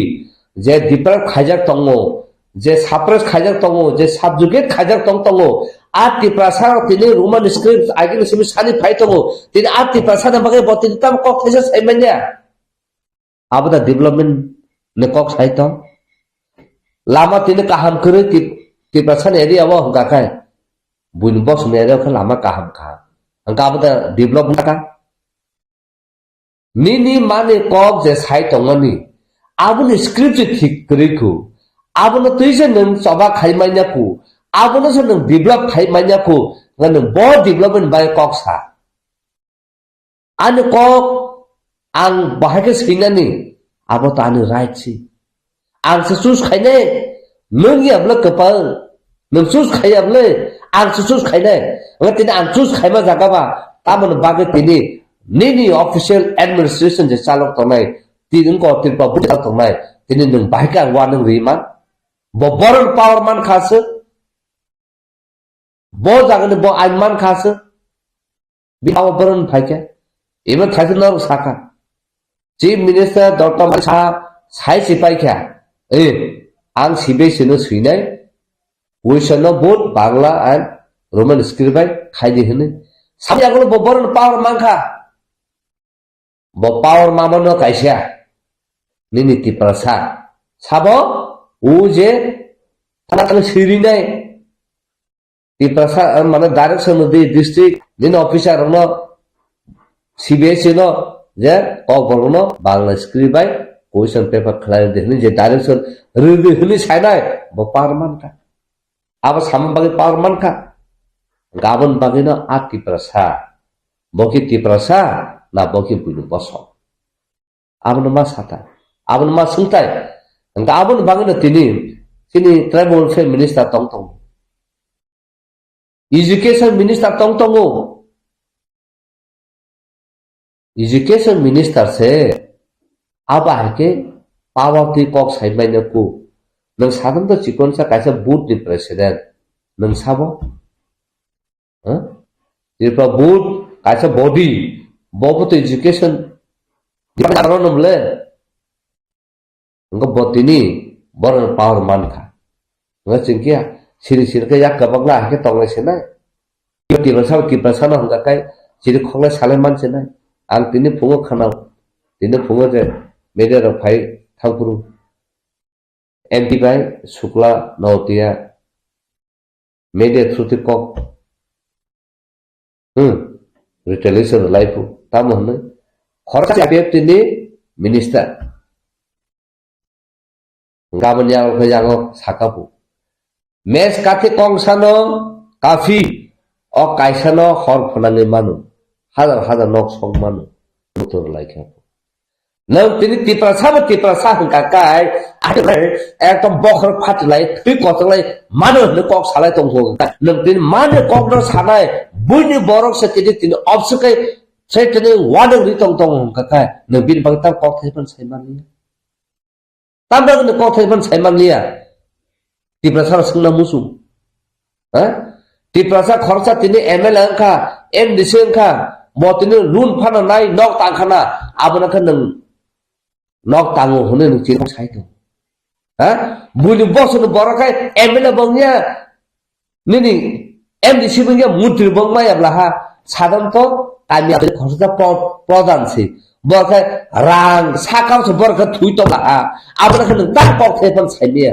Speaker 10: जे दिपर खाइजा तंगो जे साप्रेस खाइजा तंगो जे सबजुगेट खाइजा तंगो आ तिप्रासार तिने रोमान स्क्रिप्ट आगे सिमि सानि फाइ तंगो तिने आ तिप्रासार बागे बतिन ताम कक थाइसा साइमान्या आबदा डेभलपमेंट ने कक साइतो लामा तिने काहाम करे तिप्रासार एरिया व हंगा काय बुइन बस ने एरिया ख लामा काहाम खा हंगा आबदा डेभलपमेंट का निनी माने कक जे साइतंगनि आबुन स्क्रिप्ट ठीक करेखु आबुन तैसे नों सबा खाइमाइनाखु आबुन से नों डेभलप खाइमाइनाखु नों ब डेभलपमेंट बाय कक्सा Ani kok ang bahaya sinani abo to ani right si. Ang sesus khaine nung yabla kapal nung sus khayable ang sesus khaine ngatin ang sus khaima jaga ba tamon bage tini nini official administration je chalok tonai tin ko tin pa buta tonai tin nung bahika wa nung riman bo boron power man khas bo jagan bo aiman khas bi aw boron phaika even thailand saka chief minister dr sa sai sipai kya ang sibe sino suinai we shall not both bangla and roman script by khaiji hene samya gulo bo boron power man kha bo power mamano kaisa nini tiprasa sabo uje tanakal siri nai tiprasa mane direction of the district din officer no CBSE no je kok no bangla script by question paper khlai dekhni je direction review hini sainai bo power man ka aba samam bagi power man ka gabon bagi no a boki tiprasa na boki bulu boso abon ma sata abon ma sungtai nga abon bangina tini tribal welfare minister tong education minister tong education minister se aba hake pawati kok saimai ku nang sadam to chikon sa kaisa boot ni president nang sabo dirpa boot kaisa body bobo to education diparon nomle ngo botini bor power man kha ngo chingkia siri ke yak kabangla ke tongle senai ti rasa ki pasana hanga kai siri khongle sale man senai ang tini pungo khanau tini pungo je mede ro phai thangpuru MP bai sukla nautia mede thruti kok retaliation life tamone khorcha tini minister gaban yang khajango sakapu mes kati kongsano kafi o kaisano khor phonani manu hadar nok song manu motor like nang tini tiprasa hangka kai ekdom bokhar phatlai thui kotlai manu ne kok salai tongso nang tini manu kok no sanai buini borok se tini obsukai sai tini wadang ri tong hangka kai nang bin bangta kok thaipan saimani tambah ne kok thaipan saimani ya tiprasa sungna musu tiprasa khorcha tini ML angka MDC angka mo tini run phana nai nok tangkhana abona khan nang nok tango hone nang chin sai to buli boss no borokai ML bangnya nini MDC bangnya mutri bangmaya blaha sadam to kami abri khorcha pradhan se borokai rang sakam se borokai thui to la abona khan nang tak kok thaipan saimia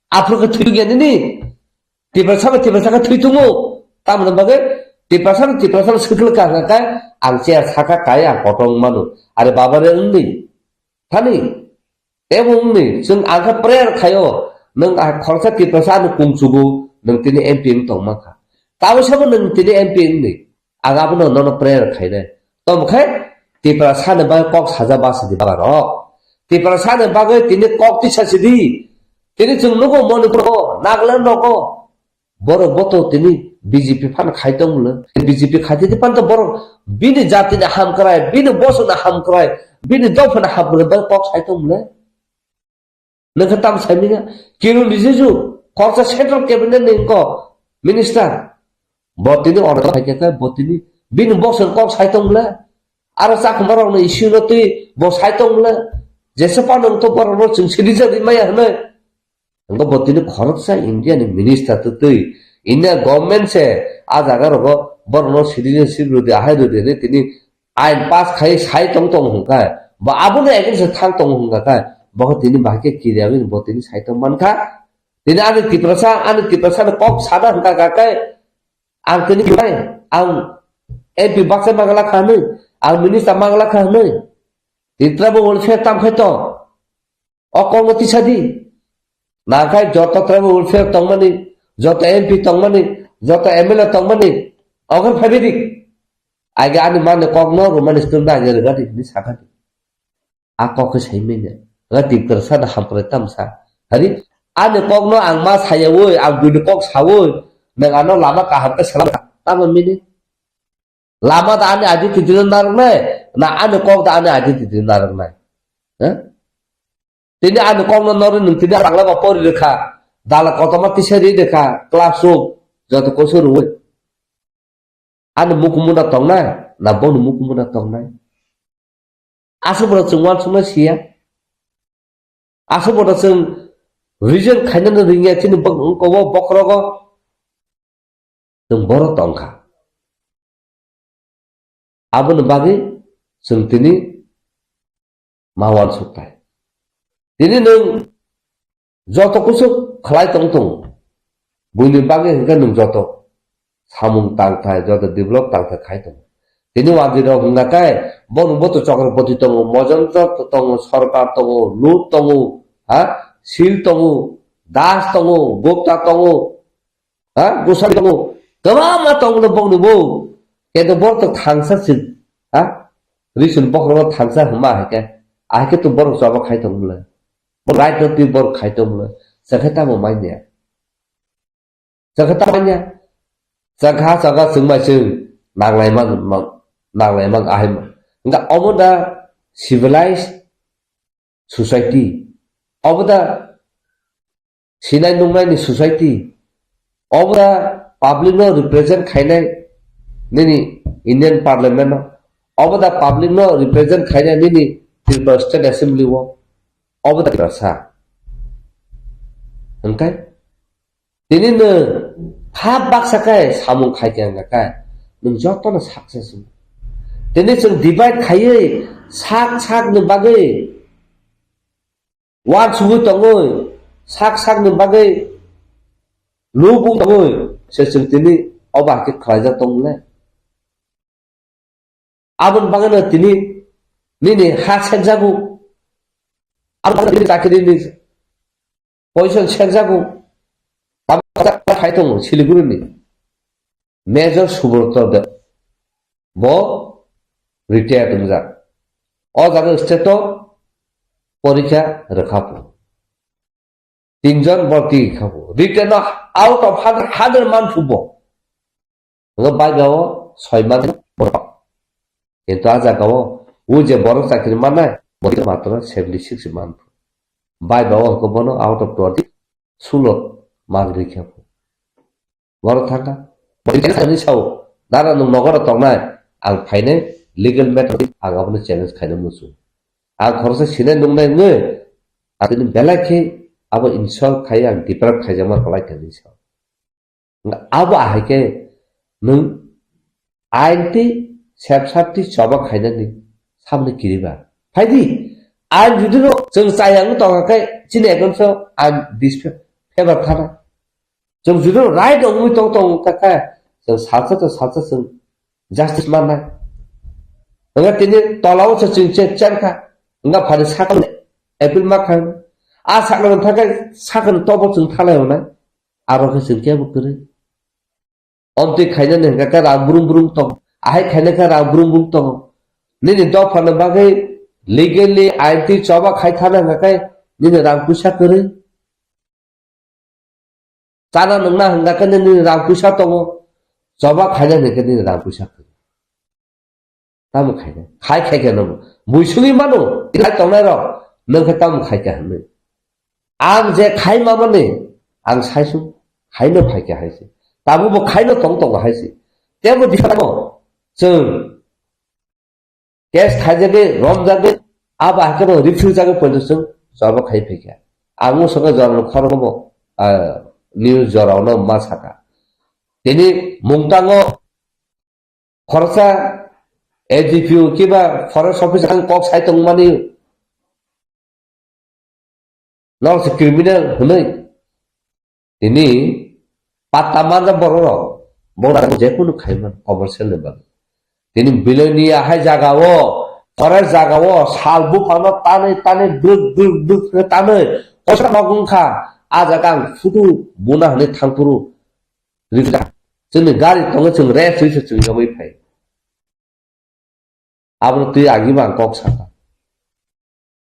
Speaker 10: Afrika thui ge ni tiprasa ka thui tumu tamna bagai tiprasa sikil ka ka angche saka kaya potong manu are babare undi thani ebungni jeng angka prayer khayo nang khorsa tiprasa nu kungsugu nang tini MP tong maka tahu sabo nang tini MP ni agabuno nono prayer khaide tom khai tiprasa ne ba kok saja bas di baro tiprasa ne bagai tini kok ti sasidi tini jeng nugo monipro naglan noko boro boto tini BJP fan khaitong mule BJP khaiti pan to boro bini jati na ham krai bini boso na ham krai bini dofa na ham krai ba kok khaitong mule nangkatam saminga kiru lijeju korsa central cabinet ningko minister botini order khaika botini bini boso kok khaitong mule ara sak marong na issue no ti bos khaitong mule jese panong to boro no chung silija di maya hne ngo botini khorsa India ni minister to tui India government se आज अगर हो बरनो सिटीजनशिप रुदे आहाय रुदे ने तिनी आइन पास खाइ साइ तंग हुंका बा आबुने एकिन से थांग तंग हुंका का बहुत तिनी बाके किरियाबिन बो तिनी साइ तंग मनखा तिनी आनि तिप्रसा ने कप सादा हुंका का आं तिनी बाय आं एपी बाक्से मागला खाने आं मिनिस्टर मागला खाने तित्रबो वेलफेयर ताम खैतो अकंगति सादी ना खाय जत ट्राइबल वेलफेयर तंगमानि जत एमपी तंगमानि जत एमएलए तंगमानि अगर फेबिदिक Aga ani mana kok no Roman script na aja regati ni sakati. Ako ke sai menya. Regati kersa na hampre tam sa. Hari ani kok no ang mas saya woi ang dudu kok sawoi. Nang ano lama kaham ke salam taman mini. Lama ta ani aji tidiran narang nai. Na ani kok ta ani aji tidiran narang nai. Tini ani kok no norin nung tidak rangla bapori dekha. Dala kotoma tisari dekha classroom joto kosur woi. Ano mukumuna tong nai, na bonu mukumuna tong nai. Aso bodo cengwan cuma sia. Aso bodo ceng region kainan ringnya cini bang kowo bokrogo. Ceng boro tongka. Abon bagi ceng tini mawan sukai. Tini neng joto kusuk khalai tong tong. Buni bagi hingga neng joto. Samung tangtai jodoh develop tangtai kaitan. Ini wajib orang ngakai, bon boto coklat putih tongu, mojon tongu, sarkar tongu, lut tongu, sil tongu, das tongu, gupta tongu, gusal tongu, kemana tongu nebong nebu? Kita boto tangsa sih, risun pokro tangsa hema heke, akhirnya tu boto coba kaitan mulai, mulai nanti boto kaitan mulai, sekarang mau mainnya, sekarang mainnya. Jaga semua sing nang lemang ahim. Enggak omoda civilized society. Omoda sinai nungmai ni society. Omoda public no represent khainai nini Indian Parliament no. Omoda public no represent khainai nini Tripura State Assembly wo. Omoda rasa. Engkai? Ini ne Hab baksa kai samung khai kya ngakai nung joto na success. Tene sung divide khai sak ne bagai wan sugu tongoi sak ne bagai lubung tongoi se sung tini oba ke khaja tongle. Abun bangana tini nini ha senjabu abun tini takiri ni position senjabu Kaitung Siliguri ni Major Subrata bo retire tungza. O jaga state porikha rakhapu. Tinjon borti khapu. Return out of 100 man fubo. Ngabai gawo 6 man borpa. Itu aja gawo uje borok sakir mana borika matra 76 man. Bai gawo ko bono out of 20 sulot mag rekhapu. Gor thaka bodi sau dara nung nogora tongnai ang phaine legal matter ang abone challenge khaina musu ang khorsa sine nungnai nge atini belakhe abo insol khai ang deprap khaijama kalai kani sau abo ahike nung ainti sepsapti choba khaina ni samne kiriba phaidi ang judiro jeng sayang tongakai chine ekonso ang dispe favor thana Jom judul right ongui tong kakak jom salsa seng justice mana enggak tini tolaw sesing cecen ka enggak pada sakal apple makan sakal takai sakal tobo jeng thalai ona aro ke sing kya bukure onti khaina ne kakak ra burung tong ahai khaina ka ra burung tong nini do phana bagai legally IT choba khai thana ngakai nini ram pusa kore Sana nungna hingga kene ni ram pusa tongo coba khaina ne kene ram pusa kore tamu khaina khai ke no muisuni mano ila tongnai ro nang khatam khai ka hne ang je khai ma mane ang saisu khaino khai ka haisi tabu bo khaino tong haisi tebo dikamo jeng gas khajage rom jage aba hakero review jage ponjosung coba khai pheka amu songa jarno khoromo News jorauno masaka. Tini mungtango khorsa AGPU kiba forest officer ang kok sai tong mani. Nor se criminal hunai. Tini patamanda bororo. Bora je kunu khaiman commercial level. Tini bilonia hai jagawo forest jagawo salbu phano tane duk tane kosa magungkha Ajakang futu bunah ne thangpuru rika jeni gari tonga jeng re sui jeng gabai phai Abo tui agi bang kok saka.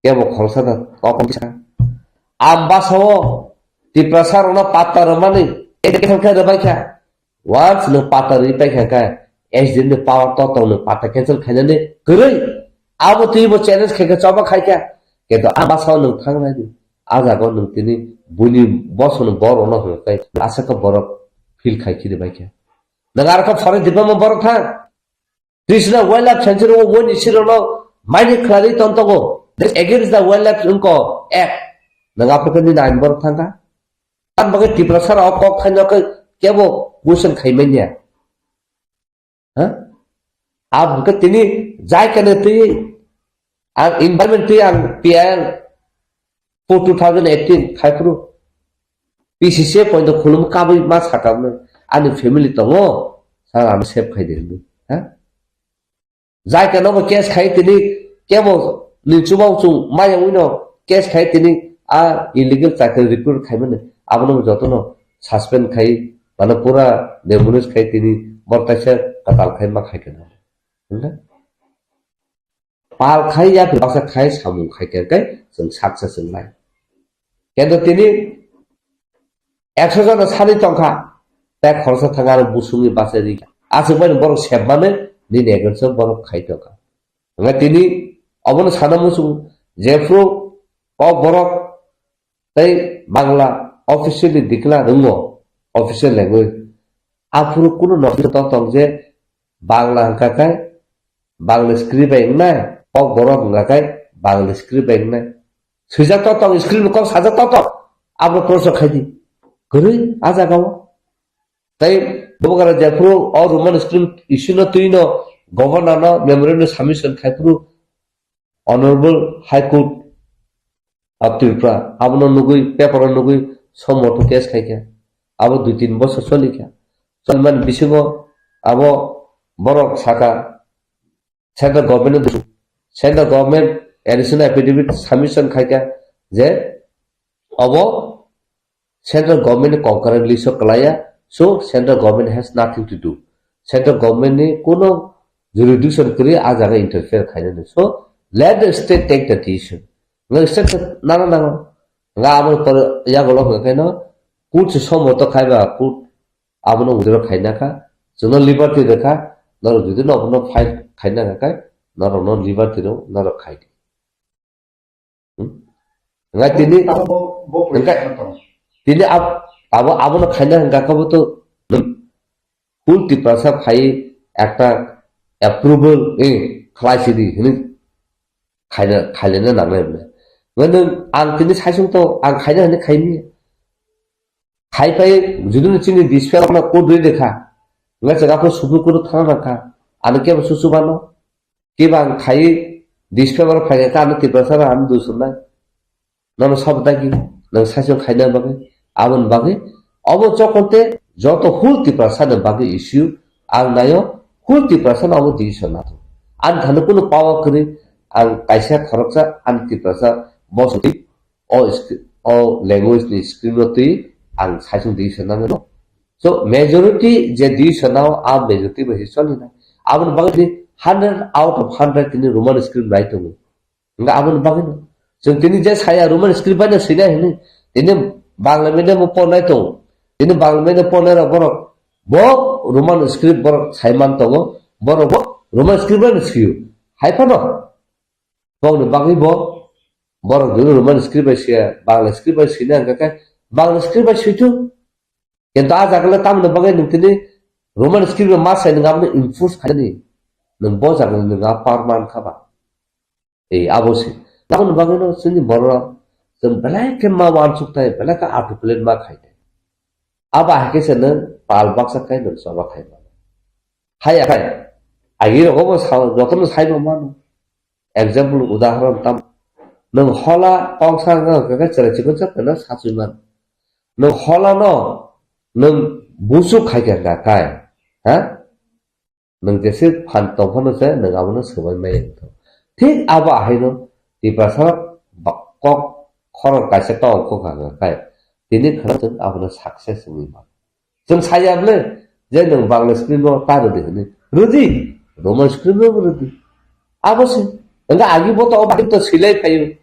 Speaker 10: Kebo khorsa da kok bisa. Amba sawo ti prasar ona patar mani ekha da baikha. Once no patar ri paikha ka es din de power to no pata cancel khaina ne gurui. Abo tui bo challenge khaika chaba khaika. Kedo amba sawo no thang na di. Aja go no tini buni boso no bor ona ho kai asa ka bor feel khaiki de baikha. Nagar ka fare dipa mo bor tha. Krishna wildlife sanctuary wo won isiro mine khari tontogo this against the wildlife unko act naga pakani nine bor thanga tan bagai tiprasar ok khaino ke kebo question khaimenya ha ab ke tini jai kane ti ang environment ti ang PL for 2018 khaipru PCC point to khulum kabai ma sakamne ani family tongo sa am save khaidendu ha Zai ka no case khai tini kebo ni chubau chu maya wino case khai tini a illegal cycle recruit khai mane abno jotono suspend khai bana pura demunis khai tini bortaisa katal khai ma khai kana hunda pal khai ya basa khai samu khai kai sung saksa sung lai kendo tini 100 John sari tongkha ta khorsa thangar busungi basari asubani bor sebmane ni negon so borok khaito ka nga tini obon sanamusu jefro o borok tai bangla officially declare rungo official language apuru kuno nopi to tong je bangla ka kai bangla script eng na o borok nga kai bangla script eng na suja to tong script ko saja to apro proso khaidi gurui aja gawo tai bogara jefro or roman script issue no tuino governor no memorandum submission khaipru honorable high court of Tripura abno nugui paper nugui somoto case khaika abo 2-3 বছর চলিকা চলমান বিসিগো abo borok saka central government additional affidavit submission khaika je abo central government concurrently so kalaya so central government has nothing to do central government ni kono jurisdiction kri ajaga interfere khaina so let the state take the decision nga state nana nga amol par ya golo kaino court somoto khaiba court abono udro khaina ka jono liberty dekha nor jodi no abono fight khaina ka nor no liberty ro nor khai nga tini tini abono khaina nga kabo to full tiprasa khai একটা approval খাইছিদি হনি খাইলেনা নাংলে মানে আং তিনি সাইসং তো আং খাইনা হনি খাইনি খাইপাই যদিন চিনি ডিসপেল না কোড দুই দেখা nga জায়গা সুবু করে থানা রাখা আর কে সুসু বানো কে বাং খাই ডিসপেল ফাইলে কা আমি তিপ্রাসার আমি দুসুন না নন সব দাকি না সাইসং খাইনা বাগে আমন বাগে অবচকতে যত ফুল তিপ্রাসার বাগে issue R নায়ো full tiprasa abo decision na an thanu kuno power kri an kaisa khoroksa an tiprasa bosoti o language ni screen roti an saisung decision na no so majority je decision now a majority be hisoli na abun bagni 100 out of 100 tini roman script right ho nga abun bagni so tini je saya roman script ba na sina hini tini bangla medium ponai to tini bangla medium ponai ra borok bo roman script borok saiman to borok roman script na siu haipano bong bagni bo borok dulu roman script ba sia bangla script ba sina ka bangla script ba situ kento aja kala tam na bagai nintini roman script ma sai ngam na enforce khani nang bo ja nga parman khaba abosi takon bagai no sini borok sem balai ke ma wan suktai balai ka articulate ma khaite aba hake sen pal baksa khai no soba khai ba hai akai agi ro go sa joton sai ba man example udaharon tam nang hola pongsa ga ka chara chikon sa na sasuman nang hola no nang busu khai ka kai ha nang jese phan to phono se nang abono sobai mai to thik aba hai no ti pasar kok khorok kaisa to ko ka kai tini khara abono success ni ma जों सायाब्ले जे नों बांला स्क्रिन नो तारो देखने रुदि रोमान स्क्रिन नो रुदि Abosi. Enggak agi boto obak itu silai payu.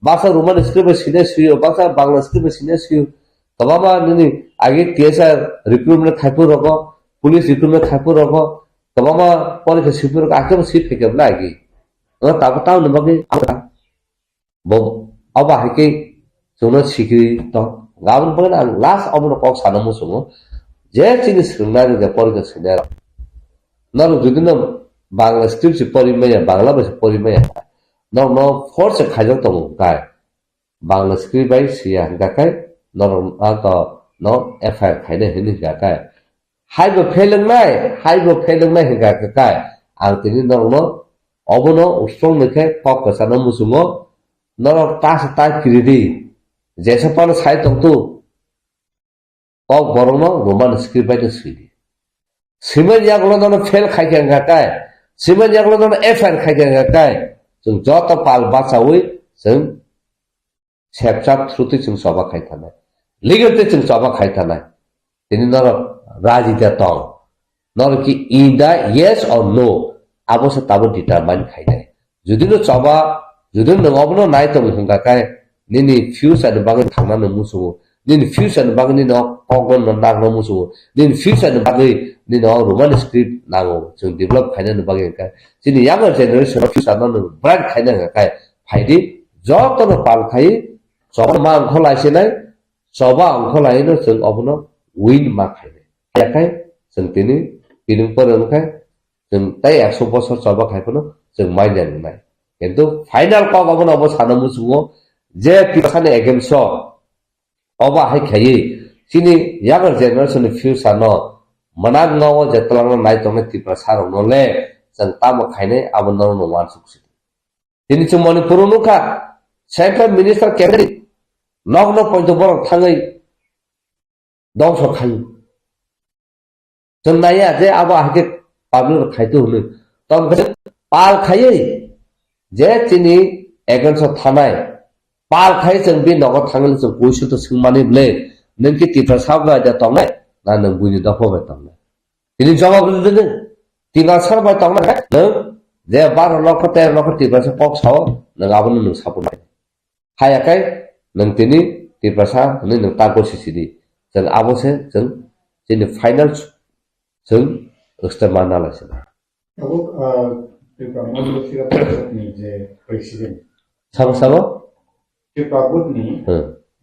Speaker 10: Bahasa Roman script sini siu, bahasa Bangla script sini siu. Kabama ini agi tiasa recruitment khaipu roko, police recruitment khaipu roko. Kabama police sipur ka akhir sip fikir lagi. Enggak tahu nih bagi apa? Bom apa hiki? Cuma sikri toh. Gawin pengen last omno kok sana musuh. Jadi jenis sebenarnya dia police sini. Nalu jadi nam Bangla script si polimenya, Bangla bahasa polimenya. No force khajak tong kai. Bangla script by siya gakai. No no FR khai ini gakai. Hai bo phelang nai gakai. Ang tini no obono strong nekhe kok kasana musumo. No tas kiridi. Jesa pan sai tong tu. Kok borong Roman script by the sweetie. Simen yaklo no fail khai gakai. Simen yaklo no FR khai gakai. Jung joto pal basawi jung sepchap thruti jung soba khai thanai. Legal te jung soba khai thanai. Tini nor raji da tong. Nor ki either yes or no. Abo se tabo determine khai dai. Judi no soba judi no obno nai tong hungka kai nini fuse and bangan thangna no musu. Nini fuse and bangan ni no kogon no nang no musu. Nini fuse and bangan ni no Roman script nango jung develop khai na no bangan kai. Sini younger generation fuse and no brand khai na kai. Phaidi joto no pal khai soba ma angkho lai se nai soba angkho lai no jung obno win ma khai. Ya kai jung tini pinung porong kai jung tai 100 বছর soba khai pono jung mai jan nai. কিন্তু ফাইনাল কক অবন অব সানা মুসুঙো যে পিছানে এগেমস অবা হাই খাই চিনি ইয়াগার জেনারেশন ফিউচার ন মনাগ নও যেতলাং নাই তমে তিপ্রা সারং নলে जों ताम खायने आबन नर नमान सुखसि दिनि जों मणिपुर नुखा सेंट्रल मिनिस्टार कैबिनेट नग्न पॉइंट बर थाङै दंस खायो जों नाया जे आबा हाके पाब्लिक खायतो होनो तम पाल खायै जे तिनि एगेन्स थानाय पाल खाय जों बे नगद थाङै जों बयसुथ सोंमाने ब्ले नोंखि तिफ्रा साबगा दा तंनाय ना नों बुनि दफबाय तंनाय दिनि जवाब होदों tinggal serba tong nak neng dia baru lokot ter lokot tiba sepok saw neng abon neng sapun hai akai neng tini tiba sa neng tago sisi di jeng abo se jeng jadi final jeng eksternal lah sih.
Speaker 18: Aku tiba mau sih ni je presiden.
Speaker 10: Sama-sama.
Speaker 18: Tiba but ni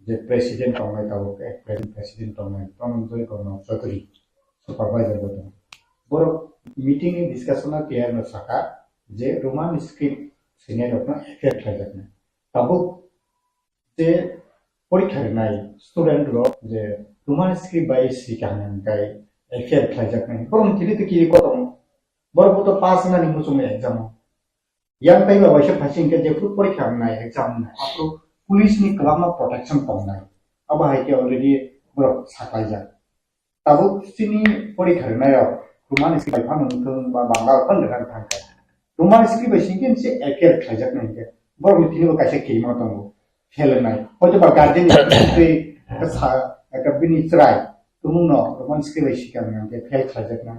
Speaker 18: je presiden tong mai tahu ke presiden tong mai tong tu kono secretary supervisor betul. Baru meeting in discussion किया न सका जे रोमान स्क्रिप्ट सीनियर अपना इफेक्ट है जगने तब जे परीक्षा नाई स्टूडेंट लो जे रोमान स्क्रिप्ट बाय सिखाने का इफेक्ट है जगने पर उन किले तो किले को तो बरबो तो पास ना नहीं मुझे exam yang tayo ba siya passing ke je fruit परीक्षा नाई एग्जाम ना आपको पुलिस ने कलामा प्रोटेक्शन पाना अब है कि ऑलरेडी बरब सका जा तब सिनी परीक्षा नाई Roman script apa nonton bangga kan dengan tangkai. Roman script singkin si akhir khajak nahi ke. Baru mitini वो कैसे कीमा तंगो खेल नहीं. और जब गार्जियन से कभी नहीं चराय तुम नो रोमान स्क्रिप्ट शिकार में के खेल खजक ना.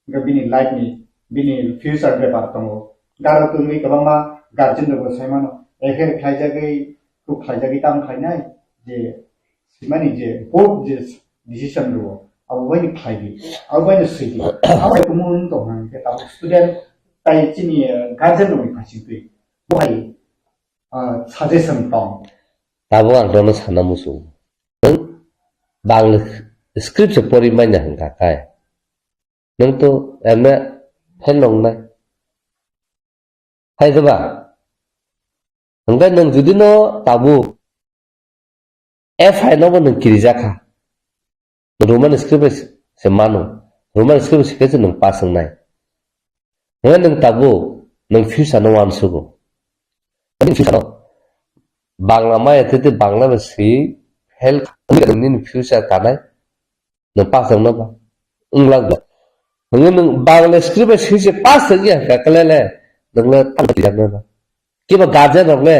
Speaker 18: कभी नहीं लाइफ में बिनी फ्यूचर पे बात तंगो. गारो तुम भी कब मा गार्जियन लोग साइमानो akhir खजक गई तो खजक इताम खाई जे सिमानी जे बोर्ड जे डिसीजन लो. अब वही खाएगी अब वही सीखी अब एक मून तो हम के तब स्टूडेंट ताई चिनी गार्जियन लोग खासी पे वही सजेशन तो
Speaker 10: तब वो अंदर साना मुसु बांग्ला स्क्रिप्ट से पढ़ी मैं नहीं करता है नंग तो एमने है लोग ना है तो बा नंग नंग जुदी नो ताबू F है नो वो नंग किरिजा खा Roman script se mano Roman script se kece nang pasang nai nang tabu nang fusa no wan sugo nang fusa no Bangla maya tete Bangla basi hel nin fusa kanai nang pasang no ba unglang ba nang Bangla script se se pasang ya ka kalele nang le tan dijak na ki ba gaja no le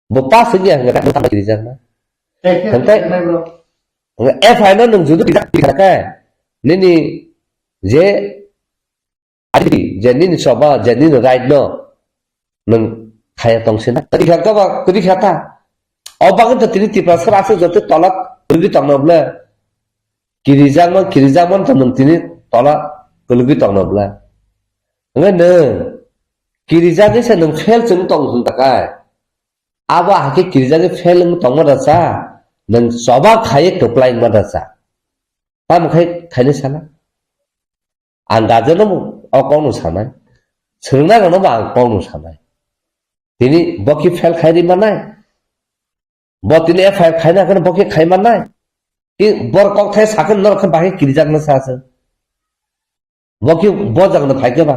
Speaker 10: bo pasang ya ka tan dijak na santai F है ना नंग जुदो दिखा है नहीं जे Adi jenin soba jenin right no nang khaya tongsina tadi kata ba tadi kata obang itu tini tipe serasa jatuh tolak lebih tong nobla kirijaman temen tini tolak lebih tong nobla enggak ne kirijagi seneng fail seng tong sung takai aba hake kirijagi fail ng tong madasa nang soba khaya keplai madasa tam khaya sana andaje no 어꺼는 사나이 성나가 너무 안 꺼는 사나이 তিনি বকি ফেল খাই দি মানাই তিনি এফআইআর খাই না কেন বকি খাই মানাই কি বর কক থাই সাকেন নর খান বাকি কিরিজাক না সাছে বকি বজাক না ফাইকে বা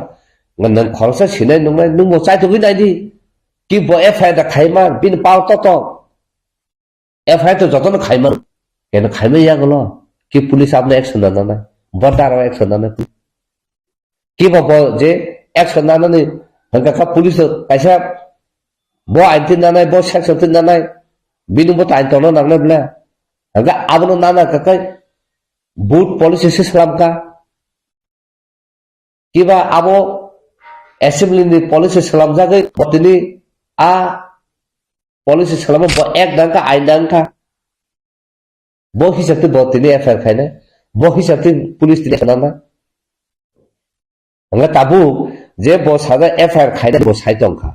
Speaker 10: নন খরসা সিনাই নংনাই নং মো চাই তো গিনাই দি কি ব এফআইআর দা খাই মান বিন পাও তো এফআইআর তো যতন খাই মান কেন খাই মে ইয়া গলো কি পুলিশ আপনি অ্যাকশন না না বড় অ্যাকশন না কি বাবা যে অ্যাকশন না না Hakka police কাইসা bo ain nanai bo section tin nanai binu bo tain tono nang lebla aga abno nana kakai boot policy system ka kiba abo assembly ni policy system jagai botini a policy system bo ek dang ka ain dang ka bo hisab tin botini affair khaina bo hisab tin police tin nana anga tabu je bo sada affair khaina bo saitong ka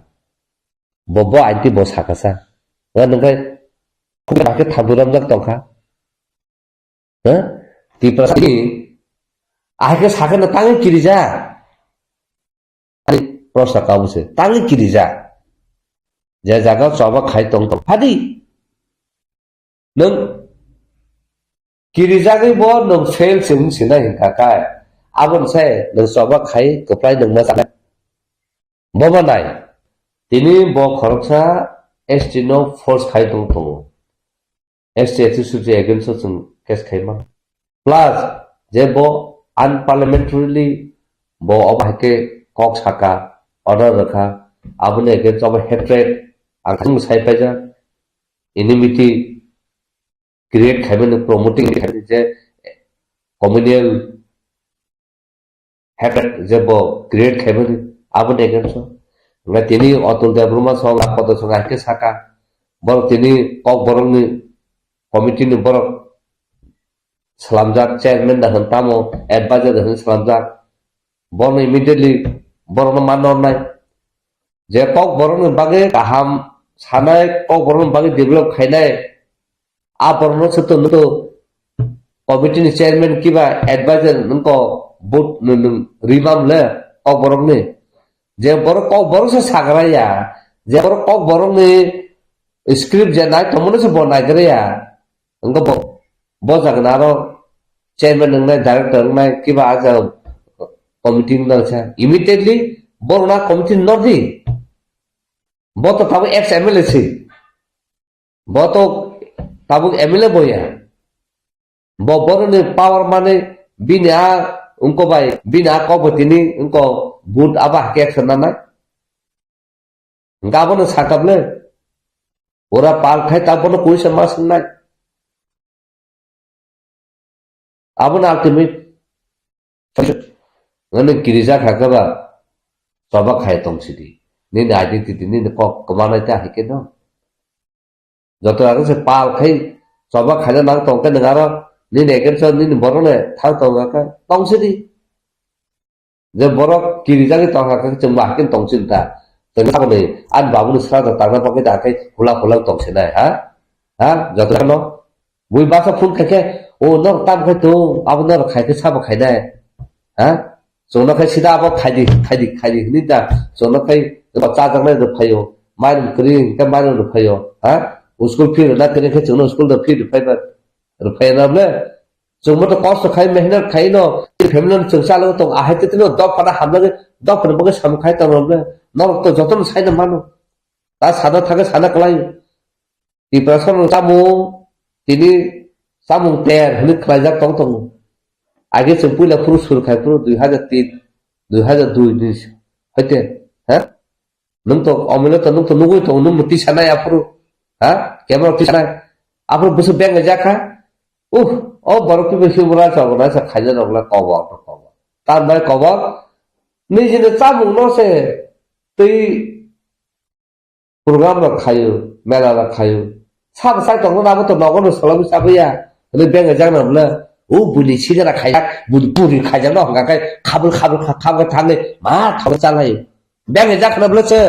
Speaker 10: bobo anti bo sakasa ngan ngai kuma ke thaburam jak tongkha ha ti prasani ake sakana tangi kirija ani prosa kause tangi kirija je jaga soba khai tong tong hadi nang kirija ge bo nang fail sim sina hin ka kai abon sai nang soba khai koplai nang ma sa boba nai তিনি ব খরকসা এসটি নো ফোর্স খাই দং দং এসটি এটিসুটি এগেইনস্ট जों केस खाइमा प्लस जे ब अनपार्लियामेंटरीली ब अबाके कक साका अर्डर रखा आबने एगेइनस्ट अब हेट्रेड आंखं साइपाजा एनिमिटी क्रिएट खाइबेन प्रमोटिंग जे कम्युनियल हेट्रेड जे ब create खाइबेन आबने एगेइनस्ट nggak tini otul dia rumah soal apa tuh sungai ke saka bor tini kok borong ni komite ni borong selamjak chairman dah hentamo advisor dah selamjak borong immediately borong manor nai je kok borong ni bagi kaham sanai kok borong bagi develop khainai a borong setu nutu komite ni chairman kiba advisor nungko board nung rimam le kok borong ni je bor kok borong se sagraya je bor kok borong ni script je nai tomono se bonai greya engko bo jagnaro chairman nai director nai kiba aja committee nang sa immediately borna committee not di bo to tabu ex mla si bo to tabu mla boya bo borong ni power mane bina unko bai bina ko botini unko boot abah ke sanana ngabon sakable ora pal khai tabon koi sama sunai abon ultimate ngane kirija khakaba soba khai tong sidi ni identity ni ko kemana ta hike no joto aru se pal khai soba khai nang tong ka ngaro ni neken so ni borone thau tong ka tong sidi je borok kirijagi tongha ka chungba kin tongsin ta tengah ko ni an babu ni sra ta tangna pakai ta kai hula tongsin nai ha joto no bui basa phun khake o no tam khai to abnor khai ke sab khai dai ha sono khai sida abo khai di ni ta sono khai ba cha jang nai do phayo mai kri ka mai do phayo ha uskul phir na kre ke sono uskul do phir phai ba ro phai na ble जों मत कष्ट खाइ मेहनत खाइ न फेमिली जों सालो त आहाते त दब पना हमले दब पन बगे सम खाइ त नले न त जतन साइन मानो ता सादा थाके साना कलाई ति प्रसन सामु तिनि सामु तेर हनि खाइजा तंग तंग आगे जों पुला पुरु सुर खाइ पुरु 2003 2002 नि हते ह नों त अमले त नों त नुगु त नों मति साना या पुरु ह केमरा ति साना आपु बस बेंग जाखा ओ बरकी बेसी बुरा चगना से खाइजा नगला कबा तो कबा तार बाय कबा निजेनो चामुं न से तै program la khayo mela la khayo sab sai tong na bo to nogon salam sabya ne beng jang na bla o buli chi na khaya buli puri khaya no ga kai khabul khabul thang ma thau chalai beng jak na bla che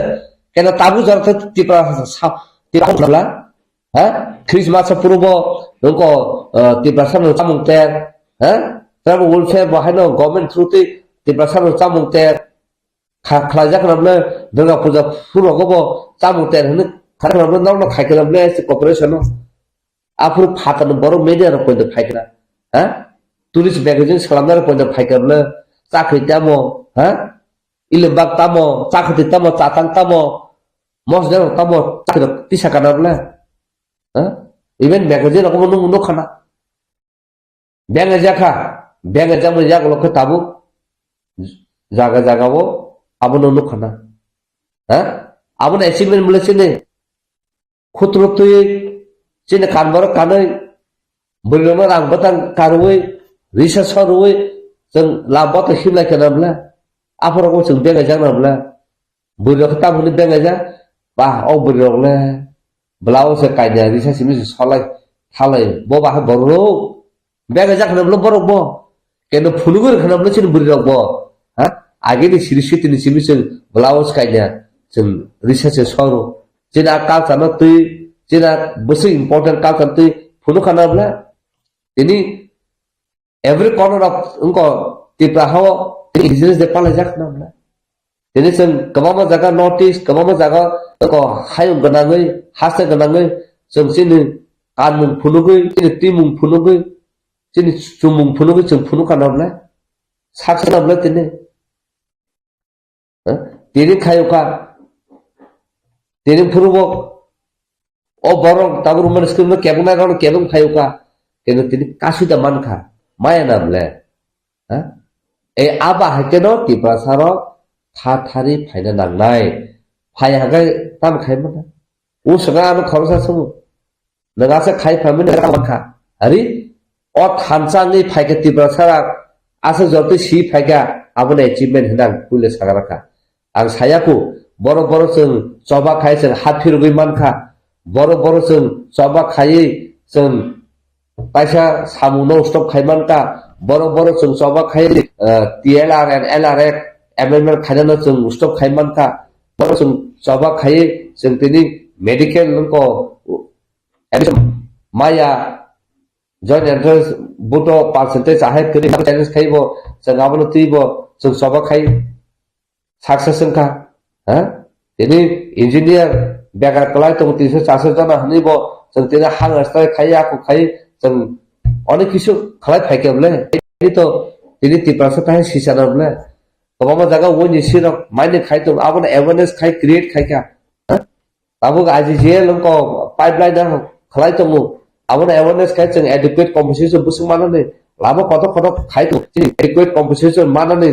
Speaker 10: kena tabu jar ta tipa sa tipa bla ha christmas purbo noko tipa sam samung te ha travel welfare ba haino government through tipa sam samung te खालाजा खालामनो दुर्गा पूजा फुरावगो चामुते होनो खालामनो नावनो खायखालामनो कॉर्पोरेशन आफुर फाकन बरो मेडिया रो पयद फायखरा हा टुरिस्ट मैगजीन खालामनार पयद फायखरनो चाखै तामो हा इलेबाग तामो चाखै तामो चातां तामो मसदर तामो चाखै तिसा कानाबला हा इवन मैगजीन को नु खाना बेंगा जामो जागलो खताबु जागा जागावो abono nukhana ha abono achievement mule chine khutro tui chine kanbar kanai buloma rang batang karui research horui jeng labot himlai kanamla aporo ko jeng benga janamla bulok ta muni benga ja ba o bulok le blau se kanya research mi solai thalai bo ba boro benga ja kanamla boro bo keno phulugur kanamla chine bulok bo ha आगे नि सिरिसि तिनि सिमि जों ब्लाउज कायना जों रिसार्च सरो जेना कालचार तै जेना बसे इम्पोर्टेन्ट कालचार तै फुनु खानाब्ला तिनि एभ्री कर्नर अफ उनको तिप्रा हाव बिजनेस दे पाला जाखनाब्ला तिनि जों गोबां जायगा नॉर्थ ईस्ट गोबां जायगा उनको हाय गनाङै हासे गनाङै जों सिनि कानमुं फुनुगै तिनि तिमुं फुनुगै तिनि सुमुं फुनुगै जों फुनु खानाब्ला साखनाब्ला तिनि Tiring khayuka tiring purubok o borong tabur man skrim no kebung na ron kebung khayuka keno tiring kasuda mankha maya namle ha e aba hakeno tipasaro thari phaina nangnai phai hagai tam khaimana u saga anu khorosa sumu nagasa khai phamin mankha ari o thanchangni phaike tipasara asa jorti si phaiga abone achievement hinang pule sagaraka आं सायाखौ बर' जों जबा खाय जों हाफि रुगै मानखा बर' जों जबा खायै जों पाइसा सामुनो स्टप खायमानका बर' जों जबा खायै TLRN LRF एमएमएल खायनानो जों स्टप खायमानका बर' जों जबा खायै जों तिनि मेडिकेल नंको माया जॉइंट एंट्रेंस बुटो परसेंटेज आहे करि चैलेंज खाइबो जों आबनो तुइबो जों जबा खाय सक्सेस का हा तिनि इंजीनियर बेकार कलाय तो 340 जना हनिबो जों तिनि हांगास्ताय खाय आखु खाय जों अनेक किसु खलाय फायकेबले तिनि तो तिनि तिप्रासा थाय सिसानबले गोबां जागा वनि सिर माइने खाय तो आबन अवेयरनेस खाय क्रिएट खाय का बाबु आज जे लंको पाइपलाइन खलाय तो आबन अवेयरनेस खाय जों एडुकेट कम्पोजिशन बुसुं मानने लाबो कत खाय तो एडुकेट कम्पोजिशन मानने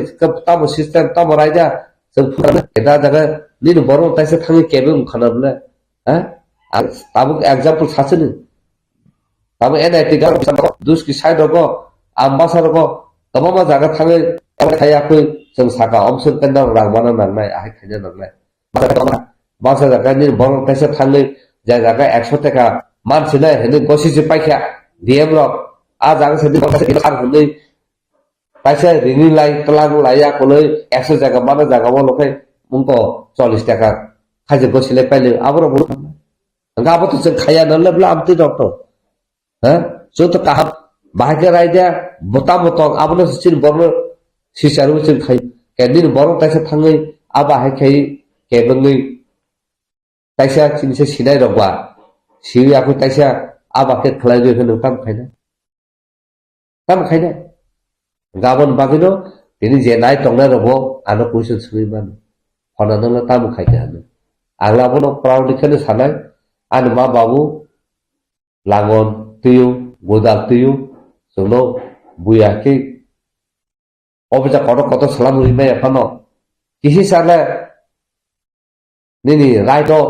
Speaker 10: तम सिस्टम तम रायजा जों फुराना एदा जागा निनो बरो ताइसे थाङै केबे खानाबले हा आबो एग्जांपल सासेनो आबो एनआईटी गा दुस की साइड रगो आम्बासार रगो गोबां जागा थाङै खायाखै जों साका अमसन केन्दा रांबाना नांनाय आहाय खायना नांनाय मासा जागा निनो बरो ताइसे थाङै जा जागा 100 टाका मानसिना हेनो गसिसे पाइखा डीएम रक आ जागा से खार हुनै paisa rini lai telang laya koloi 100 jaga mana jaga wo lokai mungko 40 taka khaje gosile paile abro bulu anga abo to jeng khaya nan lebla amti doctor ha so to kahap bahage raida bota botong abno sin borno sisaru sin khai kedin borong taisa thangai aba hai khai kebengai taisa sinse sinai rogwa siwi aku taisa aba ke khlai ge hono tam khaina गाबोन बागिनो तिनि जे नाय टंगना रबो आनो क्वेश्चन सोंनि मान हनानला तामु खायते हानो आग्लाबोनो प्राउड दिखने सानाय आनो मा बाबु लागन तुयु गोदाल तुयु जोंनो बुयाखै अबजा कत सलाम रिमाय फानो किहि साले निनि राइटो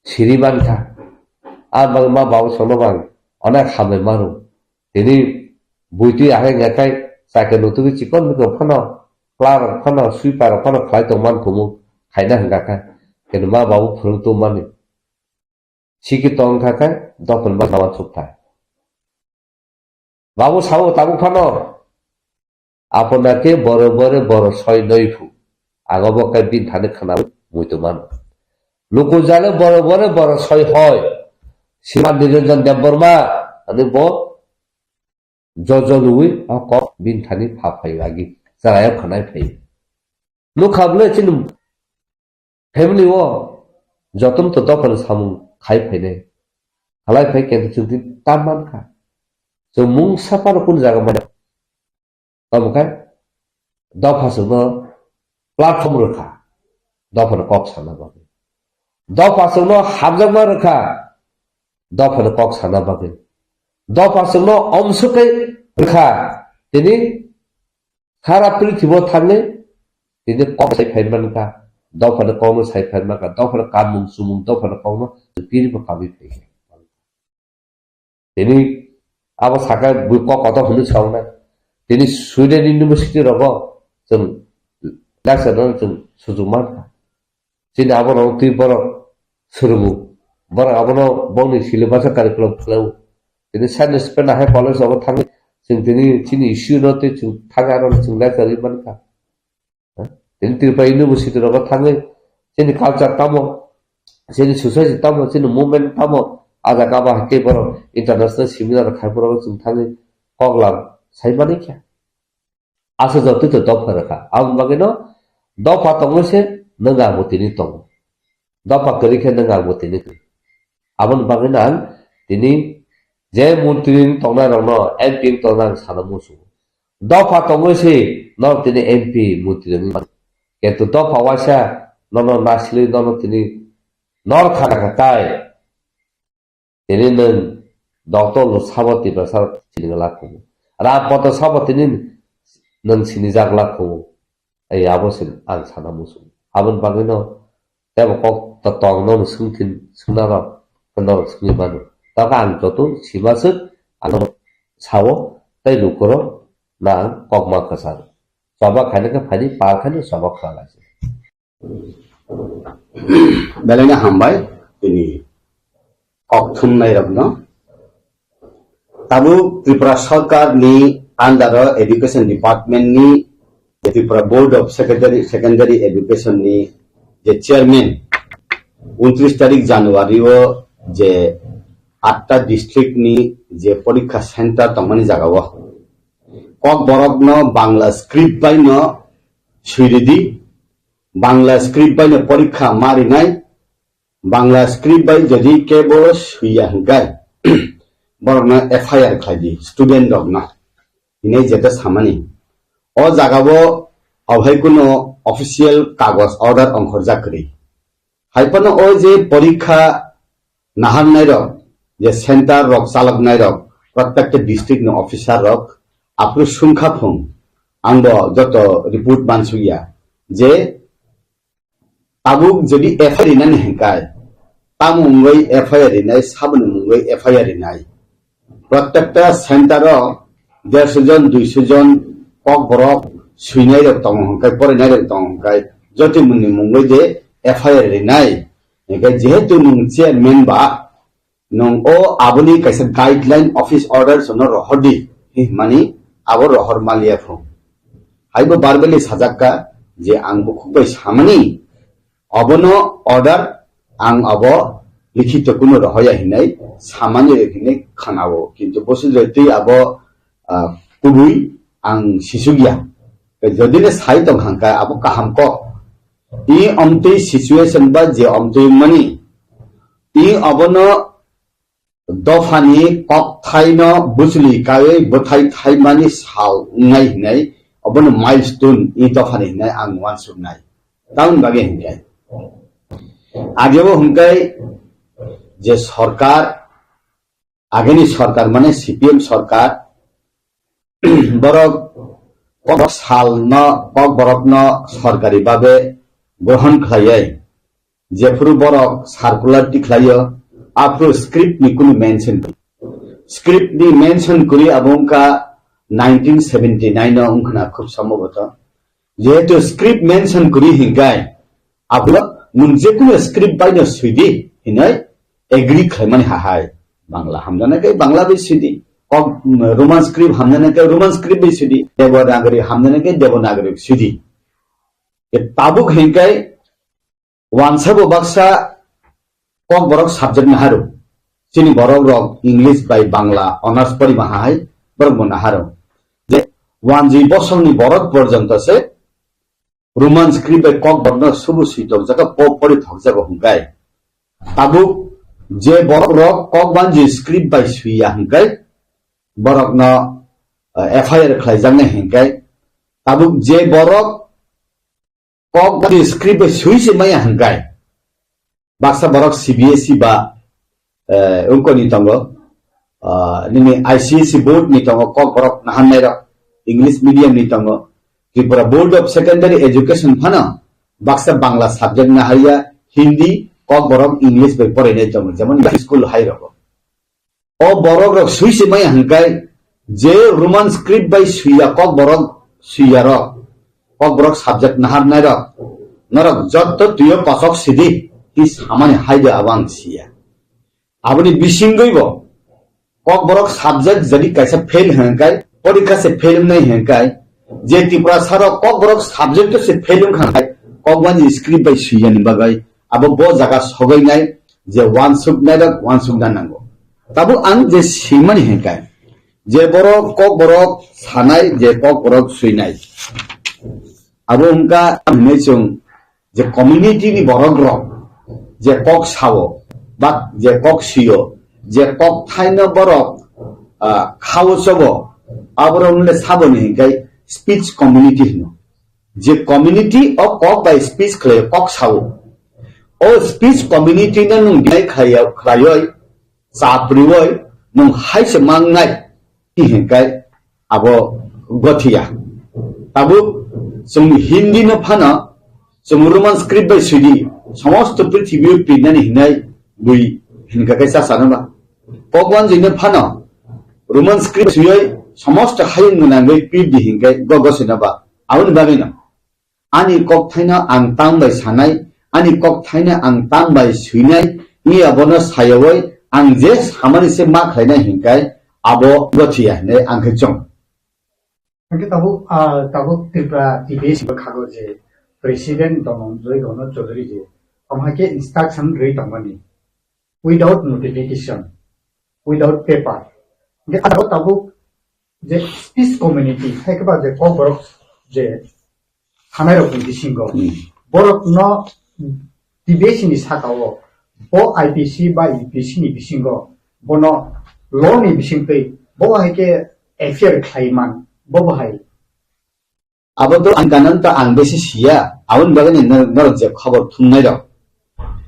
Speaker 10: सिरिबानखा आ मा बाबु सोनो बां अनेक खामे मारु तिनि बुइति आहे ngakai साइकेल नुतुगि चिकन मिको फनो प्लार फनो स्वीपर फनो खाई तो मान कुमु खाइना हंगाका केन मा बाबू फुरु तो माने सिकी तो अंखाका दफन बा नावा चुपता बाबू सावो ताबू फनो आपनाके बरो सय नयफु आगबकाय बिन थाने खाना मुइतो मान लोको जाले बरो सय হয় सीमा निरंजन देवबर्मा अनि बो जजलुइ अक बिन थाने फाफाय लागी जाया खनाय फै नु खाबले चिन फैमिली वो जतम तो दफन सामु खाइ फैने हलाय फै केन चुति तामान खा जो मुं सापार कुन जागा माने अबका दफासुनो प्लेटफर्म रखा दफन कक साना बागे दफासुनो हाबजमा रखा दफन कक साना बागे दफासुनो अंशकै रखा तिनी सारा पृथ्वीबो थांने तिनी कक साइ फाइनमानका दफन कौनो साइ फाइनमाका दफन कामुं सुमुं दफन कौनो तिनीबो काबि फै तिनी अब साका बुक कत हुनु छाउना तिनी स्वीडन यूनिवर्सिटी रगो जों लाक्सरन जों सुजुमान तिनी आबनो ति बर सुरुगु बर आबनो बंनि सिलेबास कारिकुलम फ्लाउ तिनी साइन्स पेन हाय कॉलेज अब थाङो जों तिनी इश्यू नते जों थाङारो जों लाक्सर मानका तिनी त्रिपुरा यूनिवर्सिटी रगो थाङो तिनी कल्चर तामो तिनी सोसाइटी तामो तिनी मुभमेन्ट तामो आजा काबा के बर इंटरनेशनल सेमिनार खाइपुरो जों थाङो कगला साइमाने क्या आसे जति तो दफा रखा अब बगेनो दफा तंगसे नंगा मोतिनि तंग दफा करिखे नंगा मोतिनि आबन बगेना तिनी जे मंत्री तंगना रनो एमपी तंगना सानमुसु दफा तंगसे न तिनी एमपी मंत्री केतु दफा वासा ननो नासले ननो तिनी नर खाना काय तिनी नन डॉक्टर लो साबति बसार तिनी लाखु रापत साबतिनि नन सिनि जागलाखौ ai abosin ang sana musu abon bagino tebo kok tatong no sungtin sunara kono sungi manu taka ang jotu simasuk ano sawo tai lukoro na kok ma kasar soba khane ka phani pa khane soba khala ase
Speaker 16: belena hambai ini kok thun nai rabno tabu Tripura sarkar ni under education department ni Tripura board of secondary education ni je chairman 29 तारिख January o je 8টা district ni je porikha center tongmani jaga o kok borok no bangla script bai no suiridi bangla script bai no porikha mari nai bangla script bai jodi kebol suiya hangkai borok no FIR khladi student dog na ini jeta samani o jagabo abhai kuno official kagos order onkhorja kri haipano o je porikha nahar nai rok je center rok chalak nai rok protecta district no officer rok apru sungkha phung angbo joto report bansuya je tabuk jodi FIR nan hengkai tamungoi FIR nai sabun mungoi FIR nai protecta center rok 150 জন 200 জন Kok borok suinai rok tong hangkai porinai rok tong hangkai joti munni mungoi de FIR rinai ekai jehetu nung chairman ba nung o aboni kaisa guideline office order sono rohodi mani abo rohor malia phu haibo barbeli sajakka je angbo khukbai samani abono order ang abo likhito kuno rohoya hinai samani rekhinai khanabo kintu bosu jeti abo kubui ang sisugia jadi ne sai tong hangka abo kaham ko I omtei situation ba je omtei mani I abono dofani kok thai no busli kawe bothai thai mani sao ngai nai abono milestone I dofani nai ang wan sub nai taun bage hingkai agebo hingkai je sarkar ageni sarkar mane CPM sarkar borok kok sal no kok borok no sarkari babe গ্রহণ খাইয়াই যেফরু borok সার্কুলার টি খাইयो afro script ni kunu mention script ni mention kuri abongka 1979 no ungkhana khub sambhavata যেহেতু স্ক্রিপ্ট মেনশন করি হিংকাই আবুলা নুন যে কোনো স্ক্রিপ্ট বাইনো সুইদি হিনাই এগ্রি খাইমানি হাহাই বাংলা হামদানাকে বাংলা বে সুইদি কক রোমান স্ক্রিপ্ট হামদানাকে রোমান স্ক্রিপ্ট বে সুইদি দেবনাগরী হামদানাকে দেবনাগরী সুইদি তাবুক হিংকাই ওয়ানসাবো বাক্সা কক বরক সাবজেক্ট নাহারো চিনি বরক রক ইংলিশ বাই বাংলা অনার্স পরি মাহাই বরক নাহারো যে 1 বছরনি বরক পর্যন্ত সে রোমান স্ক্রিপ্ট বাই কক বর্ণ সুবু সুইতক জায়গা পরি থক জায়গা হুঙ্গাই তাবুক যে বরক রক কক বানজি স্ক্রিপ্ট বাই সুইয়া হুঙ্গাই বরক ন এফআইআর খাইজাংনে হিংকাই তাবুক যে বরক কক বানজি স্ক্রিপ্ট বাই সুইসে মাইয়া হুঙ্গাই বাক্সা বরক সিবিএসই বা উনকনি তঙ্গ নিনি আইসিএসই বোর্ড নি তঙ্গ কক বরক নাহান্নাই রক ইংলিশ মিডিয়াম নি তঙ্গ Tripura board of secondary education ফানা বাক্সা বাংলা সাবজেক্ট না হারিয়া হিন্দি কক বরক ইংলিশ বাই পড়ে নাই তঙ্গ যেমন স্কুল হাই রক ও বরক রক সুইসে মাই হাঙ্কাই যে রোমান স্ক্রিপ্ট বাই সুইয়া কক বরক সুইয়া রক কক বরক সাবজেক্ট নাহারনাই রক নরক যত তুই পাচক সিদি কি সামান্য হাইদে আবাং সিয়া আপনি বিশিঙ্গইব কক বরক সাবজেক্ট যদি কাইসা ফেল হাঙ্কাই পরীক্ষা সে ফেল নাই হাঙ্কাই যে ত্রিপুরা সার কক বরক সাবজেক্ট সে ফেল খাঙ্কাই কক বানি স্ক্রিপ্ট বাই সুইয়া নি বাগাই আবো ব জায়গা সগাই নাই যে ওয়ান সুক নাই রক ওয়ান সুক না নাঙ্গো তাবো আং যে সিমানি হাঙ্কাই যে বরক কক বরক সানাই যে কক বরক সুইনাই আবো উনকা নেচং যে কমিউনিটি নি বরক রক যে কক সাও বা যে কক সিও যে কক থাইন বরক খাও চব আবর উনলে সাবনি গাই স্পিচ কমিউনিটি হিনো যে কমিউনিটি অ কক বাই স্পিচ খলে কক সাও ও স্পিচ কমিউনিটি না নুন গাই খাইয়া খায়ই চাপ্রিওই নুন হাইসে মাংনাই ই হেকাই আবো গথিয়া তাবু जों हिंदी न फाना जों रोमान स्क्रिप्ट बाय सुदी समस्त पृथ्वी पिननानै हिनाय बुई हिनका कैसा सानबा भगवान जिनो फाना रोमान स्क्रिप्ट सुयै समस्त हायन गनांगै पिदि हिंगाय गगसनबा आउन बागैना आनि कक थाइना आं तां बाय सानाय आनि कक थाइना आं तां बाय सुइनाय नि आबनो सायवै आं जे सामानि से मा खायना हिंगाय आबो गथिया ने आंखै जं
Speaker 18: Porque tabu Tripura TBS berkago je Presiden Domon Joy Dono Chaudhary je amhake instruction rei tangani without notification without paper je tabu je speech community thekba je koborok je hamero bisingo borok no TBS ni sakao bo IPC ba UPC ni bisingo bono law ni bisingtei bo hake affair claimant बोबहाय
Speaker 16: अब तो अंकानंत आंबेसी सिया आउन बगनि नरक जे खबर थुननाय र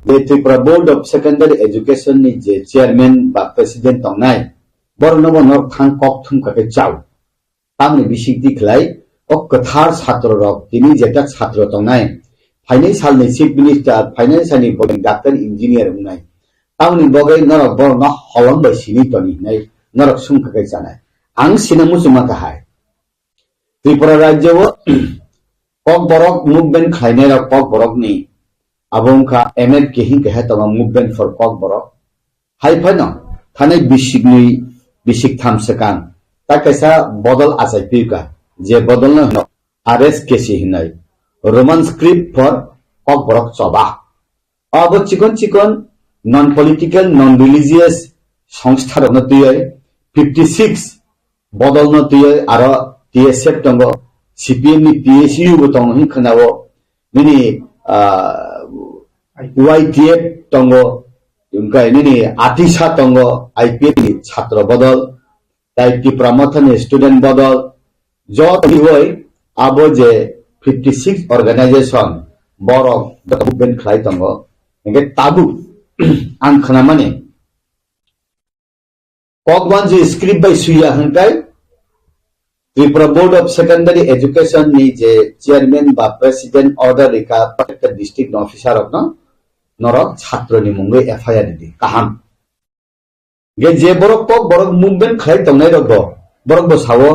Speaker 16: जे Tripura board of secondary education नि जे चेयरमैन बा प्रेसिडेंट तंनाय बरनब नर थां कक थुम काके चाउ तामनि बिसिकति खलाय ओ कथार छात्र रक तिनि जेटा छात्र तंनाय फाइनेंशियल नि चीफ मिनिस्टर फाइनेंशियल नि बगनि डॉक्टर इंजीनियर उनाय तामनि बगै नरक बरन हलम बसिनि तनि नै नरक सुम काके जानाय आं सिनामु सुमा काहाय त्रिपुरा राज्य कक बरक मुभमेंट खाइने र कक बरक नि अबंका एमएड केहि कहे तमा मुभमेंट फॉर कक बरक हाइफन थाने बिसिक थाम सकान ता कैसा बदल आसाय पिका जे बदल न आरएस केसी हिनाय Roman script for Kokborok चबा अब चिकन नॉन पॉलिटिकल नॉन रिलीजियस संस्था रन तुय 56 बदल न तुय आरो TSF tanggo CPM ni PSU botong hin khenawo nini YTF tanggo unkai nini Atisa tanggo IPF ni chhatra badal type promotion student badal jot hoi abo je 56 organization borok movement khlai tanggo engge tabu ang khnamani kokwan je script by suya hankai Tripura board of secondary education नि जे चेयरमैन बा president order Rekha protected district officer of नरक छात्र नि मुंगै एफआईआर दि काहाम गे जे बरक मुवमेंट खाइ तंनाय रग बरक बो सावो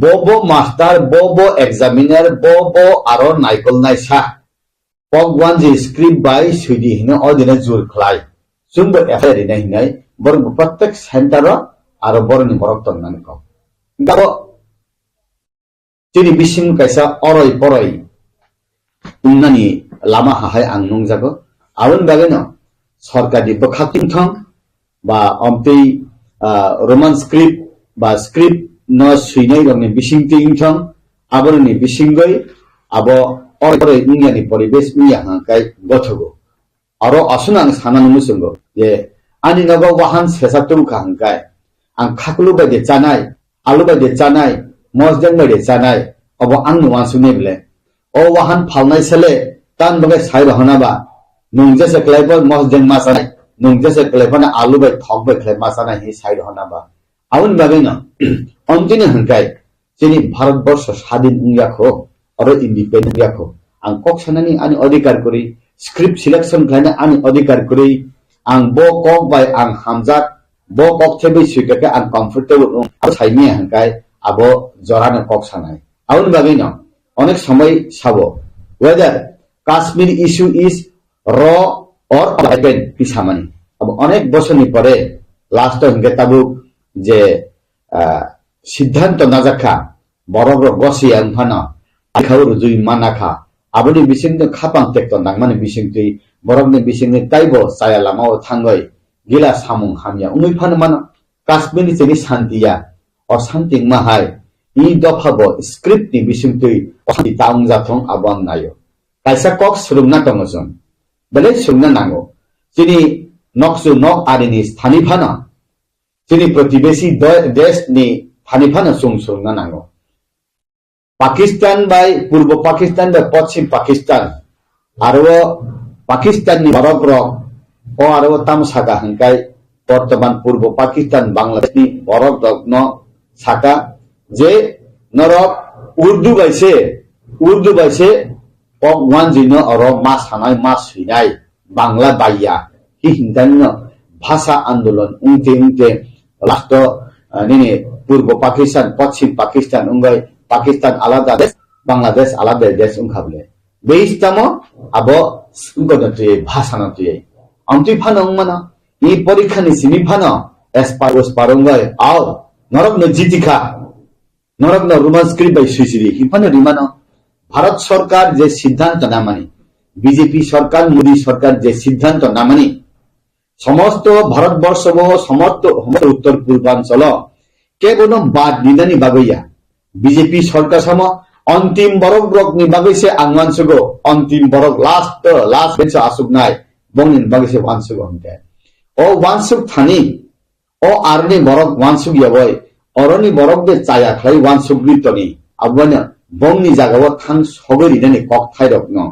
Speaker 16: bo master bo examiner bo aro naikol naisa pok wan je script by sudi hina odina jur khlai sumbo affair ina hinai bor pratek center aro borni borok tongnan ko gabo tini bising kaisa oroi poroi unnani lama hahai ang nungjago awon bageno সরকারি বখাতিং থং বা অমপি রোমান স্ক্রিপ্ট বা স্ক্রিপ্ট ন সুইনাই রংনি বিসিংতিং থং আবরনি বিসিংগই আব অরই ইংয়ানি পরিবেশ মিয়া হাঙ্কাই গথগো আরো আসুনাং সানানো মুসঙ্গো যে আনি নগো ওয়াহান সেসাতুম হাঙ্কাই আং খাকলু বাইদে চানাই আলু বাইদে চানাই মজজং বাইদে চানাই অব আং নুয়াসুনে বলে ও ওয়াহান ফালনাই ছেলে তান বগে সাই রহনাবা nungjase klaibo mosjeng masana nungjase klaibo na alu bai thok bai klai masana hi side hona ba aun bagai na ontine hankai chini bharat borsho স্বাধীন yakho aro independent yakho ang kok sanani ani adhikar kori script selection khlaina ani adhikar kori ang bo kok bai ang hamjak bo kok thebe suikake ang comfortable aro saimi hankai abo jorana kok sanai aun bagai na onek সময় sabo whether Kashmir issue is raw or open pisamani अब अनेक बसरनि परे लास्ट हिंगे ताबु जे सिद्धांत नाजाखा बरग्र गसि आंफाना आखाउ रुजुइ मानाखा आबनि बिसिंग खापां टेक्ट नांगमानि बिसिंगति बरगनि बिसिंगनि ताइबो साया लामाव थांगै गिला सामुं हामिया उमै फानो माना काश्मीरनि जेनि शान्तिया अशान्ति माहाय इ दफाबो स्क्रिप्टनि बिसिंगति अशान्ति ताउं जाथं आबां नायो काइसा कक सुरुंना दङजों bele sungna nango chini noksu nok arini sthani phana chini pratibesi desh ni thani phana sungna nango Pakistan by purbo Pakistan by paschim Pakistan aro Pakistan ni borogro o aro tamsaka hankai bortoman purbo Pakistan Bangladesh ni borogno saka je norok urdu baise pok wan jino oro mas hanai mas hinai bangla baya hi hindanno bhasha andolon ungte lasto nini purbo Pakistan paschim Pakistan ungai Pakistan alada desh Bangladesh alada desh unkhable beistamo abo ungodotri bhasha notri amti phano mana I porikha ni simi phano esparos parongai ao norok no jitikha norok no roman script by suicide hi phano rimano Bharat সরকার যে সিদ্ধান্ত না মানে বিজেপি সরকার মোদী সরকার যে সিদ্ধান্ত না মানে সমস্ত ভারতবর্ষ সমস্ত উত্তর পূর্বাঞ্চল কেবল বাদ নিদানি বাগইয়া বিজেপি সরকার সম অন্তিম বরক ব্রক নি বাগইছে আংওয়ানসগো অন্তিম বরক লাস্ট বেঞ্চ আসুক নাই বংনিন বাগইছে ওয়ানসগো হমতে ও ওয়ানসুক থানি ও আরনি বরক ওয়ানসুক ইয়াবই অরনি বরক দে চায়া খাই ওয়ানসুক গ্রিতনি আবনা bongni jagao thang sogori dani kok thai rokno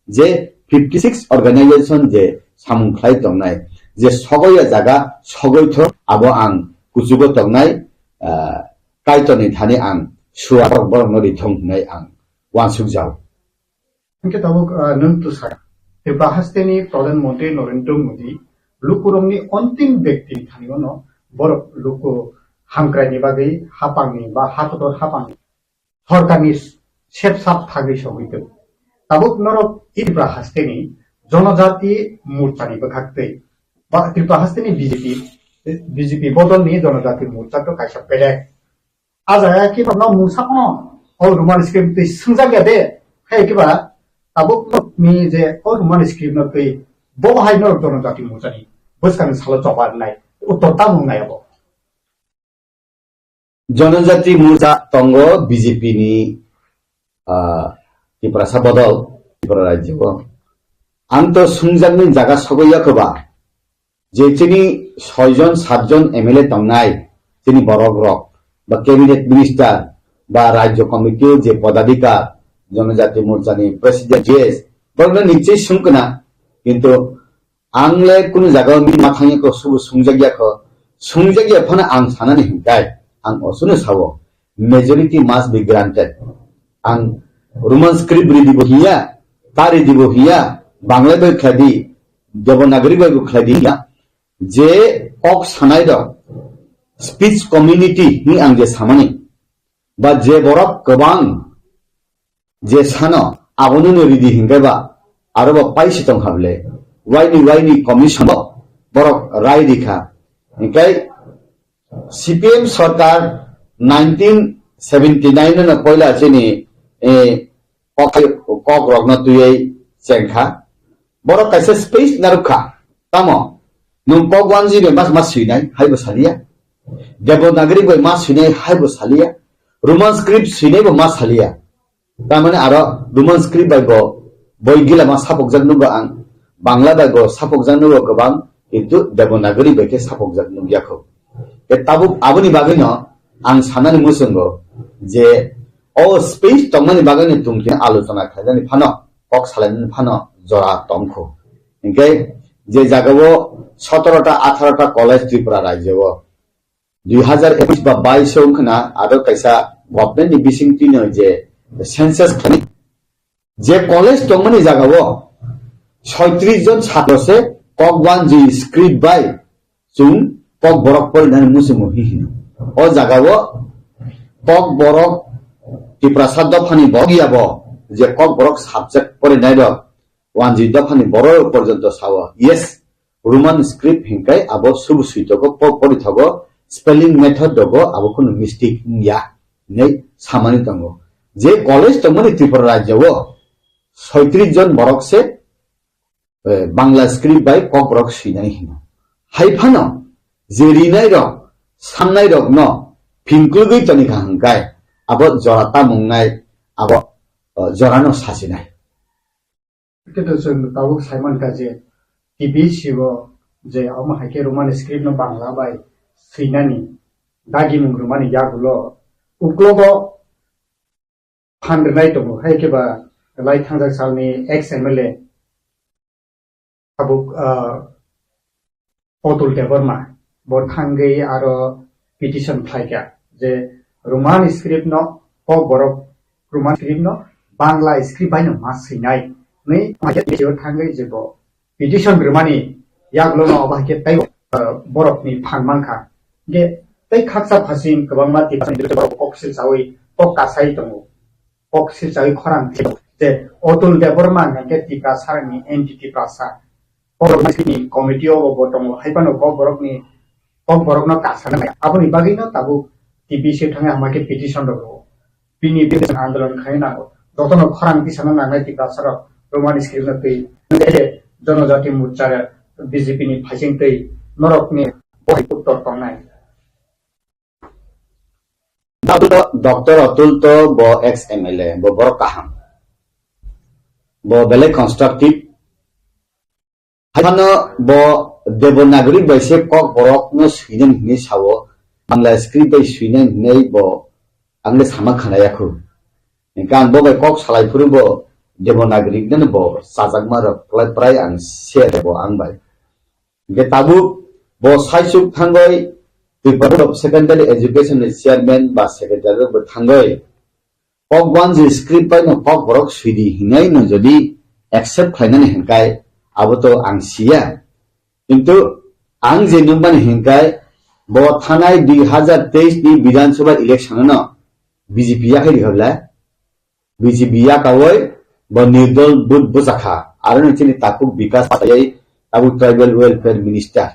Speaker 16: je 56 organization je samung khlai tongnai je sogoya jaga sogoi tho abo ang kujugo tongnai kaitoni thani ang suarok bornori thongnai ang wansuk jaw
Speaker 18: इनके तबुक नंतु सारा बाहास्तेनी प्रधानमंत्री नरेंद्र मोदी लुकुरंगनी अंतिम व्यक्ति थानिगनो बर लुकु हामक्राइनि बागै हापांनि बा हातोर हापांनि सरकारनि सेबसाब थागै सौहैदों ताबुक नरक त्रिपुरा हास्तेनि जनजाति मोर्चानि बखाक्तै बा त्रिपुरा हास्तेनि बिजेपि बदलनि जनजाति मोर्चाखौ कायसा बेलेग आजाया कि न मुसाखनो औ रुमाल स्क्रिप्ट संजागिया दे खाय किबा ताबुक नि जे औ रुमाल स्क्रिप्ट नकै बहाय नरक जनजाति मोर्चानि बसकान सालो जबारनाय उत्तर तामुंनायाबो
Speaker 16: जनजाति मोर्चा तंग बीजेपी नि त्रिपुरा बदल त्रिपुरा राज्य आंत सुंजांनि जागा सगैयाखोबा जे चिनि 6 जन 7 जन एमएलए तंगनाय चिनि बरग्रक बा कैबिनेट मिनिस्टर बा राज्य कमिटी जे पदाधिकार जनजाति मोर्चानि प्रेसिडेंट जेस बरनो निश्चय सुंकना किंतु आंले कुनु जागा मि माथांयको सुबु सुंजागिया फना आं सानानि हिंगाय आं असुनो सावो मेजॉरिटी मस्ट बी ग्रांटेड आं रोमान स्क्रिप्ट रिदिबो हिया तारि दिबो हिया बांग्ला बै खादि देवनागरी बै खादि जे कक सानाय द स्पीच कम्युनिटी नि आं जे सामानि ba je borok kobang je sano abono ridi hingeba aro ba paisi tong hable waini commission borok rai dikha ingkai CPM sarkar 1979 na poila chini kok rokna tuyai chengkha borok kaisa space narukha tamo nung pogwanji be mas suinai haibo salia devanagari be mas suinai haibo salia roman script suinai be mas salia tamane aro roman script by go boygila mas sapok jagnugo ang bangla by go sapok jagnugo gobang itu devanagari be ke sapok jagnugo yakho tabu aboni bagino ang sanani musungo je o space tongmani bagani tungki alochona khaidani phano kok salani phano jora tongkho ingkai je jagao 17টা 18টা কলেজ ত্রিপুরা রাজ্য 2021 বা 22 সংখ্যা আরো কাইসা গভর্নমেন্ট বিসিং তিন যে সেন্সাস খানি যে কলেজ তংমানি জাগাও 36 জন ছাত্রসে ককওয়ান জি স্ক্রিপ্ট বাই চুন কক বরক পরিধান মুসুমু হিহিন ও জাগাও কক বরক ত্রিপুরা দফানি বগিয়াব যে কক বরক সাবজেক্ট পরিধান ওয়ান জি দফানি বড় পর্যন্ত Sao yes roman script hingkai abo sub suitogo porithago spelling method dogo abo kun mistake ya nei samani tango je college tongmani tripura rajyo 36 jon borok se bangla script by kok borok sinai hino haifano je rinai rok samnai rok no phingkulgui toni hangkai abo jorata mungnai abo jorano sasinai
Speaker 18: keto jeng tabu simon kaje TV sibo je ama hake roman script no bangla bai sinani dagi mung romani yagulo uklogo phandrai to haike ba lai thangjak salni ex MLA abuk otul deborma bo thangai aro petition phaika je roman script no ko borok roman script no bangla script bai no mas sinai nei hake je thangai je bo petition bermani yaklo no bahke tai borok ni phangmangkha ge tai khaksa phasing kabangma ti borok oksil sawi ok kasai tongo oksil sawi khorang te otul deborma ngake ti kasarni entity prasa borok ni committee o botongo haipano borok no kasana aboni bagino tabu TPC thanga amake petition dogo bini petition andolon khaina dotono khorang ti sana nangai ti kasara roman script na tei जनजाति मोर्चा बीजेपी नि फाइसिंग तै नरक नि उत्तर तंनाय
Speaker 16: डॉक्टर अतुल तो बो एक्स MLA बो बर काहाम बो बेले कंस्ट्रक्टिव हानो बो देवनागरी बैसे कक बरक न सुइनेन नि सावो बांग्ला स्क्रिप्ट बै सुइनेन नै बो आंले सामा खानायाखौ गान बो बै कक सालायफुरु बो देवनागरिक den bo sajak marok prai ang share bo ang bai ge tabu bo saisuk thangoi Department of Secondary Education chairman ba secretary bo thangoi pogwan je script pai no pog borok suidi hinai no jodi accept khainani hingkai abo to ang sia kintu ang je numban hingkai bo thanai 2023 ni Vidhan Sabha election no BJP ya khai dikhabla BJP ya kawai Bonidol Bud Buzakha, Aron Chini Takuk Bikas Patay, Tabu Tribal Welfare Minister.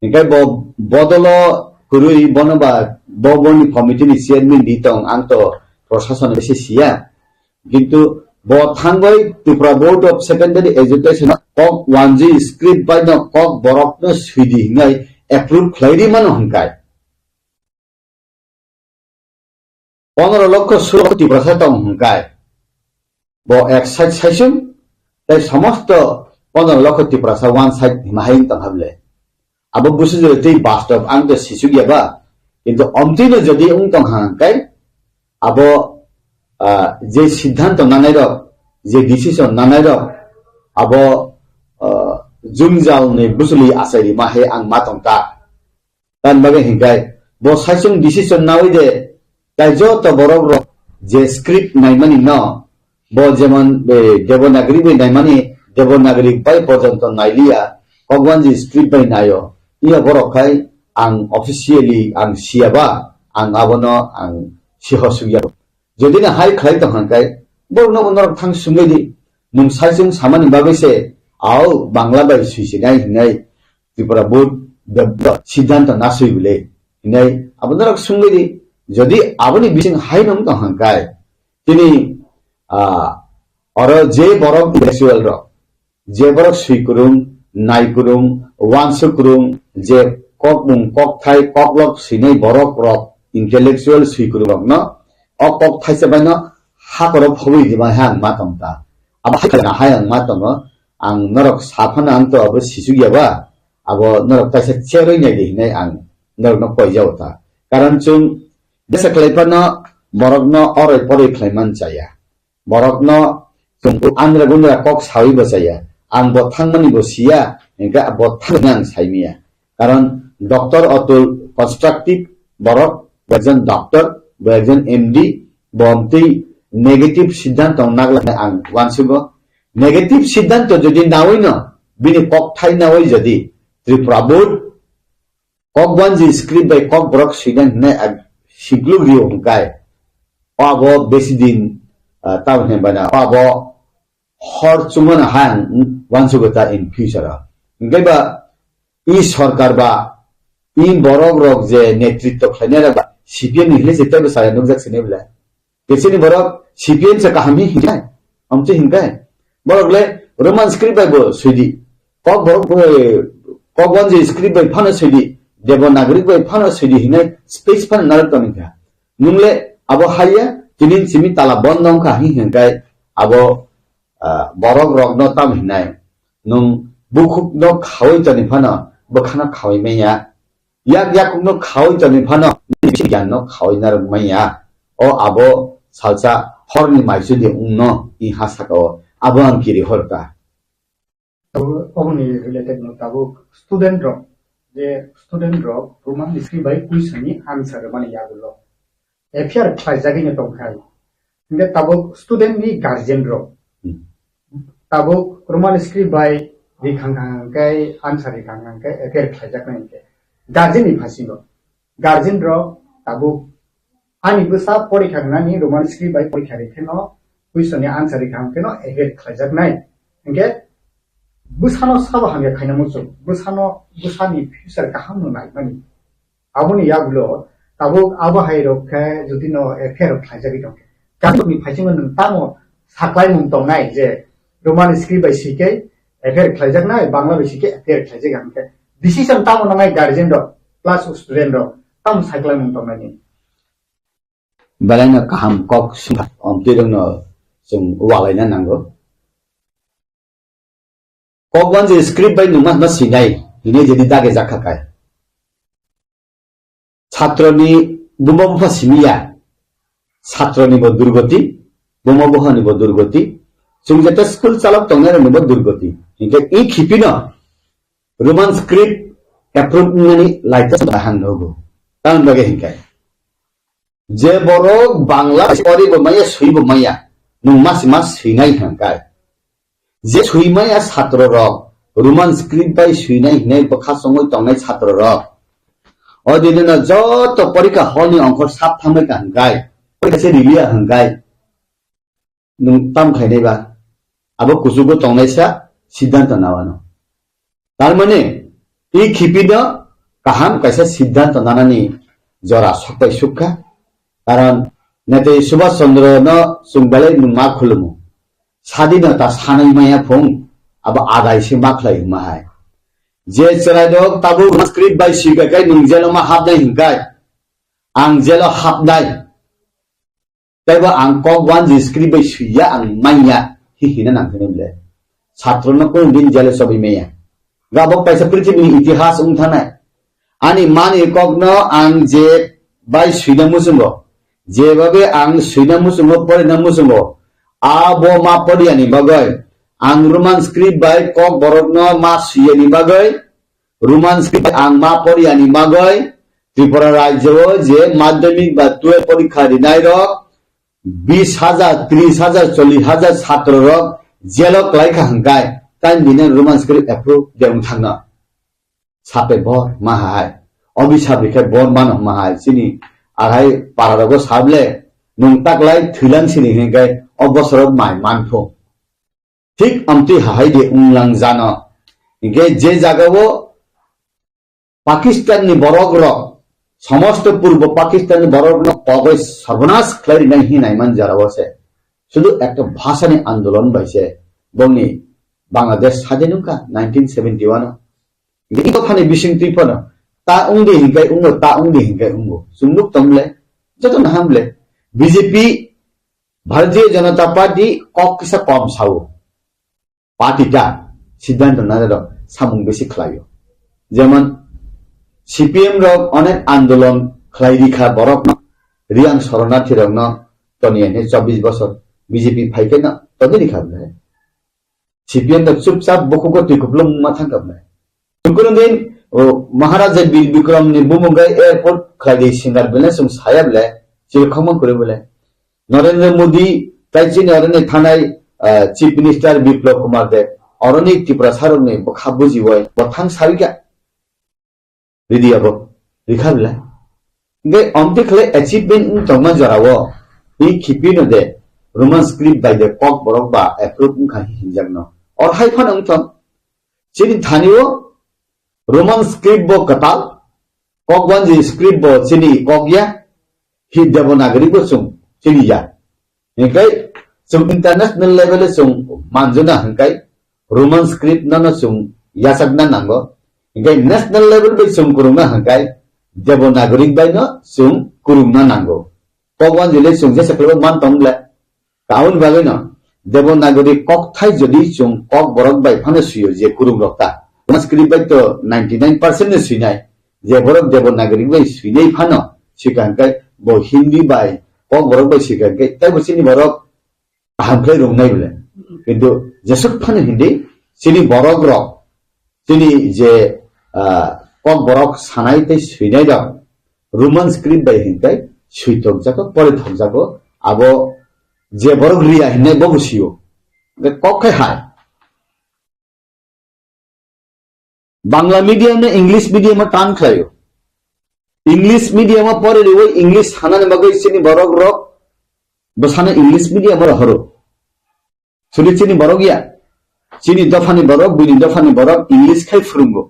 Speaker 16: Ingkai Bodolo Kurui Bonoba, Boboni Committee Chairman Ditong Anto, Procession Sia. Gintu Bothangoi, Tripura Board of Secondary Education, Kok 1G script by the Kok Borokno Swidi, Ngai, approved Clary Manonkai. Honor Loco Surati Prasetong Hunkai. bo ek side session tai samasto 15 লক্ষ ত্রিপুরা ওয়ান সাইড হিমাহাইন তাহলে abo busu je tei bastop ang de sisugia ba কিন্তু অন্তিম যদি উং তং হাঙ্কাই abo যে সিদ্ধান্ত নানাই রক যে ডিসিশন নানাই রক abo jungjaw ni busuli asai mahe ang matongta tan bagai hingkai bo saisung decision nawi de kaijo to borok ro je script naimani no bo jemon devanagari be naimani devanagari pai porjonto nailia kogwanji script bai nayo ia borok kai ang officially ang siaba ang abono ang सिहसुगिया যদি না হাই খাই তখনকাই বর্ণ বন্দর থাং সুঙ্গেদি নুম সাইজুং সামানি বাগৈছে আও বাংলা বাই সুইসিনাই হিনাই ত্রিপুরা বোর্ড সিদ্ধান্ত না সুইবলে হিনাই আপনারা সুঙ্গেদি যদি আপনি বিচিং হাই নম তখনকাই তিনি আরো যে বড় ইন্টেলেকচুয়াল র যে বড় সুইকুরুং নাইকুরুং ওয়ানসুকুরুং যে কক মুং কক থাই কক লক সিনাই বড় ক্রপ ইন্টেলেকচুয়াল সুইকুরুং ন কক থাই সেবাই ন হাকর ফবি দিবা হ্যাং মা তমতা আবা হাইনা হায়াং মা তম আং নরক সাফানা আন্ত আব সিসুগিয়াবা আবো নরক তাইসে চেরই নাই দিনে আং নরক ন কইজাওতা কারণ চুং দেশে ক্লাইপানা বরকন অরে পরে ক্লাইমান চায়া বরকন চুং আন্দ্রা গুন্দ্রা কক সাউই বসায়া আং বথাংমানি বসিয়া এগা বথাং সাইমিয়া কারণ ডক্টর অতুল কনস্ট্রাকটিভ বরক একজন ডক্টর বা একজন এমডি বমতি নেগেটিভ সিদ্ধান্ত নাগলা আং ওয়ানসুগো নেগেটিভ সিদ্ধান্ত যদি নাওই না বিনি কক থাই নাওই যদি ত্রিপুরা বোর্ড কক ওয়ানজি স্ক্রিপ্ট বাই কক বরক সিদ্ধান্ত নে সিগলু রিও হংকাই আবো বেশি দিন তাও নে বানা আবো হর চুমন হাং ওয়ানসুগোতা ইন ফিউচার গেবা ই সরকার বা ই বরক রক যে নেতৃত্ব খাইনারা বা সিপিএম নিলে যেতে সারা নুকজাক সিনেবলা কেসিনি বরক সিপিএম से कहामी हिंगाय हमसे हिंगाय बरकले रोमान स्क्रिप्ट बाय सुइदी কক बरक কক वन जे स्क्रिप्ट बाय फानो सुइदी देवनागरिक बाय फानो सुइदी हिंगाय स्पेस फान नारक तमिका नुंगले आबो हाया तिनिन सिमि ताला बन्दम का हिंगाय आबो बरक रगन ताम हिंनाय नुं बुखुक न खावै तनि फानो बखाना खावै मैया याक याक न खावै तनि फानो ज्ञान न खावै नार मैया ओ आबो salsa horni maishu de unno I hasako abang kiri horta
Speaker 18: omni related no tabu student rock je student rock roman script by question ni answer mane yagulo affair khaijagi ne tongkhai inde tabu student ni guardian rock tabu roman script by dikhangkhang kai answer dikhangkhang kai affair khaijak nai ke guardian ni phasino guardian rock tabu ani busa porikha nani roman script by porikha rekheno question ni answer rekhangkeno eget khlajak nai engge busano saba hamya khaina musu busano busani future kaham no nai mani abuni yagulo tabu aba hairo kha jodi no affair khlajak dong kamni phajing no tamo saklai mum tong nai je roman script by sike affair khlajak nai bangla by sike affair khlajak amke decision tamo nai guardian do plus student do tam saklai mum tong nai
Speaker 16: balana kaham kok sumha omtirong no sum walaina nango kok wan je script by numat na sinai hine jedi dage jakhakai ছাত্রনি বুমবুফা সিমিয়া ছাত্রনি ব দুর্গতি বুমবুফানি ব দুর্গতি जों जेते स्कुल चालक तंगनाय नुबो दुर्गति इनके इ खिपिनो रोमान स्क्रिप्ट एप्रुव ननि लाइटा हां नगो तान लगे हिंकाय जे बरक बांग्ला परि बमाया सुइ बमाया नुं मास मास सुइनाय हांकाय जे सुइमाया छात्र रक रोमान स्क्रिप्ट बाय सुइनाय हिनाय बखा संगय तंगनाय छात्र रक अदिनो जत परीक्षा हलनि अंक साफ थांबाय हांकाय परीक्षा से रिलिया हांकाय नुं ताम खायनायबा आबो कुसुगो तंगनायसा सिद्धांत नावानो तारमाने इ खिपिनो काहाम कायसा सिद्धांत नानानि जरा सकबाय सुखा कारण नेते सुभाष चंद्र न सुंगबाले नुमा खुलुमु स्वाधीनता सानैमाया फुं अब आदायसे माखलाय माहाय जे चरायदक ताबु स्क्रिप्ट बाय सिगाय नुंजेलो मा हाबनाय हिंगाय आं जेलो हाबनाय तैबा आं कक वान जे स्क्रिप्ट बाय सुया आं माइया हिहिना नांखनेमले छात्रनो कोन दिन जेलो सबै मेया गाबक पैसा पृथ्वीनि इतिहास उंथानाय आनि मानि ककनो आं जे बाय सुइना मुसुंगो जेबाबे आं सुइना मुसुंगो परिना मुसुंगो आबो मा परियानि बागै आं रोमान स्क्रिप्ट बाय कक बरकनो मा सुयानि बागै रोमान स्क्रिप्ट आं मा परियानि बागै त्रिपुरा राज्यो जे माध्यमिक बा 12 परीक्षा दिनाय रक 20,000 30,000 40,000 छात्र रक जेलक लाइखा हंगाय ताइन दिने रोमान स्क्रिप्ट एप्रुव देउं थांना सापे बर माहाय अभिशाप रेखे बर मान माहाय सिनि आहाय पारादागो साबले नोंताकलाय थैलां सिनि हिंगाय अबसरक माय मानफो ठीक अमति हाय दे उंलां जानो हिंगे जे जागावो पाकिस्तान नि बरगरो समस्त पूर्व पाकिस्तान नि बरगरो कगय सर्वनाश खलारि नाय हिनाय मान जारावसे शुधु एक भाषानि आंदोलन बायसे बंनि बांग्लादेश स्वाधीनता 1971 इतो फानि बिसिं तिफन ता उंगे हिंगाय उंगो ता उंगे हिंगाय उंगो सुंदुक तमले जतन हामले बीजेपी भारतीय जनता पार्टी कक्किसा कम सावो पार्टीटा सिद्धांत नाजारो सामुं बेसि खलायो जेमन सीपीएम रक अनेक आंदोलन खलाइरिखा बरक रियां शरणार्थी रक न तनियाने 24 बছর बीजेपी फाइके न तदि खाबले सीपीएम द चुपचाप बकुको तिकुप्लम माथा खाबले तुकुन दिन महाराजा वीर विक्रम नि बुमुंगाय एयरपोर्ट खलाइदि सिंगार बेले सम सायाबले चिरखम करेबले नरेंद्र मोदी प्राइचिन अरने थानाय चीफ मिनिस्टर विप्लव कुमार देव अरनि त्रिपुरा सारनि बखाबु जिवय बथां सारिका रिदियाबो रिखाबले बे अमतिखले अचीवमेंट तंगमा जरावो इ खिपिनो दे रोमन स्क्रिप्ट बाय द कक बरक बा एप्रूव खाहि हिंजागनो और हाइफन अंतम चिनि थानियो रोमन स्क्रिप्ट बो कताल कक वनजि स्क्रिप्ट बो चिनि ककया हि देवनागरी बो सुं चिनि या हिंगाय सुं इंटरनेशनल लेवल सुं मानजना हिंगाय रोमन स्क्रिप्ट नन सुं यासगना नांगो हिंगाय नेशनल लेवल बे सुं कुरुंगा हिंगाय देवनागरी बाय न सुं कुरुंगा नांगो कक वनजिले सुं जेसेखलबो मान तंगले काउन बागै न देवनागरी कक थाइ जदि सुं कक बरक बाय फाने सुयो जे कुरुं रक्ता संस्कृत बाय तो 99% ने सुइनाय जे बरक देवनागरी बाय सुइनाय फानो सिगांकाय बो हिंदी बाय कक बरक बाय सिगांकाय ताइ बसिनि बरक हामफ्ले रंनाय बले किन्तु जेसक फानो हिंदी सिनि बरक रक सिनि जे कक बरक सानाय ताइ सुइनाय द रोमन स्क्रिप्ट बाय हिंकाय सुइतक जाको परिथक जाको आबो जे बरक रिया हिने बबुसियो बे कक हाय बांग्ला मीडियम ने इंग्लिश मीडियम में टान खायो इंग्लिश मीडियम में पढ़े वो इंग्लिश हानाने बगै सिनि बरक रक बसाने इंग्लिश मीडियम में हरो सुनि सिनि बरक या सिनि दफानि बरक बिनि दफानि बरक इंग्लिश खाय फुरुंगो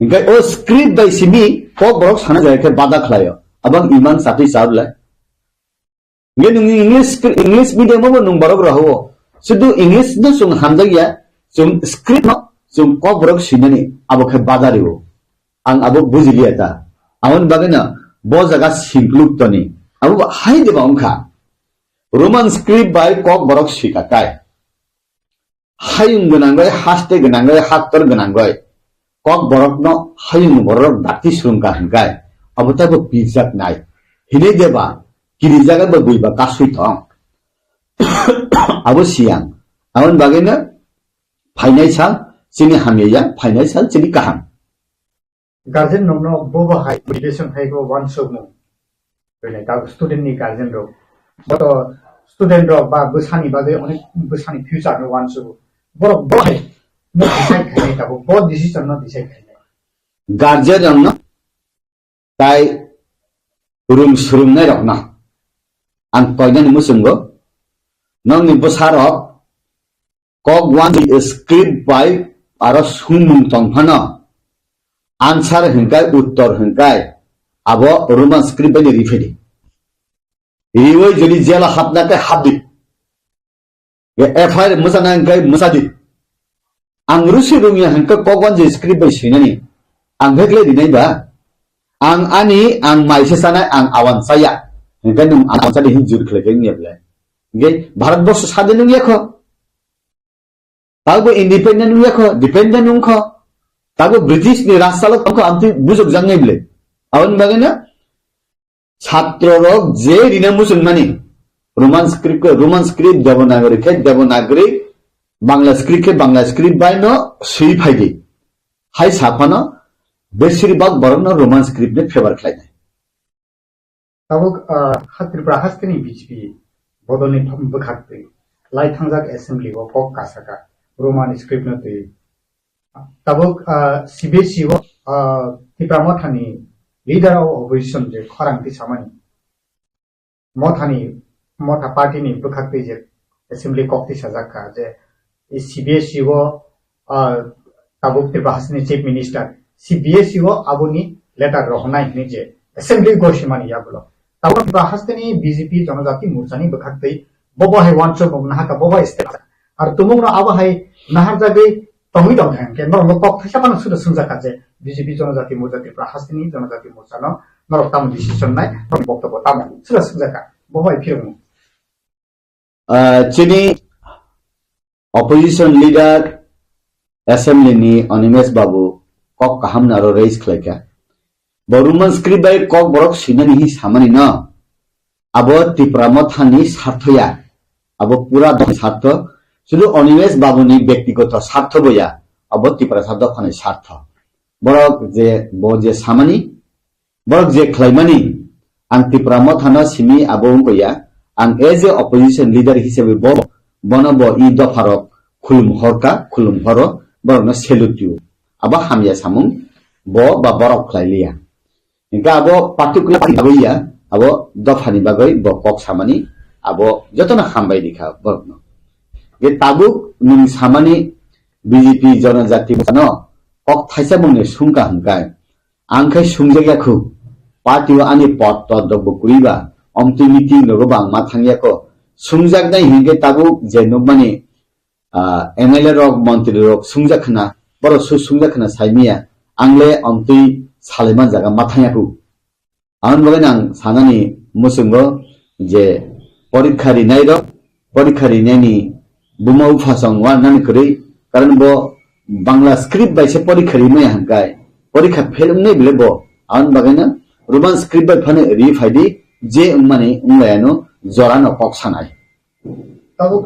Speaker 16: इनका ओ स्क्रिप्ट बाय सिनि कक बरक साना जायके बादा खलायो अबं इमान साथि साबला ये नुंग इंग्लिश मीडियम में नुंग बरक रहो सुदु इंग्लिश न सुंग हामदगिया सुंग स्क्रिप्ट न सुंग कक बरक सिननि आबो खे बादारियो आं आबो बुजिलिया ता आवन बागैना बो जगा सिंक्लुक तनि आबो हाय देबा अंखा रोमान स्क्रिप्ट बाय कक बरक सिकाताय हायुं गनांगय हास्ते गनांगय हाक्तर गनांगय कक बरक न हायुं बरक दाति सुंगा हंगाय आबो ताबो पिजात नाय हिने देबा किरि जागा बुइबा कासुइ थं आबो सियां आवन बागैना फाइनान्साल सिनि हामिया फाइनान्साल सिनि काहाम
Speaker 18: गार्जेन नंनो बोबो हाय एजुकेशन हायगो वन सबनो बेले दा स्टुडेन्ट नि गार्जेन रो बट स्टुडेन्ट रो बा बोसानि बागै अनेक बोसानि फ्यूचर नो वन सब बर बय न डिसाइड खाय दा बो डिसिजन न डिसाइड खाय
Speaker 16: गार्जेन न ताइ रुम सुरुंनाय रखना आं कयनानि मुसुंगो नंनि बोसारक कक वन स्क्रिप्ट बाय आरो सुंमुं तंफानो आंसार हिंकाय उत्तर हिंकाय आबो रोमान स्क्रिप्ट बाय रिफेदि रिवै जदि जेला हाबनाते हाबदि ये एफआईआर मुसाना हिंकाय मुसादि आं रुसि रुमिया हिंका कक वन स्क्रिप्ट बाय सिनानि आं भेगले दिनायबा आं आनि आं माइसे सानाय आं आवान साया हिंकाय नुं आं सादि हिं जुर खलेखै नेबले गे भारत वर्ष सादि नुं याखो ताबो इंडिपेंडेंट नुं याखो डिपेंडेंट नुं खो ताबो ब्रिटिश नि राजसालक को आमति बुजुक जांनायबले आवन बागैना छात्र रक जे रिना मुसलमानी roman script Devanagari Bangla script बाय न सुई फाइदि हाय साफानो बेसिरबाग बरन रोमान स्क्रिप्ट ने फेवर खालायनाय
Speaker 18: ताबो त्रिपुरा हास्टेनि बीजेपी बदलनि थम बखाखै लाइ थांजाक एसेंब्ली व कक कासाका रोमान स्क्रिप्ट न तै ताबो सीबीएसई व Tripura मथानि leader of opposition je khorang ti samani motha party ni bukhakti je assembly kokti sajaka je CBSE go tabuk Tribahasni chief minister CBSE go abuni letter rohnai ni je assembly go shimani yabulo tabuk Tribahasni BJP Janajati Morchani bukhakti bobo hai wancho bobna ka bobo step ar tumung no abo hai nahar jagai tongi dong han ke no kok thasapana suda sungjaka je BJP Janajati Morcha Tribahasni Janajati Morcha no norok tam decision nai boktobo tam suda sungjaka bobo hai phirum
Speaker 16: chini opposition leader assembly ni Onimesh Babu kok kaham naro raise khlaika boruman script by kok borok sinani hi samani na abo tipramathani sarthoya abo pura sartho শুধু Onimesh Babu ni ব্যক্তিগত স্বার্থ বইয়া abo tiprasad khani স্বার্থ borok je samani borok je khlaimani ang tipramathana simi abo boya ang as a opposition leader hisabe bonobo I dofarok khulum horka khulum horo borokno salute you abo hamya samung bo ba borok khlailia inka abo particular bagoya abo dofani bagoi bo kok samani abo jotona hambai dikha borokno ge tabuk ning samani BJP Janajati no kok thaisa bungne sungka hangkai angkai sungjaga khu party ani pot to dobo kuriba omti meeting logo bang mathangya ko sungjak dai hinge tabuk je nokmani MLA rok mantri rok sungjakna boro su sungjakna saimia angle omti saleman jaga mathangya ku an baganang sanani musungo je porikhari nai rok porikhari nani buma ufasang wa nani kri karan bo bangla script by se porikhari mai hangkai porikha felum nei bile bo an bagana roman script by phane refaidi je mane unglayano jorano kok sanai
Speaker 18: tabuk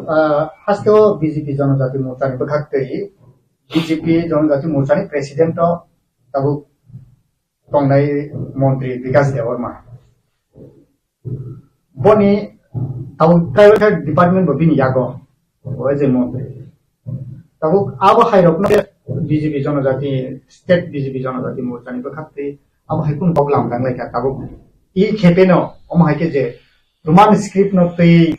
Speaker 18: hasto BJP Janajati Morcha ni bukhakti BJP Janajati Morcha ni president tabuk tongnai montri Vikas Devarma boni tabuk private department bo bini yago oje montri tabuk abo hairokno BJP Janajati state BJP Janajati Morcha ni bukhakti abo haikun boglam danglai ka tabuk I khepeno om haike je roman script no tei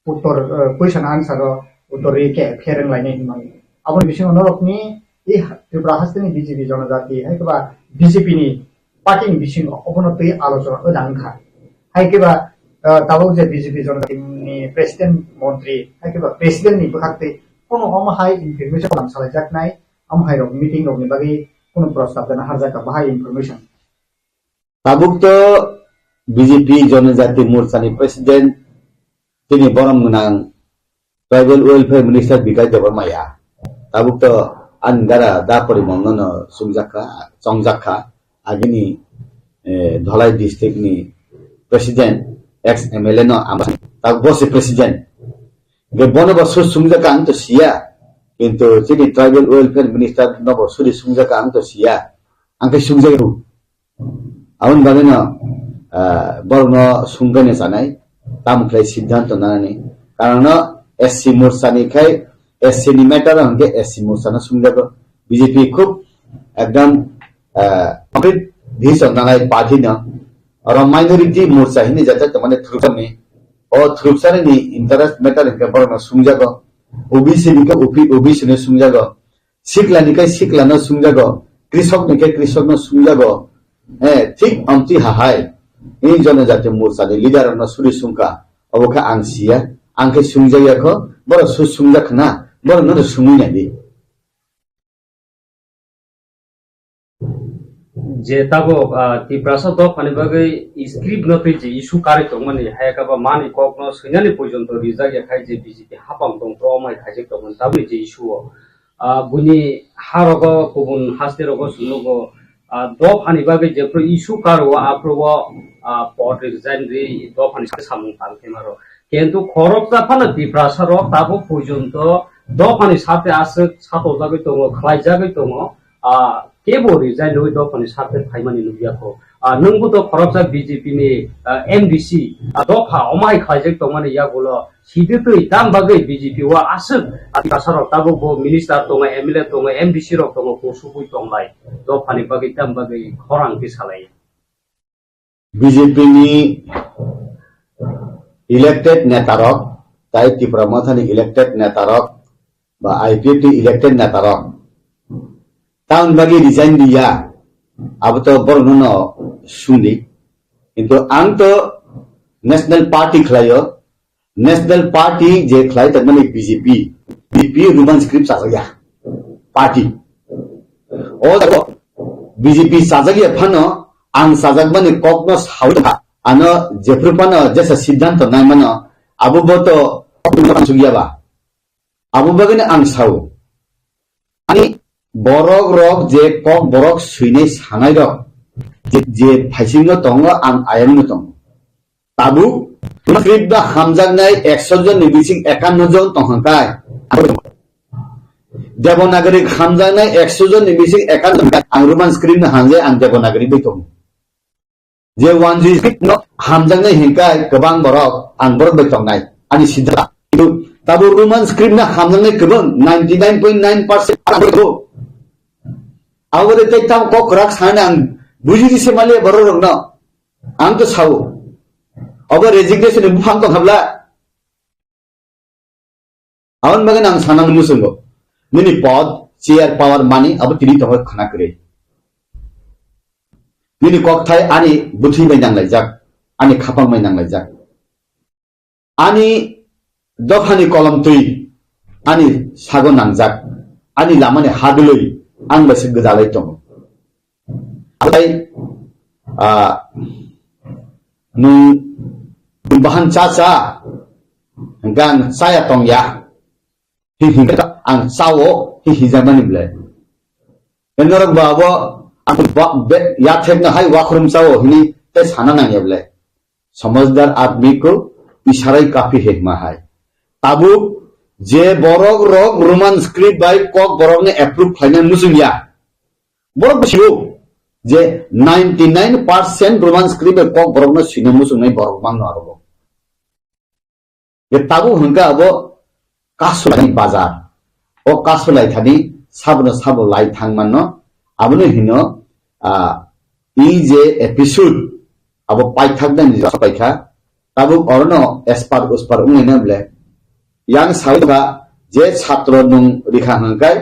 Speaker 18: uttor question answer uttor ke fereng lainai himani abon bising norok ni I Tribahasni BJP Janajati haike ba BJP ni party ni bising obono tei alochona odangkha haike ba tabuk je BJP Janajati ni president montri haike ba president ni bukhakti kono om hai information lam salajak nai om hai rok meeting rok ni bagi kono prostab dana harjaka bahai information
Speaker 16: tabuk to BJP Janajati Morcha ni president tini borom nang tribal welfare minister Vikas Devarma ya tabuk to angara da porimonno no songjaka agini Dholai district ni president ex MLA no amsan tabuk bose president ge bono ba songjaka ang to sia kintu tini tribal welfare minister no bo suri songjaka ang to sia angkai songjaka awon bagana borno sungane sanai tamklai siddhanto nanani karana SC Morcha ni khai SC ni matter hange SC Morcha na sungjago BJP khub ekdam complete decision nanai padhina aro minority Morcha hini jata tamane thrupsani o thrupsani ni interest matter ke borno sungjago OBC ni ke OBC ne sungjago sikla ni kai sikla na sungjago krishok ni kai krishok na sungjago ঠিক আমতি হাহাই এই জনজাতি মোর্চা ni leader na suri sungka aboka angsia angke sungjaya ko boro su sungjakna boro no sungui di
Speaker 11: je tago tiprasa do phani bagai script no te je issue kare to mani hayaka ba mani kok no sinani porjonto rijak ya khai je BJP hapam tong pro mai khaje to man tabi je issue buni harogo kubun haste rogo sunogo do phani bagai je pro issue karo aprobo pot resign re do phani samung tal kemaro কিন্তু খরকটা ফানা তিপ্রাসা রক তাবো পর্যন্ত do phani sate asuk sato jagai tongo khlai jagai tongo kebo resign hoi do phani sate phaimani nubiako nungbu to khoroksa BJP ni MDC do pha omai khaijek tongmani yagulo siditui dam bagai BJP wa asuk tiprasa rok tabo bo minister tongo MLA tongo MDC rok tongo kusubui tonglai do phani bagai dam bagai khorang ti salai
Speaker 16: BJP ni elected netarok tai Tripura mathani elected netarok ba IPFT elected netarok taun bagi resign dia abuto bornono suni কিন্তু আং তো ন্যাশনাল পার্টি খাইও ন্যাশনাল পার্টি যে খাই তার মানে বিজেপি রোমান স্ক্রিপ্ট সাজাগিয়া পার্টি ও দেখো বিজেপি সাজাগিয়া ফানো আং সাজাগবানি ককনো সাউদা আনো জেফ্রুপানো যেসা সিদ্ধান্ত নাই মানো আবুবতো সুগিয়াবা আবুবাগিনে আং সাউ আনি বরক রক যে কক বরক সুইনে সানাই রক যে ফাইসিংনো দङ आं आयंनो दङ ताबु स्क्रिप्ट हामजानाय 100 जन निबिसिं 51 जन दंखाय देवनागरी हामजानाय 100 जन निबिसिं 51 आं रोमान स्क्रिप्ट हांजे आं देवनागरी बैथं जे वानजि स्क्रिप्ट न हामजानाय हिंकाय गोबां बरक आं बरक बैथंनाय आनि सिद्धा किन्तु ताबु रोमान स्क्रिप्ट न हामजानाय गोबां 99.9% आबो आवरे तेताम ककराक साना आं बुझी से माले बरो रंगना आं तो सावो अब रेजिग्नेशन बुफां तो habla आवन मगन आं सानां मुसंगो निनि पद चेयर पावर मानी अब तिनि तो खना करे निनि ककथाय आनि बुथि मै नांलाय जाक आनि खापां मै नांलाय जाक आनि दखानि कलम तुइ आनि सागो नांजाक आनि लामानि हादुलै आं बसे गजालै दं nung bahan caca gan saya tong ya hingga ang sawo zaman ni bela enor bawa aku ya thekna hai wakrum sawo hini te sana nang ya bela समझदार आदमी को इशारा काफी हेकमा है ताबु जे borok rok roman script by kok borok ne approve खाइना मुसुंया borok bisiu जे 99% रोमान स्क्रिप्ट कक बरक न सिने मुसुंनाय बरक मांनो आरो ये ताबु हंका अब कासुलाय बाजार ओ कासुलाय थानि साबनो साबो लाइ थांमानो आबनो हिनो इ जे एपिसोड अब पाइथाकदन जपाइखा ताबु अरनो एसपार उसपार उनेने ब्ले यां साइबा जे छात्र नुं रिखा हंकाय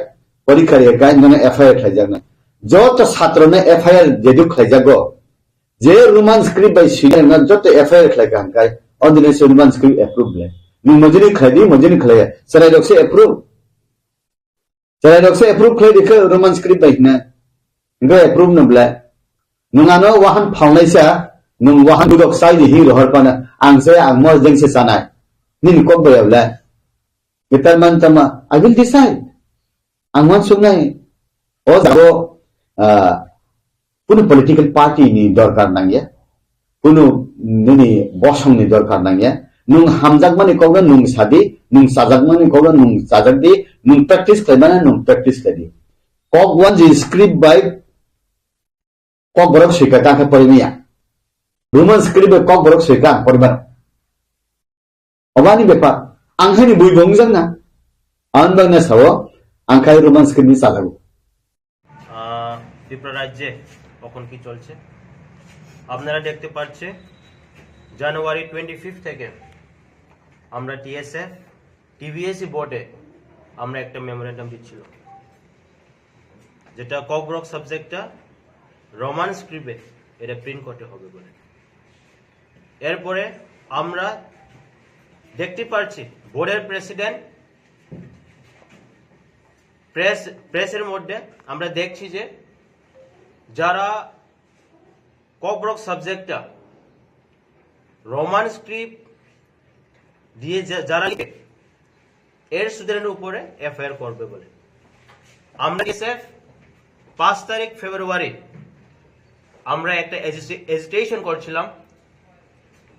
Speaker 16: परीक्षा रेगाय नने एफआईआर खाइजानो जत छात्र ने एफआईआर जेदु खाइजागो जे रोमान स्क्रिप्ट बाय सिने न जत एफआईआर खाइगा हंकाय अदिने से रोमान स्क्रिप्ट एप्रूव ले नु मजनी खाइया सराय डक्से एप्रूव खाइ दिखे रोमान स्क्रिप्ट बाय ने इनगा एप्रूव न ब्ले नुङानो वाहन फाउनायसा नुं वाहन दुदक साइ दिहि रहरपाना आंसे आं मर जेंसे सानाय निनि कब बायब्ला बितारमान तमा आई विल डिसाइड आं मान सुनाय ओ जागो पुनो पॉलिटिकल पार्टी नि दरकार नांगिया पुनो निनि बसं नि दरकार नांगिया नुं हामजागमानि कगन नुं सादि नुं साजागमानि कगन नुं साजागदि नुं प्रेक्टिस खायमाना नुं प्रेक्टिस खायदि कक वन जि स्क्रिप्ट बाय कक बरक सिकाता का परिमिया रोमान स्क्रिप्ट कक बरक सिका परिमाण अबानि बेपार आंखानि बुइबं जोंना आन बांना सावो आंखाय रोमान स्क्रिप्ट नि साजागो
Speaker 2: ত্রিপুরা রাজ্যে কখন কি চলছে আপনারা দেখতে পাচ্ছেন জানুয়ারি 25 থেকে আমরা টিএসএফ টিভিএসসি বোর্ডে আমরা একটা মেমোরেন্ডাম দিচ্ছিল যেটা ককব্রক সাবজেক্টটা রোমান স্ক্রিপ্টে এটা প্রিন্ট করতে হবে বলে এরপরে আমরা দেখতে পাচ্ছি বোর্ডের প্রেসিডেন্ট প্রেসের মধ্যে আমরা দেখছি যে যারা ককব্রক সাবজেক্টটা রোমান স্ক্রিপ্ট দিয়ে যারা লিখে এর স্টুডেন্টের উপরে এফআইআর করবে বলে আমরা এসএফ 5 তারিখ ফেব্রুয়ারি আমরা একটা এজিটেশন করছিলাম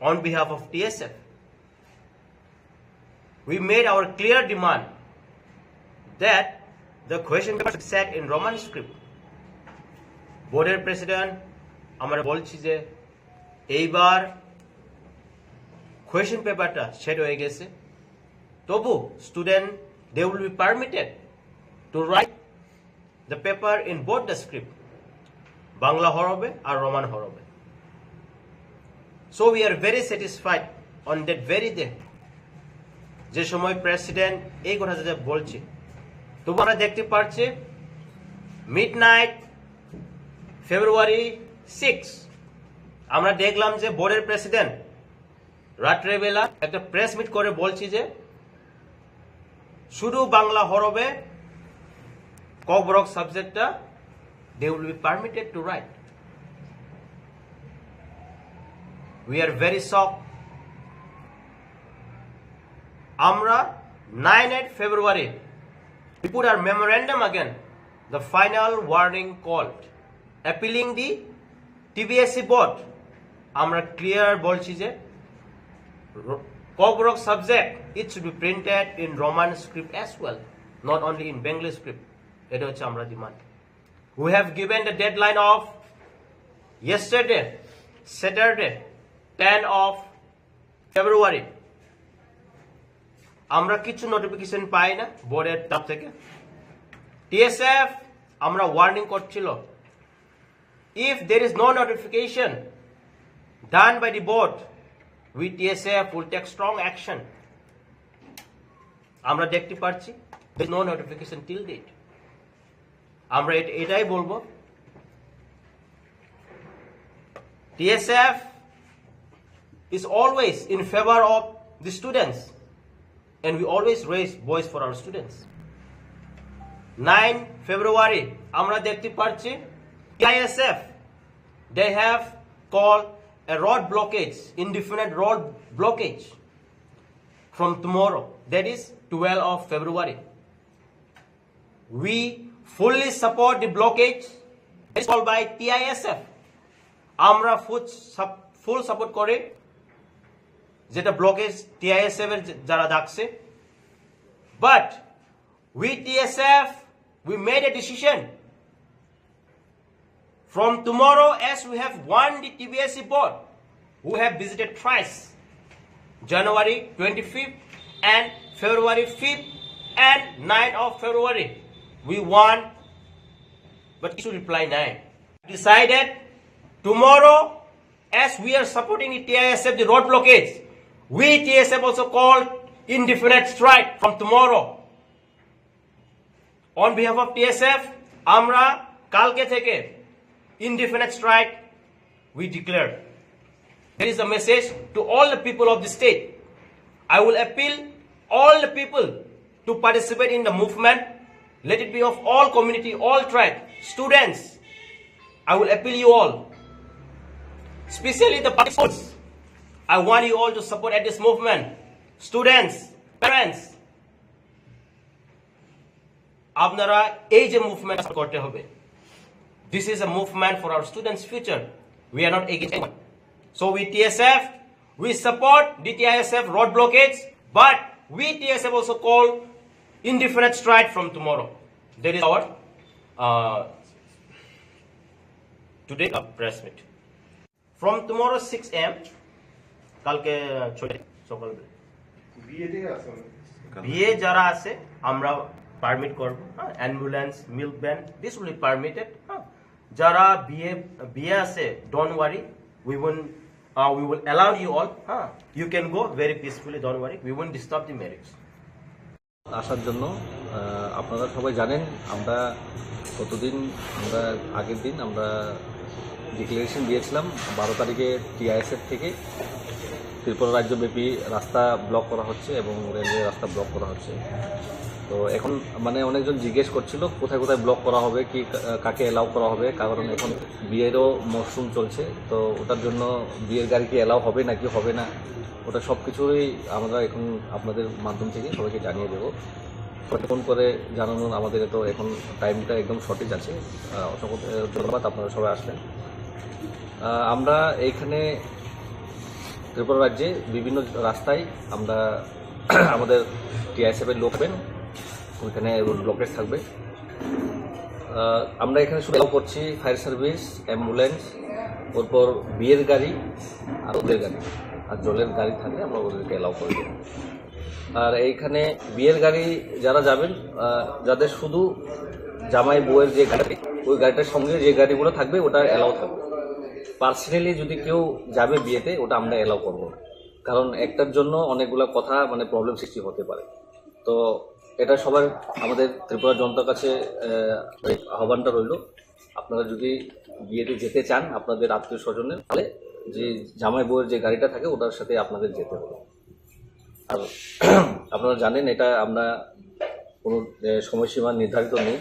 Speaker 2: on behalf of TSF we made our clear demand that the question paper should be set in Roman script. বোর্ডের প্রেসিডেন্ট আমরা বলছি যে এইবার কোয়েশ্চেন পেপারটা সেট হয়ে গেছে তবু student they will be permitted to write the paper in both the script Bangla হরবে আর রোমান হরবে So we are very satisfied on that very day যে সময় প্রেসিডেন্ট এই কথা যে বলছে, তবু আমরা দেখতে পাচ্ছি মিডনাইট ফেব্রুয়ারি 6 আমরা দেখলাম যে বোর্ডের প্রেসিডেন্ট রাত্রেবেলা একটা প্রেস মিট করে বলছি যে শুধু বাংলা হরবে ক বরক সাবজেক্টটা they will be permitted to write. We are very shocked. Amra 9 February we put our memorandum again, the final warning called appealing the TBSC board. Amra clear bolchi je Kogrok subject it should be printed in Roman script as well, not only in Bengali script. Edo hoche amra demand. We have given the deadline of yesterday, Saturday, 10 of February. আমরা কিছু নোটিফিকেশন পাই না বোর্ডের তরফ থেকে। TSF আমরা ওয়ার্নিং করছিল, if there is no notification done by the board, we TSF will take strong action. আমরা দেখতে পাচ্ছি there is no notification till date. আমরা এটাই বলবো, TSF is always in favor of the students and we always raise voice for our students. 9 February আমরা দেখতে পাচ্ছি TISF they have called a road blockage, indefinite road blockage from tomorrow, that is 12 of February. We fully support the blockage called by TISF. আমরা ফুল সাপোর্ট করে যেটা ব্লকেজ TISF এর যারা ডাকছে, but we TSF we made a decision from tomorrow, as we have won the TBSC board, who have visited twice, January 25th and February 5th and 9th of February. We won, but issue reply 9. Decided tomorrow, as we are supporting the TISF, the road blockage, we TSF also called indefinite strike from tomorrow. On behalf of TSF, আমরা কালকে থেকে indefinite strike we declare. There is a message to all the people of the state. I will appeal all the people to participate in the movement. Let it be of all community, all tribe, students. I will appeal you all, especially the participants. I want you all to support at this movement. Students, parents, আপনারা এই যে মুভমেন্ট করতে হবে, this is a movement for our students' future. We are not against anyone. So we TSF, we support the TISF road blockage, but we TSF also call indefinite strike from tomorrow. That is our today press meet. From tomorrow 6 AM, কালকে সকালবেলা বিয়ে যারা আছে আমরা পারমিট করব, ambulance, milk van, this will be permitted. যারা বিয়ে আছে, don't worry, we will allow you all, you can go very peacefully, don't worry, we won't disturb the marriage.
Speaker 8: আসার জন্য আপনারা সবাই জানেন আমরা আগের দিন আমরা ডিক্লারেশন দিয়েছিলাম 12 তারিখে TISF থেকে ত্রিপুরা রাজ্যব্যাপী রাস্তা ব্লক করা হচ্ছে এবং রেলওয়ে রাস্তা ব্লক করা হচ্ছে। তো এখন মানে অনেকজন জিজ্ঞেস করছিল কোথায় কোথায় ব্লক করা হবে, কি কাকে এলাও করা হবে, কারণ এখন বিয়েরও মরশুম চলছে। তো ওটার জন্য বিয়ের গাড়ি কি এলাও হবে নাকি হবে না, ওটা সব কিছুই আমরা এখন আপনাদের মাধ্যম থেকে সবাইকে জানিয়ে দেবো। ফোন করে জানানোর আমাদের তো এখন টাইমটা একদম সঠিক আছে। অসংখ্য ধন্যবাদ, আপনারা সবাই আসলেন। আমরা এইখানে ত্রিপুরা রাজ্যে বিভিন্ন রাস্তায় আমরা আমাদের TISF-এর লোক হবেন, ওইখানে রোড ব্লকেজ থাকবে। আমরা এখানে শুধু এলাও করছি ফায়ার সার্ভিস, অ্যাম্বুলেন্স, ওরপর বিয়ের গাড়ি আর ওদের গাড়ি, আর জলের গাড়ি থাকলে আমরা ওদেরকে এলাও করে দেব। আর এইখানে বিয়ের গাড়ি যারা যাবেন, যাদের শুধু জামাই বউয়ের যে গাড়ি, ওই গাড়িটার সঙ্গে যে গাড়িগুলো থাকবে ওটা এলাও থাকবে। পার্সোনালি যদি কেউ যাবে বিয়েতে ওটা আমরা এলাও করবো না, কারণ একটার জন্য অনেকগুলো কথা মানে প্রবলেম সৃষ্টি হতে পারে। তো এটা সবার আমাদের ত্রিপুরা জনতার কাছে আহ্বানটা রইল, আপনারা যদি বিয়েতে যেতে চান আপনাদের আত্মীয় স্বজনের, তাহলে যে জামাই বউয়ের যে গাড়িটা থাকে ওটার সাথে আপনাদের যেতে হবে। আর আপনারা জানেন এটা আমরা কোনো সময়সীমা নির্ধারিত নেই,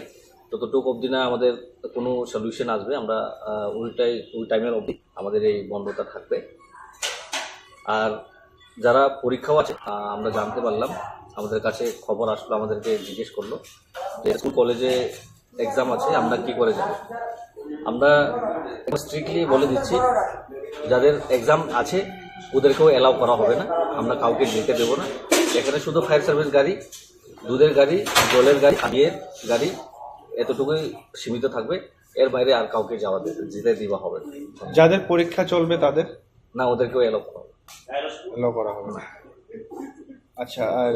Speaker 8: ততটুকু অবধি না আমাদের কোনো সলিউশন আসবে আমরা ওই টাইমের অবধি আমাদের এই বন্ধটা থাকবে। আর যারা পরীক্ষাও আছে আমরা জানতে পারলাম, আমাদের কাছে খবর আসলো, আমাদেরকে জিজ্ঞেস করলো যে স্কুল কলেজে এক্সাম আছে আমরা কি করে যাব। আমরা স্ট্রিক্টলি বলে দিচ্ছি যাদের এক্সাম আছে ওদেরকেও অ্যালাউ করা হবে না, আমরা কাউকে যেতে দেবো না। এখানে শুধু ফায়ার সার্ভিস গাড়ি, দুধের গাড়ি, জলের গাড়ি, বিয়ের গাড়ি এতটুকুই সীমিত থাকবে, এর বাইরে আর কাউকে যেতে দেওয়া হবে না।
Speaker 5: যাদের পরীক্ষা চলবে তাদের
Speaker 8: না, ওদেরকেও অ্যালাউ করা হবে।
Speaker 5: করা হবে না। আচ্ছা, আর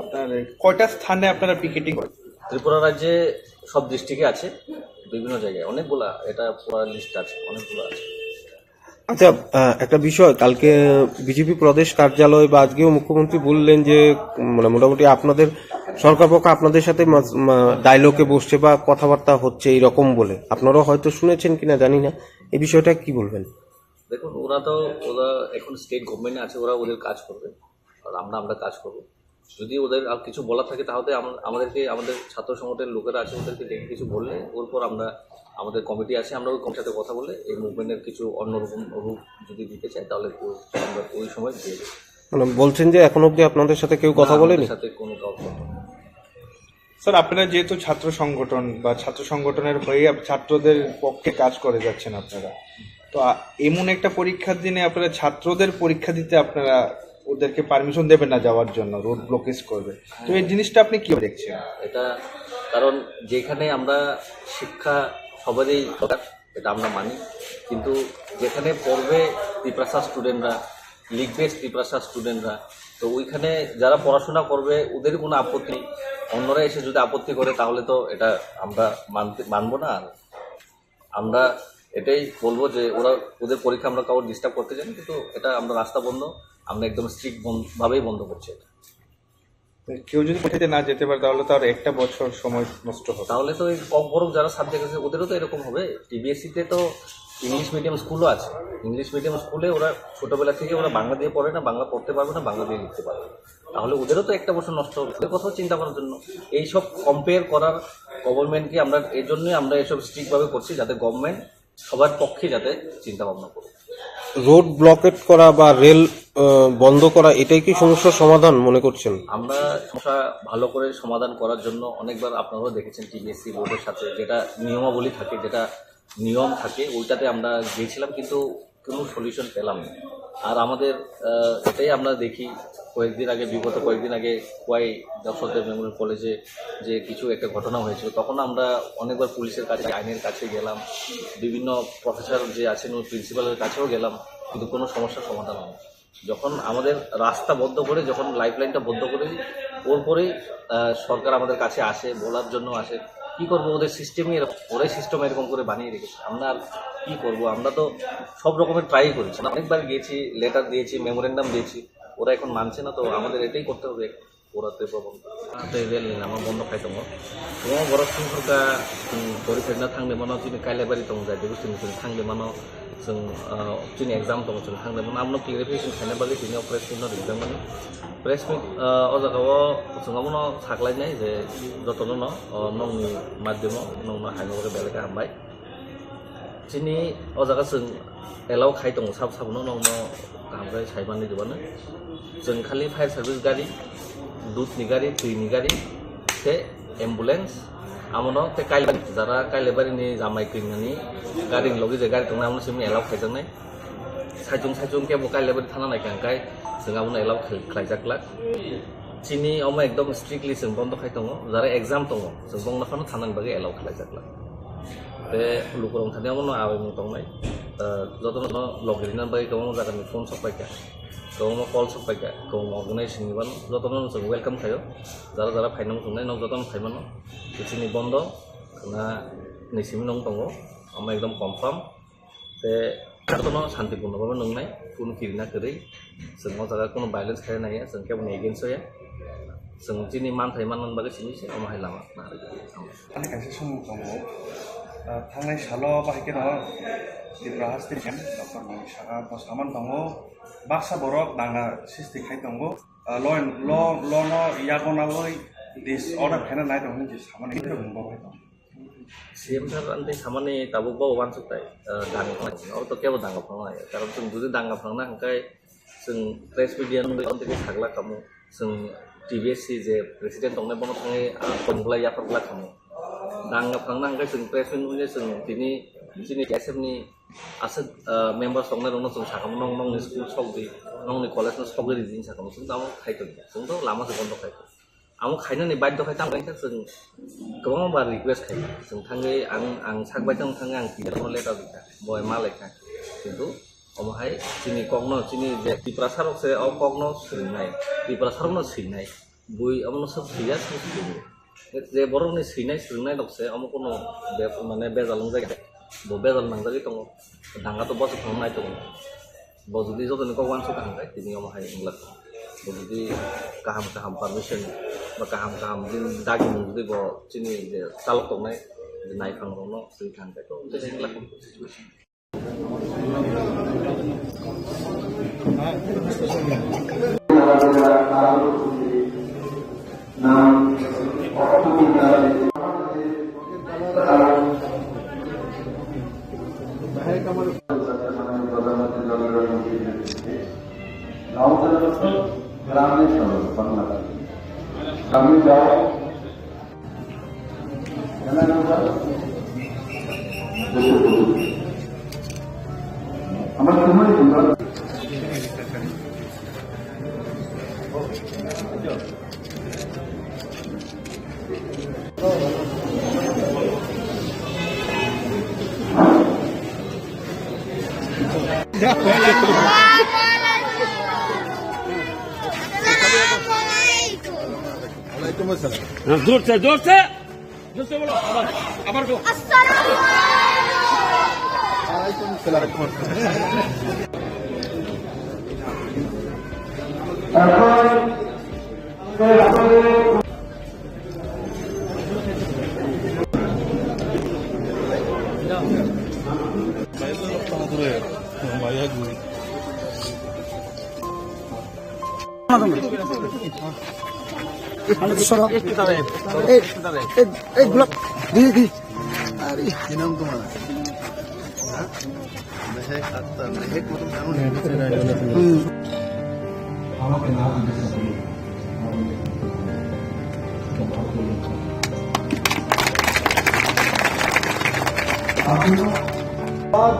Speaker 5: আপনার কয়টা স্থানে আপনারা পিকেটিং করেন?
Speaker 8: ত্রিপুরা রাজ্যে সব ডিস্ট্রিক্টে আছে, বিভিন্ন জায়গায় অনেকগুলা, এটা পুরো লিস্ট আছে, অনেকগুলো আছে।
Speaker 5: আচ্ছা, একটা বিষয়, কালকে বিজেপি প্রদেশ কার্যালয় বা আজকেও মুখ্যমন্ত্রী বললেন যে মানে মোটামুটি আপনাদের সরকার পক্ষ আপনাদের সাথে ডায়লগে বসছে বা কথাবার্তা হচ্ছে এইরকম বলে, আপনারাও হয়তো শুনেছেন কিনা জানি না, এই বিষয়টা কি বলবেন?
Speaker 8: দেখুন, ওরা এখন স্টেট গভর্নমেন্টে আছে, ওরা ওদের কাজ করবে আর আমরা কাজ করবো। যদি ওদের আর কিছু বলার থাকে তাহলে আমাদের ছাত্র সংগঠনের লোকেরা আছে, ওদেরকে দেখে কিছু বললে ওর পর আমাদের কমিটি আছে, আমরা ওই কমিটির সাথে কথা বলে এই মুভমেন্টের কিছু অন্যরকম রূপ যদি দিতে চাই তাহলে আমরা ওই সময় দিয়ে দেবো।
Speaker 5: মানে বলছেন যে এখন অব্দি আপনাদের সাথে কেউ কথা বলেনি?
Speaker 8: সাথে কোনো কথা।
Speaker 5: স্যার, আপনারা যেহেতু ছাত্র সংগঠন বা ছাত্র সংগঠনের হয়ে ছাত্রদের পক্ষে কাজ করে যাচ্ছেন আপনারা, তো এমন একটা পরীক্ষার দিনে আপনারা ছাত্রদের পরীক্ষা দিতে আপনারা ওদেরকে পারমিশন দেবেন না যাওয়ার জন্য, রোড ব্লকেজ করবে, তো এই জিনিসটা আপনি কি দেখছেন?
Speaker 8: এটা কারণ যেখানে আমরা শিক্ষা সবারই দরকার, এটা আমরা মানি, কিন্তু যেখানে পড়বে ত্রিপ্রাসা স্টুডেন্টরা, লিখবে ত্রিপ্রাসা স্টুডেন্টরা, তো ওইখানে যারা পড়াশোনা করবে ওদের কোনো আপত্তি, অন্যরা এসে যদি আপত্তি করে তাহলে তো এটা আমরা মানবো না। আর আমরা এটাই বলবো যে ওদের পরীক্ষা আমরা কাউকে ডিস্টার্ব করতে চাই, কিন্তু এটা আমরা রাস্তা বন্ধ, আমরা একদম স্ট্রিক্ট ভাবেই বন্ধ করছি। এটা
Speaker 5: কেউ যদি পরীক্ষাতে না যেতে পারে তাহলে তো আর একটা বছর সময় নষ্ট হবে,
Speaker 8: তাহলে তো কম বরং যারা সাবজেক্ট আছে ওদেরও তো এরকম হবে। টিবিএসসিতে তো ইংলিশ মিডিয়াম স্কুলও আছে, ইংলিশ মিডিয়াম স্কুলে ওরা ছোটবেলা থেকে ওরা বাংলা দিয়ে পড়ে না, বাংলা পড়তে পারবে না, বাংলা দিয়ে লিখতে পারবে, তাহলে ওদেরও তো একটা বছর নষ্ট হবে। ওদের কথাও চিন্তা করার জন্য এইসব কম্পেয়ার করার গভর্নমেন্টকে আমরা এই জন্যই আমরা এসব স্ট্রিক্টভাবে করছি, যাতে গভর্নমেন্ট সবার পক্ষে যাতে চিন্তা ভাবনা করে।
Speaker 5: রোড ব্লকেট করা বা রেল বন্ধ করা, এটাই কি সমস্যার সমাধান মনে করছেন?
Speaker 8: আমরা সমস্যা ভালো করে সমাধান করার জন্য অনেকবার আপনারাও দেখেছেন টিবিএসসি বোর্ডের সাথে যেটা নিয়মাবলী থাকে, যেটা নিয়ম থাকে, ওইটাতে আমরা গিয়েছিলাম, কিন্তু কোনো সলিউশন পেলাম না। আর আমাদের এটাই আমরা দেখি বিগত কয়েকদিন আগে কোয়াই দর্শকদের মেমোরিয়াল কলেজে যে কিছু একটা ঘটনা হয়েছিল, তখন আমরা অনেকবার পুলিশের কাছে, আইনের কাছে গেলাম, বিভিন্ন প্রফেসর যে আছেন ওই প্রিন্সিপালের কাছেও গেলাম, কিন্তু কোনো সমস্যার সমাধান হয়। যখন আমাদের রাস্তা বন্ধ করে, যখন লাইফ লাইনটা বন্ধ করে ওর পরেই সরকার আমাদের কাছে আসে, বলার জন্য আসে। কি করবো, ওদের সিস্টেমই এরকম, ওরাই সিস্টেম এরকম করে বানিয়ে রেখেছে। আমরা আর কি করবো, আমরা তো সব রকমের ট্রাই করেছি, অনেকবার গিয়েছি, লেটার দিয়েছি, মেমোরেন্ডাম দিয়েছি, ওরা এখন মানছে না, তো আমাদের এটাই করতে হবে। ওরাতে রেল আমার বন্ধ খাইতো তোমার বড় সংখ্যা পরীক্ষা থাকলে মানো তিনি কাইলে বাড়ি দं যায় বুঝতে থাকলে মানো जों जोंनि एग्जाम दं जों थांदोंमोन आमनो क्लियारिफिकेशन खालामनाय बादि बिनि प्रेस मिट लिरदोंमोन प्रेस मिट अ जायगायाव जोंहाबो साग्लायनाय जे जतनो नंनि माध्यमाव नंनो हायनोबो बेलेग हामबाय दिनै अ जायगा जों एलाव खाय दं साब साबनो नंनो गाहामबाय साइबाननि जोबानो जों खालि फायर सार्भिस गारि दुधनि गारि दैनि गारि ते एम्बुलेन्स आमनो ते काइले जरा काइलेबारिनि जामाय क्रिंनि गारि लगे जे गारि दंना आमनो सिम एलाव खायदोंनाय साइजुं केबो काइलेबारि थाना नायखांखाय जों आमनो एलाव खायजाकला चिनि अमा एकदम स्ट्रिक्टली जों बन्द खाय दङ जरा एग्जाम दङ जों बंनाफानो थानानै बागै एलाव खायजाकला ते लुकुरं थानायावनो आबेमु दंनाय जतनो लगिरिना बागै गोबां जागानि फन सफायका गोबां कल सफायका गोबां अर्गानाइजेशन निबान जतनो जों वेलकाम खायो जरा जरा फाइनाव दंनाय न जतनो फाइमानो चिनि बन्द ना नैसिम नं दङ आमा एकदम कनफार्म ते কোনো শান্তিপূর্ণভাবে নংনাই কোনো ফিরিনা করেই जों मा जागा কোনো ভায়োলেন্স খাই নাই जों কেবল एगेन्स्ट होया जों जिनि मानथाय मानन बागै सिनिसे अमाहाय लामा ना
Speaker 5: आंनि खायसे समाव दङ थांनाय सालाव बाहायके दङ त्रिपुरा हास्टेल केम डक्टर मणि साहा सामान दङ बाक्सा बरक दाङा सिस्टि खाय दङ ल न यागनावै दिस अर्डार फेना नाय दङ जे सामान इखौ बुंबाय दङ
Speaker 8: CM सार अन्ते सामान्य ताबुक बाव वानसुकताय दाङा फांनाय अ तो केबो दाङा फांनाय कारण जों जुदि दाङा फांना हंखाय जों प्रेस मिडिया नुदों अन्ते थागला खामु जों TBSC जे प्रेसिडेन्ट दंनाय बनो थाङै पनग्ला याफरग्ला खामु दाङा फांना हंखाय जों प्रेस मिडिया जों दिनै जिनि एसएमनि आसे मेम्बार्स दंनाय दङ जों साखामु नंनि स्कुल सकदि नंनि कलेजनि सकदि रिजिन साखामु जों दामो खायखो जों तो लामा से बन्द खायखो आं खायनानै बाध्य खाय थांबाय जों गोबां बार रिक्वेस्ट खाय जों थाङै आं सागबाय दं थाङै आं पिडब्लिउ लेटार दिखा बय मा लेखा किन्तु अमहाय जिनि कग्न जिनि जे त्रिपुरा सारक से अ कग्न सैनाय त्रिपुरा सारकनो सैनाय बुइ अमनो सब सैया सैनाय जे बरनि सैनाय सैनाय दक्से अम कोनो बे माने बेजालং जायगा बो बेजाल नांजागै दङ दाङा तो बस खालामनाय दङ बो जुदि जदनि कगवान सो थांबाय दिनि अमहाय इंला जुदि गाहाम पारमिशन बा गाहाम दिन दागि जुदि बो जिनि जे चालक दंनाय नायखांनो सै थांबाय तो जे इंला सिचुएशन
Speaker 14: जोर से बोलो आबार को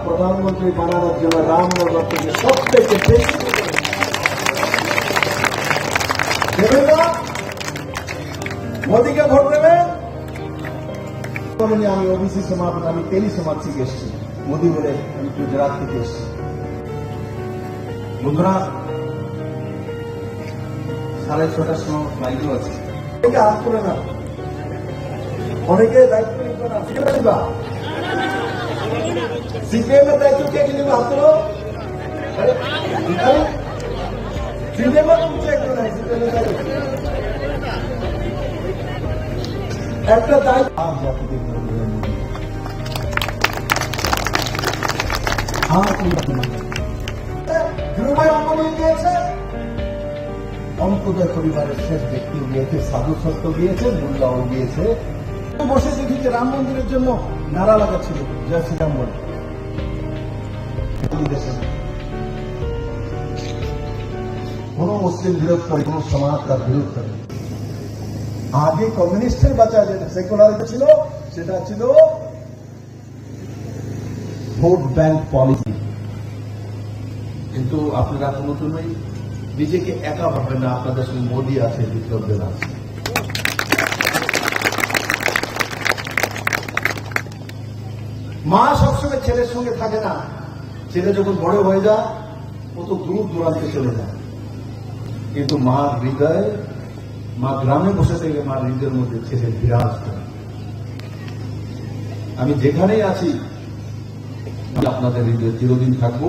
Speaker 12: प्रधानमंत्री बनाना जब रामनगर के सबसे देवेगा मोदी के भोट देवे আমি ওবিসি সমাজ আমি তেলি সমাজ থেকে এসেছি মোদি বলে আমি গুজরাট থেকে এসেছি বন্ধুরা 6:30টার সময় ফ্লাইটও আছে হাত করে না অনেকে দায়িত্ব নিতে না শিখে सीपीएम में दायित्व क्या के लिए हाथ करो सीपीएम में तुम चेक करना है सीपीएम में दायित्व একটা দায়িত্ব আজ জাতিকে অঙ্কোদয় পরিবারের শেষ ব্যক্তি গিয়েছে সাধু সত্য গিয়েছে মোল্লাও গিয়েছে বসে দেখি যে রাম মন্দিরের জন্য নারা লাগাচ্ছিল জয় শ্রীরাম বলে কোন মুসলিম বিরোধ করে কোন সমাজ তার বিরোধ করে আগে কমিউনিস্টের বাঁচা যেটা সেকুলারিটি ছিল সেটা ছিল ভোট ব্যাংক পলিসি কিন্তু আপনারা নতুনই নিজেকে একা ভাবেন না আপনাদের সঙ্গে মোদী আছে বিপ্লবদের আছে মা সবসময় ছেলের সঙ্গে থাকে না ছেলে যখন বড় হয়ে যায় ও তো দূর দূরান্তে চলে যায় কিন্তু মার হৃদয়ে মা গ্রামে বসে থেকে মার হৃদয়ের মধ্যে ছেলে বিরাজ করে আমি যেখানেই আছি
Speaker 7: আমি আপনাদের হৃদয়ে চিরদিন থাকবো।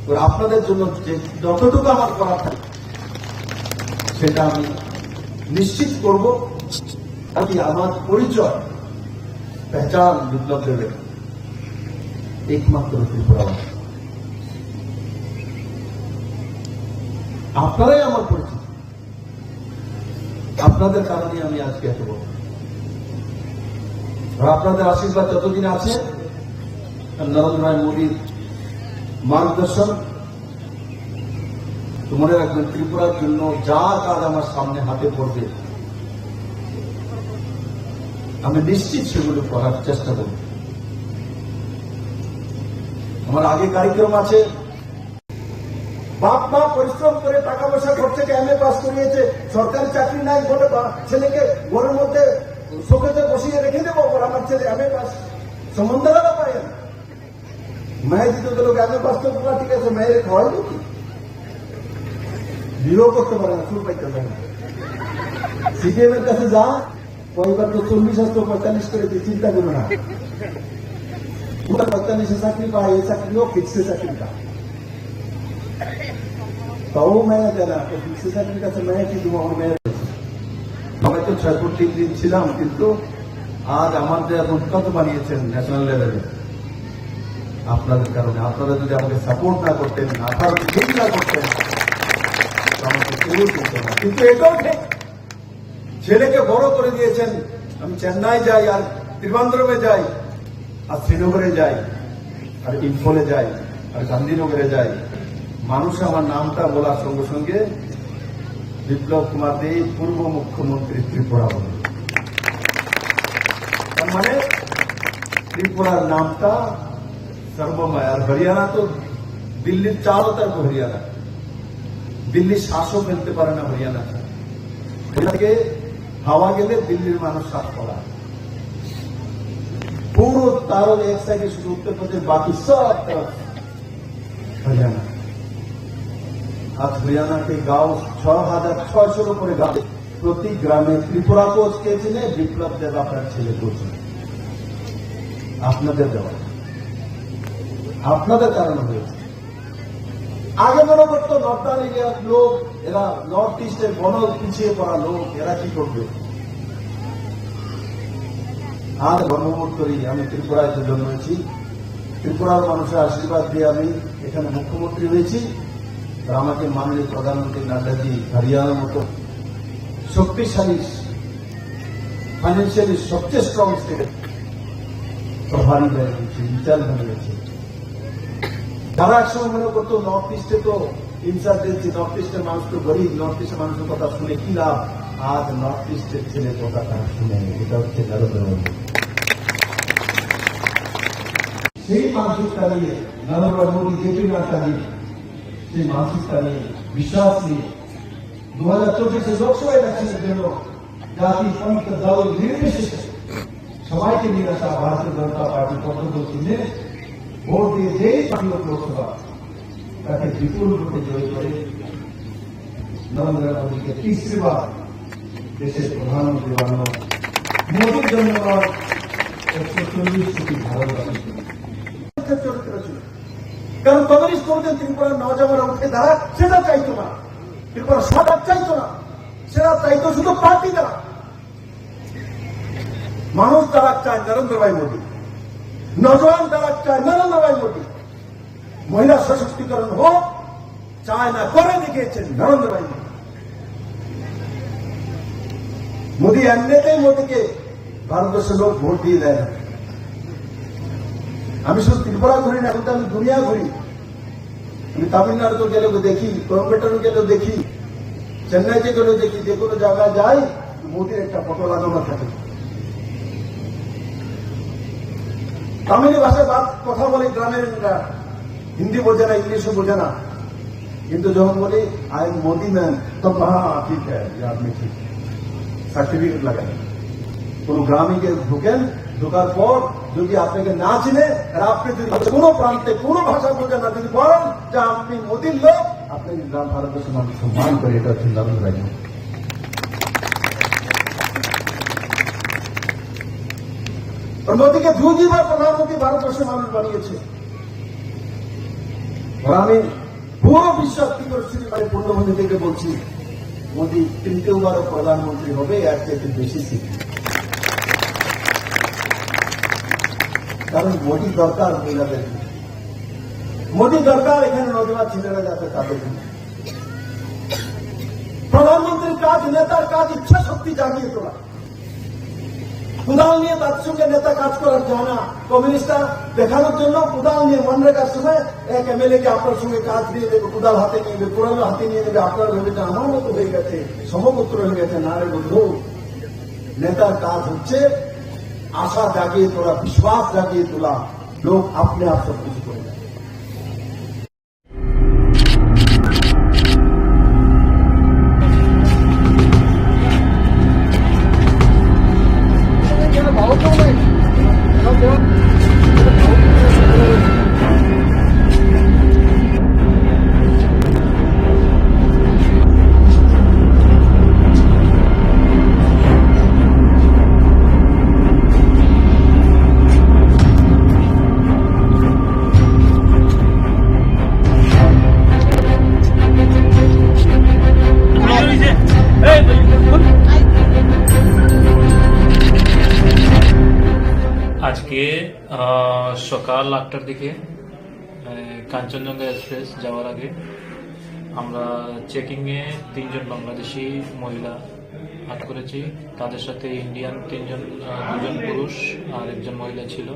Speaker 7: তো আপনাদের জন্য যে যতটুকু আমার করার থাকে সেটা আমি নিশ্চিত করব। আমি আমার পরিচয় পেহচান বিপ্লব দেবের একমাত্র ত্রিপুরাবাসী। আপনারাই আমার পরিচিত, আপনাদের কারণে আমি আজকে এত বড়। আর আপনাদের আশীর্বাদ যতদিন আছে, নরেন্দ্র ভাই মোদীর মার্গদর্শন, তো মনে রাখবেন ত্রিপুরার জন্য যা কাজ আমার সামনে হাতে পড়বে আমি নিশ্চিত সেগুলো করার চেষ্টা করব। আমার আগে কার্যক্রম আছে, বাপ মা পরিশ্রম করে টাকা পয়সা খরচ থেকে এমএ পাস করিয়েছে, সরকারি চাকরি নাই বলে ছেলেকে ঘরের মধ্যে শোকেতে বসিয়ে রেখে দেবো, আমার ছেলে এমএ পাস সম্বন্ধ লাগা পায় না। মেয়ে দিতে তো লোক এমএ পাস তো তোমার ঠিক আছে, মেয়ের খাওয়াই কি বিয়েও করতে পারে না, সুর পাইতে পারে না। সিপিএম এর কাছে যা কয়েকবার তো 40 আসতো 45 করে চিন্তা করো না, 45 চাকরি পায়, এই চাকরিও ফিক্সে চাকরি পায়, তাও মেয়ে দেয় না। ফিক্সে চাকরির কাছে মেয়ে কি তুমি আমার মেয়ে সবাই তো 66 দিন ছিলাম, কিন্তু আজ আমার যে রূপকথ বানিয়েছেন ন্যাশনাল লেভেলে আপনাদের কারণে। আপনারা যদি আমাকে সাপোর্ট না করতেন, আপনারা ঠিক না করতেন, আমাকে কেউ করতো না। কিন্তু এটাও ঠিক, ছেলেকে বড় করে দিয়েছেন। আমি চেন্নাই যাই, আর ত্রিবান্দ্রমে যাই, আর শ্রীনগরে যাই, আর ইম্ফলে যাই, আর গান্ধীনগরে যাই, মানুষ আমার নামটা বলার সঙ্গে সঙ্গে বিপ্লব কুমার দে পূর্ব মুখ্যমন্ত্রী ত্রিপুরা বলে। তার মানে ত্রিপুরার নামটা সর্বময়। আর হরিয়ানা তো দিল্লির চারও তরফ হরিয়ানা, দিল্লির শ্বাসও ফেলতে পারে না হরিয়ানা থেকে। হাওয়া গেলে দিল্লির মানুষ শ্বাস পড়া, পুরো তারও এক সাইডে শুধু উত্তরপ্রদেশ, বাকি সব তরফ হরিয়ানা। আজ হরিয়ানা के गांव 6600 উপরে গাঁও, প্রতি গ্রামে ত্রিপুরা কোচ কে চিনে? বিপ্লব দেব আপনার ছেলে কোচ, আপনাদের দেওয়া, আপনাদের কারণে হয়েছে। আগে মনে করতো নর্দার্ন এরিয়ার লোক, এরা নর্থ ইস্টের বন পিছিয়ে পড়া লোক, এরা কি করবে। আজ গর্ববোধ করি আমি ত্রিপুরায় জন্মেছি, ত্রিপুরার মানুষের আশীর্বাদ দিয়ে আমি এখানে মুখ্যমন্ত্রী হয়েছি। আমাকে মাননীয় প্রধানমন্ত্রী নাড্ডাজি হরিয়ানার মতো শক্তিশালী, ফাইন্যান্সিয়ালি সবচেয়ে স্ট্রং স্টেট প্রভারী হয়ে গেছে, ইনচার্জ হয়ে গেছে। তারা একসময় মনে করতো নর্থ ইস্টে তো ইনসার্জেন্সি, নর্থ ইস্টের মানুষ তো গরিব, নর্থ ইস্টের মানুষের কথা শুনে কি লাভ। আজ নর্থ ইস্টের ছেলে কথা তারা শুনে, এটা হচ্ছে নরেন্দ্র মোদী। সেই মানসিকতা নিয়ে নরেন্দ্র মোদী, জেপি নাড্ডা নিয়ে, সেই মানসিকতা নিয়ে, বিশ্বাস নিয়ে 2024 লোকসভা ইলেকশনের জন্য জাতি পন্থ দল নির্বিশেষে সবাইকে নিয়ে আসা ভারতীয় জনতা পার্টি পদ্ধতি চিহ্নে ভোট দিয়ে যেই পার্টি লোকসভা তাকে বিপুল ভোটে জয় করে নরেন্দ্র মোদীকে তৃতীয়বার দেশের প্রধানমন্ত্রী বানানো। মোদীর জন্য 140 কোটি ভারতবাসী চরিত্র ছিল। কারণ কমিউনিস্ট করতেন ত্রিপুরার নওজওয়ানরা উঠে দাঁড়া, সেটা চাইতো না, ত্রিপুরা সরকার চাইতো না, সেটা চাইতো শুধু পার্টি দ্বারা। মানুষ তারা চায় নরেন্দ্র ভাই মোদী, নওজওয়ান তারা চায় নরেন্দ্র ভাই মোদী। মহিলা সশক্তিকরণ হোক, চায় না, করে দেখিয়েছেন নরেন্দ্র ভাই মোদী। মোদী এমনিতেই মোদীকে ভারতবর্ষের লোক ভোট দিয়ে দেয় না। আমি শুধু ত্রিপুরা ঘুরি না, কিন্তু আমি দুনিয়া ঘুরি। আমি তামিলনাড়ু গেলেও দেখি, কোয়েম্বাটোর গেলেও দেখি, চেন্নাইতে গেলেও দেখি, যে কোনো জায়গায় যাই মোদীর একটা ফটো লাগানো থাকে। তামিলি ভাষায় কথা বলে গ্রামের, হিন্দি বোঝে না, ইংলিশও বোঝে না, কিন্তু যখন বলি আই এম মোদি ম্যান, তখন হ্যাঁ ঠিক আপনি ঠিক, সার্টিফিকেট লাগান। কোন গ্রামে গিয়ে ঢুকেন, ঢোকার পর যদি আপনাকে না চিনে, আর আপনি যদি কোনো প্রান্তে কোনো ভাষা বোঝেন না, যদি বলেন যে আপনি মোদীর লোক, আপনাকে গ্রাম ভারতবর্ষের মানুষ সম্মান করে। এটা হচ্ছে নরেন্দ্র ভাই। মোদীকে 2 বার প্রধানমন্ত্রী ভারতবর্ষের মানুষ বানিয়েছে। আর আমি পুরো বিশ্বাস কি করছি, মানে পূর্ণভূমি থেকে বলছি, মোদী তৃতীয়বারও প্রধানমন্ত্রী হবে, এর থেকে বেশি শিখি। কারণ মোদী দরকার মহিলাদের, মোদী দরকার এখানে নদীমা ছেলেরা যাতে তাদের। প্রধানমন্ত্রীর কাজ, নেতার কাজ ইচ্ছা শক্তি জাগিয়ে তোলা। কুদাল নিয়ে তার সঙ্গে নেতা কাজ করার যায় না। কমিউনিস্টরা দেখানোর জন্য কুদাল নিয়ে মনরেগার সময় এক এমএলএ কে আপনার সঙ্গে কাজ দিয়ে দেবে, কুদাল হাতে নিয়ে নেবে, কুড়ালো হাতে নিয়ে নেবে। আপনার ভেবেছেন আমার মতো হয়ে গেছে, সমপুত্র হয়ে গেছে। না রে বন্ধু, নেতার কাজ হচ্ছে আশা জাগিয়ে তোলা, বিশ্বাস জাগিয়ে তোলা। লোক আপনি আপ সব কিছু করে দেয়।
Speaker 3: আজকে সকাল 8টার দিকে কাঞ্চনজঙ্ঘা এক্সপ্রেস যাওয়ার আগে আমরা চেকিংয়ে 3 জন বাংলাদেশি মহিলা আটক করেছি। তাদের সাথে ইন্ডিয়ান 2জন পুরুষ আর 1জন মহিলা ছিল।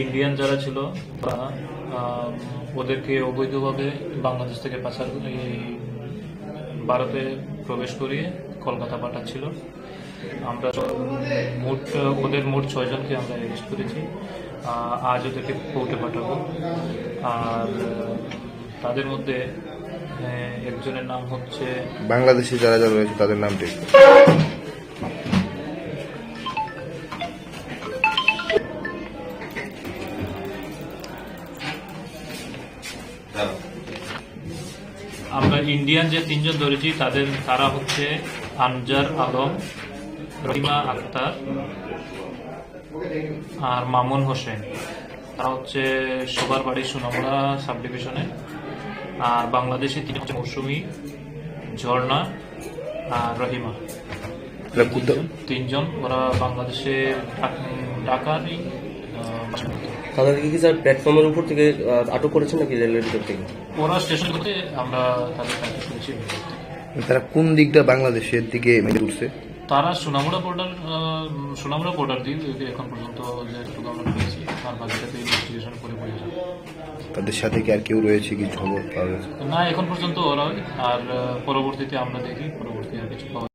Speaker 3: ইন্ডিয়ান যারা ছিল তারা ওদেরকে অবৈধভাবে বাংলাদেশ থেকে পাচার ভারতে প্রবেশ করিয়ে কলকাতা পাঠাচ্ছিল। আমরা ওদের মোট 6 জনকে আমরা অ্যারেস্ট করেছি। আজ ওদেরকে কোর্টে পাঠাবো। আর তাদের মধ্যে একজনের নাম হচ্ছে,
Speaker 5: বাংলাদেশি যারা যারা রয়েছে তাদের নাম ঠিক
Speaker 3: আমরা ইন্ডিয়ান যে 3 জন ধরেছি তারা হচ্ছে আনজার আলম, রহিমা আক্তার আর মামুন হোসেন। তারা হচ্ছে সবার বাড়ি সোনামুড়া সাব ডিভিশনে। আর বাংলাদেশি 3 হচ্ছে মৌসুমী, ঝর্ণা আর রহিমা। 3 জন ওরা বাংলাদেশে ঢাকারই।
Speaker 21: তাদেরকে কি স্যার প্ল্যাটফর্মের উপর থেকে আটক করেছেন নাকি রেলের ভিতর থেকে?
Speaker 3: ওরা স্টেশন থেকে আমরা তাদের আটক করেছি।
Speaker 5: তারা কোন দিকটা বাংলাদেশের দিকে মেরে উঠছে?
Speaker 3: তারা সোনামুড়া বর্ডার দিয়ে এখন পর্যন্ত যে আমরা পেয়েছি, আর বাকিটাতে ইনভেস্টিগেশন করে বোঝা যাবে।
Speaker 5: তাদের সাথে কি আর কেউ রয়েছে, কিছু খবর পাওয়া গেছে?
Speaker 3: না, এখন পর্যন্ত ওরা। আর পরবর্তীতে আমরা দেখি পরবর্তী আর কিছু পাওয়া।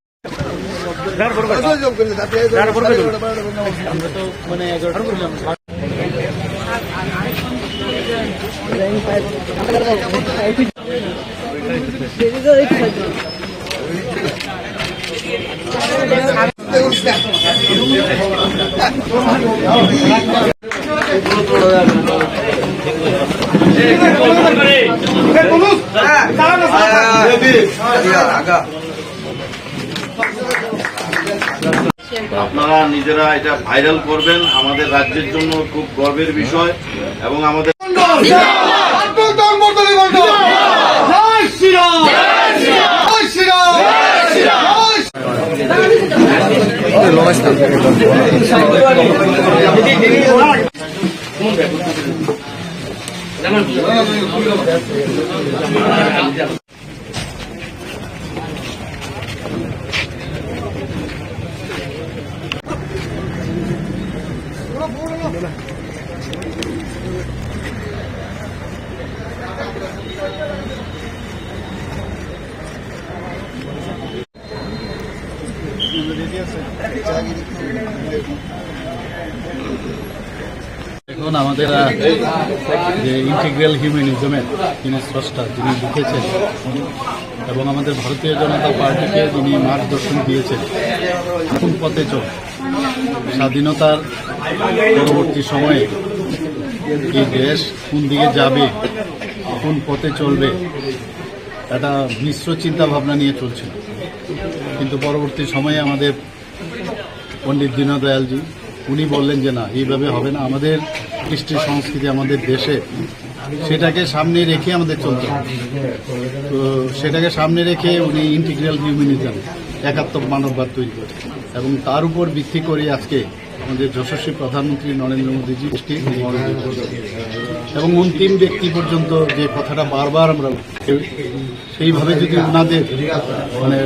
Speaker 3: আমরা তো মানে 11টা করলাম।
Speaker 22: আপনারা নিজেরা এটা ভাইরাল করবেন, আমাদের রাজ্যের জন্য খুব গর্বের বিষয়। এবং আমাদের
Speaker 24: এখন আমাদের যে ইন্টিগ্রাল হিউম্যানিজমের যিনি স্রষ্টা, যিনি লিখেছেন এবং আমাদের ভারতীয় জনতা পার্টিকে যিনি মার্গদর্শন দিয়েছেন, কোন পথে চল, স্বাধীনতার পরবর্তী সময়ে এই দেশ কোন দিকে যাবে, কোন পথে চলবে, একটা মিশ্র চিন্তা ভাবনা নিয়ে চলছিল। কিন্তু পরবর্তী সময়ে আমাদের পণ্ডিত দীনদয়ালজি উনি বললেন যে না, এইভাবে হবে না, আমাদের কৃষ্টি সংস্কৃতি আমাদের দেশে, সেটাকে সামনে রেখে আমাদের চলতে হবে। তো সেটাকে সামনে রেখে উনি ইন্টিগ্রাল হিউম্যানিজম, একাত্মক মানববাদ তৈরি করে, এবং তার উপর ভিত্তি করে আজকে আমাদের যশস্বী প্রধানমন্ত্রী নরেন্দ্র মোদীজি এবং অন্তিম ব্যক্তি পর্যন্ত যে কথাটা বারবার আমরা সেইভাবে যদি ওনাদের মানে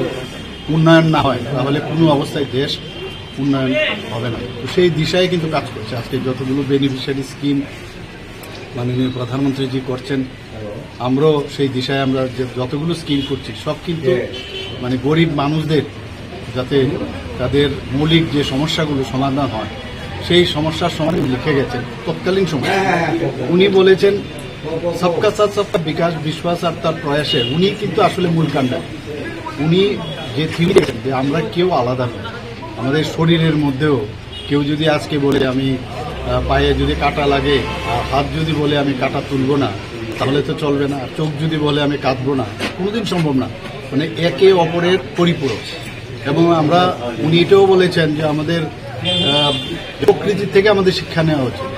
Speaker 24: উন্নয়ন না হয় তাহলে কোনো অবস্থায় দেশ উন্নয়ন হবে না। তো সেই দিশায় কিন্তু কাজ করছে আজকে যতগুলো বেনিফিশিয়ারি স্কিম মাননীয় প্রধানমন্ত্রীজি করছেন, আমরাও সেই দিশায় আমরা যে যতগুলো স্কিম করছি সব কিন্তু মানে গরিব মানুষদের যাতে তাদের মৌলিক যে সমস্যাগুলো সমাধান হয় সেই সমস্যার সমাধান লিখে গেছেন তৎকালীন সময়। উনি বলেছেন সবকা সাথ সবকা বিকাশ, বিশ্বাস আর তার প্রয়াসে উনি কিন্তু আসলে মূল কাণ্ডা। উনি যে থিম দিয়েছেন যে আমরা কেউ আলাদা নয়, আমাদের শরীরের মধ্যেও কেউ যদি আজকে বলে আমি পায়ে যদি কাটা লাগে, হাত যদি বলে আমি কাটা তুলব না তাহলে তো চলবে না, চোখ যদি বলে আমি কাঁদবো না, কোনোদিন সম্ভব না। মানে একে অপরের পরিপূরক। এবং আমরা উনি এটাও বলেছেন যে আমাদের প্রকৃতির থেকে আমাদের শিক্ষা নেওয়া উচিত।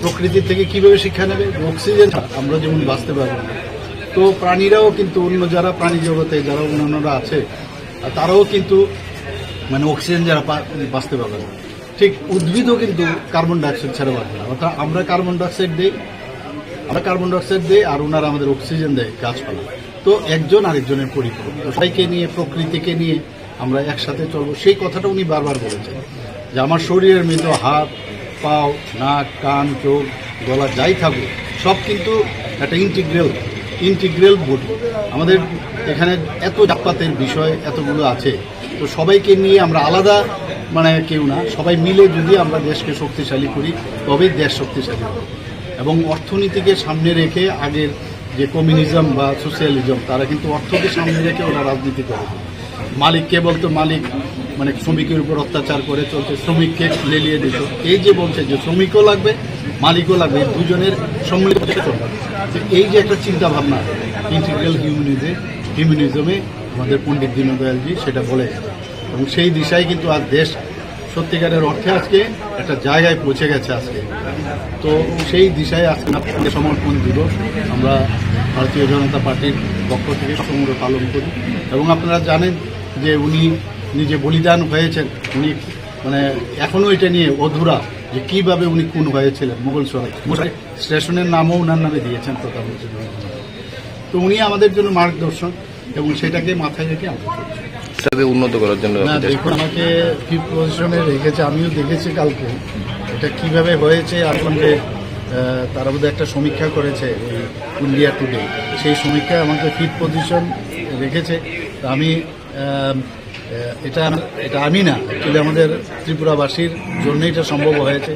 Speaker 24: প্রকৃতির থেকে কিভাবে শিক্ষা নেবে? অক্সিজেন আমরা যেমন বাঁচতে পারবো না, তো প্রাণীরাও কিন্তু অন্য যারা প্রাণী জগতে যারা অন্যান্যরা আছে তারাও কিন্তু মানে অক্সিজেন যারা বাঁচতে পারবে না, ঠিক উদ্ভিদও কিন্তু কার্বন ডাইঅক্সাইড ছাড়া বাঁচবে না। অর্থাৎ আমরা কার্বন ডাইঅক্সাইড দিই আর ওনারা আমাদের অক্সিজেন দেয় গাছপালা। তো একজন আরেকজনের পরিপূরক। সবাইকে নিয়ে প্রকৃতিকে নিয়ে আমরা একসাথে চলবো, সেই কথাটা উনি বারবার বলেছেন যে আমার শরীরের মধ্যে হাত, পাও, নাক, কান, চোখ, গলা যাই থাকুক সব কিন্তু একটা ইন্টিগ্রাল বডি। আমাদের এখানে এত জাতপাতের বিষয় এতগুলো আছে, তো সবাইকে নিয়ে আমরা আলাদা মানে কেউ না, সবাই মিলে যদি আমরা দেশকে শক্তিশালী করি তবেই দেশ শক্তিশালী হবে। এবং অর্থনীতিকে সামনে রেখে আগের যে কমিউনিজম বা সোশ্যালিজম তারা কিন্তু অর্থকে সামনে রেখে ওরা রাজনীতি করে। মালিককে বলতো মালিক মানে শ্রমিকের উপর অত্যাচার করে চলছে, শ্রমিককে লেলিয়ে দিত। এই যে বলছে যে শ্রমিকও লাগবে মালিকও লাগবে, দুজনের সম্মিলিত চলবে। এই যে একটা চিন্তা ভাবনা ইন্টিগ্রাল হিউম্যানিজমে আমাদের পণ্ডিত দীনদয়ালজি সেটা বলে, এবং সেই দিশায় কিন্তু আজ দেশ সত্যিকারের অর্থে আজকে একটা জায়গায় পৌঁছে গেছে আজকে। তো সেই দিশায় আজকে সমর্পণ দিবস আমরা ভারতীয় জনতা পার্টির পক্ষ থেকে সমগ্র পালন করি। এবং আপনারা জানেন যে উনি নিজে বলিদান হয়েছেন, উনি মানে এখনও এটা নিয়ে অধুরা যে কীভাবে উনি খুন হয়েছিলেন মুঘলসরাই স্টেশনের নামও ওনার নামে দিয়েছেন প্রধানমন্ত্রী। তো উনি আমাদের জন্য মার্গদর্শন এবং সেটাকে মাথায় রেখে আমরা
Speaker 1: উন্নত করার জন্য
Speaker 24: না দেখুন আমাকে ফিফথ পজিশনে রেখেছে, আমিও দেখেছি কালকে এটা কিভাবে হয়েছে। আর সঙ্গে তারা বোধহয় একটা সমীক্ষা করেছে ওই ইন্ডিয়া টুডে, সেই সমীক্ষায় আমাকে ফিফথ পজিশন রেখেছে। আমি এটা আমি না, অ্যাকচুয়ালি আমাদের ত্রিপুরাবাসীর জন্য এটা সম্ভব হয়েছে।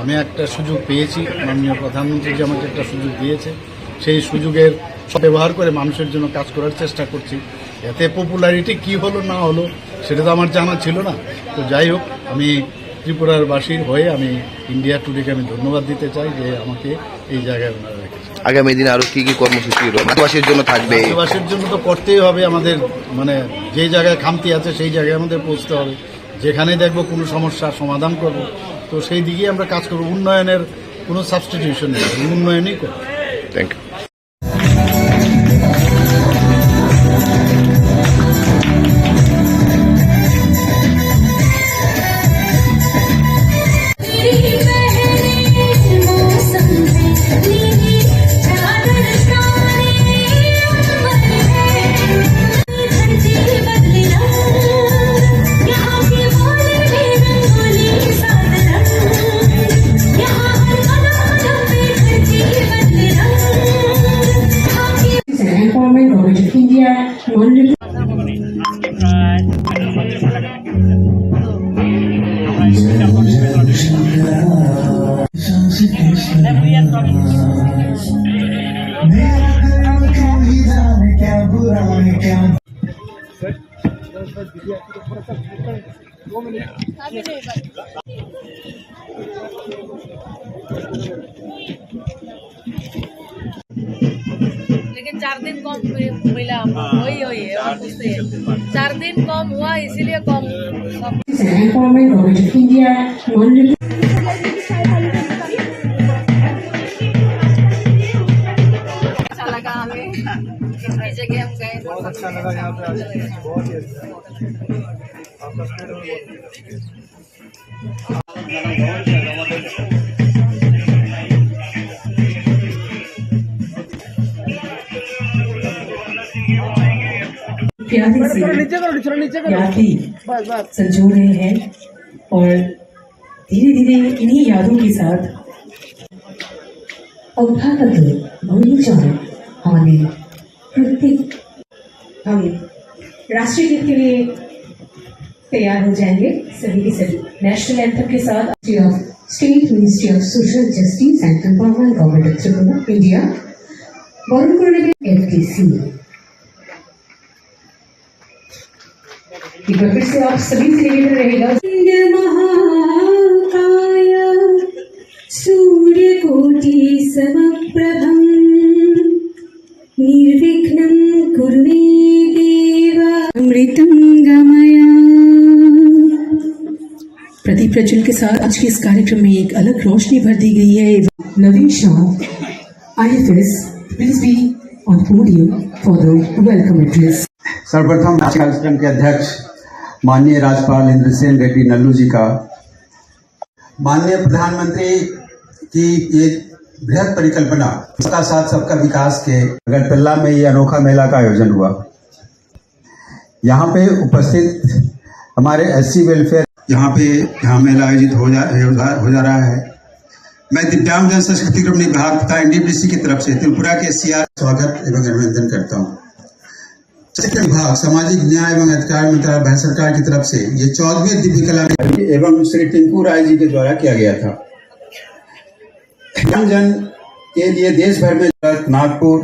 Speaker 24: আমি একটা সুযোগ পেয়েছি, মাননীয় প্রধানমন্ত্রী যে আমাকে একটা সুযোগ দিয়েছে, সেই সুযোগের ব্যবহার করে মানুষের জন্য কাজ করার চেষ্টা করছি। এতে পপুলারিটি কি হলো না হলো সেটা তো আমার জানা ছিল না। তো যাই হোক, আমি ত্রিপুরার বাসীর হয়ে আমি ইন্ডিয়া টুডেকে আমি ধন্যবাদ দিতে চাই যে আমাকে এই জায়গায় ওনারা রেখেছে।
Speaker 1: আগামী দিনে আরো কি কি কর্মসূচি আদিবাসীর জন্য থাকবে?
Speaker 24: আদিবাসীর জন্য তো করতেই হবে, আমাদের মানে যে জায়গায় খামতি আছে সেই জায়গায় আমাদের পৌঁছতে হবে। যেখানে দেখব কোনো সমস্যার সমাধান করব, তো সেই দিকেই আমরা কাজ করব। উন্নয়নের কোনো সাবস্টিটিউশন নেই, উন্নয়নই করব।
Speaker 1: Thank you.
Speaker 6: लेकिन 4 दिन कम मिला, वही है 4 दिन कम हुआ इसीलिए कम सब
Speaker 5: अच्छा लगा यहाँ पे आके, बहुत ही अच्छा। आपका
Speaker 9: प्यारे से यादें संजो रहे हैं और धीरे धीरे इन्हीं यादों के साथ अवधारत भूल जाए हमारे प्रत्येक हम राष्ट्रीय गीत के लिए तैयार हो जाएंगे सभी के सभी नेशनल एंथम के साथ state ministry of social justice and empowerment government of Tripura India FDC। एक बार फिर से आप सभी से निवेदन रहेगा महाकाय सूर्यकोटि समप्रभं निर्विघ्नं कुरु मे देव अमृतं गमय। प्रदीप प्रज्वल के साथ आज के इस कार्यक्रम में एक अलग रोशनी भर दी गई है। Navin Shah IFS please be on podium for the welcome address.
Speaker 13: सर्वप्रथम आज कार्यक्रम के अध्यक्ष माननीय राज्यपाल इंद्रसेन रेड्डी नल्लू जी का, माननीय प्रधानमंत्री की ये बृहद परिकल्पना सबका साथ सबका विकास के अगरतला में ये अनोखा मेला का आयोजन हुआ। यहाँ पे उपस्थित हमारे SC वेलफेयर यहाँ मेला आयोजित हो जा रहा है। मैं दिव्यांग जन सशक्तिकरण विभाग तथा NDPC की तरफ से त्रिपुरा के CR स्वागत एवं अभिनंदन करता हूँ। विभाग सामाजिक न्याय एवं अधिकार मंत्रालय भारत सरकार की तरफ से ये 14वीं दिव्य कला एवं श्री टिंकू राय जी के द्वारा किया गया था। दिव्यांगजन के लिए देश भर में नागपुर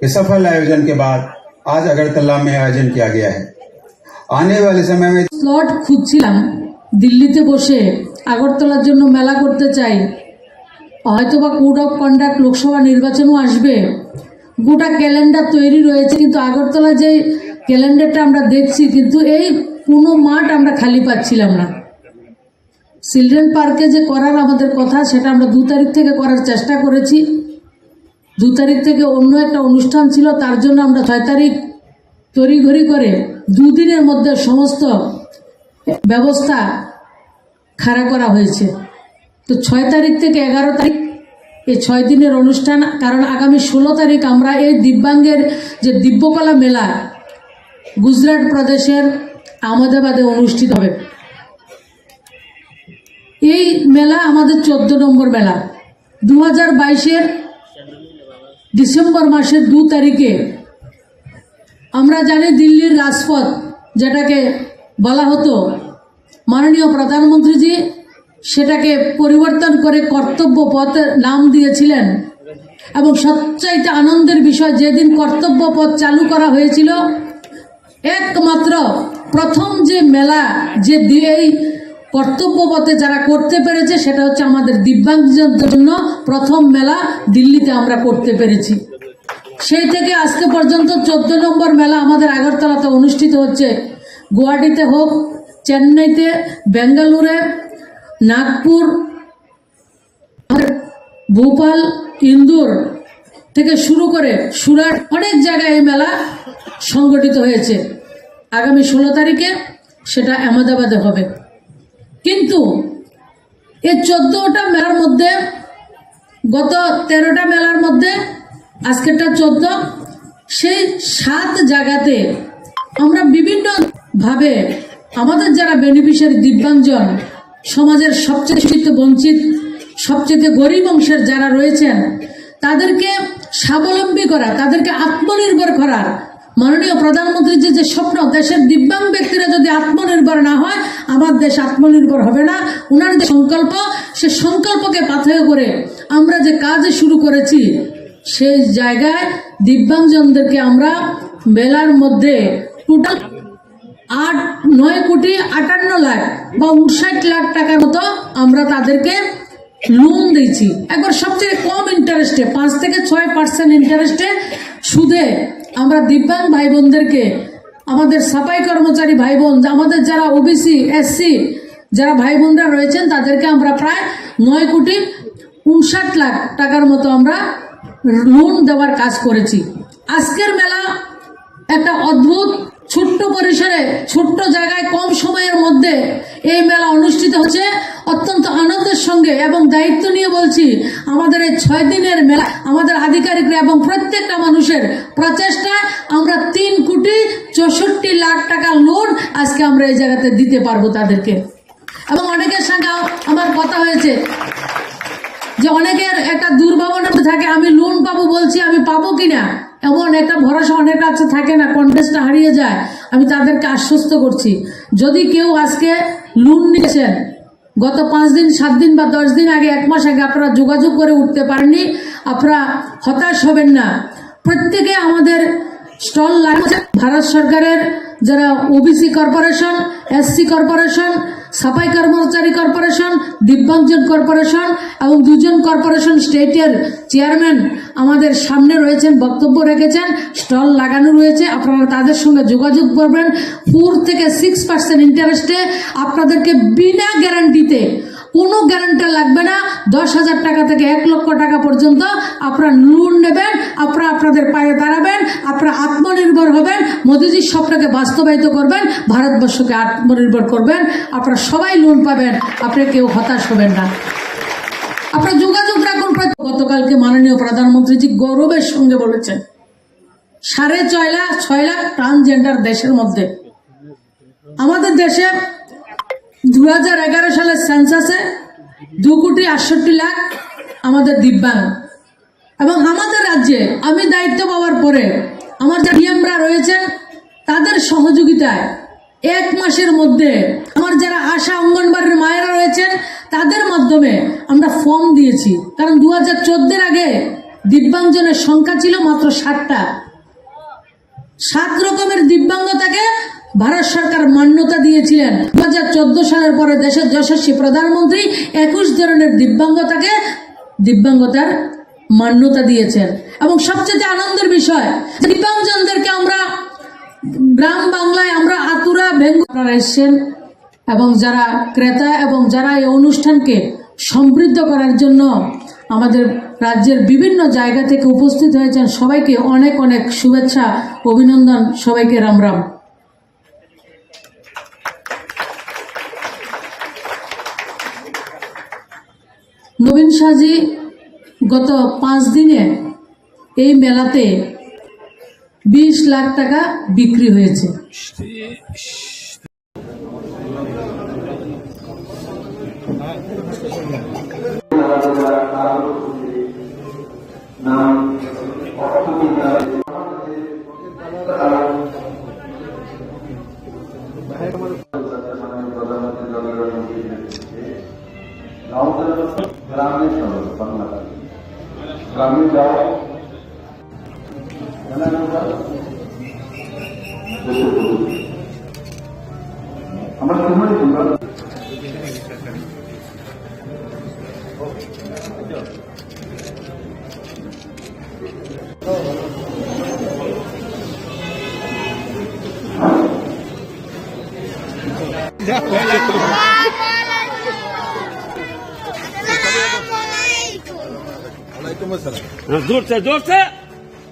Speaker 13: के सफल आयोजन के बाद आज अगरतला में आयोजन किया गया है। आने वाले समय में
Speaker 6: স্লট খুঁজছিলাম, দিল্লিতে বসে আগরতলার জন্য মেলা করতে চাই, হয়তোবা কোড অফ কন্ডাক্ট লোকসভা নির্বাচনও আসবে, গোটা ক্যালেন্ডার তৈরি রয়েছে, কিন্তু আগরতলা যে ক্যালেন্ডারটা আমরা দেখছি কিন্তু এই কোনো মাঠ আমরা খালি পাচ্ছিলাম না। চিলড্রেন পার্কে যে করার আমাদের কথা সেটা আমরা 2 তারিখ থেকে করার চেষ্টা করেছি। 2 তারিখ থেকে অন্য একটা অনুষ্ঠান ছিল, তার জন্য আমরা 6 তারিখ তড়িঘড়ি করে 2 দিনের মধ্যে সমস্ত ব্যবস্থা খাড়া করা হয়েছে। তো 6 তারিখ থেকে 11 তারিখ এই 6 দিনের অনুষ্ঠান, কারণ আগামী 16 তারিখ আমরা এই দিব্যাঙ্গের যে দিব্যকলা মেলা গুজরাট প্রদেশের আহমেদাবাদে অনুষ্ঠিত হবে। এই মেলা আমাদের 14 নম্বর মেলা। 2022-এর ডিসেম্বর মাসের 2 তারিখে আমরা জানি দিল্লির রাজপথ যেটাকে বলা হতো, মাননীয় প্রধানমন্ত্রীজি সেটাকে পরিবর্তন করে কর্তব্য পথের নাম দিয়েছিলেন। এবং সবচাইতে আনন্দের বিষয়, যেদিন কর্তব্য পথ চালু করা হয়েছিল, একমাত্র প্রথম যে মেলা যে এই কর্তব্য পথে যারা করতে পেরেছে সেটা হচ্ছে আমাদের দিব্যাঙ্গজনদের জন্য প্রথম মেলা দিল্লিতে আমরা করতে পেরেছি। সেই থেকে আজকে পর্যন্ত 14 নম্বর মেলা আমাদের আগরতলাতে অনুষ্ঠিত হচ্ছে। গুয়াহাটিতে হোক, চেন্নাইতে, বেঙ্গালুরে, নাগপুর, ভোপাল, ইন্দোর থেকে শুরু করে সুরাট, অনেক জায়গায় এই মেলা সংগঠিত হয়েছে। আগামী 16 তারিখে সেটা আহমেদাবাদে হবে। কিন্তু এই 14টা মেলার মধ্যে, গত 13টা মেলার মধ্যে আজকেরটা 14, সেই 7 জায়গাতে আমরা বিভিন্নভাবে আমাদের যারা বেনিফিশিয়ারি দিব্যাঙ্গজন, সমাজের সবচেয়ে বঞ্চিত, সবচেয়ে গরিব অংশের যারা রয়েছেন, তাদেরকে স্বাবলম্বী করা, তাদেরকে আত্মনির্ভর করার মাননীয় প্রধানমন্ত্রীর যে স্বপ্ন, দেশের দিব্যাঙ্গ ব্যক্তিরা যদি আত্মনির্ভর না হয় আমার দেশ আত্মনির্ভর হবে না। ওনার যে সংকল্প, সে সংকল্পকে পাথেয় করে আমরা যে কাজ শুরু করেছি, সেই জায়গায় দিব্যাঙ্গজনদেরকে আমরা মেলার মধ্যে টোটাল 9 কোটি 58 লাখ বা 59 লাখ টাকার মতো আমরা তাদেরকে লোন দিয়েছি। একবার সবচেয়ে কম ইন্টারেস্টে 5 থেকে 6% ইন্টারেস্টে সুদে আমরা দিব্যাঙ্গ ভাই বোনদেরকে, আমাদের সাফাই কর্মচারী ভাই বোন, আমাদের যারা OBC SC যারা ভাই বোনরা রয়েছেন, তাদেরকে আমরা প্রায় 9 কোটি 59 লাখ টাকার মতো আমরা লোন দেওয়ার কাজ করেছি। আজকের মেলা একটা অদ্ভুত ছোট্ট পরিসরে ছোট্ট জায়গায় কম সময়ের মধ্যে এই মেলা অনুষ্ঠিত হচ্ছে অত্যন্ত আনন্দের সঙ্গে এবং দায়িত্ব নিয়ে বলছি, আমাদের এই 6 দিনের মেলা আমাদের আধিকারিকরা এবং প্রত্যেকটা মানুষের প্রচেষ্টায় আমরা 3,64,00,000 টাকা লোন আজকে আমরা এই জায়গাতে দিতে পারবো তাদেরকে। এবং অনেকের সঙ্গে আমার কথা হয়েছে যে অনেকের একটা দুর্ভাবনা থাকে, আমি লোন পাবো, বলছি আমি পাবো কিনা, এমন একটা ভরসা অনেক কাছে থাকে না, কনফিডেন্সটা হারিয়ে যায়। আমি তাদেরকে আশ্বস্ত করছি, যদি কেউ আজকে লোন নিয়েছেন গত 5 দিন 7 দিন বা 10 দিন আগে 1 মাস আগে আপনারা যোগাযোগ করে উঠতে পারেননি, আপনারা হতাশ হবেন না। প্রত্যেকে আমাদের স্টল লাগছে। ভারত সরকারের যারা ওবিসি কর্পোরেশন, এসসি কর্পোরেশন, সাফাই কর্মচারী কর্পোরেশন, দিব্যাঙ্গজন কর্পোরেশন এবং 2 জন কর্পোরেশন স্টেটের চেয়ারম্যান আমাদের সামনে রয়েছেন, বক্তব্য রেখেছেন, স্টল লাগানো রয়েছে। আপনারা তাদের সঙ্গে যোগাযোগ করবেন। 4 থেকে 6% ইন্টারেস্টে আপনাদেরকে বিনা গ্যারান্টিতে, কোনো গ্যারান্টি লাগবে না, 10,000 টাকা থেকে 1 লক্ষ টাকা পর্যন্ত আপনারা লোন নেবেন। আপনারা আপনাদের পায়ে দাঁড়াবেন, আপনারা আত্মনির্ভর হবেন, মোদিজির স্বপ্নকে বাস্তবায়িত করবেন, ভারতবর্ষকে আত্মনির্ভর করবেন। আপনারা সবাই লোন পাবেন, আপনারা কেউ হতাশ হবেন না। আপনারা যোগাযোগ রাখুন। গতকালকে মাননীয় প্রধানমন্ত্রীজি গৌরবের সঙ্গে বলেছেন 6.5 লাখ ট্রান্সজেন্ডার দেশের মধ্যে। আমাদের দেশে 2011 সালের সেন্সাসে 2,68,00,000 আমাদের দিব্যাঙ্গ। এবং আমাদের রাজ্যে আমি দায়িত্ব পাওয়ার পরে আমার যে ডিএমরা রয়েছেন তাদের সহযোগিতায় 1 মাসের মধ্যে আমার যারা আশা অঙ্গনবাড়ির মায়েরা রয়েছেন তাদের মাধ্যমে আমরা ফর্ম দিয়েছি। কারণ 2014 আগে দিব্যাঙ্গজনের সংখ্যা ছিল মাত্র 60টা। 7 রকমের দিব্যাঙ্গতাকে ভারত সরকার মান্যতা দিয়েছিলেন। 2014 সালের পরে দেশের যশস্বী প্রধানমন্ত্রী 21 ধরনের দিব্যাঙ্গতার মান্যতা দিয়েছেন। এবং সবচেয়ে আনন্দের বিষয়, দিব্যাঙ্গজনদেরকে আমরা গ্রাম বাংলায় আমরা আতুরা আপনারা এসছেন এবং যারা ক্রেতা এবং যারা এই অনুষ্ঠানকে সমৃদ্ধ করার জন্য আমাদের রাজ্যের বিভিন্ন জায়গা থেকে উপস্থিত হয়েছেন, সবাইকে অনেক অনেক শুভেচ্ছা, অভিনন্দন, সবাইকে রাম রাম। নবীন শাহজি গত 5 দিনে এই মেলাতে 20 লাখ টাকা বিক্রি হয়েছে।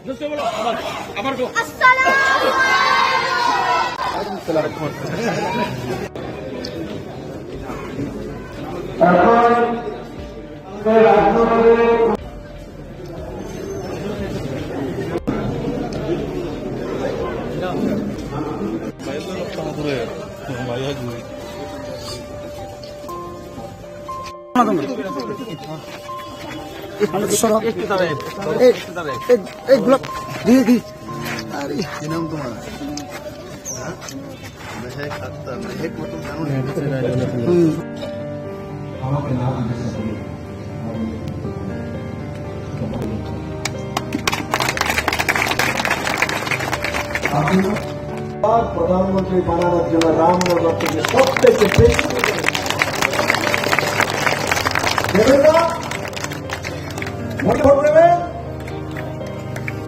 Speaker 15: जोर से बोलो अमर को
Speaker 7: প্রধানমন্ত্রী বানানোর জন্য রামনগর থেকে সবথেকে বেশি দেবেন না, ভোট দেবেন।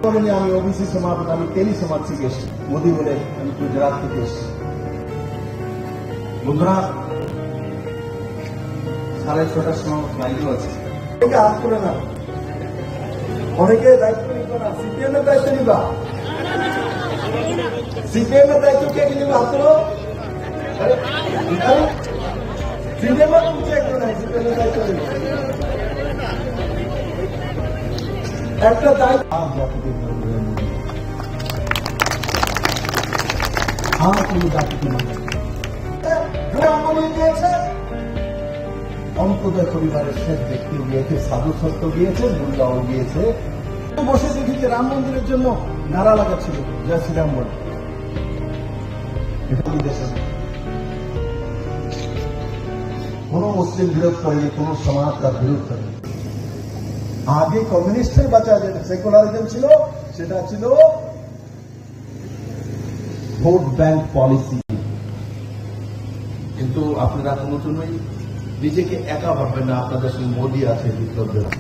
Speaker 7: আমি ওবিসি সমাজ, আমি তেলি সমাজ থেকে এসেছি, মোদী বলে আমি গুজরাট থেকে এসেছি। বন্ধুরা 6:30টার সময় ফ্লাইটও আছে, অনেকে হাত করে না, অনেকে দায়িত্ব নিবা না, সিপিএম এর দায়িত্ব নিবা। सीपीएम में दायित्व क्या के लिए हाथ करो सीपीएम में तुम चेक करो नहीं सीपीएम में दायित्व একটা দায়িত্ব আমার কোনো জাতিকে মানে দিয়েছে অন্তদয় পরিবারের শেষ ব্যক্তিও গিয়েছে, সাধু সত্য গিয়েছে, মোল্লাও গিয়েছে, বসে দেখিতে রাম মন্দিরের জন্য নারা লাগাচ্ছিল জয় শ্রীরাম বলে। কোন মুসলিম বিরোধ করেনি, কোন সমাজ তার বিরোধ করেনি। আগে কমিউনিস্টের বাঁচা যে সেকুলারিজম ছিল সেটা ছিল ভোট ব্যাংক পলিসি। কিন্তু আপনারা কোনো জন্যই নিজেকে একা ভাববেন না, আপনাদের সঙ্গে মোদী আছে, বিপ্লবীরা।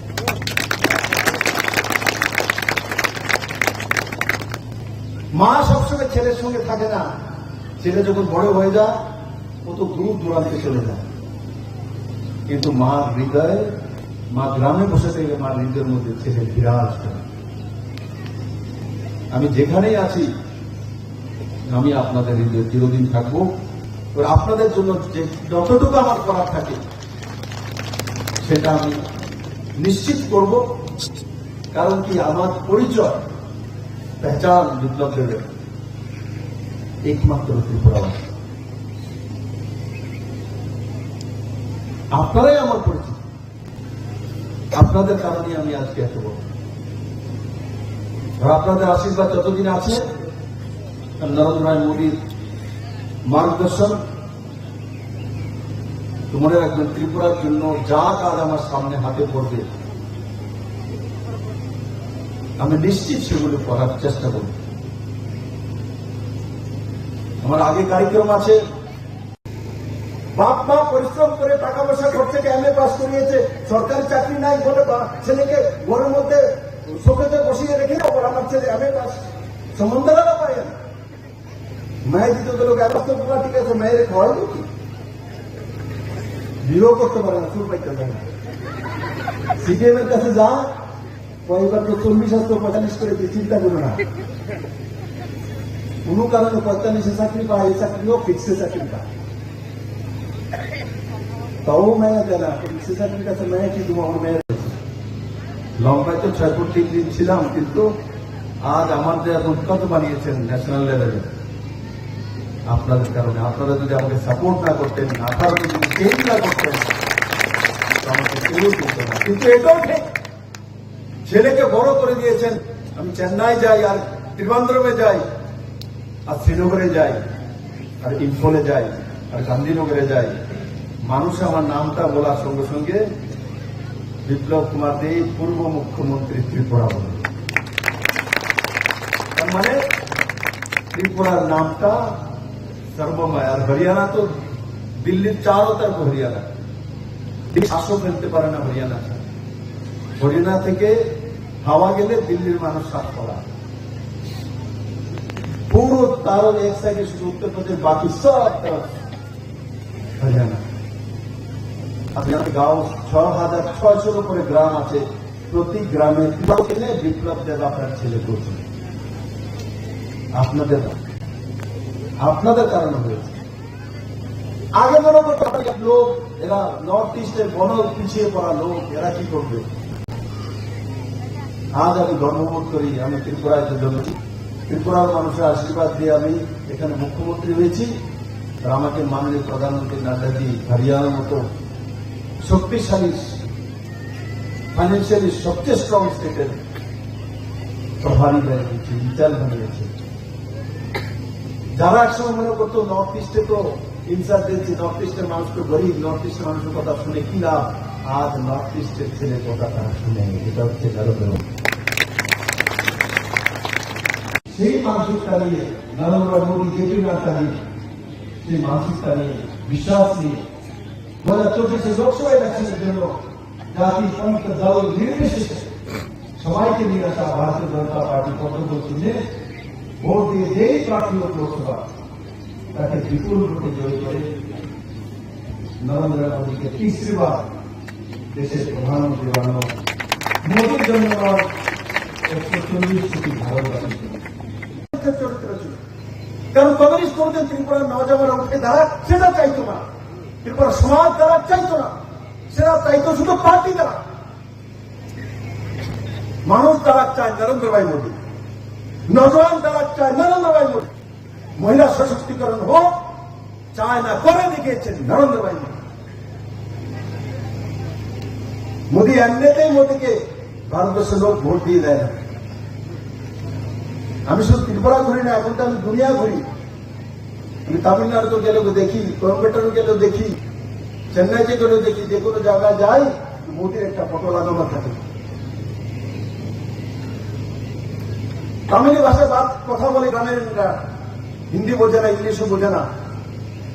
Speaker 7: মা সবসময় ছেলের সঙ্গে থাকে না, ছেলে যখন বড় হয়ে যায় ও তো দূর দূরান্তে চলে যায়, কিন্তু মার হৃদয়ে, মা গ্রামে বসে থেকে মার হৃদয়ের মধ্যে ছেলে বিরাজ করে। আমি যেখানেই আছি আমি আপনাদের হৃদয়ে চিরদিন থাকবো। আপনাদের জন্য যে যতটুকু আমার করার থাকে সেটা আমি নিশ্চিত করব। কারণ কি, আমার পরিচয় পেহচান বিপ্লবের একমাত্র ত্রিপুরাবাসী। আপনারাই আমার পরিচয়, আপনাদের কারণে আমি আজকে এত বড়। আর আপনাদের আশীর্বাদ যতদিন আছে, নরেন্দ্র ভাই মোদীর মার্গদর্শন, মনে রাখবেন ত্রিপুরার জন্য যা কাজ আমার সামনে হাতে পড়বে আমি নিশ্চিত সেগুলো করার চেষ্টা করব। আমার আগে কার্যক্রম আছে, বাপ মা পরিশ্রম করে টাকা পয়সা খরচ থেকে এমএ পাস করিয়েছে, সরকারি চাকরি নাই বলে ছেলেকে ঘরের মধ্যে শোকেতে বসিয়ে রেখে ওপর আমার ছেলে এমএ পাস সম্বন্ধরা পায় না। মেয়ে দিতে তো লোক এত ঠিক আছে, মেয়ের খাওয়াই কি বিবাহ করতে পারে না, চুল পাইতে পারে না। সিপিএম এর কাছে যা কয়েকবার তো 40 করে দিয়ে চিন্তা করো না, কোন কারণে 45 চাকরি পায়, এই চাকরিও ফিক্সে চাকরি পায়, তাও মেয়ে দেয় না। ফিক্সে চাকরির কাছে মেয়ে কি তুমি আমার মেয়ের লম্বায় তো 6 ফুট 3 ইঞ্চি ছিলাম, কিন্তু আজ আমার যে উৎকত বানিয়েছেন ন্যাশনাল লেভেলে আপনাদের কারণে। আপনারা যদি আমাকে সাপোর্ট না করতেন, আপনারা যদি চেঞ্জ না করতেন আমাকে কেউ করতো না। কিন্তু এটাও ঠিক, ছেলেকে বড় করে দিয়েছেন। আমি চেন্নাই যাই, আর ত্রিবান্দ্রমে যাই, আর শ্রীনগরে যাই, আর ইম্ফলে যাই, আর গান্ধীনগরে যাই, মানুষ আমার নামটা বলার সঙ্গে সঙ্গে বিপ্লব কুমার দে পূর্ব মুখ্যমন্ত্রী ত্রিপুরা বলে। তার মানে ত্রিপুরার নামটা সর্বময়। আর হরিয়ানা তো দিল্লির চারো তরফ হরিয়ানা, শ্বাসও ফেলতে পারে না হরিয়ানা। হরিয়ানা থেকে হাওয়া গেলে দিল্লির মানুষ শ্বাস পড়া, পুরো তারও এক সাইডে শুধু উত্তরপ্রদেশ, বাকি সব তরফ হরিয়ানা। আপনার গাঁও 6,600 উপরে গ্রাম আছে, প্রতি গ্রামে বিপ্লব দেব আপনার ছেলে করছে। আপনাদের কারণে হয়েছে। আগে মনে করতে লোক এরা নর্থ ইস্টের বন পিছিয়ে পড়া লোক, এরা কি করবে। আজ আমি গর্ববোধ করি আমি ত্রিপুরায় জন্মেছি, ত্রিপুরার মানুষের আশীর্বাদ দিয়ে আমি এখানে মুখ্যমন্ত্রী হয়েছি। আর আমাকে মাননীয় প্রধানমন্ত্রী নাড্ডাজি হরিয়ানার মতো শক্তিশালী, ফাইন্যান্সিয়ালি সবচেয়ে স্ট্রং স্টেটের প্রভারী বানিয়েছে, ইনচার্জ বানিয়েছে। যারা একসময় মনে করতো নর্থ ইস্টে তো ইনচার্জ দিয়েছে, নর্থ ইস্টের মানুষ তো গরিব, নর্থ ইস্টের মানুষের কথা শুনে কি লাভ, আজ নর্থ ইস্টের ছেলে কথা তারা শুনে। এটা হচ্ছে ভারতের সেই মানসিকতা নিয়ে নরেন্দ্র মোদী জেপি নাড্ডা নিয়ে, সেই মানসিকতা নিয়ে, বিশ্বাস নিয়ে 2024 লোকসভা ইলেকশনের জন্য জাতি পন্থ দল নির্বিশেষে সবাইকে নিয়ে আসা ভারতীয় জনতা পার্টি পদ্ধতি চিহ্নে ভোট দিয়ে যেই প্রার্থী হোক লোকসভা তাকে বিপুল ভোটে জয় করে নরেন্দ্র মোদীকে 3री বার দেশের প্রধানমন্ত্রী বানানো, মোদীর জন্য 140 কোটি ভারতবাসীর জন্য যুদ্ধের চরিত্র ছিল। কারণ কমিউনিস্ট কোনদিন ত্রিপুরার নওজওয়ানরা উঠে দাঁড়াক সেটা চাইতো না, ত্রিপুরা সমাজ দাঁড়াক চাইতো না, সেটা চাইতো শুধু পার্টি দাঁড়াক। মানুষ দাঁড়াক চায় নরেন্দ্র ভাই মোদী, নজওয়ান দাঁড়াক চায় নরেন্দ্র ভাই মোদী, মহিলা সশক্তিকরণ হোক চায় না, করে দেখিয়েছেন নরেন্দ্র ভাই মোদী। মোদী এমনিতেই মোদীকে ভারতবর্ষের লোক ভোট দিয়ে দেয় না। আমি শুধু ত্রিপুরা ঘুরি না, এখন তো আমি দুনিয়া ঘুরি। আমি তামিলনাড়ু গেলেও দেখি, কোয়েম্বাটোর গেলেও দেখি, চেন্নাইতে গেলেও দেখি, যে কোনো জায়গায় যাই মোদীর একটা ফটো লাগানো থাকে। তামিলি ভাষায় কথা বলে গ্রামের, হিন্দি বোঝে না, ইংলিশও বোঝে না,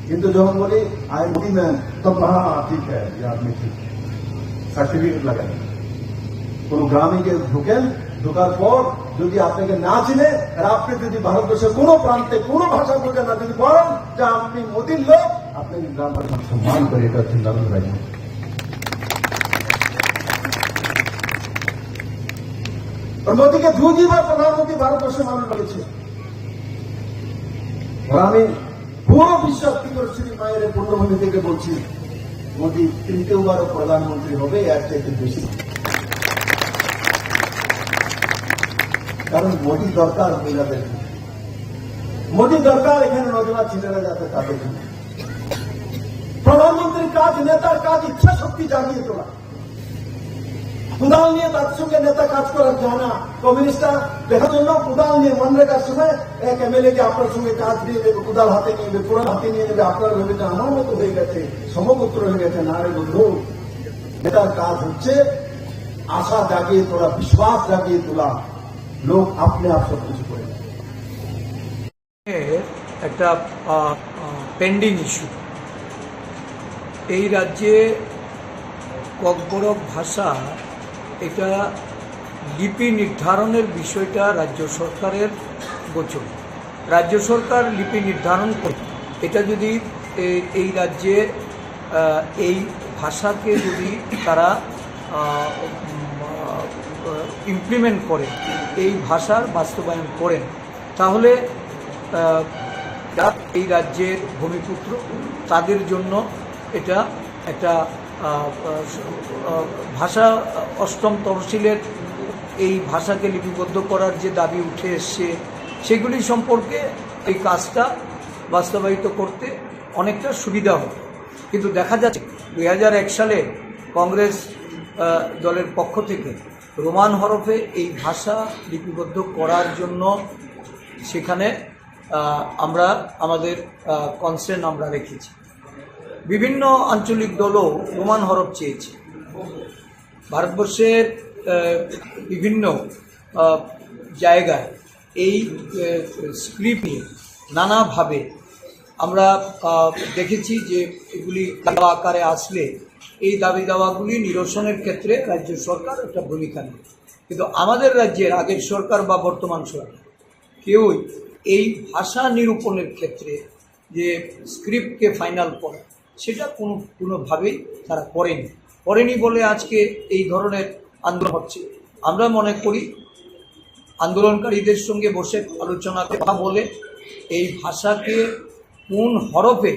Speaker 7: কিন্তু যখন বলি আই মোদী ম্যান, তখন হ্যাঁ ঠিক হ্যাঁ আপনি ঠিক, সার্টিফিকেট লাগান। কোন গ্রামে গিয়ে ঢুকেন, ঢোকার পর যদি আপনাকে না চিনে আর আপনি যদি ভারতবর্ষের কোন প্রান্তে কোন ভাষা বোঝেন না, যদি বলেন যে আপনি মোদীর লোক, আপনাকে গ্রাম সম্মান করে। এটা হচ্ছে নরেন্দ্র ভাই। মোদীকে দুবার প্রধানমন্ত্রী ভারতবর্ষের মানুষ বলেছে। আমি পুরো বিশ্বাস কি করছি, মায়ের পূর্ণভূমি থেকে বলছি, মোদী তৃতীয়বারও প্রধানমন্ত্রী হবে, এর চাইতে বেশি। কারণ মোদী দরকার মহিলাদের, মোদী দরকার এখানে নজওয়ান ছেলেরা যাতে তাদের। প্রধানমন্ত্রীর কাজ, নেতার কাজ ইচ্ছা শক্তি জাগিয়ে তোলা। কুদাল নিয়ে তার সঙ্গে নেতা কাজ করার যায় না। কমিউনিস্টরা দেখার জন্য কুদাল নিয়ে মনরেগার সময় এক এমএলএ কে আপনার সঙ্গে কাজ দিয়ে দেবে, কুদাল হাতে নিয়ে নেবে, পুরান হাতে নিয়ে নেবে, আপনার ভেবে যে আমার মতো হয়ে গেছে, সমপুত্র হয়ে গেছে। না রে বন্ধু, নেতার কাজ হচ্ছে আশা জাগিয়ে তোলা, বিশ্বাস জাগিয়ে তোলা, লোক আপনি আপ সবকিছু করে।
Speaker 17: একটা পেন্ডিং ইস্যু, এই রাজ্যে ককবরক ভাষা, এটা লিপি নির্ধারণের বিষয়টা রাজ্য সরকারের গোচর। রাজ্য সরকার লিপি নির্ধারণ করে, এটা যদি এই রাজ্যে এই ভাষাকে যদি তারা ইমপ্লিমেন্ট করে, এই ভাষার বাস্তবায়ন করেন, তাহলে এই রাজ্যের ভূমিপুত্র তাদের জন্য এটা একটা ভাষা, অষ্টম তহসিলের এই ভাষাকে লিপিবদ্ধ করার যে দাবি উঠে এসছে, সেগুলি সম্পর্কে এই কাজটা বাস্তবায়িত করতে অনেকটা সুবিধা হবে। কিন্তু দেখা যাচ্ছে 2001 সালে কংগ্রেস দলের পক্ষ থেকে রোমান হরফে এই ভাষা লিপিবদ্ধ করার জন্য সেখানে আমরা আমাদের কনসার্ন আমরা রেখেছি। বিভিন্ন আঞ্চলিক দলও রোমান হরফ চেয়েছে। ভারতবর্ষের বিভিন্ন জায়গায় এই স্ক্রিপ্ট নিয়ে নানাভাবে আমরা দেখেছি যে এগুলি আকারে আসলে এই দাবি দাওয়াগুলি নিরসনের ক্ষেত্রে রাজ্য সরকার একটা ভূমিকা নেয়। কিন্তু আমাদের রাজ্যের আগের সরকার বা বর্তমান সরকার কেউই এই ভাষা নিরূপণের ক্ষেত্রে যে স্ক্রিপ্টকে ফাইনাল করা, সেটা কোনোভাবেই তারা করেনি বলে আজকে এই ধরনের আন্দোলন হচ্ছে। আমরা মনে করি আন্দোলনকারীদের সঙ্গে বসে আলোচনা কথা বলে এই ভাষাকে কোন হরফে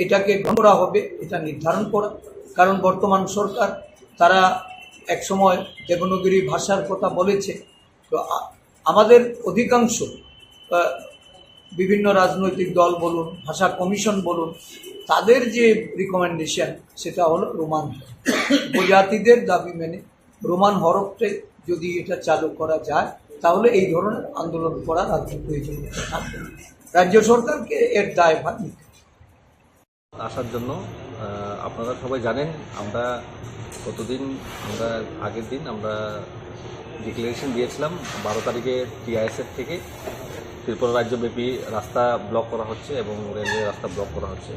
Speaker 17: এটাকে গ্রহণ করা হবে এটা নির্ধারণ করা। কারণ বর্তমান সরকার তারা একসময় দেবনাগরী ভাষার কথা বলেছে, তো আমাদের অধিকাংশ বিভিন্ন রাজনৈতিক দল বলুন, ভাষা কমিশন বলুন, তাদের যে রিকমেন্ডেশন সেটা হলো রোমান হরফ। উপজাতিদের দাবি মেনে রোমান হরফে যদি এটা চালু করা যায়, তাহলে এই ধরনের আন্দোলন করার আর প্রয়োজনীয়তা থাকবে না। রাজ্য সরকারকে এর দায়ভার নিতে
Speaker 8: আসার জন্য আপনারা সবাই জানেন, আমরা আগের দিন আমরা ডিক্লারেশন দিয়েছিলাম 12 তারিখে টিআইএসএফ থেকে ত্রিপুরা রাজ্যব্যাপী রাস্তা ব্লক করা হচ্ছে এবং রেলওয়ে রাস্তা ব্লক করা হচ্ছে।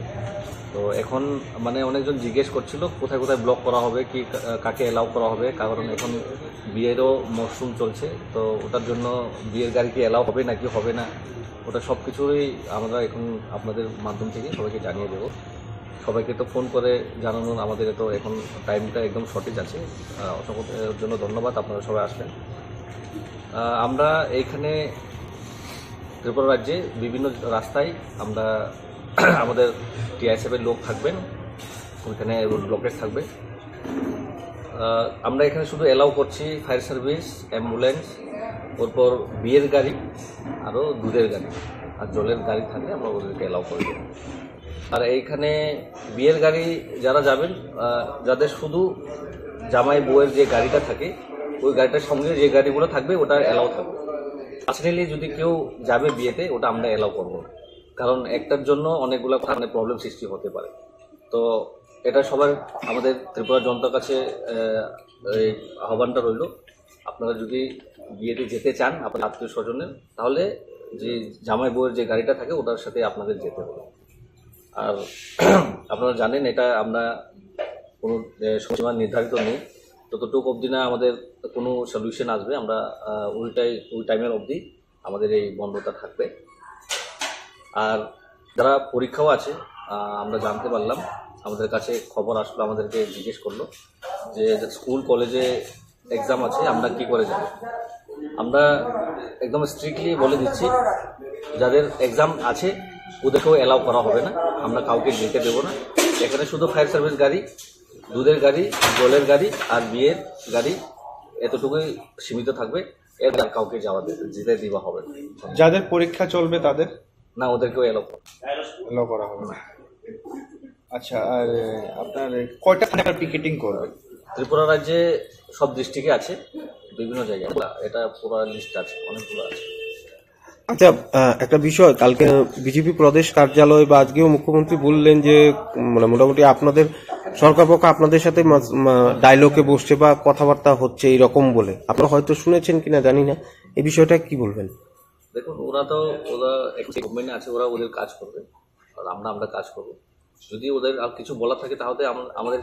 Speaker 8: তো এখন মানে অনেকজন জিজ্ঞেস করছিল কোথায় কোথায় ব্লক করা হবে, কি কাকে অ্যালাউ করা হবে, কারণ এখন বিয়েরও মরশুম চলছে। তো ওটার জন্য বিয়ের গাড়ি কি অ্যালাউ হবে নাকি হবে না, ওটা সব কিছুই আমরা এখন আপনাদের মাধ্যম থেকে সবাইকে জানিয়ে দেবো। সবাইকে তো ফোন করে জানানোর আমাদের তো এখন টাইমটা একদম সঠিক আছে। অসংখ্যের জন্য ধন্যবাদ, আপনারা সবাই আসবেন। আমরা এইখানে ত্রিপুরা রাজ্যে বিভিন্ন রাস্তায় আমরা আমাদের টিআইএসএফের লোক থাকবেন, ওইখানে রোড ব্লকেজ থাকবে। আমরা এখানে শুধু এলাও করছি ফায়ার সার্ভিস, অ্যাম্বুলেন্স, ওরপর বিয়ের গাড়ি, আরও দুধের গাড়ি আর জলের গাড়ি থাকলে আমরা ওদেরকে এলাও করব। আর এইখানে বিয়ের গাড়ি যারা যাবেন, যাদের শুধু জামাই বউয়ের যে গাড়িটা থাকে ওই গাড়িটার সঙ্গে যে গাড়িগুলো থাকবে ওটা এলাও থাকবে। পার্সোনালি যদি কেউ যাবে বিয়েতে ওটা আমরা এলাও করবো না, কারণ একটার জন্য অনেকগুলো মানে প্রবলেম সৃষ্টি হতে পারে। তো এটা সবার আমাদের ত্রিপুরা জনতার কাছে এই আহ্বানটা রইল, আপনারা যদি বিয়েতে যেতে চান আপনার আত্মীয় স্বজনের, তাহলে যে জামাই বউয়ের যে গাড়িটা থাকে ওটার সাথে আপনাদের যেতে হবে। আর আপনারা জানেন এটা আমরা কোনো সীমা নির্ধারিত নেই, ততটুকু অবধি না আমাদের কোনো সলিউশন আসবে আমরা ওই টাইমের অবধি আমাদের এই বন্ধটা থাকবে। আর যারা পরীক্ষাও আছে, আমরা জানতে পারলাম, আমাদের কাছে খবর আসলো, আমাদেরকে জিজ্ঞেস করলো যে স্কুল কলেজে এক্সাম আছে আমরা কি করে যাব। আমরা একদম স্ট্রিক্টলি বলে দিচ্ছি যাদের এক্সাম আছে ওদেরকেও অ্যালাউ করা হবে না, আমরা কাউকে যেতে দেবো না। এখানে শুধু ফায়ার সার্ভিস গাড়ি, দুধের গাড়ি, জলের গাড়ি আর বিয়ের গাড়ি এতটুকুই সীমিত থাকবে, এর কাউকে যেতে দেওয়া হবে না।
Speaker 5: যাদের পরীক্ষা চলবে তাদের
Speaker 8: না, ওদেরকেও
Speaker 5: এলাও করা হবে না। আচ্ছা, আর আপনার কয়টা পিকেটিং করবে?
Speaker 8: ত্রিপুরা রাজ্যে সব ডিস্ট্রিক্টে আছে, বিভিন্ন জায়গায়, এটা পুরো লিস্ট আছে, অনেকগুলো আছে।
Speaker 4: আচ্ছা, একটা বিষয়, কালকে বিজেপি প্রদেশ কার্যালয় বা আজকেও মুখ্যমন্ত্রী বললেন যে মানে মোটামুটি আপনাদের সরকার পক্ষ আপনাদের সাথে ডায়লগে বসছে বা কথাবার্তা হচ্ছে এইরকম বলে, আপনারা হয়তো শুনেছেন কিনা জানি না, এই বিষয়টা কি বলবেন?
Speaker 8: দেখুন, ওরা গভর্নমেন্টে আছে, ওরা ওদের কাজ করবে আর আমরা কাজ করবো। যদি ওদের আর কিছু বলার থাকে তাহলে আমাদের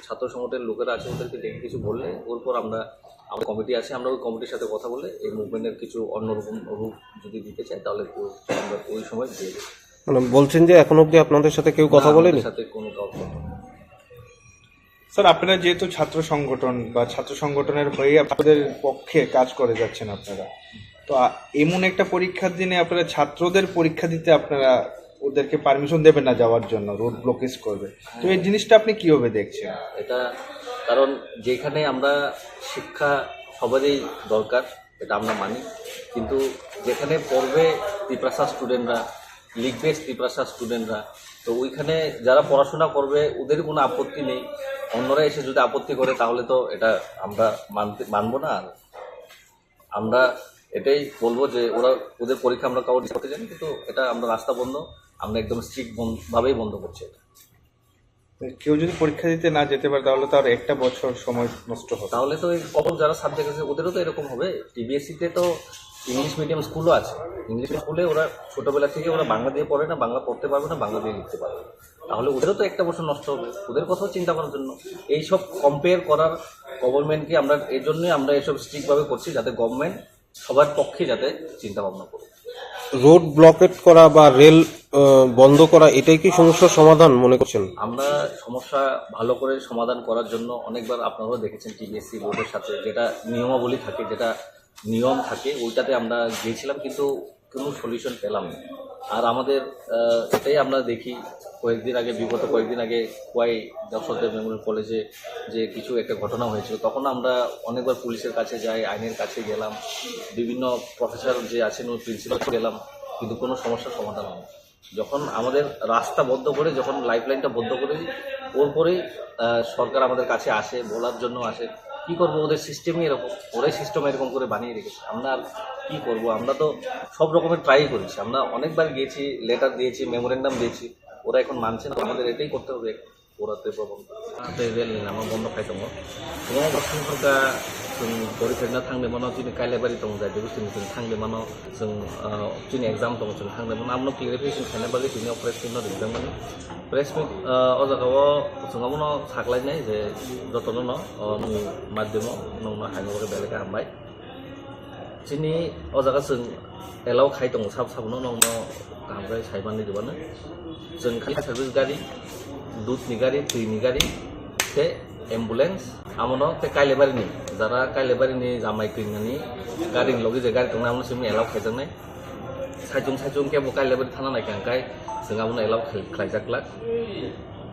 Speaker 8: ছাত্র সংগঠনের লোকেরা আছে, ওদেরকে দেখে কিছু বললে ওরপর আমাদের কমিটি আছে, আমরা ওই কমিটির সাথে কথা বলে এই মুভমেন্টের কিছু অন্যরকম রূপ যদি দিতে চাই তাহলে আমরা ওই সময় দিয়ে দেবো।
Speaker 4: মানে বলছেন যে এখন অব্দি আপনাদের সাথে কেউ কথা বলেনি?
Speaker 8: সাথে কোনো কথা।
Speaker 5: স্যার, আপনারা যেহেতু ছাত্র সংগঠন বা ছাত্র সংগঠনের হয়ে আপনাদের পক্ষে কাজ করে যাচ্ছেন আপনারা, তো এমন একটা পরীক্ষার দিনে আপনারা ছাত্রদের পরীক্ষা দিতে আপনারা ওদেরকে পারমিশন দেবেন না যাওয়ার জন্য, রোড ব্লকেজ করবে, তো এই জিনিসটা আপনি কিভাবে দেখছেন?
Speaker 8: এটা কারণ যেখানে আমরা শিক্ষা সবারই দরকার, এটা আমরা মানি, কিন্তু যেখানে পড়বে ত্রিপ্রাসা স্টুডেন্টরা, লিখবে ত্রিপ্রাসা স্টুডেন্টরা, তো ওইখানে যারা পড়াশোনা করবে ওদের কোনো আপত্তি নেই, অন্যরা এসে যদি আপত্তি করে তাহলে তো এটা আমরা মানবো না। আর আমরা এটাই বলবো যে ওদের পরীক্ষা আমরা কাউকে করতে জানি, কিন্তু এটা আমরা রাস্তা বন্ধ, আমরা একদম স্ট্রিক্ট ভাবেই বন্ধ করছি। এটা
Speaker 5: কেউ যদি পরীক্ষা দিতে না যেতে পারে তাহলে তো আর একটা বছর সময় নষ্ট হবে।
Speaker 8: তাহলে তো কখন যারা সাবজেক্ট আছে ওদেরও তো এরকম হবে। টিবিএসসিতে তো ইংলিশ মিডিয়াম স্কুলও আছে, ইংলিশ স্কুলে ওরা ছোটবেলা থেকে ওরা বাংলা দিয়ে পড়ে না, বাংলা পড়তে পারবে না, বাংলা দিয়ে লিখতে পারবে, তাহলে ওদেরও তো একটা বছর নষ্ট হবে। ওদের কথাও চিন্তা করার জন্য এইসব কম্পেয়ার করার গভর্নমেন্টকে আমরা এর জন্যই আমরা এসব স্ট্রিক্টভাবে করছি, যাতে গভর্নমেন্ট সবার পক্ষে যাতে চিন্তা ভাবনা করুক।
Speaker 4: রোড ব্লকেট করা বা রেল বন্ধ করা, এটাই কি সমস্যার সমাধান মনে করছেন?
Speaker 8: আমরা সমস্যা ভালো করে সমাধান করার জন্য অনেকবার আপনারাও দেখেছেন টিবিএসসি বোর্ডের সাথে যেটা নিয়মাবলী থাকে, যেটা নিয়ম থাকে, ওইটাতে আমরা গিয়েছিলাম, কিন্তু কোনো সলিউশন পেলাম না। আর আমাদের এটাই আমরা দেখি, বিগত কয়েকদিন আগে কোয়াই যশোদের মেমোরিয়াল কলেজে যে কিছু একটা ঘটনা হয়েছিল, তখন আমরা অনেকবার পুলিশের কাছে যাই, আইনের কাছে গেলাম, বিভিন্ন প্রফেসর যে আছেন ওই প্রিন্সিপাল গেলাম, কিন্তু কোনো সমস্যার সমাধান হয় না। যখন আমাদের রাস্তা বন্ধ করে, যখন লাইফলাইনটা বন্ধ করে দিই, ওর পরেই সরকার আমাদের কাছে আসে, বলার জন্য আসে। কী করবো, ওদের সিস্টেমই এরকম, ওরাই সিস্টেম এরকম করে বানিয়ে রেখেছে। আমরা কী করবো, আমরা তো সব রকমের ট্রাই করেছি, আমরা অনেকবার গিয়েছি, লেটার দিয়েছি, মেমোরেন্ডাম দিয়েছি, ওরা এখন মানছে না। আমাদের এটাই করতে হবে, ওরাতে প্রবন্ধ রেল আমার বন্ধ খাইতাম তোমার দর্শনफोरखौ जों फरिखाना थांदोंमोन दिनै काइलेबारि दं जाय बुस्थुनि जों थांदोंमोन जों दिनै एग्जाम दं जों थांदोंमोन आमनो क्लियरिफिकेशन खालामबाय दिनै अपारेशन दोंमोन प्रेस मिट अजागाव जोंगामोन साग्लायनाय जे जतन माध्यम नंनो हायनो बेलेगा हामबाय दिनै अजागा जों एलाव खाइ दं साबनो नंनो गामबाय साइबाननि दिबानो जों खालि सार्भिस गारि दूधनि गारि दैनि गारि ते एम्बुलेंस आमनो ते काइलेबारिनि जारा काइलेबारिनि जामाय क्रिंनि गारि लगे जे गारि दं आमनो सिम एलाव खाइदोंनाय साइजों के बुकाय लेबल थाना नाय खांखाय जों आबुनो एलाव खालायजाक्ला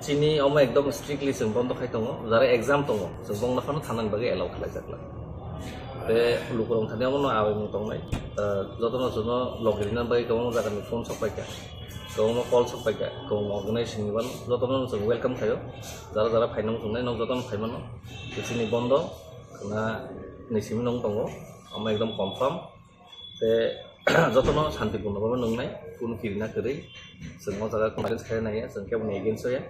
Speaker 8: चिनि अमा एकदम स्ट्रिक्टलि जों बन्द खायदों जारा एग्जाम दङ जों बंनाफानो थानांग बागै एलाव खालायजाक्ला बे लुकुरं थानायावनो आबुनो दंनाय जतन जन लगिरिना बागै गोबां जागानि फन सफायका गोबां कल सफायका गोबां अर्गानाइजेशन निबान जतन जों वेलकाम खायो जारा जारा फाइनां जोंनाय नौ जतन फाइमानो चिनि बन्द ना नैसिम नं दङ अमा एकदम कनफार्म बे जतन शान्तिपूर्ण भाबे नंनाय कुनु किरिना करै जों जागा कन्फारेन्स खालायनाय जों केबो एगेन्स्ट होया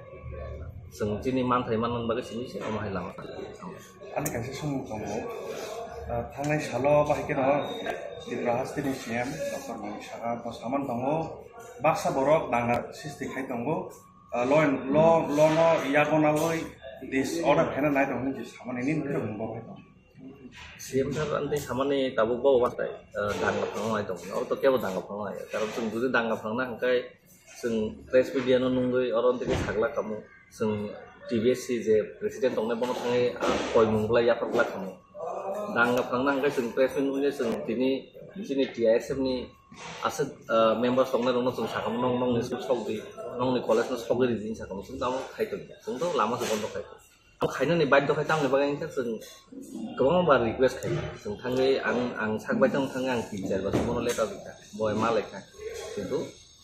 Speaker 8: जों चिनि मानथाय मानन बागै सिनिसे अमाहाय लामा
Speaker 10: आंनि खायसे सम दङ थांनाय साल बाहायके दङ त्रिपुरा हास्टेनि सिएम डक्टर मनिषा बसामान दङ बाक्सा बरक नांगा सिस्टि खाय दङ ल न यागनावै दिस अर्डार खाना नाय दङ जे सामाननि निफ्राय बुंबाय दं
Speaker 8: सीएम सार अंत सामान्य ताबुक बाव बाथाय दांगा फांनाय दं और तो केबो दांगा फांनाय कारण जों जुदि दांगा फांना हंखाय जों प्रेस मीडिया नो नुंगै और अंतके सागला खामु जों टीबीएससी जे प्रेसिडेंट दंनाय बनो थाङै कय मुंगला याफागला खामु दांगा फांना हंखाय जों प्रेस मीडिया जों दिनै दिनै टीआईएसएफ नि आसे मेंबार्स दंनाय दंनो जों साखाम नं नं नि सकदै नंनि कलेज नो सकदै रिजिन साखाम जों दाम खायतो जों तो लामा से बन्द खायतो खायनानै बाध्य खाय तांनो बागै जों गोबां बार रिक्वेस्ट खायो जों थाङै आं सागबाय दं थाङै आं टिचार बा सुबन लेटार दिखा बय मा लेखा किन्तु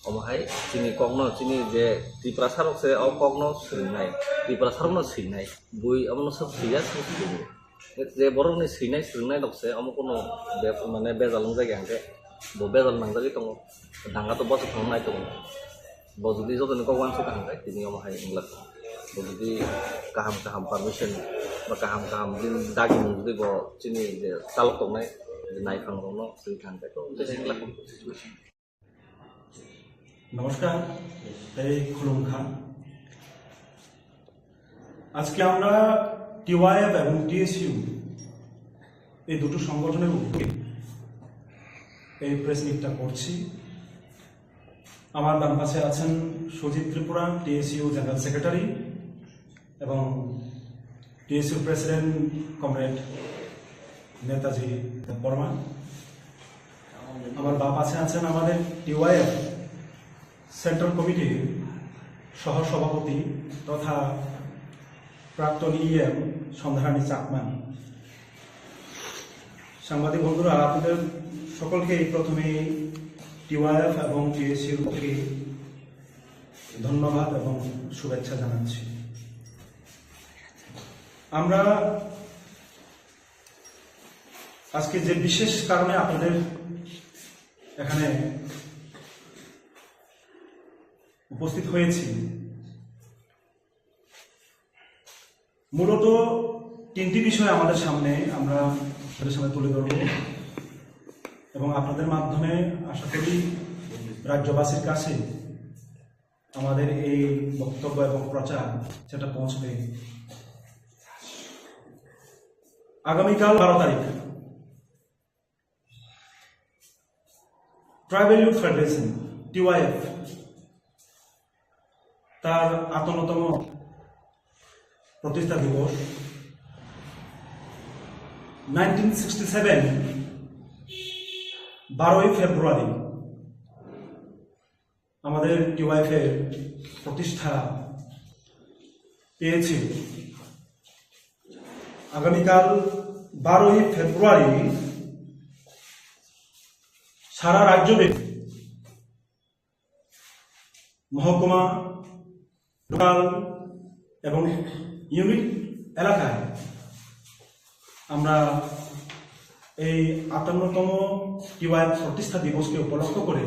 Speaker 8: अमहाय चिनि कगनो चिनि जे त्रिपुरा सारक से अ कगनो सैनाय त्रिपुरा सारकनो सैनाय बुइ अमनो सब सैया सैनाय जे बरनि सैनाय सैनाय दक्से अम कोनो बे माने बेजालং जायगा हंके बो बेजाल नांजागै दङ दांगा तो बस थांनाय दङ बो जुदि जतन कगवान से थांबाय तिनि अमहाय इंला जुदि गाहाम पारमिशन बा गाहाम दिन दागि जुदि बो चिनि जे चालक दंनाय नायफांनो जों थांबाय तो इंला सिचुएशन
Speaker 19: নমস্কার এই খুলুমখা আজকে আমরা টিওয়াইএফ এবং টিএসইউ এই দুটো সংগঠনের উপরে এই প্রেস মিটটা করছি আমার বাম পাশে আছেন Sujit Tripura TSU general secretary এবং TSU president comrade Netaji Barma আমার বাম পাশে আছেন আমাদের টিওয়াইএফ সেন্ট্রাল কমিটির সহসভাপতি তথা প্রাক্তন ইএম সন্ধ্যারানী চাকমান সাংবাদিক বন্ধুরা আপনাদের সকলকে প্রথমে টিওয়াইএফ এবং টিএসইউর থেকে ধন্যবাদ এবং শুভেচ্ছা জানাচ্ছি আমরা আজকে যে বিশেষ কারণে আপনাদের এখানে উপস্থিত হয়েছি মূলত তিনটি বিষয় আমাদের সামনে আমরা তুলে ধরব এবং আপনাদের মাধ্যমে আশা করি রাজ্যবাসীর কাছে আমাদের এই বক্তব্য এবং প্রচার সেটা পৌঁছবে আগামীকাল 12 তারিখ ট্রাইবাল ইউথ ফেডারেশন টিওয়াইএফ তার 58তম প্রতিষ্ঠা দিবস 1967 12 ফেব্রুয়ারি আমাদের টিওয়াইএফ এর প্রতিষ্ঠা পেয়েছে আগামীকাল 12 ফেব্রুয়ারি সারা রাজ্যব্যাপী মহকুমা লোকাল এবং ইউনিট এলাকায় আমরা এই 58তম টিওয়াইএফ প্রতিষ্ঠা দিবসকে উপলক্ষ করে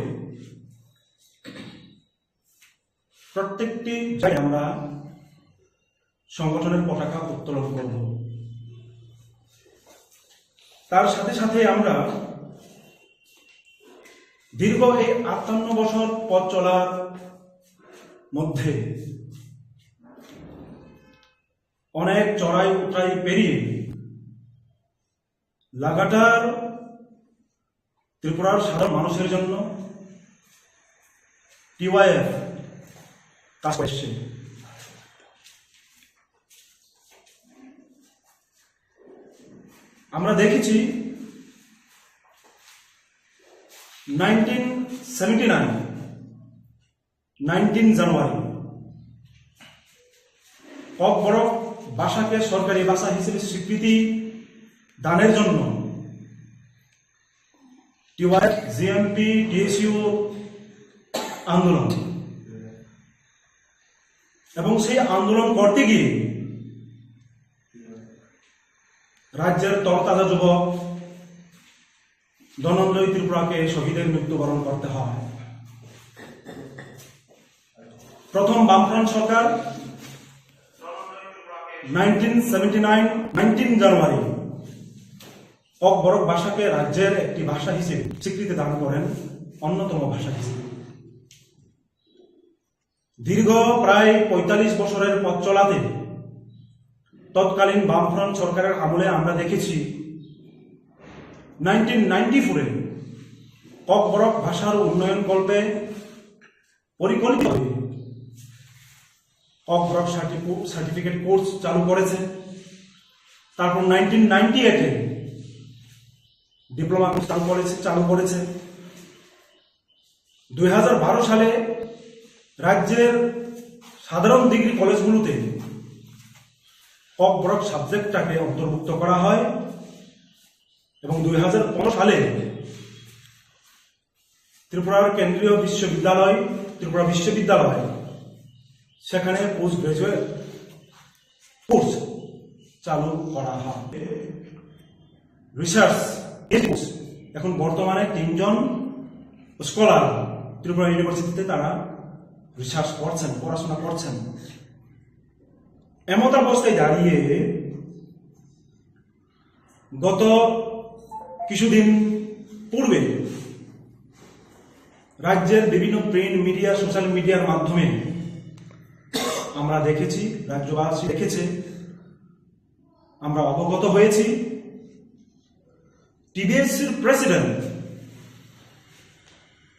Speaker 19: প্রত্যেকটি জায়গায় আমরা সংগঠনের পতাকা উত্তোলন করব তার সাথে সাথে আমরা দীর্ঘ এই 58 বছর পথ চলার মধ্যে অনেক চড়াই উতরাই পেরিয়ে লাগাতার ত্রিপুরার সাধারণ মানুষের জন্য টিওয়াইএফ কাজ করছে আমরা দেখেছি 1970 19 জানুয়ারি কক বরক ভাষাকে সরকারি ভাষা হিসেবে স্বীকৃতি দানের জন্য টিওয়াইএফ, জিএমপি, ডিএসইউ আন্দোলন, এবং সেই আন্দোলন করতে গিয়ে রাজ্যের তরতাজা যুবক ধনঞ্জয় ত্রিপুরাকে শহীদের মৃত্যুবরণ করতে হয়। প্রথম বামফ্রন্ট সরকার 19 জানুয়ারি কক বরক ভাষাকে রাজ্যের একটি ভাষা হিসেবে স্বীকৃতি দান করেন, অন্যতম ভাষা হিসেবে। দীর্ঘ প্রায় 45 বছরের পথ চলাতে তৎকালীন বামফ্রন্ট সরকারের আমলে আমরা দেখেছি 1994-এ কক বরক ভাষার উন্নয়ন কল্পে পরিকল্পিতভাবে কক বরক সার্টিফিকেট কোর্স চালু করেছে। তারপর 1998-এ ডিপ্লোমা কোর্স চালু করেছে। 2012 সালে রাজ্যের সাধারণ ডিগ্রি কলেজগুলোতে কক বরক সাবজেক্টটাকে অন্তর্ভুক্ত করা হয় এবং 2015 সালে ত্রিপুরার কেন্দ্রীয় বিশ্ববিদ্যালয়, ত্রিপুরা বিশ্ববিদ্যালয়, সেখানে পোস্ট গ্রাজুয়েট কোর্স চালু করা হয়। রিসার্চ এখন বর্তমানে 3 জন স্কলার ত্রিপুরা ইউনিভার্সিটিতে তারা রিসার্চ করছেন, পড়াশোনা করছেন। এমত অবস্থায় দাঁড়িয়ে গত কিছুদিন পূর্বে রাজ্যের বিভিন্ন প্রিন্ট মিডিয়া, সোশ্যাল মিডিয়ার মাধ্যমে আমরা দেখেছি, রাজ্যবাসী দেখেছে, আমরা অবগত হয়েছি, টিবিএসসির প্রেসিডেন্ট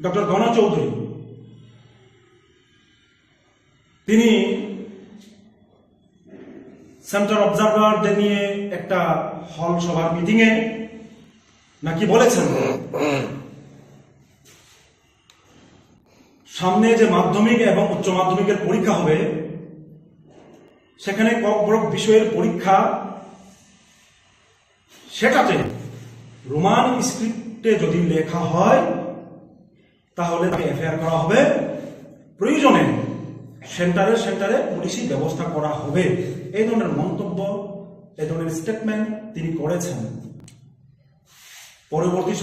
Speaker 19: ডক্টর গণ চৌধুরী তিনি সেন্টার অবজারভারদের নিয়ে একটা হল সভার মিটিংয়ে নাকি বলেছেন সামনে যে মাধ্যমিক এবং উচ্চ মাধ্যমিকের পরীক্ষা হবে সেখানে কক বরক বিষয়ের পরীক্ষা, সেটাতে রোমান স্ক্রিপ্টে যদি লেখা হয় তাহলে তাকে এফআইআর করা হবে, প্রয়োজনে সেন্টারে পুলিশি ব্যবস্থা করা হবে। এই ধরনের মন্তব্য, এই ধরনের স্টেটমেন্ট তিনি করেছেন। পরবর্তী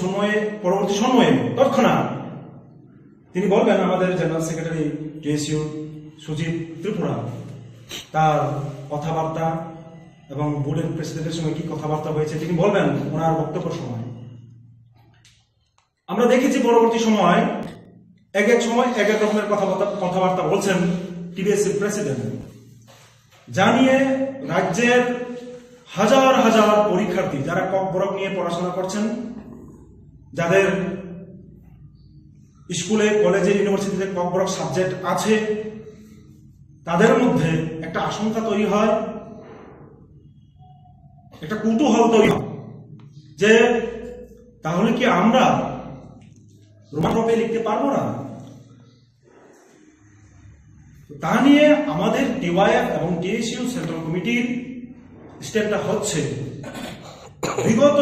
Speaker 19: সময়ে তৎক্ষণাৎ তিনি বলবেন, আমাদের general secretary DSU Sujit Tripura তার কথাবার্তা এবং বোর্ডের প্রেসিডেন্টের সঙ্গে কি কথাবার্তা হয়েছে তিনি বলবেন ওনার বক্তব্য সময়। আমরা দেখেছি পরবর্তী সময় এক এক রকমের কথাবার্তা বলছেন টিবিএসসির প্রেসিডেন্ট, জানিয়ে রাজ্যের হাজার হাজার পরীক্ষার্থী যারা কক বরক নিয়ে পড়াশোনা করছেন, যাদের স্কুলে, কলেজে, ইউনিভার্সিটিতে কক বরক সাবজেক্ট আছে, তাদের মধ্যে একটা আশঙ্কা তৈরি হয়, একটা কৌতূহল তৈরি হয় যে তাহলে কি আমরা রোমান রূপে লিখতে পারবো না? তা নিয়ে আমাদের টিওয়াইএফ এবং ডিএসইউ সেন্ট্রাল কমিটির স্টেপটা হচ্ছে বিগত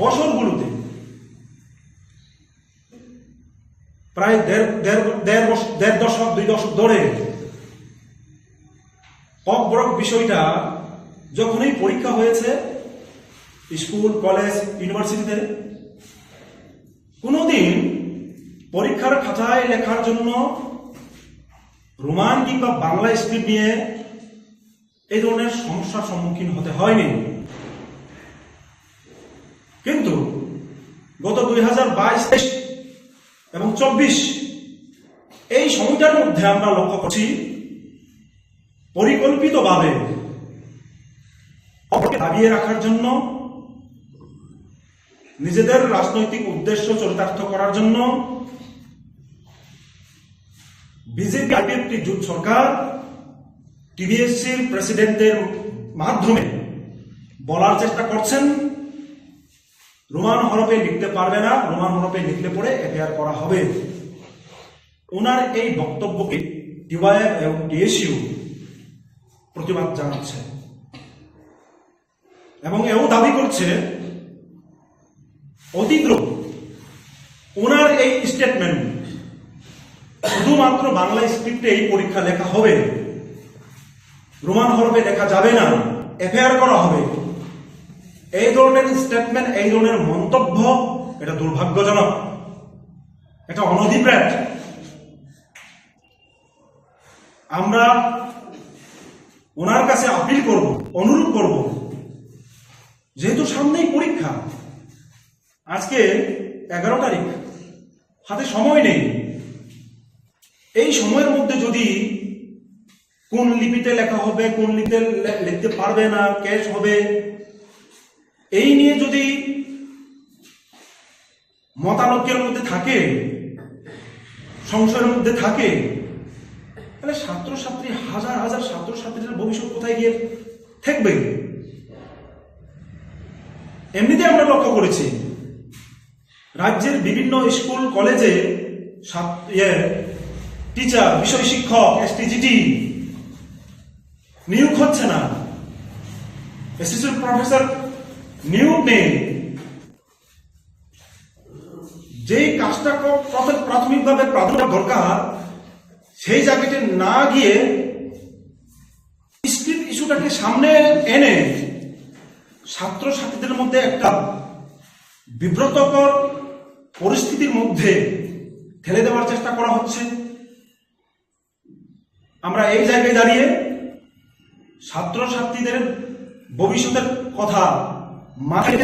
Speaker 19: বছরগুলোতে প্রায় দেড় দশক 2 দশক ধরে কক বরক বিষয়টা যখনই পরীক্ষা হয়েছে স্কুল, কলেজ, ইউনিভার্সিটিতে, কোনোদিন পরীক্ষার খাতায় লেখার জন্য রোমান কিংবা বাংলা স্ক্রিপ্ট নিয়ে এই ধরনের সমস্যার সম্মুখীন হতে হয়নি। কিন্তু গত 2022 এবং 24 এই সময়টার মধ্যে আমরা লক্ষ্য করছি পরিকল্পিতভাবে দাবিয়ে রাখার জন্য, নিজেদের রাজনৈতিক উদ্দেশ্য চরিতার্থ করার জন্য বিজেপি আইপিএফটি জোট সরকার টিবিএসসির প্রেসিডেন্টের মাধ্যমে বলার চেষ্টা করছেন রোমান হরফে লিখতে পারবে না, রোমান হরফে লিখলে পরে এফআইআর করা হবে। ওনার এই বক্তব্যকে টিওয়াইএফ এবং টিএসইউ প্রতিবাদ জানাচ্ছে এবং এও দাবি করছে অতীন্দ্র ওনার এই স্টেটমেন্ট শুধুমাত্র বাংলা স্ক্রিপ্টে এই পরীক্ষা লেখা হবে, রোমান হরফে লেখা যাবে না, এফআইআর করা হবে, এই ধরনের স্টেটমেন্ট, এই ধরনের মন্তব্য এটা দুর্ভাগ্যজনক, এটা অনধিপ্রেত। আমরা ওনার কাছে আপিল করব, অনুরোধ করব, যেহেতু সামনেই পরীক্ষা, আজকে 11 তারিখ, হাতে সময় নেই, এই সময়ের মধ্যে যদি কোন লিপিতে লেখা হবে, কোন লিপিতে লিখতে পারবে না, ক্যাশ হবে, এই নিয়ে যদি মতানৈক্যের মধ্যে থাকে, সংশয়ের মধ্যে থাকে, তাহলে ছাত্রছাত্রী, হাজার হাজার ছাত্রছাত্রীদের ভবিষ্যৎ কোথায় গিয়ে থাকবে? এমনিতে আমরা লক্ষ্য করেছি রাজ্যের বিভিন্ন স্কুল কলেজে টিচার, বিষয় শিক্ষক, এসটিজিটি নিয়োগ হচ্ছে না, অ্যাসিস্ট্যান্ট প্রফেসর নিয়োগ নেই। যেই কাজটা প্রাথমিকভাবে প্রাধান্য দরকার, সেই জায়গাতে না গিয়ে স্ক্রিপ্ট ইস্যুটাকে সামনে এনে ছাত্রছাত্রীদের মধ্যে একটা বিব্রতকর পরিস্থিতির মধ্যে ঠেলে দেওয়ার চেষ্টা করা হচ্ছে। আমরা এই জায়গায় দাঁড়িয়ে ছাত্রছাত্রীদের ভবিষ্যতের কথা মাথায়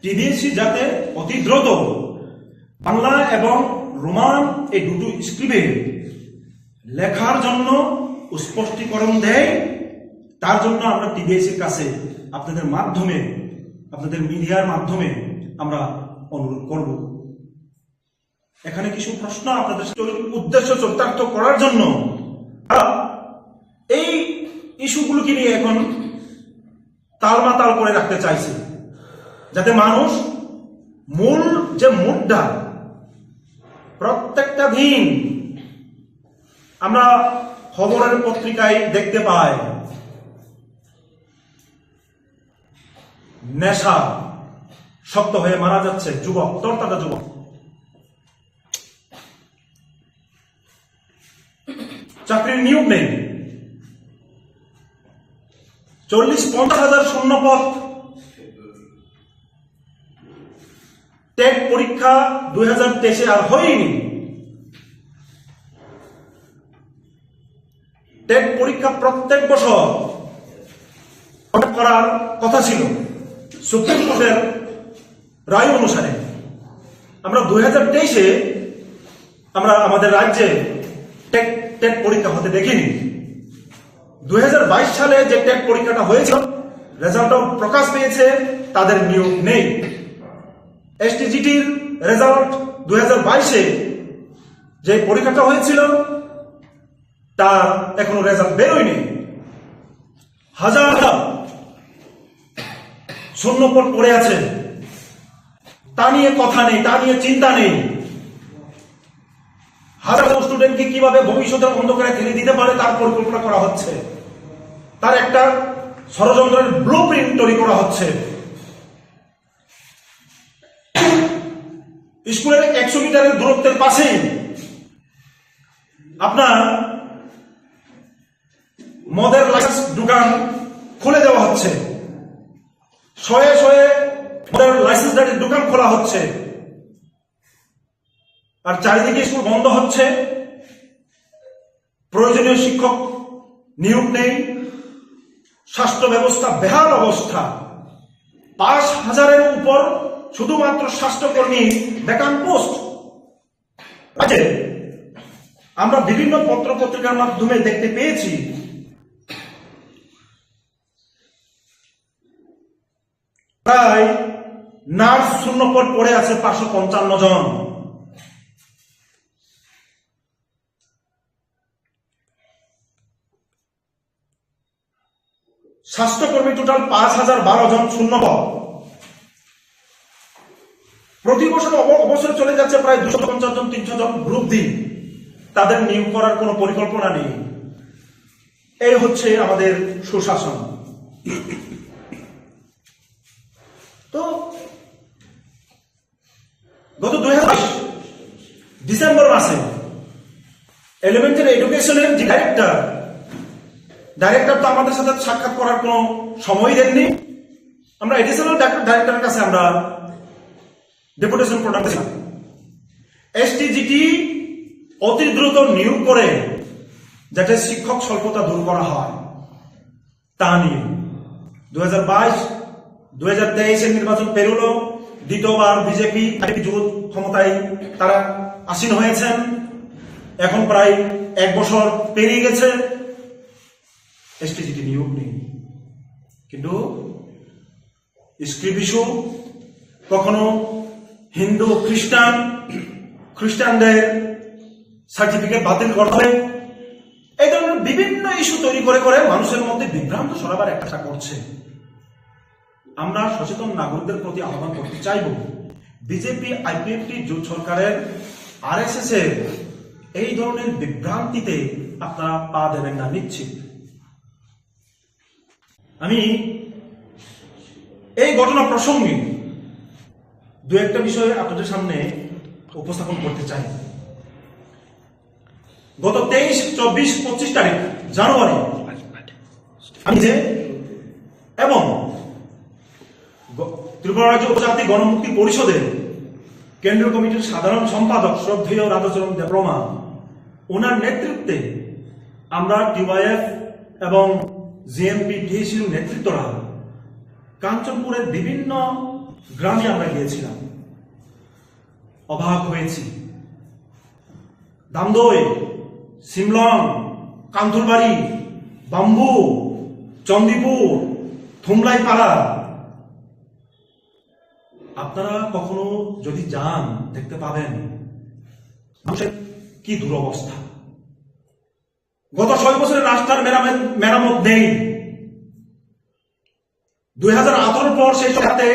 Speaker 19: টিবিএসসি যাতে অতি দ্রুত বাংলা এবং রোমান এই দুটো স্ক্রিপ্টে লেখার জন্য স্পষ্টীকরণ দেয়, তার জন্য আমরা টিবিএসসির কাছে আপনাদের মাধ্যমে, আপনাদের মিডিয়ার মাধ্যমে আমরা অনুরোধ করব। এখানে কিছু প্রশ্ন আপনাদের উদ্দেশ্য চরিতার্থ করার জন্য এই ইস্যুগুলোকে নিয়ে এখন তালমাতাল করে রাখতে চাইছে, যাতে মানুষ মূল যে মুদ্রা প্রত্যেকটা দিন আমরা খবরের পত্রিকায় দেখতে পাই, নেশা শক্ত হয়ে মারা যাচ্ছে যুবক, তরতাজা যুবক। চাকরির নিয়োগ নেই, 40-50 হাজার শূন্য পদ। টেট পরীক্ষা 2023-এ আর হয়নি। টেট পরীক্ষা প্রত্যেক বছর করার কথা ছিল সুপ্রিম কোর্টের রায় অনুসারে। আমরা 2023-এ আমরা আমাদের রাজ্যে টেট পরীক্ষা হতে দেখিনি। 2022 সালে যে টেট পরীক্ষাটা হয়েছিল, রেজাল্টও প্রকাশ পেয়েছে, তাদের নিয়োগ নেই। এসটিজিটির রেজাল্ট 2022-এ যে পরীক্ষাটা হয়েছিল, তার এখনো রেজাল্ট বেরোয়নি। হাজার হাজার শূন্যপদ পড়ে আছে, তা নিয়ে কথা নেই, তা নিয়ে চিন্তা নেই। হাজার স্টুডেন্টকে কিভাবে ভবিষ্যতের অন্ধকারে ঠেলে দিতে পারে তার পরিকল্পনা করা হচ্ছে, তার একটা ষড়যন্ত্রের ব্লুপ্রিন্ট তৈরি করা হচ্ছে। স্কুলের 100 মিটারের দূরত্বের পাশেই আপনার মদের লাইসেন্স দোকান খুলে দেওয়া হচ্ছে, শয়ে শয়ে মদের লাইসেন্সধারীর দোকান খোলা হচ্ছে, আর চারিদিকে স্কুল বন্ধ হচ্ছে। প্রয়োজনীয় শিক্ষক নিয়োগ নেই, স্বাস্থ্য ব্যবস্থা বেহাল অবস্থা। 5000-এর উপর শুধুমাত্র স্বাস্থ্যকর্মী ভ্যাকান্ট পোস্ট আছে। আমরা বিভিন্ন পত্র পত্রিকার মাধ্যমে দেখতে পেয়েছি প্রায় নার্স শূন্যপদ পড়ে আছে 555 জন। স্বাস্থ্যকর্মী টোটাল 5012 জন শূন্যপদ। প্রতি বছর অবসরে চলে যাচ্ছে প্রায় 250 জন 300 জন গ্রুপ দিন, তাদের নিয়োগ করার কোনো পরিকল্পনা নেই। এই হচ্ছে আমাদের সুশাসন। তো গত 2022 ডিসেম্বর মাসে এলিমেন্টারি এডুকেশনের যে ডাইরেক্টর তো আমাদের সাথে সাক্ষাৎ করার কোনো সময় দেননি। আমরা এডিশনাল ডাইরেক্টরের কাছে আমরা ডেপুটেশন প্রদান করেছিলাম। এসটিজিটি অতি দ্রুত নিয়োগ করে যাতে শিক্ষক স্বল্পতা দূর করা হয় তা নিয়ে 2022-2023 নির্বাচন পেরোলো, দ্বিতীয়বার বিজেপি জোট ক্ষমতায় তারা আসীন হয়েছেন। এখন প্রায় 1 বছর পেরিয়ে গেছে, এসটিজিটি নিয়োগ নেই। কিন্তু স্ক্রিপ ইস্যু, কখনো হিন্দু খ্রিস্টানদের সার্টিফিকেট বাতিল করতে হবে, এই ধরনের বিভিন্ন ইস্যু তৈরি করে করে মানুষের মধ্যে বিভ্রান্ত সরাবার একটা করছে। আমরা সচেতন নাগরিকদের প্রতি আহ্বান করতে চাইব, বিজেপি আইপিএফটি জোট সরকারের আরএসএস এর এই ধরনের বিভ্রান্তিতে আপনারা পা দেবেন না নিশ্চিত। আমি এই ঘটনা প্রসঙ্গে দু একটা বিষয় আপনাদের সামনে উপস্থাপন করতে চাই। গত 23, 24, 25 তারিখ জানুয়ারি আমি যে এবং ত্রিপুরা রাজ্য উপজাতি গণমুক্তি পরিষদের কেন্দ্রীয় কমিটির সাধারণ সম্পাদক শ্রদ্ধেয় রাধাচরণ দেববর্মা, ওনার নেতৃত্বে আমরা টিওয়াইএফ এবং জিএমপি টিএসইউ নেতৃত্বরা কাঞ্চনপুরের বিভিন্ন গ্রামে আমরা গিয়েছিলাম। অবাক হয়েছি, দামদই, সিমলং, কান্থুরবাড়ি, বাম্বু, চন্দিপুর, থুমলাইপাড়া, আপনারা কখনো যদি যান দেখতে পাবেন মানুষের কি দুরবস্থা। গত 6 বছরের রাস্তার মেরামত নেই। 2018 পর সেই সাথে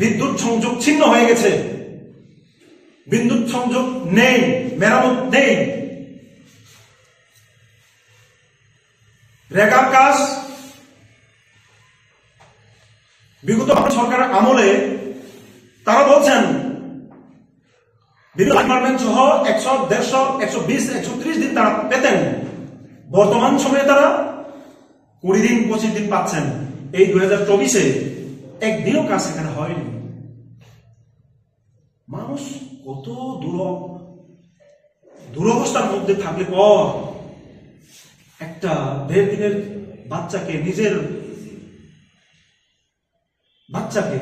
Speaker 19: বিদ্যুৎ সংযোগ ছিন্ন হয়ে গেছে, বিদ্যুৎ সংযোগ নেই, মেরামত নেই। রেগার কাজ বিগত সরকারের আমলে তারা বলছেন বিভিন্ন ডিপার্টমেন্ট সহ 100, 150, 120, 130 দিন তারা পেতেন। বর্তমান সময়ে তারা 20 দিন 25 দিন পাচ্ছেন। এই 2024-এ একদিনও কাজ সেখানে হয়নি। মানুষ কত দুরবস্থার মধ্যে থাকলে পর একটা 1.5 দিনের বাচ্চাকে, নিজের বাচ্চাকে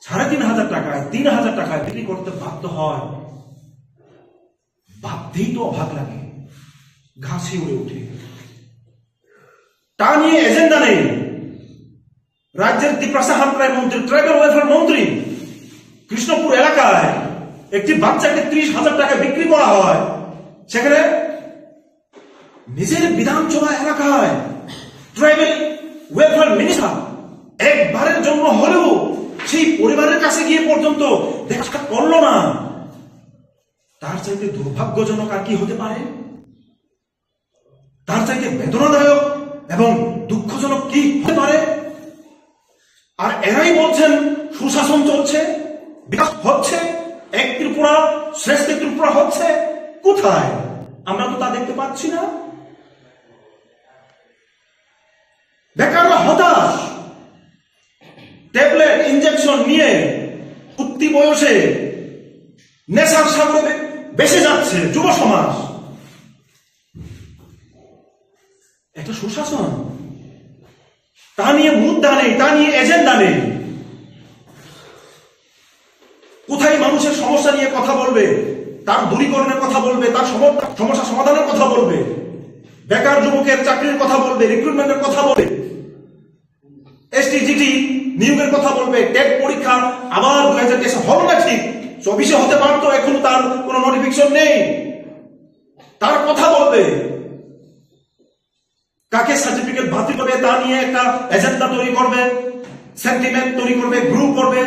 Speaker 19: 3,500 টাকায়, 3,000 টাকায় বিক্রি করতে বাধ্য হয়। ভাবতেই তো অবাক লাগে, ঘাসি উড়ে উঠে। তা নিয়ে এজেন্ডা নেই। রাজ্যের ত্রিপ্রাসা হামপ্রায় মন্ত্রী, ট্রাইবাল ওয়েলফেয়ার মন্ত্রী, কৃষ্ণপুর এলাকায় একটি বাচ্চাকে 30,000 টাকায় বিক্রি করা হয়। সেখানে নিজের বিধানসভা এলাকায় ট্রাইবাল ওয়েলফেয়ার মিনিস্টার একবারের জন্য হলেও সেই পরিবারের কাছে গিয়ে পর্যন্ত দেখা করলো না। তার চাইতে দুর্ভাগ্যজনক আর কি হতে পারে? তার চাইতে বেদনাদায়ক এবং দুঃখজনক কি হতে পারে? আর এরাই বলছেন সুশাসন চলছে, বিকাশ হচ্ছে, এক ত্রিপুরা শ্রেষ্ঠ ত্রিপুরা হচ্ছে। কোথায়? আমরা তো তা দেখতে পাচ্ছি না। বেকাররা হতাশ, ট্যাবলেট ইনজেকশন নিয়ে উঠতি বয়সে নেশার সাগরে বেসে যাচ্ছে যুব সমাজ। একটা সুশাসন, তা নিয়ে মুদ্রা নেই, তা নিয়ে এজেন্ডা নেই। কোথায় মানুষের সমস্যা নিয়ে কথা বলবে, তার দূরীকরণের কথা বলবে, তার সমস্যা সমাধানের কথা বলবে, বেকার যুবকের চাকরির কথা বলবে, রিক্রুটমেন্টের কথা বলবে, এসটিজিটি নিয়োগের কথা বলবে, টেট পরীক্ষা আবার 2023 হল না, ঠিক 24-এ হতে পারতো, এখনো তার কোনো নোটিফিকেশন নেই, তার কথা বলবে। কাকে সার্টিফিকেট বাতিল করবে তা নিয়ে একটা এজেন্ডা তৈরি করবে। সেন্টিমেন্ট তৈরি করবে, গ্রুপ করবে,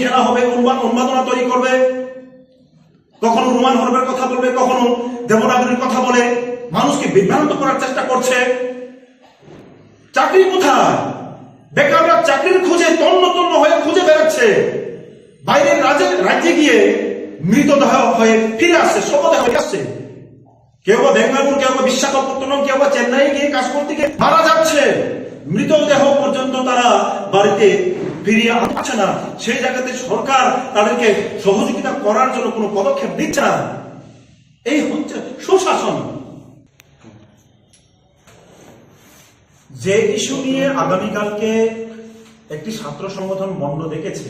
Speaker 19: খেলা হবে, উন্মাদনা তৈরি করবে, কখনো রোমান হরফের কথা বলবে, কখনো দেবনাগরীর কথা বলে মানুষকে বিভ্রান্ত করার চেষ্টা করছে। চাকরি কোথায়? বেকাররা চাকরির খোঁজে তন্ন তন্ন হয়ে খুঁজে বেড়াচ্ছে, বাইরের রাজ্যে গিয়ে মৃতদেহ হয়ে ফিরে আসছে, শবদেহ হয়ে আসছে। কেউ বা বেঙ্গালুরু, কেউ বা বিশাখাপত্তনম, কেউ বা চেন্নাই গিয়ে কাজ করতে গিয়ে মারা যাচ্ছে। মৃতদেহ পর্যন্ত তারা বাড়িতে ফিরিয়ে আনছে না। সেই জায়গাতে সরকার তাদেরকে সহযোগিতা করার জন্য কোনো পদক্ষেপ দিচ্ছে না। এই হচ্ছে সুশাসন। যে ইস্যু নিয়ে আগামীকালকে একটি ছাত্র সংগঠন বন্ধ ডেকেছে,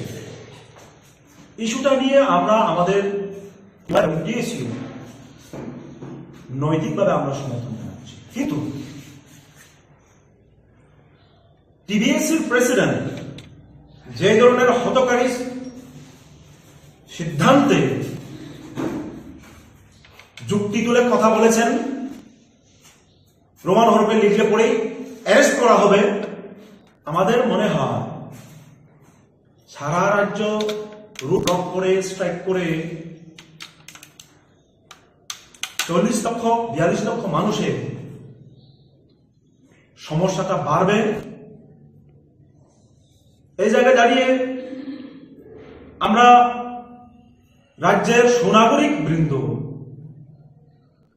Speaker 19: ইস্যুটা নিয়ে আমরা আমাদের নৈতিকভাবে আমরা সমর্থন জানাচ্ছি, কিন্তু টিবিএসসির প্রেসিডেন্ট যে ধরনের হতকারী সিদ্ধান্তে যুক্তি তুলে কথা বলেছেন, রোমান হরফে লিখলে পরেই অ্যারেস্ট করা হবে, আমাদের মনে হয় সারা রাজ্য রুট ব্লক করে, স্ট্রাইক করে 40 লক্ষ 42 লক্ষ মানুষের সমস্যাটা বাড়বে। এই জায়গায় দাঁড়িয়ে আমরা রাজ্যের সুনাগরিক বৃন্দ,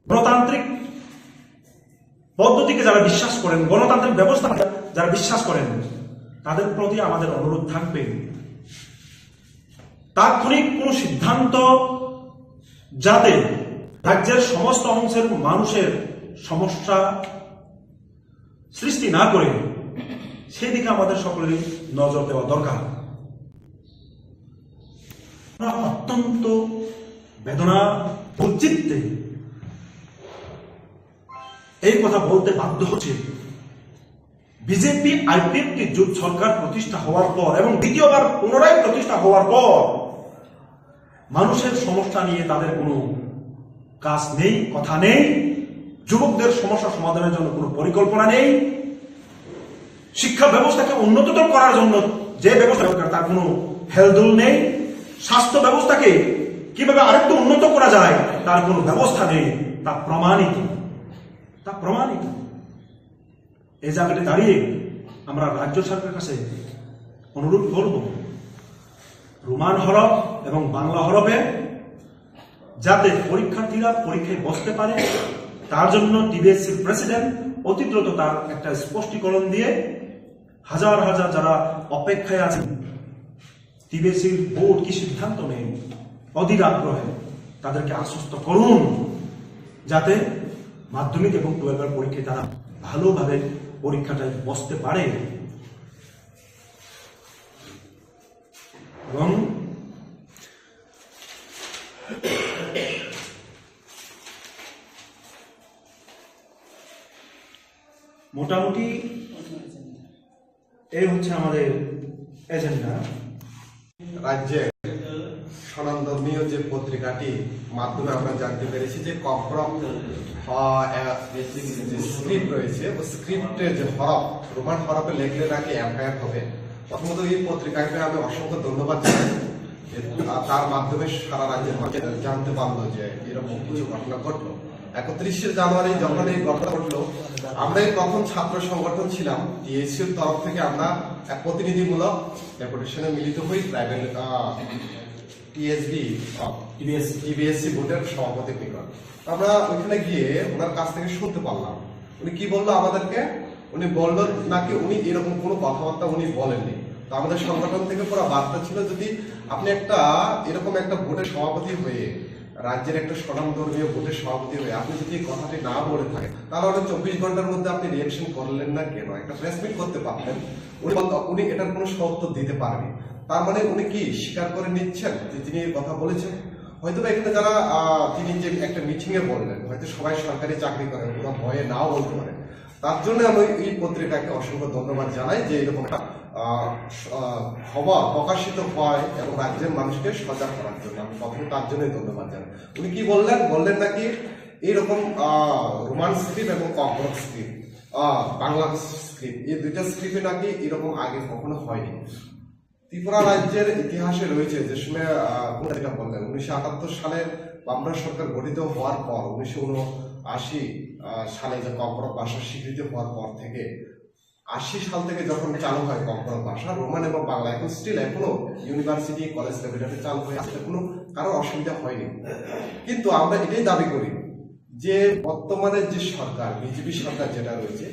Speaker 19: গণতান্ত্রিক পদ্ধতিকে যারা বিশ্বাস করেন, গণতান্ত্রিক ব্যবস্থা যারা বিশ্বাস করেন, তাদের প্রতি আমাদের অনুরোধ থাকবে, তাৎক্ষণিক কোন সিদ্ধান্ত যাতে রাজ্যের সমস্ত অংশের মানুষের সমস্যা সৃষ্টি না করে সেদিকে আমাদের সকলেরই নজর দেওয়া দরকার। অত্যন্ত বেদনা চিত্তে এই কথা বলতে বাধ্য হচ্ছে, বিজেপি আইপিএফটি জোট সরকার প্রতিষ্ঠা হওয়ার পর এবং দ্বিতীয়বার পুনরায় প্রতিষ্ঠা হওয়ার পর মানুষের সমস্যা নিয়ে তাদের কোনো কাজ নেই, কথা নেই, যুবকদের সমস্যা সমাধানের জন্য কোনো পরিকল্পনা নেই, শিক্ষা ব্যবস্থাকে উন্নততর করার জন্য যে ব্যবস্থা দরকার তার কোনো হেলদোল নেই, স্বাস্থ্য ব্যবস্থাকে কিভাবে আরেকটু উন্নত করা যায় তার কোনো ব্যবস্থা নেই। তা প্রমাণিত। এই জায়গাতে দাঁড়িয়ে আমরা রাজ্য সরকারের কাছে অনুরোধ করব, রোমান হরফ এবং বাংলা হরফে যাতে পরীক্ষার্থীরা পরীক্ষায় বসতে পারে তার জন্য টিবিএসসির প্রেসিডেন্ট অতি দ্রুত তার একটা স্পষ্টীকরণ দিয়ে হাজার হাজার যারা অপেক্ষায় আছেন, টিবিএসসির বোর্ড কি সিদ্ধান্ত নেই অধীর আগ্রহে তাদেরকে আশ্বস্ত করুন যাতে মাধ্যমিক এবং 12 পরীক্ষায় তারা ভালোভাবে পরীক্ষাটায় বসতে পারে। এবং মোটামুটি এই হচ্ছে আমাদের এজেন্ডা।
Speaker 11: রাজ্যের স্বনামধর্মীয় যে পত্রিকাটি মাধ্যমে আমরা জানতে পেরেছি যে কমফরম স্ক্রিপ্ট রয়েছে, ও স্ক্রিপ্টের যে হরফ, রোমান হরফে লেখলে নাকি এফআইআর হবে। প্রথমত এই পত্রিকাকে আমি অসংখ্য ধন্যবাদ জানাই, তার মাধ্যমে সারা রাজ্যের মানুষ জানতে পারলো যে এরকম কিছু ঘটনা ঘটলো। 31শে জানুয়ারি যখন এই ঘটনা ঘটলো, আমরা তখন ছাত্র সংগঠন ছিলাম, টিএসসির তরফ থেকে আমরা এক প্রতিনিধিমূলক ডেপুটেশনে মিলিত হই প্রাইভেট টিবিএসসি বোর্ডের সভাপতি নিকট। আমরা ওইখানে গিয়ে ওনার কাছ থেকে শুনতে পারলাম উনি কি বললো আমাদেরকে। উনি বললো নাকি উনি এরকম কোনো কথাবার্তা উনি বলেননি। তো আমাদের সংগঠন থেকে পুরো বার্তা ছিল, যদি আপনি একটা এরকম একটা বোর্ডের সভাপতি হয়ে, রাজ্যের একটা স্বনামধর্মীয় বোর্ডের সভাপতি হয়ে আপনি যদি এই কথাটি না বলে থাকেন, তাহলে 24 ঘন্টার মধ্যে আপনি রিয়াকশন করলেন না কেন? একটা প্রেস মিট করতে পারতেন। উনি এটার কোনো সত্য দিতে পারেনি। তার মানে উনি কি স্বীকার করে নিচ্ছেন যে তিনি এই কথা বলেছেন? হয়তো এখানে যারা তিনি যে একটা মিটিং এ বললেন, হয়তো সবাই সরকারি চাকরি করেন, কোনো ভয়ে নাও বলতে পারে। তার জন্য আমি এই পত্রিকাকে অসংখ্য ধন্যবাদ জানাই যে এরকম একটা খবর প্রকাশিত হয় এবং রাজ্যের মানুষকে সজাগ করার জন্য আমি প্রথমে তার জন্যই ধন্যবাদ জানাই। উনি কি বললেন নাকি এইরকম রোমান স্ক্রিপ্ট এবং কমফরট স্ক্রিপ্ট বাংলা স্ক্রিপ্ট, এই দুইটা স্ক্রিপ্টে নাকি এরকম আগে কখনো হয়নি। ত্রিপুরা রাজ্যের ইতিহাসে রয়েছে যে সময় যেটা বললেন 1978 সালে বামরা সরকার গঠিত হওয়ার পর 1979 সালে যে কর্পোরেট ভাষার স্বীকৃতি হওয়ার পর থেকে 80 সাল থেকে যখন চালু হয় কর্পোরেট ভাষা রোমান এবং বাংলা, এখন স্টিল এখনো ইউনিভার্সিটি কলেজ লেভেলে চালু হয়ে আসলে কোনো কারো অসুবিধা হয়নি। কিন্তু আমরা এটাই দাবি করি যে বর্তমানে যে সরকার বিজেপি সরকার যেটা রয়েছে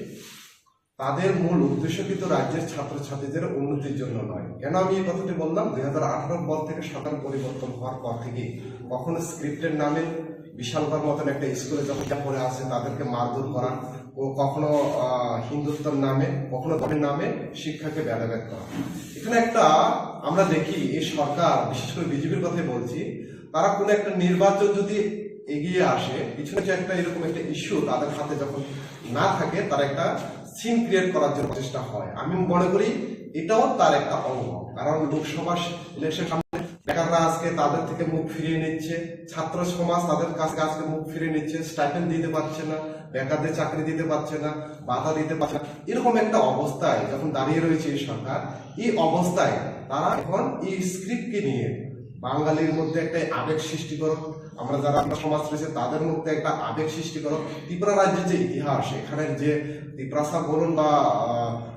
Speaker 11: তাদের মূল উদ্দেশ্য কিন্তু রাজ্যের ছাত্রছাত্রীদের উন্নতির জন্য নয়। কেন আমি এই কথাটি বললাম, 2018 পর থেকে সরকার পরিবর্তন হওয়ার পর থেকে কখনো স্ক্রিপ্টের নামে বিশালগড় মতন একটা স্কুলে যখন পড়ে আসে তাদেরকে মারধর করা, ও কখনো হিন্দুত্বের নামে কখনো ধর্মের নামে শিক্ষাকে ব্যাঘাত করা। এখানে একটা আমরা দেখি এই সরকার, বিশেষ করে বিজেপির কথাই বলছি, তারা কোনো একটা নির্বাচন যদি এগিয়ে আসে, পিছনে যে একটা এরকম একটা ইস্যু তাদের হাতে যখন না থাকে, তারা একটা সিন ক্রিয়েট করার জন্য চেষ্টা হয়। আমি মনে করি এটাও তার একটা অঙ্গ, কারণ লোকসভা ইলেকশন সামনে বেকাররা আজকে তাদের থেকে মুখ ফিরিয়ে নিচ্ছে, ছাত্র সমাজ তাদের কাছে আজকে মুখ ফিরিয়ে নিচ্ছে, স্টাইপেন্ড দিতে পারছে না, বেকারদের চাকরি দিতে পারছে না, বাধা দিতে পারছে না। এরকম একটা অবস্থায় যখন দাঁড়িয়ে রয়েছে এই সরকার, এই অবস্থায় তারা এখন এই স্ক্রিপ্টকে নিয়ে বাঙালির মধ্যে একটা আবেগ সৃষ্টি করো, আমরা যারা সমাজ রয়েছে তাদের মধ্যে একটা আবেগ সৃষ্টি করো। ত্রিপুরা রাজ্যের যে ইতিহাস, এখানের যে ত্রিপ্রাসা বলুন বা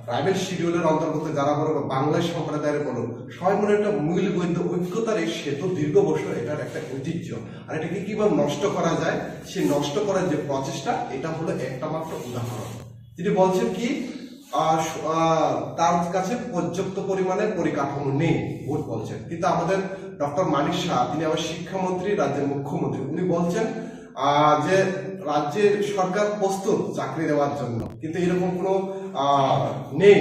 Speaker 11: ট্রাইবেল শিডিউলের অন্তর্গত যারা বলো বা বাংলায় সম্প্রদায়ের বলুন, সবাই মনে একটা মূল্যবৈধ ঐক্যতার এই সেতু দীর্ঘ বছর এটার একটা ঐতিহ্য, আর এটাকে কিভাবে নষ্ট করা যায় সেই নষ্ট করার যে প্রচেষ্টা, এটা হলো একটা মাত্র উদাহরণ। তিনি বলছেন কি তার কাছে পর্যাপ্ত পরিমাণে পরিকাঠামো নেই ভোট বলছেন, কিন্তু আমাদের ডক্টর মানিক শাহ, তিনি আবার শিক্ষামন্ত্রী, রাজ্যের মুখ্যমন্ত্রী, উনি বলছেন যে রাজ্যের সরকার প্রস্তুত চাকরি দেওয়ার জন্য, কিন্তু এরকম কোনো নেই।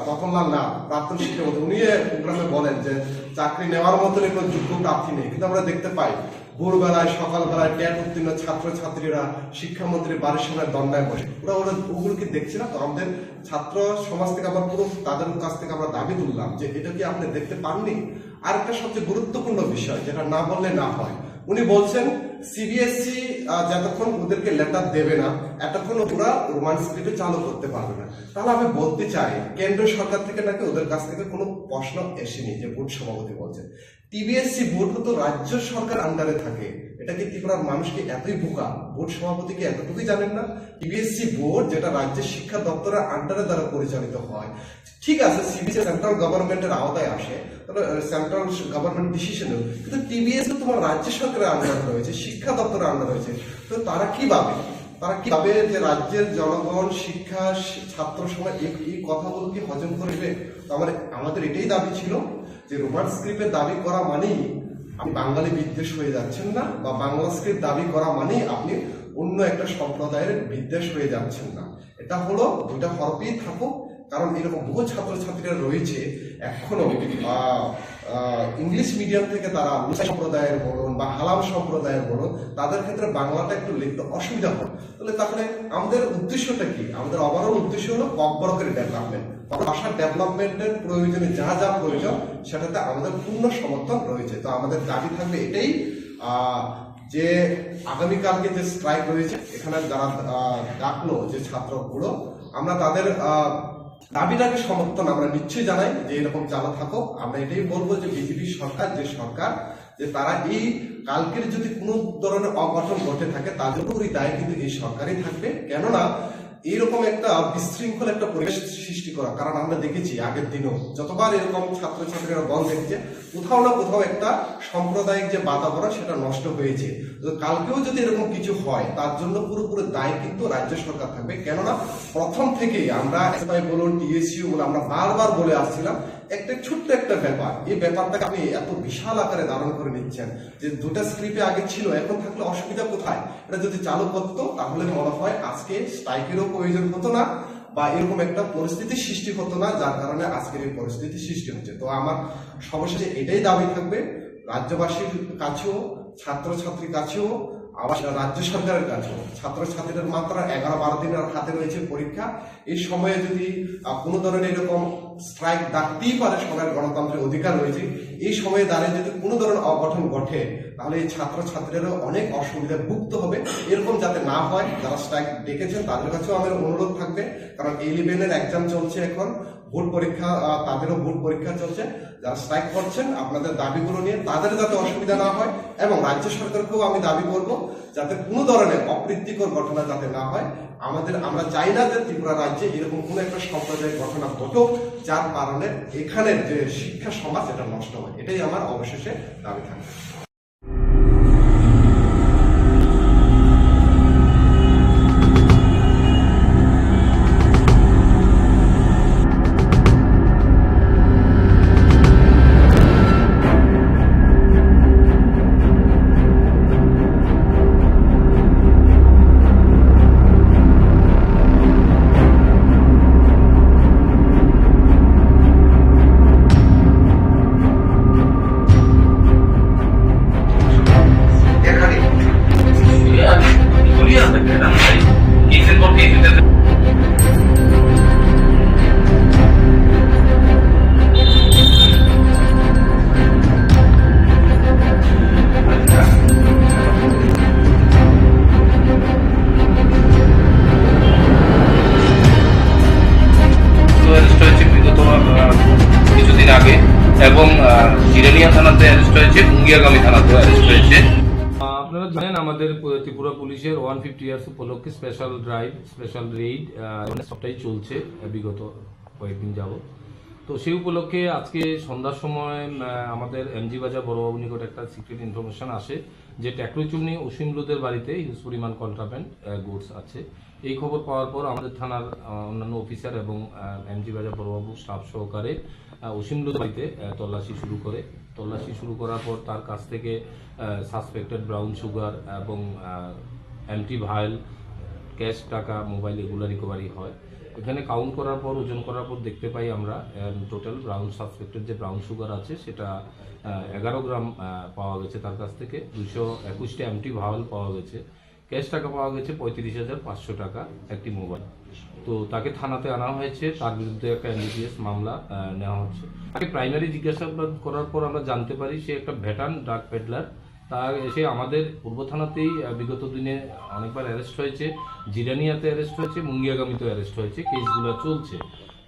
Speaker 11: রতনলাল না, প্রাক্তন শিক্ষামন্ত্রী, উনি প্রোগ্রামে বলেন যে চাকরি নেওয়ার মতন কোনো যোগ্য প্রার্থী নেই, কিন্তু আমরা দেখতে পাই ভোরবেলায় সকালবেলায় ট্যাট উত্তীর্ণ ছাত্রছাত্রীরা শিক্ষামন্ত্রীর বাড়ির সামনে দণ্ডায় বসে, ওরা ওগুলোকে দেখছি না। তো আমাদের ছাত্র সমাজ থেকে আবার পুরো তাদের কাছ থেকে আমরা দাবি তুললাম যে এটা কি আপনি দেখতে পাননি। আর একটা সবচেয়ে গুরুত্বপূর্ণ বিষয় যেটা না বললে না হয়, উনি বলছেন সিবিএসসি যতক্ষণ ওদেরকে লেটার দেবে না এতক্ষণ ওরা রোমান স্ক্রিপ্টে চালু করতে পারবে না। তাহলে আমি বলতে চাই কেন্দ্র সরকার থেকে নাকি ওদের কাছ থেকে কোনো প্রশ্ন এসেনি যে বোর্ড সভাপতি বলছেন। টিবিএসসি বোর্ড তো রাজ্য সরকার আন্ডারে থাকে, এটা কি ত্রিপুরার মানুষকে এতই বোকা? বোর্ড সভাপতি কি এতটুকুই জানেন না? টিবিএসসি বোর্ড যেটা রাজ্যের শিক্ষা দপ্তরের আন্ডারে দ্বারা পরিচালিত হয়, ঠিক আছে সিবিএসসি সেন্ট্রাল গভর্নমেন্টের আওতায় আসে, সেন্ট্রাল গভর্নমেন্ট ডিসিশন, কিন্তু টিবিএসসি তোমার রাজ্য সরকারের আন্ডারে রয়েছে, শিক্ষা দপ্তরের আন্ডারে রয়েছে। তো তারা কিভাবে যে রাজ্যের জনগণ, শিক্ষা, ছাত্র সমাজ এই কথাগুলো কি হজম করবে? তো আমাদের এটাই দাবি ছিল যে রোমান স্ক্রিপ্টের দাবি করা মানেই আপনি বাঙালি বিদ্বেষ হয়ে যাচ্ছেন না, বা বাংলা স্ক্রিপ্ট দাবি করা মানেই আপনি অন্য একটা সম্প্রদায়ের বিদ্বেষ হয়ে যাচ্ছেন না। এটা হলো দুইটা হরফেই থাকুক, কারণ এরকম বহু ছাত্রছাত্রীরা রয়েছে এখনো ইংলিশ মিডিয়াম থেকে তারা মুসলিম সম্প্রদায়ের বলুন বা হালাম সম্প্রদায়ের বলুন, তাদের ক্ষেত্রে বাংলাটা একটু লিখতে অসুবিধা হয়। তাহলে আমাদের উদ্দেশ্যটা কি? আমাদের ওভারঅল উদ্দেশ্য হলো ককবরকের ডেভেলপমেন্ট, ভাষার ডেভেলপমেন্টের প্রয়োজনে যা যা প্রয়োজন সেটাতে আমাদের পূর্ণ সমর্থন রয়েছে। তো আমাদের দাবি থাকবে এটাই যে আগামীকালকে যে স্ট্রাইক রয়েছে, এখানে যারা ডাকলো যে ছাত্রগুলো, আমরা তাদের দাবিটাকে সমর্থন আমরা নিশ্চয়ই জানাই যে এরকম চালা থাকো। আমরা এটাই বলবো যে বিজেপি সরকার যে তারা এই কালকের যদি কোনো ধরনের অঘটন ঘটে থাকে তার জন্য দায় কিন্তু এই সরকারই থাকবে। কেননা এইরকম একটা বিশৃঙ্খল একটা পরিবেশ সৃষ্টি করা, কারণ আমরা দেখেছি আগের দিনও যতবার এরকম ছাত্রছাত্রীরা বল দেখেছে কোথাও না কোথাও একটা সাম্প্রদায়িক যে বাতাবরণ সেটা নষ্ট হয়েছে। কালকেও যদি এরকম কিছু হয় তার জন্য পুরোপুরি দায় কিন্তু রাজ্য সরকার থাকবে। কেননা প্রথম থেকেই আমরা এসএফআই বলুন, টিএসইউ বলুন, আমরা বারবার বলে আসছিলাম একটা ছোট্ট একটা ব্যাপার, এই ব্যাপারটাকে আপনি এত বিশাল আকারে ধারণ করে নিচ্ছেন যে দুটা স্ক্রিপ্টে আগে ছিল, এখন থাকলে অসুবিধা কোথায়? এটা যদি চালু করতো তাহলে মনে হয় আজকে স্ট্রাইকেরও প্রয়োজন হতো না, বা এরকম একটা পরিস্থিতি সৃষ্টি হতো না, যার কারণে আজকের এই পরিস্থিতি সৃষ্টি হচ্ছে। তো আমার সবশেষে এটাই দাবি থাকবে রাজ্যবাসীর কাছেও, ছাত্রছাত্রীর কাছেও, আবার রাজ্য সরকারের কাছেও। ছাত্রছাত্রীদের মাত্র 11-12 দিনের হাতে রয়েছে পরীক্ষা। এই সময়ে যদি কোনো ধরনের এরকম স্ট্রাইক ডাকতেই পারে, সবার গণতন্ত্রের অধিকার রয়েছে, এই সময়ে দাঁড়িয়ে যদি কোনো ধরনের অঘটন ঘটে তাহলে এই ছাত্রছাত্রীরা অনেক অসুবিধায় ভুগতে হবে। এরকম যাতে না হয়, যারা স্ট্রাইক ডেকেছেন তাদের কাছেও আমার অনুরোধ থাকবে, কারণ এই লেভেলের এক্সাম চলছে এখন, বোর্ড পরীক্ষা, তাদেরও বোর্ড পরীক্ষা চলছে। যারা স্ট্রাইক করছেন আপনাদের দাবিগুলো নিয়ে তাদের যাতে অসুবিধা না হয়, এবং রাজ্য সরকারকেও আমি দাবি করব যাতে কোনো ধরনের অপ্রীতিকর ঘটনা যাতে না হয়। আমরা চাই না যে ত্রিপুরা রাজ্যে এরকম কোনো একটা সাম্প্রদায়িক ঘটনা ঘটুক যার কারণে এখানের যে শিক্ষা সমাজ এটা নষ্ট হয়। এটাই আমার অবশেষে দাবি থাকবে।
Speaker 16: কিছুদিন আগে এবং জিরানিয়া থানাতে অ্যারেস্ট হয়েছে, মুঙ্গিয়াগামী থানাতেও অ্যারেস্ট হয়েছে।
Speaker 18: আপনারা জানেন আমাদের ত্রিপুরা পুলিশের 150 ইয়ার্স উপলক্ষে স্পেশাল ড্রাইভ, স্পেশাল রেইড সবটাই চলছে বিগত কয়েকদিন যাবত। তো সেই উপলক্ষে আজকে সন্ধ্যার সময় আমাদের এমজি বাজার বড়বাবু নিকট একটা সিক্রেট ইনফরমেশন আসে যে ট্যাকরুচুমনি অসীমলুদের বাড়িতে হিউজ পরিমাণ কন্ট্রাব্যান্ড গুডস আছে। এই খবর পাওয়ার পর আমাদের থানার অন্যান্য অফিসার এবং এমজি বাজার বড়বাবু স্টাফ সহকারে অসীমলুদ বাড়িতে তল্লাশি শুরু করার পর তার কাছ থেকে সাসপেক্টেড ব্রাউন সুগার এবং এমটি ভাইল, ক্যাশ টাকা, মোবাইল এগুলো রিকভারি হয়। এখানে কাউন্ট করার পর, ওজন করার পর দেখতে পাই আমরা টোটাল ব্রাউন সাসপেক্টেড যে ব্রাউন সুগার আছে সেটা 11 গ্রাম পাওয়া গেছে তার কাছ থেকে, 221টা এমটি ভাইল পাওয়া গেছে, ক্যাশ টাকা পাওয়া গেছে 35,500 টাকা, একটি মোবাইল। তো তাকে থানাতে আনা হয়েছে, তার বিরুদ্ধে একটা NDPS মামলা নেওয়া হচ্ছে। তাকে প্রাইমারি জিজ্ঞাসাবাদ করার পর আমরা জানতে পারি সে একটা ভ্যাটার্ন ড্রাগ পেডলার। তার এসে আমাদের পূর্ব থানাতেই বিগত দিনে অনেকবার অ্যারেস্ট হয়েছে, জিরানিয়াতে অ্যারেস্ট হয়েছে, মুঙ্গিয়াগামীতেও অ্যারেস্ট হয়েছে, কেসগুলো চলছে।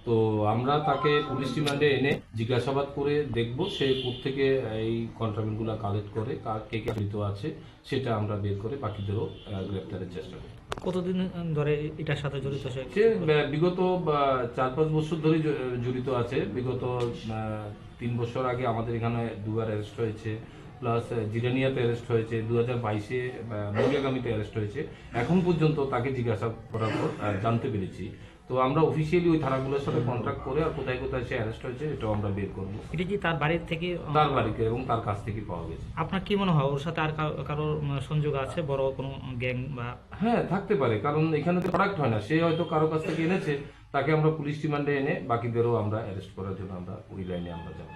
Speaker 18: তো আমরা তাকে পুলিশ রিমান্ডে এনে জিজ্ঞাসাবাদ করে দেখব সে কোত্থেকে এই কন্ট্রাব্যান্ডগুলো কালেক্ট করে, কে কে জড়িত আছে সেটা আমরা বের করে বাকিদেরও গ্রেপ্তারের চেষ্টা করি।
Speaker 20: কতদিন ধরে এটার সাথে জড়িত? সে
Speaker 18: বিগত 4-5 বছর ধরে জড়িত আছে। বিগত 3 বছর আগে আমাদের এখানে দুবার অ্যারেস্ট হয়েছে, প্লাস জিরানিয়াতে অ্যারেস্ট হয়েছে, 2022-এ মুঙ্গিয়াগামীতে অ্যারেস্ট হয়েছে। এখন পর্যন্ত তাকে জিজ্ঞাসা করার পর জানতে পেরেছি। তো আমরা অফিসিয়ালি ওই থানাগুলোর সাথে কন্ট্যাক্ট করে আর কোথায় কোথায় সে অ্যারেস্ট হয়েছে এটাও আমরা বের করবো।
Speaker 20: এটা কি তার বাড়ির থেকে?
Speaker 18: তার বাড়িতে এবং তার কাছ থেকে পাওয়া গেছে।
Speaker 20: আপনার কি মনে হয় ওর সাথে আর কারোর সংযোগ আছে, বড় কোনো গ্যাং বা?
Speaker 18: হ্যাঁ, থাকতে পারে, কারণ এখানে তো প্রোডাক্ট হয় না, সে হয়তো কারো কাছ থেকে এনেছে, তাকে আমরা পুলিশ রিমান্ডে এনে বাকিদেরও আমরা অ্যারেস্ট করার জন্য আমরা ওই লাইনে আমরা যাব।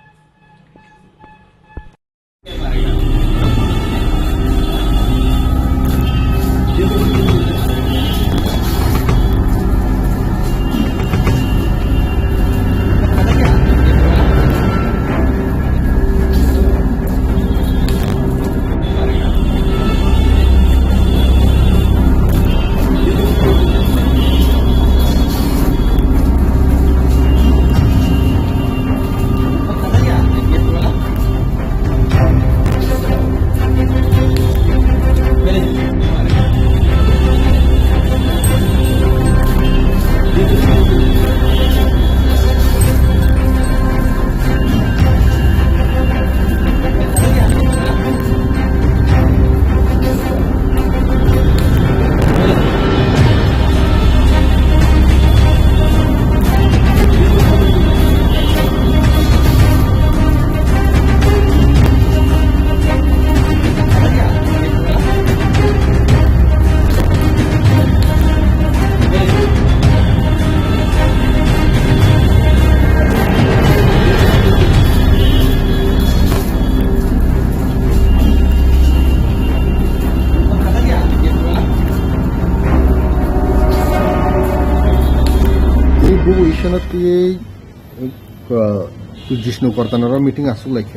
Speaker 23: जिष्णु करताना मीटिंग आसू लाइक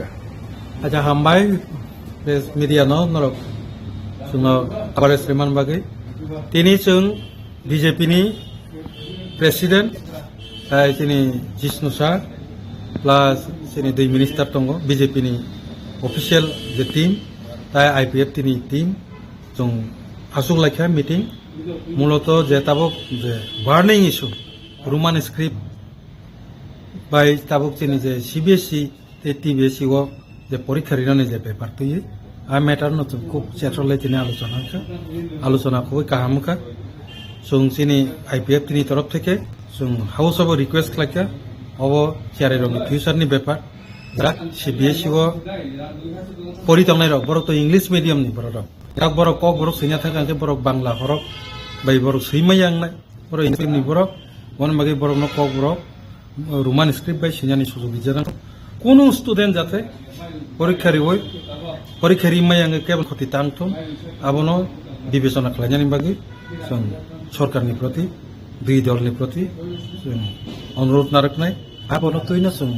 Speaker 25: अच्छा हम भाई
Speaker 24: media no norok suno abare Sriman Bagi tini chung BJP ni president tini Jishnu Shah plus sini dui minister tongo BJP ni official je team tai IPF tini team chung asung laikha meeting muloto je tabok je burning issue Roman script by tabok tini je CBSE TBSE wo যে পরীক্ষা রিনানি যে পেপার তুই আর ম্যাটার নতুন খুব চ্যাটলে তিনি আলোচনা খুবই কাহামুখা সুং চিনি IPF তিনি তরফ থেকে সুং house of request Laika of চেয়ারে রঙ ফিউচারনি ব্যাপার যারা CBSE ও পরিতংনাই রক বড় তো ইংলিশ মিডিয়ামনি বড় রক এক বড় কক বড় সিনা থাকাকে বড় বাংলা হরক বাই বড় সৈমাই আংনাই বড় ইংলিশনি বড় বন বাকি বড় ন কক বড় রোমান স্ক্রিপ্ট বাই সিনানি সুযোগ বিজানা কোন স্টুডেন্ট যাতে পরীক্ষা রিমাই আগে কেবল ক্ষতি টাংথম আবনো বিবেচনা খালাইনানি বাকি जों सरकारनि प्रति दुई दलनि प्रति जों अनुरोध नारखनाय आबनो तैनो जों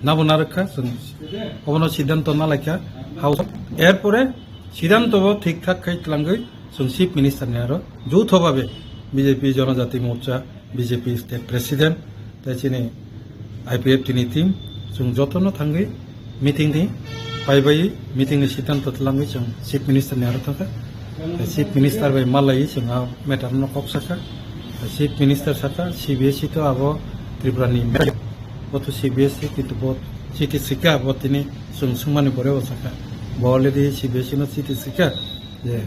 Speaker 24: नाबो नारखा जों अबनो सिद्धांत नालायखा हाउस एरपरे सिद्धांतबो ठीक ठाक खाइतलांगै जों चिफ मिनिस्टारनि आरो যৌথভাবে বিজেপি জনজাতি মোর্চা বিজেপি স্টেট প্রেসিডেন্ট তাইচিनि IPF টিनि টিम जों जतनो थांगै मिटिं नि बाय मिटिं नि सिद्धांत तलांगै जों चिफ मिनिस्टारनि आरो थांगा चिफ मिनिस्टार बाय मालाय जोंहा मेटार न कक साका चिफ मिनिस्टार साका CBSE तो आबो त्रिपुरानि बतो CBSE किन्तु बत सिटी सिका बतिनि जों सुमानि परे साका बलरेडी CBSE न सिटी सिका जे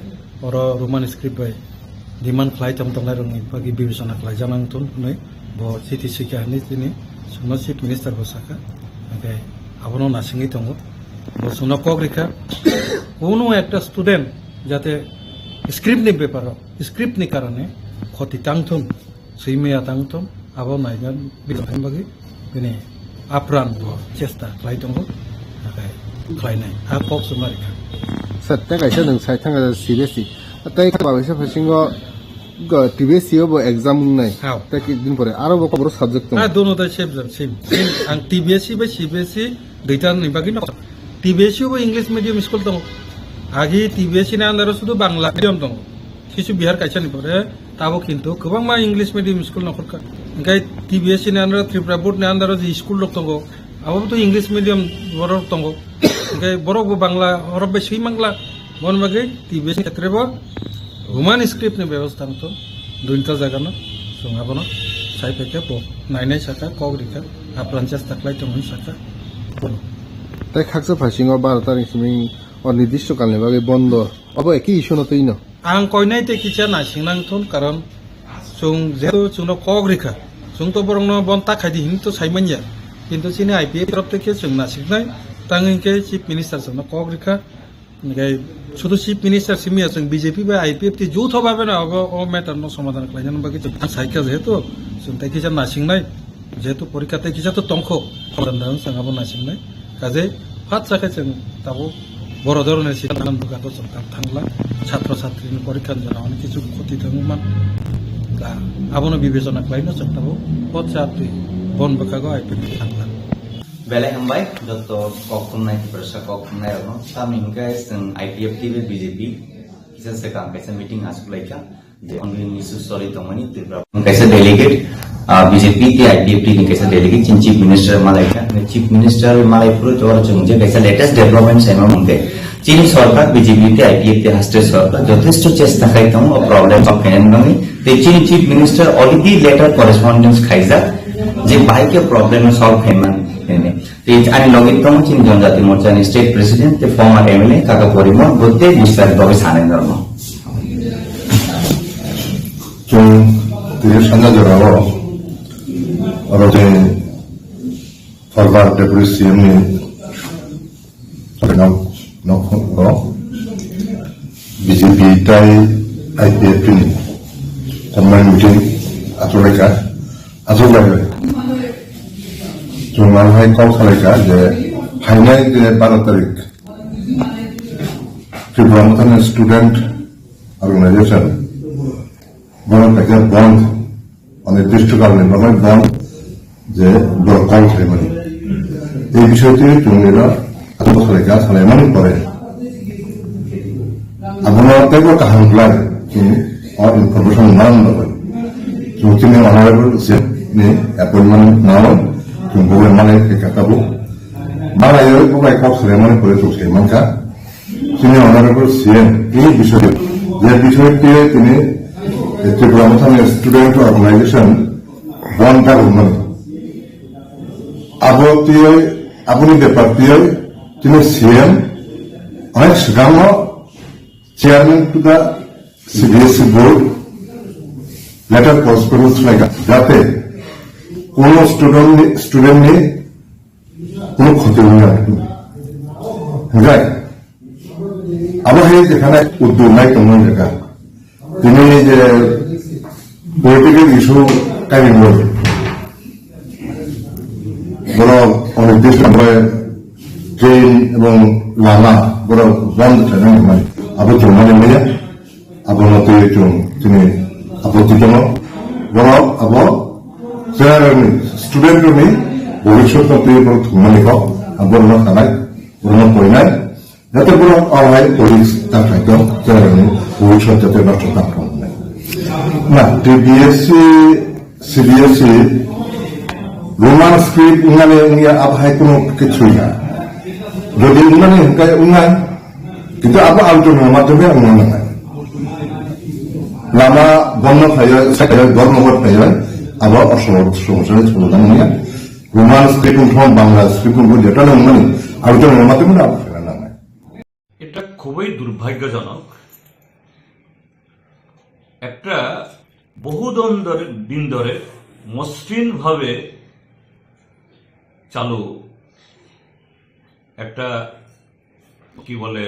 Speaker 24: और रोमान स्क्रिप्ट बाय डिमांड खालाय तमतंनाय रंनि बागि बिबेचना खालाय जानांगथन नै ब सिटी सिका नि तिनि सुमा चिफ मिनिस्टार बसाका ओमफ्राय आबनो नासिङै दङ बसुना कग्रिखा कोनो একটা স্টুডেন্ট যাতে স্ক্রিপ্টनि ব্যাপারে স্ক্রিপ্টनि কারণে ক্ষতি টাংথম সৈমায়া টাংথম আবো নাইগান বিলখান বাগি बिनि आप्रान चेष्टा खालाय दङ ओमफ्राय खालायनाय आ कक सुमारिखा
Speaker 2: सत्य कायसा नों साइ थांगा CBSE ताइ बावैसो फसिङो TBSE बो एग्जाम नै ताइ कि दिन परे आरो बो खबर सब्जेक्ट दं
Speaker 24: दोनो दा सेम आं TBSE बाय CBSE दुइटा नि बागि न TBSE बो इंग्लिश मीडियम स्कुल दं आगे TBSE नि आन्दाराव शुधु बांला मीडियम दं किछु बिहार कायसानि परे ताबो किन्तु गोबां मा इंग्लिश मीडियम स्कुल नखरका ओंखाय TBSE नि आन्दाराव त्रिपुरा बोर्ड नि आन्दाराव जि स्कुल दं आबो तो इंग्लिश मीडियम बर दं ओंखाय बरबो बांला हरबे सै बांला बन बागै TBSE क्षेत्रबो रोमान स्क्रिप्ट नि व्यवस्था तो दुइटा जागानो जोंहाबो साइपेके ब नायनाय साका कग्रिका आप्लान चेष्टा खालाय दं साका
Speaker 2: ताइ खाकसा फासिङो 12 तारिख सिम अनिर्दिष्ट कालनि बागै बन्द अब एकी इस्यु नतैनो
Speaker 24: आं कयनायते किचा नासिंनांथन कारण जों जेतु जोंनो कग्रिका जों तो बरंनो बन ताखायदि हिन तो साइमानया किन्तु सिनि IPF तरफ থেকে जों नासिंनाय तांगैके चिफ मिनिस्टार जोंनो कग्रिका ओमफ्राय শুধু চিফ মিনিস্টার সিমিয়া जों BJP বা IPF তি যৌথভাবে না অ মেটার ন সমাধান খালাयनानै बागै जों साइका जेहेतु जों ताइ किचा नासिंनाय जेहेतु परीक्षाते किचा तो तंख समाधान जोंहाबो नासिंनाय काजे फात जाके जों दाबो बड़ धरনের सिद्धांत बुगातो जों थांला ছাত্র ছাত্রীनि परीक्षानि जानानै किछु क्षति दंमोन दा आबोनो बिबेचना खालायनो जों दाबो पछाति बन बकागो IPF थांला
Speaker 12: Belai hambai Dr. Koktumnai Persa Koktumnai Rano Tamingkai Seng IPF TV BJP Kisa sekang kaisa meeting asulaika the ongoing issues sorry tomani Tripura kaisa delegate BJP ti IPF ti kaisa delegate chief minister malaika chief minister malai puro jor jungje kaisa latest developments ema mungke chini sarkar BJP ti IPF ti haste sarkar jotheshto chesta khai tom problem of handling the chief minister already letter correspondence khaisa je bhai ke problem solve heman आणि लगित प्रमुख चिन जनजाति मोर्चा स्टेट प्रेसिडेंट ते फॉर्मर MLA काका परिमल गोते विस्तार बाबे सानेन धर्म
Speaker 14: 좀 되게 산자들하고 어제 설발 데프리시엠이 넣고 BJP 따위 IPF 정말 미팅 아주라가 중앙하이 꼭 살아가 이제 파이널 12 तारिख त्रिपुरा मोथान स्टूडेंट ऑर्गेनाइजेशन बन पैकेज बंद अनिर्दिष्ट कालनि बागै बंद जे ब्लक कल खालामनि এই বিষয়টি जोंनिरा आरो सालायगा सालायमानि परे Abuna teko kahanglan or information non level. So kini honorable ni appointment now to go mane ke katabu. Mara yo ko by cop ceremony করে তো সেই মানকা তিনি honorable CM এই বিষয়ে যে বিষয়টি তিনি ত্রিপুরা মথানে স্টুডেন্ট অর্গানাইজেশন বন গভর্নমেন্ট আপনি ব্যাপারটিও তিনি CM অনেক সিগাম chairman to the CBSE board letter করেন্স লাগা যাতে কোন স্টুডেন্ট নিয়ে কোনো ক্ষতি হয় আবার যেখানে উদ্যোগ নাই তেমন জায়গা তিনি যে পলিটিক্যাল ইস্যু কাহিনী বড় অনির্দিষ্ট ট্রেন এবং লামা বড় বন্ধ থাকে মানে আবার জমানে মেয়ে আবার তিনি আপত্তিজনক বড় আবার স্টুডেন্টনি ভবিষ্যৎ ধুমানি হোক আবার খানায় পূর্ণ করে নাই যাতে কোনো অভায় পুলিশ তার খাদ্য ভবিষ্যৎ যাতে নষ্ট না CBSE রোমান স্ক্রিপ্ট উনানে আবহায় কোনো কিছুই না যদি উনানে উনান কিন্তু আবার আলোচনার মাধ্যমে উন্নয়ন হয় লামা বন্ধ খাইয়া ধর্মঘট খাইয়া আবার সমস্যার সমাধান নিয়ে রোমান স্ক্রিপ্ট বাংলা স্ক্রিপ্ট যেটা উন্নয়ন আলোচনার মাধ্যমে
Speaker 8: এটা খুবই দুর্ভাগ্যজনক একটা দিন ধরে মসৃণ ভাবে চালু একটা কি বলে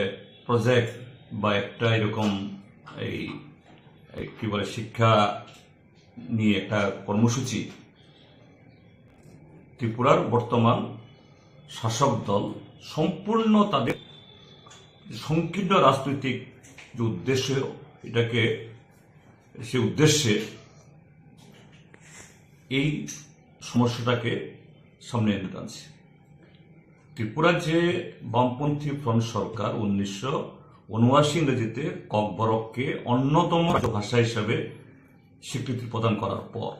Speaker 8: প্রজেক্ট বা একটা এরকম এই কি বলে শিক্ষা নিয়ে একটা কর্মসূচি ত্রিপুরার বর্তমান শাসক দল সম্পূর্ণ তাদের সংকীর্ণ রাজনৈতিক যে উদ্দেশ্য এটাকে সে উদ্দেশ্যে এই সমস্যাটাকে সামনে এনে টানছে ত্রিপুরার যে বামপন্থী ফ্রন্ট সরকার 1979 ইংরেজিতে ককবরককে অন্যতম ভাষা হিসাবে স্বীকৃতি প্রদান করার পর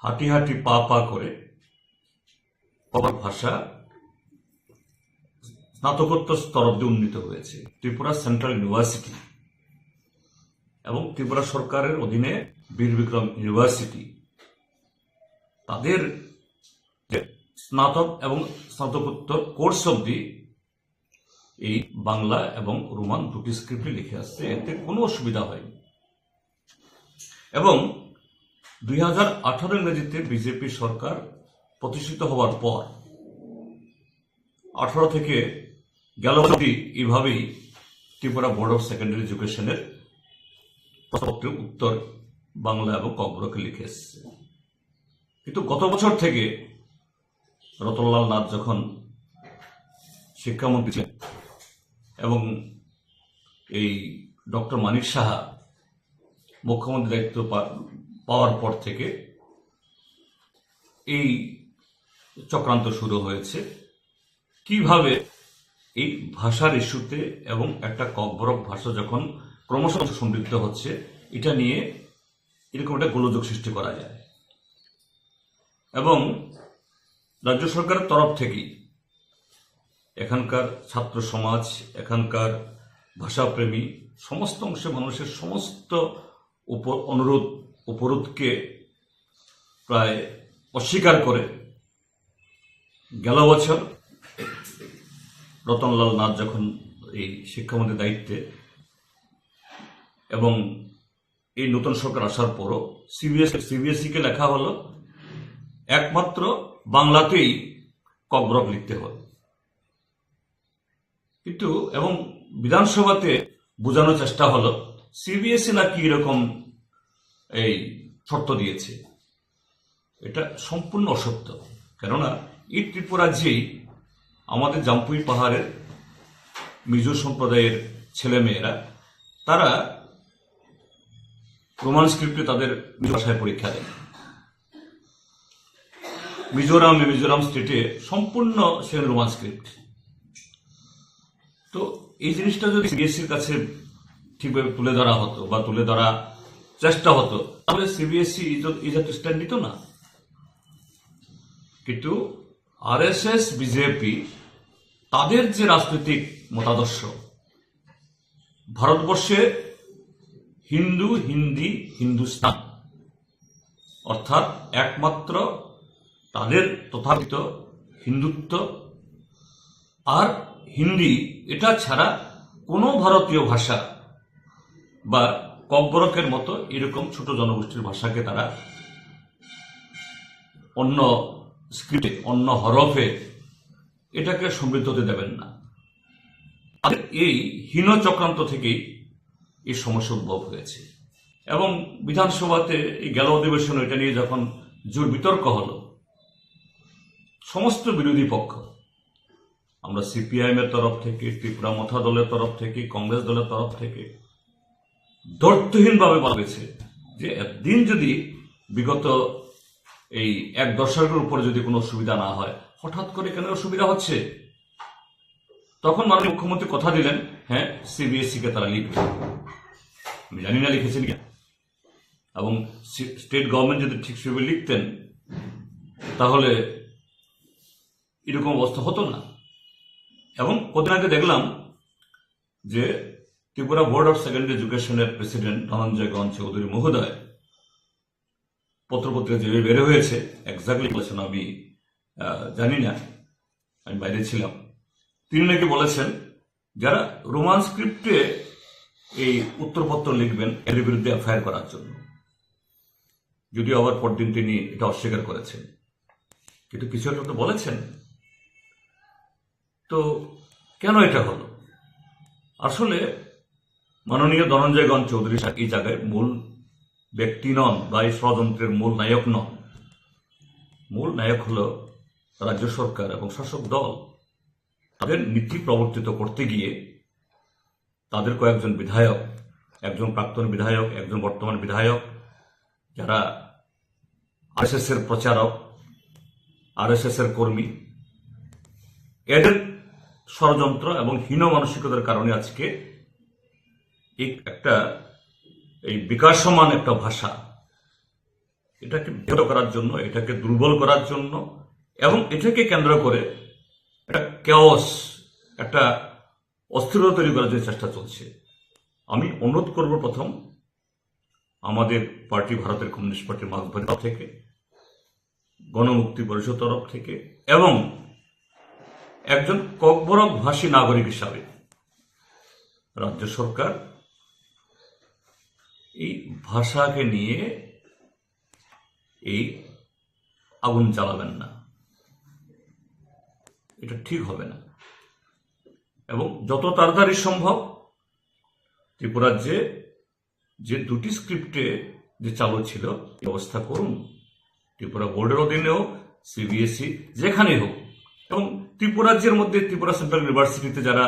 Speaker 8: হাঁটি হাঁটি পা পা করে ককবরক ভাষা স্নাতকোত্তর স্তর অব্দি উন্নীত হয়েছে ত্রিপুরা সেন্ট্রাল ইউনিভার্সিটি এবং ত্রিপুরা সরকারের অধীনে বীর বিক্রম ইউনিভার্সিটি তাদের স্নাতক এবং স্নাতকোত্তর কোর্স অব্দি এই বাংলা এবং রোমান দুটি স্ক্রিপ্টে লিখে আসছে এতে কোনো অসুবিধা হয়নি এবং 2018 ইংরেজিতে বিজেপি সরকার প্রতিষ্ঠিত হওয়ার পর 18 থেকে গেল এইভাবেই ত্রিপুরা বোর্ড অফ সেকেন্ডারি এডুকেশনের উত্তর বাংলা এবং ককবরকে লিখে এসছে কিন্তু গত বছর থেকে রতনলাল নাথ যখন শিক্ষামন্ত্রী ছিলেন এবং এই ডক্টর মানিক সাহা মুখ্যমন্ত্রী দায়িত্ব পাওয়ার পর থেকে এই চক্রান্ত শুরু হয়েছে কিভাবে এই ভাষার ইস্যুতে এবং একটা ককবরক ভাষা যখন ক্রমশ সমৃদ্ধ হচ্ছে এটা নিয়ে এরকম একটা গোলযোগ সৃষ্টি করা যায় এবং রাজ্য সরকারের তরফ থেকেই এখানকার ছাত্র সমাজ এখানকার ভাষাপ্রেমী সমস্ত অংশের মানুষের সমস্ত উপরোধকে প্রায় অস্বীকার করে গেল বছর রতনলাল নাথ যখন এই শিক্ষামন্ত্রীর দায়িত্বে এবং এই নতুন সরকার আসার পরও সিবিএসইকে লেখা হলো একমাত্র বাংলাতেই ককবরক লিখতে হবে কিন্তু এবং বিধানসভাতে বোঝানোর চেষ্টা হলো সিবিএসই নাকি এরকম এই শর্ত দিয়েছে এটা সম্পূর্ণ অসত্য কেননা এই ত্রিপুরা যেই আমাদের জাম্পুই পাহাড়ের মিজো সম্প্রদায়ের ছেলেমেয়েরা তারা রোমান স্ক্রিপ্টে তাদের ভাষায় পরীক্ষা দেয় মিজোরাম স্টেটে সম্পূর্ণ সেখানে রোমান স্ক্রিপ্ট তো তো এই জিনিসটা যদি সিবিএসসির কাছে ঠিকভাবে তুলে ধরা হতো বা তুলে ধরা চেষ্টা হতো, তাহলে সিবিএসসি ইজাত স্ট্যান্ড নিত না। কিন্তু আরএসএস, বিজেপি তাদের যে রাজনৈতিক মতাদর্শ, ভারতবর্ষে হিন্দু, হিন্দি, হিন্দুস্তান, অর্থাৎ একমাত্র তাদের তথাকথিত হিন্দুত্ব আর হিন্দি, এটা ছাড়া কোনো ভারতীয় ভাষা বা ককবরকের মতো এরকম ছোট জনগোষ্ঠীর ভাষাকে তারা অন্য স্ক্রিপ্টে, অন্য হরফে এটাকে সমৃদ্ধ হতে দেবেন না। এই হীন চক্রান্ত থেকেই এই সমস্যা উদ্ভব হয়েছে। এবং বিধানসভাতে এই গেল অধিবেশন এটা নিয়ে যখন জোর বিতর্ক হল, সমস্ত বিরোধী পক্ষ, আমরা সিপিআইএম এর তরফ থেকে, ত্রিপুরা মথা দলের তরফ থেকে, কংগ্রেস দলের তরফ থেকে দর্থহীনভাবে বলা হয়েছে যে একদিন যদি বিগত এই এক দশকের উপরে যদি কোনো অসুবিধা না হয়, হঠাৎ করে কেন অসুবিধা হচ্ছে? তখন মাননীয় মুখ্যমন্ত্রী কথা দিলেন, হ্যাঁ সিবিএসসি কে তারা লিখবে। আমি জানি না লিখেছেন কিনা, এবং স্টেট গভর্নমেন্ট যদি ঠিক সেভাবে লিখতেন তাহলে এরকম অবস্থা হতো না। এবং কদিন আগে দেখলাম যে ত্রিপুরা বোর্ড অফ সেকেন্ডারি এডুকেশনের প্রেসিডেন্ট ধনঞ্জয় গণ চৌধুরী মহোদয় পত্রপত্রিকা যেভাবে বের হয়েছে, এক্স্যাক্টলি বলেছেন আমি জানি না, আমি বাইরে ছিলাম, তিনি নাকি বলেছেন যারা রোমান স্ক্রিপ্টে এই উত্তরপত্র লিখবেন এর বিরুদ্ধে এফআইআর করার জন্য। যদিও আবার পরদিন তিনি এটা অস্বীকার করেছেন, কিন্তু কিছু একটা তো বলেছেন। তো কেন এটা হলো? আসলে মাননীয় ধনঞ্জয় গণ চৌধুরী এই জায়গায় মূল ব্যক্তি নন বা এই ষড়যন্ত্রের মূল নায়ক নন। মূল নায়ক হল রাজ্য সরকার এবং শাসক দল। তাদের নীতি প্রবর্তিত করতে গিয়ে তাদের কয়েকজন বিধায়ক, একজন প্রাক্তন বিধায়ক, একজন বর্তমান বিধায়ক, যারা আরএসএস এর প্রচারক, আরএসএস এর কর্মী, এদের ষড়যন্ত্র এবং হীন মানসিকতার কারণে আজকে এই বিকাশমান একটা ভাষা, এটাকে ব্যাহত করার জন্য, এটাকে দুর্বল করার জন্য এবং এটাকে কেন্দ্র করে একটা কেওস, একটা অস্থিরতা তৈরি করার যে চেষ্টা চলছে। আমি অনুরোধ করব প্রথম আমাদের পার্টি, ভারতের কমিউনিস্ট পার্টি মার্ক্সবাদী তরফ থেকে, গণমুক্তি পরিষদ তরফ থেকে এবং একজন ককবরক ভাষী নাগরিক হিসাবে রাজ্য সরকার এই ভাষাকে নিয়ে এই আগুন জ্বালাবেন না, এটা ঠিক হবে না। এবং যত তাড়াতাড়ি সম্ভব ত্রিপুরার যে দুটি স্ক্রিপ্টে যে চালু ছিল ব্যবস্থা করুন, ত্রিপুরা বোর্ডের অধীনেও, সিবিএসই যেখানেই হোক। এবং ত্রিপুরা রাজ্যের মধ্যে ত্রিপুরা সেন্ট্রাল ইউনিভার্সিটিতে যারা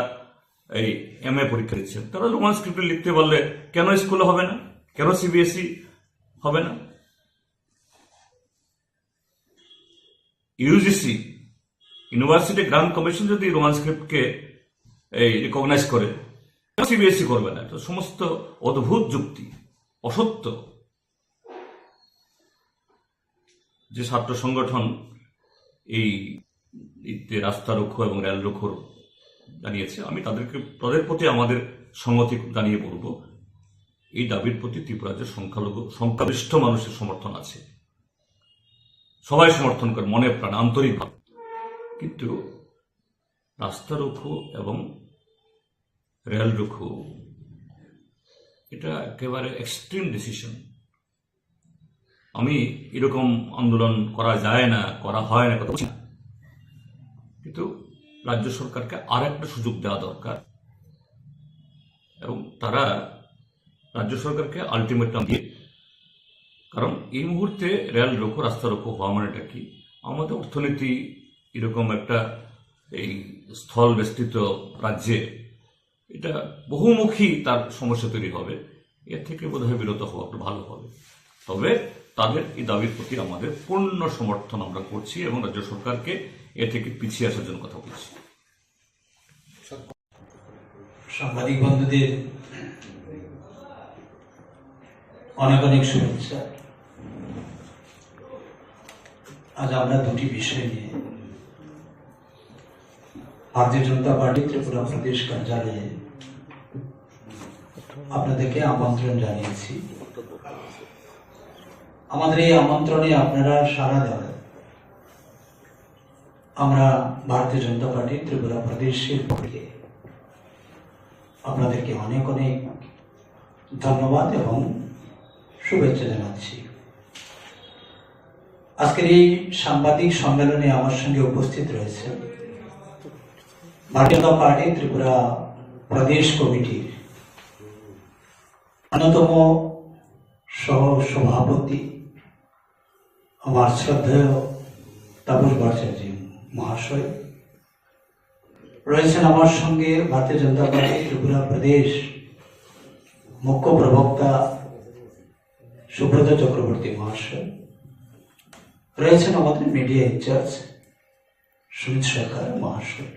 Speaker 8: এই এমএ পরীক্ষা দিচ্ছেন তারা রোমান স্ক্রিপ্টে লিখতে পারলে কেন স্কুলে হবে না, কেন সিবিএসই হবে না? ইউজিসি, ইউনিভার্সিটি গ্রান্ট কমিশন যদি রোমান স্ক্রিপ্টকে এই রিকগনাইজ করে, সিবিএসই করবে না। তো সমস্ত অদ্ভুত যুক্তি, অসত্য। যে ছাত্র সংগঠন এই রাস্তা রুখো এবং রেল রুখোর জানিয়েছে, আমি তাদের প্রতি আমাদের সংহতি জানিয়ে বলব, এই দাবির প্রতি ত্রিপুরা রাজ্যের সংখ্যাগরিষ্ঠ মানুষের সমর্থন আছে, সবাই সমর্থন করে মনে প্রাণ আন্তরিকভাবে। কিন্তু রাস্তা রুখো এবং রেল রুখো এটা একেবারে এক্সট্রিম ডিসিশন। আমি এরকম আন্দোলন করা যায় না, করা হয় না কথা বলছি না, কিন্তু রাজ্য সরকারকে আর একটা সুযোগ দেওয়া দরকার এবং তারা রাজ্য সরকারকে আলটিমেটাম দিয়ে, কারণ এই মুহূর্তে রেল রোকো, রাস্তা রোকো হওয়া মানেটা কি, আমাদের অর্থনীতি এরকম একটা এই স্থল বেষ্টিত রাজ্যে এটা বহুমুখী তার সমস্যা তৈরি হবে। এর থেকে বোধহয় বিরত হওয়া একটু ভালো হবে। তবে তাদের এই দাবির প্রতি আমাদের পূর্ণ সমর্থন আমরা করছি এবং রাজ্য সরকারকে এ থেকে পিছিয়ে আসার জন্য কথা বলছি।
Speaker 3: সাংবাদিক বন্ধুদের অনেক অনেক শুভেচ্ছা। আজ আমরা দুটি বিষয় নিয়ে ভারতীয় জনতা পার্টি ত্রিপুরা প্রদেশ কার্যালয়ে আপনাদেরকে আমন্ত্রণ জানিয়েছি। আমাদের এই আমন্ত্রণে আপনারা সাড়া দেওয়ায় আমরা ভারতীয় জনতা পার্টি ত্রিপুরা প্রদেশের পক্ষে আপনাদেরকে অনেক অনেক ধন্যবাদ এবং শুভেচ্ছা জানাচ্ছি। আজকের এই সাংবাদিক সম্মেলনে আমার সঙ্গে উপস্থিত রয়েছে ভারতীয় জনতা পার্টি ত্রিপুরা প্রদেশ কমিটির অন্যতম সহ সভাপতি আমার শ্রদ্ধেয় তাপস ভট্টাচার্য মহাশয় রয়েছেন। আমার সঙ্গে ভারতীয় জনতা পার্টি ত্রিপুরা প্রদেশ মুখ্য প্রবক্তা সুব্রত চক্রবর্তী মহাশয় রয়েছেন। আমাদের মিডিয়া ইনচার্জ সুমিত সরকার মহাশয়।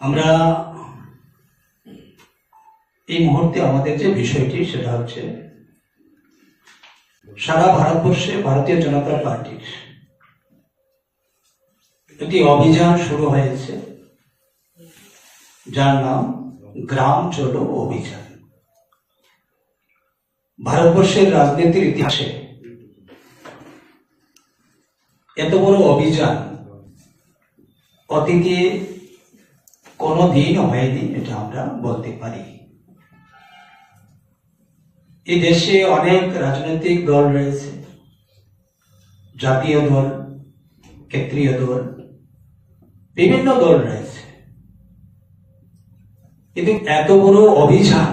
Speaker 3: আমরা এই মুহূর্তে আমাদের যে বিষয়টি সেটা হচ্ছে সারা ভারতবর্ষে ভারতীয় জনতা পার্টির একটি অভিযান শুরু হয়েছে যার নাম গ্রাম চলো অভিযান। ভারতবর্ষের রাজনীতির ইতিহাসে এত বড় অভিযান অতীতে কোনদিন হয়নি, এটা আমরা বলতে পারি। এই দেশে অনেক রাজনৈতিক দল রয়েছে, জাতীয় দল, ক্ষেত্রীয় দল, বিভিন্ন দল রয়েছে, কিন্তু এত বড় অভিযান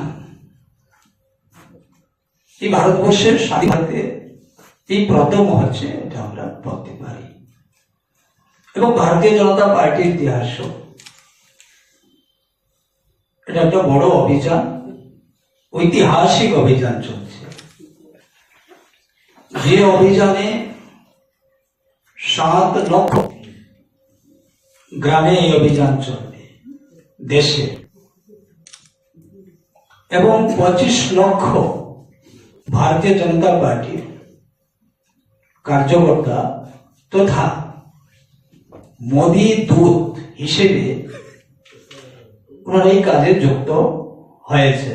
Speaker 3: এই ভারতবর্ষের স্বাধীনতাতে এই প্রথম হচ্ছে, এটা আমরা বলতে পারি। এবং ভারতীয় জনতা পার্টির ইতিহাস এটা একটা বড় অভিযান, ঐতিহাসিক অভিযান চলছে। যে অভিযানে 7 লক্ষ গ্রামে এই অভিযান চলবে দেশে, এবং 25 লক্ষ ভারতীয় জনতা পার্টির কার্যকর্তা তথা মোদী দূত হিসেবে ওনারা এই কাজে যুক্ত হয়েছে।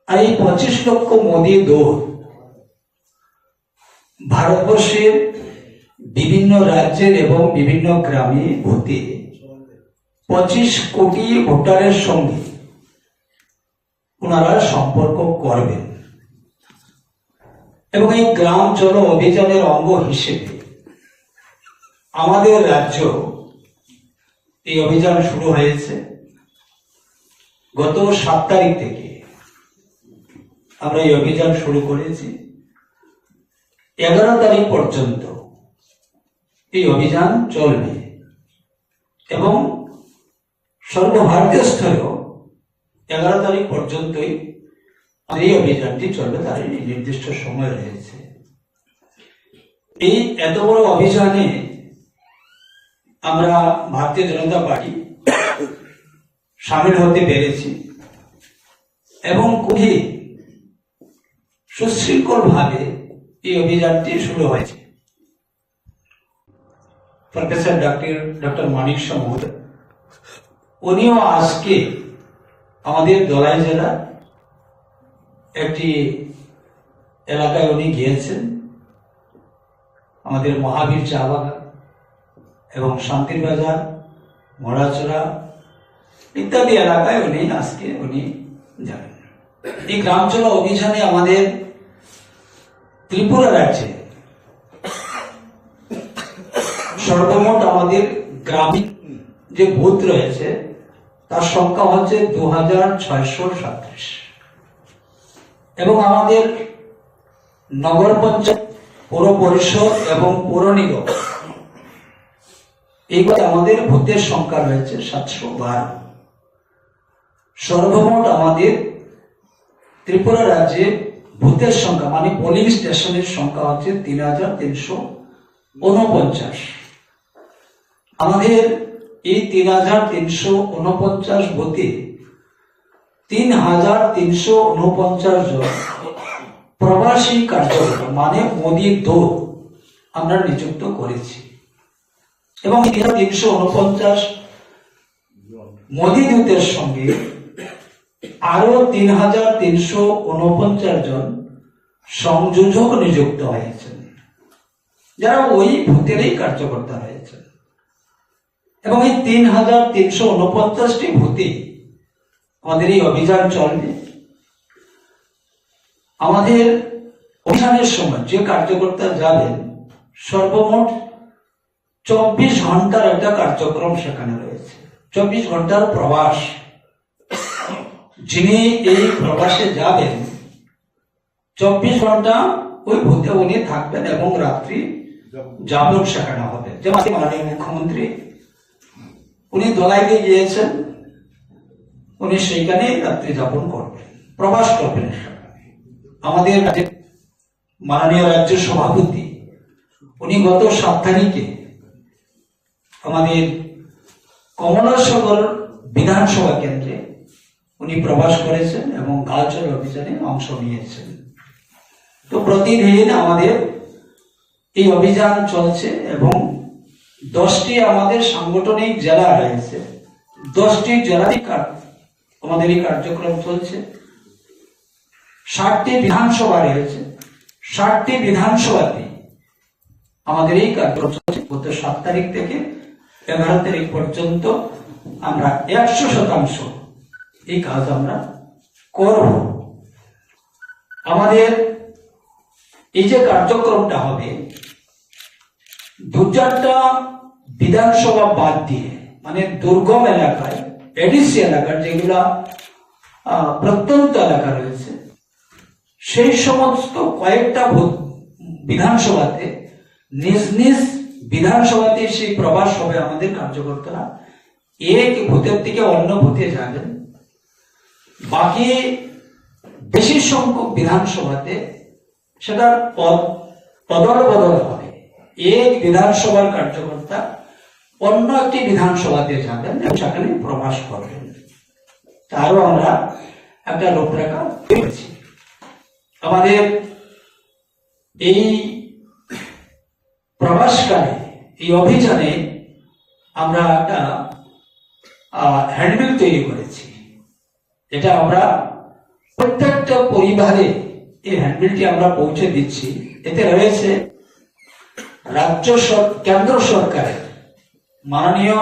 Speaker 3: আর এই 25 লক্ষ মোদী দূত ভারতবর্ষের বিভিন্ন রাজ্যের এবং বিভিন্ন গ্রামে ঘুরতে 25 কোটি ভোটারের সঙ্গে ওনারা সম্পর্ক করবেন। এবং এই গ্রাম চলো অভিযানের অঙ্গ হিসেবে আমাদের রাজ্য এই অভিযান শুরু হয়েছে। গত 7 তারিখ থেকে আমরা এই অভিযান শুরু করেছি। 11 তারিখ পর্যন্ত এই অভিযান চলবে এবং সর্বভারতীয় স্তরেও 11 তারিখ পর্যন্তই এই অভিযানটি চলবে, তার নির্দিষ্ট সময় রয়েছে। এই এত বড় অভিযানে আমরা ভারতীয় জনতা পার্টি সামিল হতে পেরেছি এবং খুবই সুশৃঙ্খল ভাবে এই অভিযানটি শুরু হয়েছে। প্রফেসর ডক্টর মানিক শাহ মহোদয় উনিও আজকে আমাদের দলাই জেলার একটি এলাকায় উনি গিয়েছেন, আমাদের মহাবীর চা বাগান এবং শান্তির বাজার, মরাচড়া ইত্যাদি এলাকায় উনি যাবেন। এই গ্রাম চলো অভিযানে আমাদের ত্রিপুরা রাজ্যে সর্বমোট আমাদের গ্রামীণ যে বুথ রয়েছে তার সংখ্যা হচ্ছে 2637 এবং আমাদের নগর পঞ্চায়েত, পৌর পরিষদ এবং পৌর নিগম এইগুলো আমাদের বুথের সংখ্যা রয়েছে 712। সর্বমোট আমাদের ত্রিপুরা রাজ্যে বুথের সংখ্যা মানে পোলিং স্টেশনের সংখ্যা হচ্ছে 3349। আমাদের এই 3,349 বুথে 3,349 জন প্রবাসী কার্যকর্তা মানে মোদী দূত আমরা নিযুক্ত করেছি এবং 349 মোদী দূতের সঙ্গে আরো 3,349 জন সংযোজক নিযুক্ত হয়েছেন যারা ওই ভূতেরই কার্যকর্তা হয়েছে এবং এই 3,349টি ভূতে আমাদের এই অভিযান চলবে। আমাদের অভিযানের সময় যে কার্যকর্তা যাবেন সর্বমোট 24 ঘন্টার একটা কার্যক্রম সেখানে রয়েছে, 24 ঘন্টার প্রবাস। যিনি এই প্রবাসে যাবেন 24 ঘন্টা ওই ভূতে উনি থাকবেন এবং রাত্রি যাপন সেখানে হবে। যেমন মাননীয় মুখ্যমন্ত্রী উনি দলাইতে গিয়েছেন, উনি সেইখানে রাত্রি যাপন করবেন, প্রবাস করবেন সেখানে। আমাদের মাননীয় রাজ্য সভাপতি উনি গত 7 তারিখে আমাদের কমলাসাগর বিধানসভা কেন্দ্রে উনি প্রবাস করেছেন এবং গাছর অভিযানে অংশ নিয়েছেন। তো প্রতিদিন আমাদের এই অভিযান চলছে এবং 10টি আমাদের সাংগঠনিক জেলা রয়েছে, 10টি জেলায় আমাদের এই কার্যক্রম চলছে। 60টি বিধানসভা রয়েছে, 60টি বিধানসভাতে আমাদের এই কার্যক্রম চলছে। গত 7 তারিখ থেকে 11 তারিখ পর্যন্ত আমরা 100% এই কাজ আমরা করব। আমাদের এই যে কার্যক্রমটা হবে 2-4টা বিধানসভা বাদ দিয়ে, মানে দুর্গম এলাকায়, এডিসি এলাকার যেগুলা প্রত্যন্ত এলাকা রয়েছে সেই সমস্ত কয়েকটা বিধানসভাতে নিজ নিজ বিধানসভাতে সেই প্রবাস হবে। আমাদের কার্যকর্তারা এক ভূতের থেকে অন্য ভূতে যাবেন। বাকি বেশি সংখ্যক বিধানসভাতে সেটার অদল বদল হবে। এক বিধানসভার কার্যকর্তা অন্য একটি বিধানসভাতে যাবেন এবং সেখানে প্রবাস করবেন। তারও আমরা একটা রূপরেখা পেয়েছি। আমাদের এই প্রবাসকালে এই অভিযানে আমরা একটা হ্যান্ডবিল তৈরি করেছি। এটা আমরা প্রত্যেকটা পরিবারে এই হ্যান্ডবিলটি আমরা পৌঁছে দিচ্ছি। এতে রয়েছে রাজ্য কেন্দ্র সরকারের মাননীয়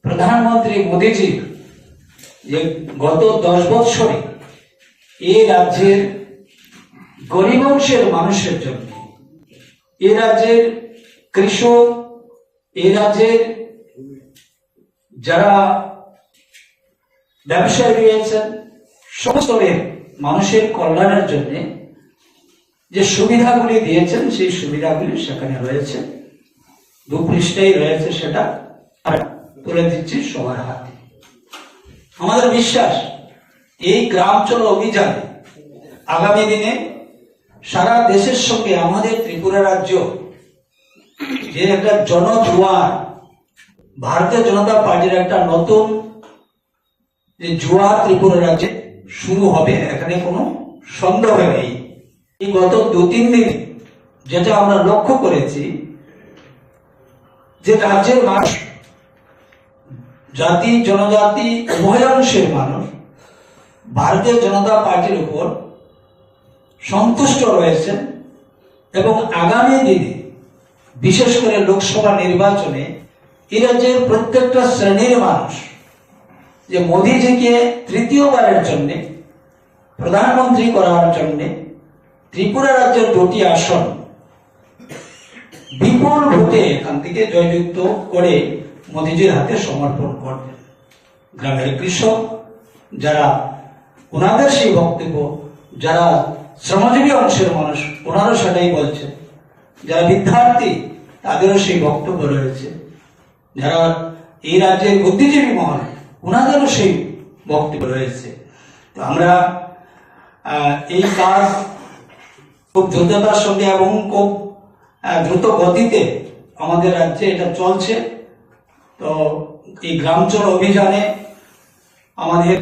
Speaker 3: প্রধানমন্ত্রী মোদীজি যে গত 10 বছরে এই রাজ্যের গরিব অংশের মানুষের জন্য, এই রাজ্যের কৃষক, এই রাজ্যের যারা ব্যবসায়ী রয়েছেন সমস্ত মানুষের কল্যাণের জন্য যে সুবিধাগুলি দিয়েছেন সেই সুবিধাগুলি সেখানে রয়েছে। 2 পৃষ্ঠায় রয়েছে, সেটা তুলে দিচ্ছি সবার হাতে। আমাদের বিশ্বাস এই গ্রাম চলো অভিযানে আগামী দিনে সারা দেশের সঙ্গে আমাদের ত্রিপুরা রাজ্য যে একটা জনজোয়ার, ভারতীয় জনতা পার্টির একটা নতুন যে জোয়ার ত্রিপুরা রাজ্যে শুরু হবে, এখানে কোনো সন্দেহ নেই। এই গত 2-3 দিন যেটা আমরা লক্ষ্য করেছি যে রাজ্যের মানুষ, জাতি জনজাতি উভয় অংশের মানুষ ভারতীয় জনতা পার্টির উপর সন্তুষ্ট রয়েছেন এবং আগামী দিনে বিশেষ করে লোকসভা নির্বাচনে এই রাজ্যের প্রত্যেকটা শ্রেণীর মানুষ যে মোদীজিকে তৃতীয়বারের জন্য প্রধানমন্ত্রী করার জন্য ত্রিপুরা রাজ্যের 2টি আসন বিপুল ভোটে এখান থেকে জয়যুক্ত করে মোদীজির হাতে সমর্পণ করবেন। গ্রামের কৃষক যারা, ওনাদের সেই বক্তব্য, যারা শ্রমজীবী অংশের মানুষ ওনারও সেটাই বলছেন, যারা বিদ্যার্থী তাদেরও সেই বক্তব্য রয়েছে, যারা এই রাজ্যের বুদ্ধিজীবী মহল ওনাদেরও সেই বক্তব্য রয়েছে। তো আমরা এই কাজ খুব দ্রুততার সঙ্গে এবং খুব দ্রুত গতিতে আমাদের রাজ্যে এটা চলছে। তো এই গ্রামাঞ্চল অভিযানে আমাদের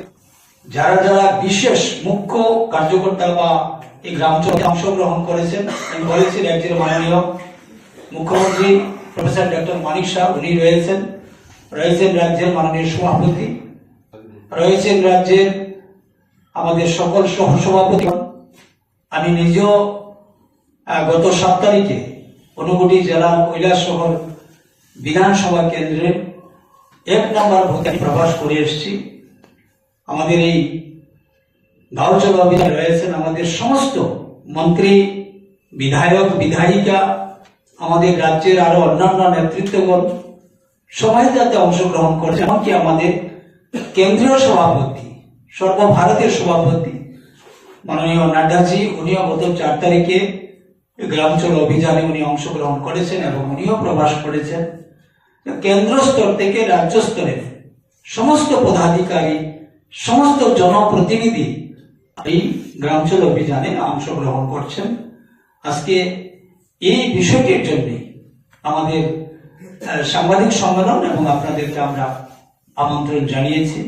Speaker 3: যারা যারা বিশেষ মুখ্য কার্যকর্তা বা এই গ্রামাঞ্চলে অংশগ্রহণ করেছেন, আমি বলেছি রাজ্যের মাননীয় মুখ্যমন্ত্রী প্রফেসর ডক্টর মানিক শাহ, উনি রয়েছেন রাজ্যের মাননীয় সভাপতি, রয়েছেন রাজ্যের আমাদের সকল সহসভাপতি। আমি নিজেও গত 7 তারিখে ঊনকোটি জেলার কৈলাসহর বিধানসভা কেন্দ্রের 1 নম্বর ভোটে প্রবাস করে এসেছি। আমাদের এই গাঁও চলো অভিযান রয়েছেন আমাদের সমস্ত মন্ত্রী, বিধায়ক, বিধায়িকা, আমাদের রাজ্যের আরো অন্যান্য নেতৃত্বগণ সবাই যাতে অংশগ্রহণ করছে, এমনকি আমাদের কেন্দ্রীয় সভাপতি, সর্বভারতের সভাপতি মাননীয় নাড্ডাজি, উনিও গত 4 তারিখে গ্রামাঞ্চল অভিযানে উনি অংশগ্রহণ করেছেন এবং উনিও প্রবাস করেছেন। কেন্দ্র স্তর থেকে রাজ্য স্তরের সমস্ত পদাধিকারী, সমস্ত জনপ্রতিনিধি এই গ্রামাঞ্চল অভিযানে অংশগ্রহণ করছেন। আজকে এই বিষয়টির জন্য আমাদের সাংবাদিক সম্মেলন এবং আপনাদেরকে আমরা আমন্ত্রণ জানিয়েছি।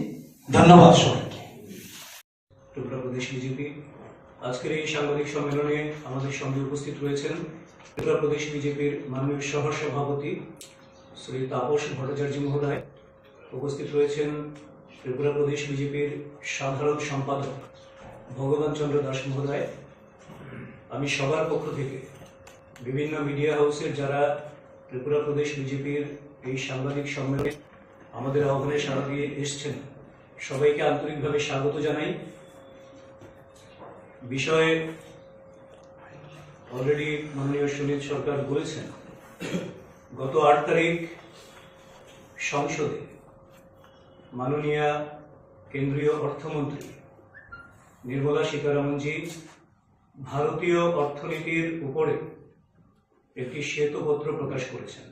Speaker 3: ধন্যবাদ সবাইকে।
Speaker 1: ত্রিপুরা প্রদেশ বিজেপি আজকের এই সাংবাদিক সম্মেলনে আমাদের সঙ্গে উপস্থিত রয়েছেন ত্রিপুরা প্রদেশ বিজেপির মাননীয় সহ সভাপতি শ্রী তাপস ভট্টাচার্য মহোদয়, উপস্থিত রয়েছেন ত্রিপুরা প্রদেশ বিজেপির সাধারণ সম্পাদক ভগবান চন্দ্র দাস মহোদয়। আমি সবার পক্ষ থেকে বিভিন্ন মিডিয়া হাউসের যারা ত্রিপুরা প্রদেশ বিজেপির এই সাংবাদিক সম্মেলনে আমাদের আহ্বানে সাড়া দিয়ে এসছেন, সবাইকে আন্তরিকভাবে স্বাগত জানাই। বিষয়ে অলরেডি মাননীয় সুনীল সরকার বলেছেন, গত 8 তারিখ সংসদে মাননীয় কেন্দ্রীয় অর্থমন্ত্রী নির্মলা সীতারামনজি ভারতীয় অর্থনীতির উপরে একটি শ্বেতপত্র প্রকাশ করেছেন।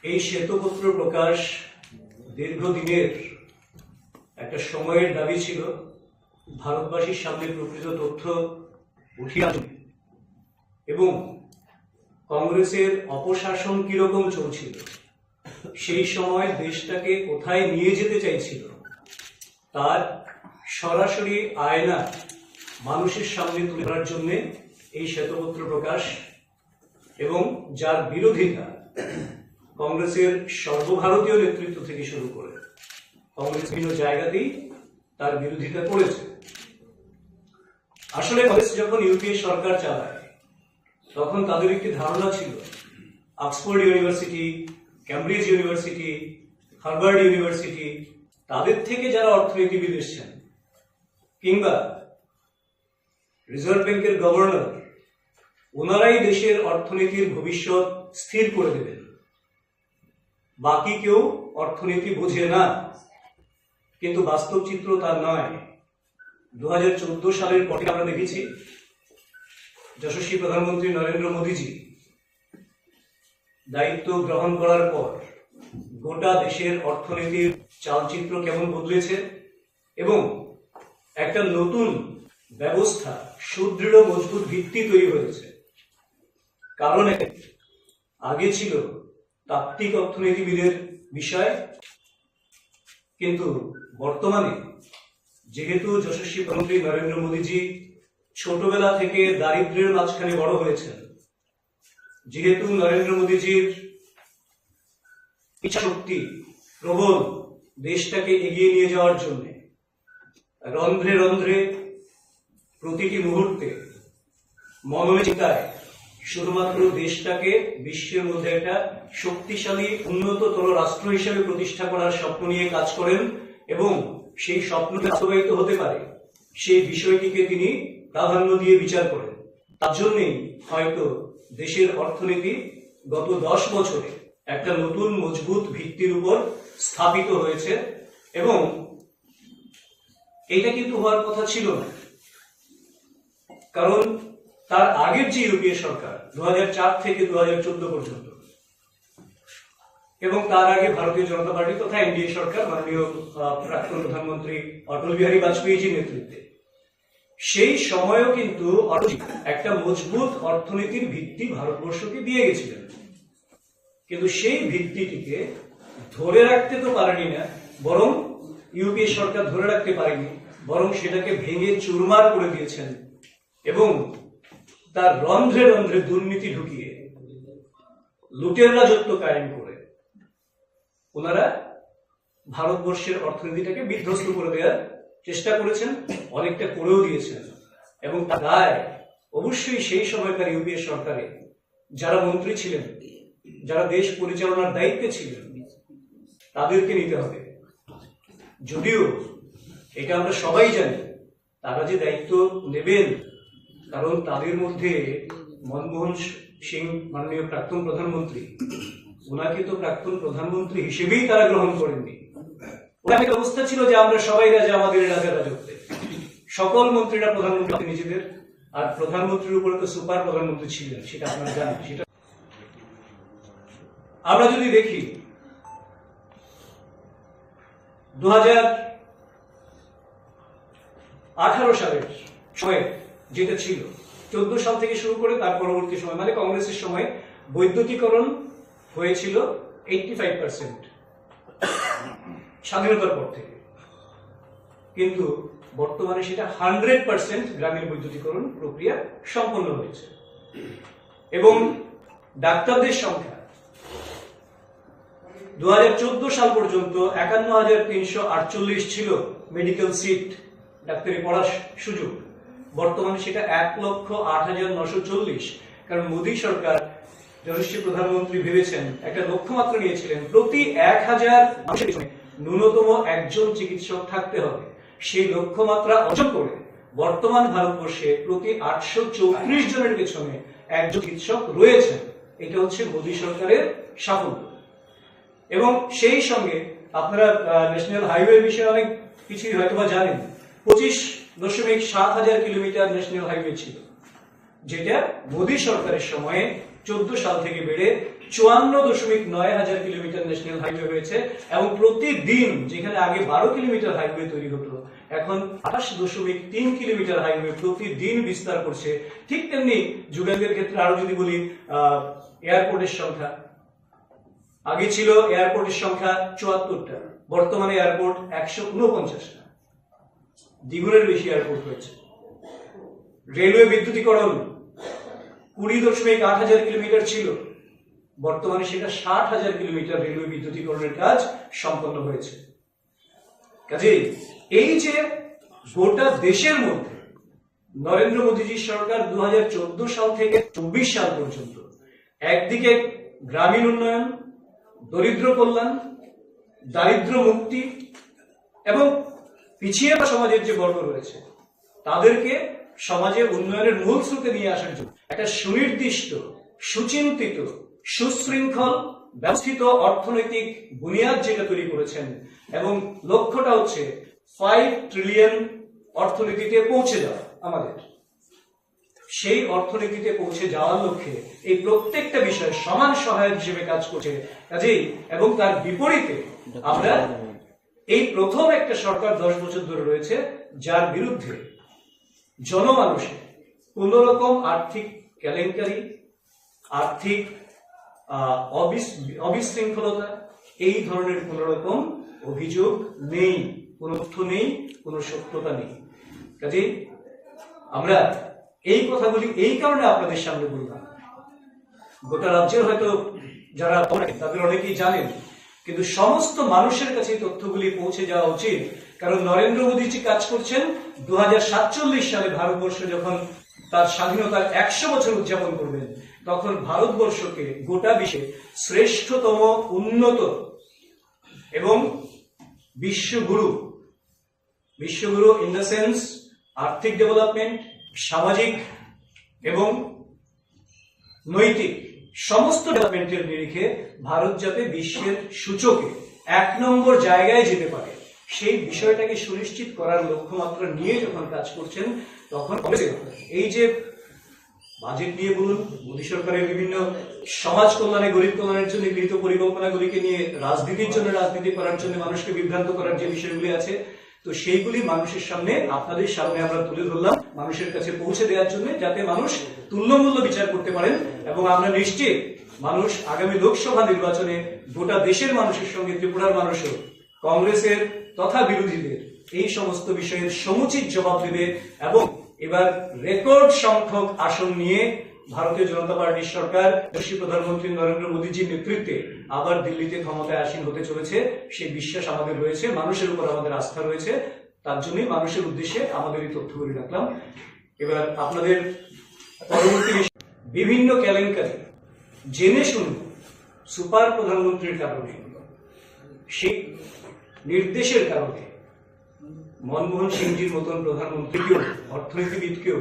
Speaker 1: এই শ্বেতপত্র প্রকাশ দীর্ঘদিনের একটা সময়ের দাবি ছিল, ভারতবাসীর সামনে প্রকৃত তথ্য উঠিয়ে আনবে এবং কংগ্রেসের অপশাসন কিরকম চলছিল, সেই সময় দেশটাকে কোথায় নিয়ে যেতে চাইছিল তার সরাসরি আয়না মানুষের সামনে তুলে ধরার জন্য এই শ্বেতপত্র প্রকাশ, এবং যার বিরোধিতা কংগ্রেসের সর্বভারতীয় নেতৃত্ব থেকে শুরু করে কংগ্রেস বিভিন্ন জায়গাতেই তার বিরোধিতা করেছে। আসলে কংগ্রেস যখন ইউপিএ সরকার চালায় তখন তাদের একটি ধারণা ছিল Oxford university, Cambridge university, Harvard university, তাদের থেকে যারা অর্থনীতিবিদ এসছেন কিংবা রিজার্ভ ব্যাংকের গভর্নর, ওনারাই দেশের অর্থনীতির ভবিষ্যৎ স্থির করে দেবেন, বাকি কেউ অর্থনীতি বোঝে না। কিন্তু বাস্তব চিত্র তার নয়। 2014 সালের পরে আমরা দেখেছি যশস্বী প্রধানমন্ত্রী নরেন্দ্র মোদীজি দায়িত্ব গ্রহণ করার পর গোটা দেশের অর্থনীতির চালচিত্র কেমন বদলেছে এবং একটা নতুন ব্যবস্থা, সুদৃঢ় মজবুত ভিত্তি তৈরি হয়েছে। কারণ আগে ছিল তাত্ত্বিক অর্থনীতিবিদের বিষয়, কিন্তু বর্তমানে যেহেতু যশস্বী প্রধানমন্ত্রী নরেন্দ্র মোদীজি ছোটবেলা থেকে দারিদ্র্যের মাঝখানে বড় হয়েছেন, যেহেতু নরেন্দ্র মোদীজির ইচ্ছাশক্তি প্রবল দেশটাকে এগিয়ে নিয়ে যাওয়ার জন্য, রন্ধ্রে রন্ধ্রে প্রতিটি মুহূর্তে মননে চিন্তায় শুধুমাত্র দেশটাকে বিশ্বের মধ্যে একটা শক্তিশালী উন্নততর রাষ্ট্র হিসেবে প্রতিষ্ঠা করার স্বপ্ন নিয়ে কাজ করেন এবং সেই স্বপ্ন বাস্তবায়িত হতে পারে সেই বিষয়টিকে তিনি প্রাধান্য দিয়ে বিচার করেন। তার জন্যই হয়তো দেশের অর্থনীতি গত 10 বছরে একটা নতুন মজবুত ভিত্তির উপর স্থাপিত হয়েছে এবং এটা কিন্তু হওয়ার কথা ছিল না। কারণ তার আগের যে ইউপিএ সরকার 2004 থেকে 2014 পর্যন্ত এবং তার আগে ভারতীয় জনতা পার্টি তথা এনডিএ সরকার মাননীয় প্রাক্তন প্রধানমন্ত্রী অটল বিহারী বাজপেয়ীজির নেতৃত্বে, সেই সময়ও কিন্তু একটা মজবুত অর্থনীতির ভিত্তি ভারতবর্ষকে দিয়ে গেছিলেন। কিন্তু সেই ভিত্তিটিকে ধরে রাখতে তো পারেনি না, বরং ইউপিএ সরকার ধরে রাখতে পারেনি, বরং সেটাকে ভেঙে চুরমার করে দিয়েছেন এবং তার রন্ধ্রে রন্ধ্রে দুর্নীতি ঢুকিয়ে লুটের রাজত্ব কায়েম করে ওনারা ভারতবর্ষের অর্থনীতিটাকে বিধ্বস্ত করে দেওয়ার চেষ্টা করেছেন, অনেকটা করেও দিয়েছেন। এবং তার দায় অবশ্যই সেই সময়কার ইউপিএ সরকারে যারা মন্ত্রী ছিলেন, যারা দেশ পরিচালনার দায়িত্বে ছিলেন, তাদেরকে নিতে হবে। যদিও এটা আমরা সবাই জানি তারা যে দায়িত্ব নেবেন, কারণ তাদের মধ্যে মনমোহন সিং মাননীয় প্রাক্তন প্রধানমন্ত্রী, ওনাকে তো প্রাক্তন প্রধানমন্ত্রী হিসেবেই তারা গ্রহণ করেননি। ওনার একটা অবস্থা ছিল যে আমরা সবাই রাজা, আমাদের রাজা রাজত্বে, সকল মন্ত্রীরা প্রধানমন্ত্রী নিজেদের, আর প্রধানমন্ত্রীর উপরে তো সুপার প্রধানমন্ত্রী ছিলেন, সেটা আপনারা জানেন। সেটা আমরা যদি দেখি 2018 সালের সময় যেটা ছিল, 14 সাল থেকে শুরু করে তার পরবর্তী সময় মানে কংগ্রেসের সময় বৈদ্যুতিকরণ হয়েছিল 85% স্বাধীনতার পর থেকে, কিন্তু বর্তমানে সেটা 100% গ্রামীণ বৈদ্যুতিকরণ প্রক্রিয়া সম্পন্ন হয়েছে। এবং ডাক্তারদের সংখ্যা 2014 সাল পর্যন্ত 51,348 ছিল মেডিকেল সিট, ডাক্তারি পড়ার সুযোগ। বর্তমানে সেটা 1,08,940। কারণ মোদী সরকার, যশস্বী প্রধানমন্ত্রী ভেবেছেন, একটা লক্ষ্যমাত্রা নিয়েছিলেন প্রতি 1000 মানুষের পিছনে ন্যূনতম একজন চিকিৎসক থাকতে হবে। সেই লক্ষ্যমাত্রা অর্জন করে বর্তমান ভারতবর্ষে প্রতি 834 জনের পেছনে একজন চিকিৎসক রয়েছেন। এটা হচ্ছে মোদী সরকারের সাফল্য। এবং সেই সঙ্গে আপনারা ন্যাশনাল হাইওয়ে বিষয়ে অনেক কিছুই হয়তোবা জানেন। 25.7 কিলোমিটার ন্যাশনাল হাইওয়ে ছিল, যেটা মোদী সরকারের সময়ে 14 সাল থেকে বেড়ে 54.9 কিলোমিটার ন্যাশনাল হাইওয়ে হয়েছে। এবং প্রতিদিন যেখানে আগে 12 কিলোমিটার হাইওয়ে তৈরি হতো, এখন 28.3 কিলোমিটার হাইওয়ে প্রতিদিন বিস্তার করছে। ঠিক তেমনি যোগাযোগের ক্ষেত্রে আরো যদি বলি, এয়ারপোর্টের সংখ্যা আগে ছিল এয়ারপোর্টের সংখ্যা 74টা, বর্তমানে এয়ারপোর্ট 149টা, দ্বিগুণের বেশি এয়ারপোর্ট হয়েছে। রেলওয়ে বিদ্যুতীকরণ 20.8 কিলোমিটার ছিল, বর্তমানে সেটা 60,000 কিলোমিটার রেলওয়ে বিদ্যুতীকরণের কাজ সম্পন্ন হয়েছে। কাজেই এই যে গোটা দেশের মধ্যে নরেন্দ্র মোদীজির সরকার 2014 সাল থেকে 24 সাল পর্যন্ত একদিকে গ্রামীণ উন্নয়ন, দরিদ্র কল্যাণ, দারিদ্র মুক্তি এবং পিছিয়ে পড়া সমাজের যে বর্গ রয়েছে তাদেরকে সমাজে উন্নয়নের মূল স্রোতে নিয়ে আসার জন্য একটা সুনির্দিষ্ট, সুচিন্তিত, সুশৃঙ্খল, ব্যবস্থিত অর্থনৈতিক বুনিয়াদ যেটা তৈরি করেছেন। এবং লক্ষ্যটা হচ্ছে 5 ট্রিলিয়ন অর্থনীতিতে পৌঁছে যাওয়া। আমাদের সেই অর্থনীতিতে পৌঁছে যাওয়ার লক্ষ্যে এই প্রত্যেকটা বিষয় সমান সহায়ক হিসেবে কাজ করছে। কাজেই এবং তার বিপরীতে আমরা এই প্রথম একটা সরকার 10 বছর ধরে রয়েছে যার বিরুদ্ধে জনমানুষে কোন রকম আর্থিক কেলেঙ্কারি, আর্থিক অবিশৃঙ্খলতা, এই ধরনের কোন রকম অভিযোগ নেই, কোন তথ্য নেই, কোন সত্যতা নেই। কাজেই আমরা এই কথাগুলি এই কারণে আপনাদের সামনে বললাম। গোটা রাজ্যের হয়তো যারা তাদের অনেকেই জানেন, কিন্তু সমস্ত মানুষের কাছে তথ্যগুলি পৌঁছে যাওয়া উচিত। কারণ নরেন্দ্র মোদীজি কাজ করছেন 2047 সালে ভারতবর্ষ যখন তার স্বাধীনতার 100 বছর উদযাপন করবেন, তখন ভারতবর্ষকে গোটা বিশ্বে শ্রেষ্ঠতম, উন্নত এবং বিশ্বগুরু ইন দ্য সেন্স আর্থিক ডেভেলপমেন্ট, সামাজিক এবং নৈতিক সমস্ত ডেভেলপমেন্টের নিরিখে ভারত যাতে বিশ্বের সূচকে 1 নম্বর জায়গায় যেতে পারে, সেই বিষয়টাকে সুনিশ্চিত করার লক্ষ্যমাত্রা নিয়ে যখন কাজ করছেন, তখন এই যে বাজেট নিয়ে বলুন, মোদী সরকারের বিভিন্ন সমাজ কল্যাণে, গরিব কল্যাণের জন্য গৃহীত পরিকল্পনাগুলিকে নিয়ে রাজনীতির জন্য, রাজনীতি করার জন্য মানুষকে বিভ্রান্ত করার যে বিষয়গুলি আছে, তো সেইগুলি মানুষের সামনে, আপনাদের সামনে আমরা তুলে ধরলাম মানুষের কাছে পৌঁছে দেওয়ার জন্য, যাতে মানুষ তুল্যমূল্য বিচার করতে পারেন। এবং আমরা নিশ্চিত মানুষ আগামী লোকসভা নির্বাচনে গোটা দেশের মানুষের সঙ্গে ত্রিপুরার মানুষও কংগ্রেসের তথা বিরোধীদের এই সমস্ত বিষয়ের সমুচিত জবাব দেবে এবং এবার রেকর্ড সংখ্যক আসন নিয়ে ভারতীয় জনতা পার্টির সরকার যশস্বী প্রধানমন্ত্রী নরেন্দ্র মোদীজির নেতৃত্বে আবার দিল্লিতে ক্ষমতায় আসীন হতে চলেছে। সেই বিশ্বাস আমাদের রয়েছে, মানুষের উপর আমাদের আস্থা রয়েছে। তার জন্যই মানুষের উদ্দেশ্যে আমাদের এই তথ্যগুলি রাখলাম। এবার আপনাদের পরবর্তী বিভিন্ন কেলেঙ্কারি জেনে শুনুন সুপার প্রধানমন্ত্রীর কারণে, সেই নির্দেশের কারণে মনমোহন সিংজির মতন প্রধানমন্ত্রীকেও অর্থনীতিবিদকেও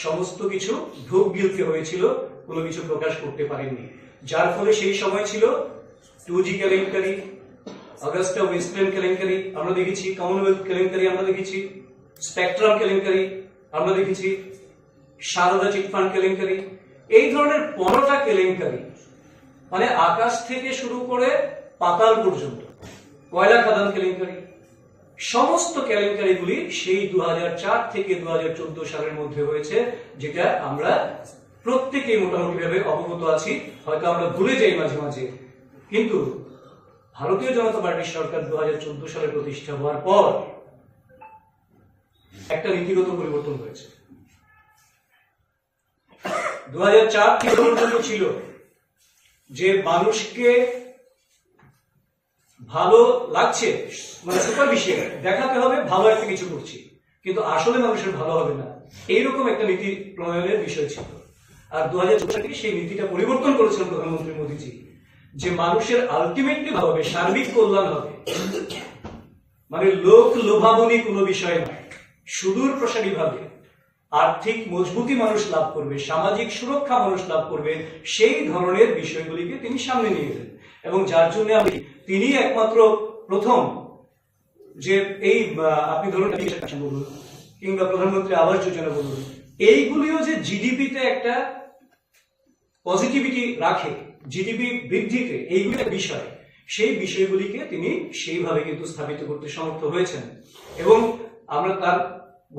Speaker 1: সমস্ত কিছু ঢোক গিলতে হয়েছিল, কোনো কিছু প্রকাশ করতে পারেননি। যার ফলে সেই সময় ছিল 2G কেলেঙ্কারি, অগাস্টা ওয়েস্টল্যান্ড কেলেঙ্কারি আমরা দেখেছি, কমনওয়েলথ কেলেঙ্কারি আমরা দেখেছি, স্পেকট্রাম কেলেঙ্কারি আমরা দেখেছি, সারদা চিটফান্ড কেলেঙ্কারি, এই ধরনের 15টা কেলেঙ্কারি, মানে আকাশ থেকে শুরু করে পাতাল পর্যন্ত, কয়লা খাদান কেলেঙ্কারি, সমস্ত কেলেঙ্কারিগুলি সেই 2004 থেকে 2014 সালের মধ্যে হয়েছে, যেটা আমরা প্রত্যেকেই মোটামুটি ভাবে অবগত আছি। হয়তো আমরা ভুলে যাই মাঝে মাঝে, কিন্তু ভারতীয় জনতা পার্টির সরকার 2014 সালে প্রতিষ্ঠা হওয়ার পর একটা নীতিগত পরিবর্তন হয়েছে। 2004 থেকে পর্যন্ত ছিল যে মানুষকে ভালো লাগছে, মানে সুপারফিশিয়াল দেখাতে হবে ভালো একটা কিছু করছি, কিন্তু আসলে মানুষের ভালো হবে না, এইরকম একটা নীতি প্রণয়নের বিষয় ছিল। আর 2014 সালে সেই নীতিটা পরিবর্তন করেছেন প্রধানমন্ত্রী মোদীজি, যে মানুষের আলটিমেটলি ভালো হবে, সার্বিক কল্যাণ হবে, মানে লোক লোভাবনী কোনো বিষয় নয়, সুদূর প্রসারী ভাবে আর্থিক মজবুতি মানুষ লাভ করবে, সামাজিক সুরক্ষা মানুষ লাভ করবে, সেই ধরনের বিষয়গুলিকে তিনি সামনে নিয়ে গেলেন। এবং যার জন্য তিনি একমাত্র প্রথম যে এই আপনি ধরুন বলুন কিংবা প্রধানমন্ত্রী আবাস যোজনা বলুন, এইগুলিও যে জিডিপিতে একটা পজিটিভিটি রাখে, জিডিপি বৃদ্ধিতে, এইগুলি বিষয়, সেই বিষয়গুলিকে তিনি সেইভাবে কিন্তু স্থাপিত করতে সমর্থ হয়েছেন। এবং আমরা তার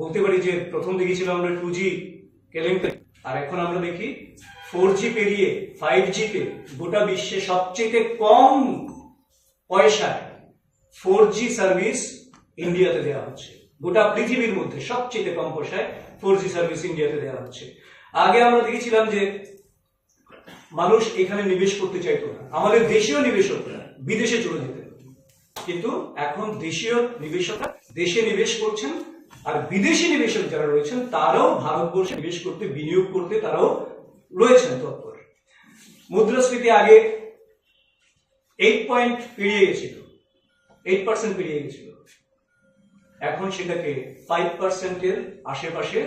Speaker 1: বলতে পারি যে প্রথম দেখেছিলাম আমরা 2G কেলেঙ্কারি, আর এখন আমরা দেখি 4G পেরিয়ে 5G তে গোটা বিশ্বে সবচেয়ে কম পয়সায় 4G সার্ভিস ইন্ডিয়াতে দেওয়া হচ্ছে। গোটা পৃথিবীর মধ্যে সবচেয়ে কম পয়সায় 4G সার্ভিস ইন্ডিয়াতে দেওয়া হচ্ছে। আগে আমরা দেখেছিলাম যে মানুষ এখানে নিবেশ করতে চাইতো না, আমাদের দেশীয় নিবেশকরা বিদেশে চলে যেতেন, কিন্তু এখন দেশীয় নিবেশকরা দেশে নিবেশ করছেন, আর বিদেশি নিবেশক যারা রয়েছেন তারাও ভারতবর্ষে নিবেশ করতে, বিনিয়োগ করতে তারাও রয়েছেন তৎপর। মুদ্রাস্ফীতি আগে 8% পেরিয়ে গেছিল, 8% পেরিয়ে গেছিল, এখন সেটাকে 5%-এর আশেপাশে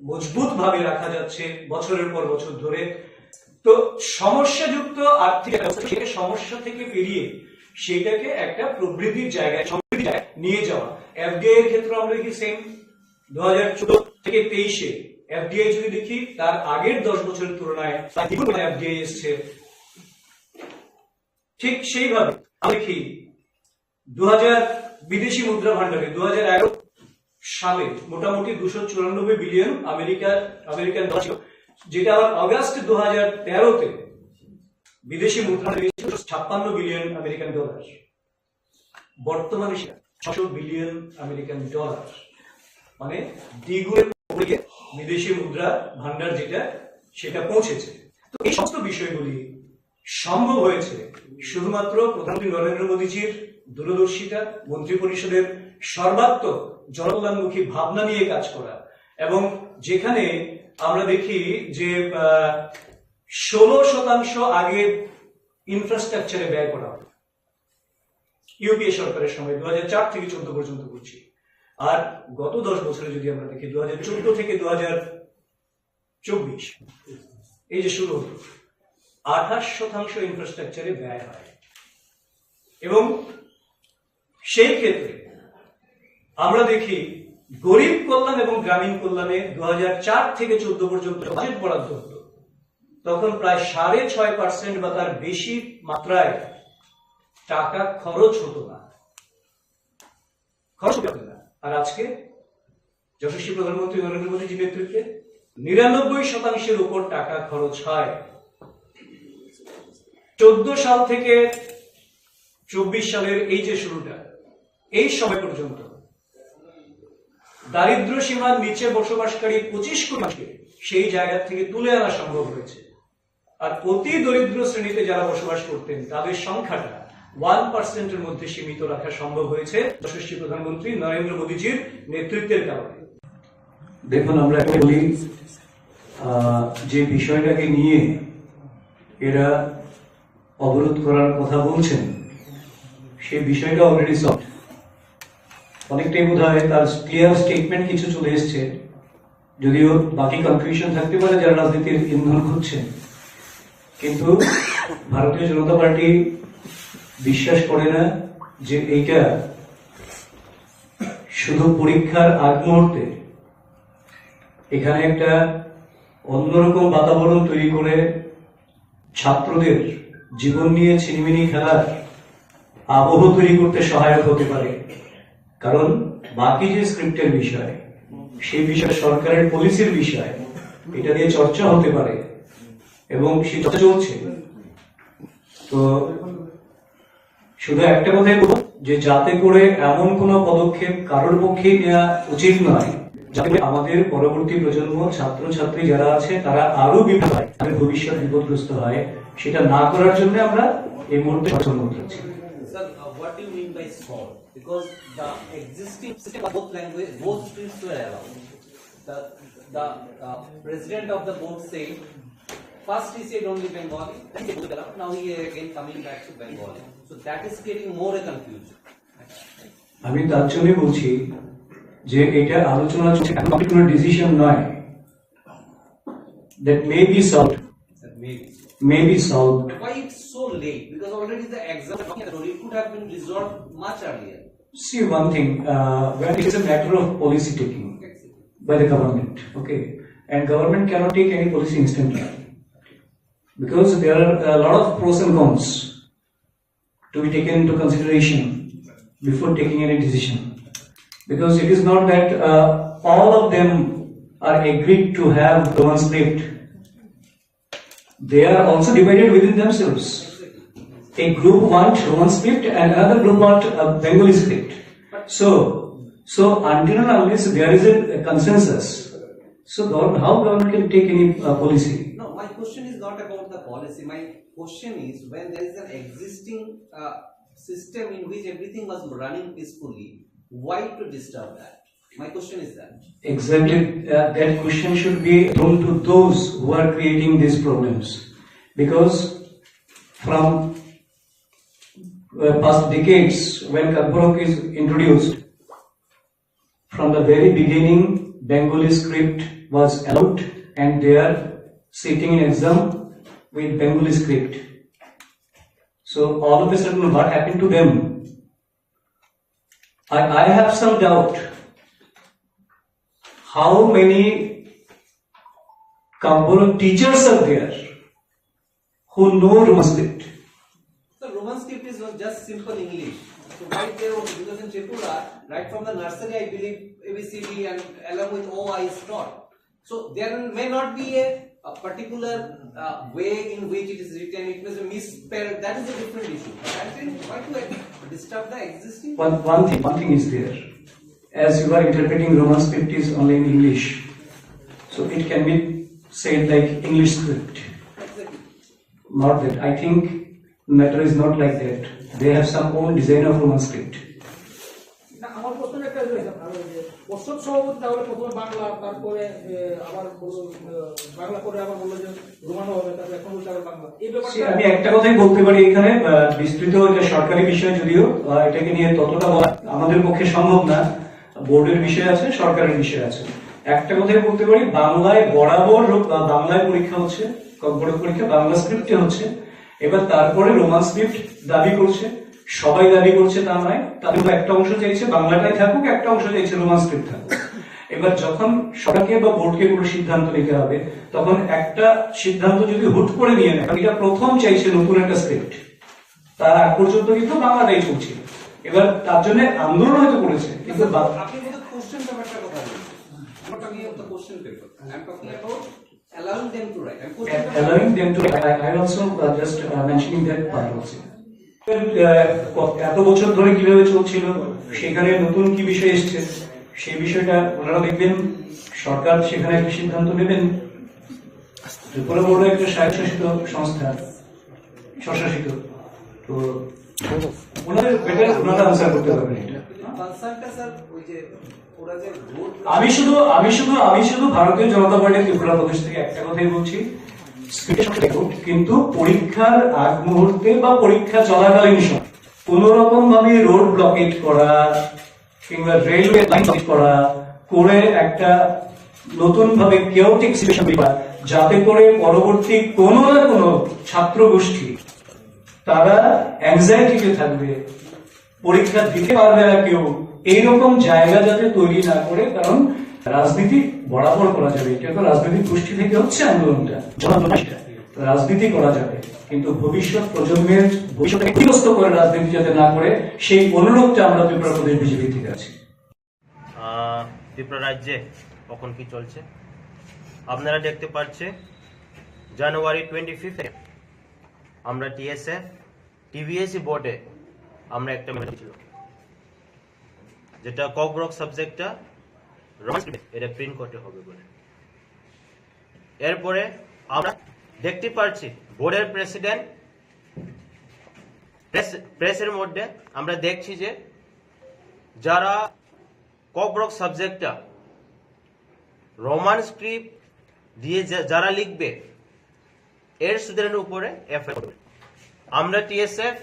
Speaker 1: মজবুত ভাবে রাখা যাচ্ছে বছরের পর বছর ধরে। তো সমস্যাযুক্ত আর্থিক সমস্যা থেকে পেরিয়ে সেটাকে একটা প্রবৃদ্ধির জায়গায়, সমৃদ্ধির জায়গায় নিয়ে যাওয়া। এফডিআই এর ক্ষেত্রে আমরা দেখি সেম, 2014 থেকে 23-এ এফডিআই যদি দেখি তার আগের 10 বছরের তুলনায় এফডিআই এসছে। ঠিক সেইভাবে আমরা দেখি 2000 বিদেশি মুদ্রা ভান্ডারে 2011 সালে মোটামুটি 294 বিলিয়ন আমেরিকান ডলার ছিল, যেটা আবার অগাস্ট 2013-তে বিদেশি মুদ্রা 56 বিলিয়ন আমেরিকান ডলার, বর্তমানে 600 বিলিয়ন আমেরিকান ডলার, মানে দ্বিগুণের উপরে বিদেশি মুদ্রা ভান্ডার যেটা সেটা পৌঁছেছে। তো এই সমস্ত বিষয়গুলি সম্ভব হয়েছে শুধুমাত্র প্রধানমন্ত্রী নরেন্দ্র মোদীজির দূরদর্শিতা, মন্ত্রী পরিষদের সর্বাত্মক জনকল্যাণমুখী ভাবনা নিয়ে কাজ করা, এবং যেখানে আমরা দেখি যে 16% আগে ইনফ্রাস্ট্রাকচারে ব্যয় করা হয় ইউপিএ সরকারের সময়, 2004 থেকে 14 পর্যন্ত করছি। আর গত 10 বছরে যদি আমরা দেখি 2014 থেকে 2024 এই যে শুরু হলো, 28% ইনফ্রাস্ট্রাকচারে ব্যয় হয়। এবং সেই ক্ষেত্রে আমরা দেখি গরিব কল্যাণ এবং গ্রামীণ কল্যাণে 2004 থেকে 14 পর্যন্ত বাজেট বরাদ্দ হতো, তখন প্রায় 6.5% বা তার বেশি মাত্রায় টাকা খরচ হতো না। আর আজকে যশস্বী প্রধানমন্ত্রী নরেন্দ্র মোদীজির নেতৃত্বে 99% উপর টাকা খরচ হয়। 14 সাল থেকে 24 সালের এই যে শুরুটা, এই সময় পর্যন্ত দারিদ্র সীমার নিচে বসবাসকারী 25 কোটি মানুষকে সেই জায়গা থেকে তুলে আনা সম্ভব হয়েছে। আর অতি দরিদ্র শ্রেণীতে যারা বসবাস করতেন তাদের সংখ্যাটা 1% মধ্যে সীমিত রাখা সম্ভব হয়েছে যশস্বী প্রধানমন্ত্রী নরেন্দ্র মোদীজির নেতৃত্বের কারণে। দেখুন, আমরা বলি যে বিষয়টাকে নিয়ে এরা অবরোধ করার কথা বলছেন, সেই বিষয়টা অলরেডি সলভ। অনেকটাই বোধ হয় তার ক্লিয়ার স্টেটমেন্ট কিছু চলে এসছে, যদিও বাকি কনফিউশন থাকতে পারে যারা রাজনীতির ইন্ধন খুঁজছেন। কিন্তু ভারতীয় জনতা পার্টি বিশ্বাস করে না যে এইটা শুধু পরীক্ষার আগ মুহূর্তে এখানে একটা অন্যরকম বাতাবরণ তৈরি করে ছাত্রদের জীবন নিয়ে ছিনিমিনি খেলার আবহ তৈরি করতে সহায়ক হতে পারে। কারণ বাকি যে স্ক্রিপ্টের বিষয়, সেই বিষয়ে সরকারের পলিসির বিষয়, এটা নিয়ে চর্চা হতে পারে এবং সেটা চলছে। তো শুধু একটা কথাই বলবো যে যাতে করে এমন কোন পদক্ষেপ কারোর পক্ষে নেওয়া উচিত নয় যাতে আমাদের পরবর্তী প্রজন্ম ছাত্রছাত্রী যারা আছে তারা আরো বিপদ হয়, তাদের ভবিষ্যৎ বিপদগ্রস্ত হয়, সেটা না করার জন্য আমরা এই মুহূর্তে সচেতন হচ্ছি।
Speaker 9: Sir, what do you mean by small? Because the existing system of both language, both streams were allowed. The president of the board said, first he said only Bengali, then he said now he again coming back to Bengali. So that is creating more a confusion.
Speaker 1: আমি তার জন্য বলছি যে এটা আলোচনা চলছে, কোনো ডিসিশন নয়। That may be solved. May be solved.
Speaker 9: Why it's so late? Because already the exam it could have been resolved much earlier.
Speaker 1: See one thing, when it is a matter of policy taking by the government, okay, and government cannot take any policy instantly because there are a lot of pros and cons to be taken into consideration before taking any decision. Because it is not that all of them are agreed to have Roman script. They are also divided within themselves. A group want Roman script and another group want Bengali script. So until and unless there is a consensus, so how government can take any policy?
Speaker 9: No, my question is not about the policy. My question is when there is an existing system in which everything was running peacefully, why to disturb that? My question is that.
Speaker 1: Exactly, that question should be thrown to those who are creating these problems, because from past decades, when Katborok is introduced, from the very beginning, Bengali script was allowed, and they are sitting in exam with Bengali script. So all of a sudden, what happened to them? I have some doubt. How many Katborok teachers are there who know Roman script?
Speaker 9: The Roman script is not just simple English. So right there, because in Tripura, right from the nursery, I believe ABCD and along with OI is taught. So there may not be a particular way in which it is written. It may be misspelled. That is a different issue. But I think why to disturb the existing?
Speaker 1: One thing is there. As you are interpreting Roman script is only in English, so it can be said like English script. Not that. I think matter is not like that. They have some own design of Roman script.
Speaker 21: আমার প্রশ্ন একটা প্রশ্ন সভাপতি তাহলে প্রথমে বাংলা, তারপরে আবার বাংলা করে আবার বললো যে রোমানো হবে, তারপরে এখন বলতে আবার বাংলা। এই ব্যাপারটা
Speaker 1: আমি একটা কথাই বলতে পারি এখানে, বিস্তৃত এটা সরকারি বিষয়, যদিও এটাকে নিয়ে ততটা আমাদের পক্ষে সম্ভব না। বোর্ডের বিষয় আছে, সরকারের বিষয় আছে। একটা কথাই বলতে পারি, বাংলায় বরাবর বাংলায় পরীক্ষা হচ্ছে, কর্পোরেট পরীক্ষা বাংলা স্ক্রিপ্টে হচ্ছে। এবার তারপরে রোমান স্ক্রিপ্ট দাবি করছে, সবাই দাবি করছে তা নয়, তাদের একটা অংশ চাইছে বাংলাটাই থাকুক, একটা অংশ চাইছে রোমান স্ক্রিপ্ট থাকুক। এবার যখন সরকারকে বা বোর্ডকে কোনো সিদ্ধান্ত নিতে হবে, তখন একটা সিদ্ধান্ত যদি হুট করে নিয়ে নেয়, এটা প্রথম চাইছে নতুন একটা স্ক্রিপ্ট, তার আগ পর্যন্ত কিন্তু বাংলাটাই চলছিল। এবার তার জন্য আন্দোলন হয়তো করেছে, কিন্তু
Speaker 9: আপনি কোশ্চেন পেপারটার কথা বলছেন, I'm talking about the question paper. I'm talking about allowing them to write. And
Speaker 1: allowing them to I also just mentioning that part also. এত বছর ধরে কিভাবে চলছিল, সেখানে নতুন কি বিষয় এসছে, সেই বিষয়টা ওনারা দেখবেন, সরকার সেখানে একটা সিদ্ধান্ত নেবেন। ত্রিপুরা বোর্ড একটা স্বায়ত্তশাসিত সংস্থা, স্বশাসিত, তো ওনাদের বেটার ওনারা আনসার করতে পারবেন এটা।
Speaker 9: কনসার্নটা স্যার ওই যে ওরা যে রোড
Speaker 1: আমি শুধু ভারতীয় জনতা পার্টি ত্রিপুরা প্রদেশ থেকে একটা কথাই বলছি, কিন্তু পরীক্ষার আগ মুহূর্তে বা পরীক্ষা চলাকালীন সময় কোন রকম ভাবে রোড ব্লকেট করা কিংবা রেলওয়ে লাইন ব্লকেট করা করে একটা নতুন ভাবে কেওটিক সিচুয়েশন তৈরি করা, যাতে করে পরবর্তী কোনো না কোনো ছাত্র গোষ্ঠী তারা অ্যাংজাইটিতে থাকবে, পরীক্ষা দিতে পারবে না কেউ, এইরকম জায়গা যাতে তৈরি না করে। কারণ রাজনীতি বরাবর করা যাবে, এটা তো রাজনৈতিক গোষ্ঠী থেকে হচ্ছে আন্দোলনটা, রাজনীতি করা যাবে, কিন্তু ভবিষ্যৎ প্রজন্মের ভবিষ্যৎকে ক্ষতিগ্রস্ত করে রাজনীতি যাতে না করে, সেই অনুরোধটা আমরা ত্রিপুরা প্রদেশ বিজেপি থেকে আছি।
Speaker 6: ত্রিপুরা রাজ্যে কখন কি চলছে আপনারা দেখতে পাচ্ছে। জানুয়ারি 25 আমরা টিএসএফ টিবিএসসি বোর্ডে আমরা একটা মিটিং ছিল, যেটা ককব্রক সাবজেক্টটা এটা প্রিন্ট করতে হবে বলে। এরপরে আমরা দেখতে পাচ্ছি বোর্ডের প্রেসিডেন্ট প্রেসের মধ্যে আমরা দেখছি যে যারা ককব্রক সাবজেক্টটা রোমান স্ক্রিপ্ট দিয়ে যারা লিখবে এর স্টুডেন্টের উপরে এফআইআর করবে। আমরা টিএসএফ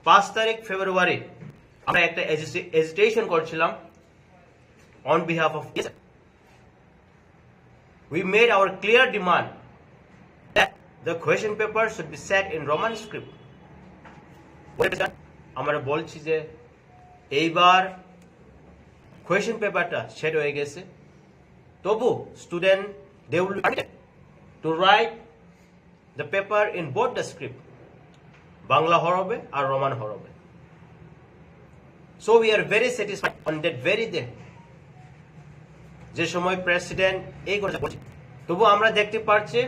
Speaker 6: 5 তারিখ ফেব্রুয়ারি আমরা একটা এজিটেশন করছিলাম on behalf of TSF. We made our clear demand that the question paper should be set in Roman script. আমরা বলছি যে এইবার কোয়েশ্চেন পেপারটা সেট হয়ে গেছে, তবু student they will be permitted to write the paper in both the script, Bangla হরবে আর রোমান হরবে। So we are very satisfied on that very day যে সময় প্রেসিডেন্ট এই কথা বলছে। তবু আমরা দেখতে পাচ্ছি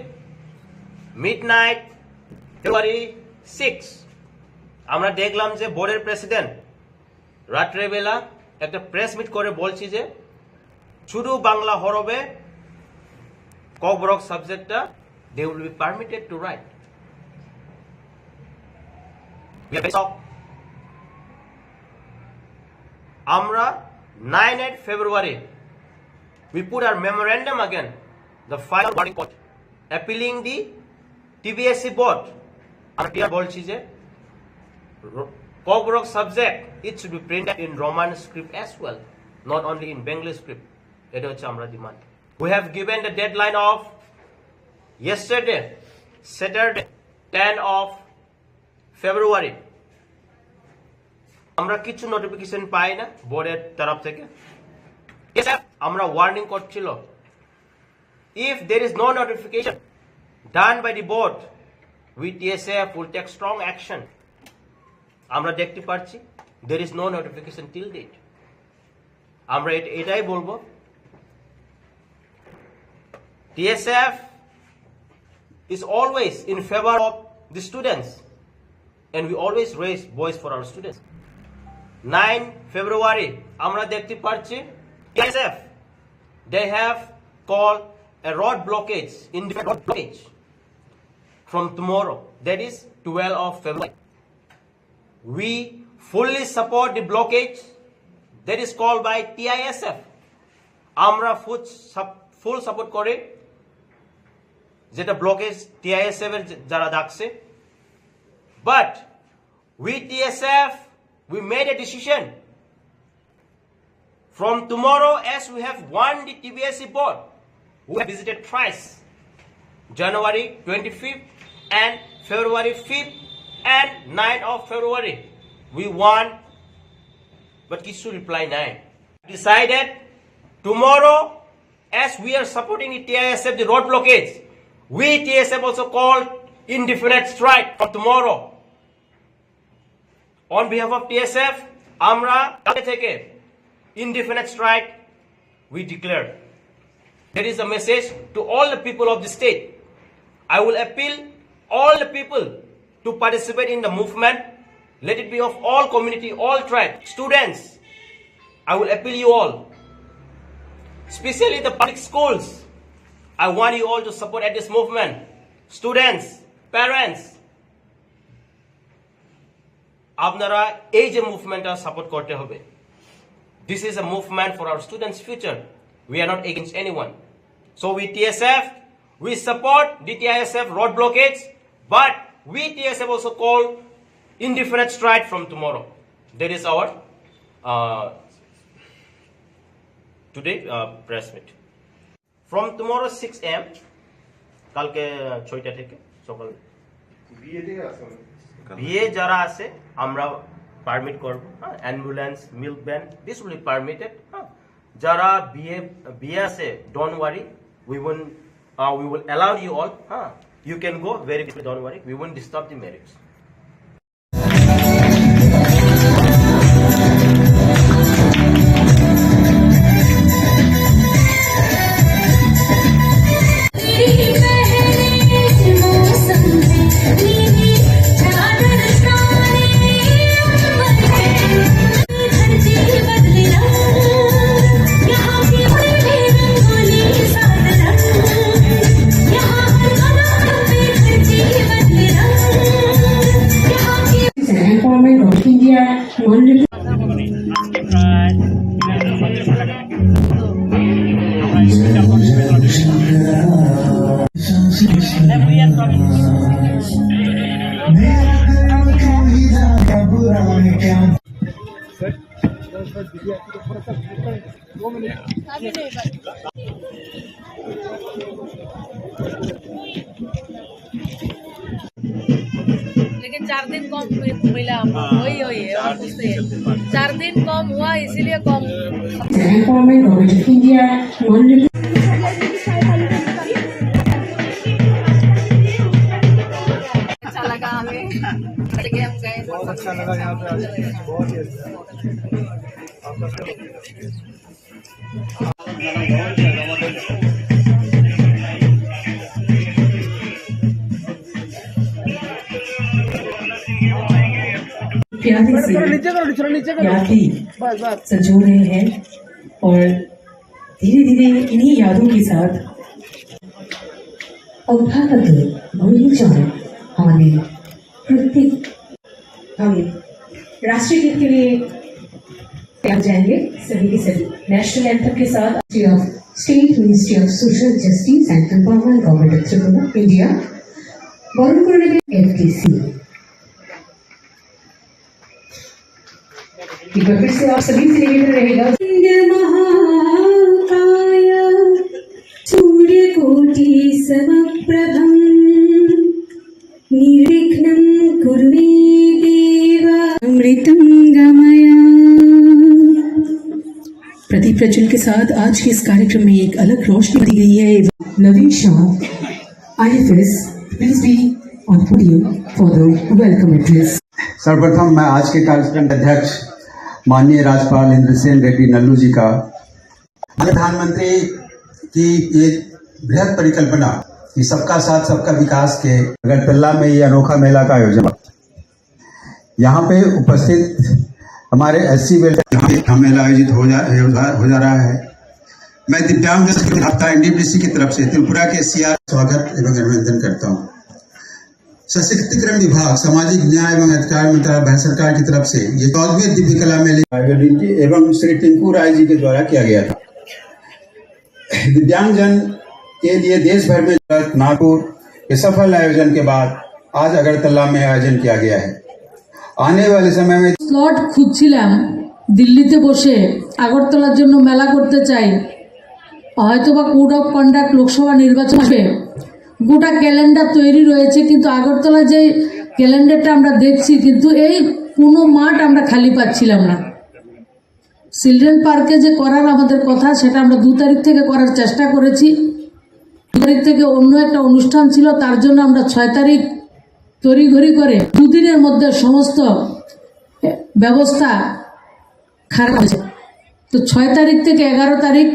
Speaker 6: মিডনাইট ফেব্রুয়ারি 6 আমরা দেখলাম যে বোর্ডের প্রেসিডেন্ট রাত্রেবেলা একটা প্রেস মিট করে বলছি যে শুধু বাংলা হরবে ককব্রক সাবজেক্টটা they will be permitted to write. আমরা 9 February we put our memorandum again, the final warning court, appealing the TBSC board. আমরা বলছি যে Kokborok subject it should be printed in Roman script as well, not only in Bengali script. এটা হচ্ছে আমরা demand. We have given the deadline of yesterday, Saturday, 10 of February. আমরা কিছু নোটিফিকেশন পাই না বোর্ডের তরফ থেকে। আমরা ওয়ার্নিং করছিল, if there is no notification done by the board, we TSF will take strong action. আমরা দেখতে পাচ্ছি there is no notification till date. আমরা এটাই বলবো, TSF is always in favor of the students and we always raise voice for our students. 9 February আমরা দেখতে পাচ্ছি TSF they have called a road blockage, independent road blockage from tomorrow, that is 12 of February. We fully support the blockage that is called by TISF. আমরা ফুল সাপোর্ট করে যেটা ব্লকেজ TISF এর যারা ডাকছে, but we TSF we made a decision from tomorrow, as we have won the TBSC board. We have visited twice, January 25th and February 5th and 9th of February. We won, but Kisu reply 9. Decided tomorrow, as we are supporting the TISF, the road blockage, we TSF also called indefinite strike for tomorrow. On behalf of TSF, আমরা কালকে থেকে indefinite strike we declared. There is a message to all the people of the state. I will appeal all the people to participate in the movement. Let it be of all community, all tribes, students. I will appeal you all, especially the public schools. I want you all to support at this movement. Students, parents, আপনারা এই যে মুভমেন্টটা সাপোর্ট করতে হবে। This is a movement for our students' future. We are not against anyone. So we TSF, we support the TISF road blockades, but we TSF also call indefinite strike from tomorrow. That is our today press meet. From tomorrow 6 AM, কালকে 6টা থেকে সকাল বিয়ে যারা আছে আমরা পারমিট করব, ambulance, milk van, this will be permitted. যারা বিয়ে আছে, don't worry, we will allow you all, you can go, very don't worry, we won't disturb the marriage.
Speaker 13: Empowerment of India.
Speaker 15: लेकिन 4 दिन कम मिला, वही 4 दिन कम हुआ, इसीलिए कम।
Speaker 13: Empowerment of India.
Speaker 15: अच्छा लगा हमें, हम गए, बहुत अच्छा लगा यहाँ पे आके, बहुत ही अच्छा।
Speaker 13: प्यारे से यादें सजो रहे हैं और धीरे धीरे इन्हीं यादों के साथ अभ्यागत भूमिका हमारे प्रत्येक हम राष्ट्रीय गीत के लिए तैयार जाएंगे सभी के सभी नेशनल एंथम के साथ। State ministry of social justice and empowerment government of Tripura India Burnpur FTC। एक बार फिर से आप सभी से निवेदन रहेगा। महाकाय सूर्यकोटि समप्रभं निर्विघ्नं कुरु मे देव अमृतं गमय। प्रदीप प्रज्वल के साथ आज के इस कार्यक्रम में एक अलग रोशनी दी गई है। Navin Shah IFS, please be on podium for the welcome address.
Speaker 22: सर्वप्रथम मैं आज के कार्यक्रम के अध्यक्ष माननीय राज्यपाल इंद्रसेन रेड्डी नल्लू जी का, प्रधानमंत्री की ये बृहद परिकल्पना कि सबका साथ सबका विकास के अगरतला में ये अनोखा मेला का आयोजन, यहाँ पे उपस्थित हमारे SC वेलफेयर मेला आयोजित हो जा रहा है। मैं दिव्यांग हफ्ता NDPC की तरफ से त्रिपुरा के CR स्वागत एवं अभिनंदन करता हूँ। सशक्तिकरण विभाग, सामाजिक न्याय एवं अधिकार मंत्रालय भारत सरकार की तरफ से ये 14वें दिव्य कला मेले एवं श्री टिंकू राय जी के द्वारा किया गया था। दिव्यांगजन के लिए देश भर में नागपुर के सफल आयोजन के बाद आज अगरतला में आयोजन किया गया है। आने वाले समय में
Speaker 15: স্লট খুঁজছিলাম, দিল্লিতে বসে আগরতলার জন্য মেলা করতে চাই, হয়তোবা কোড অফ কন্ডাক্ট লোকসভা নির্বাচন আসবে, গোটা ক্যালেন্ডার তৈরি রয়েছে, কিন্তু আগরতলা যে ক্যালেন্ডারটা আমরা দেখছি, কিন্তু এই কোনো মাঠ আমরা খালি পাচ্ছিলাম না। চিলড্রেন পার্কে যে করার আমাদের কথা, সেটা আমরা 2 তারিখ থেকে করার চেষ্টা করেছি। 2 তারিখ থেকে অন্য একটা অনুষ্ঠান ছিল, তার জন্য আমরা 6 তারিখ তড়িঘড়ি করে 2 দিনের মধ্যে সমস্ত ব্যবস্থা খারাপ হয়েছে। তো 6 তারিখ থেকে 11 তারিখ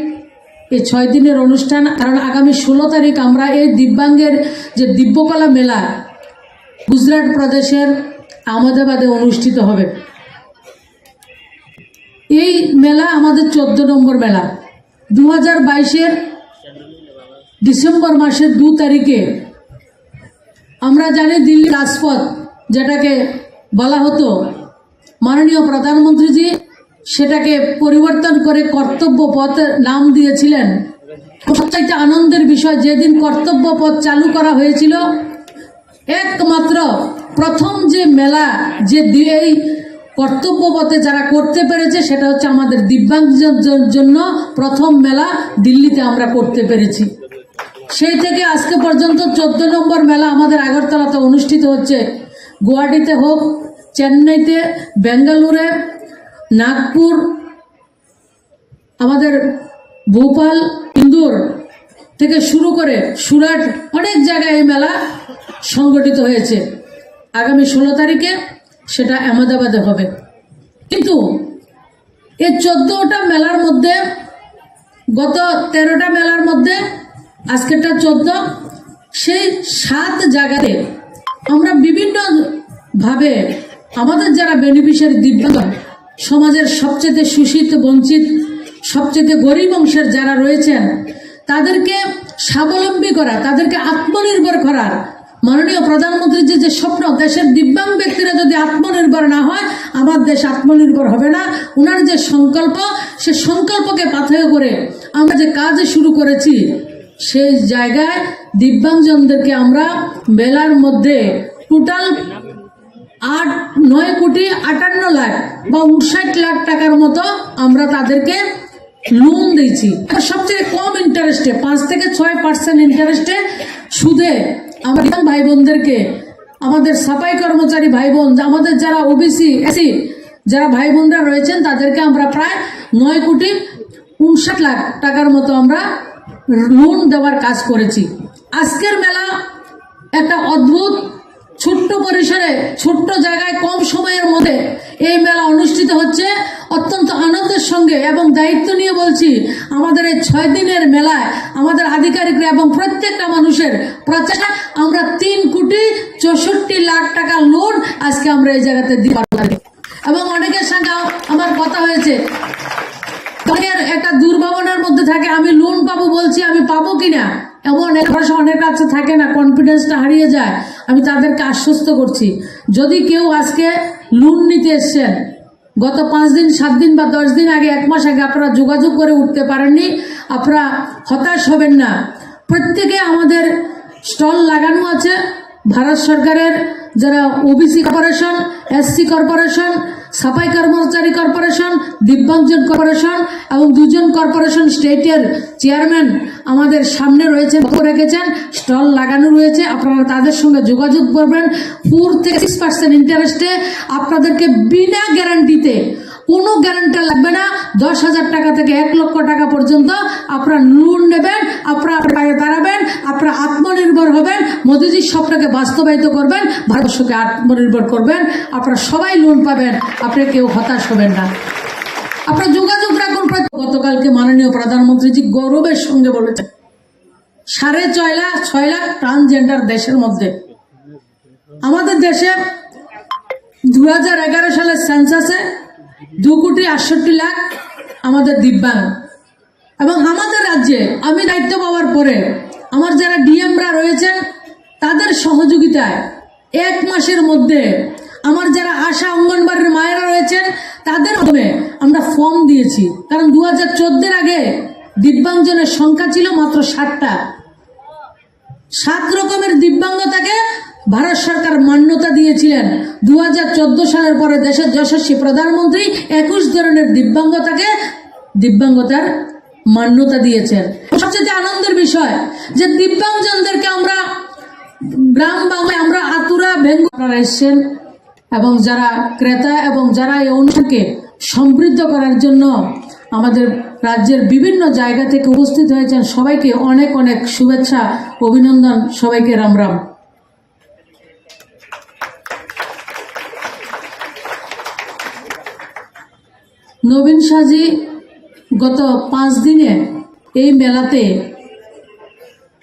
Speaker 15: এই 6 দিনের অনুষ্ঠান। কারণ আগামী 16 তারিখ আমরা এই দিব্যাঙ্গের যে দিব্যকলা মেলা গুজরাট প্রদেশের আহমেদাবাদে অনুষ্ঠিত হবে। এই মেলা আমাদের 14 নম্বর মেলা। 2022-এর ডিসেম্বর মাসের 2 তারিখে আমরা জানি দিল্লি রাজপথ যেটাকে বলা হতো, মাননীয় প্রধানমন্ত্রীজি সেটাকে পরিবর্তন করে কর্তব্য পথ নাম দিয়েছিলেন। সবচাইতে আনন্দের বিষয়, যেদিন কর্তব্য পথ চালু করা হয়েছিল, একমাত্র প্রথম যে মেলা যে এই কর্তব্য পথে যারা করতে পেরেছে সেটা হচ্ছে আমাদের দিব্যাঙ্গদের জন্য প্রথম মেলা দিল্লিতে আমরা করতে পেরেছি। সেই থেকে আজকে পর্যন্ত 14 নম্বর মেলা আমাদের আগরতলাতে অনুষ্ঠিত হচ্ছে। গুয়াহাটিতে হোক, চেন্নাইতে, বেঙ্গালুরে, নাগপুর, আমাদের ভোপাল, ইন্দোর থেকে শুরু করে সুরাট, অনেক জায়গায় এই মেলা সংগঠিত হয়েছে। আগামী 16 তারিখে সেটা আহমেদাবাদে হবে। কিন্তু এই 14টা মেলার মধ্যে, গত 13টা মেলার মধ্যে আজকেরটা 14, সেই 7 জায়গাতে আমরা বিভিন্নভাবে আমাদের যারা বেনিফিশিয়ারি দিব্যাঙ্গ, সমাজের সবচেয়ে শোষিত, বঞ্চিত, সবচেয়ে গরিব অংশের যারা রয়েছেন তাদেরকে স্বাবলম্বী করা, তাদেরকে আত্মনির্ভর করার মাননীয় প্রধানমন্ত্রীর যে স্বপ্ন, দেশের দিব্যাঙ্গ ব্যক্তিরা যদি আত্মনির্ভর না হয় আমার দেশ আত্মনির্ভর হবে না। ওনার যে সংকল্প, সে সংকল্পকে পাথেয় করে আমরা যে কাজ শুরু করেছি, সেই জায়গায় দিব্যাঙ্গজনদেরকে আমরা মেলার মধ্যে টোটাল 9 কোটি 58 লাখ বা 59 লাখ টাকার মতো আমরা তাদেরকে লোন দিয়েছি। সবচেয়ে কম ইন্টারেস্টে, 5 থেকে 6% ইন্টারেস্টে সুদে আমাদের ভাই বোনদেরকে, আমাদের সাফাই কর্মচারী ভাই বোন, আমাদের যারা ওবিসি, এসি যারা ভাই বোনরা রয়েছেন তাদেরকে আমরা প্রায় 9 কোটি 59 লাখ টাকার মতো আমরা লোন দেওয়ার কাজ করেছি। আজকের মেলা একটা অদ্ভুত ছোট্ট পরিসরে, ছোট্ট জায়গায়, কম সময়ের মধ্যে এই মেলা অনুষ্ঠিত হচ্ছে অত্যন্ত আনন্দের সঙ্গে এবং দায়িত্ব নিয়ে বলছি। আমাদের এই 6 দিনের মেলায় আমাদের আধিকারিকরা এবং প্রত্যেকটা মানুষের প্রচেষ্টা আমরা 3 কোটি 64 লাখ টাকা লোন আজকে আমরা এই জায়গাতে দিতে পারি। এবং অনেকের সঙ্গে আমার কথা হয়েছে, একটা দুর্ভাবনার মধ্যে থাকে, আমি লোন পাবো, বলছি আমি পাবো কিনা, এমন অনেক কাছে থাকে না, কনফিডেন্সটা হারিয়ে যায়। আমি তাদেরকে আশ্বস্ত করছি, যদি কেউ আজকে লোন নিতে এসছেন, গত 5 দিন, 7 দিন বা 10 দিন আগে, 1 মাস আগে আপনারা যোগাযোগ করে উঠতে পারেননি, আপনারা হতাশ হবেন না। প্রত্যেকে আমাদের স্টল লাগানো আছে। ভারত সরকারের যারা ওবিসি কর্পোরেশন, এসসি কর্পোরেশন, সাফাই কর্মচারী কর্পোরেশন, দিব্যাঙ্গজন কর্পোরেশন এবং 2জন কর্পোরেশন স্টেটের চেয়ারম্যান আমাদের সামনে রয়েছেন, রেখেছেন, স্টল লাগানো রয়েছে। আপনারা তাদের সঙ্গে যোগাযোগ করবেন। 4 থেকে 6% ইন্টারেস্টে আপনাদেরকে বিনা গ্যারান্টিতে, কোনো গ্যারান্টি লাগবে না, 10,000 টাকা থেকে 1 লক্ষ টাকা পর্যন্ত আপনারা লোন নেবেন, আপনারা পায়ে দাঁড়াবেন, আপনারা আত্মনির্ভর হবেন, মোদীজির স্বপ্নকে বাস্তবায়িত করবেন, ভারতবর্ষকে আত্মনির্ভর করবেন, আপনারা সবাই লোন পাবেন, আপনি কেউ হতাশ হবেন না। আপনারা যোগাযোগ রাখুন। গতকালকে মাননীয় প্রধানমন্ত্রীজি গৌরবের সঙ্গে বলেছেন 6.5 লাখ ট্রান্সজেন্ডার দেশের মধ্যে। আমাদের দেশে 2011 সালের সেন্সাসে 2 কোটি 68 লাখ আমাদের দিব্যাঙ্গ। এবং আমাদের রাজ্যে আমি দায়িত্ব পাওয়ার পরে আমার যারা ডিএমরা রয়েছেন তাদের সহযোগিতায় 1 মাসের মধ্যে আমার যারা আশা অঙ্গনবাড়ির মায়েরা রয়েছেন তাদের মাধ্যমে আমরা ফর্ম দিয়েছি। কারণ 2014 আগে দিব্যাঙ্গজনের সংখ্যা ছিল মাত্র 60টা। 7 রকমের দিব্যাঙ্গতাকে ভারত সরকার মান্যতা দিয়েছিলেন। 2014 সালের পরে দেশের যশস্বী প্রধানমন্ত্রী 21 ধরনের দিব্যাঙ্গতার মান্যতা দিয়েছেন। সবচেয়ে আনন্দের বিষয় যে দিব্যাঙ্গজনদেরকে আমরা গ্রাম বাংলায় আমরা আতুরা ভেঙ্গ এসছেন এবং যারা ক্রেতা এবং যারা এই অনুষ্ঠানকে সমৃদ্ধ করার জন্য আমাদের রাজ্যের বিভিন্ন জায়গা থেকে উপস্থিত হয়েছেন, সবাইকে অনেক অনেক শুভেচ্ছা, অভিনন্দন, সবাইকে রাম রাম। নবীন সাজি গত 5 দিনে এই মেলাতে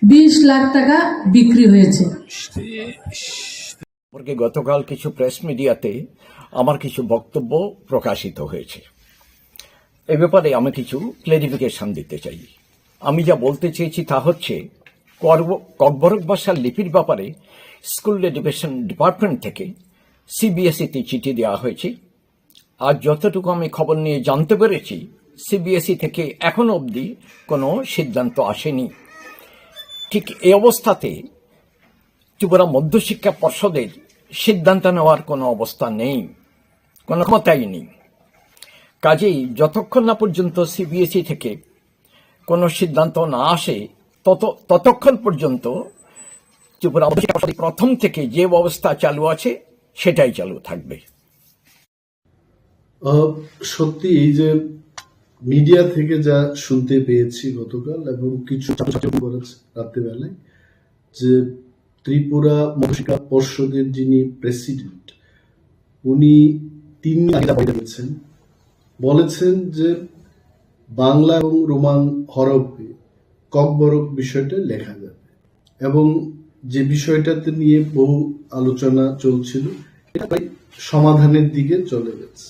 Speaker 15: 20 লাখ টাকা বিক্রি হয়েছে।
Speaker 5: গতকাল কিছু প্রেস মিডিয়াতে আমার কিছু বক্তব্য প্রকাশিত হয়েছে। এ ব্যাপারে আমি কিছু ক্লারিফিকেশন দিতে চাই। আমি যা বলতে চেয়েছি তা হচ্ছে, ককবরক ভাষার লিপির ব্যাপারে স্কুল এডুকেশন ডিপার্টমেন্ট থেকে সিবিএসইতে চিঠি দেওয়া হয়েছে। আর যতটুকু আমি খবর নিয়ে জানতে পেরেছি, সিবিএসই থেকে এখনো অবধি কোনো সিদ্ধান্ত আসেনি। ঠিক এই অবস্থাতে ত্রিপুরা মধ্যশিক্ষা পর্ষদের সিদ্ধান্ত নেওয়ার কোনো অবস্থা নেই, কোনো ক্ষমতাই নেই। কাজেই যতক্ষণ না পর্যন্ত সিবিএসই থেকে কোনো সিদ্ধান্ত না আসে, ততক্ষণ পর্যন্ত ত্রিপুরা মধ্যশিক্ষা পর্ষদ প্রথম থেকে যে ব্যবস্থা চালু আছে সেটাই চালু থাকবে।
Speaker 7: সত্যি এই যে মিডিয়া থেকে যা শুনতে পেয়েছি গতকাল এবং কিছু করেছে রাত্রিবেলায়, যে ত্রিপুরা মধ্যশিক্ষা পর্ষদের যিনি প্রেসিডেন্ট, উনি 3 দিন আগে বলেছেন যে বাংলা এবং রোমান হরফে ককবরক বিষয়টা লেখা যাবে, এবং যে বিষয়টাতে নিয়ে বহু আলোচনা চলছিল এটা সমাধানের দিকে চলে গেছে।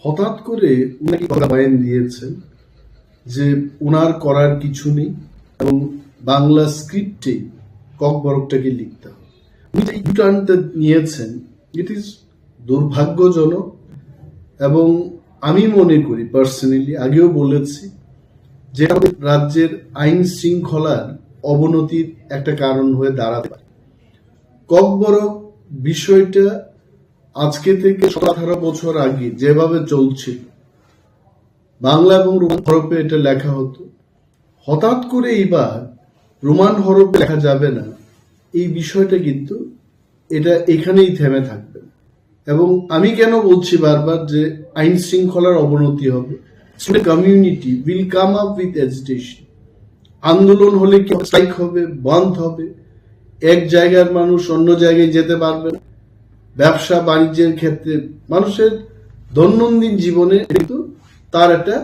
Speaker 7: হঠাৎ করে উনি বয়ান দিয়েছেন যে উনার করার কিছু নেই এবং বাংলা স্ক্রিপ্টে ককবরকটাকে লিখতে হবে। উনি যে টার্নটা নিয়েছেন, ইট ইজ দুর্ভাগ্যজনক, এবং আমি মনে করি পার্সোনালি, আগেও বলেছি, যে আমাদের রাজ্যের আইন শৃঙ্খলার অবনতির একটা কারণ হয়ে দাঁড়াতে পারে। ককবরক বিষয়টা আজকে থেকে 17-18 বছর আগে যেভাবে চলছিল, বাংলা এবং রোমান হরফে এটা লেখা হতো, হঠাৎ করে এইবার রোমান হরফে লেখা যাবে না, এই বিষয়টা কিন্তু এটা এখানেই থেমে থাকবে। এবং আমি কেন বলছি বারবার যে আইন শৃঙ্খলার অবনতি হবে, community will come up with agitation. আন্দোলন হলে কি স্ট্রাইক হবে, বন্ধ হবে, এক জায়গার মানুষ অন্য জায়গায় যেতে পারবে না, ব্যবসা বাণিজ্যের ক্ষেত্রে মানুষের দৈনন্দিন জীবনে কিন্তু তার একটা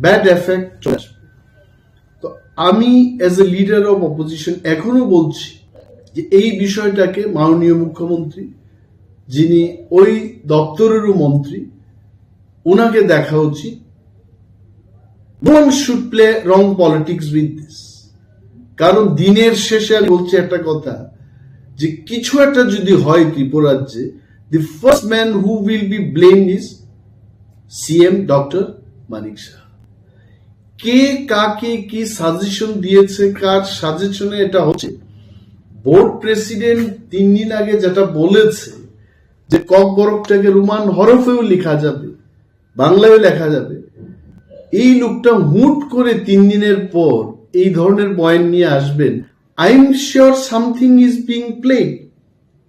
Speaker 7: ব্যাড এফেক্ট চলে আসবে। তো আমি as a leader of opposition এখনো বলছি যে এই বিষয়টাকে মাননীয় মুখ্যমন্ত্রী, যিনি ওই দপ্তরেরও মন্ত্রী, ওনাকে দেখা উচিত। No one should play wrong politics with this. কারণ দিনের শেষে আমি বলছি একটা কথা, যে কিছু একটা যদি হয় ত্রিপুরাজ্যে, the first man who will be blamed is CM doctor Manik Saha. কে কাকে কি সাজেশন দিয়েছে, কার সাজেশনে এটা হচ্ছে, বোর্ড প্রেসিডেন্ট 3 দিন আগে যেটা বলেছে যে ককবরকটাকে রোমান হরফেও লেখা যাবে, বাংলায় লেখা যাবে, এই লোকটা হুট করে 3 দিনের পর এই ধরনের বয়ান নিয়ে আসবেন। I am sure something is being played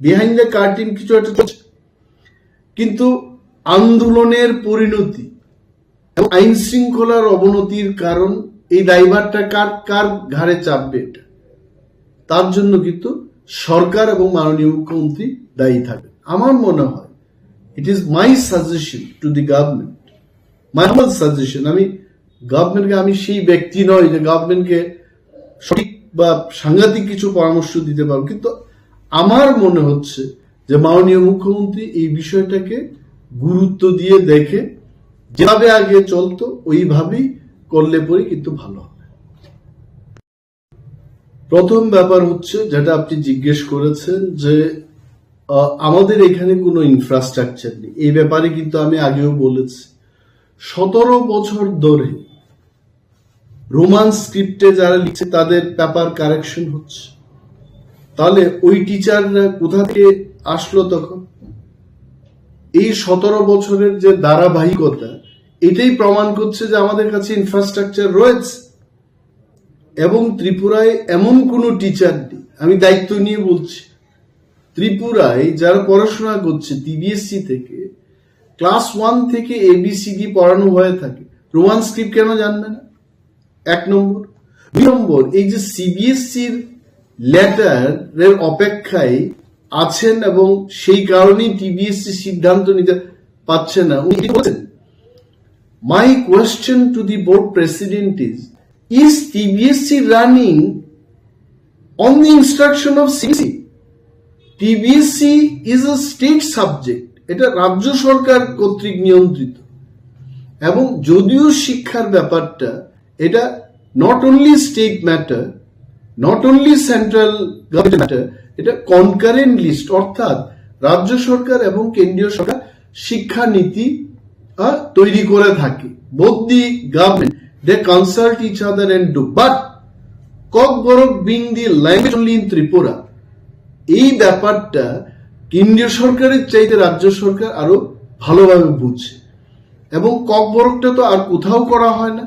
Speaker 7: behind the curtain, কিছু একটা চলছে। কিন্তু আন্দোলনের পরিণতি এবং আইন শৃঙ্খলার অবনতির কারণ, এই দায়ভারটা কার ঘাড়ে চাপবে, এটা তার জন্য কিন্তু সরকার এবং মাননীয় মুখ্যমন্ত্রী দায়ী থাকবে। আমার মনে হয় it is my suggestion to the government, my humble suggestion. আমি গভর্নমেন্টকে, আমি সেই ব্যক্তি নয় যে গভর্নমেন্টকে সঠিক বা সাংঘাতিক কিছু পরামর্শ দিতে পারবো, কিন্তু আমার মনে হচ্ছে যে মাননীয় মুখ্যমন্ত্রী এই বিষয়টাকে গুরুত্ব দিয়ে দেখে যেভাবে আগে চলতো ওইভাবেই করলে পরে কিন্তু ভালো হবে। প্রথম ব্যাপার হচ্ছে যেটা আপনি জিজ্ঞেস করেছেন, যে আমাদের এখানে কোনো ইনফ্রাস্ট্রাকচার নেই। এই ব্যাপারে কিন্তু আমি আগেও বলেছি, 17 বছর ধরে রোমান স্ক্রিপ্টে যারা লিখছে তাদের পেপার কারেকশন হচ্ছে, তাহলে ওই টিচাররা কোথা থেকে আসলো তখন? এই 17 বছরের যে ধারাবাহিকতা, এটাই প্রমাণ করছে যে আমাদের কাছে ইনফ্রাস্ট্রাকচার রয়েছে। এবং ত্রিপুরায় এমন কোনো টিচার নেই, আমি দায়িত্ব নিয়ে বলছি, ত্রিপুরায় যারা পড়াশোনা করছে সিবিএসই থেকে, ক্লাস 1 থেকে ABCD পড়ানো হয়ে থাকে, রোমান স্ক্রিপ্ট কেন জানবে না? 1 নম্বর। 2 নম্বর, এই যে সিবিএসইর লেটারের অপেক্ষায় আছেন এবং সেই কারণেই সিবিএসই সিদ্ধান্ত নিতে পারছে না। উনি বলছেন My question to the board president is TBSC running on the instruction of CBSE? TBSC is a state subject. এটা রাজ্য সরকার কর্তৃক নিয়ন্ত্রিত এবং যদিও শিক্ষার ব্যাপারটা এটা not only state matter, not only central government matter, এটা কনকারেন্ট লিস্ট, অর্থাৎ রাজ্য সরকার এবং কেন্দ্রীয় সরকার শিক্ষা নীতি তৈরি করে থাকে। Both the government they consult each other and do, but Kokborok being the language only in Tripura, এই ব্যাপারটা কেন্দ্রীয় সরকারের চাইতে রাজ্য সরকার আরো ভালোভাবে বুঝছে এবং ককবরকটা তো আর কোথাও করা হয় না।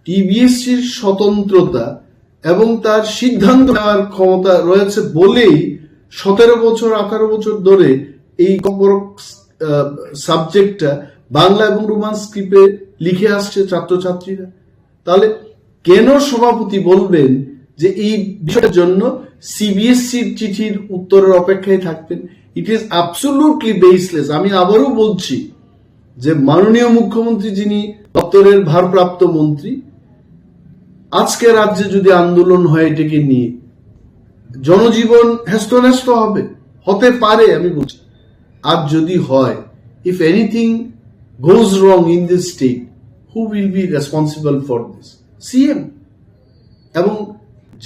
Speaker 7: টিবিএসসির স্বতন্ত্রতা এবং তার সিদ্ধান্ত নেওয়ার ক্ষমতা রয়েছে বলেই 17 বছর 18 বছর ধরে এই ককবরক সাবজেক্টটা বাংলা এবং রোমান স্ক্রিপ্টে লিখে আসছে ছাত্রছাত্রীরা। তাহলে কেন সভাপতি বলবেন যে এই বিষয়ের জন্য সিবিএসসির চিঠির উত্তরের অপেক্ষায় থাকতেন? It is absolutely baseless. আমি আবারও বলছি যে মাননীয় মুখ্যমন্ত্রী, যিনি দপ্তরের ভারপ্রাপ্ত মন্ত্রী, আজকে রাজ্যে যদি আন্দোলন হয় এটাকে নিয়ে, জনজীবন হেস্তনেস্ত হবে, হতে পারে, আমি বলছি। আর যদি হয়, if anything goes wrong in this state, who will be responsible for this? CM এবং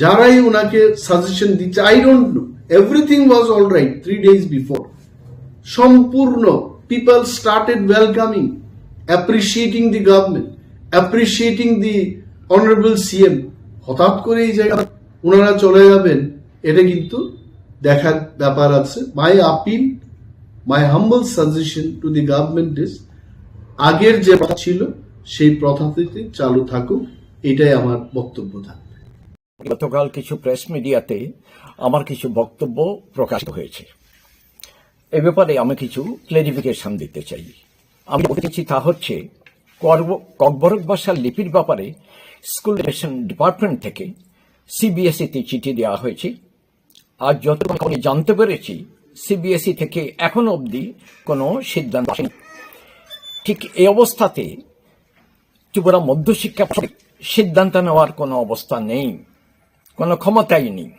Speaker 7: যারাই ওনাকে সাজেশন দিচ্ছে। I don't know, everything was all right 3 days before. সম্পূর্ণ people started welcoming, appreciating the government, appreciating the honourable CM. হঠাৎ করে এই জায়গায় ওনারা চলে যাবেন, এটা কিন্তু দেখার ব্যাপার আছে। My appeal, my humble suggestion to the government is, আগের যে প্রথা ছিল সেই প্রথাটিতে চালু থাকুক, এটাই আমার বক্তব্য থাকবে।
Speaker 5: গতকাল কিছু প্রেস মিডিয়াতে আমার কিছু বক্তব্য প্রকাশিত হয়েছে। এ ব্যাপারে আমি কিছু ক্লারিফিকেশন দিতে চাই। আমি বলতে চাইছি তা হচ্ছে, ককবরক ভাষার লিপির ব্যাপারে স্কুল এডুকেশন ডিপার্টমেন্ট থেকে সিবিএসইতে চিঠি দেওয়া হয়েছে। আর যতটুকু আমি জানতে পেরেছি, সিবিএসই থেকে এখনো অবধি কোনো সিদ্ধান্ত আসেনি। ঠিক এই অবস্থাতে ত্রিপুরা মধ্যশিক্ষা পর্ষদ সিদ্ধান্ত নেওয়ার কোনো অবস্থা নেই, কোনো ক্ষমতাই নেই।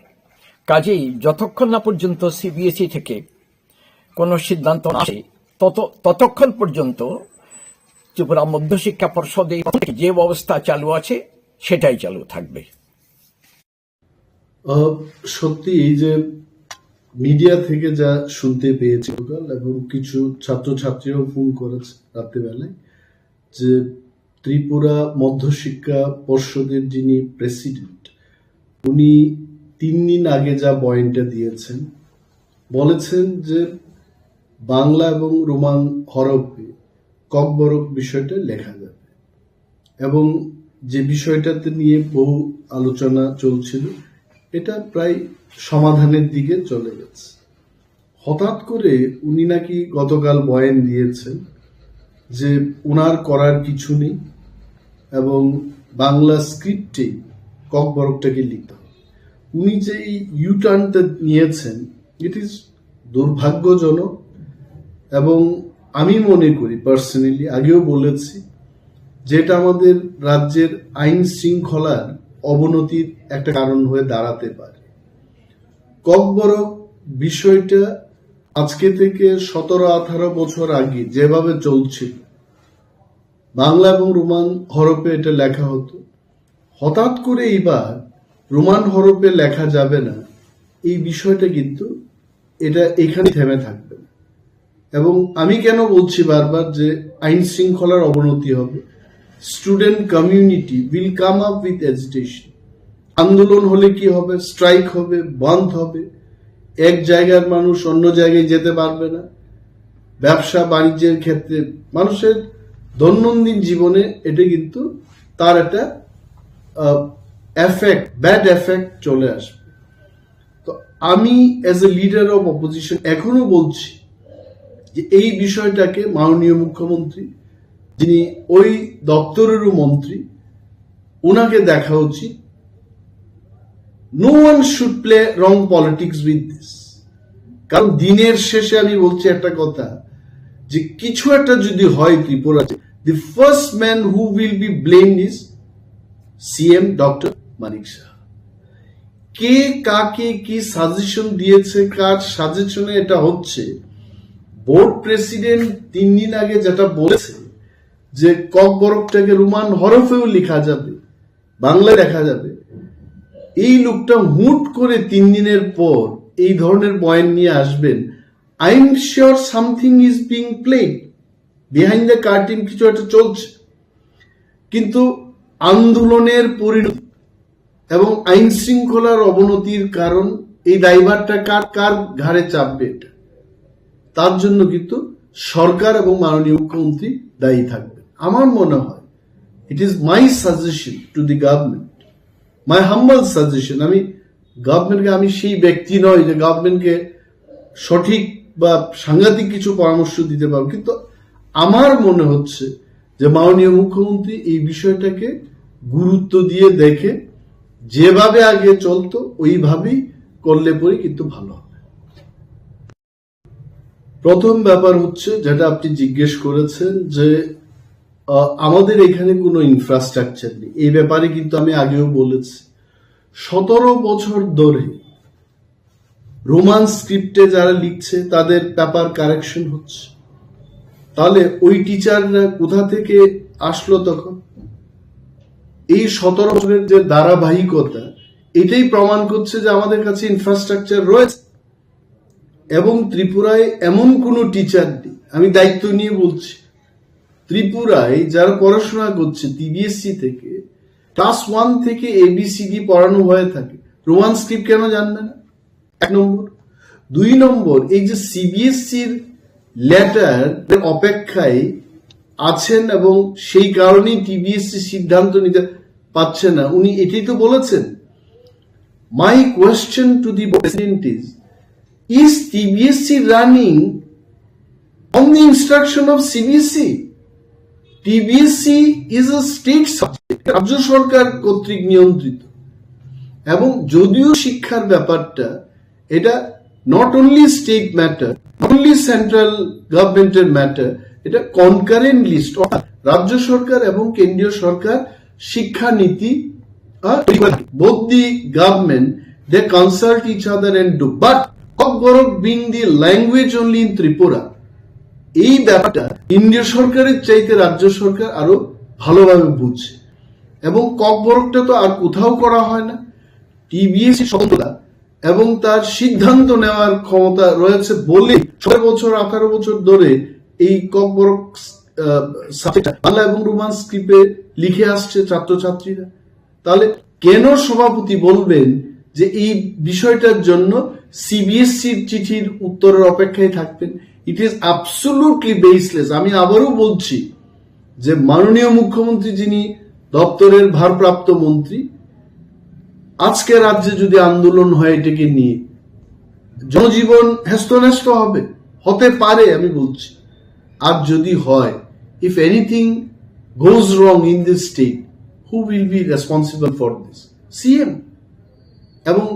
Speaker 5: কাজেই যতক্ষণ না পর্যন্ত সিবিএসই থেকে কোনো সিদ্ধান্ত আসে, ততক্ষণ পর্যন্ত ত্রিপুরা মধ্যশিক্ষা পর্ষদে যে ব্যবস্থা চালু আছে সেটাই চালু থাকবে।
Speaker 7: সত্যি এই যে মিডিয়া থেকে যা শুনতে পেয়েছি এবং কিছু ছাত্রছাত্রীরাও ফোন করেছে রাত্রিবেলায়, যে ত্রিপুরা মধ্যশিক্ষা পর্ষদের যিনি প্রেসিডেন্ট, উনি 3 দিন আগে যা বয়ানটা দিয়েছেন, বলেছেন যে বাংলা এবং রোমান হরফে ককবরক বিষয়টা লেখা যাবে এবং যে বিষয়টাতে নিয়ে বহু আলোচনা চলছিল, এটা প্রায় সমাধানের দিকে চলে গেছে। হঠাৎ করে উনি নাকি গতকাল বয়ান দিয়েছেন যে ওনার করার কিছু নেই এবং বাংলা স্ক্রিপ্টে ককবরকটাকে লিখতে হবে। উনি যে এই ইউটার্নটা নিয়েছেন, ইট ইজ দুর্ভাগ্যজনক এবং আমি মনে করি পার্সোনালি, আগেও বলেছি, যেটা আমাদের রাজ্যের আইন শৃঙ্খলার অবনতির একটা কারণ হয়ে দাঁড়াতে পারে। ককবরক বিষয়টা আজকে থেকে 17-18 বছর আগে যেভাবে চলছিল, বাংলা এবং রোমান হরফে এটা লেখা হতো। হঠাৎ করে এইবার রোমান হরফে লেখা যাবে না, এই বিষয়টা কিন্তু এটা এখানে থেমে থাকবে না। এবং আমি কেন বলছি বারবার যে আইন শৃঙ্খলার অবনতি হবে, student community will come up with agitation. আন্দোলন হলে কি হবে? স্ট্রাইক হবে, বন্ধ হবে, এক জায়গার মানুষ অন্য জায়গায় যেতে পারবে না। ব্যবসা বাণিজ্যের ক্ষেত্রে, মানুষের দৈনন্দিন জীবনে এটা কিন্তু তার একটা এফেক্ট, ব্যাড এফেক্ট চলে আসবে। তো আমি as a leader of opposition এখনো বলছি যে এই বিষয়টাকে মাননীয় মুখ্যমন্ত্রী, যিনি ওই দপ্তরেরও মন্ত্রী, ওনাকে দেখা উচিত। No one should play wrong politics with this. কারণ দিনের শেষে আমি বলছি একটা কথা, যে কিছু একটা যদি হয় ত্রিপুরাতে, the first man who will be blamed is CM Dr. Manik Shah. কে কাকে কি সাজেশন দিয়েছে, কার সাজেশনে এটা হচ্ছে, বোর্ড প্রেসিডেন্ট 3 দিন আগে যেটা বলেছে যে ককবরকটাকে রোমান হরফেও লেখা যাবে, বাংলায় লেখা যাবে, এই লোকটা হুট করে 3 দিনের পর এই ধরনের বয়ান নিয়ে আসবেন। I am sure something is being played behind the curtain, কিছু একটা চলছে। কিন্তু আন্দোলনের পরিণতি এবং আইন শৃঙ্খলার অবনতির কারণ, এই দায়ভারটা কার ঘাড়ে চাপবে, এটা তার জন্য কিন্তু সরকার এবং মাননীয় মুখ্যমন্ত্রী দায়ী থাকবে। আমার মনে হয় it is my suggestion to the government, my humble suggestion. আমি গভর্নমেন্টকে, আমি সেই ব্যক্তি নয় যে গভর্নমেন্টকে সঠিক বা সাংঘাতিক কিছু পরামর্শ দিতে পারবো, কিন্তু আমার মনে হচ্ছে যে মাননীয় মুখ্যমন্ত্রী এই বিষয়টাকে গুরুত্ব দিয়ে দেখে যেভাবে আগে চলতো ওইভাবেই করলে পরে কিন্তু ভালো হবে। প্রথম ব্যাপার হচ্ছে যেটা আপনি জিজ্ঞেস করেছেন যে আমাদের এখানে কোনো ইনফ্রাস্ট্রাকচার নেই, এই ব্যাপারে কিন্তু আমি আগেও বলেছি 17 বছর ধরে রোমান স্ক্রিপ্টে যারা লিখছে তাদের পেপার কারেকশন হচ্ছে, তাহলে ওই টিচাররা কোথা থেকে আসলো তখন? এই 17 বছরের যে ধারাবাহিকতা, এটাই প্রমাণ করছে যে আমাদের কাছে ইনফ্রাস্ট্রাকচার রয়েছে। এবং ত্রিপুরায় এমন কোন টিচার নেই, আমি দায়িত্ব নিয়ে বলছি, ত্রিপুরায় যারা পড়াশোনা করছে TBSC থেকে, ক্লাস 1 থেকে ABCD পড়ানো হয়ে থাকে, রোমান স্ক্রিপ্ট কেন জানবে না? 1 নম্বর। 2 নম্বর, এই যে CBSCর লেটার অপেক্ষায় আছেন এবং সেই কারণেই TBSC সিদ্ধান্ত নিতে পারছে না, উনি এটাই তো বলেছেন। My question to the president is TBSC running on the instruction of CBSC? TBSC is a state subject, রাজ্য সরকার কর্তৃক নিয়ন্ত্রিত, এবং যদিও শিক্ষার ব্যাপারটা এটা not only state matter, not only central গভর্নমেন্টের ম্যাটার, এটা কনকারেন্ট লিস্ট, রাজ্য সরকার এবং কেন্দ্রীয় সরকার শিক্ষা নীতি, both the government they consult each other and do, but Kokborok being the language only in Tripura, এই ব্যাপারটা কেন্দ্রীয় সরকারের চাইতে রাজ্য সরকার আরো ভালোভাবে বুঝছে, এবং ককবরকটা তো আর কোথাও করা হয় না। TBSC স্বতন্ত্রতা এবং তার সিদ্ধান্ত নেওয়ার ক্ষমতা রয়েছে বলে 6 বছর 18 বছর ধরে এই ককবরক বাংলা এবং রোমান স্ক্রিপ্টে লিখে আসছে ছাত্রছাত্রীরা। তাহলে কেন সভাপতি বলবেন যে এই বিষয়টার জন্য CBSCর চিঠির উত্তরের অপেক্ষায় থাকবেন? It is absolutely baseless. আমি আবারও বলছি যে মাননীয় মুখ্যমন্ত্রী, যিনি দপ্তরের ভারপ্রাপ্ত মন্ত্রী, আজকে রাজ্যে যদি আন্দোলন হয় এটাকে নিয়ে, জনজীবন হেস্তনেস্ত হতে পারে আমি বলছি। আর যদি হয়, if anything goes wrong in this state, who will be responsible for this? CM এবং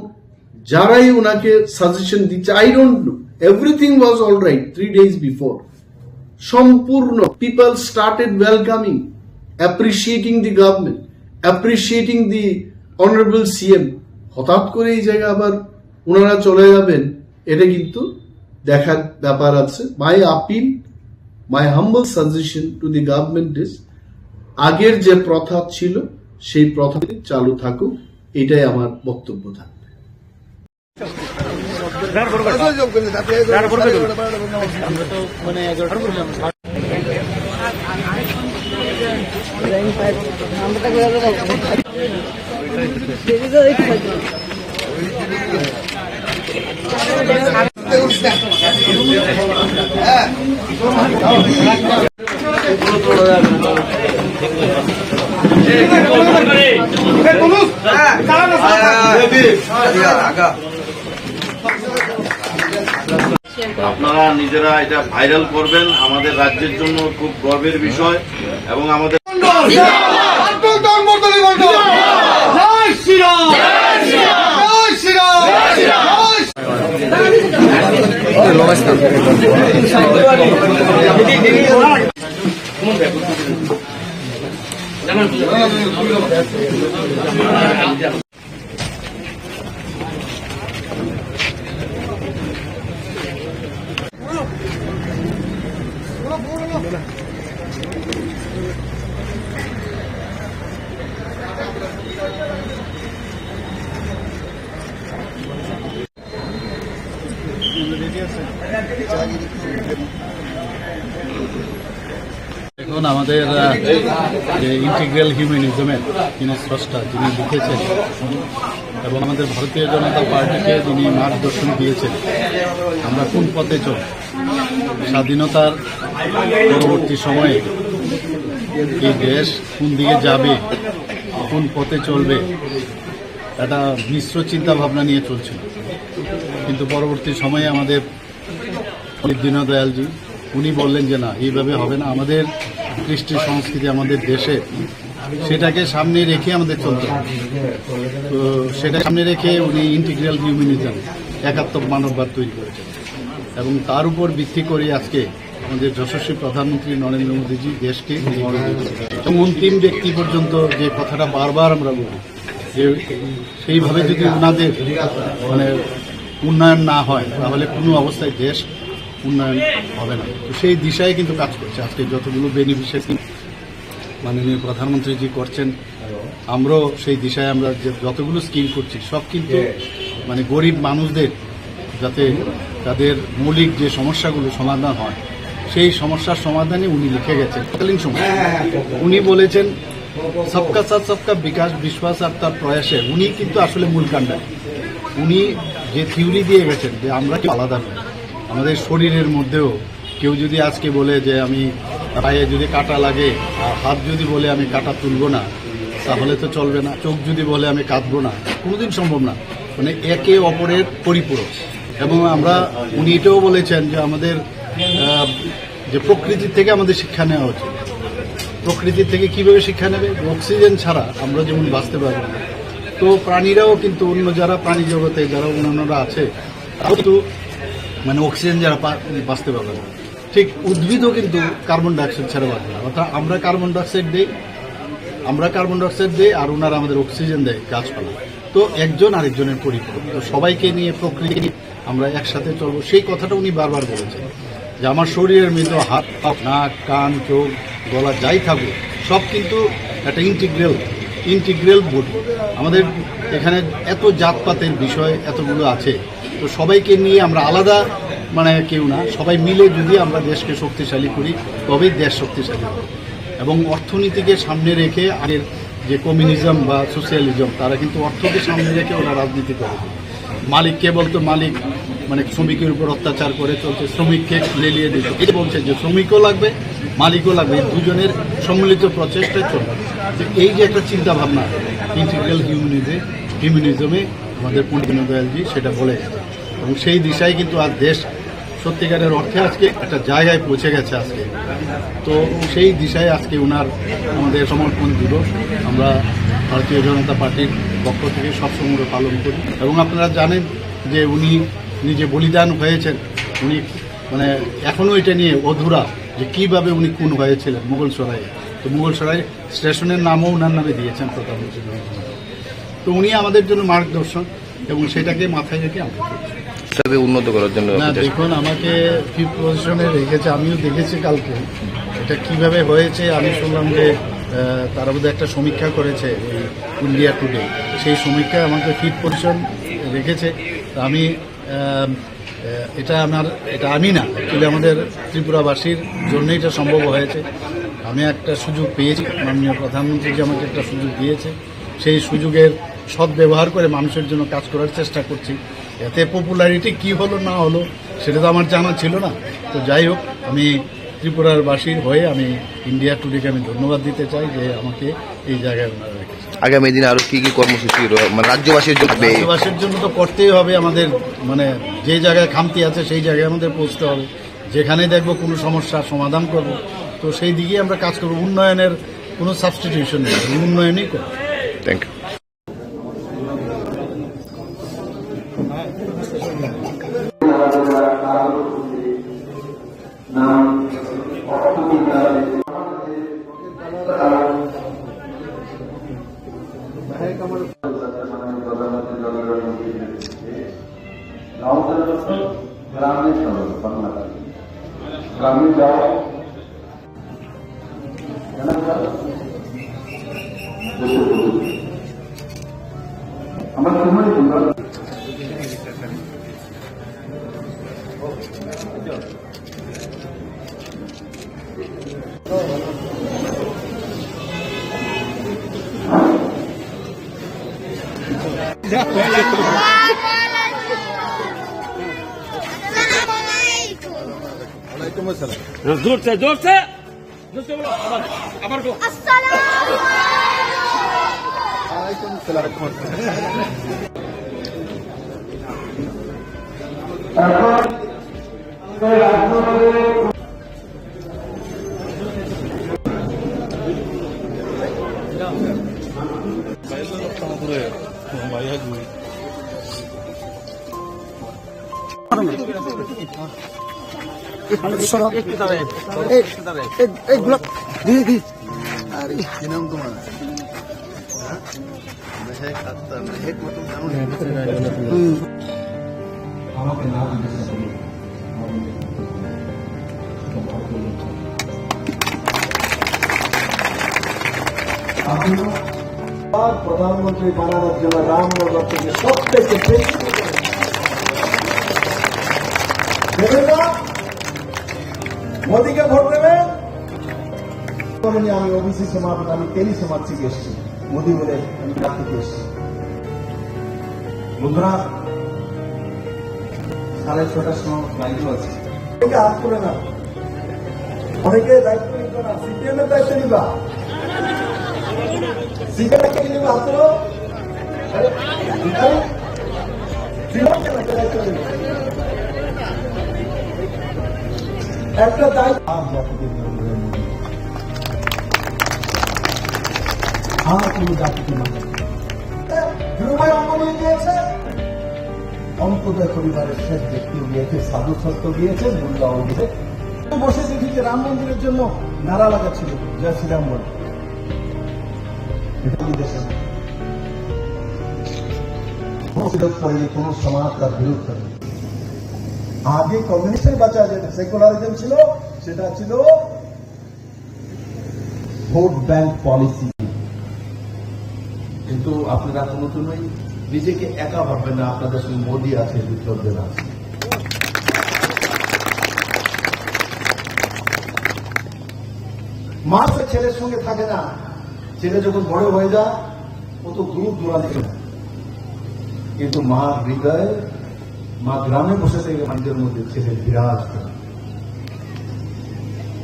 Speaker 7: যারাই ওনাকে সাজেশন দিচ্ছে, I don't know, everything was all right 3 days before. সম্পূর্ণ people started welcoming, appreciating the government, appreciating the honourable CM। হঠাৎ করে এই জায়গায় আবার ওনারা চলে যাবেন, এটা কিন্তু দেখার ব্যাপার আছে। My appeal, my humble suggestion to the government is, আগের যে প্রথা ছিল সেই প্রথা চালু থাকুক, এটাই আমার বক্তব্য থাকবে।
Speaker 4: আপনারা নিজেরা এটা ভাইরাল করবেন, আমাদের রাজ্যের জন্য খুব গর্বের বিষয়। এবং আমাদের
Speaker 2: নমস্কার।
Speaker 24: এখন আমাদের যে ইন্টিগ্রাল হিউম্যানিজমের যিনি স্রষ্টা, যিনি লিখেছেন এবং আমাদের ভারতীয় জনতা পার্টিকে যিনি মার্গদর্শন দিয়েছেন আমরা কোন পথে চল, স্বাধীনতার পরবর্তী সময়ে এই দেশ কোন দিকে যাবে, কোন পথে চলবে, একটা মিশ্র চিন্তা ভাবনা নিয়ে চলছিল। কিন্তু পরবর্তী সময়ে আমাদের দীনদয়ালজি উনি বললেন যে না, এইভাবে হবে না, আমাদের কৃষ্টি সংস্কৃতি আমাদের দেশে সেটাকে সামনে রেখে আমাদের চলতে হবে। তো সেটা সামনে রেখে উনি ইন্টিগ্রাল হিউম্যানিজম, একাত্মক মানববাদ তৈরি করেছেন এবং তার উপর ভিত্তি করে আজকে আমাদের যশস্বী প্রধানমন্ত্রী নরেন্দ্র মোদীজি দেশকে অন্তিম ব্যক্তি পর্যন্ত যে কথাটা বারবার আমরা বলি যে সেইভাবে যদি ওনাদের মানে উন্নয়ন না হয় তাহলে কোনো অবস্থায় দেশ উন্নয়ন হবে না। তো সেই দিশায় কিন্তু কাজ করছে আজকে যতগুলো বেনিফিশিয়ারি মাননীয় প্রধানমন্ত্রীজি করছেন, আমরাও সেই দিশায় আমরা যতগুলো স্কিম করছি সব কিন্তু মানে গরিব মানুষদের যাতে তাদের মৌলিক যে সমস্যাগুলো সমাধান হয় সেই সমস্যার সমাধানে উনি লিখে গেছেন। তৎকালীন সময় উনি বলেছেন সবকা সাথ সবকা বিকাশ, বিশ্বাস আর তার প্রয়াসে উনি কিন্তু আসলে মূল কাণ্ডারি। উনি যে থিওরি দিয়ে গেছেন যে আমরা কি আলাদা নই, আমাদের শরীরের মধ্যেও কেউ যদি আজকে বলে যে আমি পায়ে যদি কাটা লাগে আর হাত যদি বলে আমি কাটা তুলব না তাহলে তো চলবে না, চোখ যদি বলে আমি কাঁদবো না, কোনোদিন সম্ভব না। মানে একে অপরের পরিপূরক। এবং আমরা উনি এটাও বলেছেন যে আমাদের যে প্রকৃতির থেকে আমাদের শিক্ষা নেওয়া উচিত। প্রকৃতির থেকে কিভাবে শিক্ষা নেবে? অক্সিজেন ছাড়া আমরা যেমন বাঁচতে পারবো না, তো প্রাণীরাও কিন্তু অন্য যারা প্রাণী জগতে যারা অন্যান্যরা আছে কিন্তু মানে অক্সিজেন যারা বাঁচতে পারবে না, ঠিক উদ্ভিদও কিন্তু কার্বন ডাইঅক্সাইড ছাড়া বাঁচবে না। অর্থাৎ আমরা কার্বন ডাইঅক্সাইড দিই আর ওনারা আমাদের অক্সিজেন দেয় গাছপালা। তো একজন আরেকজনের পরিপূরক। তো সবাইকে নিয়ে প্রকৃতি আমরা একসাথে চলবো, সেই কথাটা উনি বারবার বলেছেন যে আমার শরীরের মধ্যে হাত, পা, নাক, কান, চোখ, গলা যাই থাকুক সব কিন্তু একটা ইন্টিগ্রাল বডি। আমাদের এখানে এত জাতপাতের বিষয় এতগুলো আছে, তো সবাইকে নিয়ে আমরা আলাদা মানে কেউ না, সবাই মিলে যদি আমরা দেশকে শক্তিশালী করি তবেই দেশ শক্তিশালী হবে। এবং অর্থনীতিকে সামনে রেখে আগের যে কমিউনিজম বা সোশ্যালিজম তারা কিন্তু অর্থকে সামনে রেখে ওরা রাজনীতি করে। মালিককে বলতো মালিক মানে শ্রমিকের উপর অত্যাচার করে চলছে, শ্রমিককে লেলিয়ে দিত। এটা বলছে যে শ্রমিকও লাগবে মালিকও লাগবে, দুজনের সম্মিলিত প্রচেষ্টায় চলবে। এই যে একটা চিন্তা ভাবনা ইন্টিগ্রাল হিউম্যানিজমে আমাদের পণ্ডিত দীনদয়ালজি সেটা বলে গেছে এবং সেই দিশায় কিন্তু আজ দেশ সত্যিকারের অর্থে আজকে একটা জায়গায় পৌঁছে গেছে আজকে। তো সেই দিশায় আজকে ওনার আমাদের সমর্পণ দিবস আমরা ভারতীয় জনতা পার্টির পক্ষ থেকে সবসময় পালন করি। এবং আপনারা জানেন যে উনি নিজে বলিদান হয়েছেন, উনি মানে এখনও এটা নিয়ে অধুরা যে কীভাবে উনি খুন হয়েছিলেন মুঘলসরাইয়ে। তো মুঘলসরাই স্টেশনের নামও ওনার নামে দিয়েছেন প্রধানমন্ত্রী। তো উনি আমাদের জন্য মার্গদর্শন এবং সেটাকে মাথায় রেখে আমরা
Speaker 16: উন্নত করার জন্য।
Speaker 24: না দেখুন, আমাকে ফিফথ পজিশনে রেখেছে, আমিও দেখেছি কালকে এটা কিভাবে হয়েছে। আমি শুনলাম যে তারা বোধহয় একটা সমীক্ষা করেছে ওই ইন্ডিয়া টুডে, সেই সমীক্ষায় আমাকে ফিফথ পজিশন রেখেছে। আমি এটা আমি না, অ্যাকচুয়ালি আমাদের ত্রিপুরাবাসীর জন্যই এটা সম্ভব হয়েছে। আমি একটা সুযোগ পেয়েছি, মাননীয় প্রধানমন্ত্রী যে আমাকে একটা সুযোগ দিয়েছে, সেই সুযোগের সদ্ব্যবহার করে মানুষের জন্য কাজ করার চেষ্টা করছি। এতে পপুলারিটি কি হলো না হলো সেটা তো আমার জানা ছিল না। তো যাই হোক, আমি ত্রিপুরার বাসীর হয়ে আমি ইন্ডিয়া টুডেকে আমি ধন্যবাদ দিতে চাই যে আমাকে এই জায়গায় ওনারা রেখেছে।
Speaker 16: আগামী দিনে আরো কি কর্মসূচি মানে রাজ্যবাসীর
Speaker 24: জন্য তো করতেই হবে। আমাদের মানে যে জায়গায় খামতি আছে সেই জায়গায় আমাদের পৌঁছতে হবে, যেখানে দেখবো কোনো সমস্যার সমাধান করব, তো সেই দিকেই আমরা কাজ করবো। উন্নয়নের কোনো সাবস্টিটিউশন নেই, উন্নয়নই করবো।
Speaker 16: Thank you.
Speaker 14: গ্রামে যাওয়া আমার সময়
Speaker 10: जोर से जोर से बोलो आবার को
Speaker 17: প্রধানমন্ত্রী বানানোর জন্য রামনগর থেকে সবথেকে বেশি দেবেন না, মোদীকে ভোট দেবেন। আমি ওবিসি সমাজ, আমি তেলি সমাজ থেকে এসেছি, মোদী বলে আমি রাখতে এসেছি। বন্ধুরা, 6:30টার সময় ফ্লাইট আছে, হাত করে না, অনেকে দায়িত্ব নিত না, সিপিএম এর দায়িত্ব নিবা, সিপিএম নিবা, হাত করো, একটা দায়িত্ব আর কোন জাতিকে মানে দিয়েছে, অন্তোদয় পরিবারের শেষ ব্যক্তিও গিয়েছে, সাধু সত্য গিয়েছে, মোল্লাও গিয়েছে। বসে দেখি যে রাম মন্দিরের জন্য নারা লাগাচ্ছিল, জয় শ্রীরাম বলে। কোন সমাজ তার বিরুদ্ধে আগে কমিউনিস্টের বাঁচা যেটা সেকুলারিজম ছিল, সেটা ছিল ভোট ব্যাংক পলিসি। কিন্তু আপনারা কোনো জন্যই নিজেকে একা ভাববেন না, আপনাদের সঙ্গে মোদী আছে, বিপ্লবদের আছে। মা তো ছেলের সঙ্গে থাকে না, ছেলে যখন বড় হয়ে যায় ও তো দূর দূরান্তে, কিন্তু মা হৃদয়ে, মা গ্রামে বসে থেকে মানুষের মধ্যে ছেলে বিরাজ করে।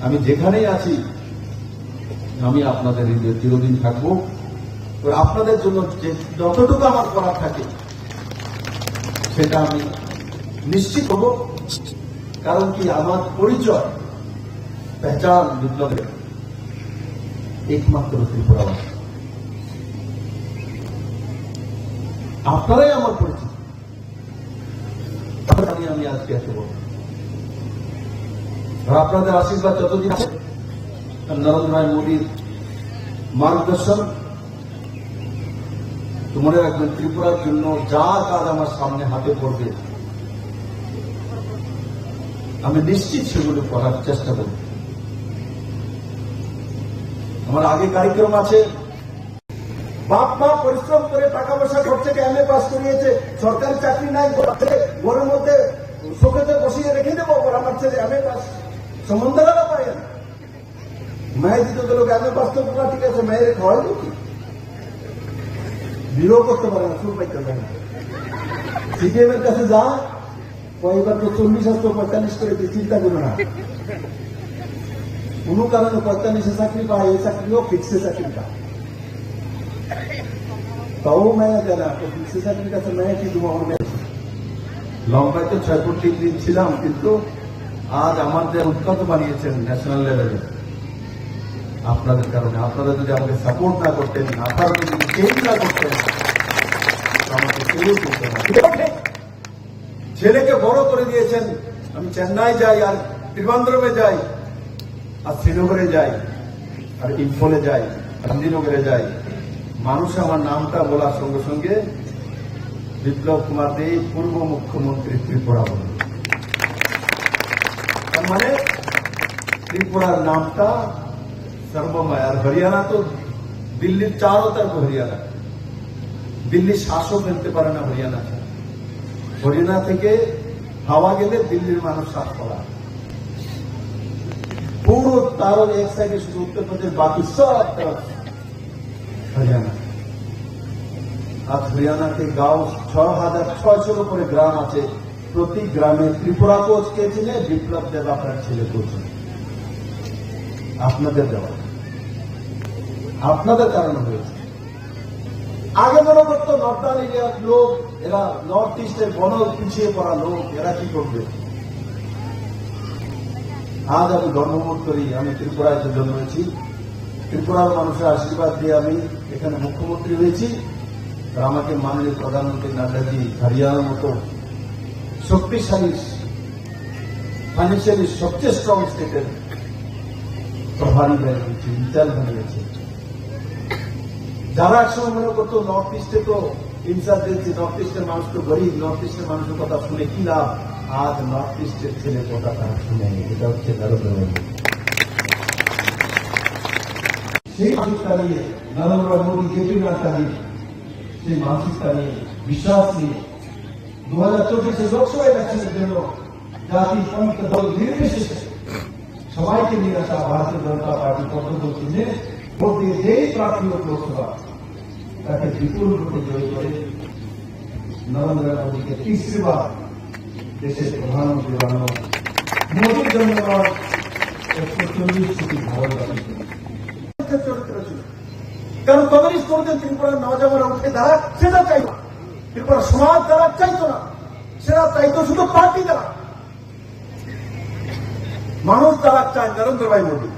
Speaker 17: আমি যেখানেই আছি আমি আপনাদের হৃদয়ে চিরদিন থাকবো। আপনাদের জন্য যতটুকু আমার করার থাকে সেটা আমি নিশ্চিত হব। কারণ কি, আমার পরিচয় পেহচান বিপ্লবের একমাত্র ত্রিপুরাবাসী, আপনারাই আমার পরিচিত। আমি আজকে এত বলব, আপনাদের আশীর্বাদ যতদিন আছে, নরেন্দ্র ভাই মোদীর মার্গদর্শন, তোমরা একজন ত্রিপুরার জন্য যা কাজ আমার সামনে হাতে পড়বে আমি নিশ্চিত সেগুলো করার চেষ্টা করব। আমার আগে কার্যক্রম আছে, বাপ মা পরিশ্রম করে টাকা পয়সা খরচ থেকে এমএ পাস করিয়েছে, সরকারি চাকরি নাই, ঘরের মধ্যে শোকেতে বসিয়ে রেখে দেবো, আমার ছেলে এমএ পাস সম্বন্ধেরা পায় না। মেয়ে দিতে গেল এমএ পাস তো পুরা ঠিক আছে, মেয়ের খাওয়াই কি বিরোধ করতে পারে না, সুর পাইতে পারে না। সিপিএম এর কাছে যা কয়েকবার তো 40 আসতো, 45 করে চিন্তা করো না। কোন কারণে 45 চাকরি পায়, এই চাকরিও ফিক্সে চাকরি পায়, তাও মেয়ে দেয় না। তো ফিক্সে চাকরির কাছে মেয়ে কি তোমার মেয়ে লম্বায় তো 6 ফুট 3 ইঞ্চি ছিলাম, কিন্তু আজ আমার যে উৎখাত বানিয়েছেন ন্যাশনাল লেভেলে আপনাদের কারণে। আপনারা যদি আমাকে সাপোর্ট না করতেন, আপনারা যদি চেঞ্জ না করতেন, আমাকে কেউ করতে না। ছেলেকে বড় করে দিয়েছেন। আমি চেন্নাই যাই, আর ত্রিবান্দ্রমে যাই, আর শ্রীনগরে যাই, আর ইম্ফলে যাই, গান্ধীনগরে যাই, মানুষ আমার নামটা বলার সঙ্গে সঙ্গে বিপ্লব কুমার দেব পূর্ব মুখ্যমন্ত্রী ত্রিপুরা বলে। তার মানে ত্রিপুরার নামটা সর্বময়। আর হরিয়ানা তো দিল্লির চারো তরফ হরিয়ানা, দিল্লি শ্বাসও ফেলতে পারে না হরিয়ানা। হরিয়ানা থেকে হাওয়া গেলে দিল্লির মানুষ শ্বাস পড়া। পুরো তারও এক সাইডে শুধু উত্তর প্রদেশ, বাকি সব तरफ हरियाणा। আর হরিয়ানাতে গাঁও 6,600 উপরে গ্রাম আছে। প্রতি গ্রামে ত্রিপুরা কোচ কে ছিলেন? বিপ্লব দেব আপনার ছেলে কোচ। আপনাদের দেওয়া, আপনাদের কারণে হয়েছে। আগে মনে করতো নর্দার্ন এরিয়ার লোক, এরা নর্থ ইস্টের বন পিছিয়ে পড়া লোক, এরা কি করবে। আজ আমি গর্ববোধ করি আমি ত্রিপুরায় জন্মেছি, ত্রিপুরার মানুষের আশীর্বাদ দিয়ে আমি এখানে মুখ্যমন্ত্রী হয়েছি। আর আমাকে মাননীয় প্রধানমন্ত্রী নাড্ডাজি হরিয়ানার মতো শক্তিশালী, ফাইন্যান্সিয়ালি সবচেয়ে স্ট্রং স্টেটের প্রভারী বানিয়েছে, ইনচার্জ বানিয়েছে। যারা একসময় মনে করতো নর্থ ইস্টে তো ইনচার্জ দিয়েছে, নর্থ ইস্টের মানুষ তো গরিব, নর্থ ইস্টের মানুষের কথা শুনে কি লাভ। আজ নর্থ ইস্টের ছেলে কথা তারা শুনে, এটা হচ্ছে নরেন্দ্র মোদী। সেই মানসিকতা নিয়ে নরেন্দ্র মোদী জেপি নাড্ডা নিয়ে, সেই মানসিকতা নিয়ে, বিশ্বাস নিয়ে 2024 লোকসভা ইলেকশনের জন্য জাতি পন্থ দল নির্বিশেষে সবাইকে নিয়ে আসা ভারতীয় জনতা পার্টি পদ্মদল চিহ্নে ভোট দিয়ে যেই প্রার্থী হোক লোকসভা, তাকে বিপুল ভোটে জয় করে নরেন্দ্র মোদীকে তৃতীয়বার দেশের প্রধানমন্ত্রী বানানো, মোদীর জন্য 140 কোটি ভারতবাসী। কারণ কমিউনিস্ট কোনদিন ত্রিপুরার নওজওয়ানরা উঠে দাঁড়াক সেটা চাইতো না, ত্রিপুরা সমাজ দ্বারা চাইতো না, সেটা চাইতো শুধু পার্টি দ্বারা। মানুষ দ্বারা চায় নরেন্দ্র ভাই মোদী,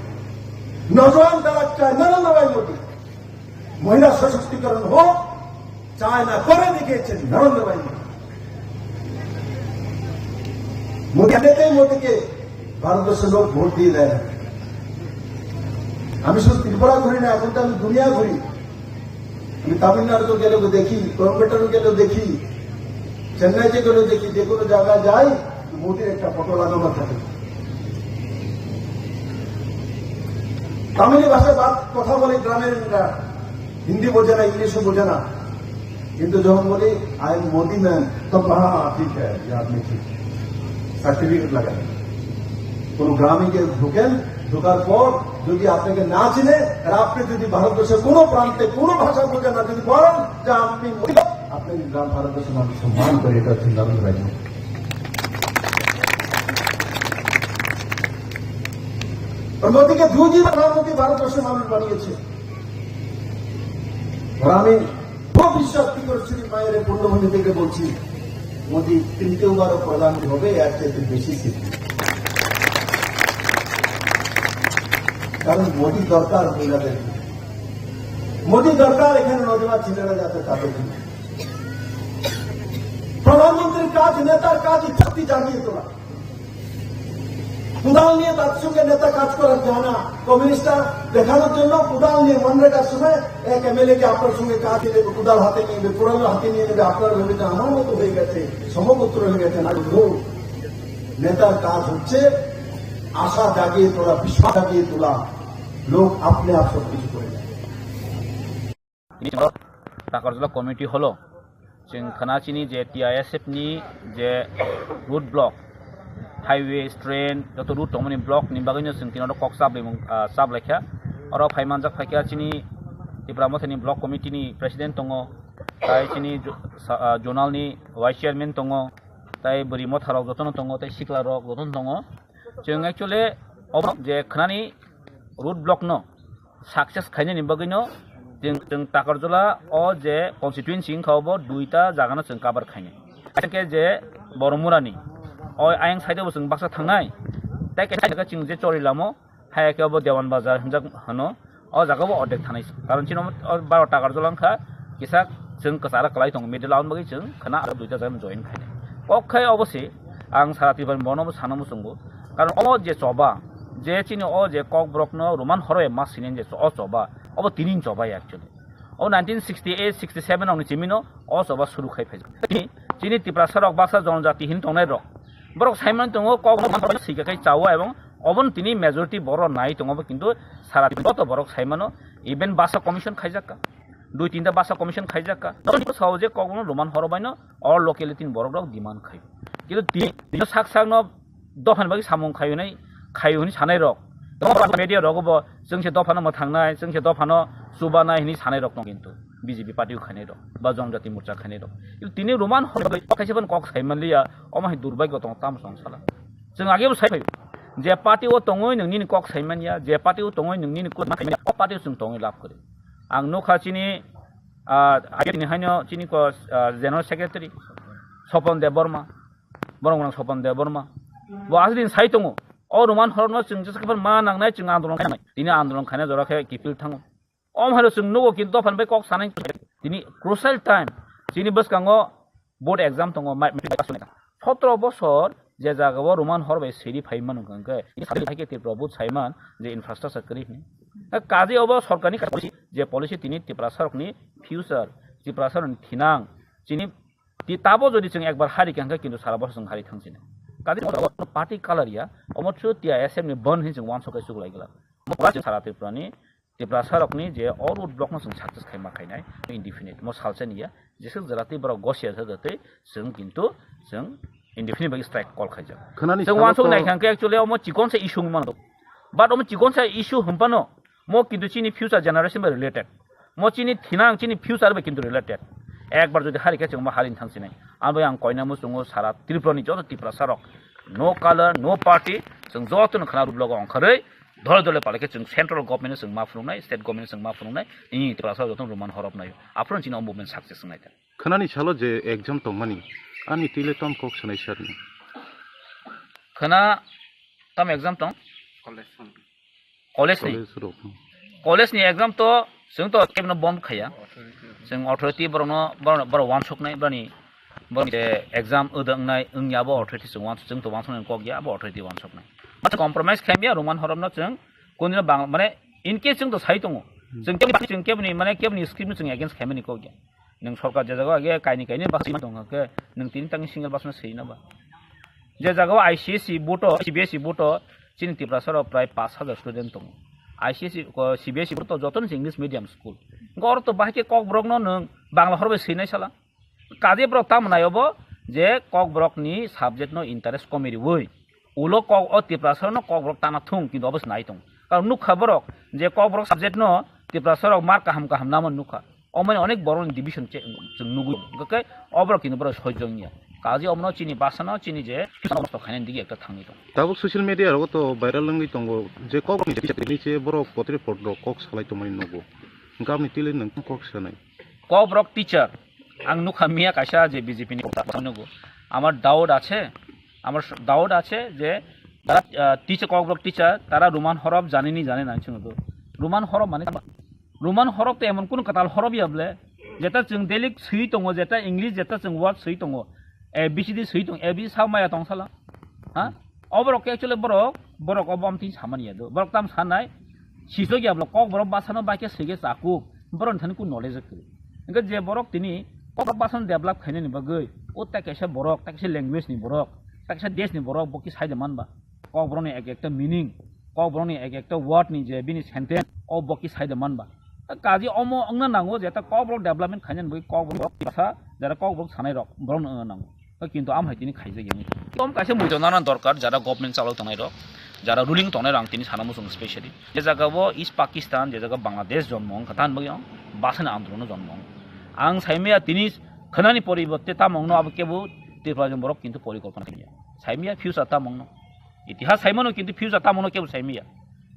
Speaker 17: নওজওয়ান দ্বারা চায় নরেন্দ্র ভাই মোদী। মহিলা সশক্তিকরণ হোক চায় না, করে দেখিয়েছেন নরেন্দ্র ভাই মোদী। মোদীকে ভারতবর্ষের লোক ভোট দিয়ে দেয় না। আমি শুধু ত্রিপুরা ঘুরি না, এখন তো আমি দুনিয়া ঘুরি। আমি তামিলনাড়ু গেলেও দেখি, কোয়েম্বাটোর গেলেও দেখি, চেন্নাইতে গেলেও দেখি, যে কোনো জায়গায় যাই মোদীর একটা ফটো লাগানো থাকে। তামিলি ভাষায় কথা বলে গ্রামের, হিন্দি বোঝে না, ইংলিশও বোঝে না, কিন্তু যখন বলি আই এম মোদি ম্যান, তখন হ্যাঁ ঠিক আপনি ঠিক, সার্টিফিকেট লাগান। কোন গ্রামে গিয়ে ঢুকেন, ঢোকার পর যদি আপনাকে না চিনে, আর আপনি যদি ভারতবর্ষের কোন প্রান্তে কোন ভাষা বোঝেন না, যদি বলেন যে আপনি আপনি গ্রাম ভারতবর্ষের মানুষ সম্মান করে, এটা হচ্ছে নরেন্দ্র ভাই। মোদীকে দুই প্রধানমন্ত্রী ভারতবর্ষের মানুষ বানিয়েছে। আর আমি খুব বিশ্বাস কি করছি, মায়ের পূর্ণভূমি থেকে বলছি, মোদী তৃতীয়বারও প্রধানমন্ত্রী হবে, এর চাইতে বেশি সিদ্ধি। কারণ মোদী দরকার মহিলাদের, মোদী দরকার এখানে নজওয়ান ছেলেরা যাতে তাদের। প্রধানমন্ত্রীর কাজ, নেতার কাজ ইচ্ছাতি জানিয়ে তোলা। কুদাল নিয়ে তার সঙ্গে নেতা কাজ করার যায় না। কমিউনিস্টরা দেখানোর জন্য কুদাল নিয়ে মনরেগার সময় এক এমএলএ কে আপনার সঙ্গে কাজ দিয়ে দেবে, কুদাল হাতে নিয়ে নেবে, কুড়াল হাতে নিয়ে নেবে। আপনার ভেবে যে আমার মতো হয়ে গেছে, সমগোত্র হয়ে গেছে না। নেতার কাজ হচ্ছে আশা জাগিয়ে তোলা, বিশ্বাস জাগিয়ে তোলা। লোক আপনি আপ সব কিছু করে যায়।
Speaker 11: टाकरजला कमिटी हलो जों खोनाचिनि जे TISF नि जे रुट ब्लक हाईवे ट्रेन जत रुट दंमोन ब्लक नि बागैनो जों किनो कक साबलायखा और फाइमानजाक फाइखा चिनि त्रिपुरा मथानि ब्लक कमिटी नि प्रेसिडेंट दङ, ताइ चिनि जोनाल नि वाइस चेयरमैन दङ, ताइ बोरिमो थाराव जतन दङ, ताइ सिक्ला रक जतन दङ। जों एक्चुअली अब जे खोनानि रुट ब्लक न सक्सेस खायनायनि बागैनो जों टाकरजला अ जे कन्स्टिट्युएन्सि खावबो दुइटा जागानो जों कभार खायनाय के जे बरमुरानि अ आयं साइडआव जों बाक्सा थांनाय ताइके जों जे चरिलामो हायाकेबो देवान बाजार हिनजाक हनो अ जागाबो अर्धेक थानाय कारण चिनो 12 टाकरजलांखा किसा जों कसारा कलाय दं मिडलाउन बागै जों खोना आरो दुइटा जागानो जइन खायनाय अखाय अबसे आं सारा त्रिपुरा बनबो सानमो जोंबो कारण अ जे चबा जे चिनो अ जे कक ब्रकनो रोमान हरय मास सिनेन जे अ चबा अब 3 इन चबाय actually O 1968-67 ang chimino o soba suru khai phai chini tipra sarok basa jonjati hin tongnai rok borok saiman tongo kok sika kai chawa ebong obon tini majority boro nai tongo kintu sara to borok saimano even basa commission khaijaka 2-3টা basa commission khaijaka to sauje kokno roman horobaino or locality borok rok demand khai kintu tini sak sak no dofan bagi samung khayu nai khayu ni sanai rok media rogobo जोंसे दफानो मो थांनाय जोंसे दफानो सुबानाय हिनि सानाय रक किन्तु बीजेपी पार्टी खानाय रक बा जनजाति मोर्चा खानाय रक किन्तु तिनि रोमान हरबाय खायसेबन कक साइमानलिया अमाय दुर्भाग्य दं ताम संसाला जों आगेबो साइफाय जे पार्टी ओ तंगय नोंनि कक साइमानिया जे पार्टी ओ तंगय नोंनि को अ पार्टी जों तंगय लाभ करे आं नखाचिनि आगेनि हानो चिनि को जनरल सेक्रेटारि सपन देव बर्मा बरंगरां सपन देव बर्मा बो आजदिन साइ दङ o roman horno chung just kapan ma nang nai chung andolon khai tini andolon khane jora khe kipil thango om halo chung nugo kin dofan bai kok sanai tini crucial time tini bus kango board exam tongo metric pass na 17 বছর যে জায়গাও roman hor bai seri phaiman gangke ini sari thake te prabhu saiman je infrastructure kari ni kaje obo sorkani je policy tini tipra sarokni future tipra saron thinang tini ti tabo jodi chung ekbar hari kangka kintu sara bosor chung hari thangsin কাজে পার্টি কালারিয়া অমরছ টিআইএসএম नि बन हिजों वान सकाय सुग लायगला मरा सारा त्रिपुरानि त्रिपुरा सरकनि जे अल उड ब्लक जों सक्सेस खायमा खायनाय इनडिफिनिट म सालसेनिया जेसो जराते बर गसिया जदते जों किन्तु जों इनडिफिनिट बाय स्ट्राइक कल खायजा जों वान सक नायखांके एक्चुअली अम चिकन से इशू मन बाट अम चिकन से इशू हमपानो म किन्तु चिनि फ्यूचर जनरेशन बाय रिलेटेड म चिनि थिनां चिनि फ्यूचर बाय किन्तु रिलेटेड একবার যদি হারিকে जों मा हारिन थांसिनाय आबो आं कयनामो जोङो सारा त्रिपुरानि जत त्रिपुरा सारक नो कलर नो पार्टी जों जतन खाना रुब्लग अंखारै धल धले पालेके जों सेंट्रल गवर्नमेंट जों मा फुंनाय स्टेट गवर्नमेंट जों मा फुंनाय इ त्रिपुरा सारक जतन रोमान हरबनाय आफ्रन चिना मुभमेंट सक्सेस नायता
Speaker 24: खानानि सालो जे एग्जाम तंमानि आनि तिले तम कक सनाय सरनि
Speaker 11: खाना तम एग्जाम तं कॉलेज नि एग्जाम तो जों तो केबन बम खाया जों अथॉरिटी बरनो बर वान सकनाय बरनि बरनि एग्जाम ओदंनाय ओंयाबो अथॉरिटी जों वान जों तो वान सकनाय कक गया बो अथॉरिटी वान सकनाय माने कॉम्प्रोमाइज खायमिया रोमान हरमनो जों कोननो बांग माने इन केस जों तो साइ दङ जों केबनि माने केबनि स्क्रिप्ट जों एगेन्स्ट खायमिनि कक गया नों सरकार जे जागा आगे कायनि बासि दङ के नों तिन तांनि सिंगल बासनो सैनाबा जे जागा आईसीएसई बोटो सीबीएसई बोटो चिन त्रिपुरा सर प्राय 5000 स्टूडेंट दङ आईसीएसई सीबीएसई बोटो जतन इंग्लिश मीडियम स्कूल गौर तो बाहाके कक ब्रकनो नों बांग्ला हरबाय सैनाय साला काजे ब्रक तामनायबो जे कक ब्रकनि सब्जेक्ट नो इंटरेस्ट कमिरि वै उलो कक अ त्रिपुरा सरनो कक ब्रक ताना थुं किन्तु अबस नाय दं कारण नुखा ब्रक जे कक ब्रक सब्जेक्ट नो त्रिपुरा सरक मार्क काहाम नामन नुखा अमाय अनेक बरन डिविजन जों नुगु गके अब्रक किन्तु ब्रक सयजंनिया काजे अमनो चिनि बासना चिनि जे समस्त खायनाय दिगे एकटा थांनि दं
Speaker 24: दाबो सोशल मीडिया रो तो भाइरल लंगि दंगो जे ककनि जे ब्रक पत्रि फटो कक सलाय तमाय नगो गामनि तिले नों कक सनाय
Speaker 11: कक ब्रक टीचार आं नुखा मिया कायसा जे बीजेपी नि नगो আমার ডাউট আছে যে তারা টিচার কক ব্রক টিচার তারা রোমান হরফ জানে না শুনো রোমান হরফ মানে রোমান হরফ তো এমন কোন কাতাল হরফ ইয়াবলে যেটা जों डेली सै दङ जेटा इंग्लिश जेटा जों वर्ड सै दङ एबीसीडी सै दङ एबी सामाया दंसाला हा अबरक एक्चुअली बरक अबम ति सामानिया दो बरक ताम सानाय सिसो याबल कक ब्रक बासानो बाके सैगे जाकु बरन थानि को नलेज के इनका जे बरक तिनि कक बासन डेभलप खायनायनि बागै ओ ताकेसा बरक ताकेसा लैंग्वेज नि बरक ताकेसा देश नि बरक बकि साइड मानबा कक ब्रकनि एक एकटा मीनिंग कक ब्रकनि एक एकटा वर्ड नि जे बिनि सेंटेंस ओ बकि साइड मानबा काजी अमो अंगना नांगो जेता कक ब्रक डेभलपमेंट खायनायनि बागै कक ब्रक भाषा যারা कक ब्रक सानाय रक ब्रन नांगो किन्तु आम हाइतिनि खायजे गेनि कम कासे मुजनाना दरकार যারা गवर्नमेंट चालाव तनाय रक যারা रुलिंग तनाय रक तिनि सानामो जों स्पेशली जे जागाबो ईस्ट पाकिस्तान जे जागा बांग्लादेश जन्म खतान बगै बासन आंदोलन जन्म आं साइमिया तिनि खनानि परिबर्ते तामंनो अब केबो त्रिपुराजों बरक किन्तु परिकल्पना खायमिया साइमिया फ्यूचर तामंनो इतिहास साइमनो किन्तु फ्यूचर तामंनो केबो साइमिया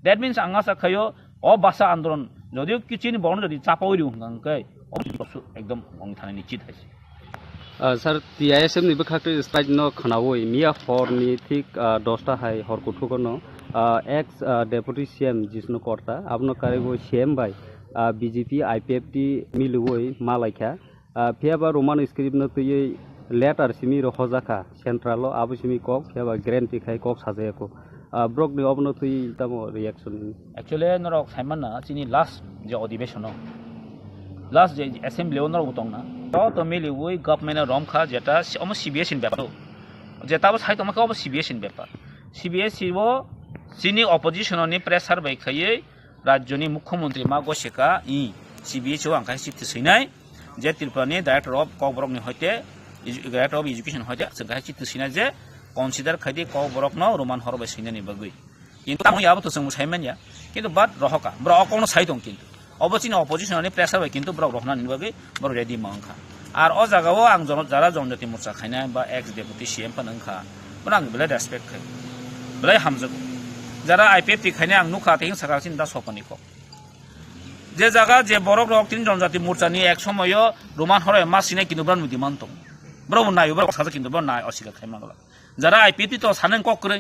Speaker 11: दैट मीन्स आंगा साखायो अ भाषा आंदोलन যদিও किचिनि बरन जदि चापावरि हंगांकै एकदम अंथानि निश्चित है
Speaker 8: सर टीआईएसएम नि बखाटे स्ट्राइक न खनावै मिया हरनि थिक 10टा हाय हर कुठुगनो एक्स डेपुटी सीएम जिष्णु कर्ता आपनो कारेगो सीएम बाय बीजेपी आईपीएफटी मिलुवै मालायखा फेबा रोमान स्क्रिप्ट न तयै लेटर सिमि रखजाखा सेंट्रल आबुसिमि कक फेबा ग्रेंटी खाय कक साजायको ब्रक नि अबनो तै तमो रिएक्शन
Speaker 11: एक्चुअली नरक साइमन चिनि लास्ट जे अधिवेशन লাস্ট যে অ্যাসেম্বলিও নরবো দং না তো মিলিউই গভর্নমেন্ট রমখা যেটা অম সিবিএস ইন ব্যাপার যেটাবো সাইট আমাকে অব সিবিএস ইন ব্যাপার সিবিএস ইবো চিনি অপোজিশনनि প্রেসার বাই খাयै রাজ্যनि मुख्यमंत्री मा गसेका इ सिबिएस आं खाय सिट सैनाय जे त्रिपुरानि डाइरेक्टर अफ ककबरकनि हयते डाइरेक्टर अफ एजुकेशन हयते जों खाय सिट सैनाय जे कन्सिडार खायदि ककबरकनो रोमान हरबाय सैनायनि बागै किन्तु आं याबो तो जों मुसायमानिया किन्तु बाट रहका ब्र अकौनो साइ दं किन्तु अबचिनि अपोजिशननि प्रेसार बाय किन्तु ब्र रहनानि बागै ब्र रेडि मांखा आर अ जागाव आं जारा जनजाति मोर्चा खायनाय बा एक्स डेपुटी सीएम फानंखा बन आं बेलाय रेसपेक्ट खाय बेलाय हामजो যারা আইপিএফ খাইনে आं नुखा थिं सागासिन दा सपनिखौ जे जागा जे बरक रक तीन जनजाति मोर्चानि एक समय रोमान हरय मासिनाय किन्तु ब्रान मुदिमान दं ब्राव नाय ब्राव साजा किन्तु ब्राव नाय असिगा खायमागला যারা आइपिएफ तो सानेन कक करे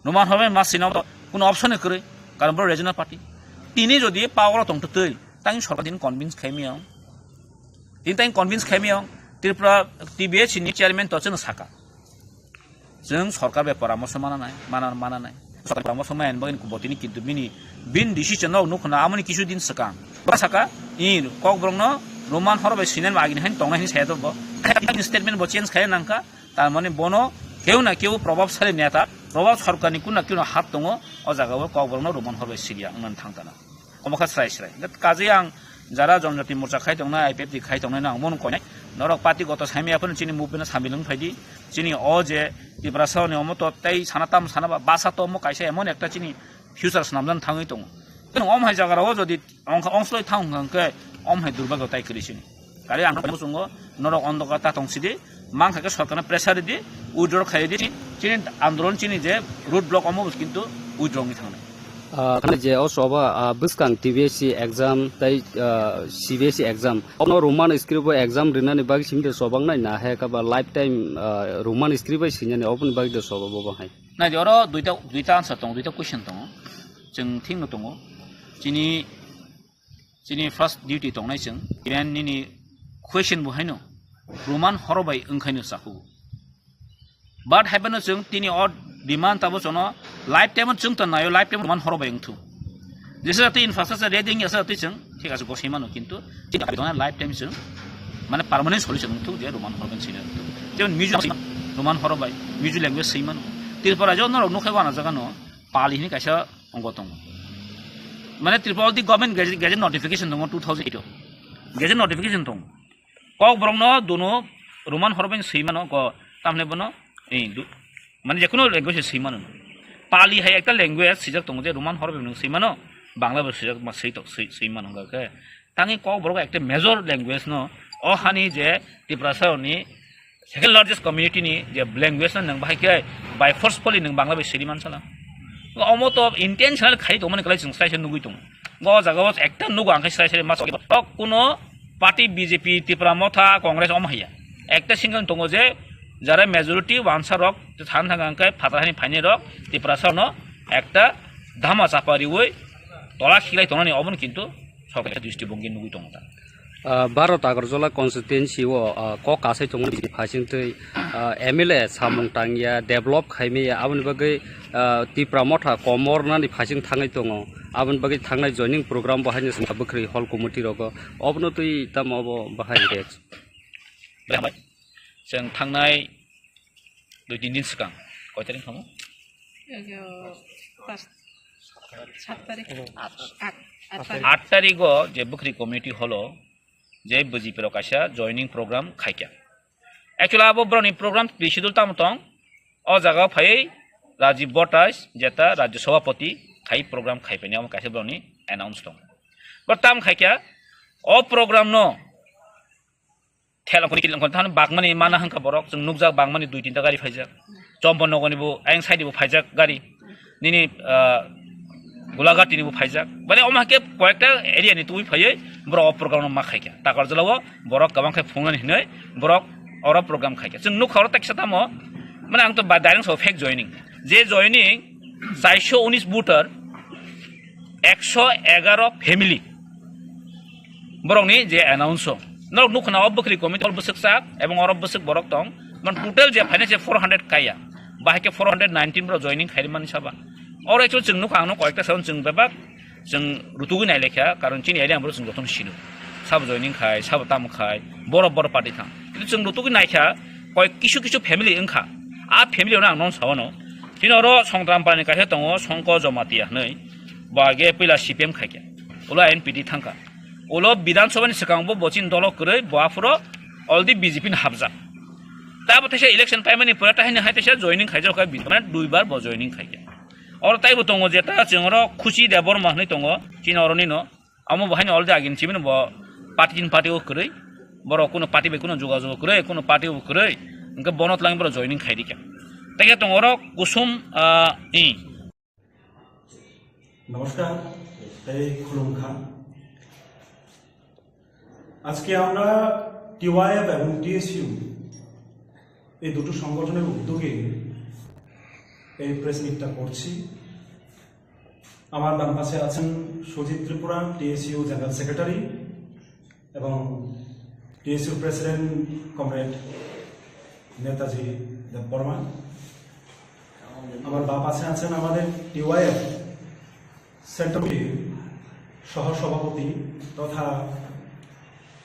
Speaker 11: रोमान हरय मासिनाव কোনো অপশন করে কারণ ব্রাव রিজনাল পার্টি তিনি যদি পাওয়ার দं তো তৈ তাই সরকার দিন কনভিন্স খাইমিयाव दिन ताई कनभिन्स खायमियाव त्रिपुरा टिबिएस नि चेयरमैन तो जों साका जों सरकार बे परामर्श मानानाय सरकार परामर्श मायन बगन बतिनि किन्तु बिन डिसिजन नाव नुखना आमनि किसु दिन सका साका इ ककब्रंनो रोमान हरबाय सिनेन मागिनि हाइन तंनायनि सायाव बो स्टेटमेंट बो चेंज खाय नांका तार माने बनो केउ ना केउ प्रभावशाली नेता प्रभाव सरकारनि कुना कुना हात दङ अ जागाव ककब्रंनो रोमान हरबाय सिरिया आंन थांताना अमखा स्राय काजै आं যারা जनजाति मोर्चा खाय दंना आइपिएफ खाय दंना आं मन कनाय नरक पार्टी गत साइमियाफोर चिनि मुभमेन्ट सामिलং फायदि चिनि अ जे त्रिपुरा सावनि अमत तै सानाताम सानाबा बासा तो म कायसे एमन एकटा चिनि फ्यूचर सामजान थाङै दङ जों अमहाय जागाराव जदि अंसलय थांगंके अमहाय दुर्भाग्य ताइ करिसिनि आरो आं बुङो नरक अंधकाता तंसिदि मांखाके सरकारना प्रेसार दि उइड्र खायदि चिनि आन्दोलन चिनि जे रुट ब्लक अमो किन्तु उइड्रनि थांनाय
Speaker 18: जे असबा बुसकां टिबिएससी एग्जाम तै सीबीएसई एग्जाम अनो रोमान स्क्रिप्ट एग्जाम रिनानि बागै सिमते सबang नाय ना हे काबा लाइफ टाइम रोमान स्क्रिप्ट सिनानि ओपन बागै दे सबा बबा हाय
Speaker 11: नाय जरो दुइटा आन्सार दं दुइटा क्वेश्चन दं जों थिंनो दङ चिनि फर्स्ट डिउटी दंनाय जों इराननि क्वेश्चन बहायनो रोमान हरबाय ओंखायनो साखौ बाट हायबानो जों तिनि अ डिमान्ड ताबो जनो लाइफ टाइम जों तनायो लाइफ टाइम रोमान हरबाय ओंथु जेसे जाते इनफ्रास्ट्राक्चार रेडिं यासा जाते जों ठीक आसे गसैमानो किन्तु ठीक दंना लाइफ टाइम जों माने पार्मानेन्ट सल्युशन ओंथु जे रोमान हरबाय सिनो जेन मिउजिक रोमान हरबाय मिउजिक लेंगुवेज सैमानो त्रिपुरा जो नरक नुखायबाना जागानो पालिनि कायसा अंग दं माने त्रिपुरा दि गभर्नमेन्ट गेजेट नोटिफिकेशन दङ 2008 गेजेट नोटिफिकेशन दं ककब्रंनो दोनो रोमान हरबाय सैमानो ग तामने बनो ए माने जेखुनु लेंगुवेज सैमानो पाली है एक लैंग्वेज सिजक दं जे रोमान हरबाय नों सैमानो बांला सिजक मा सैमानो गाके तांनि ककब्रंगा एक मेजर लैंग्वेज न अ हानि जे त्रिपुरा सावनि सेकेंड लार्जेस्ट कम्युनिटी नि जे लैंग्वेज नों बाहायके बाय फोर्सफुली नों बांला सैमान साला अमत इंटेंशनल खाइ दं माने गलाय जों साइसे नुगै दं ग जागाव एकटा नुगो आंखाय साइसे मा कोनो पार्टी बीजेपी त्रिपुरा मथा कांग्रेस अमहाया एकटा सिंगल दङ जे যারা মেজরিটি ওয়ানসা রক থান থাকাঙ্কে ফাতাহানি ফাইনে রক त्रिपुरा सावनो একটা ধামা চাপারিওই তলা খিলাই তনানি অবন কিন্তু সরকারের দৃষ্টিভঙ্গি নুগৈ দङ दा
Speaker 18: भारत आगरजला कन्स्टिट्युएन्सि क कासै दङ फासिंथै एमएलए सामung टांगिया डेभलप खायमिया आबन बागै त्रिपुरा मथा कमरनानि फासिं थाङै दङ आबन बागै थांनाय जयनिं प्रग्राम बाहायनो जों बख्रि हल कमिटि रग अबनो तै ताम अब बाहाय रेक्स
Speaker 11: जों थांनाय 2-3 दिन सिगां कय तारिख थाङो 8 तारिख जे बख्रि कमिटि हलो जे बजिपेराव कायसा जयनिं प्रग्राम खायका एक्चुअली अब ब्रनि प्रग्राम बिसिदुल तामतं अ जागा फाय राजीव बटास जेता राज्य सभापति खाय प्रग्राम खायफैनि आम कायसा ब्रनि एनाउन्स दं बटाम खायका अ प्रग्राम न थेला कोनि थान बागमानि माना हांखा बरक जों नुकजा बागमानि 2-3 ता गारि फायजाक चम्पन नगनिबो आं साइडिबो फायजाक गारि निनि गुलाघाटिनिबो फायजाक माने अमाके कयेकटा एरियानि तुइ फायै ब्र प्रग्राम मा खायका ताकारजलाव बरक गबांखाय फुंनानि हिनै बरक अर प्रग्राम खायका जों नुखावर ताकसा ताम माने आं तो डाइरेक्ट सो फेक जयनिं जे जयनिं 419 बुटार 111 फैमिली बरकनि जे एनाउन्स नरक नुखना बख्रि कमिटि अल बसकसाक एवं अरब बसक बरक दं मन टोटल जे फाइनेन्स 400 काया बाहायके 419 ब्र जयनिं खायमानि साबा और एक्चुअली जों नुखांनो कयेकटा साउन जों बेबा जों रुतुगै नायलेखा कारण चिनि एरिया आमब्रो जों जतन सिनो साब जयनिं खाय साब ताम खाय बर बर पार्टी थां किन्तु जों लुतुगि नायखा कय किसु किसु फेमिलि ओंखा आ फेमिलियावनो आं नन सावनो दिनरो संग्राम पानि काहे दङ संक जमातिया नै बागे पहिला सिपिएम खायके उला एनपिडि थांखा उलो विधानसभानि सिगांबो बचिन दल करै बाफुरो अलदि बिजेपि हाबजा ताबो तेसे इलेक्शन टाइमनि परा ताहिनि हाय तेसे जयनिं खायजा का माने दुइबार ब जयनिं खायके और ताइबो दङ जेता जोंरो खुशी देबर माहनै दङ चिनरनि न आमो बहायनि अलदि आगिन चिबिन ब पार्टी ओ करै बर कोनो पार्टी बे कोनो जोगाजोग करै कोनो पार्टी ओ करै इनका बनत लांग बर जयनिं खायदिके ताके दङरो कुसुम इ
Speaker 12: নমস্কার এই খুলুমখা আজকে আমরা টিওয়াইএফ এবং টিএসইউ এই দুটো সংগঠনের উদ্যোগে এই প্রেস মিটটা করছি আমার বাম পাশে আছেন Sujit Tripura TSU general secretary এবং TSU president comrade Netaji Debbarma আমার বাম পাশে আছেন আমাদের টিওয়াইএফ সেন্ট্রাল সহসভাপতি তথা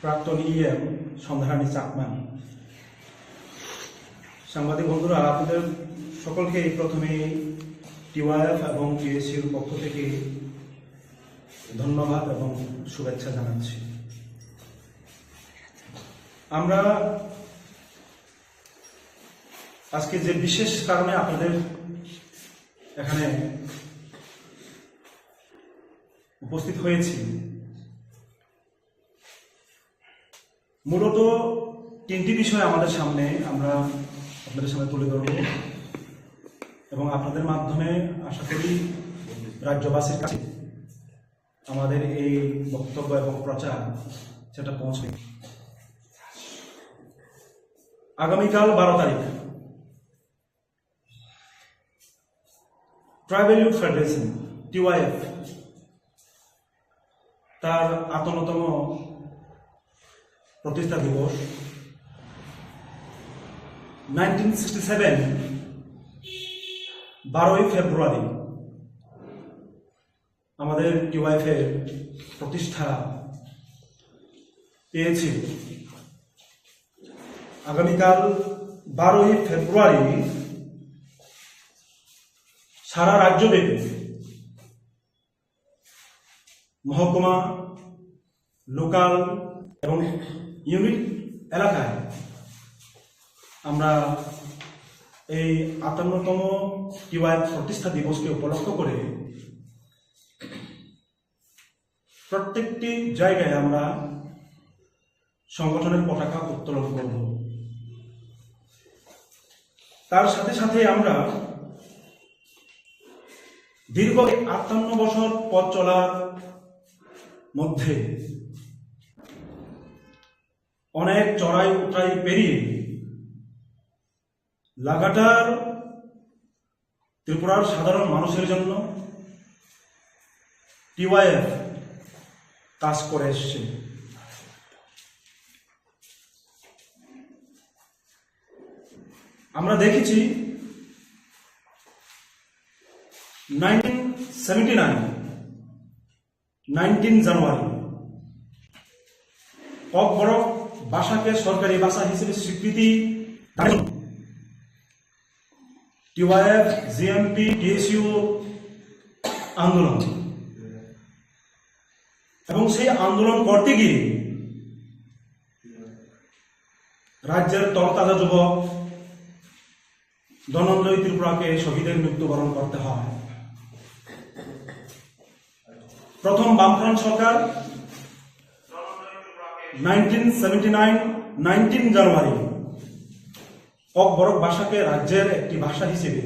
Speaker 12: প্রাক্তন ইএম সন্ধ্যারানী চাকমান সাংবাদিক বন্ধুরা আপনাদের সকলকে প্রথমে টিওয়াইএফ এবং টিএসইউর পক্ষ থেকে ধন্যবাদ এবং শুভেচ্ছা জানাচ্ছি আমরা আজকে যে বিশেষ কারণে আপনাদের এখানে উপস্থিত হয়েছি মূলত তিনটি বিষয় আমাদের সামনে আমরা আপনাদের সামনে তুলে ধরব এবং আপনাদের মাধ্যমে আশা করি রাজ্যবাসীর কাছে আমাদের এই বক্তব্য এবং প্রচার সেটা পৌঁছবে আগামীকাল 12 তারিখ ট্রাইবাল ইউথ ফেডারেশন টিওয়াইএফ তার 58তম প্রতিষ্ঠা দিবস 1967 12ই ফেব্রুয়ারি আমাদের টিওয়াইএফ এর প্রতিষ্ঠা পেয়েছে আগামীকাল 12ই ফেব্রুয়ারি সারা রাজ্যব্যাপী মহকুমা লোকাল এবং ইউনিট এলাকায় আমরা এই 58তম টিওয়াইএফ প্রতিষ্ঠা দিবসকে উপলক্ষ করে প্রত্যেকটি জায়গায় আমরা সংগঠনের পতাকা উত্তোলন করব তার সাথে সাথে আমরা দীর্ঘ 58 বছর পথ চলার মধ্যে অনেক চড়াই উতরাই পেরিয়ে লাগাতার ত্রিপুরার সাধারণ মানুষের জন্য টিওয়াইএফ কাজ করে এসছে আমরা দেখেছি 19 জানুয়ারি ককবরক ভাষাকে সরকারি ভাষা হিসেবে স্বীকৃতি টিওয়াইএফ জিএমপি টিএসইউ আন্দোলন এবং সেই আন্দোলন করতে গিয়ে রাজ্যের তরতাজা যুবক ধনঞ্জয় ত্রিপুরাকে শহীদের মৃত্যুবরণ করতে হয় প্রথম বামফ্রন্ট সরকার 1979 জানুয়ারি ককবরক ভাষাকে রাজ্যের একটি ভাষা হিসেবে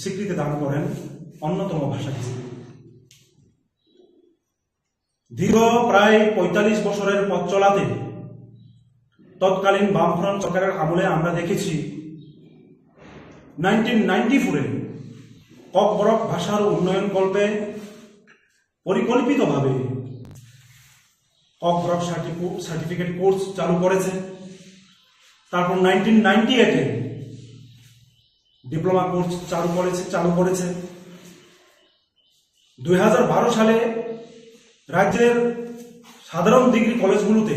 Speaker 12: স্বীকৃতি দান করেন অন্যতম ভাষা হিসেবে দীর্ঘ প্রায় 45 বছরের পথ চলাতে তৎকালীন বামফ্রন্ট সরকারের আমলে আমরা দেখেছি 1994 ককবরক ভাষার উন্নয়ন কল্পে পরিকল্পিতভাবে ককবরক সার্টিফিকেট কোর্স চালু করেছে তারপর 1998 ডিপ্লোমা কোর্স চালু করেছে 2012 সালে রাজ্যের সাধারণ ডিগ্রি কলেজগুলোতে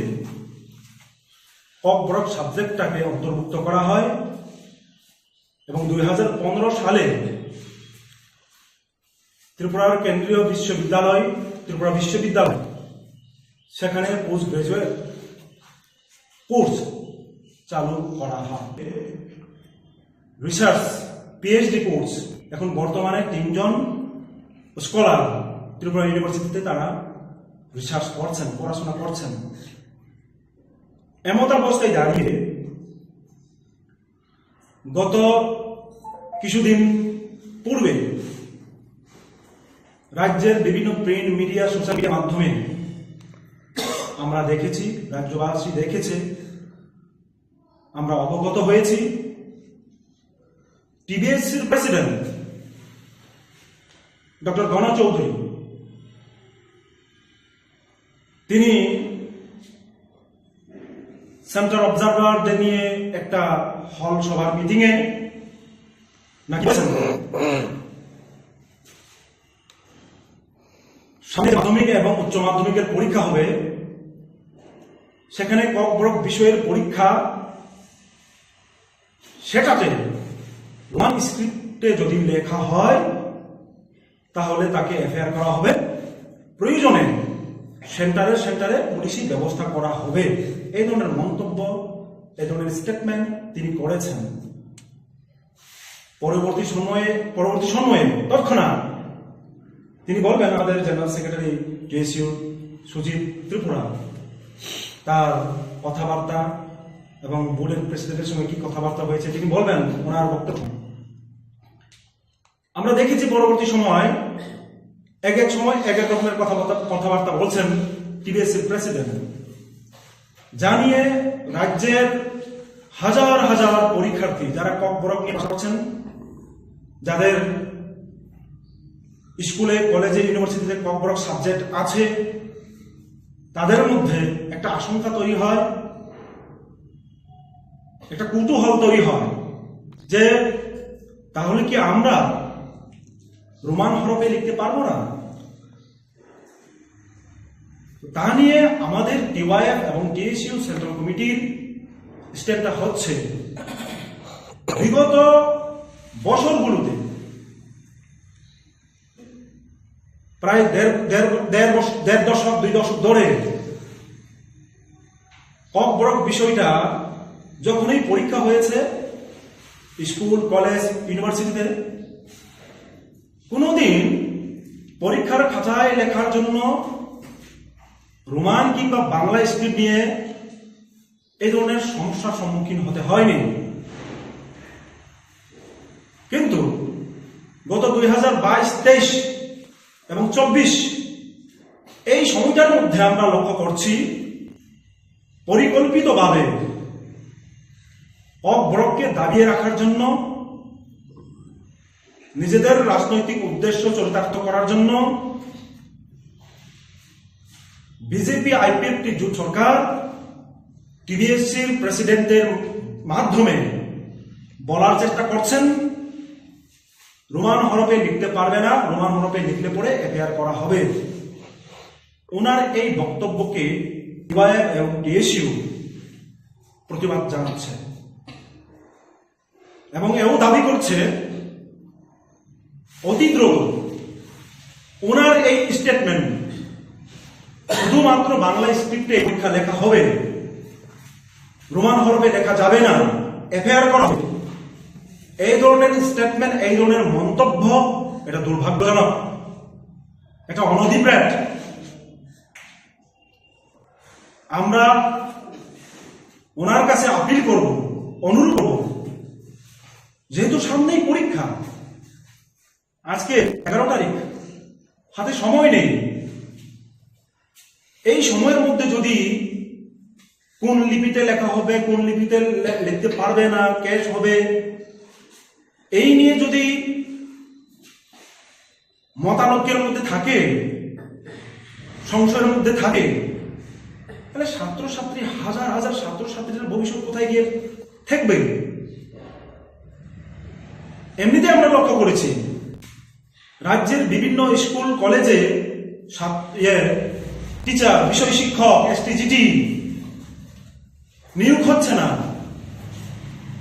Speaker 12: কক ব্রক সাবজেক্টটাকে অন্তর্ভুক্ত করা হয় এবং 2015 সালে ত্রিপুরার কেন্দ্রীয় বিশ্ববিদ্যালয় ত্রিপুরা বিশ্ববিদ্যালয় সেখানে পোস্ট গ্রাজুয়েট কোর্স চালু করা হয়। রিসার্চ পিএইচডি কোর্স এখন বর্তমানে 3 জন স্কলার ত্রিপুরা ইউনিভার্সিটিতে তারা রিসার্চ করছেন, পড়াশোনা করছেন। এমত অবস্থায় দাঁড়িয়ে গত কিছুদিন পূর্বে রাজ্যের বিভিন্ন প্রিন্ট মিডিয়া, সোশ্যাল মিডিয়ার মাধ্যমে আমরা দেখেছি, রাজ্যবাসী দেখেছে, আমরা অবগত হয়েছি, টিবিএসসির প্রেসিডেন্ট ডক্টর গণ চৌধুরী তিনি সেন্টার অবজারভারদের নিয়ে একটা হল সভার মিটিং এ নাকি মাধ্যমিক এবং উচ্চ মাধ্যমিকের পরীক্ষা হবে, সেখানে কক ব্রক বিষয়ের পরীক্ষা, সেটাতে রোমান স্ক্রিপ্টে যদি লেখা হয় তাহলে তাকে এফআইআর করা হবে, প্রয়োজনে সেন্টারে পুলিশি ব্যবস্থা করা হবে। এই ধরনের মন্তব্য, এই ধরনের স্টেটমেন্ট তিনি করেছেন। পরবর্তী সময়ে তৎক্ষণাৎ তিনি বলবেন, আমাদের general secretary TSU Sujit Tripura তার কথাবার্তা এবং বোর্ডের প্রেসিডেন্টের সঙ্গে কি কথাবার্তা হয়েছে তিনি বলবেন ওনার বক্তব্য। আমরা দেখেছি পরবর্তী সময় এক এক সময় এক এক রকমের কথাবার্তা বলছেন টিবিএসসির প্রেসিডেন্ট, জানিয়ে রাজ্যের হাজার হাজার পরীক্ষার্থী যারা কক ব্রক নিয়ে পড়ছেন, যাদের স্কুলে, কলেজে, ইউনিভার্সিটিতে কক ব্রক সাবজেক্ট আছে, তাদের মধ্যে একটা আশঙ্কা তৈরি হয়, একটা কৌতূহল তৈরি হয় যে তাহলে কি আমরা রোমান হরফে লিখতে পারবো না? তা নিয়ে আমাদের টিওয়াইএফ এবং টিএসইউ সেন্ট্রাল কমিটির স্টেপটা হচ্ছে বিগত বছরগুলোতে প্রায় দেড় দশক 2 দশক ধরে কক ব্রক বিষয়টা যখনই পরীক্ষা হয়েছে স্কুল, কলেজ, ইউনিভার্সিটিতে, কোনোদিন পরীক্ষার খাতায় লেখার জন্য রোমান কিংবা বাংলা স্ক্রিপ্ট নিয়ে এই ধরনের সমস্যার সম্মুখীন হতে হয়নি। কিন্তু গত 2022, 23 এবং 24 এই সময়টার মধ্যে আমরা লক্ষ্য করছি পরিকল্পিতভাবে কক ব্রককে দাবিয়ে রাখার জন্য, নিজেদের রাজনৈতিক উদ্দেশ্য চরিতার্থ করার জন্য বিজেপি আইপিএফটি জোট সরকার টিবিএসসির প্রেসিডেন্টের মাধ্যমে বলার চেষ্টা করছেন রোমান হরফে লিখতে পারবে না, রোমান হরফে লিখলে পরে এফআইআর করা হবে। ওনার এই বক্তব্যকে টিওয়াইএফ এবং টিএসইউ প্রতিবাদ জানাচ্ছে এবং এও দাবি করছে অতি দ্রুত ওনার এই স্টেটমেন্ট শুধুমাত্র বাংলা স্ক্রিপ্টে পরীক্ষা লেখা হবে, রোমান হরফে লেখা যাবে না, এফআইআর করা হবে। এই ধরনের স্টেটমেন্ট, এই ধরনের মন্তব্য এটা দুর্ভাগ্যজনক, এটা অনধিপ্রেত। আমরা ওনার কাছে আপিল করব, অনুরোধ করব, যেহেতু সামনেই পরীক্ষা, আজকে 11 তারিখ, হাতে সময় নেই, এই সময়ের মধ্যে যদি কোন লিপিতে লেখা হবে, কোন লিপিতে লিখতে পারবে না, ক্যাশ হবে, এই নিয়ে যদি মতানৈক্যের মধ্যে থাকে, সংশয়ের মধ্যে থাকে, তাহলে ছাত্রছাত্রী, হাজার হাজার ছাত্রছাত্রীদের ভবিষ্যৎ কোথায় গিয়ে থাকবে? এমনিতে আমরা লক্ষ্য করেছি রাজ্যের বিভিন্ন স্কুল, কলেজে টিচার, বিষয় শিক্ষক, এসটিজিটি নিয়োগ হচ্ছে না,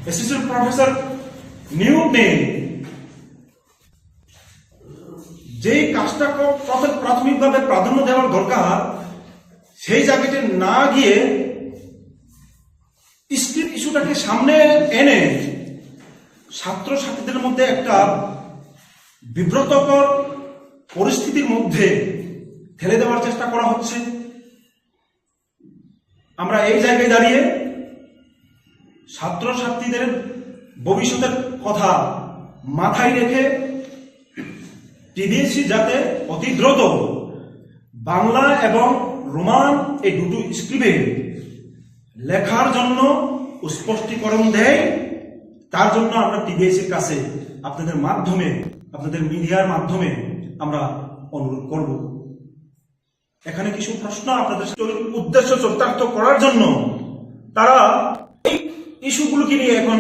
Speaker 12: অ্যাসিস্ট্যান্ট প্রফেসর নিয়োগ নেই। যেই কাজটা প্রাথমিকভাবে প্রাধান্য দেওয়ার দরকার সেই জায়গাতে না গিয়ে স্ক্রিপ্ট ইস্যুটাকে সামনে এনে ছাত্রছাত্রীদের মধ্যে একটা বিব্রতকর পরিস্থিতির মধ্যে ঠেলে দেওয়ার চেষ্টা করা হচ্ছে। আমরা এই জায়গায় দাঁড়িয়ে ছাত্রছাত্রীদের ভবিষ্যতের কথা মাথায় রেখে টিবিএসসি যাতে অতি দ্রুত বাংলা এবং রোমান এই দুটো স্ক্রিপ্টে লেখার জন্য স্পষ্টীকরণ দেয়, তার জন্য আমরা টিবিএসসির কাছে আপনাদের মাধ্যমে, আপনাদের মিডিয়ার মাধ্যমে আমরা অনুরোধ করব। এখানে কিছু প্রশ্ন আপনাদের উদ্দেশ্য চরিতার্থ করার জন্য তারা এই ইস্যুগুলোকে নিয়ে এখন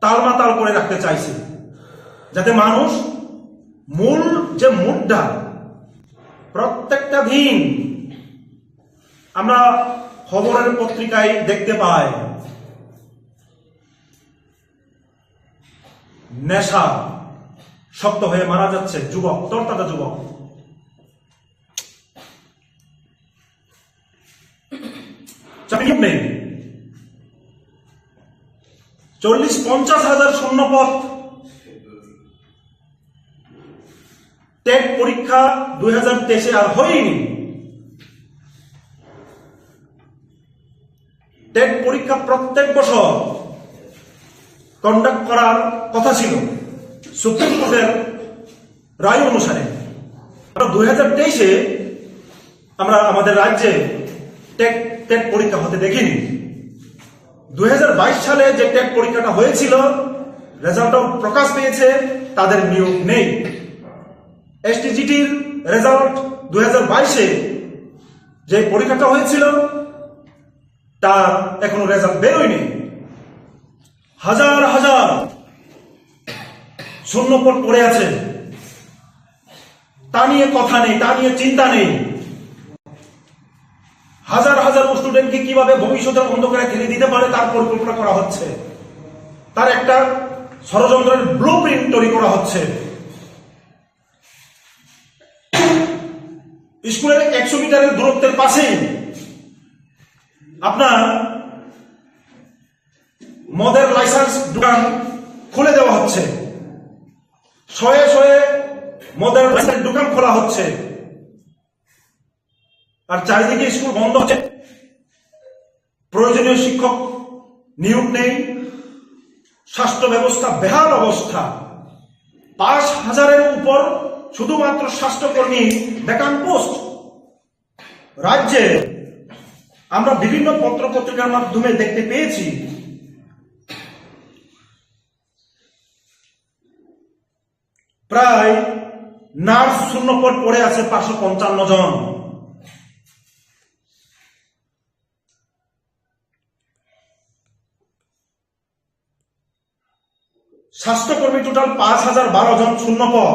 Speaker 12: তালমাতাল করে রাখতে চাইছে, যাতে মানুষ মূল যে মুদ্রা প্রত্যেকটা দিন আমরা খবরের পত্রিকায় দেখতে পাই, নেশা শক্ত হয়ে মারা যাচ্ছে যুবক, তরতাজা যুবক। চাকরি নেই, 40-50 হাজার শূন্যপদ। টেট পরীক্ষা 2023 আর হয়নি। টেট পরীক্ষা প্রত্যেক বছর কন্ডাক্ট করার কথা ছিল সুপ্রিম কোর্টের রায় অনুসারে। 2023-এ আমরা আমাদের রাজ্যে টেট পরীক্ষা হতে দেখিনি। 2022 সালে যে টেট পরীক্ষাটা হয়েছিল, রেজাল্টও প্রকাশ পেয়েছে, তাদের নিয়োগ নেই। এসটিজিটির রেজাল্ট 2022-এ যে পরীক্ষাটা হয়েছিল তার এখনো রেজাল্ট বেরোয়নি। হাজার হাজার শূন্যপদ পড়ে আছে, তা নিয়ে কথা নেই, তা নিয়ে চিন্তা নেই। হাজার হাজার স্টুডেন্টকে কিভাবে ভবিষ্যতের অন্ধকারে ঠেলে দিতে পারে তার পরিকল্পনা করা হচ্ছে, তার একটা ষড়যন্ত্রের ব্লুপ্রিন্ট তৈরি করা হচ্ছে। স্কুলের 100 মিটারের দূরত্বের পাশেই আপনার মদের লাইসেন্স দোকান খুলে দেওয়া হচ্ছে, শয়ে শয়ে মদের লাইসেন্স দোকান খোলা হচ্ছে, আর চারিদিকে স্কুল বন্ধ হচ্ছে। প্রয়োজনীয় শিক্ষক নিয়োগ নেই, স্বাস্থ্য ব্যবস্থা বেহাল অবস্থা। 5000-এর উপর শুধুমাত্র স্বাস্থ্যকর্মী ভ্যাকান্ট পোস্ট রাজ্যে। আমরা বিভিন্ন পত্র পত্রিকার মাধ্যমে দেখতে পেয়েছি প্রায় নার্স শূন্যপদ পড়ে আছে 555 জন। স্বাস্থ্যকর্মী টোটাল 5012 জন শূন্যপদ।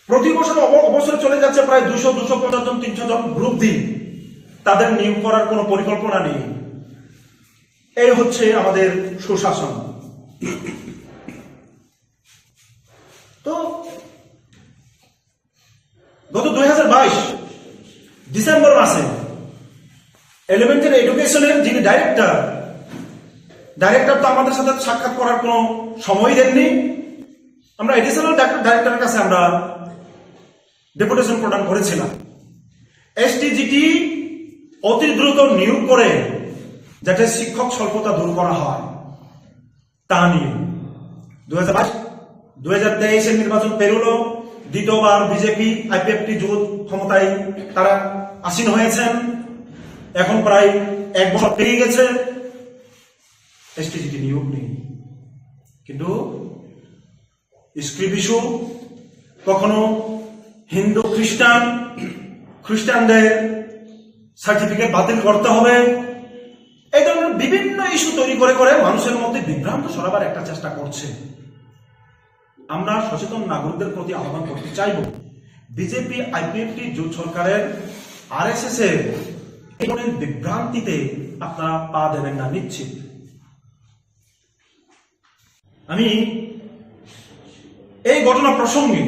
Speaker 12: প্রতি বছর অবসরে চলে যাচ্ছে প্রায় 200-250 জন, 300 জন গ্রুপ ডি। তাদের নিয়োগ করার কোনো পরিকল্পনা নেই। এই হচ্ছে আমাদের সুশাসন। তো গত 2022 ডিসেম্বর মাসে এলিমেন্টারি এডুকেশনের যিনি ডাইরেক্টর তো আমাদের সাথে সাক্ষাৎ করার কোনো সময় দেননি। আমরা এডিশনাল ডাইরেক্টরের কাছে আমরা ডেপুটেশন প্রদান করেছিলাম। এসটিজিটি অতি দ্রুত নিয়োগ করে যাতে শিক্ষক স্বল্পতা দূর করা হয় তা নিয়ে 2023-এর নির্বাচন পেরোলো, দ্বিতীয়বার বিজেপি আইপিএফটি জোট ক্ষমতায় তারা আসীন হয়েছেন। এখন প্রায় 1 বছর পেরিয়ে গেছে, এসটিজিটি নিয়োগ নেই। কিন্তু স্ক্রিপ্ট ইস্যু, কখনো হিন্দু খ্রিস্টানদের সার্টিফিকেট বাতিল করতে হবে, এই ধরনের বিভিন্ন ইস্যু তৈরি করে করে মানুষের মধ্যে বিভ্রান্ত সরাবার একটা চেষ্টা করছে। আমরা সচেতন নাগরিকদের প্রতি আহ্বান করতে চাইব, বিজেপি আইপিএফটি জোট সরকারের আরএসএস এর এই ধরনের বিভ্রান্তিতে আপনারা পা দেবেন না নিশ্চিত। আমি এই ঘটনা প্রসঙ্গে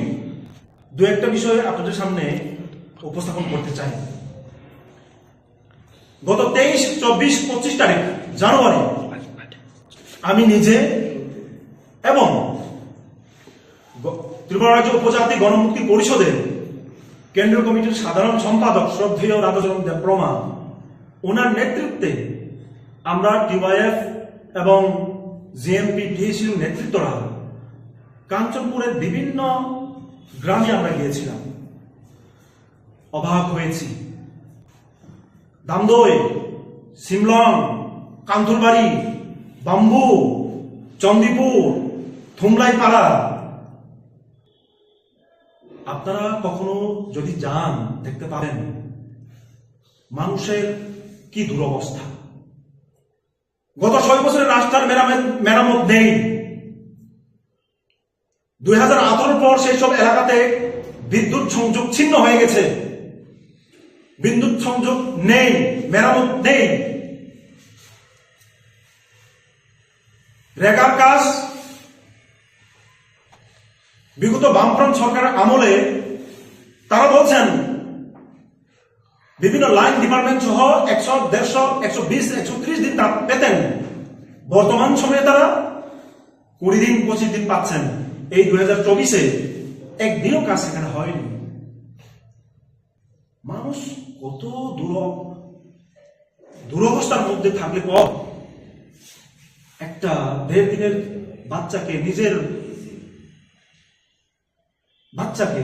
Speaker 12: দু একটা বিষয় আপনাদের সামনে উপস্থাপন করতে চাই। গত 23, 24, 25 তারিখ জানুয়ারি আমি নিজে এবং ত্রিপুরা রাজ্য উপজাতি গণমুক্তি পরিষদের কেন্দ্রীয় কমিটির সাধারণ সম্পাদক শ্রদ্ধেয় রাধাচরণ দেবপ্রমা ওনার নেতৃত্বে আমরা টিওয়াইএফ এবং জিএমপি টিএসইউর নেতৃত্বরা কাঞ্চনপুরের বিভিন্ন গ্রামে আমরা গিয়েছিলাম। অবাক হয়েছি, দামদই, সিমলং, কান্থুরবাড়ি, বাম্বু, চন্দিপুর, থুমলাইপাড়া, আপনারা কখনো যদি যান দেখতে পাবেন মানুষের কি দুরবস্থা। গত 6 বছরের রাস্তার মেরামত নেই। 2018 পর সেই সব এলাকাতে বিদ্যুৎ সংযোগ ছিন্ন হয়ে গেছে, বিদ্যুৎ সংযোগ নেই, মেরামত নেই। রেগার কাজ বিগত বামফ্রন্ট সরকারের আমলে তারা বলছেন বিভিন্ন লাইন ডিপার্টমেন্ট সহ 100, 150, 120, 130 দিন পেতেন। বর্তমান সময়ে তারা 20 দিন 25 দিন পাচ্ছেন। এই 2024-এ একদিনও কাজ সেখানে হয়নি। মানুষ কত দুরবস্থার মধ্যে থাকলে পর একটা 1.5 দিনের বাচ্চাকে, নিজের বাচ্চাকে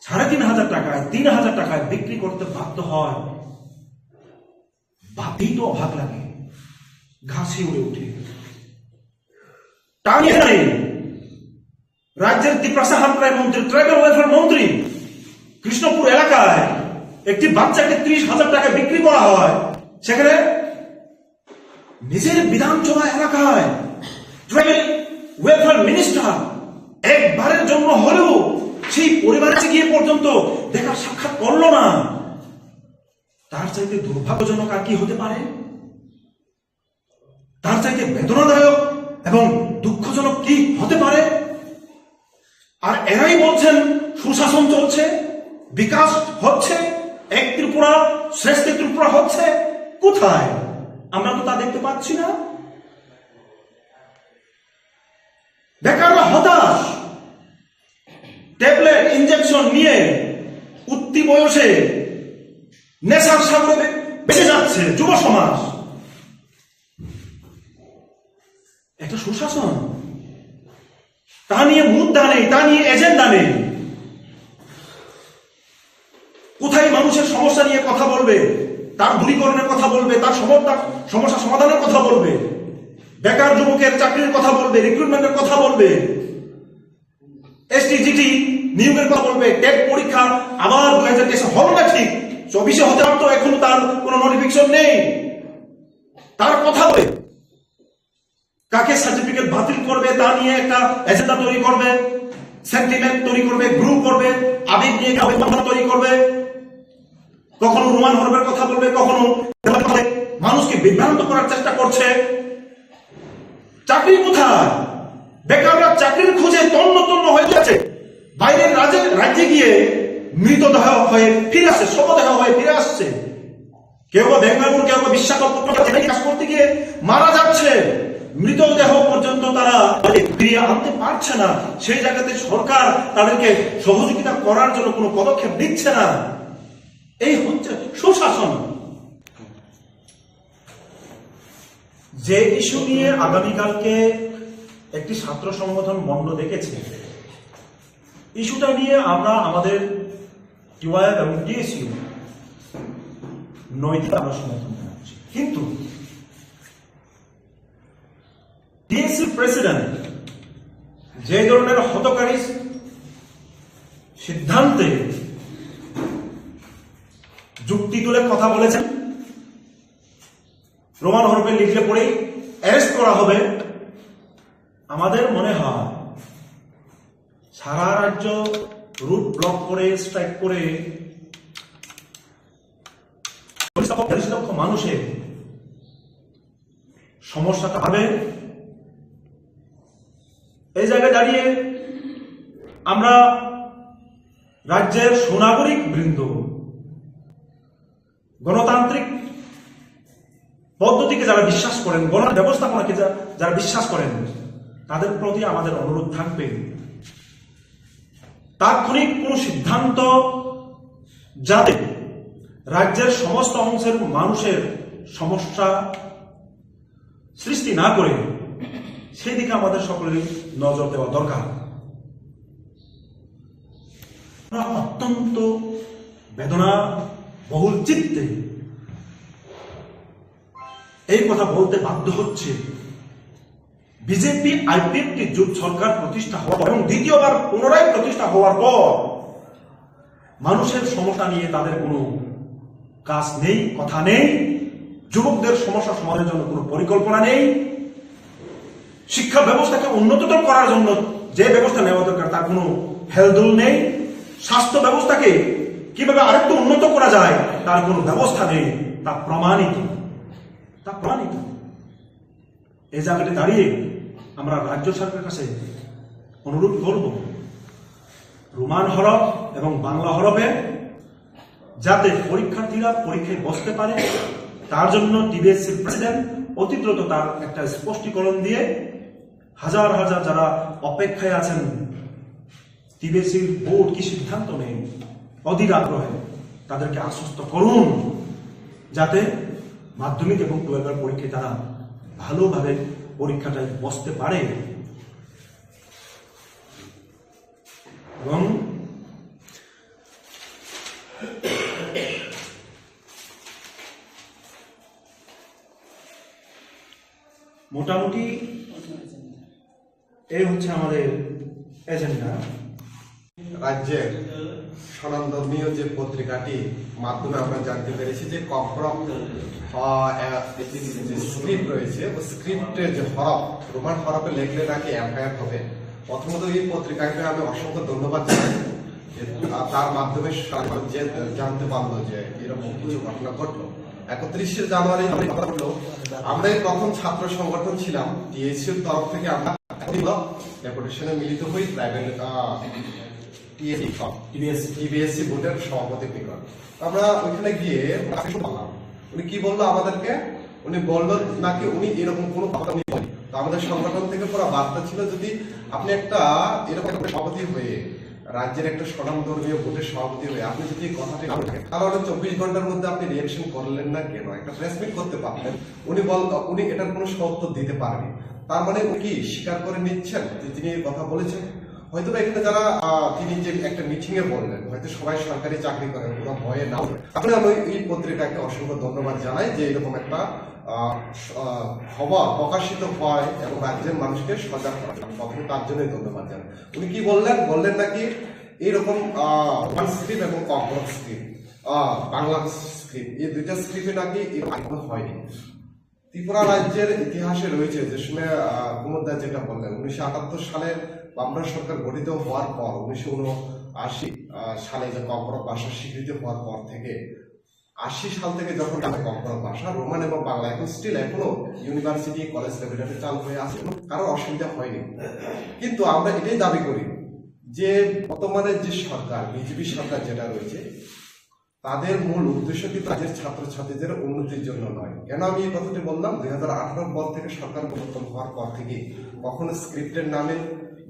Speaker 12: 3,500 টাকায়, 3,000 টাকায় বিক্রি করতে বাধ্য হয়। ভাবতেই তো অবাক লাগে, ঘাসে উড়ে উঠে। রাজ্যের ত্রিপ্রাসা হামক্রাই মন্ত্রী, ট্রাইবাল ওয়েলফেয়ার মন্ত্রী, কৃষ্ণপুর এলাকায় একটি বাচ্চাকে 30,000 টাকায় বিক্রি করা হয়। সেখানে নিজের বিধানসভা এলাকায় ট্রাইবাল ওয়েলফেয়ার মিনিস্টার একবারের জন্য হলেও সেই পরিবারের গিয়ে পর্যন্ত দেখা সাক্ষাৎ করলো না। তার চাইতে দুর্ভাগ্যজনক আর কি হতে পারে? তার চাইতে বেদনাদায়ক এবং দুঃখজনক কি হতে পারে? আর এরাই বলছেন সুশাসন চলছে, বিকাশ হচ্ছে, এক ত্রিপুরা শ্রেষ্ঠ ত্রিপুরা হচ্ছে। কোথায়? আমরা তো তা দেখতে পাচ্ছি না। বেকাররা হতাশ, ট্যাবলেট ইনজেকশন নিয়ে উঠতি বয়সে নেশার সাগরে বেঁচে যাচ্ছে যুব সমাজ। একটা সুশাসন, তা নিয়ে মুদ্রা নেই, তা নিয়ে এজেন্ডা নেই। কোথায় মানুষের সমস্যা নিয়ে কথা বলবে, তার দূরীকরণের কথা বলবে, তার সমস্যা সমাধানের কথা বলবে, বেকার যুবকের চাকরির কথা বলবে, রিক্রুটমেন্টের কথা বলবে, এসটিজিটি নিয়োগের কথা বলবে, টেট পরীক্ষা আবার 2023 হল না, ঠিক 24-এ হতে পারতো, এখনো তার কোনো নোটিফিকেশন নেই। তার কথা বলে কাকে সার্টিফিকেট বাতিল করবে তা নিয়ে একটা এজেন্ডা তৈরি করবে, সেন্টিমেন্ট তৈরি করবে, গ্রুপ করবে, আবেগ নিয়ে তৈরি করবে। কখনো রোমান হরবের কথা বলবে, কখনো মানুষকে বিভ্রান্ত করার চেষ্টা করছে। চাকরি কোথায়? বেকাররা চাকরির খোঁজে তন্ন তন্ন হয়ে যাচ্ছে। বাইরের রাজ্যে গিয়ে মৃতদেহ হয়ে ফিরে আসছে, শবদেহ হয়ে ফিরে আসছে। কেউ বা বেঙ্গালুরু, কেউ বা বিশাখাপত্তনম কাজ করতে গিয়ে মারা যাচ্ছে। মৃতদেহ পর্যন্ত তারা ফিরিয়ে আনতে পারছে না। সেই জায়গাতে সরকার তাদেরকে সহযোগিতা করার জন্য কোনো পদক্ষেপ নিচ্ছে না। এই হচ্ছে সুশাসন। যে ইস্যু নিয়ে আগামীকালকে একটি ছাত্র সংগঠন বন্ধ দেখেছে, ইস্যুটা নিয়ে আমরা আমাদের টিওয়াইএফ এবং টিএসইউ নৈতিক আমরা সমর্থন জানাচ্ছি। কিন্তু টিএসইউ প্রেসিডেন্ট যে ধরনের হতকারী সিদ্ধান্তে যুক্তি তুলে কথা বলেছেন, রোমান হরফে লিখলে পড়েই অ্যারেস্ট করা হবে, আমাদের মনে হয় সারা রাজ্য রুট ব্লক করে স্ট্রাইক করে 40 লক্ষ মানুষের সমস্যাটা হবে। এই জায়গায় দাঁড়িয়ে আমরা রাজ্যের সুনাগরিক বৃন্দ গণতান্ত্রিক পদ্ধতিকে যারা বিশ্বাস করেন, গণ ব্যবস্থাপনাকে যারা বিশ্বাস করেন, তাদের প্রতি আমাদের অনুরোধ থাকবে তাৎক্ষণিক কোন সিদ্ধান্ত যাতে রাজ্যের সমস্ত অংশের মানুষের সমস্যা সৃষ্টি না করে সেই দিকে আমাদের সকলেরই নজর দেওয়া দরকার। অত্যন্ত বেদনা বহুল চিত্তে এই কথা বলতে বাধ্য হচ্ছে, বিজেপি আইপিএফটি জোট সরকার প্রতিষ্ঠা হওয়ার এবং দ্বিতীয়বার পুনরায় প্রতিষ্ঠা হওয়ার পর মানুষের সমস্যা নিয়ে তাদের কোনো কাজ নেই, কথা নেই, যুবকদের সমস্যা সমাধানের জন্য কোনো পরিকল্পনা নেই, শিক্ষা ব্যবস্থাকে উন্নততর করার জন্য যে ব্যবস্থা নেওয়া দরকার তার কোনো হেলদোল নেই, স্বাস্থ্য ব্যবস্থাকে কিভাবে আরেকটু উন্নত করা যায় তার কোনো ব্যবস্থা নেই। তা প্রমাণিত। এই জায়গাটি দাঁড়িয়ে আমরা রাজ্য সরকারের কাছে অনুরোধ করব, রোমান হরফ এবং বাংলা হরফে যাতে পরীক্ষার্থীরা পরীক্ষায় বসতে পারে তার জন্য টিবিএসসির প্রেসিডেন্ট অতি দ্রুত তার একটা স্পষ্টীকরণ দিয়ে হাজার হাজার যারা অপেক্ষায় আছেন টিবিএসসির বোর্ড কি সিদ্ধান্ত নেই অধীর আগ্রহে তাদেরকে আশ্বস্ত করুন যাতে মাধ্যমিক এবং 12 পরীক্ষায় তারা ভালোভাবে পরীক্ষাটায় বসতে পারে। এবং মোটামুটি এই হচ্ছে আমাদের এজেন্ডা।
Speaker 3: রাজ্যের স্বনামধর্মীয় যে পত্রিকাটি মাধ্যমে আমরা জানতে পেরেছি যে কক্রক স্ক্রিপ্ট রয়েছে, ওই স্ক্রিপ্টের যে হরফ রোমান হরফে লেখলে নাকি এফআইআর হবে। প্রথমত এই পত্রিকাকে আমি অসংখ্য ধন্যবাদ জানাই, তার মাধ্যমে জানতে পারলো যে এরকম কিছু ঘটনা ঘটলো। 31শে জানুয়ারি আমরা তখন ছাত্র সংগঠন ছিলাম, টিএসসির তরফ থেকে আমরা ডেপুটেশনে মিলিত হই প্রাইভেট টিবিএসসি বোর্ডের সভাপতি নিকট। আমরা ওইখানে গিয়ে উনি কি বললো আমাদেরকে, উনি বললো নাকি উনি এরকম কোনো কথা উনি বলেন। তো আমাদের সংগঠন থেকে পুরো বার্তা ছিল যদি আপনি একটা এরকম সভাপতি হয়ে রাজ্যের একটা স্বনামধর্মীয় বোর্ডের সভাপতি হয়ে আপনি যদি কথাটি না বলেন তাহলে 24 ঘন্টার মধ্যে আপনি রিয়াকশন করলেন না কেন, একটা প্রেস মিট করতে পারতেন। উনি এটার কোনো সত্তর দিতে পারেনি। তার মানে উনি কি স্বীকার করে নিচ্ছেন যে তিনি এই কথা বলেছেন? হয়তো এখানে যারা তিনি যে একটা মিটিং এ বললেন হয়তো সবাই সরকারি চাকরি করেন, কোনো ভয়ে না। তাহলে আমি এই পত্রিকাকে অসংখ্য ধন্যবাদ জানাই যে এরকম একটা খবর প্রকাশিত হয় এবং রাজ্যের মানুষকে সজাগ করা। প্রথমে তার জন্যই ধন্যবাদ জানাই। উনি কি বললেন নাকি এইরকম স্ক্রিপ্ট এবং ককরক স্ক্রিপ্ট বাংলা স্ক্রিপ্ট এই দুইটা স্ক্রিপ্টে নাকি এখনো হয়নি। ত্রিপুরা রাজ্যের ইতিহাসে রয়েছে যে সময় কুমুদ্দা যেটা বললেন 1978 সালে বামরা সরকার গঠিত হওয়ার পর 1979 সালে যে ককরক ভাষা স্বীকৃতি হওয়ার পর থেকে 80 সাল থেকে যখন ককরক ভাষা রোমান এবং বাংলা এখন স্টিল এখনো ইউনিভার্সিটি কলেজ লেভেলে চালু হয়ে আছে, কারো অসুবিধা হয়নি। কিন্তু আমরা এটাই দাবি করি যে বর্তমানে যে সরকার বিজেপি সরকার যেটা রয়েছে তাদের মূল উদ্দেশ্য কিন্তু রাজ্যের ছাত্রছাত্রীদের উন্নতির জন্য নয়। কেন আমি এই কথাটি বললাম, 2018 পর থেকে সরকার পরিবর্তন হওয়ার পর থেকে কখনো স্ক্রিপ্টের নামে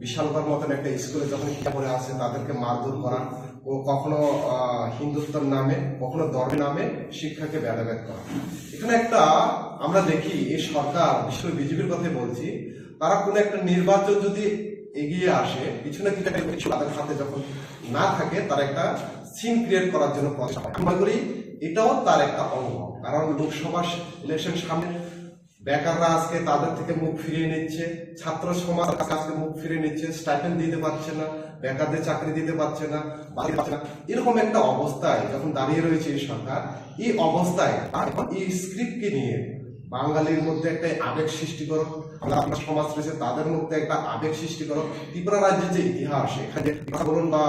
Speaker 3: বিশালগড় মতন একটা স্কুলে যখন শিক্ষা করে আসে তাদেরকে মারধর করা, ও কখনো হিন্দুত্বের নামে কখনো ধর্মের নামে শিক্ষাকে ভেদাভেদ করা। এখানে একটা আমরা দেখি এই সরকার বিশেষ করে বিজেপির কথাই বলছি, তারা কোনো একটা নির্বাচন যদি এগিয়ে আসে কিছু না কিছু তাদের হাতে যখন না থাকে তারা একটা সিন ক্রিয়েট করার জন্য মনে করি এটাও তার একটা অঙ্গ। কারণ লোকসভা ইলেকশন সামনে, বেকাররা আজকে তাদের থেকে মুখ ফিরিয়ে নিচ্ছে, ছাত্র সমাজ আজকে মুখ ফিরিয়ে নিচ্ছে, স্টাইপেন্ড দিতে পারছে না, বেকারদের চাকরি দিতে পারছে না, এরকম একটা অবস্থায় যখন দাঁড়িয়ে রয়েছে এই সরকার, এই অবস্থায় এখন এই স্ক্রিপ্টকে নিয়ে বাঙালির মধ্যে একটা আবেগ সৃষ্টি করো, আমরা সমাজ রয়েছে তাদের মধ্যে একটা আবেগ সৃষ্টি করো। ত্রিপুরা রাজ্যের যে ইতিহাস, এখানে বলুন বা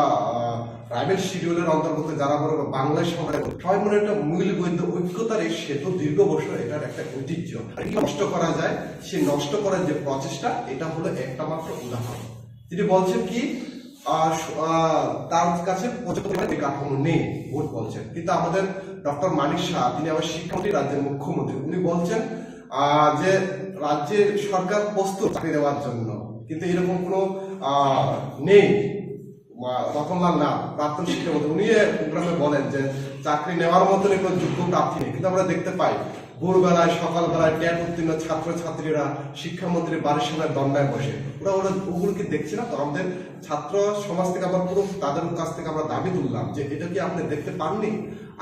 Speaker 3: ট্রাইবেল শিডিউলের অন্তর্গত যারা বলো বাংলার সমাজে সবাই মনে একটা মূল্যবৈধ ঐক্যতার এই সেতু দীর্ঘ বছর এটার একটা ঐতিহ্য নষ্ট করা যায়, সেই নষ্ট করার যে প্রচেষ্টা এটা হলো একটা মাত্র উদাহরণ। তিনি বলছেন কি তার কাছে কাঠামো নেই ভোট বলছেন, কিন্তু আমাদের ডক্টর মানিক শাহ তিনি আমার শিক্ষামন্ত্রী, রাজ্যের মুখ্যমন্ত্রী, উনি বলছেন যে রাজ্যের সরকার প্রস্তুত চাকরি দেওয়ার জন্য, কিন্তু এরকম কোনো নেই। রতনলাল না প্রাক্তন শিক্ষামন্ত্রী উনি প্রোগ্রামে বলেন যে চাকরি নেওয়ার মতন কোনো যোগ্য প্রার্থী নেই, কিন্তু আমরা দেখতে পাই ভোরবেলায় সকালবেলায় ট্যাট উত্তীর্ণ ছাত্রছাত্রীরা শিক্ষামন্ত্রীর বাড়ির সামনে দণ্ডায় বসে ওগুলোকে দেখছি না। তো আমাদের ছাত্র সমাজ থেকে আমরা পুরো তাদের কাছ থেকে আমরা দাবি তুললাম যে এটা কি আপনি দেখতে পাননি।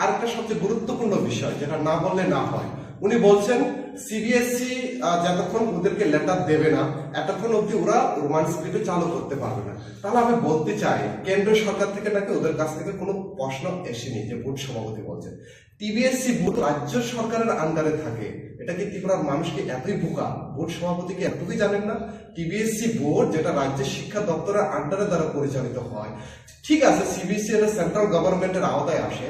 Speaker 3: আর একটা সবচেয়ে গুরুত্বপূর্ণ বিষয় যেটা না বললে না হয়, উনি বলছেন সিবিএসই যতক্ষণ ওদেরকে লেটার দেবে না এতক্ষণ অব্দি ওরা রোমান স্ক্রিপ্ট চালু করতে পারবে না। তাহলে আমি বলতে চাই কেন্দ্রীয় সরকার থেকে নাকি ওদের কাছ থেকে কোনো প্রশ্ন এসেনি যে বোর্ড সভাপতি বলছেন টিবিএসসি বোর্ড রাজ্য সরকারের আন্ডারে থাকে। এটা কি ত্রিপুরার মানুষকে এতই বোকা, বোর্ড সভাপতিকে এতই জানেন না? টিবিএসসি বোর্ড যেটা রাজ্যের শিক্ষা দপ্তরের আন্ডারে দ্বারা পরিচালিত হয়, ঠিক আছে সিবিএসসি এটা সেন্ট্রাল গভর্নমেন্টের আওতায় আসে,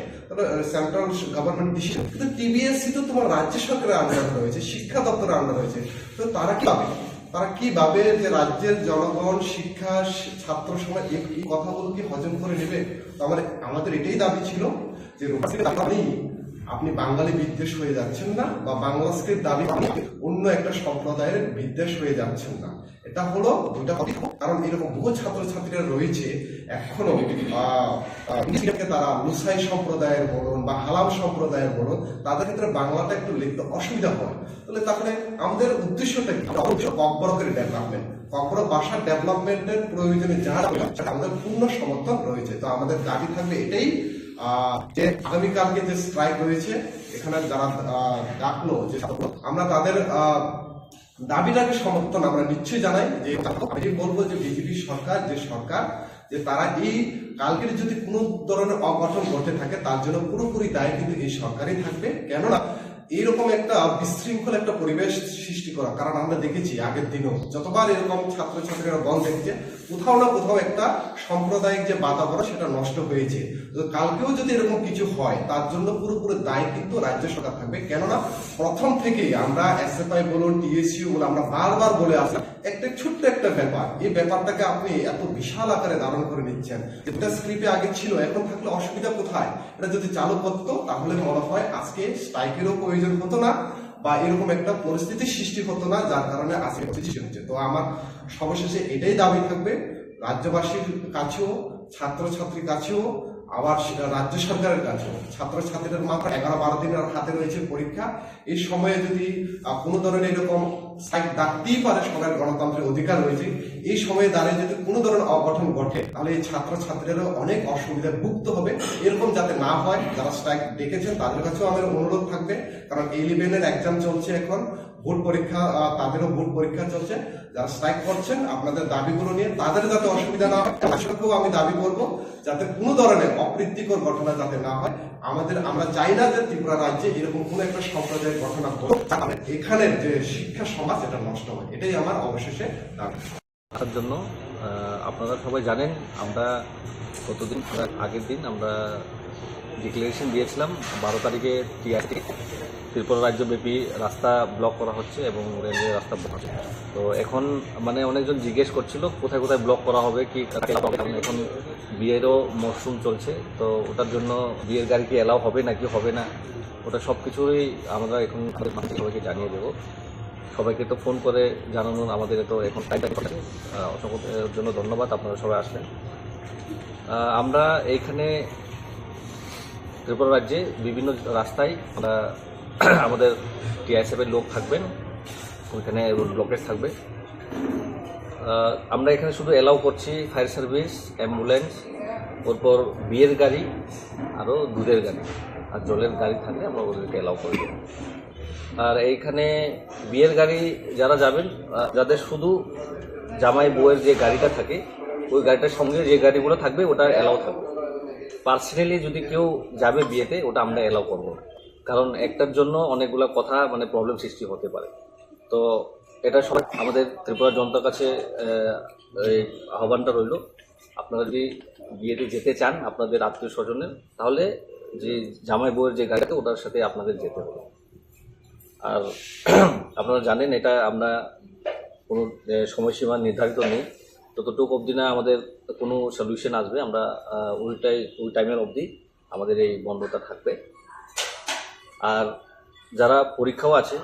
Speaker 3: সেন্ট্রাল গভর্নমেন্ট ডিসিশন, কিন্তু টিবিএসসি তো তোমার রাজ্য সরকারের আন্ডারে রয়েছে, শিক্ষা দপ্তরের আন্ডারে রয়েছে। তো তারা কিভাবে যে রাজ্যের জনগণ শিক্ষা ছাত্র সমাজ এই কথাগুলো কি হজম করে নেবে? তো আমাদের এটাই দাবি ছিল যে আপনি বাঙালি বিদ্বেষ হয়ে যাচ্ছেন না, বা বাংলা স্ক্রিপ্ট দাবি অন্য একটা সম্প্রদায়ের বিদ্বেষ হয়ে যাচ্ছেন না। এটা হলো দুটা, কারণ এরকম বহু ছাত্রছাত্রীরা রয়েছে এখনো তারা লুসাই সম্প্রদায়ের বলুন বা হালাম সম্প্রদায়ের বলুন, তাদের ক্ষেত্রে বাংলাটা একটু লিখতে অসুবিধা হয়। তাহলে আমাদের উদ্দেশ্যটা কি? ককবরকের ডেভেলপমেন্ট, ককবরক ভাষার ডেভেলপমেন্টের প্রয়োজনে যা আমাদের পূর্ণ সমর্থন রয়েছে। তো আমাদের দাবি থাকবে এটাই যে আগামীকালকে যে স্ট্রাইক রয়েছে এখানে যারা ডাকলো, যে আমরা তাদের দাবিটাকে সমর্থন আমরা নিশ্চয়ই জানাই। যে আমি বলবো যে বিজেপি সরকার যে তারা এই কালকের যদি কোনো ধরনের অঘটন ঘটে থাকে তার জন্য পুরোপুরি দায় কিন্তু এই সরকারই থাকবে। কেননা এইরকম একটা বিশৃঙ্খল একটা পরিবেশ সৃষ্টি করা, কারণ আমরা দেখেছি আগের দিনও যতবার এরকম ছাত্রছাত্রীরা বল দেখেছে কোথাও না কোথাও একটা সাম্প্রদায়িক যে বাতাবরণ সেটা নষ্ট হয়েছে। কালকেও যদি এরকম কিছু হয় তার জন্য পুরোপুরি দায় কিন্তু রাজ্য সরকার থাকবে। কেননা প্রথম থেকেই আমরা এসএফআই বলুন টিএসইউ বলুন আমরা বারবার বলে আসলাম একটা ছোট্ট একটা ব্যাপার, এই ব্যাপারটাকে আপনি এত বিশাল আকারে ধারণ করে নিচ্ছেন। যেটা স্ক্রিপ্টে আগে ছিল এখন থাকলে অসুবিধা কোথায়? এটা যদি চালু করতো তাহলে মনে হয় আজকে স্ট্রাইকেরও প্রয়োজন হতো না, বা এরকম একটা পরিস্থিতি সৃষ্টি হতো না যার কারণে আজকে সৃষ্টি হচ্ছে। তো আমার সর্বশেষে এটাই দাবি থাকবে রাজ্যবাসীর কাছেও, ছাত্রছাত্রীর কাছেও, আবার রাজ্য সরকারের কাছেও। ছাত্রছাত্রীদের মাত্র 11-12 দিনের হাতে রয়েছে পরীক্ষা। এই সময়ে যদি কোনো ধরনের এরকম স্ট্রাইক ডাকতেই পারে, সবার গণতন্ত্রের অধিকার রয়েছে, এই সময়ে দাঁড়িয়ে যদি কোনো ধরনের অঘটন ঘটে তাহলে এই ছাত্রছাত্রীরাও অনেক অসুবিধায় ভুগতে হবে। এরকম যাতে না হয় যারা স্ট্রাইক ডেকেছেন তাদের কাছেও আমাদের অনুরোধ থাকবে, কারণ A11-এর এক্সাম চলছে এখন, বোর্ড পরীক্ষা, তাদেরও বোর্ড পরীক্ষা চলছে। যারা স্ট্রাইক করছেন আপনাদের দাবিগুলো নিয়ে তাদের যাতে অসুবিধা না হয়, সেটাকেও আমি দাবি করবো যাতে কোনো ধরনের অপ্রীতিকর ঘটনা যাতে না হয়। আমরা চাই না যে ত্রিপুরা রাজ্যে এরকম কোনো একটা সম্প্রদায়ের ঘটনা ঘটে, এখানের যে শিক্ষা সমাজ এটা নষ্ট হয়। এটাই আমার অবশেষে দাবি।
Speaker 8: তার জন্য আপনারা সবাই জানেন আমরা কতদিন আগের দিন আমরা ডিক্লারেশন দিয়েছিলাম 12 তারিখে টিআরসি ত্রিপুরা রাজ্যব্যাপী রাস্তা ব্লক করা হচ্ছে এবং রেলওয়ে রাস্তা ব্লক হচ্ছে। তো এখন মানে অনেকজন জিজ্ঞেস করছিল কোথায় কোথায় ব্লক করা হবে, কি এখন বিয়েরও মরশুম চলছে, তো ওটার জন্য বিয়ের গাড়ি কি এলাও হবে নাকি হবে না, ওটা সব কিছুই আমরা এখন সবাইকে জানিয়ে দেবো। সবাইকে তো ফোন করে জানানো আমাদের তো এখন অসংখ্য জন্য ধন্যবাদ, আপনারা সবাই আসলেন। আমরা এইখানে ত্রিপুরা রাজ্যে বিভিন্ন রাস্তায় আমরা আমাদের টিআইএসএফের লোক থাকবেন, ওইখানে ব্লকেজ থাকবে। আমরা এখানে শুধু এলাও করছি ফায়ার সার্ভিস, অ্যাম্বুলেন্স, ওরপর বিয়ের গাড়ি, আরও দুধের গাড়ি আর জলের গাড়ি থাকলে আমরা ওদেরকে এলাও করব। আর এইখানে বিয়ের গাড়ি যারা যাবেন, যাদের শুধু জামাই বউয়ের যে গাড়িটা থাকে ওই গাড়িটার সঙ্গে যে গাড়িগুলো থাকবে ওটা এলাও থাকবে। পার্সোনালি যদি কেউ যাবে বিয়েতে ওটা আমরা এলাও করবো, কারণ একটার জন্য অনেকগুলো কথা মানে প্রবলেম সৃষ্টি হতে পারে। তো এটা সবাই আমাদের ত্রিপুরা জনতার কাছে এই আহ্বানটা রইল, আপনারা যদি বিয়েতে যেতে চান আপনাদের আত্মীয় স্বজনের, তাহলে যে জামাই বউয়ের যে গাড়িতে ওটার সাথে আপনাদের যেতে হবে। আর আপনারা জানেন এটা আমরা কোনো সময়সীমা নির্ধারিত নেই, ততটুকু অবধি না আমাদের কোনো সলিউশন আসবে আমরা ওই টাইমের অবধি আমাদের এই বন্ধটা থাকবে। আর যারা পরীক্ষাও আছে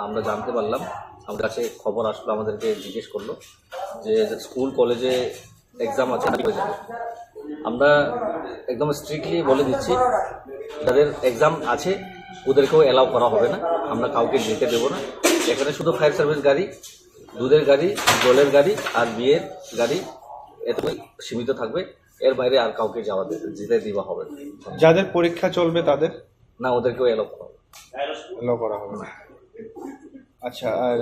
Speaker 8: আমরা জানতে পারলাম, আমাদের কাছে খবর আসলো, আমাদেরকে জিজ্ঞেস করলো যে স্কুল কলেজে এক্সাম আছে, আমরা একদম স্ট্রিক্টলি বলে দিচ্ছি যাদের এক্সাম আছে ওদেরকেও অ্যালাউ করা হবে না, আমরা কাউকে যেতে দেবো না। এখানে শুধু ফায়ার সার্ভিস গাড়ি, দুধের গাড়ি, জলের গাড়ি আর বিয়ের গাড়ি এতটাই সীমিত থাকবে, এর বাইরে আর কাউকে যেতে দেওয়া হবে না।
Speaker 19: যাদের পরীক্ষা চলবে তাদের
Speaker 8: না, ওদেরকেও অ্যালাউ করা হবে
Speaker 19: না। আচ্ছা, আর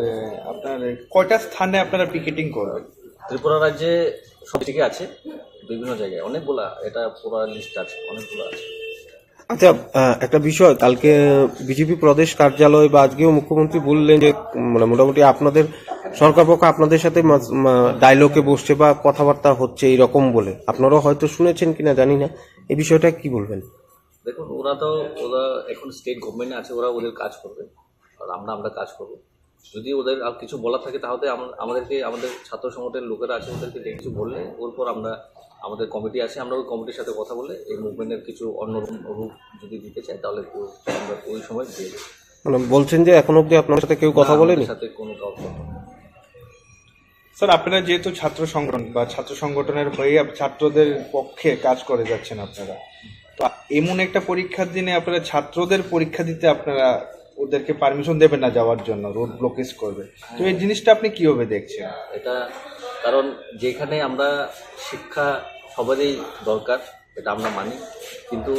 Speaker 19: আপনার কয়টা স্থানে আপনারা পিকেটিং করবেন?
Speaker 8: ত্রিপুরা রাজ্যে সব দিকে আছে, বিভিন্ন জায়গায় অনেকগুলা, এটা পুরো লিস্ট আছে, অনেকগুলো আছে।
Speaker 20: আচ্ছা, একটা বিষয়, কালকে বিজেপি প্রদেশ কার্যালয় বা আজকেও মুখ্যমন্ত্রী বললেন যে মানে মোটামুটি আপনাদের সরকার পক্ষ আপনাদের সাথে ডায়লগে বসছে বা কথাবার্তা হচ্ছে এইরকম বলে, আপনারাও হয়তো শুনেছেন কিনা জানি না, এই বিষয়টা কি বলবেন?
Speaker 8: দেখুন, ওরা এখন স্টেট গভর্নমেন্টে আছে, ওরা ওদের কাজ করবে আর আমরা কাজ করবো। যদি ওদের আর কিছু বলার থাকে তাহলে আমাদের ছাত্র সংগঠনের লোকেরা আছে, ওদেরকে কিছু বললে ওর পর আমাদের কমিটি আছে, আমরা ওই কমিটির সাথে কথা বলে এই মুভমেন্টের কিছু অন্য রূপ যদি দিতে চাই তাহলে আমরা ওই সময় দিয়ে দেবো।
Speaker 20: মানে বলছেন যে এখন অব্দি আপনার সাথে কেউ কথা বলেনি?
Speaker 8: সাথে কোনো কথা।
Speaker 19: স্যার, আপনারা যেহেতু ছাত্র সংগঠন বা ছাত্র সংগঠনের হয়ে ছাত্রদের পক্ষে কাজ করে যাচ্ছেন আপনারা, তো এমন একটা পরীক্ষার দিনে আপনারা ছাত্রদের পরীক্ষা দিতে আপনারা ওদেরকে পারমিশন দেবেন না যাওয়ার জন্য, রোড ব্লকেজ করবে, তো এই জিনিসটা আপনি কিভাবে দেখছেন?
Speaker 8: এটা কারণ যেখানে আমরা শিক্ষা সবারই দরকার, এটা আমরা মানি, কিন্তু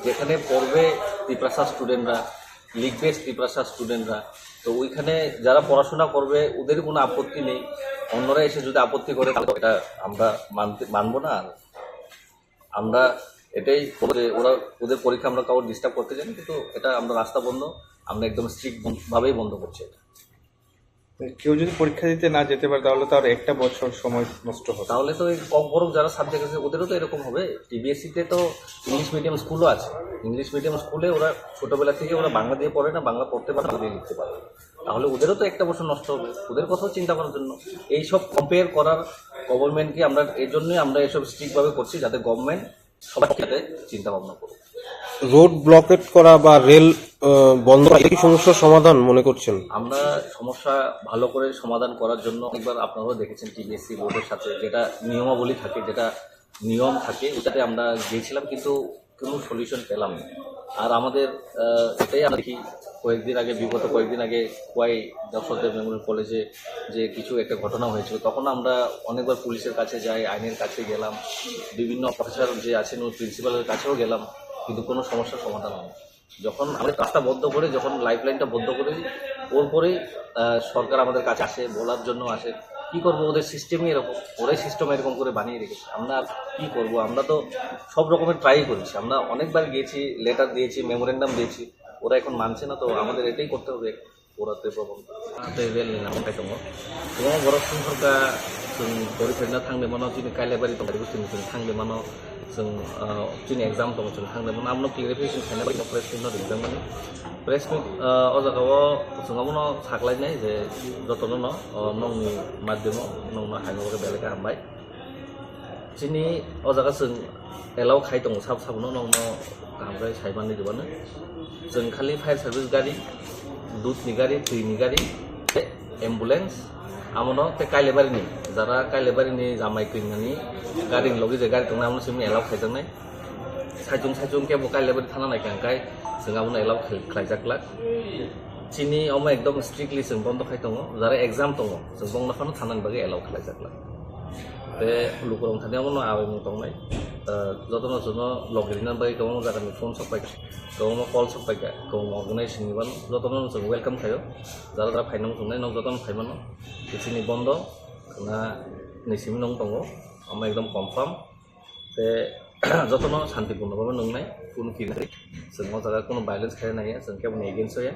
Speaker 8: যেখানে পড়বে ত্রিপ্রাসা স্টুডেন্টরা, লিখবে ত্রিপ্রাসা স্টুডেন্টরা, তো ওইখানে যারা পড়াশোনা করবে ওদের কোনো আপত্তি নেই, অন্যরা এসে যদি আপত্তি করে তাহলে এটা আমরা মানবো না। আর আমরা এটাই ওরা ওদের পরীক্ষা আমরা কাউর ডিস্টার্ব করতে চাই, কিন্তু এটা আমরা রাস্তা বন্ধ, আমরা একদম স্ট্রিক্ট ভাবেই বন্ধ করছি। এটা
Speaker 19: কেউ যদি পরীক্ষা দিতে না যেতে পারে তাহলে তো আর একটা বছর সময় নষ্ট হবে।
Speaker 8: তাহলে তো কম বরং যারা সাবজেক্ট আছে ওদেরও তো এরকম হবে। টিবিএসসিতে তো ইংলিশ মিডিয়াম স্কুলও আছে, ইংলিশ মিডিয়াম স্কুলে ওরা ছোটবেলা থেকে ওরা বাংলা দিয়ে পড়ে না, বাংলা পড়তে পারে, বাংলা দিয়ে লিখতে পারে, তাহলে ওদেরও তো একটা বছর নষ্ট হবে। ওদের কথাও চিন্তা করার জন্য এইসব কম্পেয়ার করার গভর্নমেন্টকে আমরা এই জন্যই আমরা এসব স্ট্রিক্টভাবে করছি, যাতে গভর্নমেন্ট সবার সাথে চিন্তা ভাবনা করুক।
Speaker 20: রোড ব্লকেট করা বা রেল বন্ধ এই সমস্যার সমাধান মনে করছেন?
Speaker 8: আমরা সমস্যা ভালো করে সমাধান করার জন্য একবার আপনারাও দেখেছেন টিবিএসসি বোর্ডের সাথে যেটা নিয়মাবলী থাকে, যেটা নিয়ম থাকে, ওটাতে আমরা গিয়েছিলাম, কিন্তু কোনো সলিউশন পেলাম না। আর আমাদের এটাই আমরা দেখি, বিগত কয়েকদিন আগে খোয়াই দর্শকদের মেমোরিয়াল কলেজে যে কিছু একটা ঘটনা হয়েছিল, তখন আমরা অনেকবার পুলিশের কাছে যাই, আইনের কাছে গেলাম, বিভিন্ন প্রফেসর যে আছেন ওই প্রিন্সিপালের কাছেও গেলাম, কিন্তু কোনো সমস্যার সমাধান হয় না। যখন আমাদের রাস্তা বন্ধ করে, যখন লাইফ লাইনটা বন্ধ করে ওর পরেই সরকার আমাদের কাছে আসে, বলার জন্য আসে। কী করবো, ওদের সিস্টেমই এরকম, ওরাই সিস্টেম এরকম করে বানিয়ে রেখেছে। আমরা আর কী করবো, আমরা তো সব রকমের ট্রাই করেছি, আমরা অনেকবার গিয়েছি, লেটার দিয়েছি, মেমোরেন্ডাম দিয়েছি, ওরা এখন মানছে না, তো আমাদের এটাই করতে হবে। ওরাতে প্রবলেম রেল নামটাই দङ गोबां बर' सुबुंफोरा जों फरायफेरना थांदोंमोन दिनै काइलाबारि दं बुस्थुनि थांदोंमोन जों दिनै एग्जाम दं जों थांदोंमोन आमनो क्लियरिफिकेशन खालामनाय बायदि प्रेस मिट दिदोंमोन प्रेस मिट अ जायगायाव जोंहाबो साग्लायनाय जे जतनो नंनि माध्यमाव नंनो हायनो बेलेगा हामबाय दिनै अ जायगा जों एलाव खाय दं साबनो नंनो गामफ्राय सायबानो दिबानो जों खालि फायर सार्भिस गारि दूधनि गारि दैनि गारि एम्बुलेंस आमनो ते काइलेबारिनि जरा काइलेबारिनि जामाय क्लिनिकनि गारिनि लगे जे गारि दं आमनो सिम एलाव खायजांनाय साइजों केबो काइलेबारि थाना नायखांखाय जों आमनो एलाव खायजाक्ला चिनि अमा एकदम स्ट्रिक्टलि जों बन्द खाय दङ जरा एग्जाम दङ जों बंगनाफानो थानानै बागै एलाव खायजाक्ला बे लुकुरं थानायावनो आबाय दंनाय जतनो जनो लगिरिना बाय दङ जागानि फन सफाय दङ कल सफाय दङ अर्गानाइजेशन निबान जतनो जों वेलकाम थायो जरा फाइनां दंनाय न जतनो फाइमानो बिथिनि बन्द ना निसिम नं दङ आमा एकदम कनफार्म बे যতन शान्तिपूर्णभावे नंनाय কোনো फिल्ड जों जायगा কোনো भाइलेन्स खाया नाया जों केवल एगेन्स्ट होया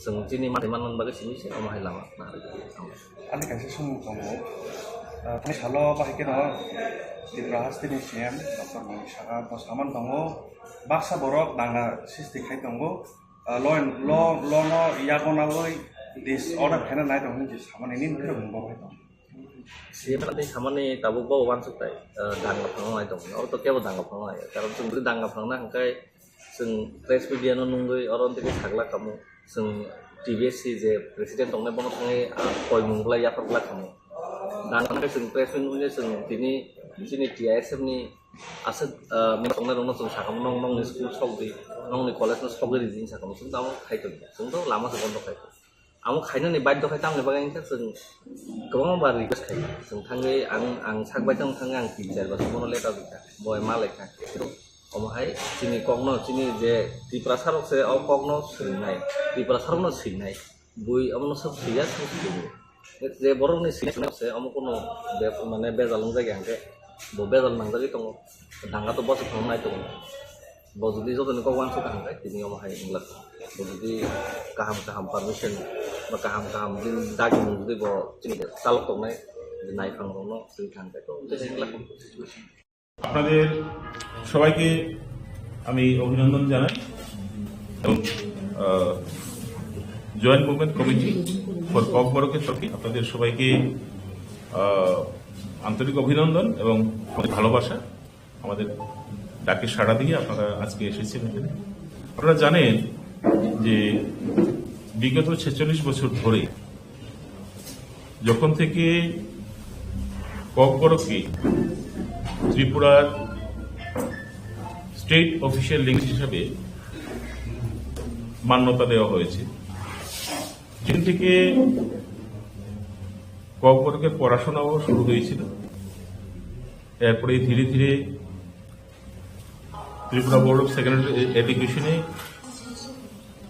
Speaker 8: जों दिनै मानन बागै सिनिसे अमाहाय लामा ना
Speaker 1: आंनि खायसे सम दङ थांनाय सालाव बाहायके दङ त्रिपुरा हास्टेलनि सिएम डक्टर मनिषा बसामान दङ बाक्सा बरक नांगा सिस्टि खाय दङ ल'नो यागनावै दिस अर्डार खाना नाय दङ जे सामाननि निफ्राय बुंबावबाय दं
Speaker 8: सिएमआदि खामानि दाबो वानसुथाय दांगा फांनाय दं अरथ' केवल दांगा फांनाय कारण जों जुदि दांगा फांना हांखाय जों प्रेस मिडियानो नंगै अरन्तिके सागला खामु जों टिबिएससि जे प्रेसिडेन्ट दंनाय बनो थाङै कय मुंग्ला याफाग्ला खामु दांगा जों प्रेस मिडिया जों दिनै जोंनि टिआइएसएफनि आसे दंनाय दङ जों साखामु नंनि स्कुल सकदि नंनि कलेजनि सकदि रिजिन साखामु जों दामो खायदों जोंथ' लामासो बन्द खायदों आं खायनानै बाध्य खाय तांनि बागैनि जों गोबां बार रिक्वेस्ट खायो जों थाङै आं सागबाय दं थाङै आं टिचार बा सुमन लेटार बिखा बय मा लेखा अमहाय जोंनि कग्न जोंनि जे त्रिपुरा सारकसे अ कग्न सैनाय त्रिपुरा सारकनो सैनाय बुइ अमनो सब सैया सैयो जे बर'नि सैनायसे अमकोनो बे माने बेजालुं जायगा हांके बो बेजाल नांजागै दङ दांगाथ' बस थांनाय दङ बो जुदि जदनि कगवान सो थांबाय दिनै अमहाय इंग्लास बो जुदि गाहाम पारमिशन बा गाहाम दिन दागि मुं जुदि बो जोंनि चालक दंनाय नायफांनो जों थांबाय तो इंग्लास सिचुएशन
Speaker 9: আপনাদের সবাইকে আমি অভিনন্দন জানাই এবং জয়েন্ট মুভমেন্ট কমিটি ফর ককবরকের তরফে আপনাদের সবাইকে আন্তরিক অভিনন্দন এবং ভালোবাসা আমাদের ডাকে সাড়া দিয়ে আপনারা আজকে এসেছেন এখানে আপনারা জানেন যে বিগত 46 বছর ধরে যখন থেকে ককবরককে ত্রিপুরার স্টেট অফিসিয়াল ল্যাঙ্গুয়েজ হিসাবে মান্যতা দেওয়া হয়েছে যেখান থেকে ককবরকের পড়াশোনাও শুরু হয়েছিল এরপরে ধীরে ধীরে ত্রিপুরা বোর্ড অফ সেকেন্ডারি এডুকেশনে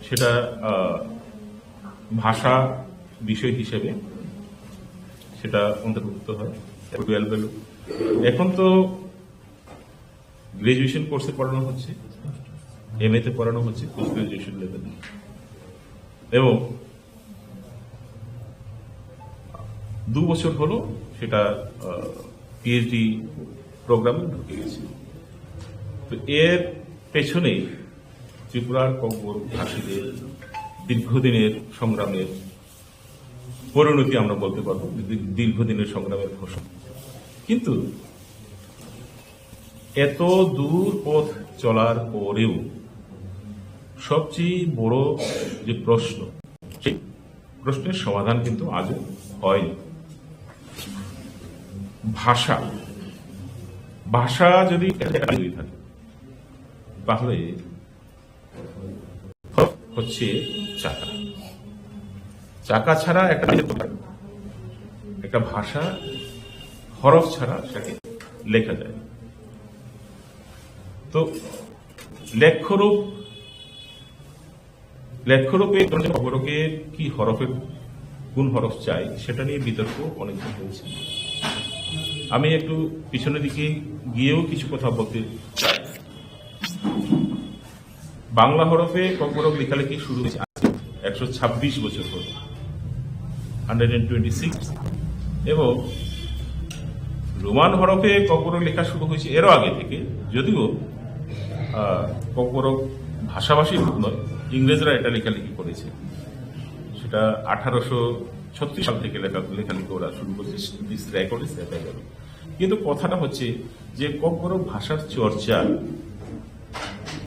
Speaker 9: সেটা ভাষা বিষয় হিসেবে সেটা অন্তর্ভুক্ত হয় 12 এখন তো গ্রাজুয়েশন কোর্সে পড়ানো হচ্ছে এমএ তে পড়ানো হচ্ছে পোস্ট গ্রাজুয়েশন লেভেলে এবং 2 বছর হলো সেটা পিএইচডি প্রোগ্রামে ঢুকে গেছে তো এর পেছনে ত্রিপুরার ককবরক ভাষীদের দীর্ঘদিনের সংগ্রামের পরিণতি আমরা বলতে পারবো দীর্ঘদিনের সংগ্রামের ফসল কিন্তু এত দূর পথ চলার পরেও সবচেয়ে বড় যে প্রশ্ন সেই প্রশ্নের সমাধান কিন্তু আজও হয়নি ভাষা যদি থাকে তাহলে হচ্ছে চাকা ছাড়া একটা ভাষা হরফ ছাড়া সেটাকে লেখা যায় তো লেখ্যরূপে ককবরকের কি হরফের কোন হরফ চাই সেটা নিয়ে বিতর্ক অনেকদিন হয়েছে আমি একটু পিছনের দিকে গিয়েও কিছু কথা বলতে চাই বাংলা হরফে ককবরক লেখালেখি শুরু হয়েছে 126 বছর হলো 126 এবং রোমান হরফে ককবরক লেখা শুরু হয়েছে এরও আগে থেকে যদিও ককবরক ভাষাভাষী রূপ নয় ইংরেজরা এটা লেখালেখি করেছে সেটা 1836 সাল থেকে লেখালেখি ওরা শুরু করেছে দিস রেকর্ড ইজ অ্যাভেলেবল কিন্তু কথাটা হচ্ছে যে ককবরক ভাষার চর্চা